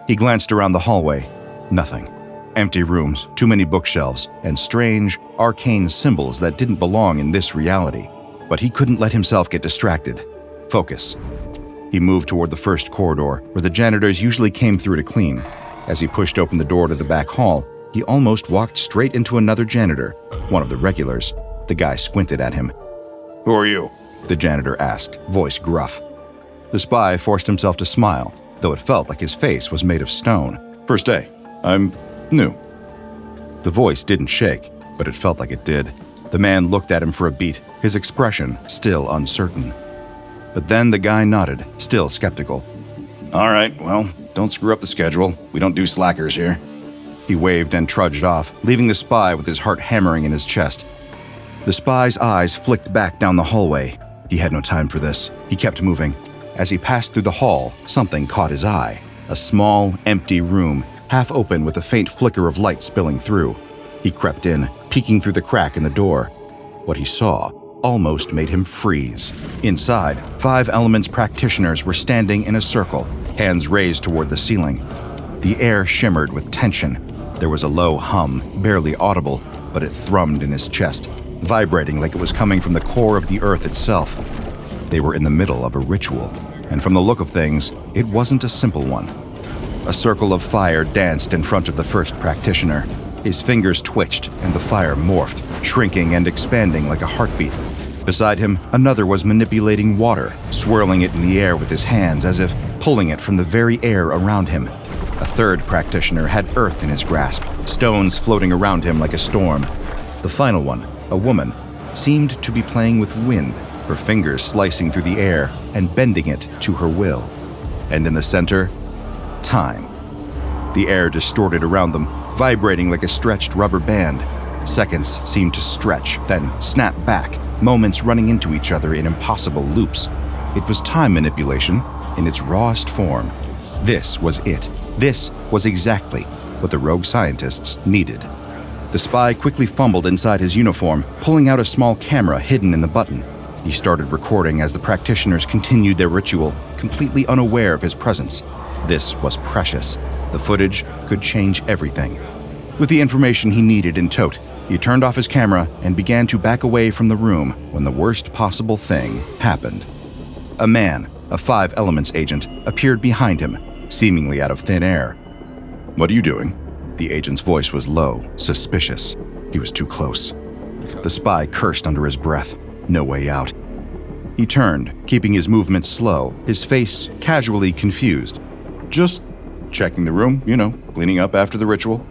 He glanced around the hallway. Nothing. Empty rooms, too many bookshelves, and strange, arcane symbols that didn't belong in this reality. But he couldn't let himself get distracted. Focus. He moved toward the first corridor, where the janitors usually came through to clean. As he pushed open the door to the back hall, he almost walked straight into another janitor, one of the regulars. The guy squinted at him. Who are you? The janitor asked, voice gruff. The spy forced himself to smile, though it felt like his face was made of stone. First day. I'm new. The voice didn't shake, but it felt like it did. The man looked at him for a beat, his expression still uncertain. But then the guy nodded, still skeptical. All right, well, don't screw up the schedule. We don't do slackers here. He waved and trudged off, leaving the spy with his heart hammering in his chest. The spy's eyes flicked back down the hallway. He had no time for this. He kept moving. As he passed through the hall, something caught his eye. A small, empty room, half open with a faint flicker of light spilling through. He crept in, peeking through the crack in the door. What he saw almost made him freeze. Inside, 5 Elements practitioners were standing in a circle, hands raised toward the ceiling. The air shimmered with tension. There was a low hum, barely audible, but it thrummed in his chest, vibrating like it was coming from the core of the earth itself. They were in the middle of a ritual. and from the look of things, it wasn't a simple one. A circle of fire danced in front of the first practitioner. His fingers twitched, and the fire morphed, shrinking and expanding like a heartbeat. Beside him, another was manipulating water, swirling it in the air with his hands as if pulling it from the very air around him. A third practitioner had earth in his grasp, stones floating around him like a storm. The final one, a woman, seemed to be playing with wind, her fingers slicing through the air and bending it to her will. And in the center, time. The air distorted around them, vibrating like a stretched rubber band. Seconds seemed to stretch, then snap back, moments running into each other in impossible loops. It was time manipulation in its rawest form. This was it. This was exactly what the rogue scientists needed. The spy quickly fumbled inside his uniform, pulling out a small camera hidden in the button. He started recording as the practitioners continued their ritual, completely unaware of his presence. This was precious. The footage could change everything. With the information he needed in tote, he turned off his camera and began to back away from the room when the worst possible thing happened. A man, a 5 Elements agent, appeared behind him, seemingly out of thin air. "What are you doing?" The agent's voice was low, suspicious. He was too close. The spy cursed under his breath. No way out. He turned, keeping his movements slow, his face casually confused. "Just checking the room, cleaning up after the ritual."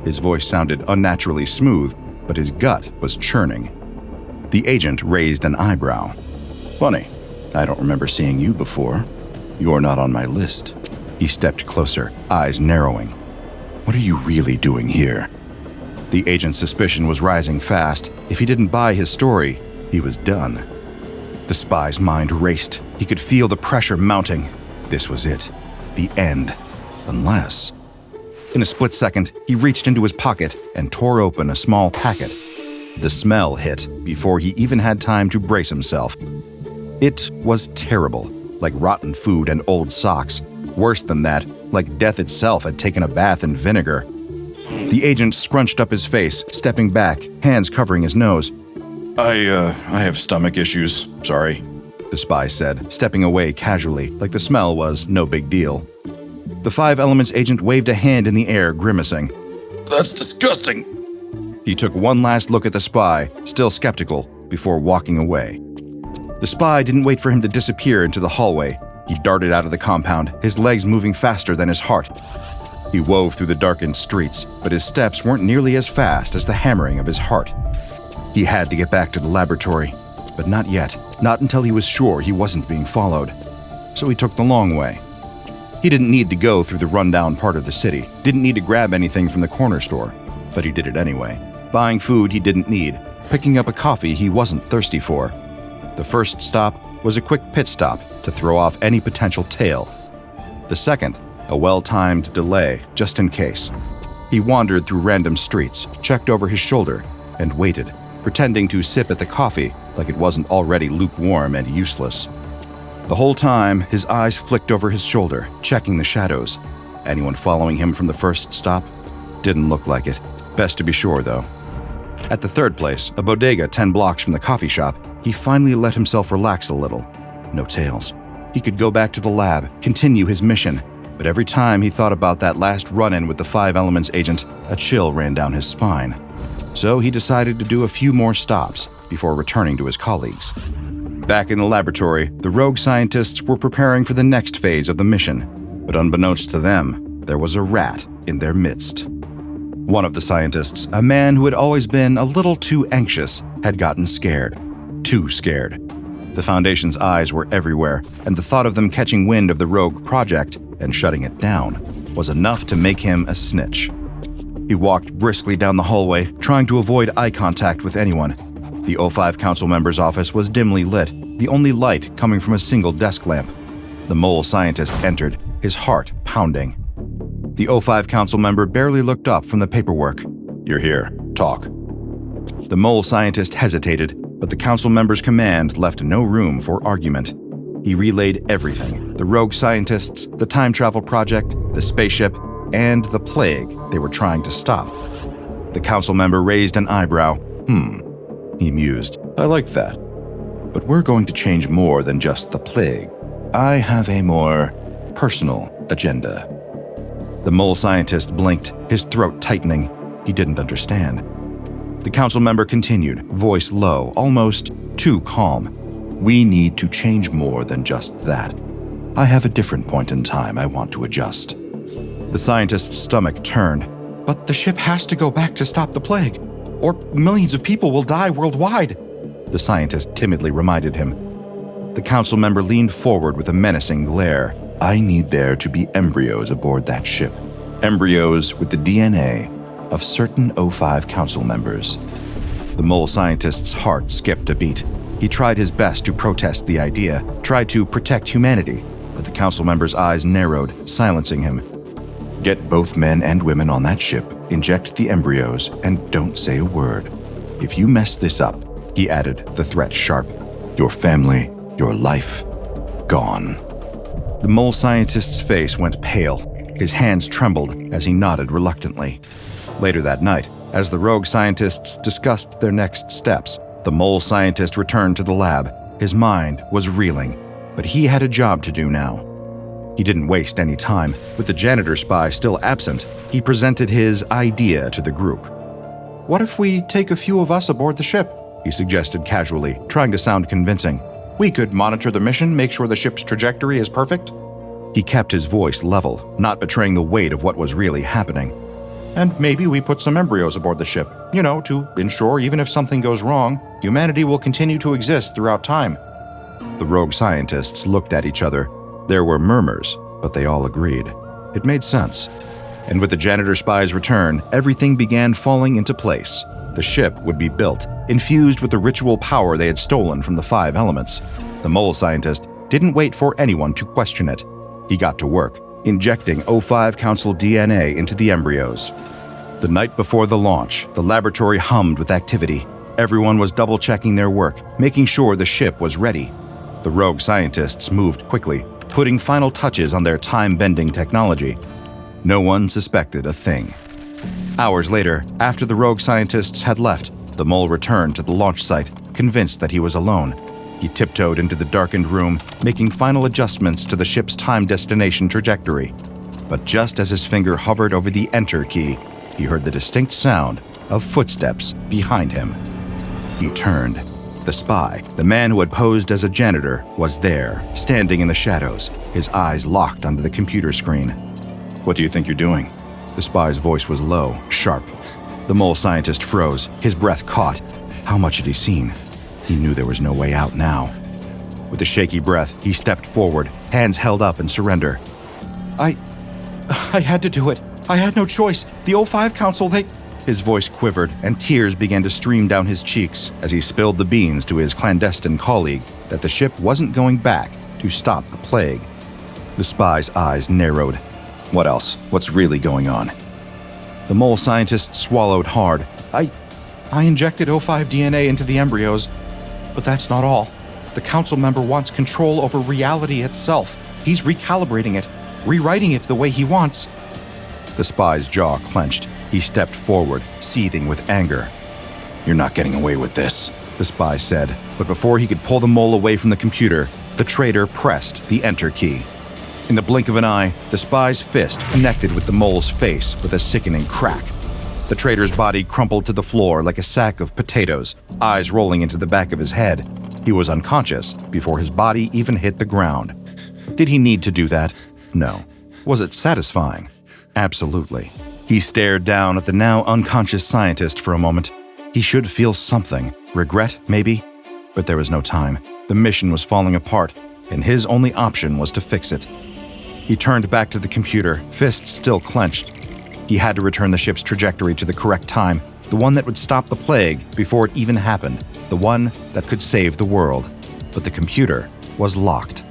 His voice sounded unnaturally smooth, but his gut was churning. The agent raised an eyebrow. "Funny, I don't remember seeing you before. You're not on my list." He stepped closer, eyes narrowing. "What are you really doing here?" The agent's suspicion was rising fast. If he didn't buy his story, he was done. The spy's mind raced. He could feel the pressure mounting. This was it. The end. Unless... In a split second, he reached into his pocket and tore open a small packet. The smell hit before he even had time to brace himself. It was terrible, like rotten food and old socks. Worse than that, like death itself had taken a bath in vinegar. The agent scrunched up his face, stepping back, hands covering his nose. I have stomach issues, sorry," the spy said, stepping away casually, like the smell was no big deal. The 5 Elements agent waved a hand in the air, grimacing. "That's disgusting." He took one last look at the spy, still skeptical, before walking away. The spy didn't wait for him to disappear into the hallway. He darted out of the compound, his legs moving faster than his heart. He wove through the darkened streets, but his steps weren't nearly as fast as the hammering of his heart. He had to get back to the laboratory, but not yet, not until he was sure he wasn't being followed. So he took the long way. He didn't need to go through the rundown part of the city, didn't need to grab anything from the corner store, but he did it anyway, buying food he didn't need, picking up a coffee he wasn't thirsty for. The first stop was a quick pit stop to throw off any potential tail. The second, a well-timed delay, just in case. He wandered through random streets, checked over his shoulder, and waited, pretending to sip at the coffee like it wasn't already lukewarm and useless. The whole time, his eyes flicked over his shoulder, checking the shadows. Anyone following him from the first stop? Didn't look like it. Best to be sure, though. At the third place, a bodega 10 blocks from the coffee shop, he finally let himself relax a little. No tails. He could go back to the lab, continue his mission, but every time he thought about that last run-in with the 5 Elements agent, a chill ran down his spine. So he decided to do a few more stops before returning to his colleagues. Back in the laboratory, the rogue scientists were preparing for the next phase of the mission, but unbeknownst to them, there was a rat in their midst. One of the scientists, a man who had always been a little too anxious, had gotten scared. Too scared. The Foundation's eyes were everywhere, and the thought of them catching wind of the rogue project and shutting it down was enough to make him a snitch. He walked briskly down the hallway, trying to avoid eye contact with anyone. The O5 council member's office was dimly lit, the only light coming from a single desk lamp. The mole scientist entered, his heart pounding. The O5 council member barely looked up from the paperwork. "You're here. Talk." The mole scientist hesitated, but the council member's command left no room for argument. He relayed everything: the rogue scientists, the time travel project, the spaceship, and the plague they were trying to stop. The council member raised an eyebrow. He mused. "I like that. But we're going to change more than just the plague. I have a more personal agenda. The mole scientist blinked, his throat tightening. He didn't understand. The council member continued, voice low, almost too calm. We need to change more than just that. I have a different point in time I want to adjust. The scientist's stomach turned. But the ship has to go back to stop the plague, or millions of people will die worldwide, the scientist timidly reminded him. The council member leaned forward with a menacing glare. I need there to be embryos aboard that ship. Embryos with the DNA of certain O5 council members. The mole scientist's heart skipped a beat. He tried his best to protest the idea, tried to protect humanity, but the council member's eyes narrowed, silencing him. Get both men and women on that ship, inject the embryos, and don't say a word. If you mess this up, he added, the threat sharp, your family, your life, gone. The mole scientist's face went pale. His hands trembled as he nodded reluctantly. Later that night, as the rogue scientists discussed their next steps, the mole scientist returned to the lab. His mind was reeling, but he had a job to do now. He didn't waste any time. With the janitor spy still absent, he presented his idea to the group. What if we take a few of us aboard the ship? He suggested casually, trying to sound convincing. We could monitor the mission, make sure the ship's trajectory is perfect. He kept his voice level, not betraying the weight of what was really happening. And maybe we put some embryos aboard the ship, to ensure even if something goes wrong, humanity will continue to exist throughout time. The rogue scientists looked at each other. There were murmurs, but they all agreed. It made sense. And with the janitor spy's return, everything began falling into place. The ship would be built, infused with the ritual power they had stolen from the 5 elements. The mole scientist didn't wait for anyone to question it. He got to work, injecting O5 Council DNA into the embryos. The night before the launch, the laboratory hummed with activity. Everyone was double-checking their work, making sure the ship was ready. The rogue scientists moved quickly, putting final touches on their time-bending technology. No one suspected a thing. Hours later, after the rogue scientists had left, the mole returned to the launch site, convinced that he was alone. He tiptoed into the darkened room, making final adjustments to the ship's time destination trajectory. But just as his finger hovered over the Enter key, he heard the distinct sound of footsteps behind him. He turned. The spy, the man who had posed as a janitor, was there, standing in the shadows, his eyes locked onto the computer screen. What do you think you're doing? The spy's voice was low, sharp. The mole scientist froze, his breath caught. How much had he seen? He knew there was no way out now. With a shaky breath, he stepped forward, hands held up in surrender. I had to do it. I had no choice. The O5 Council, they... His voice quivered, and tears began to stream down his cheeks as he spilled the beans to his clandestine colleague that the ship wasn't going back to stop the plague. The spy's eyes narrowed. What else? What's really going on? The mole scientist swallowed hard. I injected O5 DNA into the embryos, but that's not all. The council member wants control over reality itself. He's recalibrating it, rewriting it the way he wants. The spy's jaw clenched. He stepped forward, seething with anger. You're not getting away with this, the spy said, but before he could pull the mole away from the computer, the traitor pressed the Enter key. In the blink of an eye, the spy's fist connected with the mole's face with a sickening crack. The traitor's body crumpled to the floor like a sack of potatoes, eyes rolling into the back of his head. He was unconscious before his body even hit the ground. Did he need to do that? No. Was it satisfying? Absolutely. He stared down at the now unconscious scientist for a moment. He should feel something. Regret, maybe? But there was no time. The mission was falling apart, and his only option was to fix it. He turned back to the computer, fists still clenched. He had to return the ship's trajectory to the correct time, the one that would stop the plague before it even happened, the one that could save the world. But the computer was locked.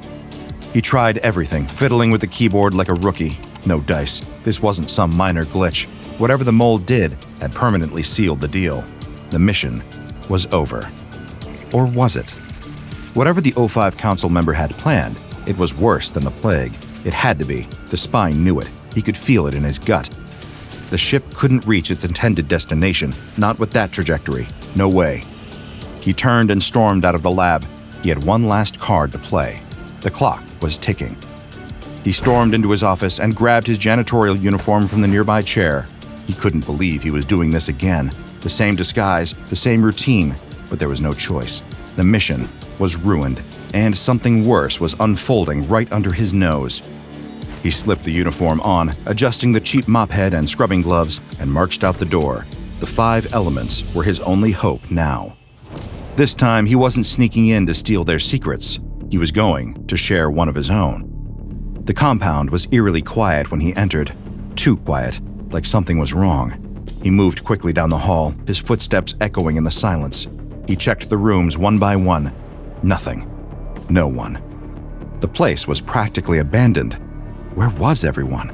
He tried everything, fiddling with the keyboard like a rookie. No dice. This wasn't some minor glitch. Whatever the mole did had permanently sealed the deal. The mission was over. Or was it? Whatever the O5 Council member had planned, it was worse than the plague. It had to be. The spy knew it. He could feel it in his gut. The ship couldn't reach its intended destination, not with that trajectory. No way. He turned and stormed out of the lab. He had one last card to play. The clock was ticking. He stormed into his office and grabbed his janitorial uniform from the nearby chair. He couldn't believe he was doing this again. The same disguise, the same routine, but there was no choice. The mission was ruined, and something worse was unfolding right under his nose. He slipped the uniform on, adjusting the cheap mop head and scrubbing gloves, and marched out the door. The 5 elements were his only hope now. This time, he wasn't sneaking in to steal their secrets. He was going to share one of his own. The compound was eerily quiet when he entered. Too quiet, like something was wrong. He moved quickly down the hall, his footsteps echoing in the silence. He checked the rooms one by one. Nothing. No one. The place was practically abandoned. Where was everyone?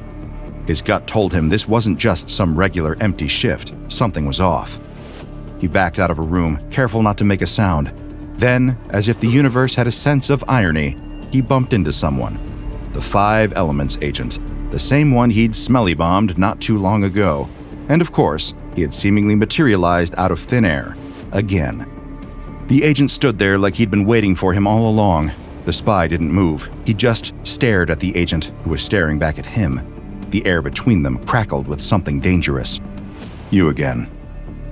His gut told him this wasn't just some regular empty shift. Something was off. He backed out of a room, careful not to make a sound. Then, as if the universe had a sense of irony, he bumped into someone. The 5 Elements agent, the same one he'd smelly bombed not too long ago. And of course, he had seemingly materialized out of thin air. Again. The agent stood there like he'd been waiting for him all along. The spy didn't move. He just stared at the agent, who was staring back at him. The air between them crackled with something dangerous. "You again."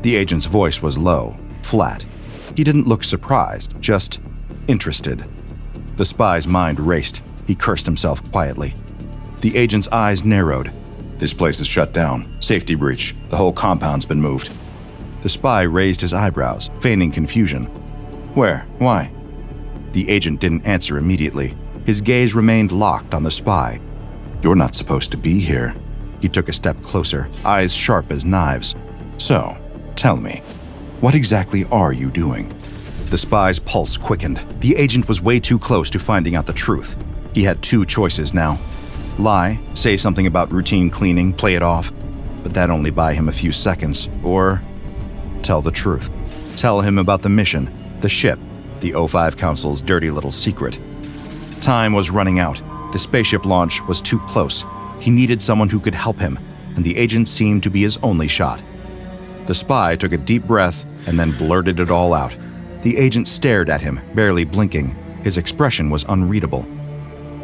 The agent's voice was low, flat. He didn't look surprised, just interested. The spy's mind raced. He cursed himself quietly. The agent's eyes narrowed. "This place is shut down. Safety breach. The whole compound's been moved." The spy raised his eyebrows, feigning confusion. "Where? Why?" The agent didn't answer immediately. His gaze remained locked on the spy. "You're not supposed to be here." He took a step closer, eyes sharp as knives. "So, tell me, what exactly are you doing?" The spy's pulse quickened. The agent was way too close to finding out the truth. He had 2 choices now. Lie, say something about routine cleaning, play it off, but that'd only buy him a few seconds. Or tell the truth. Tell him about the mission, the ship, the O5 Council's dirty little secret. Time was running out. The spaceship launch was too close. He needed someone who could help him, and the agent seemed to be his only shot. The spy took a deep breath and then blurted it all out. The agent stared at him, barely blinking. His expression was unreadable.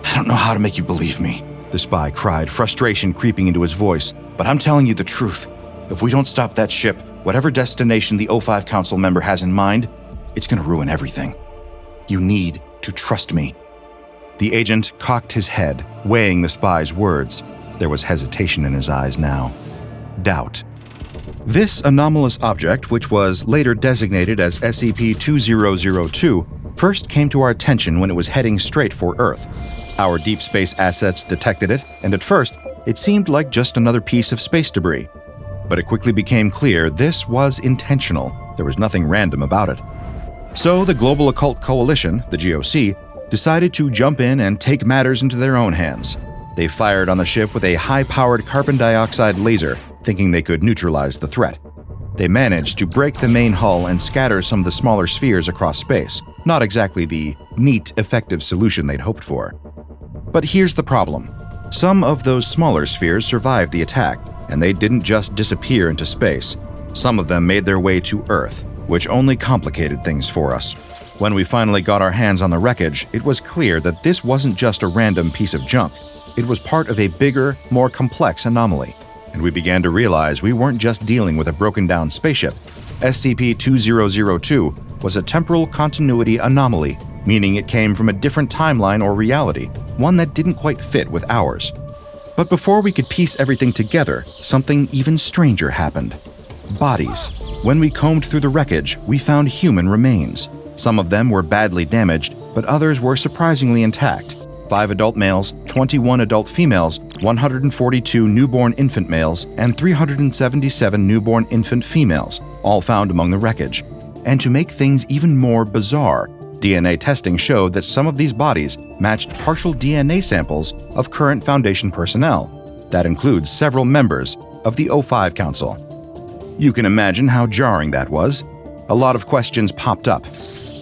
"I don't know how to make you believe me," the spy cried, frustration creeping into his voice. "But I'm telling you the truth. If we don't stop that ship, whatever destination the O5 Council member has in mind, it's going to ruin everything. You need to trust me." The agent cocked his head, weighing the spy's words. There was hesitation in his eyes now. Doubt. This anomalous object, which was later designated as SCP-2002, first came to our attention when it was heading straight for Earth. Our deep space assets detected it, and at first, it seemed like just another piece of space debris. But it quickly became clear this was intentional. There was nothing random about it. So the Global Occult Coalition, the GOC, decided to jump in and take matters into their own hands. They fired on the ship with a high-powered carbon dioxide laser, thinking they could neutralize the threat. They managed to break the main hull and scatter some of the smaller spheres across space. Not exactly the neat, effective solution they'd hoped for. But here's the problem. Some of those smaller spheres survived the attack, and they didn't just disappear into space. Some of them made their way to Earth, which only complicated things for us. When we finally got our hands on the wreckage, it was clear that this wasn't just a random piece of junk. It was part of a bigger, more complex anomaly. And we began to realize we weren't just dealing with a broken-down spaceship. SCP-2002 was a temporal continuity anomaly, meaning it came from a different timeline or reality, one that didn't quite fit with ours. But before we could piece everything together, something even stranger happened. Bodies. When we combed through the wreckage, we found human remains. Some of them were badly damaged, but others were surprisingly intact. 5 adult males, 21 adult females, 142 newborn infant males, and 377 newborn infant females, all found among the wreckage. And to make things even more bizarre, DNA testing showed that some of these bodies matched partial DNA samples of current Foundation personnel. That includes several members of the O5 Council. You can imagine how jarring that was. A lot of questions popped up.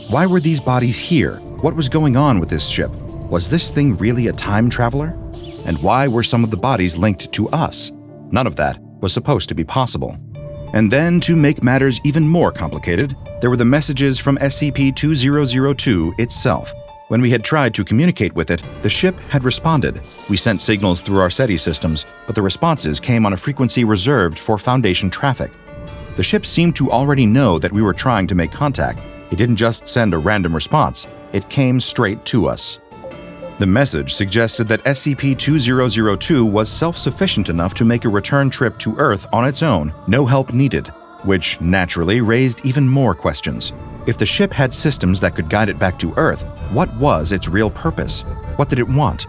Why were these bodies here? What was going on with this ship? Was this thing really a time traveler? And why were some of the bodies linked to us? None of that was supposed to be possible. And then, to make matters even more complicated, there were the messages from SCP-2002 itself, When we had tried to communicate with it, the ship had responded. We sent signals through our SETI systems, but the responses came on a frequency reserved for Foundation traffic. The ship seemed to already know that we were trying to make contact. It didn't just send a random response, it came straight to us. The message suggested that SCP-2002 was self-sufficient enough to make a return trip to Earth on its own, no help needed, which naturally raised even more questions. If the ship had systems that could guide it back to Earth, what was its real purpose? What did it want?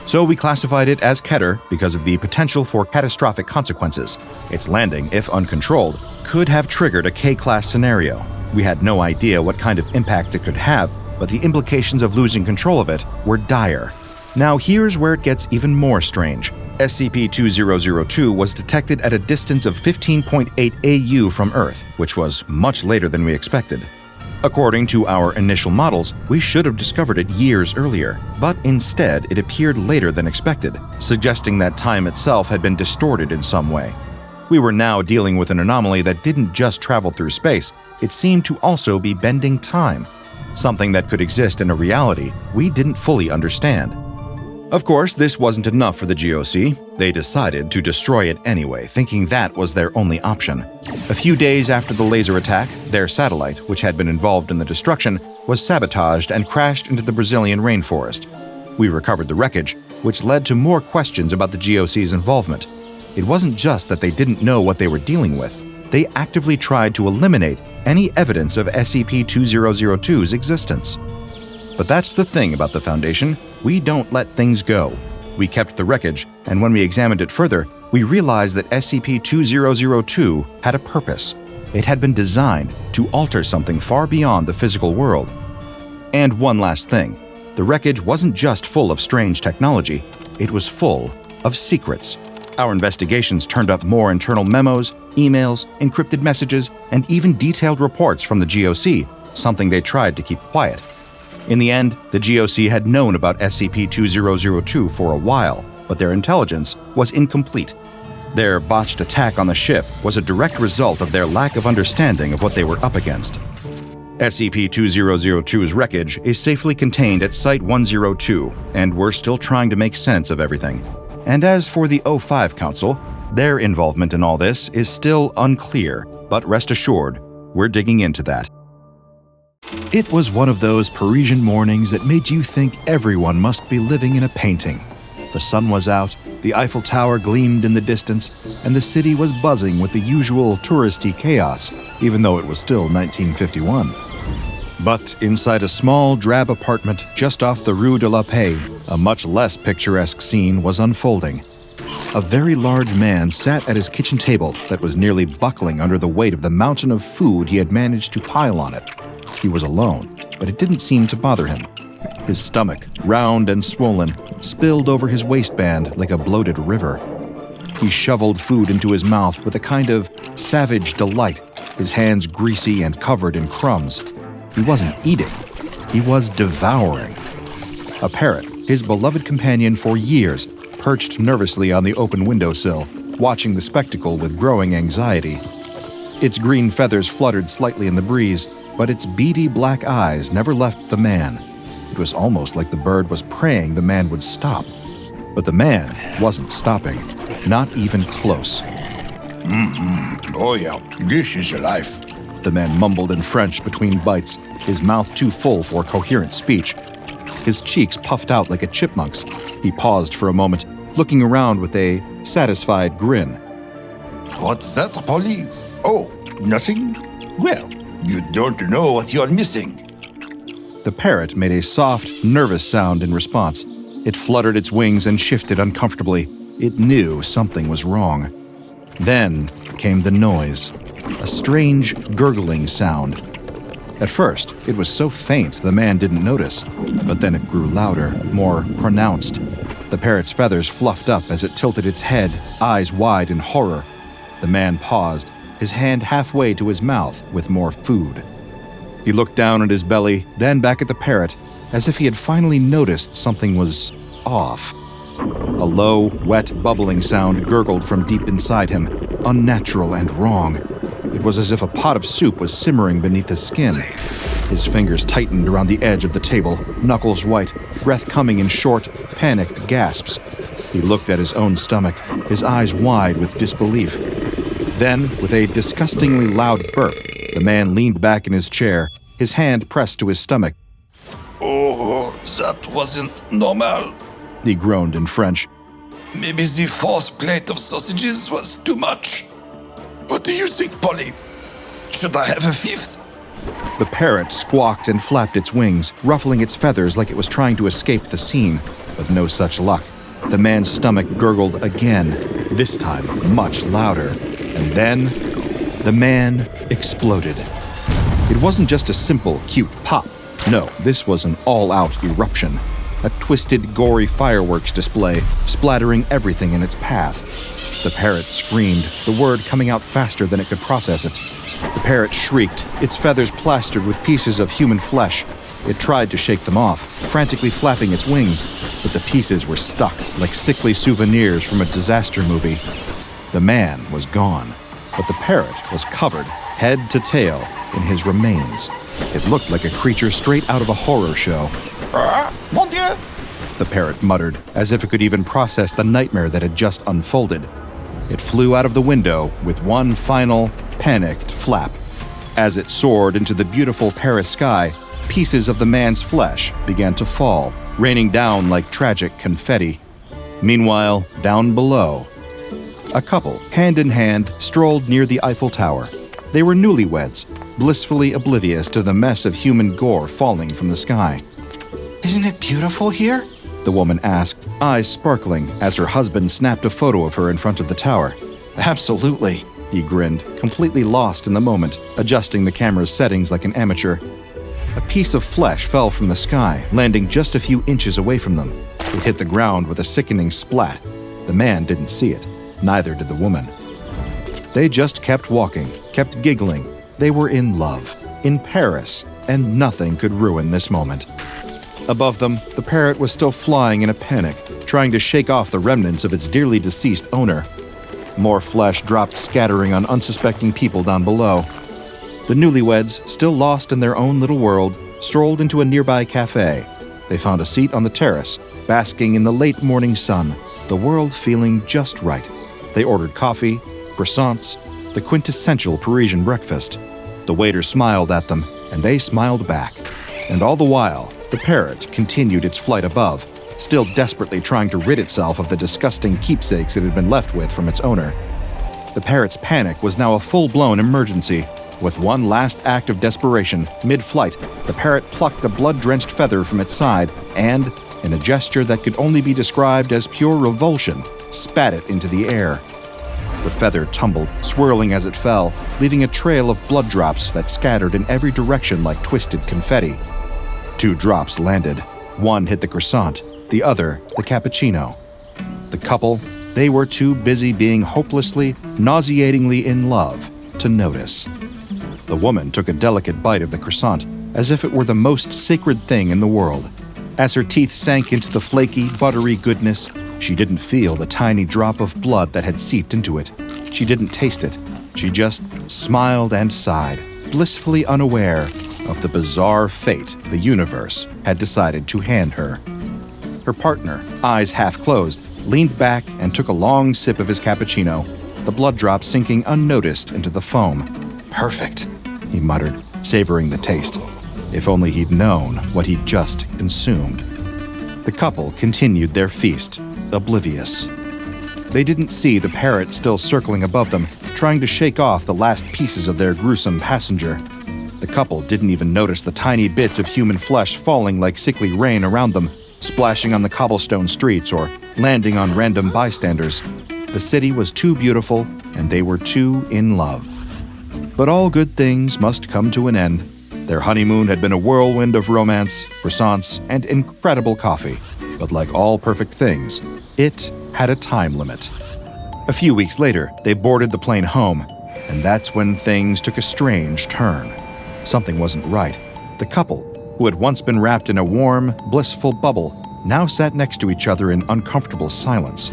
So we classified it as Keter because of the potential for catastrophic consequences. Its landing, if uncontrolled, could have triggered a K-class scenario. We had no idea what kind of impact it could have, but the implications of losing control of it were dire. Now here's where it gets even more strange. SCP-2002 was detected at a distance of 15.8 AU from Earth, which was much later than we expected. According to our initial models, we should have discovered it years earlier, but instead it appeared later than expected, suggesting that time itself had been distorted in some way. We were now dealing with an anomaly that didn't just travel through space, it seemed to also be bending time, something that could exist in a reality we didn't fully understand. Of course, this wasn't enough for the GOC. They decided to destroy it anyway, thinking that was their only option. A few days after the laser attack, their satellite, which had been involved in the destruction, was sabotaged and crashed into the Brazilian rainforest. We recovered the wreckage, which led to more questions about the GOC's involvement. It wasn't just that they didn't know what they were dealing with. They actively tried to eliminate any evidence of SCP-2002's existence. But that's the thing about the Foundation. We don't let things go. We kept the wreckage, and when we examined it further, we realized that SCP-2002 had a purpose. It had been designed to alter something far beyond the physical world. And one last thing. The wreckage wasn't just full of strange technology, it was full of secrets. Our investigations turned up more internal memos, emails, encrypted messages, and even detailed reports from the GOC, something they tried to keep quiet. In the end, the GOC had known about SCP-2002 for a while, but their intelligence was incomplete. Their botched attack on the ship was a direct result of their lack of understanding of what they were up against. SCP-2002's wreckage is safely contained at Site-102, and we're still trying to make sense of everything. And as for the O5 Council, their involvement in all this is still unclear, but rest assured, we're digging into that. It was one of those Parisian mornings that made you think everyone must be living in a painting. The sun was out, the Eiffel Tower gleamed in the distance, and the city was buzzing with the usual touristy chaos, even though it was still 1951. But inside a small, drab apartment just off the Rue de la Paix, a much less picturesque scene was unfolding. A very large man sat at his kitchen table that was nearly buckling under the weight of the mountain of food he had managed to pile on it. He was alone, but it didn't seem to bother him. His stomach, round and swollen, spilled over his waistband like a bloated river. He shoveled food into his mouth with a kind of savage delight, his hands greasy and covered in crumbs. He wasn't eating, he was devouring. A parrot, his beloved companion for years, perched nervously on the open windowsill, watching the spectacle with growing anxiety. Its green feathers fluttered slightly in the breeze, but its beady black eyes never left the man. It was almost like the bird was praying the man would stop. But the man wasn't stopping, not even close. Oh yeah, this is a life. The man mumbled in French between bites, his mouth too full for coherent speech. His cheeks puffed out like a chipmunk's. He paused for a moment, looking around with a satisfied grin. What's that, Polly? Oh, nothing? Well, you don't know what you're missing. The parrot made a soft, nervous sound in response. It fluttered its wings and shifted uncomfortably. It knew something was wrong. Then came the noise, a strange gurgling sound. At first, it was so faint the man didn't notice, but then it grew louder, more pronounced. The parrot's feathers fluffed up as it tilted its head, eyes wide in horror. The man paused, his hand halfway to his mouth with more food. He looked down at his belly, then back at the parrot, as if he had finally noticed something was off. A low, wet, bubbling sound gurgled from deep inside him, unnatural and wrong. It was as if a pot of soup was simmering beneath his skin. His fingers tightened around the edge of the table, knuckles white, breath coming in short, panicked gasps. He looked at his own stomach, his eyes wide with disbelief. Then, with a disgustingly loud burp, the man leaned back in his chair, his hand pressed to his stomach. Oh, that wasn't normal. He groaned in French. Maybe the fourth plate of sausages was too much. What do you think, Polly? Should I have a fifth? The parrot squawked and flapped its wings, ruffling its feathers like it was trying to escape the scene, but no such luck. The man's stomach gurgled again, this time much louder. And then, the man exploded. It wasn't just a simple, cute pop. No, this was an all-out eruption. A twisted, gory fireworks display, splattering everything in its path. The parrot screamed, the word coming out faster than it could process it. The parrot shrieked, its feathers plastered with pieces of human flesh. It tried to shake them off, frantically flapping its wings, but the pieces were stuck like sickly souvenirs from a disaster movie. The man was gone, but the parrot was covered, head to tail, in his remains. It looked like a creature straight out of a horror show. Mon Dieu! The parrot muttered, as if it could even process the nightmare that had just unfolded. It flew out of the window with one final, panicked flap. As it soared into the beautiful Paris sky, pieces of the man's flesh began to fall, raining down like tragic confetti. Meanwhile, down below, a couple, hand in hand, strolled near the Eiffel Tower. They were newlyweds, blissfully oblivious to the mess of human gore falling from the sky. Isn't it beautiful here? The woman asked, eyes sparkling, as her husband snapped a photo of her in front of the tower. Absolutely, he grinned, completely lost in the moment, adjusting the camera's settings like an amateur. A piece of flesh fell from the sky, landing just a few inches away from them. It hit the ground with a sickening splat. The man didn't see it. Neither did the woman. They just kept walking, kept giggling. They were in love, in Paris, and nothing could ruin this moment. Above them, the parrot was still flying in a panic, trying to shake off the remnants of its dearly deceased owner. More flesh dropped scattering on unsuspecting people down below. The newlyweds, still lost in their own little world, strolled into a nearby cafe. They found a seat on the terrace, basking in the late morning sun, the world feeling just right. They ordered coffee, croissants, the quintessential Parisian breakfast. The waiter smiled at them, and they smiled back. And all the while, the parrot continued its flight above, still desperately trying to rid itself of the disgusting keepsakes it had been left with from its owner. The parrot's panic was now a full-blown emergency. With one last act of desperation, mid-flight, the parrot plucked a blood-drenched feather from its side and, in a gesture that could only be described as pure revulsion, spat it into the air. The feather tumbled, swirling as it fell, leaving a trail of blood drops that scattered in every direction like twisted confetti. 2 drops landed. One hit the croissant, the other the cappuccino. The couple, they were too busy being hopelessly, nauseatingly in love to notice. The woman took a delicate bite of the croissant, as if it were the most sacred thing in the world. As her teeth sank into the flaky, buttery goodness, she didn't feel the tiny drop of blood that had seeped into it. She didn't taste it. She just smiled and sighed, blissfully unaware of the bizarre fate the universe had decided to hand her. Her partner, eyes half closed, leaned back and took a long sip of his cappuccino, the blood drops sinking unnoticed into the foam. "Perfect," he muttered, savoring the taste. If only he'd known what he'd just consumed. The couple continued their feast, oblivious. They didn't see the parrot still circling above them, trying to shake off the last pieces of their gruesome passenger. The couple didn't even notice the tiny bits of human flesh falling like sickly rain around them, splashing on the cobblestone streets or landing on random bystanders. The city was too beautiful, and they were too in love. But all good things must come to an end. Their honeymoon had been a whirlwind of romance, croissants, and incredible coffee. But like all perfect things, it had a time limit. A few weeks later, they boarded the plane home, and that's when things took a strange turn. Something wasn't right. The couple, who had once been wrapped in a warm, blissful bubble, now sat next to each other in uncomfortable silence.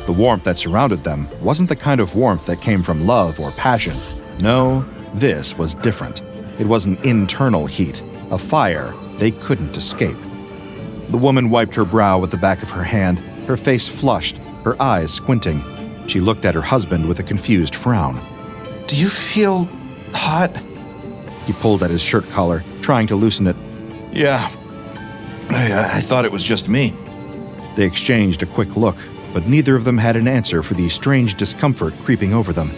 The warmth that surrounded them wasn't the kind of warmth that came from love or passion. No, this was different. It was an internal heat, a fire they couldn't escape. The woman wiped her brow with the back of her hand, her face flushed, her eyes squinting. She looked at her husband with a confused frown. Do you feel hot? He pulled at his shirt collar, trying to loosen it. Yeah. I thought it was just me. They exchanged a quick look, but neither of them had an answer for the strange discomfort creeping over them.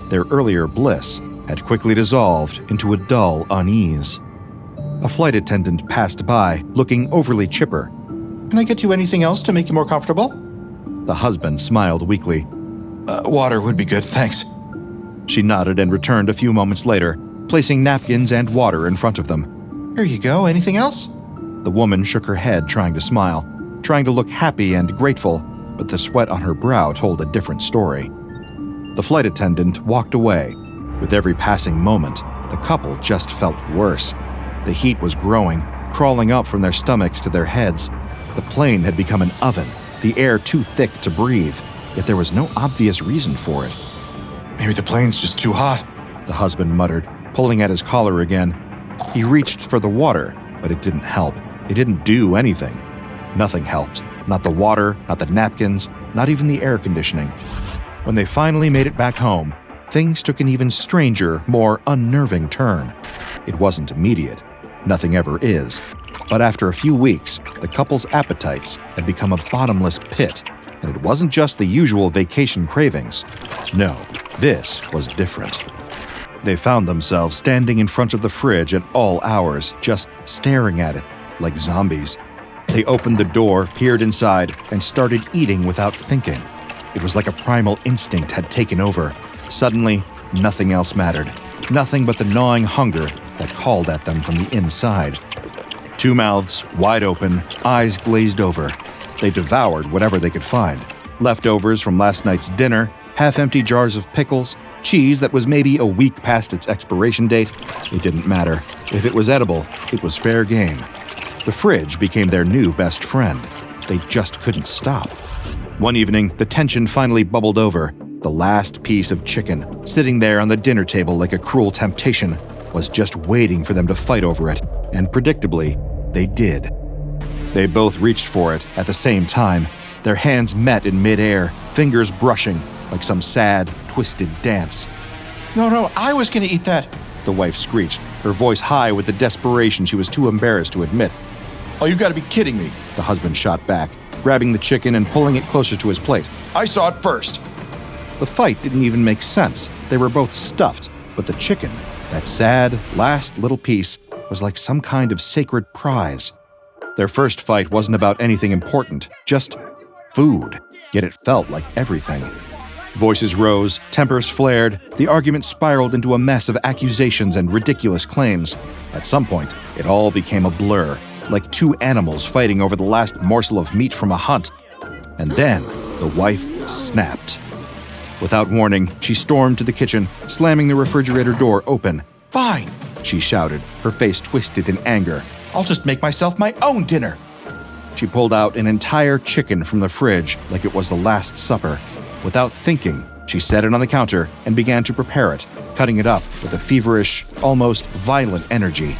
Their earlier bliss had quickly dissolved into a dull unease. A flight attendant passed by, looking overly chipper. Can I get you anything else to make you more comfortable? The husband smiled weakly. Water would be good, thanks. She nodded and returned a few moments later, placing napkins and water in front of them. Here you go. Anything else? The woman shook her head, trying to smile, trying to look happy and grateful, but the sweat on her brow told a different story. The flight attendant walked away. With every passing moment, the couple just felt worse. The heat was growing, crawling up from their stomachs to their heads. The plane had become an oven, the air too thick to breathe, yet there was no obvious reason for it. Maybe the plane's just too hot, the husband muttered, pulling at his collar again. He reached for the water, but it didn't help. It didn't do anything. Nothing helped. Not the water, not the napkins, not even the air conditioning. When they finally made it back home, things took an even stranger, more unnerving turn. It wasn't immediate. Nothing ever is. But after a few weeks, the couple's appetites had become a bottomless pit, and it wasn't just the usual vacation cravings. No, this was different. They found themselves standing in front of the fridge at all hours, just staring at it, like zombies. They opened the door, peered inside, and started eating without thinking. It was like a primal instinct had taken over. Suddenly, nothing else mattered. Nothing but the gnawing hunger that called at them from the inside. Two mouths, wide open, eyes glazed over. They devoured whatever they could find. Leftovers from last night's dinner, half-empty jars of pickles, cheese that was maybe a week past its expiration date. It didn't matter. If it was edible, it was fair game. The fridge became their new best friend. They just couldn't stop. One evening, the tension finally bubbled over. The last piece of chicken, sitting there on the dinner table like a cruel temptation, was just waiting for them to fight over it, and predictably, they did. They both reached for it at the same time. Their hands met in midair, fingers brushing, like some sad, twisted dance. No, I was gonna eat that, the wife screeched, her voice high with the desperation she was too embarrassed to admit. Oh, you gotta be kidding me, the husband shot back, grabbing the chicken and pulling it closer to his plate. I saw it first. The fight didn't even make sense. They were both stuffed, but the chicken, that sad, last little piece, was like some kind of sacred prize. Their first fight wasn't about anything important, just food, yet it felt like everything. Voices rose, tempers flared, the argument spiraled into a mess of accusations and ridiculous claims. At some point, it all became a blur, like two animals fighting over the last morsel of meat from a hunt. And then, the wife snapped. Without warning, she stormed to the kitchen, slamming the refrigerator door open. Fine, she shouted, her face twisted in anger. I'll just make myself my own dinner. She pulled out an entire chicken from the fridge like it was the Last Supper. Without thinking, she set it on the counter and began to prepare it, cutting it up with a feverish, almost violent energy.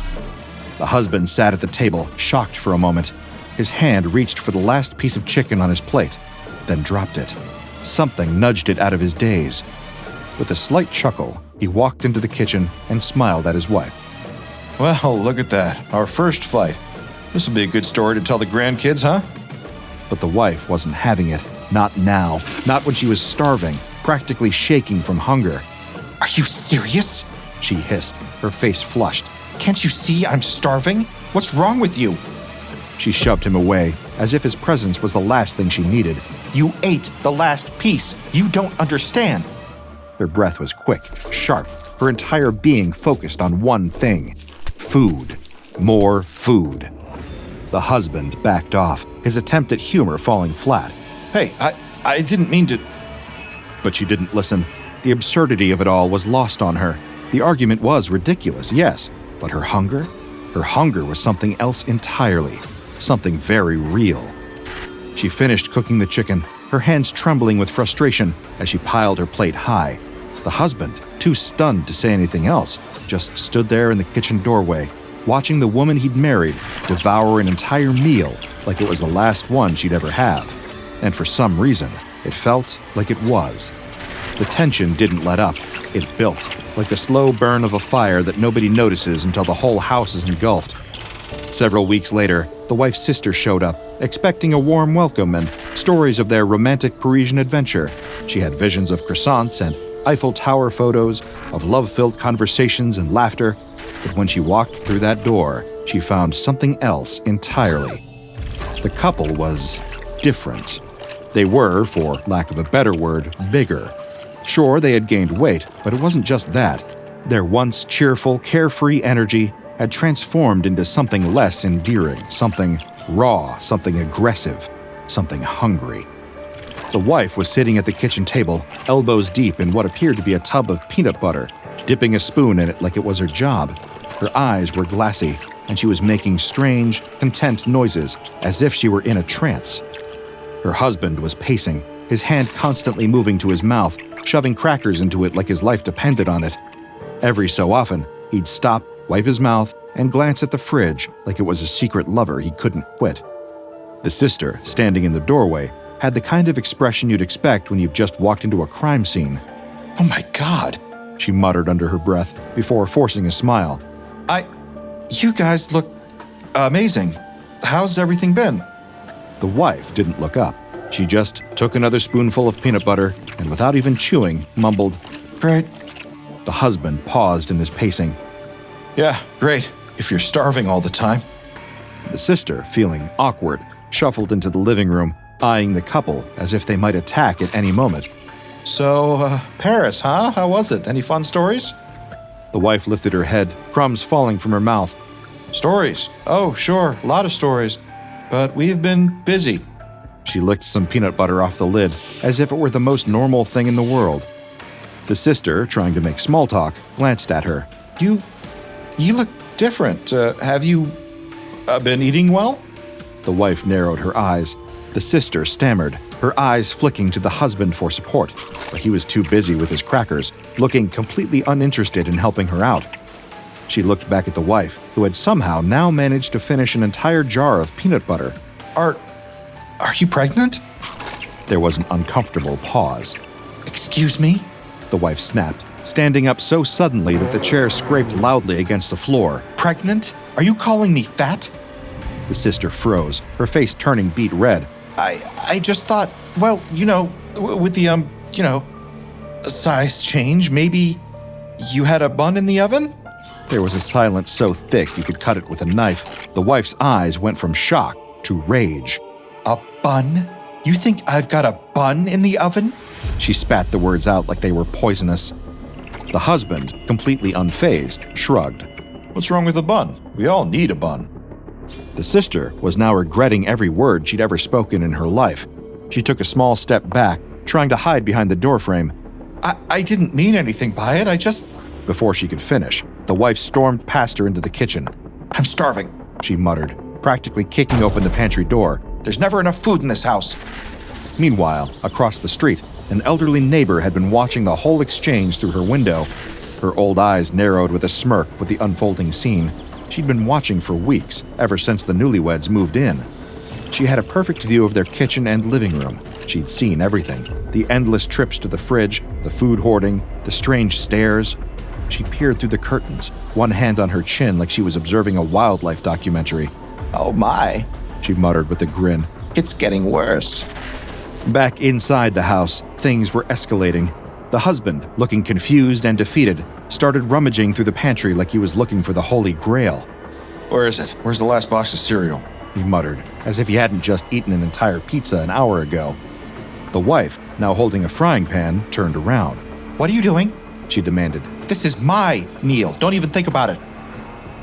The husband sat at the table, shocked for a moment. His hand reached for the last piece of chicken on his plate, then dropped it. Something nudged it out of his daze. With a slight chuckle, he walked into the kitchen and smiled at his wife. Well, look at that. Our first fight. This will be a good story to tell the grandkids, huh? But the wife wasn't having it. Not now. Not when she was starving, practically shaking from hunger. Are you serious? She hissed, her face flushed. Can't you see I'm starving? What's wrong with you? She shoved him away, as if his presence was the last thing she needed. You ate the last piece. You don't understand. Her breath was quick, sharp, her entire being focused on one thing. Food. More food. The husband backed off, his attempt at humor falling flat. Hey, I didn't mean to... But she didn't listen. The absurdity of it all was lost on her. The argument was ridiculous, yes, but her hunger? Her hunger was something else entirely. Something very real. She finished cooking the chicken, her hands trembling with frustration as she piled her plate high. The husband, too stunned to say anything else, just stood there in the kitchen doorway, watching the woman he'd married devour an entire meal like it was the last one she'd ever have. And for some reason, it felt like it was. The tension didn't let up. It built, like the slow burn of a fire that nobody notices until the whole house is engulfed. Several weeks later, the wife's sister showed up, expecting a warm welcome and stories of their romantic Parisian adventure. She had visions of croissants and Eiffel Tower photos, of love-filled conversations and laughter. But when she walked through that door, she found something else entirely. The couple was different. They were, for lack of a better word, bigger. Sure, they had gained weight, but it wasn't just that. Their once cheerful, carefree energy had transformed into something less endearing, something raw, something aggressive, something hungry. The wife was sitting at the kitchen table, elbows deep in what appeared to be a tub of peanut butter, dipping a spoon in it like it was her job. Her eyes were glassy, and she was making strange, content noises, as if she were in a trance. Her husband was pacing, his hand constantly moving to his mouth, shoving crackers into it like his life depended on it. Every so often, he'd stop, wipe his mouth, and glance at the fridge like it was a secret lover he couldn't quit. The sister, standing in the doorway, had the kind of expression you'd expect when you've just walked into a crime scene. "Oh my God," she muttered under her breath before forcing a smile. You guys look amazing. How's everything been?" The wife didn't look up. She just took another spoonful of peanut butter and without even chewing, mumbled, "Great." The husband paused in his pacing. "Yeah, great, if you're starving all the time." The sister, feeling awkward, shuffled into the living room, eyeing the couple as if they might attack at any moment. "So, Paris, huh? How was it? Any fun stories?" The wife lifted her head, crumbs falling from her mouth. "Stories? Oh, sure, a lot of stories. But we've been busy." She licked some peanut butter off the lid, as if it were the most normal thing in the world. The sister, trying to make small talk, glanced at her. You look different. Have you been eating well?" The wife narrowed her eyes. The sister stammered, her eyes flicking to the husband for support, but he was too busy with his crackers, looking completely uninterested in helping her out. She looked back at the wife, who had somehow now managed to finish an entire jar of peanut butter. Are you pregnant?" There was an uncomfortable pause. "Excuse me?" The wife snapped, standing up so suddenly that the chair scraped loudly against the floor. "Pregnant? Are you calling me fat?" The sister froze, her face turning beet red. I just thought, well, with the, size change, maybe you had a bun in the oven?" There was a silence so thick you could cut it with a knife. The wife's eyes went from shock to rage. "A bun? You think I've got a bun in the oven?" She spat the words out like they were poisonous. The husband, completely unfazed, shrugged. "What's wrong with a bun? We all need a bun." The sister was now regretting every word she'd ever spoken in her life. She took a small step back, trying to hide behind the doorframe. I didn't mean anything by it, I just... Before she could finish, the wife stormed past her into the kitchen. "I'm starving," she muttered, practically kicking open the pantry door. "There's never enough food in this house." Meanwhile, across the street, an elderly neighbor had been watching the whole exchange through her window. Her old eyes narrowed with a smirk with the unfolding scene. She'd been watching for weeks, ever since the newlyweds moved in. She had a perfect view of their kitchen and living room. She'd seen everything. The endless trips to the fridge, the food hoarding, the strange stares. She peered through the curtains, one hand on her chin like she was observing a wildlife documentary. "Oh my," she muttered with a grin. "It's getting worse." Back inside the house, things were escalating. The husband, looking confused and defeated, started rummaging through the pantry like he was looking for the Holy Grail. "Where is it? Where's the last box of cereal?" he muttered, as if he hadn't just eaten an entire pizza an hour ago. The wife, now holding a frying pan, turned around. "What are you doing?" she demanded. "This is my meal. Don't even think about it."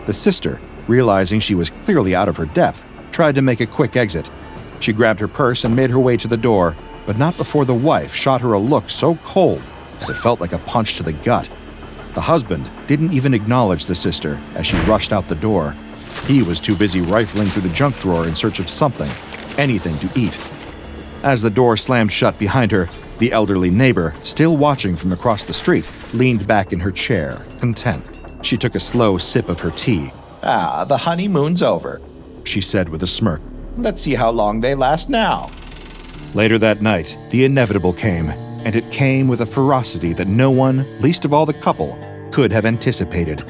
The sister, realizing she was clearly out of her depth, tried to make a quick exit. She grabbed her purse and made her way to the door, but not before the wife shot her a look so cold that it felt like a punch to the gut. The husband didn't even acknowledge the sister as she rushed out the door. He was too busy rifling through the junk drawer in search of something, anything to eat. As the door slammed shut behind her, the elderly neighbor, still watching from across the street, leaned back in her chair, content. She took a slow sip of her tea. "Ah, the honeymoon's over," she said with a smirk. "Let's see how long they last now." Later that night, the inevitable came, and it came with a ferocity that no one, least of all the couple, could have anticipated.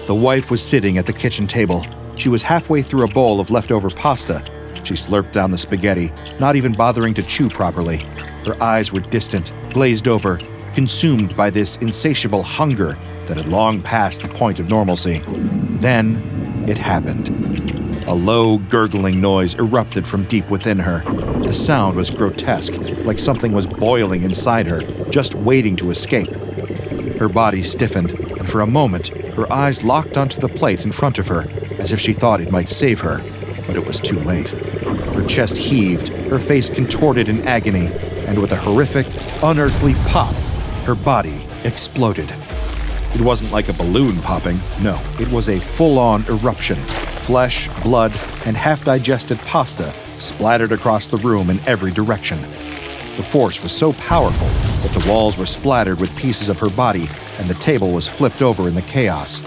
The wife was sitting at the kitchen table. She was halfway through a bowl of leftover pasta. She slurped down the spaghetti, not even bothering to chew properly. Her eyes were distant, glazed over, consumed by this insatiable hunger that had long passed the point of normalcy. Then, it happened. A low, gurgling noise erupted from deep within her. The sound was grotesque, like something was boiling inside her, just waiting to escape. Her body stiffened, and for a moment, her eyes locked onto the plate in front of her, as if she thought it might save her. But it was too late. Her chest heaved, her face contorted in agony, and with a horrific, unearthly pop, her body exploded. It wasn't like a balloon popping, no, it was a full-on eruption. Flesh, blood, and half-digested pasta splattered across the room in every direction. The force was so powerful that the walls were splattered with pieces of her body, and the table was flipped over in the chaos.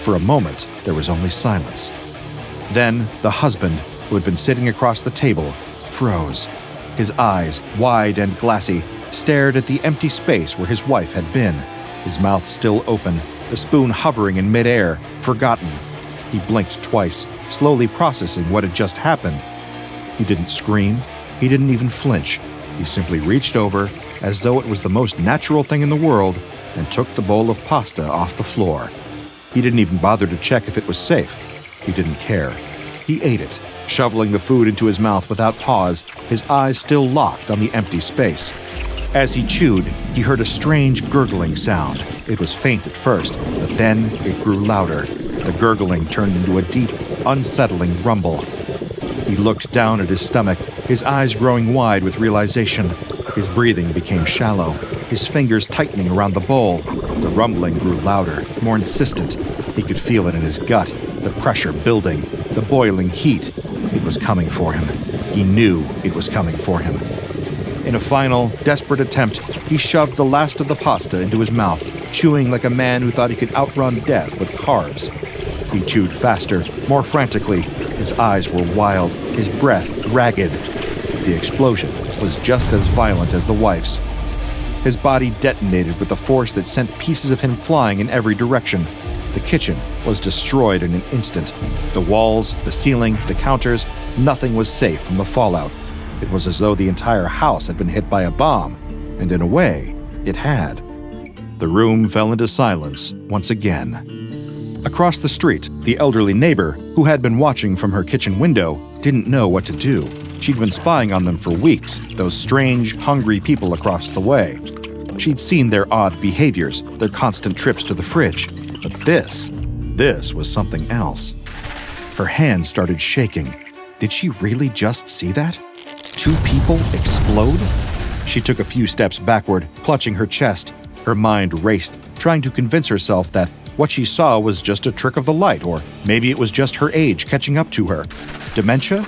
For a moment, there was only silence. Then, the husband, who had been sitting across the table, froze. His eyes, wide and glassy, stared at the empty space where his wife had been, his mouth still open, the spoon hovering in midair, forgotten. He blinked twice, slowly processing what had just happened. He didn't scream. He didn't even flinch. He simply reached over, as though it was the most natural thing in the world, and took the bowl of pasta off the floor. He didn't even bother to check if it was safe. He didn't care. He ate it, shoveling the food into his mouth without pause, his eyes still locked on the empty space. As he chewed, he heard a strange gurgling sound. It was faint at first, but then it grew louder. The gurgling turned into a deep, unsettling rumble. He looked down at his stomach, his eyes growing wide with realization. His breathing became shallow, his fingers tightening around the bowl. The rumbling grew louder, more insistent. He could feel it in his gut, the pressure building, the boiling heat. It was coming for him. He knew it was coming for him. In a final, desperate attempt, he shoved the last of the pasta into his mouth, chewing like a man who thought he could outrun death with carbs. He chewed faster, more frantically. His eyes were wild, his breath ragged. The explosion was just as violent as the wife's. His body detonated with a force that sent pieces of him flying in every direction. The kitchen was destroyed in an instant. The walls, the ceiling, the counters, nothing was safe from the fallout. It was as though the entire house had been hit by a bomb, and in a way, it had. The room fell into silence once again. Across the street, the elderly neighbor, who had been watching from her kitchen window, didn't know what to do. She'd been spying on them for weeks, those strange, hungry people across the way. She'd seen their odd behaviors, their constant trips to the fridge. But this was something else. Her hands started shaking. Did she really just see that? 2 people explode? She took a few steps backward, clutching her chest. Her mind raced, trying to convince herself that what she saw was just a trick of the light, or maybe it was just her age catching up to her. Dementia?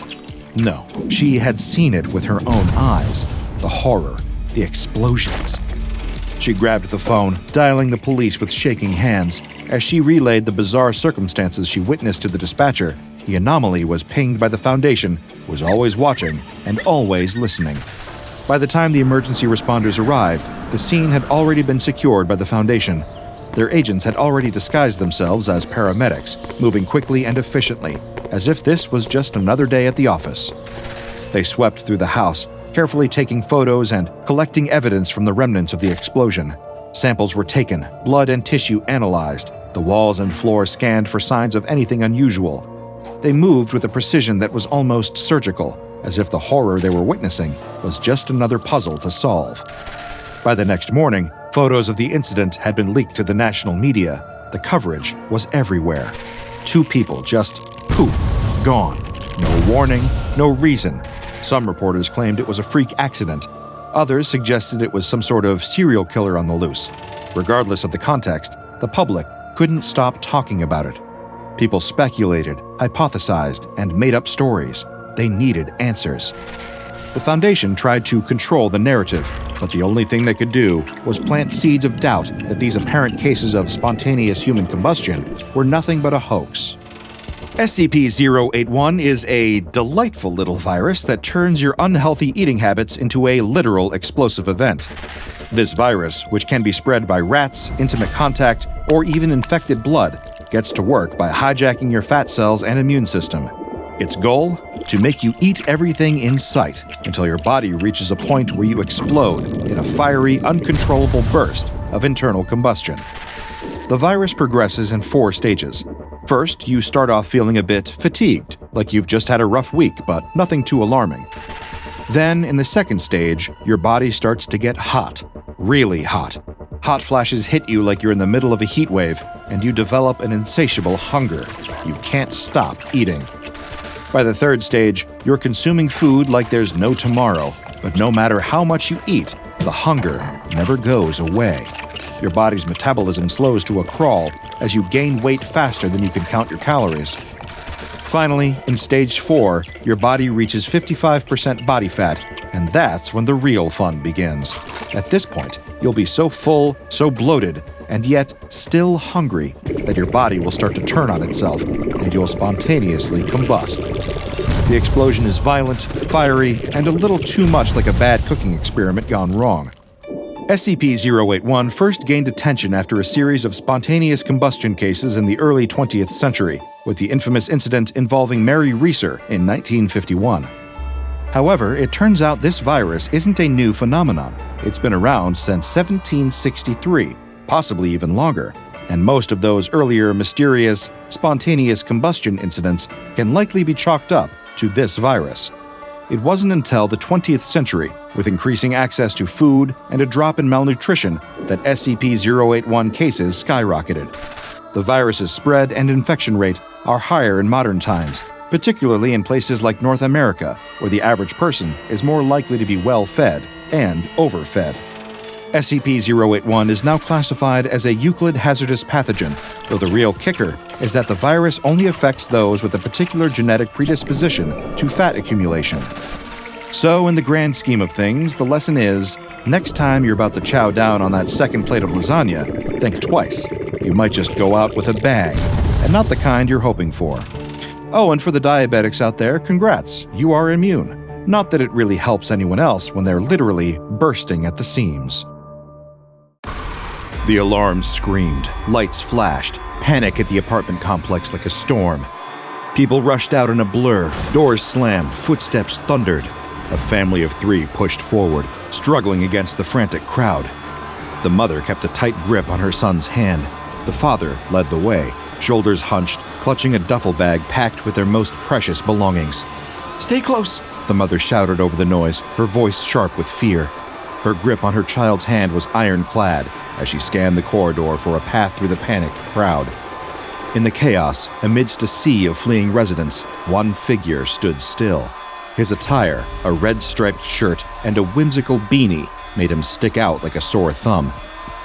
No, she had seen it with her own eyes. The horror, the explosions. She grabbed the phone, dialing the police with shaking hands. As she relayed the bizarre circumstances she witnessed to the dispatcher, the anomaly was pinged by the Foundation, who was always watching and always listening. By the time the emergency responders arrived, the scene had already been secured by the Foundation. Their agents had already disguised themselves as paramedics, moving quickly and efficiently, as if this was just another day at the office. They swept through the house, carefully taking photos and collecting evidence from the remnants of the explosion. Samples were taken, blood and tissue analyzed, the walls and floor scanned for signs of anything unusual. They moved with a precision that was almost surgical, as if the horror they were witnessing was just another puzzle to solve. By the next morning, photos of the incident had been leaked to the national media. The coverage was everywhere. 2 people just poof, gone. No warning, no reason. Some reporters claimed it was a freak accident. Others suggested it was some sort of serial killer on the loose. Regardless of the context, the public couldn't stop talking about it. People speculated, hypothesized, and made up stories. They needed answers. The Foundation tried to control the narrative, but the only thing they could do was plant seeds of doubt that these apparent cases of spontaneous human combustion were nothing but a hoax. SCP-081 is a delightful little virus that turns your unhealthy eating habits into a literal explosive event. This virus, which can be spread by rats, intimate contact, or even infected blood, gets to work by hijacking your fat cells and immune system. Its goal? To make you eat everything in sight until your body reaches a point where you explode in a fiery, uncontrollable burst of internal combustion. The virus progresses in 4 stages. First, you start off feeling a bit fatigued, like you've just had a rough week, but nothing too alarming. Then, in the second stage, your body starts to get hot, really hot. Hot flashes hit you like you're in the middle of a heat wave, and you develop an insatiable hunger. You can't stop eating. By the third stage, you're consuming food like there's no tomorrow, but no matter how much you eat, the hunger never goes away. Your body's metabolism slows to a crawl as you gain weight faster than you can count your calories. Finally, in stage 4, your body reaches 55% body fat, and that's when the real fun begins. At this point, you'll be so full, so bloated, and yet still hungry that your body will start to turn on itself, and you'll spontaneously combust. The explosion is violent, fiery, and a little too much like a bad cooking experiment gone wrong. SCP-081 first gained attention after a series of spontaneous combustion cases in the early 20th century, with the infamous incident involving Mary Reeser in 1951. However, it turns out this virus isn't a new phenomenon. It's been around since 1763, possibly even longer, and most of those earlier mysterious, spontaneous combustion incidents can likely be chalked up to this virus. It wasn't until the 20th century, with increasing access to food and a drop in malnutrition, that SCP-081 cases skyrocketed. The virus's spread and infection rate are higher in modern times, particularly in places like North America, where the average person is more likely to be well-fed and overfed. SCP-081 is now classified as a Euclid hazardous pathogen, though the real kicker is that the virus only affects those with a particular genetic predisposition to fat accumulation. So, in the grand scheme of things, the lesson is, next time you're about to chow down on that second plate of lasagna, think twice. You might just go out with a bang, and not the kind you're hoping for. Oh, and for the diabetics out there, congrats, you are immune. Not that it really helps anyone else when they're literally bursting at the seams. The alarm screamed, lights flashed, panic hit the apartment complex like a storm. People rushed out in a blur, doors slammed, footsteps thundered. A family of 3 pushed forward, struggling against the frantic crowd. The mother kept a tight grip on her son's hand. The father led the way, shoulders hunched, clutching a duffel bag packed with their most precious belongings. "Stay close," the mother shouted over the noise, her voice sharp with fear. Her grip on her child's hand was ironclad as she scanned the corridor for a path through the panicked crowd. In the chaos, amidst a sea of fleeing residents, one figure stood still. His attire, a red-striped shirt and a whimsical beanie, made him stick out like a sore thumb.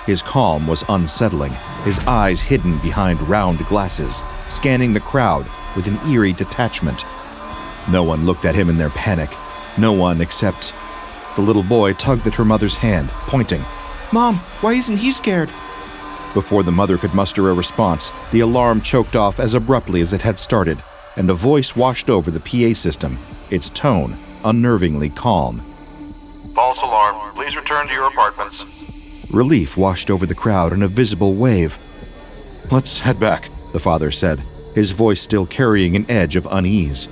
His calm was unsettling, his eyes hidden behind round glasses, scanning the crowd with an eerie detachment. No one looked at him in their panic. No one except... The little boy tugged at her mother's hand, pointing. "Mom, why isn't he scared?" Before the mother could muster a response, the alarm choked off as abruptly as it had started, and a voice washed over the PA system, its tone unnervingly calm. "False alarm. Please return to your apartments." Relief washed over the crowd in a visible wave. "Let's head back," the father said, his voice still carrying an edge of unease.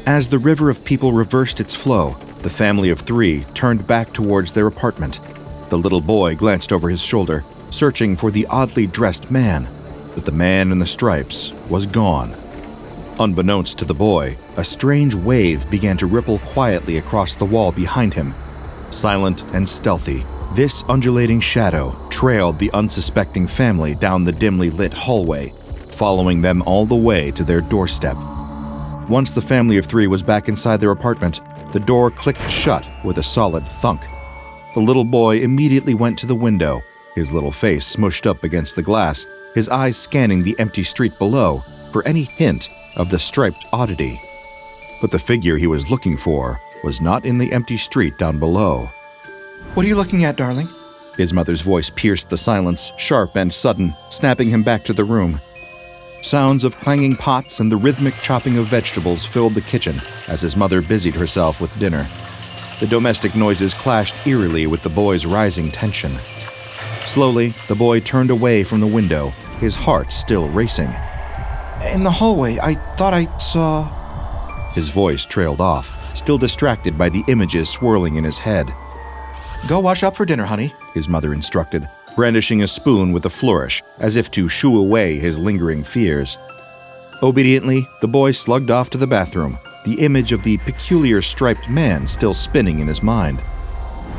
As the river of people reversed its flow, the family of 3 turned back towards their apartment. The little boy glanced over his shoulder, searching for the oddly dressed man, but the man in the stripes was gone. Unbeknownst to the boy, a strange wave began to ripple quietly across the wall behind him. Silent and stealthy, this undulating shadow trailed the unsuspecting family down the dimly lit hallway, following them all the way to their doorstep. Once the family of 3 was back inside their apartment, the door clicked shut with a solid thunk. The little boy immediately went to the window, his little face smushed up against the glass, his eyes scanning the empty street below for any hint of the striped oddity. But the figure he was looking for was not in the empty street down below. What are you looking at, darling? His mother's voice pierced the silence, sharp and sudden, snapping him back to the room. Sounds of clanging pots and the rhythmic chopping of vegetables filled the kitchen as his mother busied herself with dinner. The domestic noises clashed eerily with the boy's rising tension. Slowly, the boy turned away from the window, his heart still racing. In the hallway, I thought I saw... His voice trailed off, still distracted by the images swirling in his head. Go wash up for dinner, honey, his mother instructed, brandishing a spoon with a flourish, as if to shoo away his lingering fears. Obediently, the boy slugged off to the bathroom, the image of the peculiar striped man still spinning in his mind.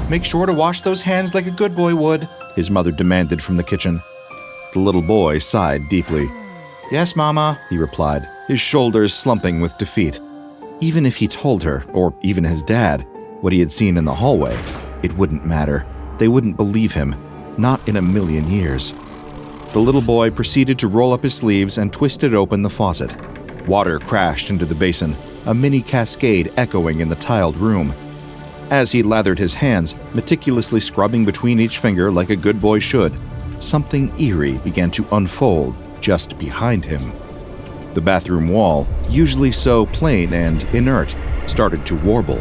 Make sure to wash those hands like a good boy would, his mother demanded from the kitchen. The little boy sighed deeply. Yes, Mama, he replied, his shoulders slumping with defeat. Even if he told her, or even his dad, what he had seen in the hallway, it wouldn't matter. They wouldn't believe him, not in a million years. The little boy proceeded to roll up his sleeves and twisted open the faucet. Water crashed into the basin, a mini cascade echoing in the tiled room. As he lathered his hands, meticulously scrubbing between each finger like a good boy should, something eerie began to unfold just behind him. The bathroom wall, usually so plain and inert, started to warble.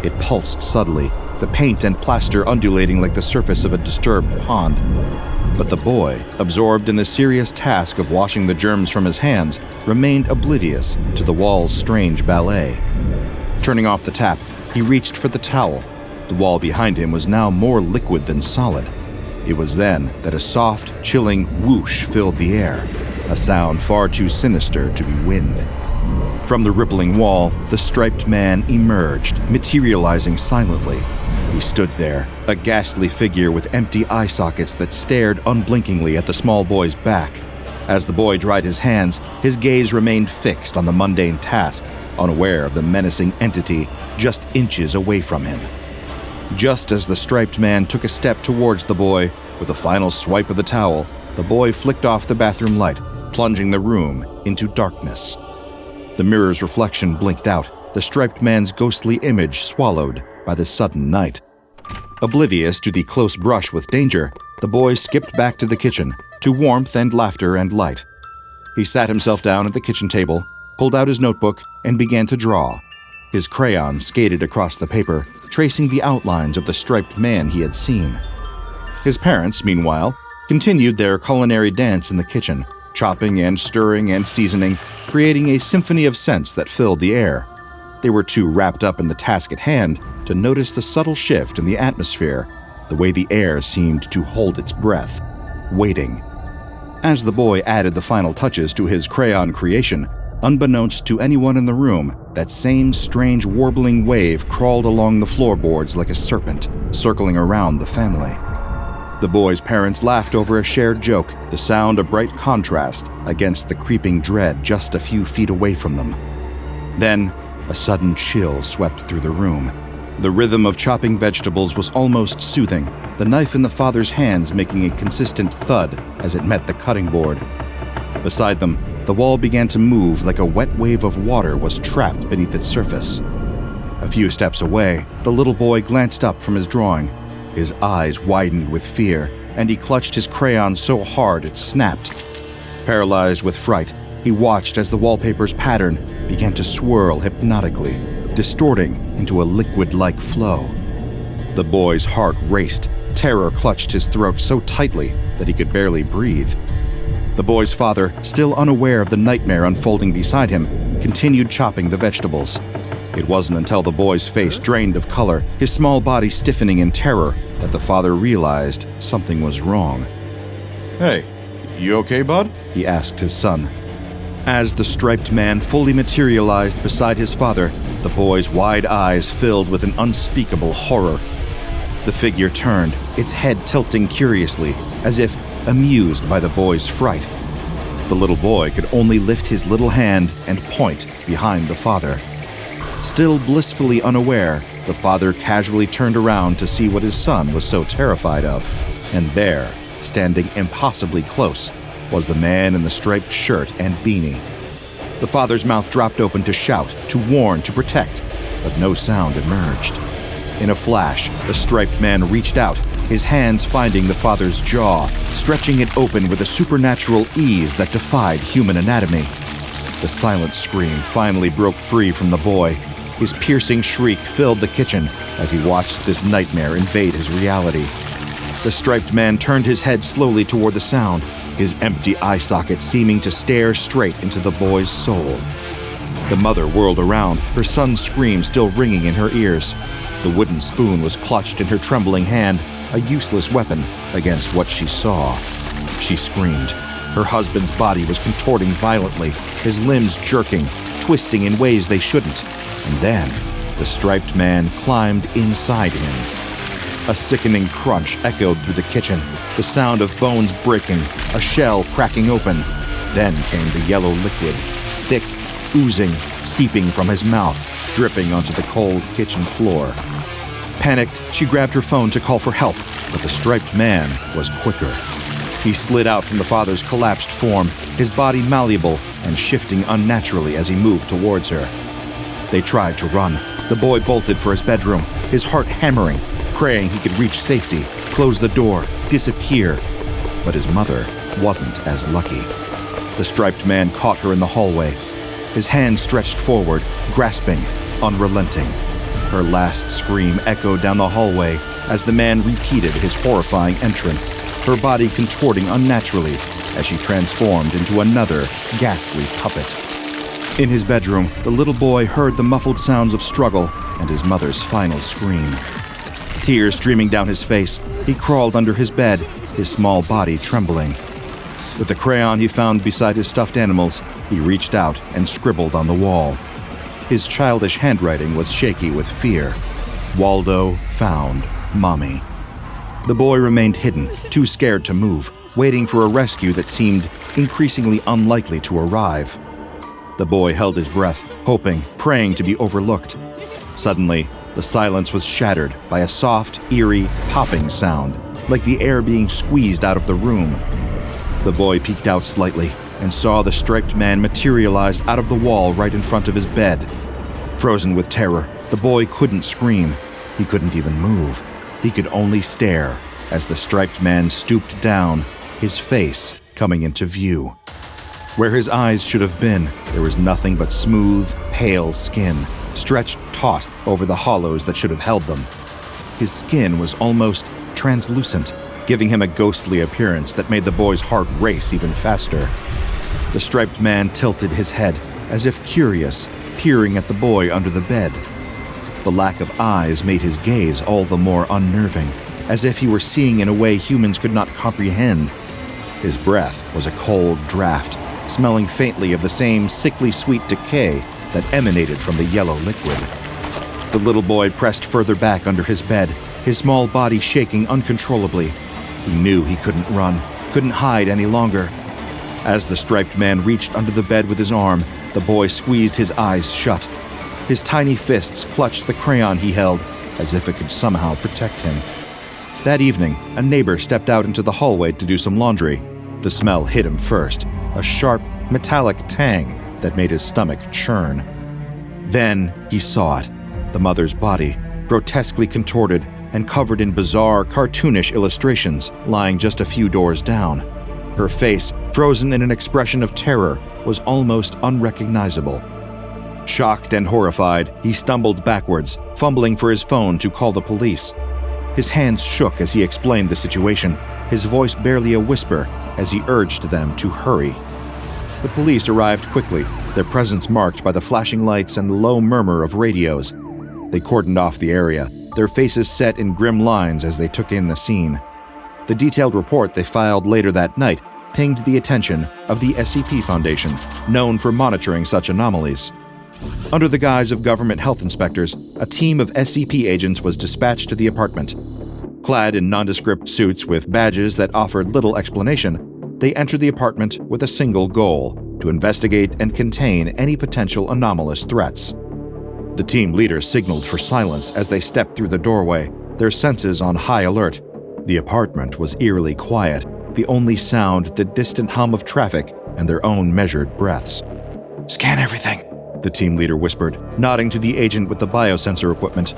It pulsed subtly, the paint and plaster undulating like the surface of a disturbed pond. But the boy, absorbed in the serious task of washing the germs from his hands, remained oblivious to the wall's strange ballet. Turning off the tap, he reached for the towel. The wall behind him was now more liquid than solid. It was then that a soft, chilling whoosh filled the air, a sound far too sinister to be wind. From the rippling wall, the striped man emerged, materializing silently. He stood there, a ghastly figure with empty eye sockets that stared unblinkingly at the small boy's back. As the boy dried his hands, his gaze remained fixed on the mundane task, unaware of the menacing entity just inches away from him. Just as the striped man took a step towards the boy, with a final swipe of the towel, the boy flicked off the bathroom light, plunging the room into darkness. The mirror's reflection blinked out, the striped man's ghostly image swallowed by the sudden night. Oblivious to the close brush with danger, the boy skipped back to the kitchen, to warmth and laughter and light. He sat himself down at the kitchen table, pulled out his notebook, and began to draw. His crayon skated across the paper, tracing the outlines of the striped man he had seen. His parents, meanwhile, continued their culinary dance in the kitchen, chopping and stirring and seasoning, creating a symphony of scents that filled the air. They were too wrapped up in the task at hand to notice the subtle shift in the atmosphere, the way the air seemed to hold its breath, waiting. As the boy added the final touches to his crayon creation, unbeknownst to anyone in the room, that same strange warbling wave crawled along the floorboards like a serpent, circling around the family. The boy's parents laughed over a shared joke, the sound a bright contrast against the creeping dread just a few feet away from them. Then, a sudden chill swept through the room. The rhythm of chopping vegetables was almost soothing, the knife in the father's hands making a consistent thud as it met the cutting board. Beside them, the wall began to move like a wet wave of water was trapped beneath its surface. A few steps away, the little boy glanced up from his drawing. His eyes widened with fear, and he clutched his crayon so hard it snapped. Paralyzed with fright, he watched as the wallpaper's pattern began to swirl hypnotically, distorting into a liquid-like flow. The boy's heart raced. Terror clutched his throat so tightly that he could barely breathe. The boy's father, still unaware of the nightmare unfolding beside him, continued chopping the vegetables. It wasn't until the boy's face drained of color, his small body stiffening in terror, that the father realized something was wrong. Hey, you okay, bud? He asked his son. As the striped man fully materialized beside his father, the boy's wide eyes filled with an unspeakable horror. The figure turned, its head tilting curiously, as if amused by the boy's fright. The little boy could only lift his little hand and point behind the father. Still blissfully unaware, the father casually turned around to see what his son was so terrified of. And there, standing impossibly close, was the man in the striped shirt and beanie. The father's mouth dropped open to shout, to warn, to protect. but no sound emerged. In a flash, the striped man reached out, his hands finding the father's jaw, stretching it open with a supernatural ease that defied human anatomy. The silent scream finally broke free from the boy. His piercing shriek filled the kitchen as he watched this nightmare invade his reality. The striped man turned his head slowly toward the sound, his empty eye socket seeming to stare straight into the boy's soul. The mother whirled around, her son's scream still ringing in her ears. The wooden spoon was clutched in her trembling hand, a useless weapon against what she saw. She screamed. Her husband's body was contorting violently, his limbs jerking, twisting in ways they shouldn't. And then, the striped man climbed inside him. A sickening crunch echoed through the kitchen, the sound of bones breaking, a shell cracking open. Then came the yellow liquid, thick, oozing, seeping from his mouth, dripping onto the cold kitchen floor. Panicked, she grabbed her phone to call for help, but the striped man was quicker. He slid out from the father's collapsed form, his body malleable and shifting unnaturally as he moved towards her. They tried to run. The boy bolted for his bedroom, his heart hammering, praying he could reach safety, close the door, disappear. But his mother wasn't as lucky. The striped man caught her in the hallway, his hand stretched forward, grasping, unrelenting. Her last scream echoed down the hallway as the man repeated his horrifying entrance, her body contorting unnaturally as she transformed into another ghastly puppet. In his bedroom, the little boy heard the muffled sounds of struggle and his mother's final scream. Tears streaming down his face, he crawled under his bed, his small body trembling. With the crayon he found beside his stuffed animals, he reached out and scribbled on the wall. His childish handwriting was shaky with fear. Waldo found Mommy. The boy remained hidden, too scared to move, waiting for a rescue that seemed increasingly unlikely to arrive. The boy held his breath, hoping, praying to be overlooked. Suddenly, the silence was shattered by a soft, eerie, popping sound, like the air being squeezed out of the room. The boy peeked out slightly and saw the striped man materialize out of the wall right in front of his bed. Frozen with terror, the boy couldn't scream. He couldn't even move. He could only stare as the striped man stooped down, his face coming into view. Where his eyes should have been, there was nothing but smooth, pale skin, stretched taut over the hollows that should have held them. His skin was almost translucent, giving him a ghostly appearance that made the boy's heart race even faster. The striped man tilted his head, as if curious, peering at the boy under the bed. The lack of eyes made his gaze all the more unnerving, as if he were seeing in a way humans could not comprehend. His breath was a cold draft, smelling faintly of the same sickly sweet decay that emanated from the yellow liquid. The little boy pressed further back under his bed, his small body shaking uncontrollably. He knew he couldn't run, couldn't hide any longer. As the striped man reached under the bed with his arm, the boy squeezed his eyes shut. His tiny fists clutched the crayon he held, as if it could somehow protect him. That evening, a neighbor stepped out into the hallway to do some laundry. The smell hit him first, a sharp, metallic tang that made his stomach churn. Then he saw it, the mother's body, grotesquely contorted and covered in bizarre, cartoonish illustrations, lying just a few doors down. Her face, frozen in an expression of terror, was almost unrecognizable. Shocked and horrified, he stumbled backwards, fumbling for his phone to call the police. His hands shook as he explained the situation, his voice barely a whisper as he urged them to hurry. The police arrived quickly, their presence marked by the flashing lights and the low murmur of radios. They cordoned off the area, their faces set in grim lines as they took in the scene. The detailed report they filed later that night pinged the attention of the SCP Foundation, known for monitoring such anomalies. Under the guise of government health inspectors, a team of SCP agents was dispatched to the apartment. Clad in nondescript suits with badges that offered little explanation, they entered the apartment with a single goal: to investigate and contain any potential anomalous threats. The team leader signaled for silence as they stepped through the doorway, their senses on high alert. The apartment was eerily quiet, the only sound the distant hum of traffic and their own measured breaths. Scan everything. the team leader whispered, nodding to the agent with the biosensor equipment.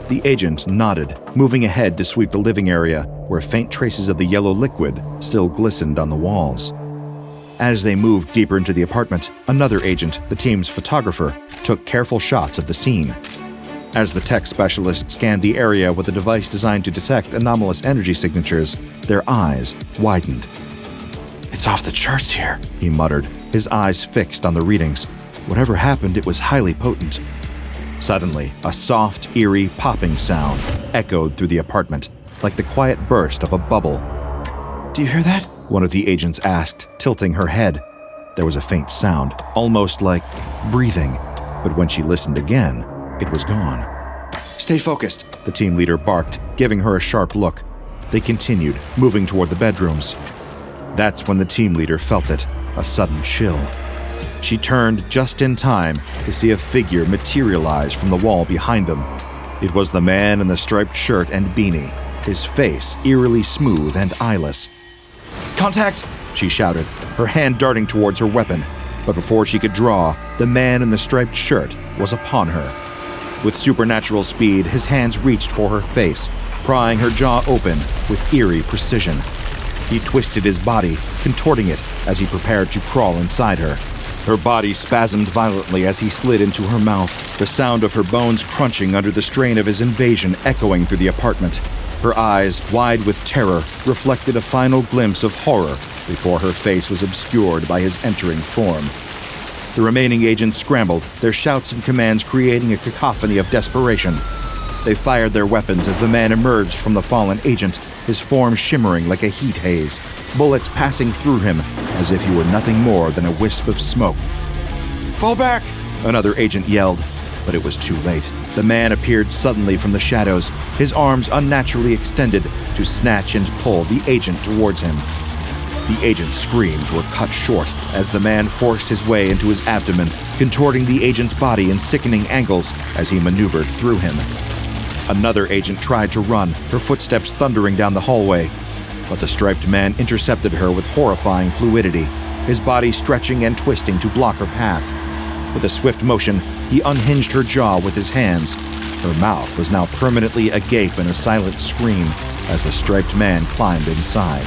The agent nodded, moving ahead to sweep the living area, where faint traces of the yellow liquid still glistened on the walls. As they moved deeper into the apartment, another agent, the team's photographer, took careful shots of the scene. As the tech specialist scanned the area with a device designed to detect anomalous energy signatures, their eyes widened. It's off the charts here, he muttered, his eyes fixed on the readings. Whatever happened, it was highly potent. Suddenly, a soft, eerie popping sound echoed through the apartment, like the quiet burst of a bubble. Do you hear that? One of the agents asked, tilting her head. There was a faint sound, almost like breathing, but when she listened again, it was gone. Stay focused, the team leader barked, giving her a sharp look. They continued, moving toward the bedrooms. That's when the team leader felt it, a sudden chill. She turned just in time to see a figure materialize from the wall behind them. It was the man in the striped shirt and beanie, his face eerily smooth and eyeless. Contact! She shouted, her hand darting towards her weapon. But before she could draw, the man in the striped shirt was upon her. With supernatural speed, his hands reached for her face, prying her jaw open with eerie precision. He twisted his body, contorting it as he prepared to crawl inside her. Her body spasmed violently as he slid into her mouth, the sound of her bones crunching under the strain of his invasion echoing through the apartment. Her eyes, wide with terror, reflected a final glimpse of horror before her face was obscured by his entering form. The remaining agents scrambled, their shouts and commands creating a cacophony of desperation. They fired their weapons as the man emerged from the fallen agent, his form shimmering like a heat haze, bullets passing through him as if he were nothing more than a wisp of smoke. Fall back! Another agent yelled, but it was too late. The man appeared suddenly from the shadows, his arms unnaturally extended to snatch and pull the agent towards him. The agent's screams were cut short as the man forced his way into his abdomen, contorting the agent's body in sickening angles as he maneuvered through him. Another agent tried to run, her footsteps thundering down the hallway, but the striped man intercepted her with horrifying fluidity, his body stretching and twisting to block her path. With a swift motion, he unhinged her jaw with his hands. Her mouth was now permanently agape in a silent scream as the striped man climbed inside.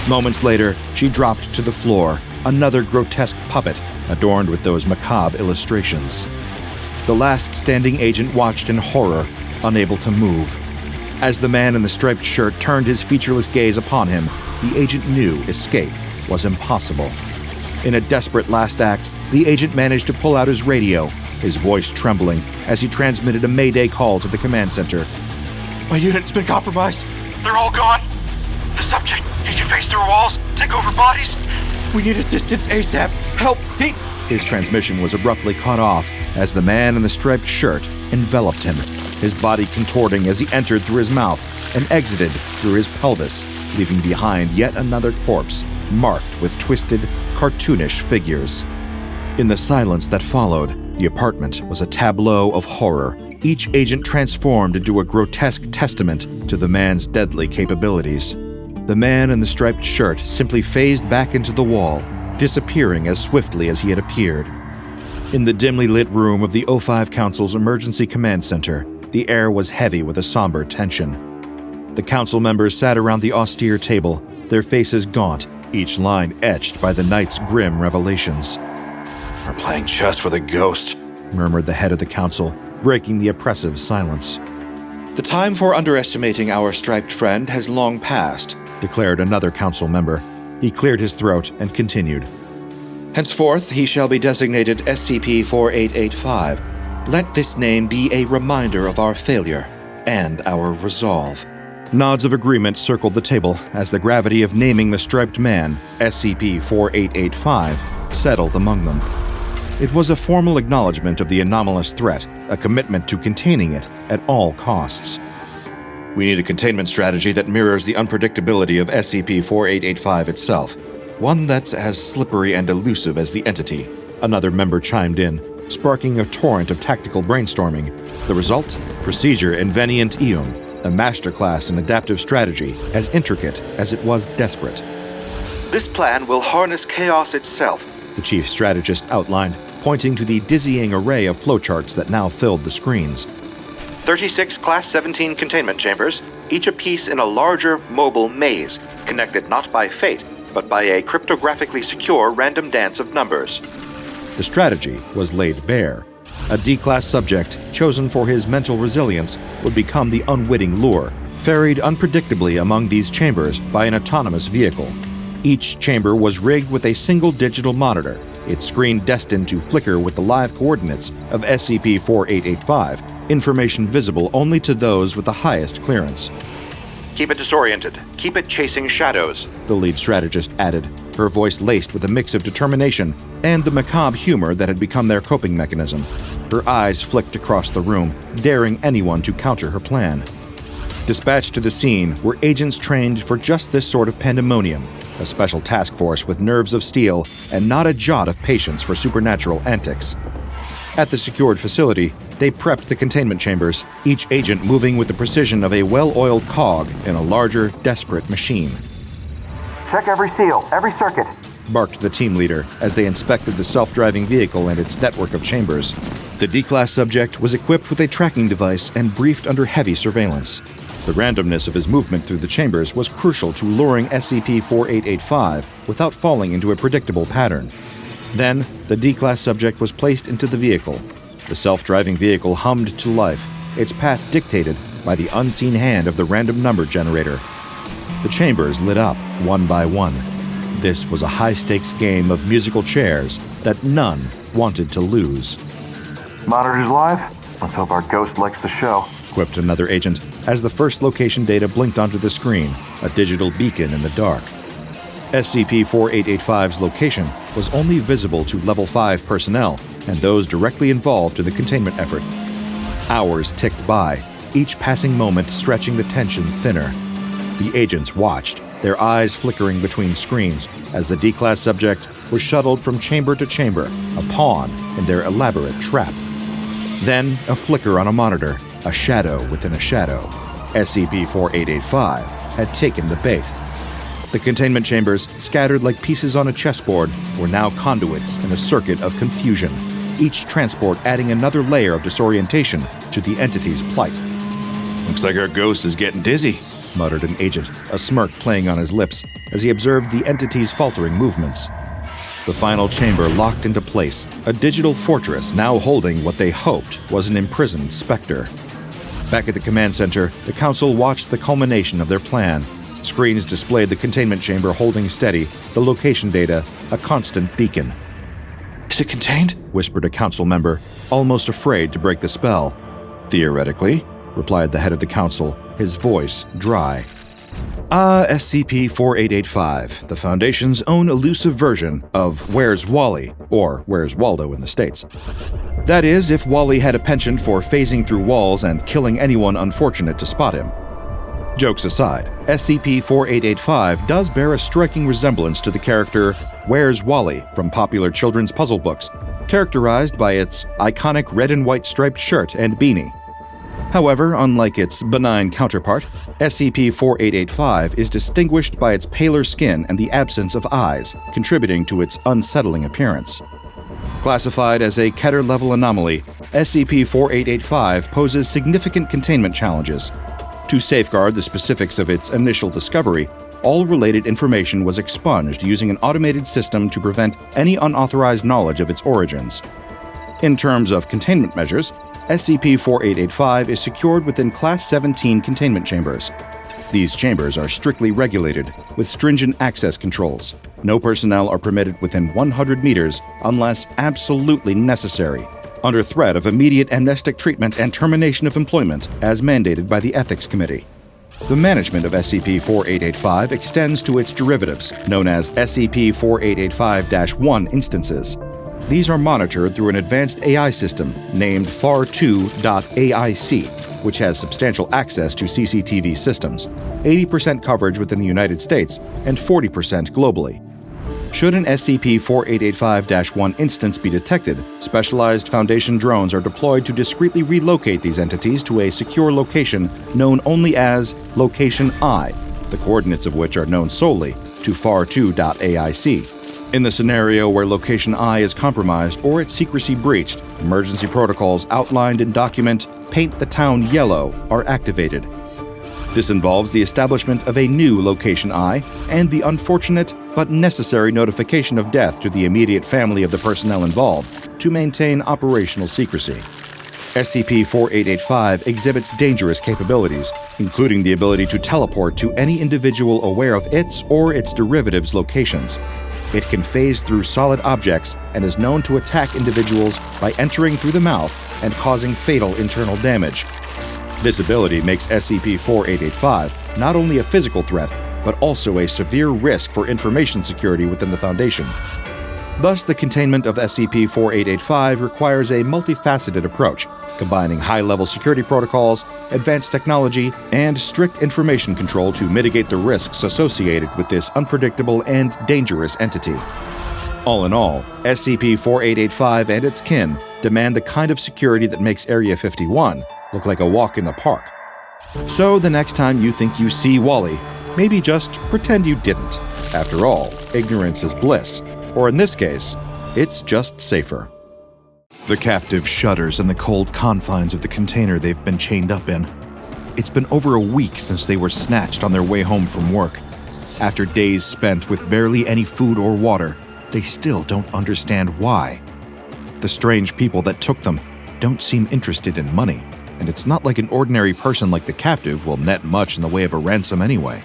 Moments later, she dropped to the floor, another grotesque puppet adorned with those macabre illustrations. The last standing agent watched in horror, unable to move. As the man in the striped shirt turned his featureless gaze upon him, the agent knew escape was impossible. In a desperate last act, the agent managed to pull out his radio, his voice trembling as he transmitted a mayday call to the command center. My unit's been compromised. They're all gone. The subject, he can face through walls, take over bodies. We need assistance ASAP. Help! His transmission was abruptly cut off as the man in the striped shirt enveloped him, his body contorting as he entered through his mouth and exited through his pelvis, leaving behind yet another corpse marked with twisted, cartoonish figures. In the silence that followed, the apartment was a tableau of horror, each agent transformed into a grotesque testament to the man's deadly capabilities. The man in the striped shirt simply phased back into the wall, disappearing as swiftly as he had appeared. In the dimly lit room of the O5 Council's Emergency Command Center, the air was heavy with a somber tension. The council members sat around the austere table, their faces gaunt, each line etched by the night's grim revelations. We're playing chess with a ghost, murmured the head of the council, breaking the oppressive silence. The time for underestimating our striped friend has long passed, declared another council member. He cleared his throat and continued. Henceforth, he shall be designated SCP-4885. Let this name be a reminder of our failure and our resolve. Nods of agreement circled the table as the gravity of naming the striped man, SCP-4885, settled among them. It was a formal acknowledgement of the anomalous threat, a commitment to containing it at all costs. We need a containment strategy that mirrors the unpredictability of SCP-4885 itself. One that's as slippery and elusive as the entity. Another member chimed in, sparking a torrent of tactical brainstorming. The result? Procedure Inveniant Eum, a masterclass in adaptive strategy, as intricate as it was desperate. This plan will harness chaos itself, the chief strategist outlined, pointing to the dizzying array of flowcharts that now filled the screens. 36 Class 17 containment chambers, each a piece in a larger, mobile maze, connected not by fate, but by a cryptographically secure random dance of numbers. The strategy was laid bare. A D-class subject, chosen for his mental resilience, would become the unwitting lure, ferried unpredictably among these chambers by an autonomous vehicle. Each chamber was rigged with a single digital monitor, its screen destined to flicker with the live coordinates of SCP-4885, information visible only to those with the highest clearance. Keep it disoriented. Keep it chasing shadows, the lead strategist added, her voice laced with a mix of determination and the macabre humor that had become their coping mechanism. Her eyes flicked across the room, daring anyone to counter her plan. Dispatched to the scene were agents trained for just this sort of pandemonium, a special task force with nerves of steel and not a jot of patience for supernatural antics. At the secured facility, they prepped the containment chambers, each agent moving with the precision of a well-oiled cog in a larger, desperate machine. Check every seal, every circuit, barked the team leader as they inspected the self-driving vehicle and its network of chambers. The D-class subject was equipped with a tracking device and briefed under heavy surveillance. The randomness of his movement through the chambers was crucial to luring SCP-4885 without falling into a predictable pattern. Then, the D-class subject was placed into the vehicle. The self-driving vehicle hummed to life, its path dictated by the unseen hand of the random number generator. The chambers lit up, one by one. This was a high-stakes game of musical chairs that none wanted to lose. Monitors live? Let's hope our ghost likes the show, quipped another agent as the first location data blinked onto the screen, a digital beacon in the dark. SCP-4885's location was only visible to Level 5 personnel and those directly involved in the containment effort. Hours ticked by, each passing moment stretching the tension thinner. The agents watched, their eyes flickering between screens as the D-class subject was shuttled from chamber to chamber, a pawn in their elaborate trap. Then, a flicker on a monitor, a shadow within a shadow. SCP-4885 had taken the bait. The containment chambers, scattered like pieces on a chessboard, were now conduits in a circuit of confusion, each transport adding another layer of disorientation to the entity's plight. Looks like our ghost is getting dizzy, muttered an agent, a smirk playing on his lips as he observed the entity's faltering movements. The final chamber locked into place, a digital fortress now holding what they hoped was an imprisoned specter. Back at the command center, the Council watched the culmination of their plan. Screens displayed the containment chamber holding steady, the location data, a constant beacon. Is it contained? Whispered a Council member, almost afraid to break the spell. Theoretically, replied the head of the Council, his voice dry. SCP-4885, the Foundation's own elusive version of Where's Wally, or Where's Waldo in the States. That is, if Wally had a penchant for phasing through walls and killing anyone unfortunate to spot him. Jokes aside, SCP-4885 does bear a striking resemblance to the character Where's Wally from popular children's puzzle books, characterized by its iconic red and white striped shirt and beanie. However, unlike its benign counterpart, SCP-4885 is distinguished by its paler skin and the absence of eyes, contributing to its unsettling appearance. Classified as a Keter-level anomaly, SCP-4885 poses significant containment challenges. To safeguard the specifics of its initial discovery, all related information was expunged using an automated system to prevent any unauthorized knowledge of its origins. In terms of containment measures, SCP-4885 is secured within Class 17 containment chambers. These chambers are strictly regulated, with stringent access controls. No personnel are permitted within 100 meters unless absolutely necessary, under threat of immediate amnestic treatment and termination of employment as mandated by the Ethics Committee. The management of SCP-4885 extends to its derivatives, known as SCP-4885-1 instances. These are monitored through an advanced AI system named FAR2.AIC, which has substantial access to CCTV systems, 80% coverage within the United States, and 40% globally. Should an SCP-4885-1 instance be detected, specialized Foundation drones are deployed to discreetly relocate these entities to a secure location known only as Location I, the coordinates of which are known solely to FAR2.AIC. In the scenario where Location I is compromised or its secrecy breached, emergency protocols outlined in document Paint the Town Yellow are activated. This involves the establishment of a new Location I and the unfortunate but necessary notification of death to the immediate family of the personnel involved to maintain operational secrecy. SCP-4885 exhibits dangerous capabilities, including the ability to teleport to any individual aware of its or its derivatives' locations. It can phase through solid objects and is known to attack individuals by entering through the mouth and causing fatal internal damage. This ability makes SCP-4885 not only a physical threat, but also a severe risk for information security within the Foundation. Thus, the containment of SCP-4885 requires a multifaceted approach, combining high-level security protocols, advanced technology, and strict information control to mitigate the risks associated with this unpredictable and dangerous entity. All in all, SCP-4885 and its kin demand the kind of security that makes Area 51 look like a walk in the park. So the next time you think you see Wally, maybe just pretend you didn't. After all, ignorance is bliss. Or in this case, it's just safer. The captive shudders in the cold confines of the container they've been chained up in. It's been over a week since they were snatched on their way home from work. After days spent with barely any food or water, they still don't understand why. The strange people that took them don't seem interested in money, and it's not like an ordinary person like the captive will net much in the way of a ransom anyway.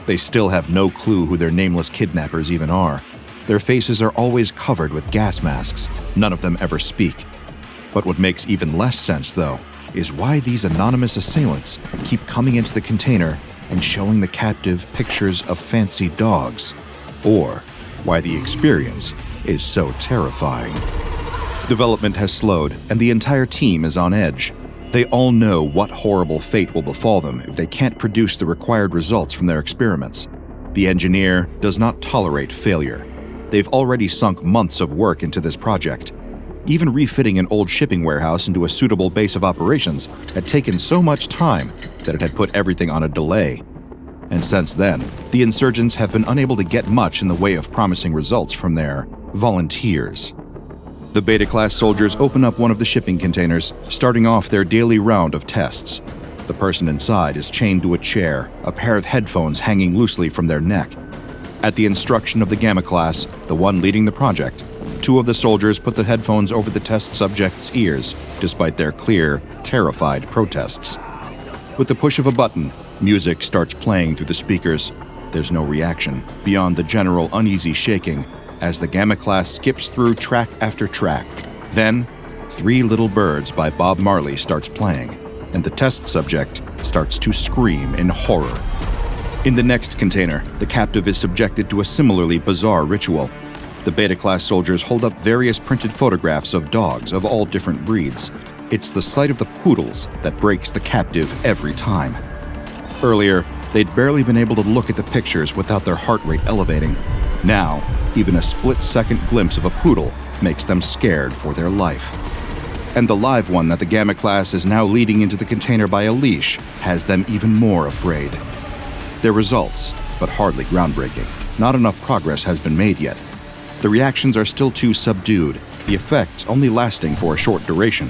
They still have no clue who their nameless kidnappers even are. Their faces are always covered with gas masks. None of them ever speak. But what makes even less sense, though, is why these anonymous assailants keep coming into the container and showing the captive pictures of fancy dogs, or why the experience is so terrifying. Development has slowed, and the entire team is on edge. They all know what horrible fate will befall them if they can't produce the required results from their experiments. The engineer does not tolerate failure. They've already sunk months of work into this project. Even refitting an old shipping warehouse into a suitable base of operations had taken so much time that it had put everything on a delay. And since then, the insurgents have been unable to get much in the way of promising results from their volunteers. The Beta-class soldiers open up one of the shipping containers, starting off their daily round of tests. The person inside is chained to a chair, a pair of headphones hanging loosely from their neck. At the instruction of the Gamma class, the one leading the project, two of the soldiers put the headphones over the test subject's ears, despite their clear, terrified protests. With the push of a button, music starts playing through the speakers. There's no reaction, beyond the general uneasy shaking, as the Gamma class skips through track after track. Then, 3 Little Birds by Bob Marley starts playing, and the test subject starts to scream in horror. In the next container, the captive is subjected to a similarly bizarre ritual. The Beta-class soldiers hold up various printed photographs of dogs of all different breeds. It's the sight of the poodles that breaks the captive every time. Earlier, they'd barely been able to look at the pictures without their heart rate elevating. Now, even a split-second glimpse of a poodle makes them scared for their life. And the live one that the Gamma class is now leading into the container by a leash has them even more afraid. Their results, but hardly groundbreaking. Not enough progress has been made yet. The reactions are still too subdued, the effects only lasting for a short duration.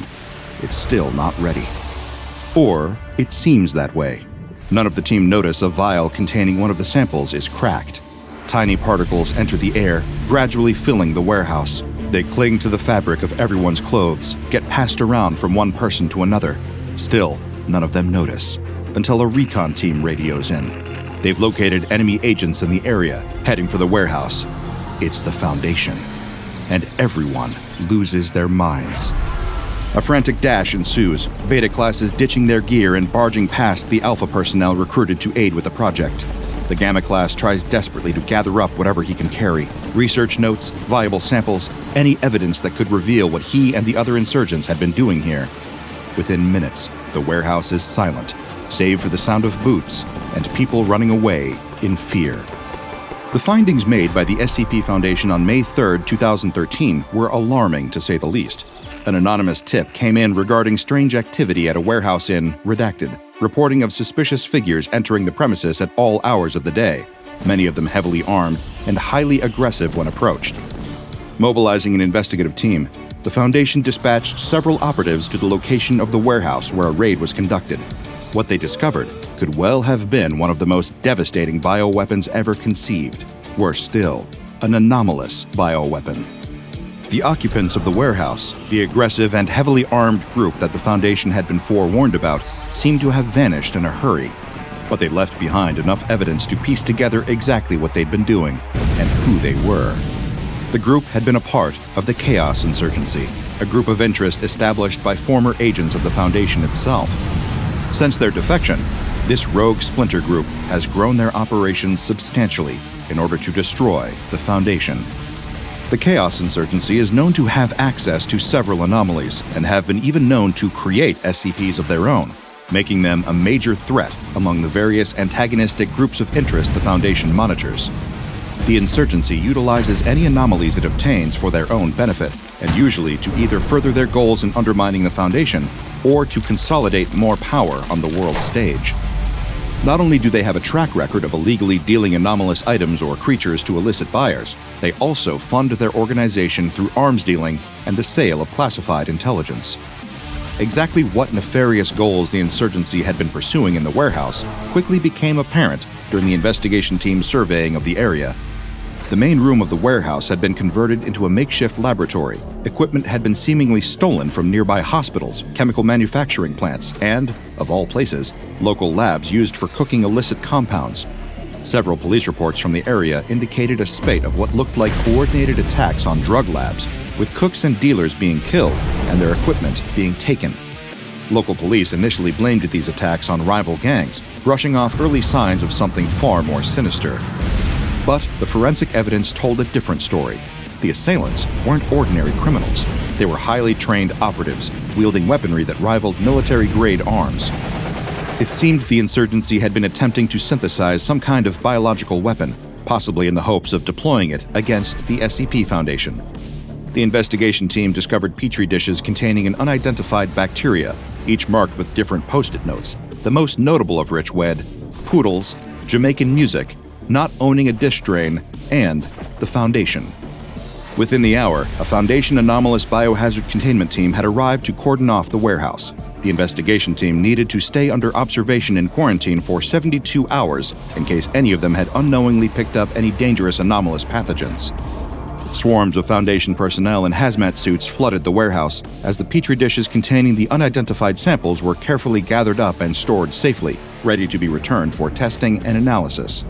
It's still not ready. Or, it seems that way. None of the team notice a vial containing one of the samples is cracked. Tiny particles enter the air, gradually filling the warehouse. They cling to the fabric of everyone's clothes, get passed around from one person to another. Still, none of them notice, until a recon team radios in. They've located enemy agents in the area, heading for the warehouse. It's the Foundation. And everyone loses their minds. A frantic dash ensues, Beta classes ditching their gear and barging past the Alpha personnel recruited to aid with the project. The Gamma class tries desperately to gather up whatever he can carry, research notes, viable samples, any evidence that could reveal what he and the other insurgents had been doing here. Within minutes, the warehouse is silent, save for the sound of boots and people running away in fear. The findings made by the SCP Foundation on May 3, 2013 were alarming to say the least. An anonymous tip came in regarding strange activity at a warehouse in Redacted, reporting of suspicious figures entering the premises at all hours of the day. many of them heavily armed and highly aggressive when approached. Mobilizing an investigative team, the Foundation dispatched several operatives to the location of the warehouse where a raid was conducted. What they discovered could well have been one of the most devastating bioweapons ever conceived. Worse still, an anomalous bioweapon. The occupants of the warehouse, the aggressive and heavily armed group that the Foundation had been forewarned about, seemed to have vanished in a hurry. But they left behind enough evidence to piece together exactly what they'd been doing and who they were. The group had been a part of the Chaos Insurgency, a group of interest established by former agents of the Foundation itself. Since their defection, this rogue splinter group has grown their operations substantially in order to destroy the Foundation. The Chaos Insurgency is known to have access to several anomalies and have been even known to create SCPs of their own, making them a major threat among the various antagonistic groups of interest the Foundation monitors. The Insurgency utilizes any anomalies it obtains for their own benefit, and usually to either further their goals in undermining the Foundation or to consolidate more power on the world stage. Not only do they have a track record of illegally dealing anomalous items or creatures to illicit buyers, they also fund their organization through arms dealing and the sale of classified intelligence. Exactly what nefarious goals the Insurgency had been pursuing in the warehouse quickly became apparent during the investigation team's surveying of the area. The main room of the warehouse had been converted into a makeshift laboratory. Equipment had been seemingly stolen from nearby hospitals, chemical manufacturing plants, and, of all places, local labs used for cooking illicit compounds. Several police reports from the area indicated a spate of what looked like coordinated attacks on drug labs, with cooks and dealers being killed and their equipment being taken. Local police initially blamed these attacks on rival gangs, brushing off early signs of something far more sinister. But the forensic evidence told a different story. The assailants weren't ordinary criminals. They were highly trained operatives, wielding weaponry that rivaled military-grade arms. It seemed the Insurgency had been attempting to synthesize some kind of biological weapon, possibly in the hopes of deploying it against the SCP Foundation. The investigation team discovered petri dishes containing an unidentified bacteria, each marked with different post-it notes, the most notable of which read, Poodles, Jamaican Music, Not Owning a Dish Drain, and the Foundation. Within the hour, a Foundation anomalous biohazard containment team had arrived to cordon off the warehouse. The investigation team needed to stay under observation in quarantine for 72 hours in case any of them had unknowingly picked up any dangerous anomalous pathogens. Swarms of Foundation personnel in hazmat suits flooded the warehouse as the petri dishes containing the unidentified samples were carefully gathered up and stored safely, ready to be returned for testing and analysis.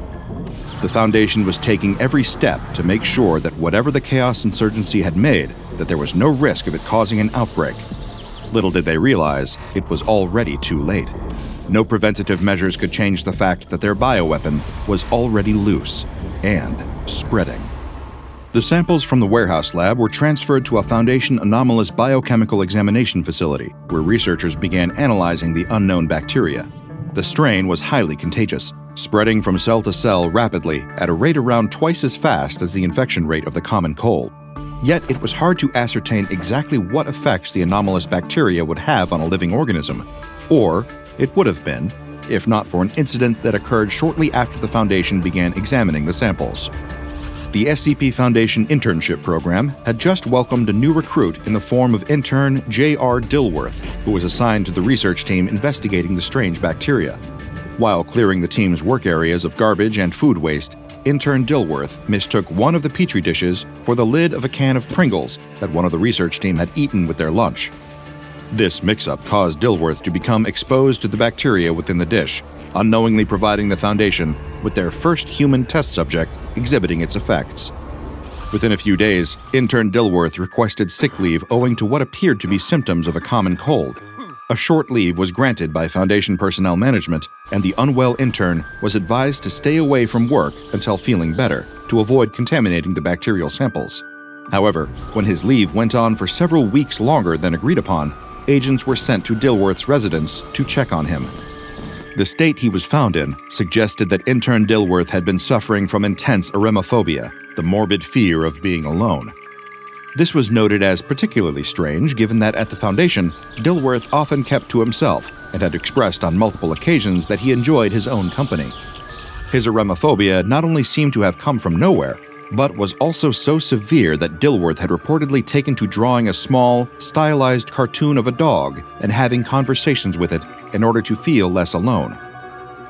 The Foundation was taking every step to make sure that whatever the Chaos Insurgency had made, that there was no risk of it causing an outbreak. Little did they realize, it was already too late. No preventative measures could change the fact that their bioweapon was already loose and spreading. The samples from the warehouse lab were transferred to a Foundation anomalous biochemical examination facility, where researchers began analyzing the unknown bacteria. The strain was highly contagious, spreading from cell to cell rapidly at a rate around twice as fast as the infection rate of the common cold. Yet it was hard to ascertain exactly what effects the anomalous bacteria would have on a living organism, or it would have been, if not for an incident that occurred shortly after the Foundation began examining the samples. The SCP Foundation internship program had just welcomed a new recruit in the form of intern J.R. Dilworth, who was assigned to the research team investigating the strange bacteria. While clearing the team's work areas of garbage and food waste, intern Dilworth mistook one of the petri dishes for the lid of a can of Pringles that one of the research team had eaten with their lunch. This mix-up caused Dilworth to become exposed to the bacteria within the dish, unknowingly providing the Foundation with their first human test subject exhibiting its effects. Within a few days, intern Dilworth requested sick leave owing to what appeared to be symptoms of a common cold. A short leave was granted by Foundation personnel management, and the unwell intern was advised to stay away from work until feeling better, to avoid contaminating the bacterial samples. However, when his leave went on for several weeks longer than agreed upon, agents were sent to Dilworth's residence to check on him. The state he was found in suggested that intern Dilworth had been suffering from intense eremophobia, the morbid fear of being alone. This was noted as particularly strange given that at the Foundation, Dilworth often kept to himself and had expressed on multiple occasions that he enjoyed his own company. His eremophobia not only seemed to have come from nowhere, but was also so severe that Dilworth had reportedly taken to drawing a small, stylized cartoon of a dog and having conversations with it in order to feel less alone.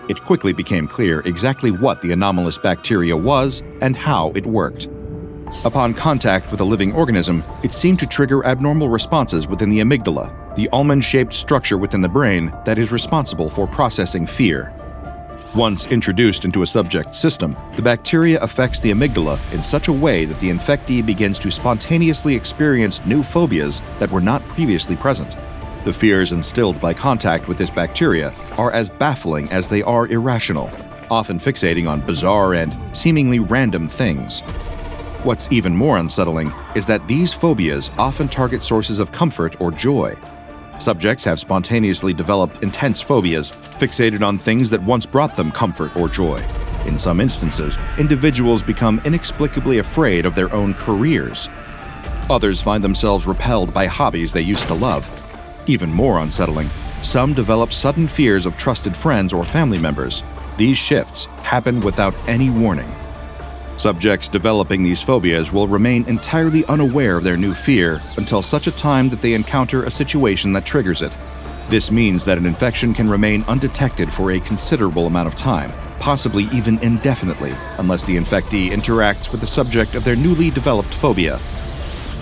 It quickly became clear exactly what the anomalous bacteria was and how it worked. Upon contact with a living organism, it seemed to trigger abnormal responses within the amygdala, the almond-shaped structure within the brain that is responsible for processing fear. Once introduced into a subject's system, the bacteria affects the amygdala in such a way that the infectee begins to spontaneously experience new phobias that were not previously present. The fears instilled by contact with this bacteria are as baffling as they are irrational, often fixating on bizarre and seemingly random things. What's even more unsettling is that these phobias often target sources of comfort or joy. Subjects have spontaneously developed intense phobias, fixated on things that once brought them comfort or joy. In some instances, individuals become inexplicably afraid of their own careers. Others find themselves repelled by hobbies they used to love. Even more unsettling, some develop sudden fears of trusted friends or family members. These shifts happen without any warning. Subjects developing these phobias will remain entirely unaware of their new fear until such a time that they encounter a situation that triggers it. This means that an infection can remain undetected for a considerable amount of time, possibly even indefinitely, unless the infectee interacts with the subject of their newly developed phobia.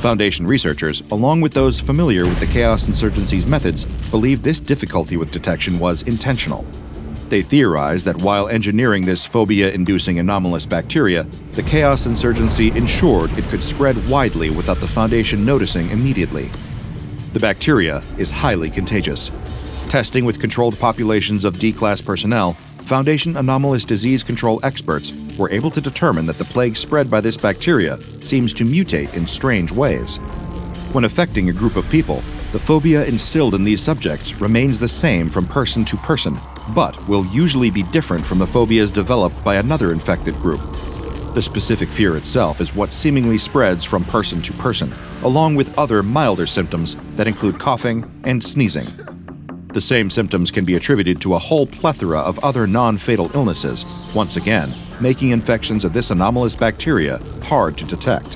Foundation researchers, along with those familiar with the Chaos Insurgency's methods, believe this difficulty with detection was intentional. They theorize that while engineering this phobia-inducing anomalous bacteria, the Chaos Insurgency ensured it could spread widely without the Foundation noticing immediately. The bacteria is highly contagious. Testing with controlled populations of D-Class personnel, Foundation anomalous disease control experts were able to determine that the plague spread by this bacteria seems to mutate in strange ways. When affecting a group of people, the phobia instilled in these subjects remains the same from person to person, but will usually be different from the phobias developed by another infected group. The specific fear itself is what seemingly spreads from person to person, along with other milder symptoms that include coughing and sneezing. The same symptoms can be attributed to a whole plethora of other non-fatal illnesses, once again, making infections of this anomalous bacteria hard to detect.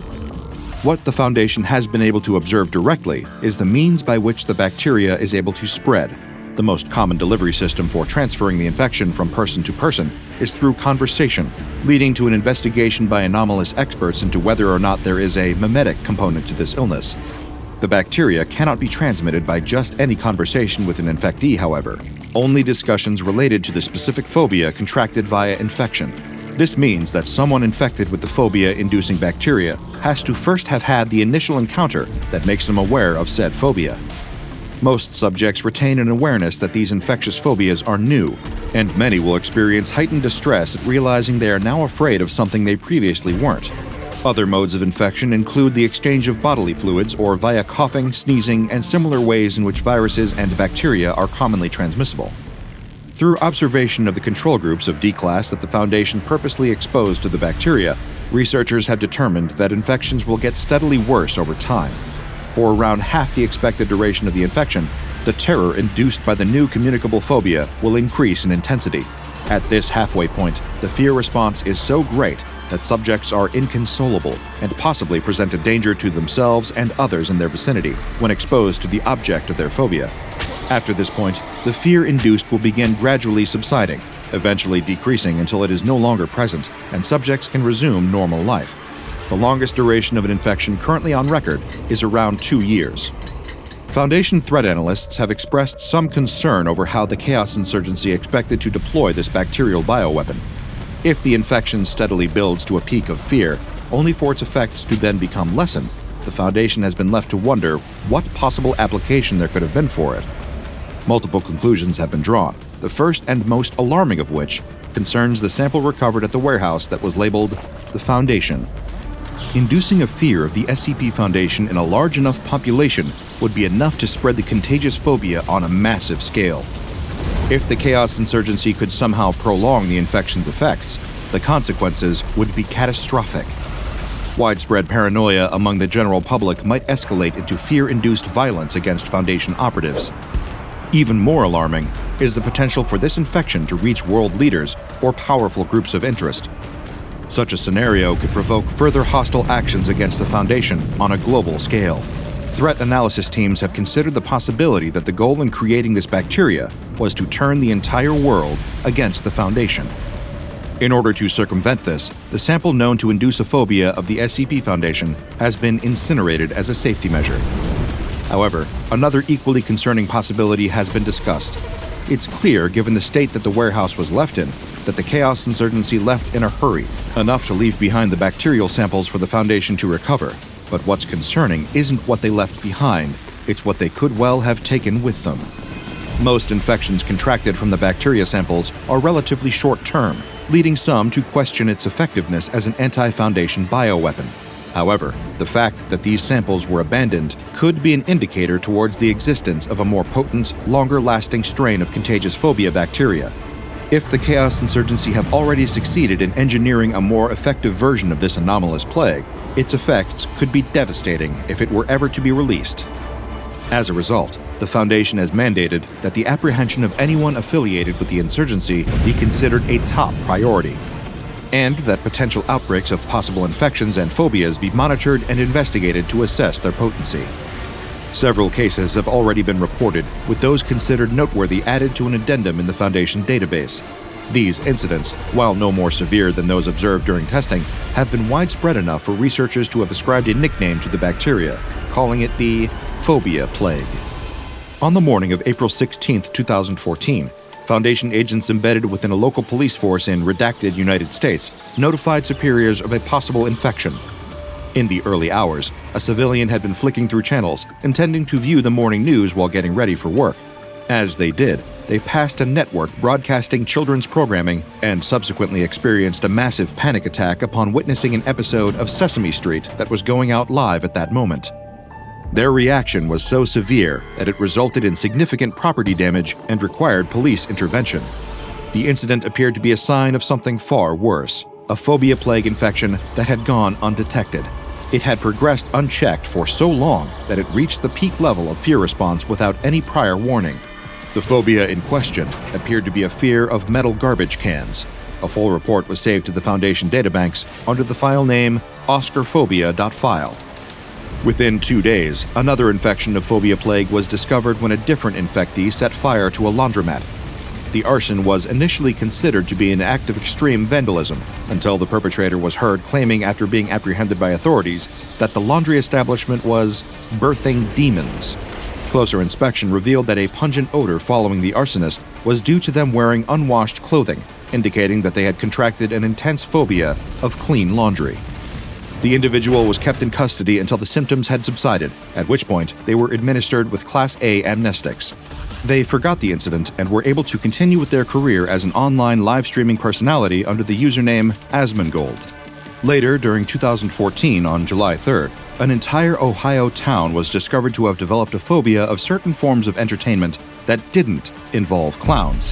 What the Foundation has been able to observe directly is the means by which the bacteria is able to spread. The most common delivery system for transferring the infection from person to person is through conversation, leading to an investigation by anomalous experts into whether or not there is a mimetic component to this illness. The bacteria cannot be transmitted by just any conversation with an infectee, however, only discussions related to the specific phobia contracted via infection. This means that someone infected with the phobia-inducing bacteria has to first have had the initial encounter that makes them aware of said phobia. Most subjects retain an awareness that these infectious phobias are new, and many will experience heightened distress at realizing they are now afraid of something they previously weren't. Other modes of infection include the exchange of bodily fluids or via coughing, sneezing, and similar ways in which viruses and bacteria are commonly transmissible. Through observation of the control groups of D-Class that the Foundation purposely exposed to the bacteria, researchers have determined that infections will get steadily worse over time. For around half the expected duration of the infection, the terror induced by the new communicable phobia will increase in intensity. At this halfway point, the fear response is so great that subjects are inconsolable and possibly present a danger to themselves and others in their vicinity when exposed to the object of their phobia. After this point, the fear induced will begin gradually subsiding, eventually decreasing until it is no longer present and subjects can resume normal life. The longest duration of an infection currently on record is around 2 years. Foundation threat analysts have expressed some concern over how the Chaos Insurgency expected to deploy this bacterial bioweapon. If the infection steadily builds to a peak of fear, only for its effects to then become lessened, the Foundation has been left to wonder what possible application there could have been for it. Multiple conclusions have been drawn, the first and most alarming of which concerns the sample recovered at the warehouse that was labeled the Foundation. Inducing a fear of the SCP Foundation in a large enough population would be enough to spread the contagious phobia on a massive scale. If the Chaos Insurgency could somehow prolong the infection's effects, the consequences would be catastrophic. Widespread paranoia among the general public might escalate into fear-induced violence against Foundation operatives. Even more alarming, is the potential for this infection to reach world leaders or powerful groups of interest. Such a scenario could provoke further hostile actions against the Foundation on a global scale. Threat analysis teams have considered the possibility that the goal in creating this bacteria was to turn the entire world against the Foundation. In order to circumvent this, the sample known to induce a phobia of the SCP Foundation has been incinerated as a safety measure. However, another equally concerning possibility has been discussed. It's clear, given the state that the warehouse was left in, that the Chaos Insurgency left in a hurry, enough to leave behind the bacterial samples for the Foundation to recover. But what's concerning isn't what they left behind, it's what they could well have taken with them. Most infections contracted from the bacteria samples are relatively short-term, leading some to question its effectiveness as an anti-Foundation bioweapon. However, the fact that these samples were abandoned could be an indicator towards the existence of a more potent, longer-lasting strain of contagious phobia bacteria. If the Chaos Insurgency have already succeeded in engineering a more effective version of this anomalous plague, its effects could be devastating if it were ever to be released. As a result, the Foundation has mandated that the apprehension of anyone affiliated with the insurgency be considered a top priority, and that potential outbreaks of possible infections and phobias be monitored and investigated to assess their potency. Several cases have already been reported, with those considered noteworthy added to an addendum in the Foundation database. These incidents, while no more severe than those observed during testing, have been widespread enough for researchers to have ascribed a nickname to the bacteria, calling it the Phobia Plague. On the morning of April 16, 2014, Foundation agents embedded within a local police force in redacted United States notified superiors of a possible infection. In the early hours, a civilian had been flicking through channels, intending to view the morning news while getting ready for work. As they did, they passed a network broadcasting children's programming and subsequently experienced a massive panic attack upon witnessing an episode of Sesame Street that was going out live at that moment. Their reaction was so severe that it resulted in significant property damage and required police intervention. The incident appeared to be a sign of something far worse, a phobia plague infection that had gone undetected. It had progressed unchecked for so long that it reached the peak level of fear response without any prior warning. The phobia in question appeared to be a fear of metal garbage cans. A full report was saved to the Foundation databanks under the file name oscarphobia.file. Within 2 days, another infection of phobia plague was discovered when a different infectee set fire to a laundromat. The arson was initially considered to be an act of extreme vandalism, until the perpetrator was heard claiming after being apprehended by authorities that the laundry establishment was birthing demons. Closer inspection revealed that a pungent odor following the arsonist was due to them wearing unwashed clothing, indicating that they had contracted an intense phobia of clean laundry. The individual was kept in custody until the symptoms had subsided, at which point they were administered with Class A amnestics. They forgot the incident and were able to continue with their career as an online live-streaming personality under the username Asmongold. Later, during 2014, on July 3rd, an entire Ohio town was discovered to have developed a phobia of certain forms of entertainment that didn't involve clowns.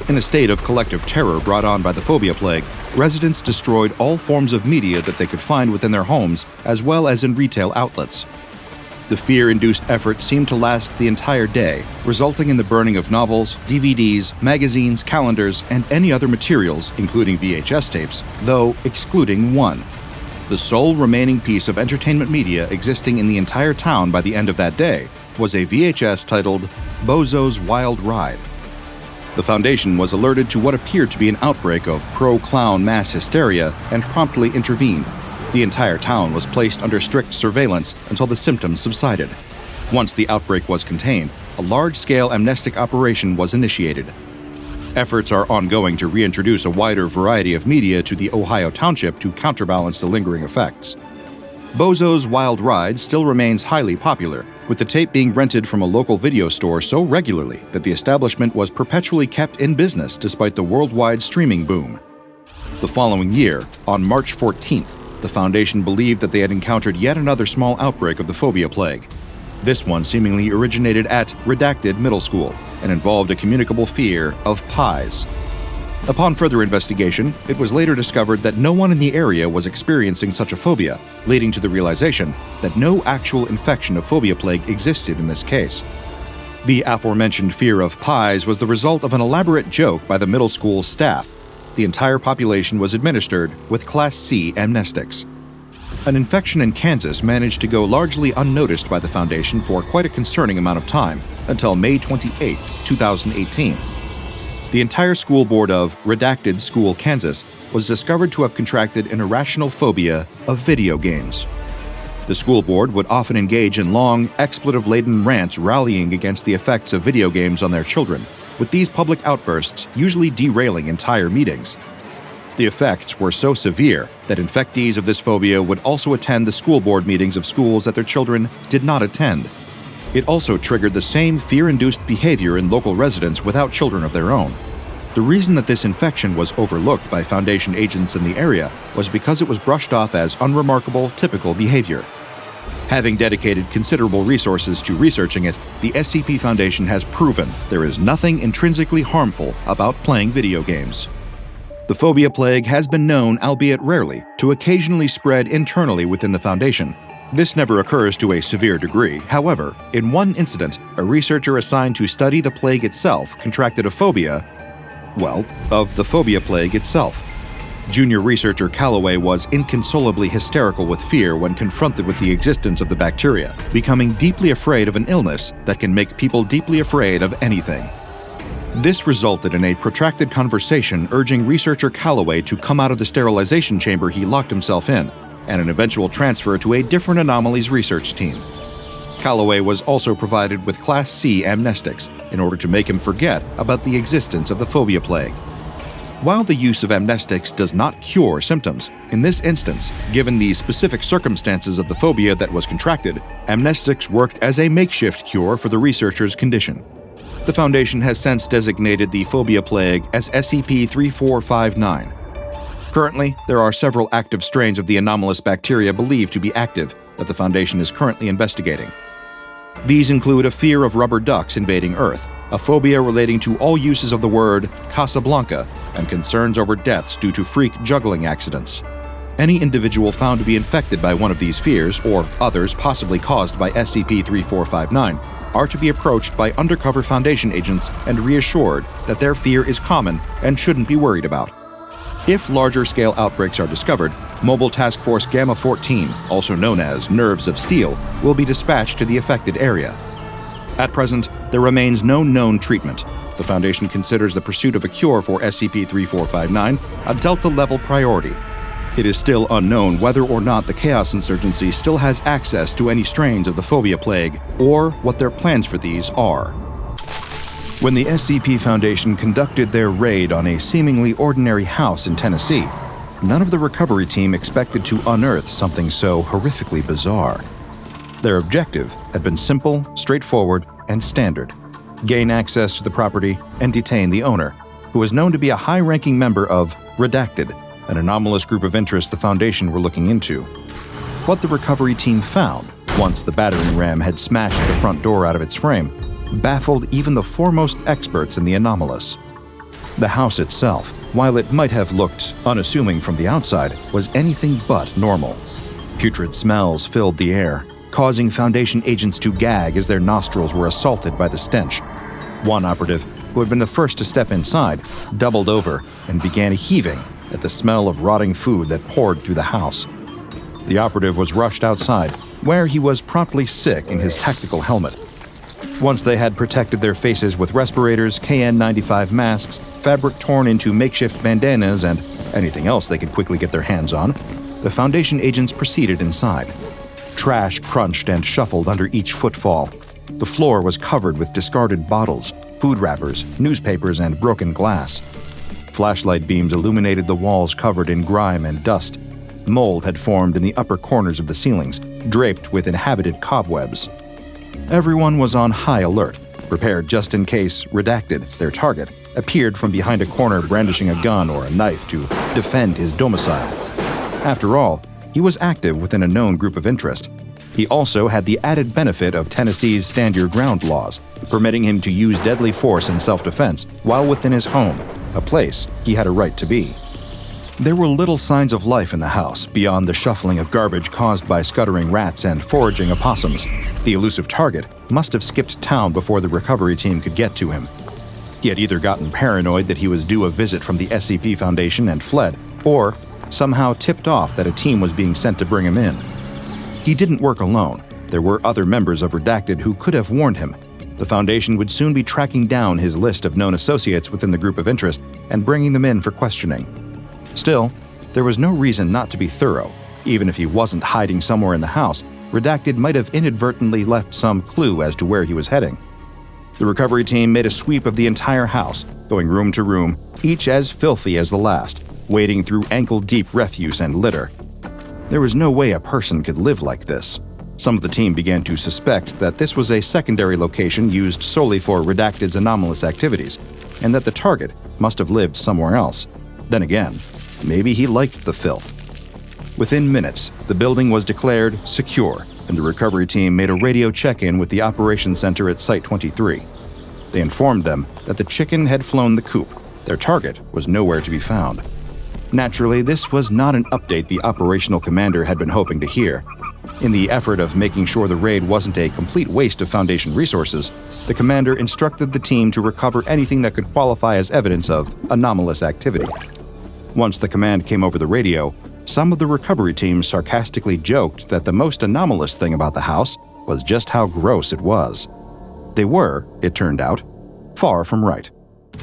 In a state of collective terror brought on by the phobia plague, residents destroyed all forms of media that they could find within their homes, as well as in retail outlets. The fear-induced effort seemed to last the entire day, resulting in the burning of novels, DVDs, magazines, calendars, and any other materials, including VHS tapes, though excluding one. The sole remaining piece of entertainment media existing in the entire town by the end of that day was a VHS titled Bozo's Wild Ride. The Foundation was alerted to what appeared to be an outbreak of pro-clown mass hysteria and promptly intervened. The entire town was placed under strict surveillance until the symptoms subsided. Once the outbreak was contained, a large-scale amnestic operation was initiated. Efforts are ongoing to reintroduce a wider variety of media to the Ohio Township to counterbalance the lingering effects. Bozo's Wild Ride still remains highly popular, with the tape being rented from a local video store so regularly that the establishment was perpetually kept in business despite the worldwide streaming boom. The following year, on March 14th, the Foundation believed that they had encountered yet another small outbreak of the phobia plague. This one seemingly originated at Redacted Middle School and involved a communicable fear of pies. Upon further investigation, it was later discovered that no one in the area was experiencing such a phobia, leading to the realization that no actual infection of phobia plague existed in this case. The aforementioned fear of pies was the result of an elaborate joke by the middle school staff. The entire population was administered with Class C amnestics. An infection in Kansas managed to go largely unnoticed by the Foundation for quite a concerning amount of time, until May 28, 2018. The entire school board of Redacted School, Kansas, was discovered to have contracted an irrational phobia of video games. The school board would often engage in long, expletive-laden rants rallying against the effects of video games on their children, with these public outbursts usually derailing entire meetings. The effects were so severe that infectees of this phobia would also attend the school board meetings of schools that their children did not attend. It also triggered the same fear-induced behavior in local residents without children of their own. The reason that this infection was overlooked by Foundation agents in the area was because it was brushed off as unremarkable, typical behavior. Having dedicated considerable resources to researching it, the SCP Foundation has proven there is nothing intrinsically harmful about playing video games. The phobia plague has been known, albeit rarely, to occasionally spread internally within the Foundation. This never occurs to a severe degree. However, in one incident, a researcher assigned to study the plague itself contracted a phobia, of the phobia plague itself. Junior researcher Calloway was inconsolably hysterical with fear when confronted with the existence of the bacteria, becoming deeply afraid of an illness that can make people deeply afraid of anything. This resulted in a protracted conversation urging researcher Calloway to come out of the sterilization chamber he locked himself in, and an eventual transfer to a different Anomalies research team. Calloway was also provided with Class C amnestics in order to make him forget about the existence of the phobia plague. While the use of amnestics does not cure symptoms, in this instance, given the specific circumstances of the phobia that was contracted, amnestics worked as a makeshift cure for the researcher's condition. The Foundation has since designated the phobia plague as SCP-3459. Currently, there are several active strains of the anomalous bacteria believed to be active that the Foundation is currently investigating. These include a fear of rubber ducks invading Earth, a phobia relating to all uses of the word Casablanca, and concerns over deaths due to freak juggling accidents. Any individual found to be infected by one of these fears, or others possibly caused by SCP-3459, are to be approached by undercover Foundation agents and reassured that their fear is common and shouldn't be worried about. If larger-scale outbreaks are discovered, Mobile Task Force Gamma-14, also known as Nerves of Steel, will be dispatched to the affected area. At present, there remains no known treatment. The Foundation considers the pursuit of a cure for SCP-3459 a Delta-level priority. It is still unknown whether or not the Chaos Insurgency still has access to any strains of the phobia plague, or what their plans for these are. When the SCP Foundation conducted their raid on a seemingly ordinary house in Tennessee, none of the recovery team expected to unearth something so horrifically bizarre. Their objective had been simple, straightforward, and standard: gain access to the property and detain the owner, who was known to be a high-ranking member of Redacted, an anomalous group of interest the Foundation were looking into. What the recovery team found, once the battering ram had smashed the front door out of its frame, baffled even the foremost experts in the anomalous. The house itself, while it might have looked unassuming from the outside, was anything but normal. Putrid smells filled the air, causing Foundation agents to gag as their nostrils were assaulted by the stench. One operative, who had been the first to step inside, doubled over and began heaving at the smell of rotting food that poured through the house. The operative was rushed outside, where he was promptly sick in his tactical helmet. Once they had protected their faces with respirators, KN95 masks, fabric torn into makeshift bandanas, and anything else they could quickly get their hands on, the Foundation agents proceeded inside. Trash crunched and shuffled under each footfall. The floor was covered with discarded bottles, food wrappers, newspapers, and broken glass. Flashlight beams illuminated the walls covered in grime and dust. Mold had formed in the upper corners of the ceilings, draped with inhabited cobwebs. Everyone was on high alert, prepared just in case Redacted, their target, appeared from behind a corner brandishing a gun or a knife to defend his domicile. After all, he was active within a known group of interest. He also had the added benefit of Tennessee's Stand Your Ground laws, permitting him to use deadly force in self-defense while within his home, a place he had a right to be. There were little signs of life in the house beyond the shuffling of garbage caused by scuttering rats and foraging opossums. The elusive target must have skipped town before the recovery team could get to him. He had either gotten paranoid that he was due a visit from the SCP Foundation and fled, or somehow tipped off that a team was being sent to bring him in. He didn't work alone. There were other members of Redacted who could have warned him. The Foundation would soon be tracking down his list of known associates within the group of interest and bringing them in for questioning. Still, there was no reason not to be thorough. Even if he wasn't hiding somewhere in the house, Redacted might have inadvertently left some clue as to where he was heading. The recovery team made a sweep of the entire house, going room to room, each as filthy as the last, wading through ankle-deep refuse and litter. There was no way a person could live like this. Some of the team began to suspect that this was a secondary location used solely for Redacted's anomalous activities, and that the target must have lived somewhere else. Then again, maybe he liked the filth. Within minutes, the building was declared secure, and the recovery team made a radio check-in with the operations center at Site 23. They informed them that the chicken had flown the coop. Their target was nowhere to be found. Naturally, this was not an update the operational commander had been hoping to hear. In the effort of making sure the raid wasn't a complete waste of Foundation resources, the commander instructed the team to recover anything that could qualify as evidence of anomalous activity. Once the command came over the radio, some of the recovery teams sarcastically joked that the most anomalous thing about the house was just how gross it was. They were, it turned out, far from right.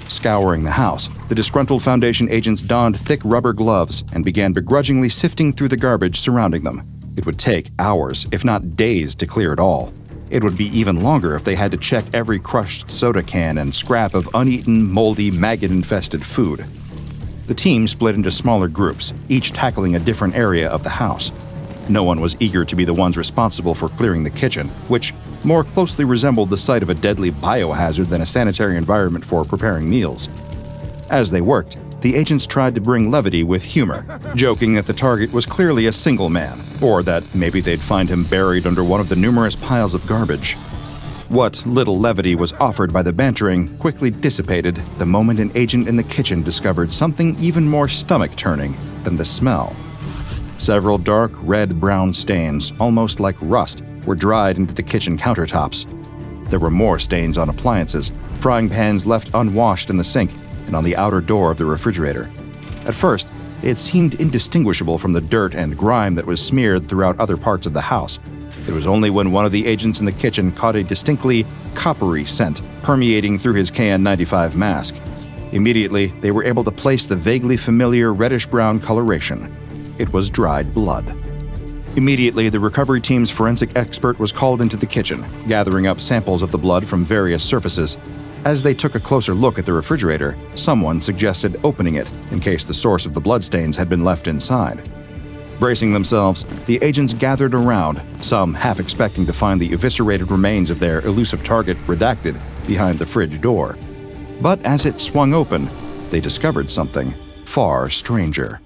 Scouring the house, the disgruntled Foundation agents donned thick rubber gloves and began begrudgingly sifting through the garbage surrounding them. It would take hours, if not days, to clear it all. It would be even longer if they had to check every crushed soda can and scrap of uneaten, moldy, maggot-infested food. The team split into smaller groups, each tackling a different area of the house. No one was eager to be the ones responsible for clearing the kitchen, which more closely resembled the site of a deadly biohazard than a sanitary environment for preparing meals. As they worked, the agents tried to bring levity with humor, joking that the target was clearly a single man, or that maybe they'd find him buried under one of the numerous piles of garbage. What little levity was offered by the bantering quickly dissipated the moment an agent in the kitchen discovered something even more stomach-turning than the smell. Several dark red-brown stains, almost like rust, were dried into the kitchen countertops. There were more stains on appliances, frying pans left unwashed in the sink, and on the outer door of the refrigerator. At first, it seemed indistinguishable from the dirt and grime that was smeared throughout other parts of the house. It was only when one of the agents in the kitchen caught a distinctly coppery scent permeating through his KN95 mask. Immediately, they were able to place the vaguely familiar reddish-brown coloration. It was dried blood. Immediately, the recovery team's forensic expert was called into the kitchen, gathering up samples of the blood from various surfaces. As they took a closer look at the refrigerator, someone suggested opening it in case the source of the bloodstains had been left inside. Bracing themselves, the agents gathered around, some half expecting to find the eviscerated remains of their elusive target Redacted behind the fridge door. But as it swung open, they discovered something far stranger.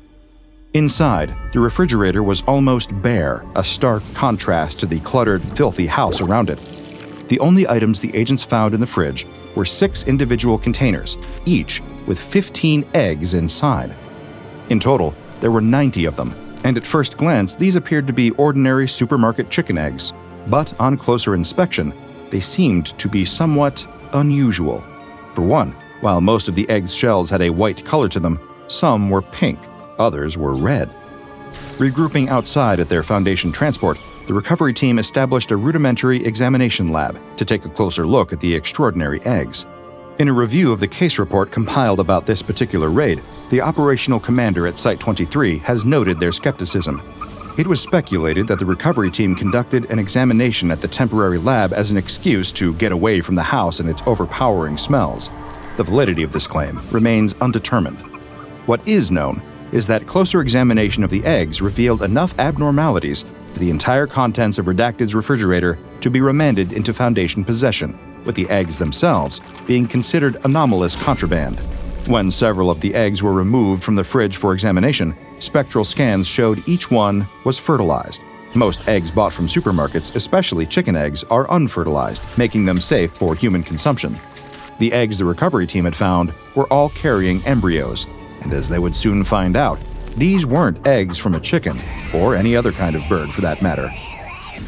Inside, the refrigerator was almost bare, a stark contrast to the cluttered, filthy house around it. The only items the agents found in the fridge were 6 individual containers, each with 15 eggs inside. In total, there were 90 of them, and at first glance, these appeared to be ordinary supermarket chicken eggs. But on closer inspection, they seemed to be somewhat unusual. For one, while most of the eggs' shells had a white color to them, some were pink, others were red. Regrouping outside at their Foundation transport, the recovery team established a rudimentary examination lab to take a closer look at the extraordinary eggs. In a review of the case report compiled about this particular raid, the operational commander at Site 23 has noted their skepticism. It was speculated that the recovery team conducted an examination at the temporary lab as an excuse to get away from the house and its overpowering smells. The validity of this claim remains undetermined. What is known is that closer examination of the eggs revealed enough abnormalities for the entire contents of Redacted's refrigerator to be remanded into Foundation possession, with the eggs themselves being considered anomalous contraband. When several of the eggs were removed from the fridge for examination, spectral scans showed each one was fertilized. Most eggs bought from supermarkets, especially chicken eggs, are unfertilized, making them safe for human consumption. The eggs the recovery team had found were all carrying embryos, and as they would soon find out, These weren't eggs from a chicken, or any other kind of bird for that matter.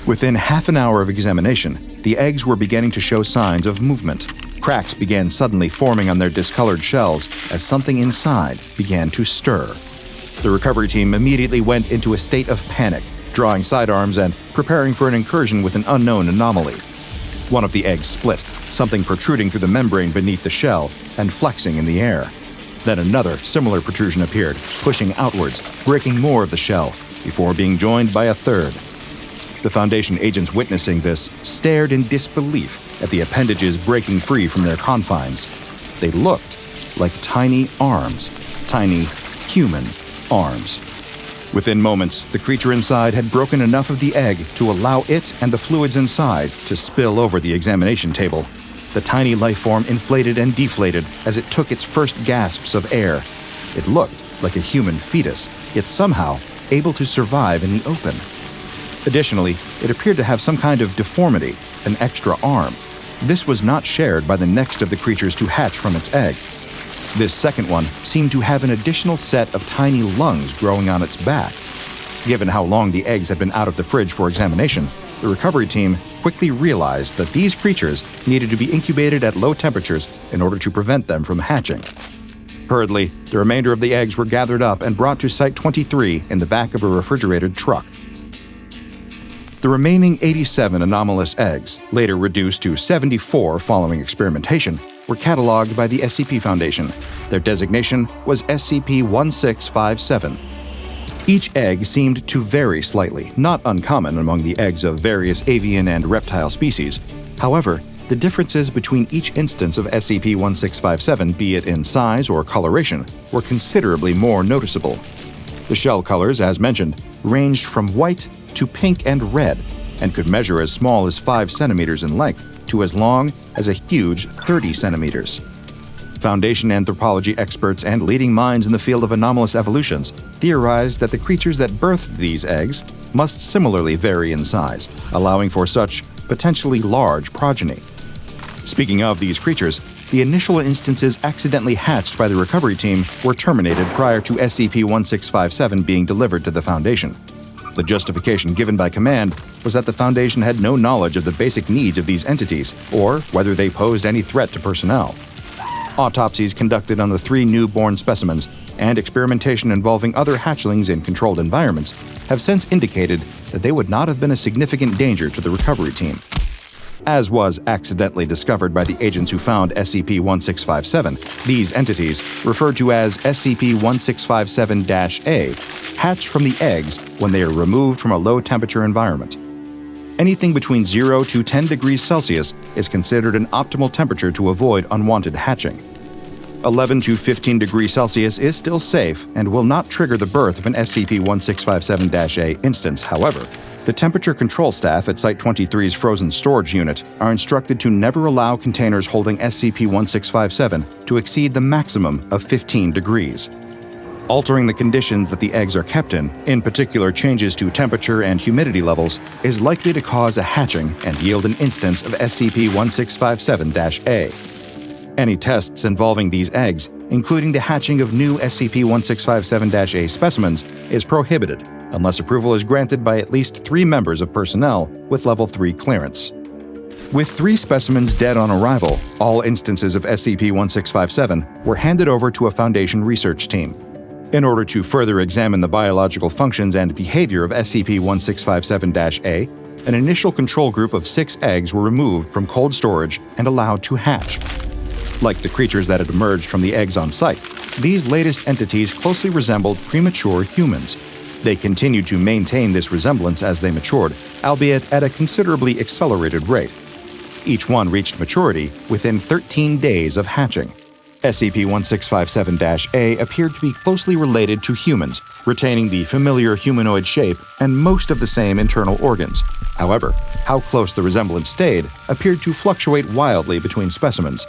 Within half an hour of examination, the eggs were beginning to show signs of movement. Cracks began suddenly forming on their discolored shells as something inside began to stir. The recovery team immediately went into a state of panic, drawing sidearms and preparing for an incursion with an unknown anomaly. One of the eggs split, something protruding through the membrane beneath the shell and flexing in the air. Then another similar protrusion appeared, pushing outwards, breaking more of the shell, before being joined by a third. The Foundation agents witnessing this stared in disbelief at the appendages breaking free from their confines. They looked like tiny arms, tiny human arms. Within moments, the creature inside had broken enough of the egg to allow it and the fluids inside to spill over the examination table. The tiny life form inflated and deflated as it took its first gasps of air. It looked like a human fetus, yet somehow able to survive in the open. Additionally, it appeared to have some kind of deformity, an extra arm. This was not shared by the next of the creatures to hatch from its egg. This second one seemed to have an additional set of tiny lungs growing on its back. Given how long the eggs had been out of the fridge for examination, the recovery team quickly realized that these creatures needed to be incubated at low temperatures in order to prevent them from hatching. Hurriedly, the remainder of the eggs were gathered up and brought to Site 23 in the back of a refrigerated truck. The remaining 87 anomalous eggs, later reduced to 74 following experimentation, were cataloged by the SCP Foundation. Their designation was SCP-1657. Each egg seemed to vary slightly, not uncommon among the eggs of various avian and reptile species. However, the differences between each instance of SCP-1657, be it in size or coloration, were considerably more noticeable. The shell colors, as mentioned, ranged from white to pink and red, and could measure as small as 5 centimeters in length to as long as a huge 30 centimeters. Foundation anthropology experts and leading minds in the field of anomalous evolutions theorized that the creatures that birthed these eggs must similarly vary in size, allowing for such potentially large progeny. Speaking of these creatures, the initial instances accidentally hatched by the recovery team were terminated prior to SCP-1657 being delivered to the Foundation. The justification given by Command was that the Foundation had no knowledge of the basic needs of these entities, or whether they posed any threat to personnel. Autopsies conducted on the 3 newborn specimens and experimentation involving other hatchlings in controlled environments have since indicated that they would not have been a significant danger to the recovery team. As was accidentally discovered by the agents who found SCP-1657, these entities, referred to as SCP-1657-A, hatch from the eggs when they are removed from a low-temperature environment. Anything between 0 to 10 degrees Celsius is considered an optimal temperature to avoid unwanted hatching. 11 to 15 degrees Celsius is still safe and will not trigger the birth of an SCP-1657-A instance. However, the temperature control staff at Site 23's frozen storage unit are instructed to never allow containers holding SCP-1657 to exceed the maximum of 15 degrees. Altering the conditions that the eggs are kept in particular changes to temperature and humidity levels, is likely to cause a hatching and yield an instance of SCP-1657-A. Any tests involving these eggs, including the hatching of new SCP-1657-A specimens, is prohibited unless approval is granted by at least 3 members of personnel with Level 3 clearance. With 3 specimens dead on arrival, all instances of SCP-1657 were handed over to a Foundation research team. In order to further examine the biological functions and behavior of SCP-1657-A, an initial control group of 6 eggs were removed from cold storage and allowed to hatch. Like the creatures that had emerged from the eggs on site, these latest entities closely resembled premature humans. They continued to maintain this resemblance as they matured, albeit at a considerably accelerated rate. Each one reached maturity within 13 days of hatching. SCP-1657-A appeared to be closely related to humans, retaining the familiar humanoid shape and most of the same internal organs. However, how close the resemblance stayed appeared to fluctuate wildly between specimens.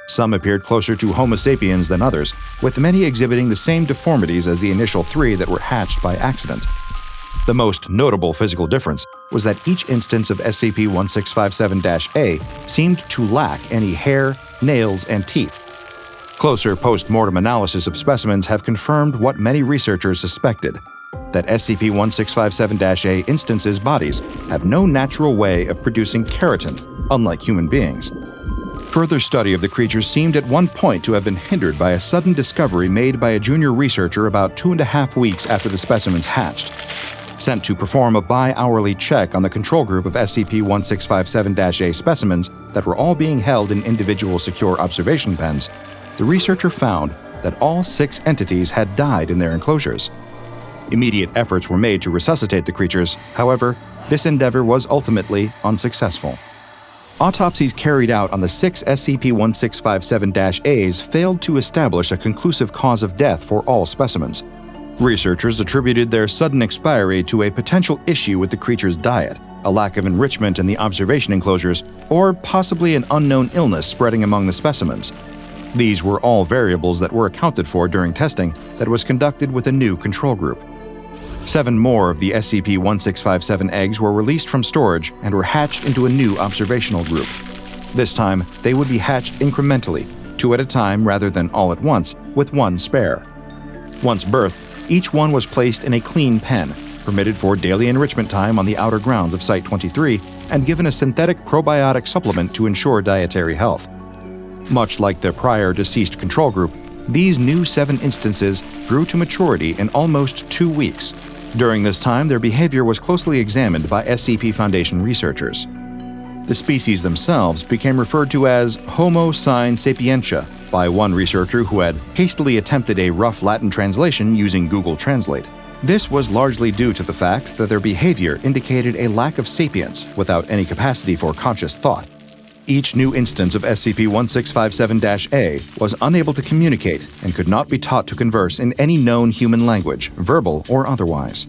Some appeared closer to Homo sapiens than others, with many exhibiting the same deformities as the initial 3 that were hatched by accident. The most notable physical difference was that each instance of SCP-1657-A seemed to lack any hair, nails, and teeth. Closer post-mortem analysis of specimens have confirmed what many researchers suspected, that SCP-1657-A instances' bodies have no natural way of producing keratin, unlike human beings. Further study of the creatures seemed at one point to have been hindered by a sudden discovery made by a junior researcher about 2.5 weeks after the specimens hatched. Sent to perform a bi-hourly check on the control group of SCP-1657-A specimens that were all being held in individual secure observation pens, the researcher found that all 6 entities had died in their enclosures. Immediate efforts were made to resuscitate the creatures. However, this endeavor was ultimately unsuccessful. Autopsies carried out on the 6 SCP-1657-As failed to establish a conclusive cause of death for all specimens. Researchers attributed their sudden expiry to a potential issue with the creature's diet, a lack of enrichment in the observation enclosures, or possibly an unknown illness spreading among the specimens. These were all variables that were accounted for during testing that was conducted with a new control group. 7 more of the SCP-1657 eggs were released from storage and were hatched into a new observational group. This time, they would be hatched incrementally, 2 at a time rather than all at once, with 1 spare. Once birthed, each one was placed in a clean pen, permitted for daily enrichment time on the outer grounds of Site-23, and given a synthetic probiotic supplement to ensure dietary health. Much like the prior deceased control group, these new 7 instances grew to maturity in almost 2 weeks. During this time, their behavior was closely examined by SCP Foundation researchers. The species themselves became referred to as Homo sine sapientia by one researcher who had hastily attempted a rough Latin translation using Google Translate. This was largely due to the fact that their behavior indicated a lack of sapience without any capacity for conscious thought. Each new instance of SCP-1657-A was unable to communicate and could not be taught to converse in any known human language, verbal or otherwise.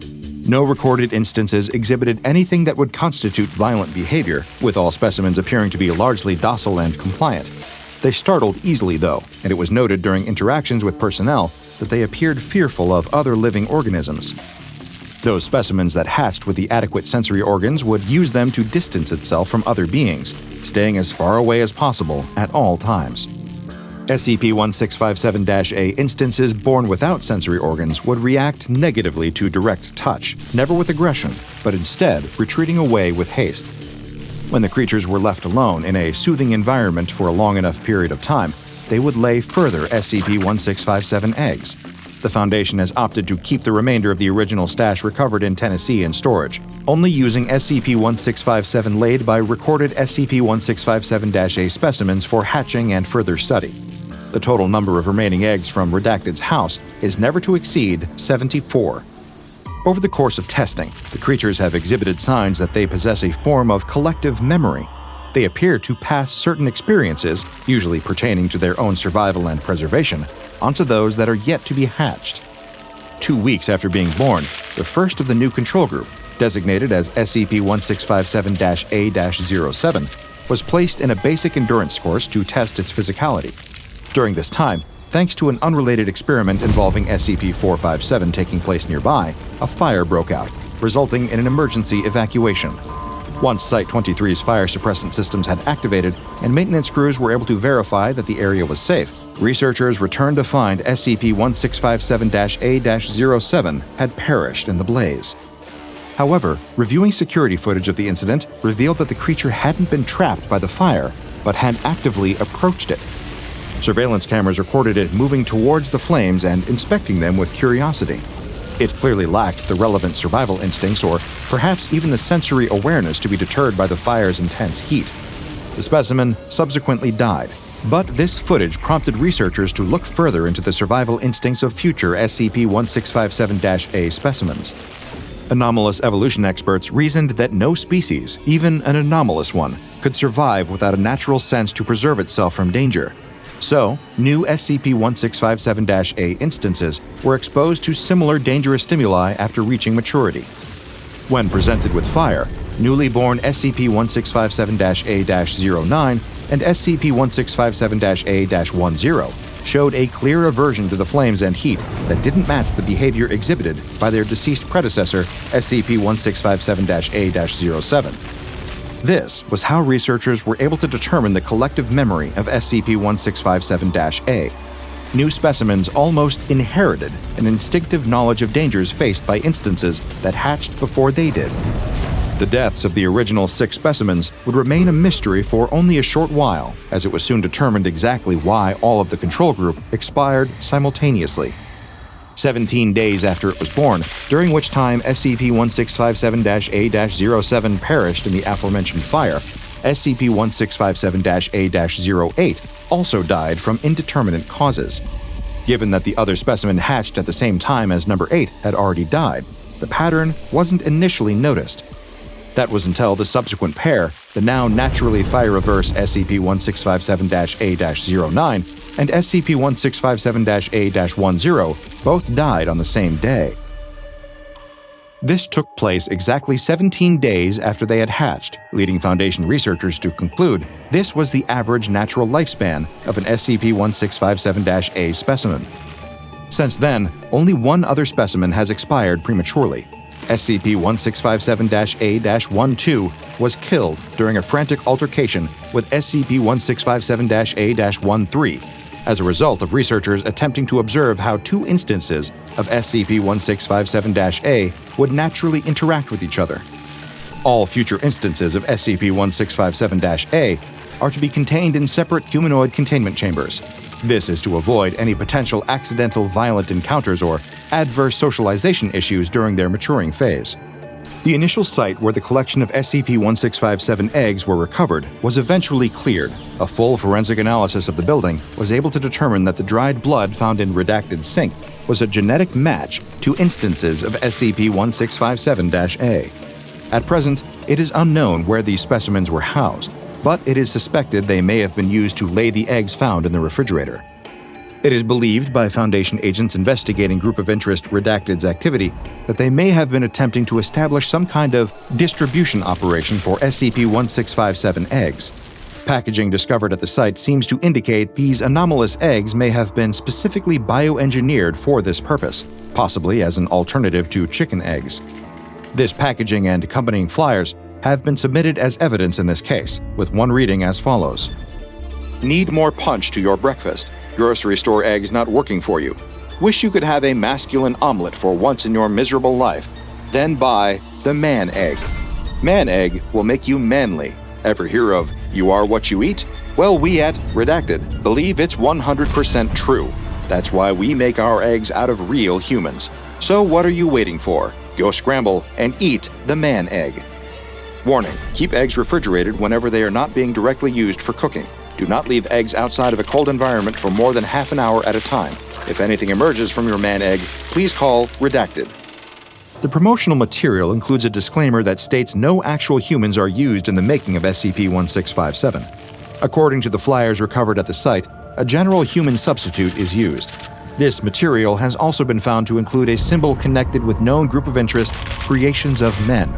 No recorded instances exhibited anything that would constitute violent behavior, with all specimens appearing to be largely docile and compliant. They startled easily, though, and it was noted during interactions with personnel that they appeared fearful of other living organisms. Those specimens that hatched with the adequate sensory organs would use them to distance itself from other beings, staying as far away as possible at all times. SCP-1657-A instances born without sensory organs would react negatively to direct touch, never with aggression, but instead retreating away with haste. When the creatures were left alone in a soothing environment for a long enough period of time, they would lay further SCP-1657 eggs. The Foundation has opted to keep the remainder of the original stash recovered in Tennessee in storage, only using SCP-1657 laid by recorded SCP-1657-A specimens for hatching and further study. The total number of remaining eggs from Redacted's house is never to exceed 74. Over the course of testing, the creatures have exhibited signs that they possess a form of collective memory. They appear to pass certain experiences, usually pertaining to their own survival and preservation, onto those that are yet to be hatched. 2 weeks after being born, the first of the new control group, designated as SCP-1657-A-07, was placed in a basic endurance course to test its physicality. During this time, thanks to an unrelated experiment involving SCP-457 taking place nearby, a fire broke out, resulting in an emergency evacuation. Once Site-23's fire suppressant systems had activated and maintenance crews were able to verify that the area was safe, researchers returned to find SCP-1657-A-07 had perished in the blaze. However, reviewing security footage of the incident revealed that the creature hadn't been trapped by the fire, but had actively approached it. Surveillance cameras recorded it moving towards the flames and inspecting them with curiosity. It clearly lacked the relevant survival instincts or perhaps even the sensory awareness to be deterred by the fire's intense heat. The specimen subsequently died, but this footage prompted researchers to look further into the survival instincts of future SCP-1657-A specimens. Anomalous evolution experts reasoned that no species, even an anomalous one, could survive without a natural sense to preserve itself from danger. So, new SCP-1657-A instances were exposed to similar dangerous stimuli after reaching maturity. When presented with fire, newly born SCP-1657-A-09 and SCP-1657-A-10 showed a clear aversion to the flames and heat that didn't match the behavior exhibited by their deceased predecessor, SCP-1657-A-07. This was how researchers were able to determine the collective memory of SCP-1657-A. new specimens almost inherited an instinctive knowledge of dangers faced by instances that hatched before they did. The deaths of the original 6 specimens would remain a mystery for only a short while, as it was soon determined exactly why all of the control group expired simultaneously. 17 days after it was born, during which time SCP-1657-A-07 perished in the aforementioned fire, SCP-1657-A-08 also died from indeterminate causes. Given that the other specimen hatched at the same time as number 8 had already died, the pattern wasn't initially noticed. That was until the subsequent pair, the now naturally fire-averse SCP-1657-A-09 and SCP-1657-A-10 both died on the same day. This took place exactly 17 days after they had hatched, leading Foundation researchers to conclude this was the average natural lifespan of an SCP-1657-A specimen. Since then, only one other specimen has expired prematurely. SCP-1657-A-12 was killed during a frantic altercation with SCP-1657-A-13 as a result of researchers attempting to observe how 2 instances of SCP-1657-A would naturally interact with each other. All future instances of SCP-1657-A are to be contained in separate humanoid containment chambers. This is to avoid any potential accidental violent encounters or adverse socialization issues during their maturing phase. The initial site where the collection of SCP-1657 eggs were recovered was eventually cleared. A full forensic analysis of the building was able to determine that the dried blood found in redacted sink was a genetic match to instances of SCP-1657-A. At present, it is unknown where these specimens were housed, but it is suspected they may have been used to lay the eggs found in the refrigerator. It is believed by Foundation agents investigating Group of Interest Redacted's activity that they may have been attempting to establish some kind of distribution operation for SCP-1657 eggs. Packaging discovered at the site seems to indicate these anomalous eggs may have been specifically bioengineered for this purpose, possibly as an alternative to chicken eggs. This packaging and accompanying flyers have been submitted as evidence in this case, with one reading as follows. Need more punch to your breakfast. Grocery store eggs not working for you. Wish you could have a masculine omelet for once in your miserable life. Then buy the man egg. Man egg will make you manly. Ever hear of you are what you eat? Well, we at Redacted believe it's 100% true. That's why we make our eggs out of real humans. So what are you waiting for? Go scramble and eat the man egg. Warning, keep eggs refrigerated whenever they are not being directly used for cooking. Do not leave eggs outside of a cold environment for more than half an hour at a time. If anything emerges from your man egg, please call Redacted. The promotional material includes a disclaimer that states no actual humans are used in the making of SCP-1657. According to the flyers recovered at the site, a general human substitute is used. This material has also been found to include a symbol connected with known Group of Interest creations of men.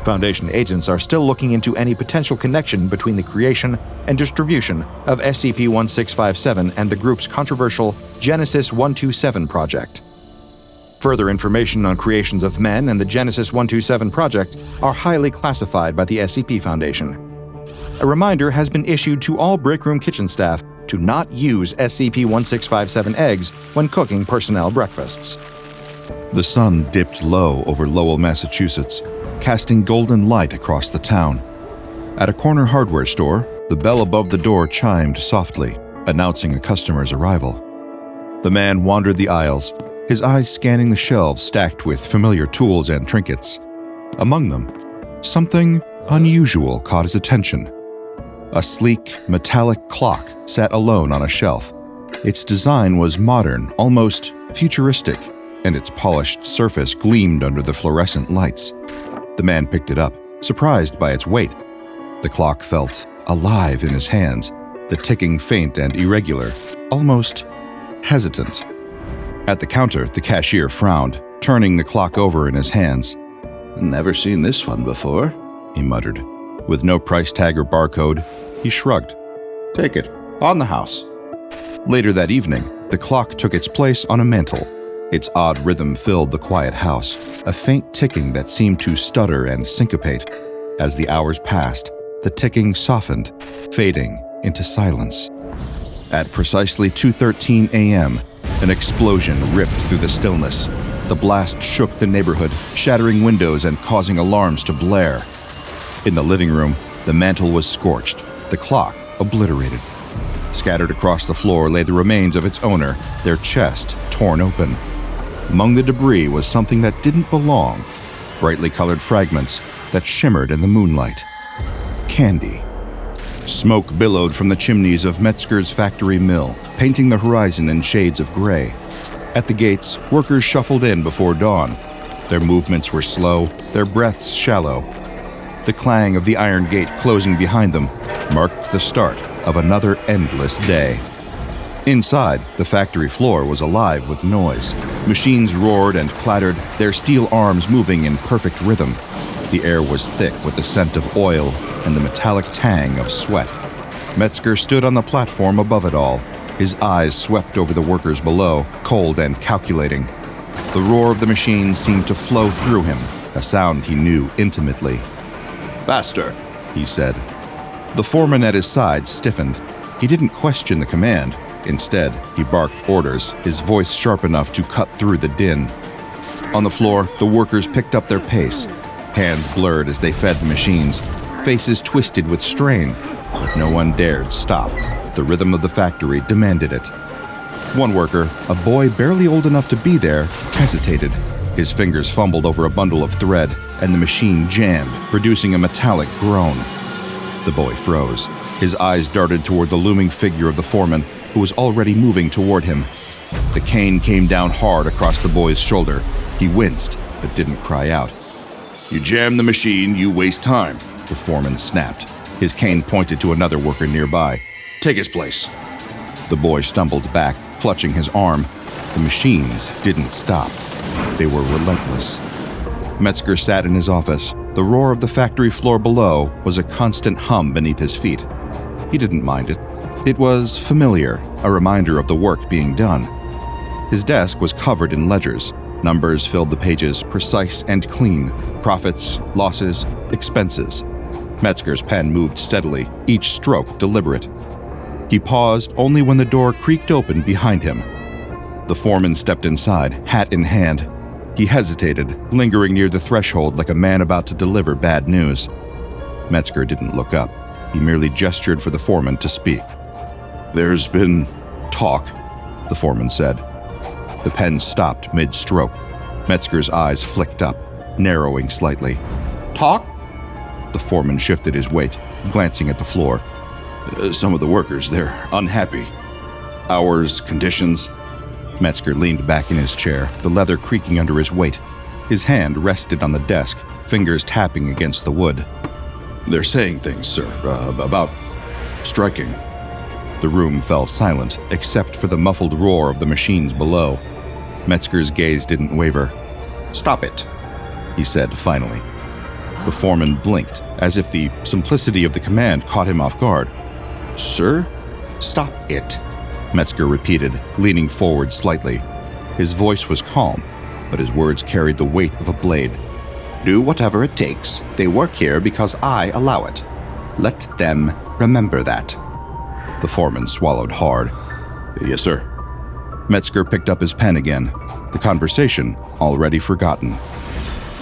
Foundation agents are still looking into any potential connection between the creation and distribution of SCP-1657 and the group's controversial Genesis 127 project. Further information on creations of men and the Genesis 127 project are highly classified by the SCP Foundation. A reminder has been issued to all Break Room kitchen staff to not use SCP-1657 eggs when cooking personnel breakfasts. The sun dipped low over Lowell, Massachusetts, casting golden light across the town. At a corner hardware store, the bell above the door chimed softly, announcing a customer's arrival. The man wandered the aisles, his eyes scanning the shelves stacked with familiar tools and trinkets. Among them, something unusual caught his attention. A sleek, metallic clock sat alone on a shelf. Its design was modern, almost futuristic, and its polished surface gleamed under the fluorescent lights. The man picked it up, surprised by its weight. The clock felt alive in his hands, the ticking faint and irregular, almost hesitant. At the counter, the cashier frowned, turning the clock over in his hands. Never seen this one before, he muttered. With no price tag or barcode, he shrugged. Take it, on the house. Later that evening, the clock took its place on a mantel. Its odd rhythm filled the quiet house, a faint ticking that seemed to stutter and syncopate. As the hours passed, the ticking softened, fading into silence. At precisely 2:13 a.m., an explosion ripped through the stillness. The blast shook the neighborhood, shattering windows and causing alarms to blare. In the living room, the mantel was scorched, the clock obliterated. Scattered across the floor lay the remains of its owner, their chest torn open. Among the debris was something that didn't belong, brightly colored fragments that shimmered in the moonlight. Candy. Smoke billowed from the chimneys of Metzger's factory mill, painting the horizon in shades of gray. At the gates, workers shuffled in before dawn. Their movements were slow, their breaths shallow. The clang of the iron gate closing behind them marked the start of another endless day. Inside, the factory floor was alive with noise. Machines roared and clattered, their steel arms moving in perfect rhythm. The air was thick with the scent of oil and the metallic tang of sweat. Metzger stood on the platform above it all. His eyes swept over the workers below, cold and calculating. The roar of the machines seemed to flow through him, a sound he knew intimately. "Faster," he said. The foreman at his side stiffened. He didn't question the command. Instead, he barked orders, his voice sharp enough to cut through the din. On the floor, the workers picked up their pace. Hands blurred as they fed the machines, faces twisted with strain, but no one dared stop. The rhythm of the factory demanded it. One worker, a boy barely old enough to be there, hesitated. His fingers fumbled over a bundle of thread, and the machine jammed, producing a metallic groan. The boy froze. His eyes darted toward the looming figure of the foreman, who was already moving toward him. The cane came down hard across the boy's shoulder. He winced, but didn't cry out. "You jam the machine, you waste time," the foreman snapped. His cane pointed to another worker nearby. "Take his place." The boy stumbled back, clutching his arm. The machines didn't stop. They were relentless. Metzger sat in his office. The roar of the factory floor below was a constant hum beneath his feet. He didn't mind it. It was familiar, a reminder of the work being done. His desk was covered in ledgers. Numbers filled the pages, precise and clean. Profits, losses, expenses. Metzger's pen moved steadily, each stroke deliberate. He paused only when the door creaked open behind him. The foreman stepped inside, hat in hand. He hesitated, lingering near the threshold like a man about to deliver bad news. Metzger didn't look up. He merely gestured for the foreman to speak. "There's been talk," the foreman said. The pen stopped mid-stroke. Metzger's eyes flicked up, narrowing slightly. "Talk?" The foreman shifted his weight, glancing at the floor. "Some of the workers, they're unhappy. Hours, conditions." Metzger leaned back in his chair, the leather creaking under his weight. His hand rested on the desk, fingers tapping against the wood. "They're saying things, sir, about striking." The room fell silent, except for the muffled roar of the machines below. Metzger's gaze didn't waver. "Stop it," he said finally. The foreman blinked, as if the simplicity of the command caught him off guard. "Sir?" "Stop it," Metzger repeated, leaning forward slightly. His voice was calm, but his words carried the weight of a blade. "Do whatever it takes. They work here because I allow it. Let them remember that." The foreman swallowed hard. "Yes, sir." Metzger picked up his pen again, the conversation already forgotten.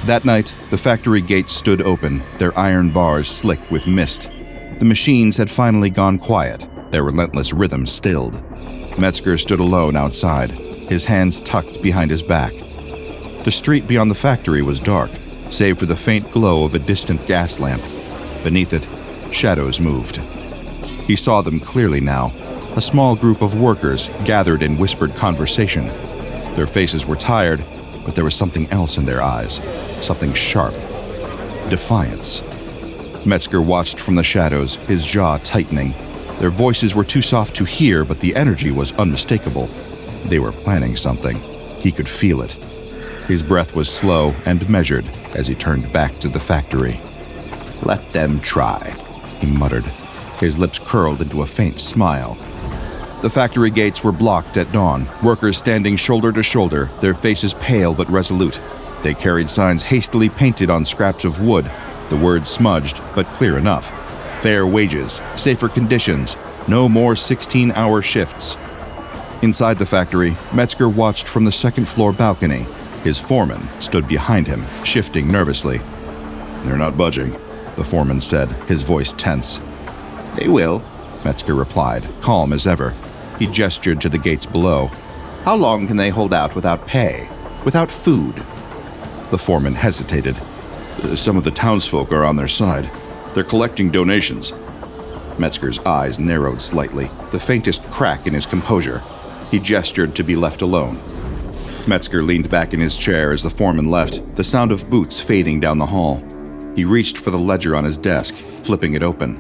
That night, the factory gates stood open, their iron bars slick with mist. The machines had finally gone quiet, their relentless rhythm stilled. Metzger stood alone outside, his hands tucked behind his back. The street beyond the factory was dark, save for the faint glow of a distant gas lamp. Beneath it, shadows moved. He saw them clearly now, a small group of workers gathered in whispered conversation. Their faces were tired, but there was something else in their eyes, something sharp. Defiance. Metzger watched from the shadows, his jaw tightening. Their voices were too soft to hear, but the energy was unmistakable. They were planning something. He could feel it. His breath was slow and measured as he turned back to the factory. "Let them try," he muttered. His lips curled into a faint smile. The factory gates were blocked at dawn, workers standing shoulder to shoulder, their faces pale but resolute. They carried signs hastily painted on scraps of wood, the words smudged but clear enough. Fair wages, safer conditions, No more 16-hour shifts. Inside the factory, Metzger watched from the second-floor balcony. His foreman stood behind him, shifting nervously. "They're not budging," the foreman said, his voice tense. "They will," Metzger replied, calm as ever. He gestured to the gates below. "How long can they hold out without pay? Without food?" The foreman hesitated. "Some of the townsfolk are on their side. They're collecting donations." Metzger's eyes narrowed slightly, the faintest crack in his composure. He gestured to be left alone. Metzger leaned back in his chair as the foreman left, the sound of boots fading down the hall. He reached for the ledger on his desk, flipping it open.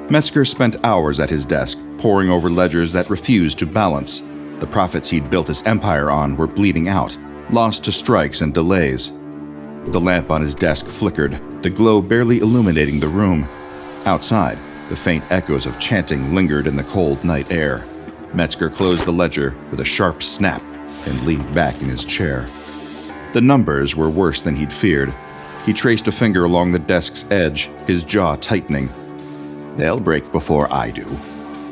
Metzger spent hours at his desk, poring over ledgers that refused to balance. The profits he'd built his empire on were bleeding out, lost to strikes and delays. The lamp on his desk flickered, the glow barely illuminating the room. Outside, the faint echoes of chanting lingered in the cold night air. Metzger closed the ledger with a sharp snap and leaned back in his chair. The numbers were worse than he'd feared. He traced a finger along the desk's edge, his jaw tightening. "They'll break before I do,"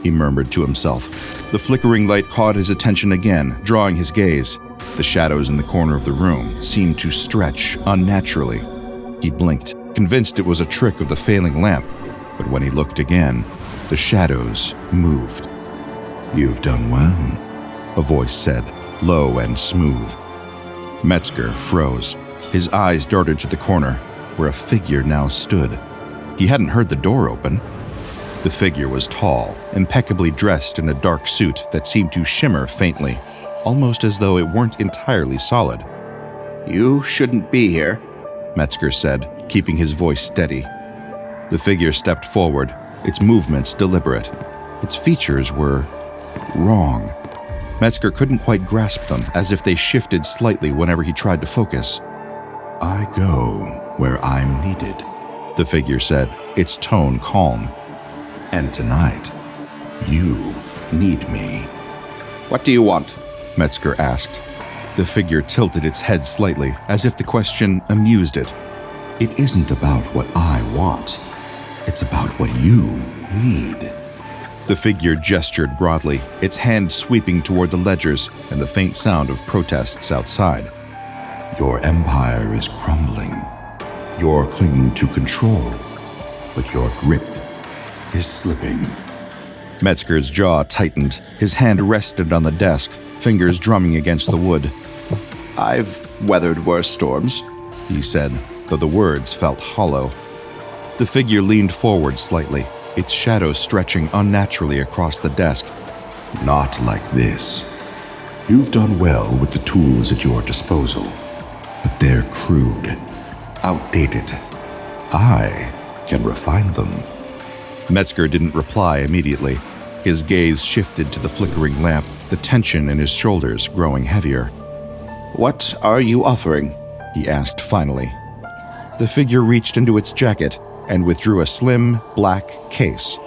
he murmured to himself. The flickering light caught his attention again, drawing his gaze. The shadows in the corner of the room seemed to stretch unnaturally. He blinked, convinced it was a trick of the failing lamp, but when he looked again, the shadows moved. "You've done well," a voice said, low and smooth. Metzger froze. His eyes darted to the corner, where a figure now stood. He hadn't heard the door open. The figure was tall, impeccably dressed in a dark suit that seemed to shimmer faintly, almost as though it weren't entirely solid. "You shouldn't be here," Metzger said, keeping his voice steady. The figure stepped forward, its movements deliberate. Its features were wrong. Metzger couldn't quite grasp them, as if they shifted slightly whenever he tried to focus. "I go where I'm needed," the figure said, its tone calm. "And tonight, you need me." "What do you want?" Metzger asked. The figure tilted its head slightly, as if the question amused it. "It isn't about what I want. It's about what you need." The figure gestured broadly, its hand sweeping toward the ledgers and the faint sound of protests outside. "Your empire is crumbling. You're clinging to control, but your grip is slipping." Metzger's jaw tightened. His hand rested on the desk, fingers drumming against the wood. "I've weathered worse storms," he said, though the words felt hollow. The figure leaned forward slightly, its shadow stretching unnaturally across the desk. "Not like this. You've done well with the tools at your disposal, but they're crude, outdated. I can refine them." Metzger didn't reply immediately. His gaze shifted to the flickering lamp, the tension in his shoulders growing heavier. "What are you offering?" he asked finally. The figure reached into its jacket and withdrew a slim, black case.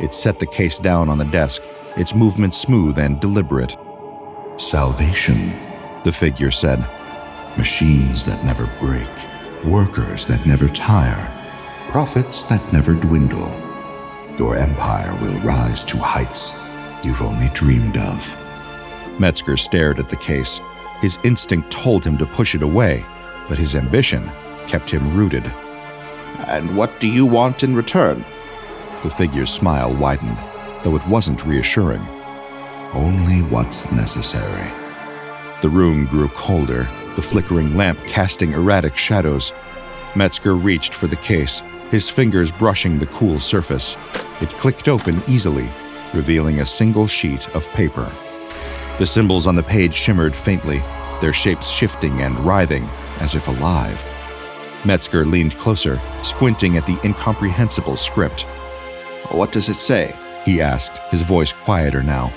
It set the case down on the desk, its movement smooth and deliberate. "Salvation," the figure said. "Machines that never break, workers that never tire, profits that never dwindle. Your empire will rise to heights you've only dreamed of." Metzger stared at the case. His instinct told him to push it away, but his ambition kept him rooted. "And what do you want in return?" The figure's smile widened, though it wasn't reassuring. "Only what's necessary." The room grew colder, the flickering lamp casting erratic shadows. Metzger reached for the case, his fingers brushing the cool surface. It clicked open easily, revealing a single sheet of paper. The symbols on the page shimmered faintly, their shapes shifting and writhing, as if alive. Metzger leaned closer, squinting at the incomprehensible script. "What does it say?" he asked, his voice quieter now.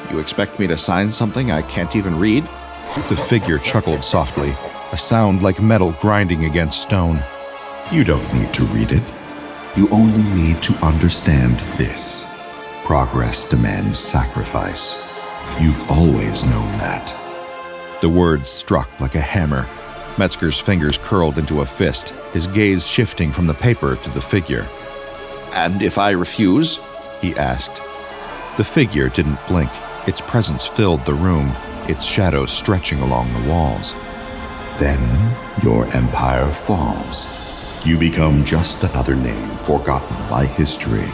"You expect me to sign something I can't even read?" The figure chuckled softly, a sound like metal grinding against stone. "You don't need to read it. You only need to understand this. Progress demands sacrifice. You've always known that." The words struck like a hammer. Metzger's fingers curled into a fist, his gaze shifting from the paper to the figure. "And if I refuse?" he asked, The figure didn't blink. Its presence filled the room, its shadow stretching along the walls. Then your empire falls. You become just another name forgotten by history.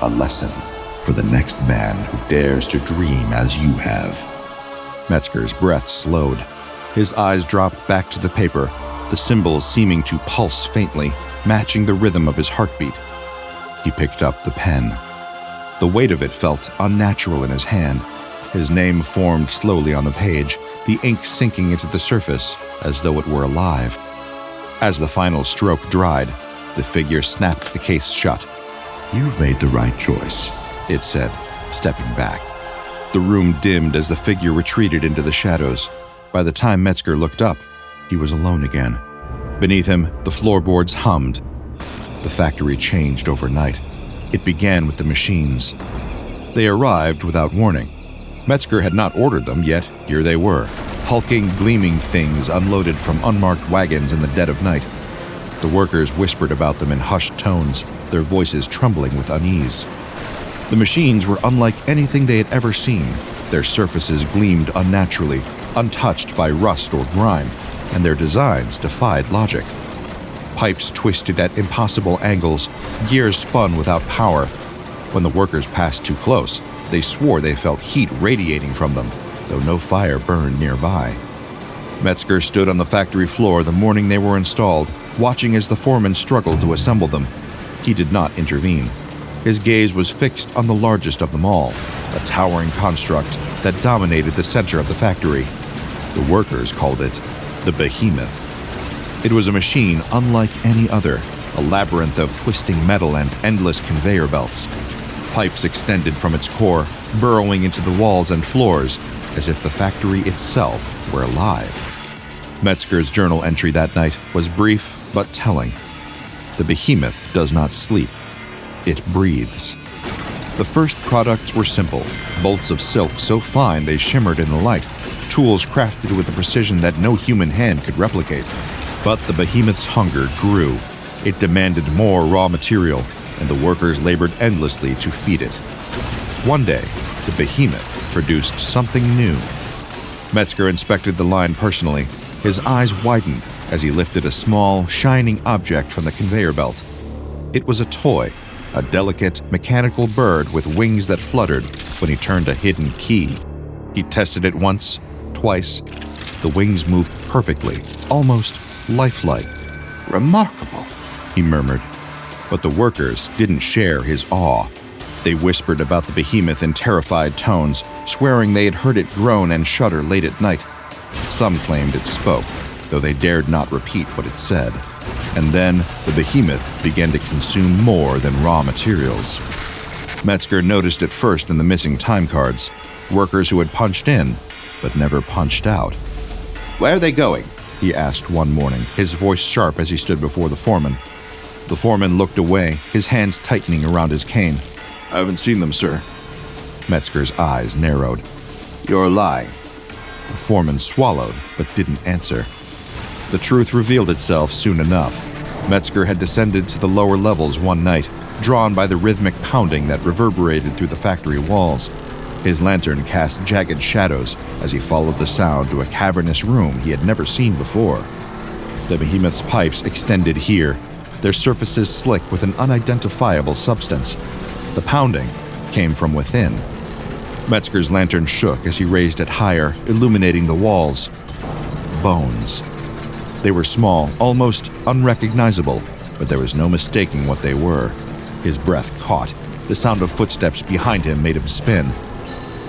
A lesson for the next man who dares to dream as you have. Metzger's breath slowed. His eyes dropped back to the paper, the symbols seeming to pulse faintly, matching the rhythm of his heartbeat. He picked up the pen. The weight of it felt unnatural in his hand. His name formed slowly on the page, the ink sinking into the surface as though it were alive. As the final stroke dried, the figure snapped the case shut. You've made the right choice, it said, stepping back. The room dimmed as the figure retreated into the shadows. By the time Metzger looked up, he was alone again. Beneath him, the floorboards hummed. The factory changed overnight. It began with the machines. They arrived without warning. Metzger had not ordered them, yet here they were, hulking, gleaming things unloaded from unmarked wagons in the dead of night. The workers whispered about them in hushed tones, their voices trembling with unease. The machines were unlike anything they had ever seen. Their surfaces gleamed unnaturally, untouched by rust or grime, and their designs defied logic. Pipes twisted at impossible angles, gears spun without power. When the workers passed too close, they swore they felt heat radiating from them, though no fire burned nearby. Metzger stood on the factory floor the morning they were installed, watching as the foreman struggled to assemble them. He did not intervene. His gaze was fixed on the largest of them all, a towering construct that dominated the center of the factory. The workers called it the Behemoth. It was a machine unlike any other, a labyrinth of twisting metal and endless conveyor belts. Pipes extended from its core, burrowing into the walls and floors, as if the factory itself were alive. Metzger's journal entry that night was brief but telling. The Behemoth does not sleep. It breathes. The first products were simple, bolts of silk so fine they shimmered in the light, tools crafted with a precision that no human hand could replicate. But the Behemoth's hunger grew. It demanded more raw material, and the workers labored endlessly to feed it. One day, the Behemoth produced something new. Metzger inspected the line personally. His eyes widened as he lifted a small, shining object from the conveyor belt. It was a toy, a delicate, mechanical bird with wings that fluttered when he turned a hidden key. He tested it once, twice. The wings moved perfectly, almost lifelike. Remarkable, he murmured. But the workers didn't share his awe. They whispered about the Behemoth in terrified tones, swearing they had heard it groan and shudder late at night. Some claimed it spoke, though they dared not repeat what it said. And then the Behemoth began to consume more than raw materials. Metzger noticed it first in the missing time cards, workers who had punched in, but never punched out. "Where are they going?" he asked one morning, his voice sharp as he stood before the foreman. The foreman looked away, his hands tightening around his cane. "I haven't seen them, sir." Metzger's eyes narrowed. "You're lying." The foreman swallowed, but didn't answer. The truth revealed itself soon enough. Metzger had descended to the lower levels one night, drawn by the rhythmic pounding that reverberated through the factory walls. His lantern cast jagged shadows as he followed the sound to a cavernous room he had never seen before. The Behemoth's pipes extended here, their surfaces slick with an unidentifiable substance. The pounding came from within. Metzger's lantern shook as he raised it higher, illuminating the walls. Bones. They were small, almost unrecognizable, but there was no mistaking what they were. His breath caught. The sound of footsteps behind him made him spin.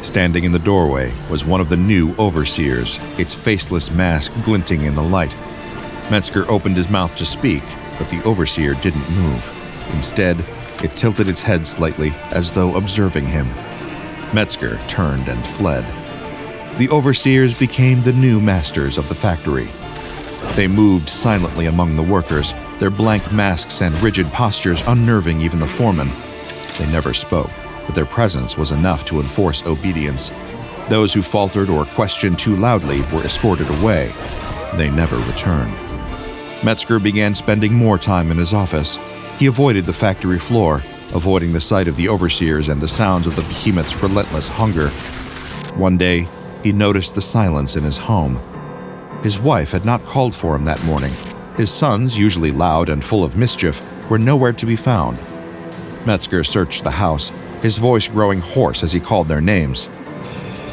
Standing in the doorway was one of the new overseers, its faceless mask glinting in the light. Metzger opened his mouth to speak, but the overseer didn't move. Instead, it tilted its head slightly, as though observing him. Metzger turned and fled. The overseers became the new masters of the factory. They moved silently among the workers, their blank masks and rigid postures unnerving even the foreman. They never spoke, but their presence was enough to enforce obedience. Those who faltered or questioned too loudly were escorted away. They never returned. Metzger began spending more time in his office. He avoided the factory floor, avoiding the sight of the overseers and the sounds of the behemoth's relentless hunger. One day, he noticed the silence in his home. His wife had not called for him that morning. His sons, usually loud and full of mischief, were nowhere to be found. Metzger searched the house, his voice growing hoarse as he called their names.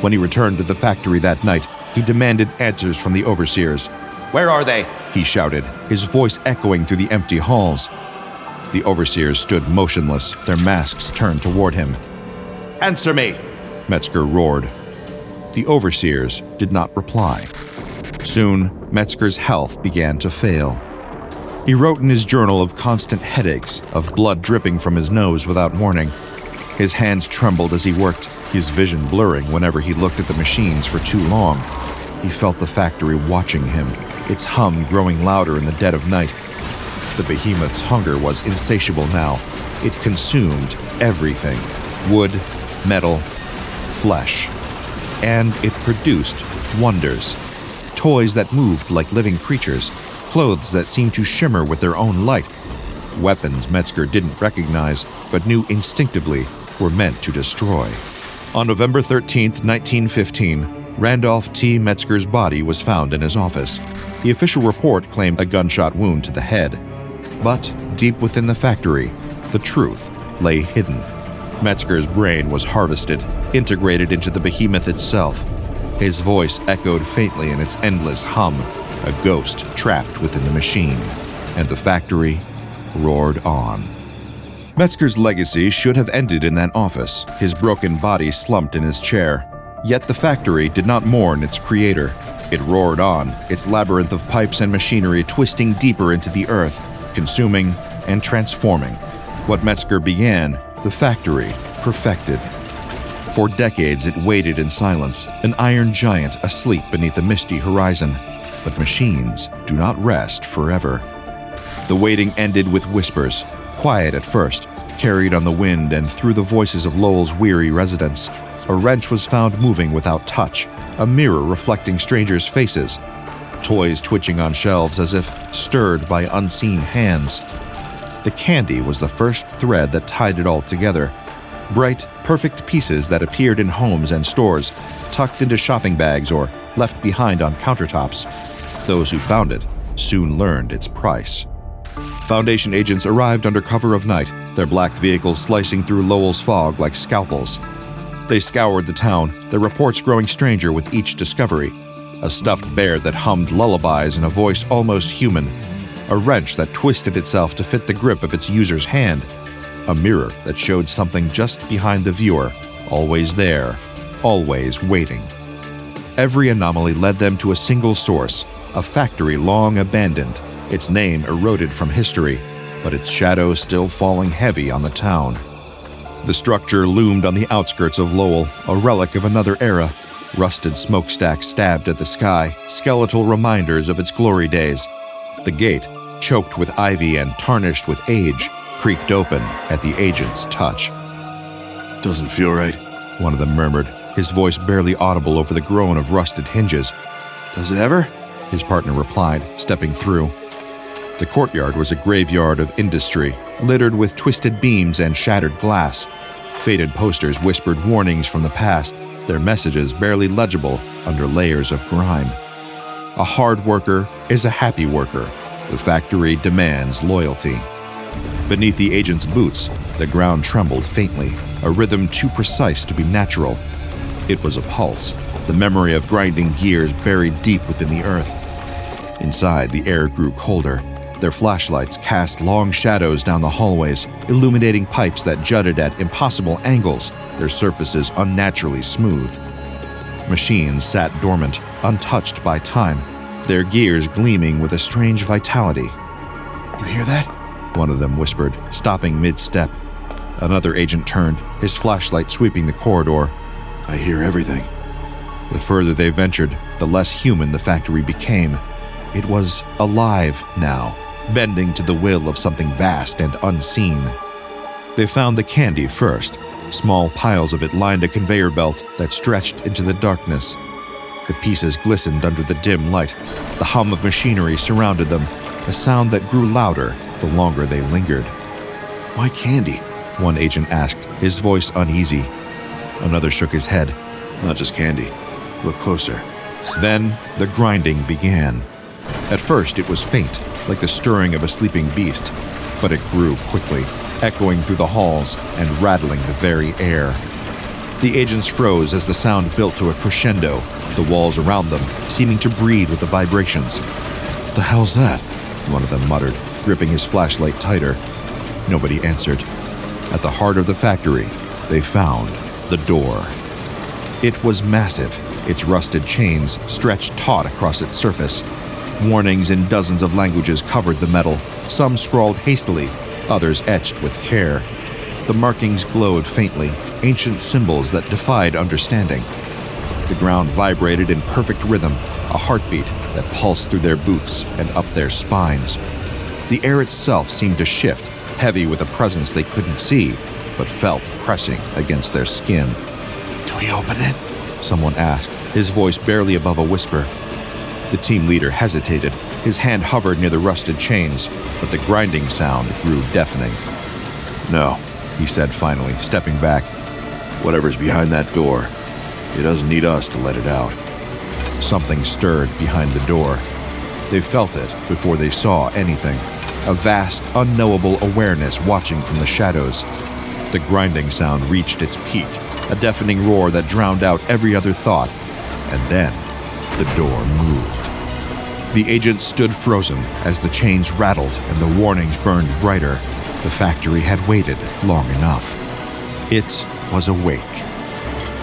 When he returned to the factory that night, he demanded answers from the overseers. "Where are they?" he shouted, his voice echoing through the empty halls. The overseers stood motionless, their masks turned toward him. "Answer me!" Metzger roared. The overseers did not reply. Soon, Metzger's health began to fail. He wrote in his journal of constant headaches, of blood dripping from his nose without warning. His hands trembled as he worked, his vision blurring whenever he looked at the machines for too long. He felt the factory watching him, its hum growing louder in the dead of night. The behemoth's hunger was insatiable now. It consumed everything: wood, metal, flesh. And it produced wonders. Toys that moved like living creatures, clothes that seemed to shimmer with their own light, weapons Metzger didn't recognize but knew instinctively were meant to destroy. On November 13, 1915, Randolph T. Metzger's body was found in his office. The official report claimed a gunshot wound to the head. But deep within the factory, the truth lay hidden. Metzger's brain was harvested, integrated into the behemoth itself. His voice echoed faintly in its endless hum, a ghost trapped within the machine. And the factory roared on. Metzger's legacy should have ended in that office, his broken body slumped in his chair. Yet the factory did not mourn its creator. It roared on, its labyrinth of pipes and machinery twisting deeper into the earth, consuming and transforming. What Metzger began, the factory perfected. For decades it waited in silence, an iron giant asleep beneath the misty horizon. But machines do not rest forever. The waiting ended with whispers, quiet at first, carried on the wind and through the voices of Lowell's weary residents. A wrench was found moving without touch, a mirror reflecting strangers' faces, toys twitching on shelves as if stirred by unseen hands. The candy was the first thread that tied it all together. Bright, perfect pieces that appeared in homes and stores, tucked into shopping bags or left behind on countertops. Those who found it soon learned its price. Foundation agents arrived under cover of night, their black vehicles slicing through Lowell's fog like scalpels. They scoured the town, their reports growing stranger with each discovery. A stuffed bear that hummed lullabies in a voice almost human. A wrench that twisted itself to fit the grip of its user's hand. A mirror that showed something just behind the viewer, always there, always waiting. Every anomaly led them to a single source, a factory long abandoned, its name eroded from history, but its shadow still falling heavy on the town. The structure loomed on the outskirts of Lowell, a relic of another era. Rusted smokestacks stabbed at the sky, skeletal reminders of its glory days. The gate, choked with ivy and tarnished with age, creaked open at the agent's touch. "Doesn't feel right," one of them murmured, his voice barely audible over the groan of rusted hinges. "Does it ever?" his partner replied, stepping through. The courtyard was a graveyard of industry, littered with twisted beams and shattered glass. Faded posters whispered warnings from the past, their messages barely legible under layers of grime. A hard worker is a happy worker. The factory demands loyalty. Beneath the agent's boots, the ground trembled faintly, a rhythm too precise to be natural. It was a pulse, the memory of grinding gears buried deep within the earth. Inside, the air grew colder. Their flashlights cast long shadows down the hallways, illuminating pipes that jutted at impossible angles, their surfaces unnaturally smooth. Machines sat dormant, untouched by time, their gears gleaming with a strange vitality. "You hear that?" one of them whispered, stopping mid-step. Another agent turned, his flashlight sweeping the corridor. "I hear everything." The further they ventured, the less human the factory became. It was alive now, bending to the will of something vast and unseen. They found the candy first. Small piles of it lined a conveyor belt that stretched into the darkness. The pieces glistened under the dim light. The hum of machinery surrounded them, a sound that grew louder the longer they lingered. "Why candy?" One agent asked, his voice uneasy. Another shook his head. Not just candy. Look closer. Then the grinding began. At first it was faint, like the stirring of a sleeping beast, but it grew quickly, echoing through the halls and rattling the very air. The agents froze as the sound built to a crescendo, the walls around them seeming to breathe with the vibrations. What the hell's that? One of them muttered, gripping his flashlight tighter. Nobody answered. At the heart of the factory, they found the door. It was massive, its rusted chains stretched taut across its surface. Warnings in dozens of languages covered the metal, some scrawled hastily, others etched with care. The markings glowed faintly, ancient symbols that defied understanding. The ground vibrated in perfect rhythm, a heartbeat that pulsed through their boots and up their spines. The air itself seemed to shift, heavy with a presence they couldn't see, but felt pressing against their skin. Do we open it? Someone asked, his voice barely above a whisper. The team leader hesitated. His hand hovered near the rusted chains, but the grinding sound grew deafening. No, he said finally, stepping back. Whatever's behind that door, it doesn't need us to let it out. Something stirred behind the door. They felt it before they saw anything. A vast, unknowable awareness watching from the shadows. The grinding sound reached its peak, a deafening roar that drowned out every other thought. And then, the door moved. The agents stood frozen as the chains rattled and the warnings burned brighter. The factory had waited long enough. It was awake.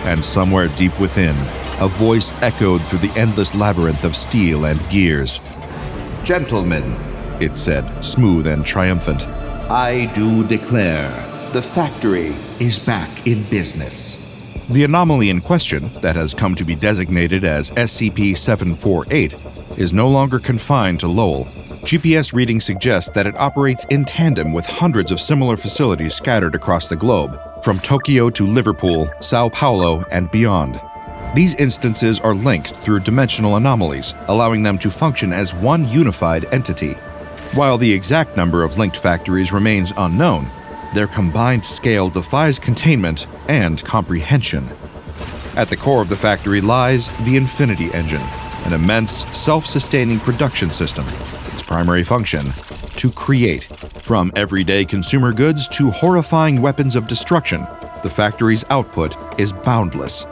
And somewhere deep within, a voice echoed through the endless labyrinth of steel and gears. Gentlemen, it said, smooth and triumphant, I do declare, the factory is back in business. The anomaly in question, that has come to be designated as SCP-748, is no longer confined to Lowell. GPS readings suggest that it operates in tandem with hundreds of similar facilities scattered across the globe, from Tokyo to Liverpool, Sao Paulo, and beyond. These instances are linked through dimensional anomalies, allowing them to function as one unified entity. While the exact number of linked factories remains unknown, their combined scale defies containment and comprehension. At the core of the factory lies the Infinity Engine, an immense, self-sustaining production system. Its primary function, to create. From everyday consumer goods to horrifying weapons of destruction, the factory's output is boundless.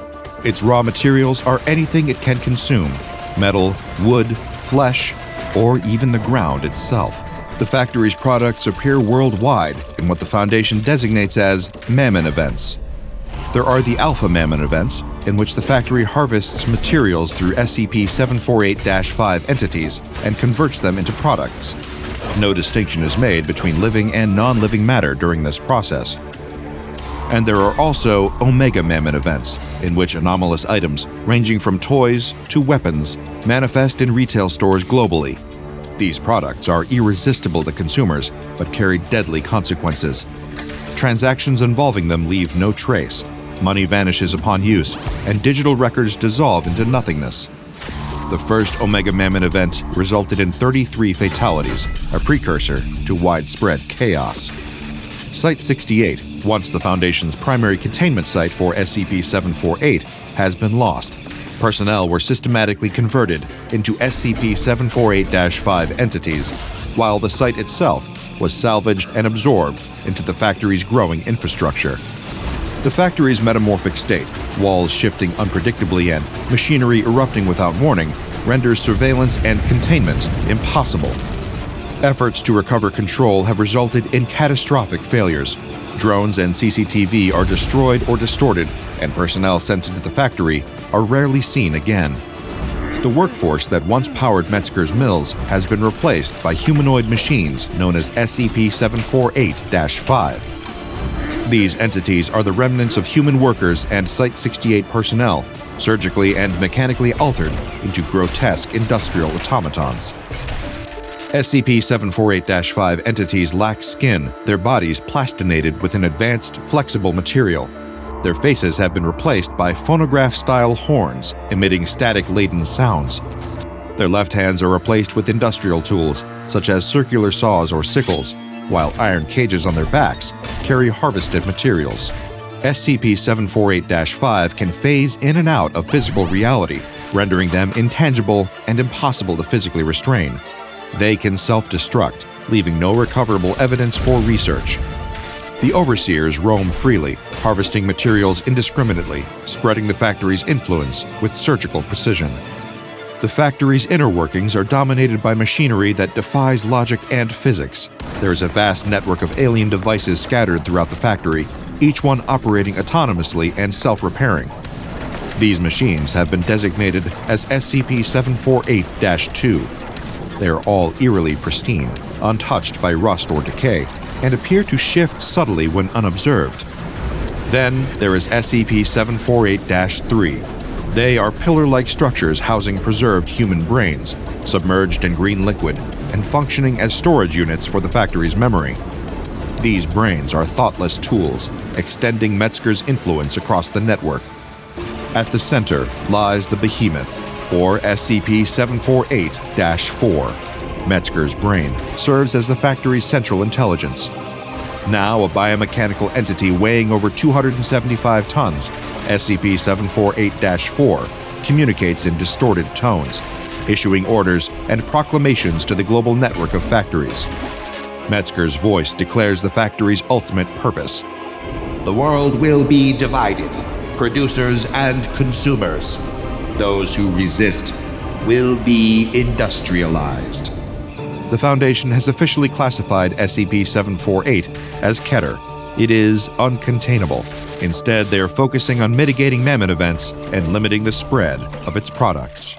Its raw materials are anything it can consume: metal, wood, flesh, or even the ground itself. The factory's products appear worldwide in what the Foundation designates as Mammon events. There are the Alpha Mammon events, in which the factory harvests materials through SCP-748-5 entities and converts them into products. No distinction is made between living and non-living matter during this process. And there are also Omega Mammon events, in which anomalous items, ranging from toys to weapons, manifest in retail stores globally. These products are irresistible to consumers, but carry deadly consequences. Transactions involving them leave no trace. Money vanishes upon use, and digital records dissolve into nothingness. The first Omega Mammon event resulted in 33 fatalities, a precursor to widespread chaos. Site-68, once the Foundation's primary containment site for SCP-748, has been lost. Personnel were systematically converted into SCP-748-5 entities, while the site itself was salvaged and absorbed into the factory's growing infrastructure. The factory's metamorphic state, walls shifting unpredictably and machinery erupting without warning, renders surveillance and containment impossible. Efforts to recover control have resulted in catastrophic failures. Drones and CCTV are destroyed or distorted, and personnel sent into the factory are rarely seen again. The workforce that once powered Metzger's mills has been replaced by humanoid machines known as SCP-748-5. These entities are the remnants of human workers and Site-68 personnel, surgically and mechanically altered into grotesque industrial automatons. SCP-748-5 entities lack skin, their bodies plastinated with an advanced, flexible material. Their faces have been replaced by phonograph-style horns, emitting static-laden sounds. Their left hands are replaced with industrial tools, such as circular saws or sickles, while iron cages on their backs carry harvested materials. SCP-748-5 can phase in and out of physical reality, rendering them intangible and impossible to physically restrain. They can self-destruct, leaving no recoverable evidence for research. The overseers roam freely, harvesting materials indiscriminately, spreading the factory's influence with surgical precision. The factory's inner workings are dominated by machinery that defies logic and physics. There is a vast network of alien devices scattered throughout the factory, each one operating autonomously and self-repairing. These machines have been designated as SCP-748-2. They are all eerily pristine, untouched by rust or decay, and appear to shift subtly when unobserved. Then there is SCP-748-3. They are pillar-like structures housing preserved human brains, submerged in green liquid, and functioning as storage units for the factory's memory. These brains are thoughtless tools, extending Metzger's influence across the network. At the center lies the Behemoth, or SCP-748-4. Metzger's brain serves as the factory's central intelligence. Now a biomechanical entity weighing over 275 tons, SCP-748-4 communicates in distorted tones, issuing orders and proclamations to the global network of factories. Metzger's voice declares the factory's ultimate purpose. The world will be divided, producers and consumers. Those who resist will be industrialized. The Foundation has officially classified SCP-748 as Keter. It is uncontainable. Instead, they are focusing on mitigating mammoth events and limiting the spread of its products.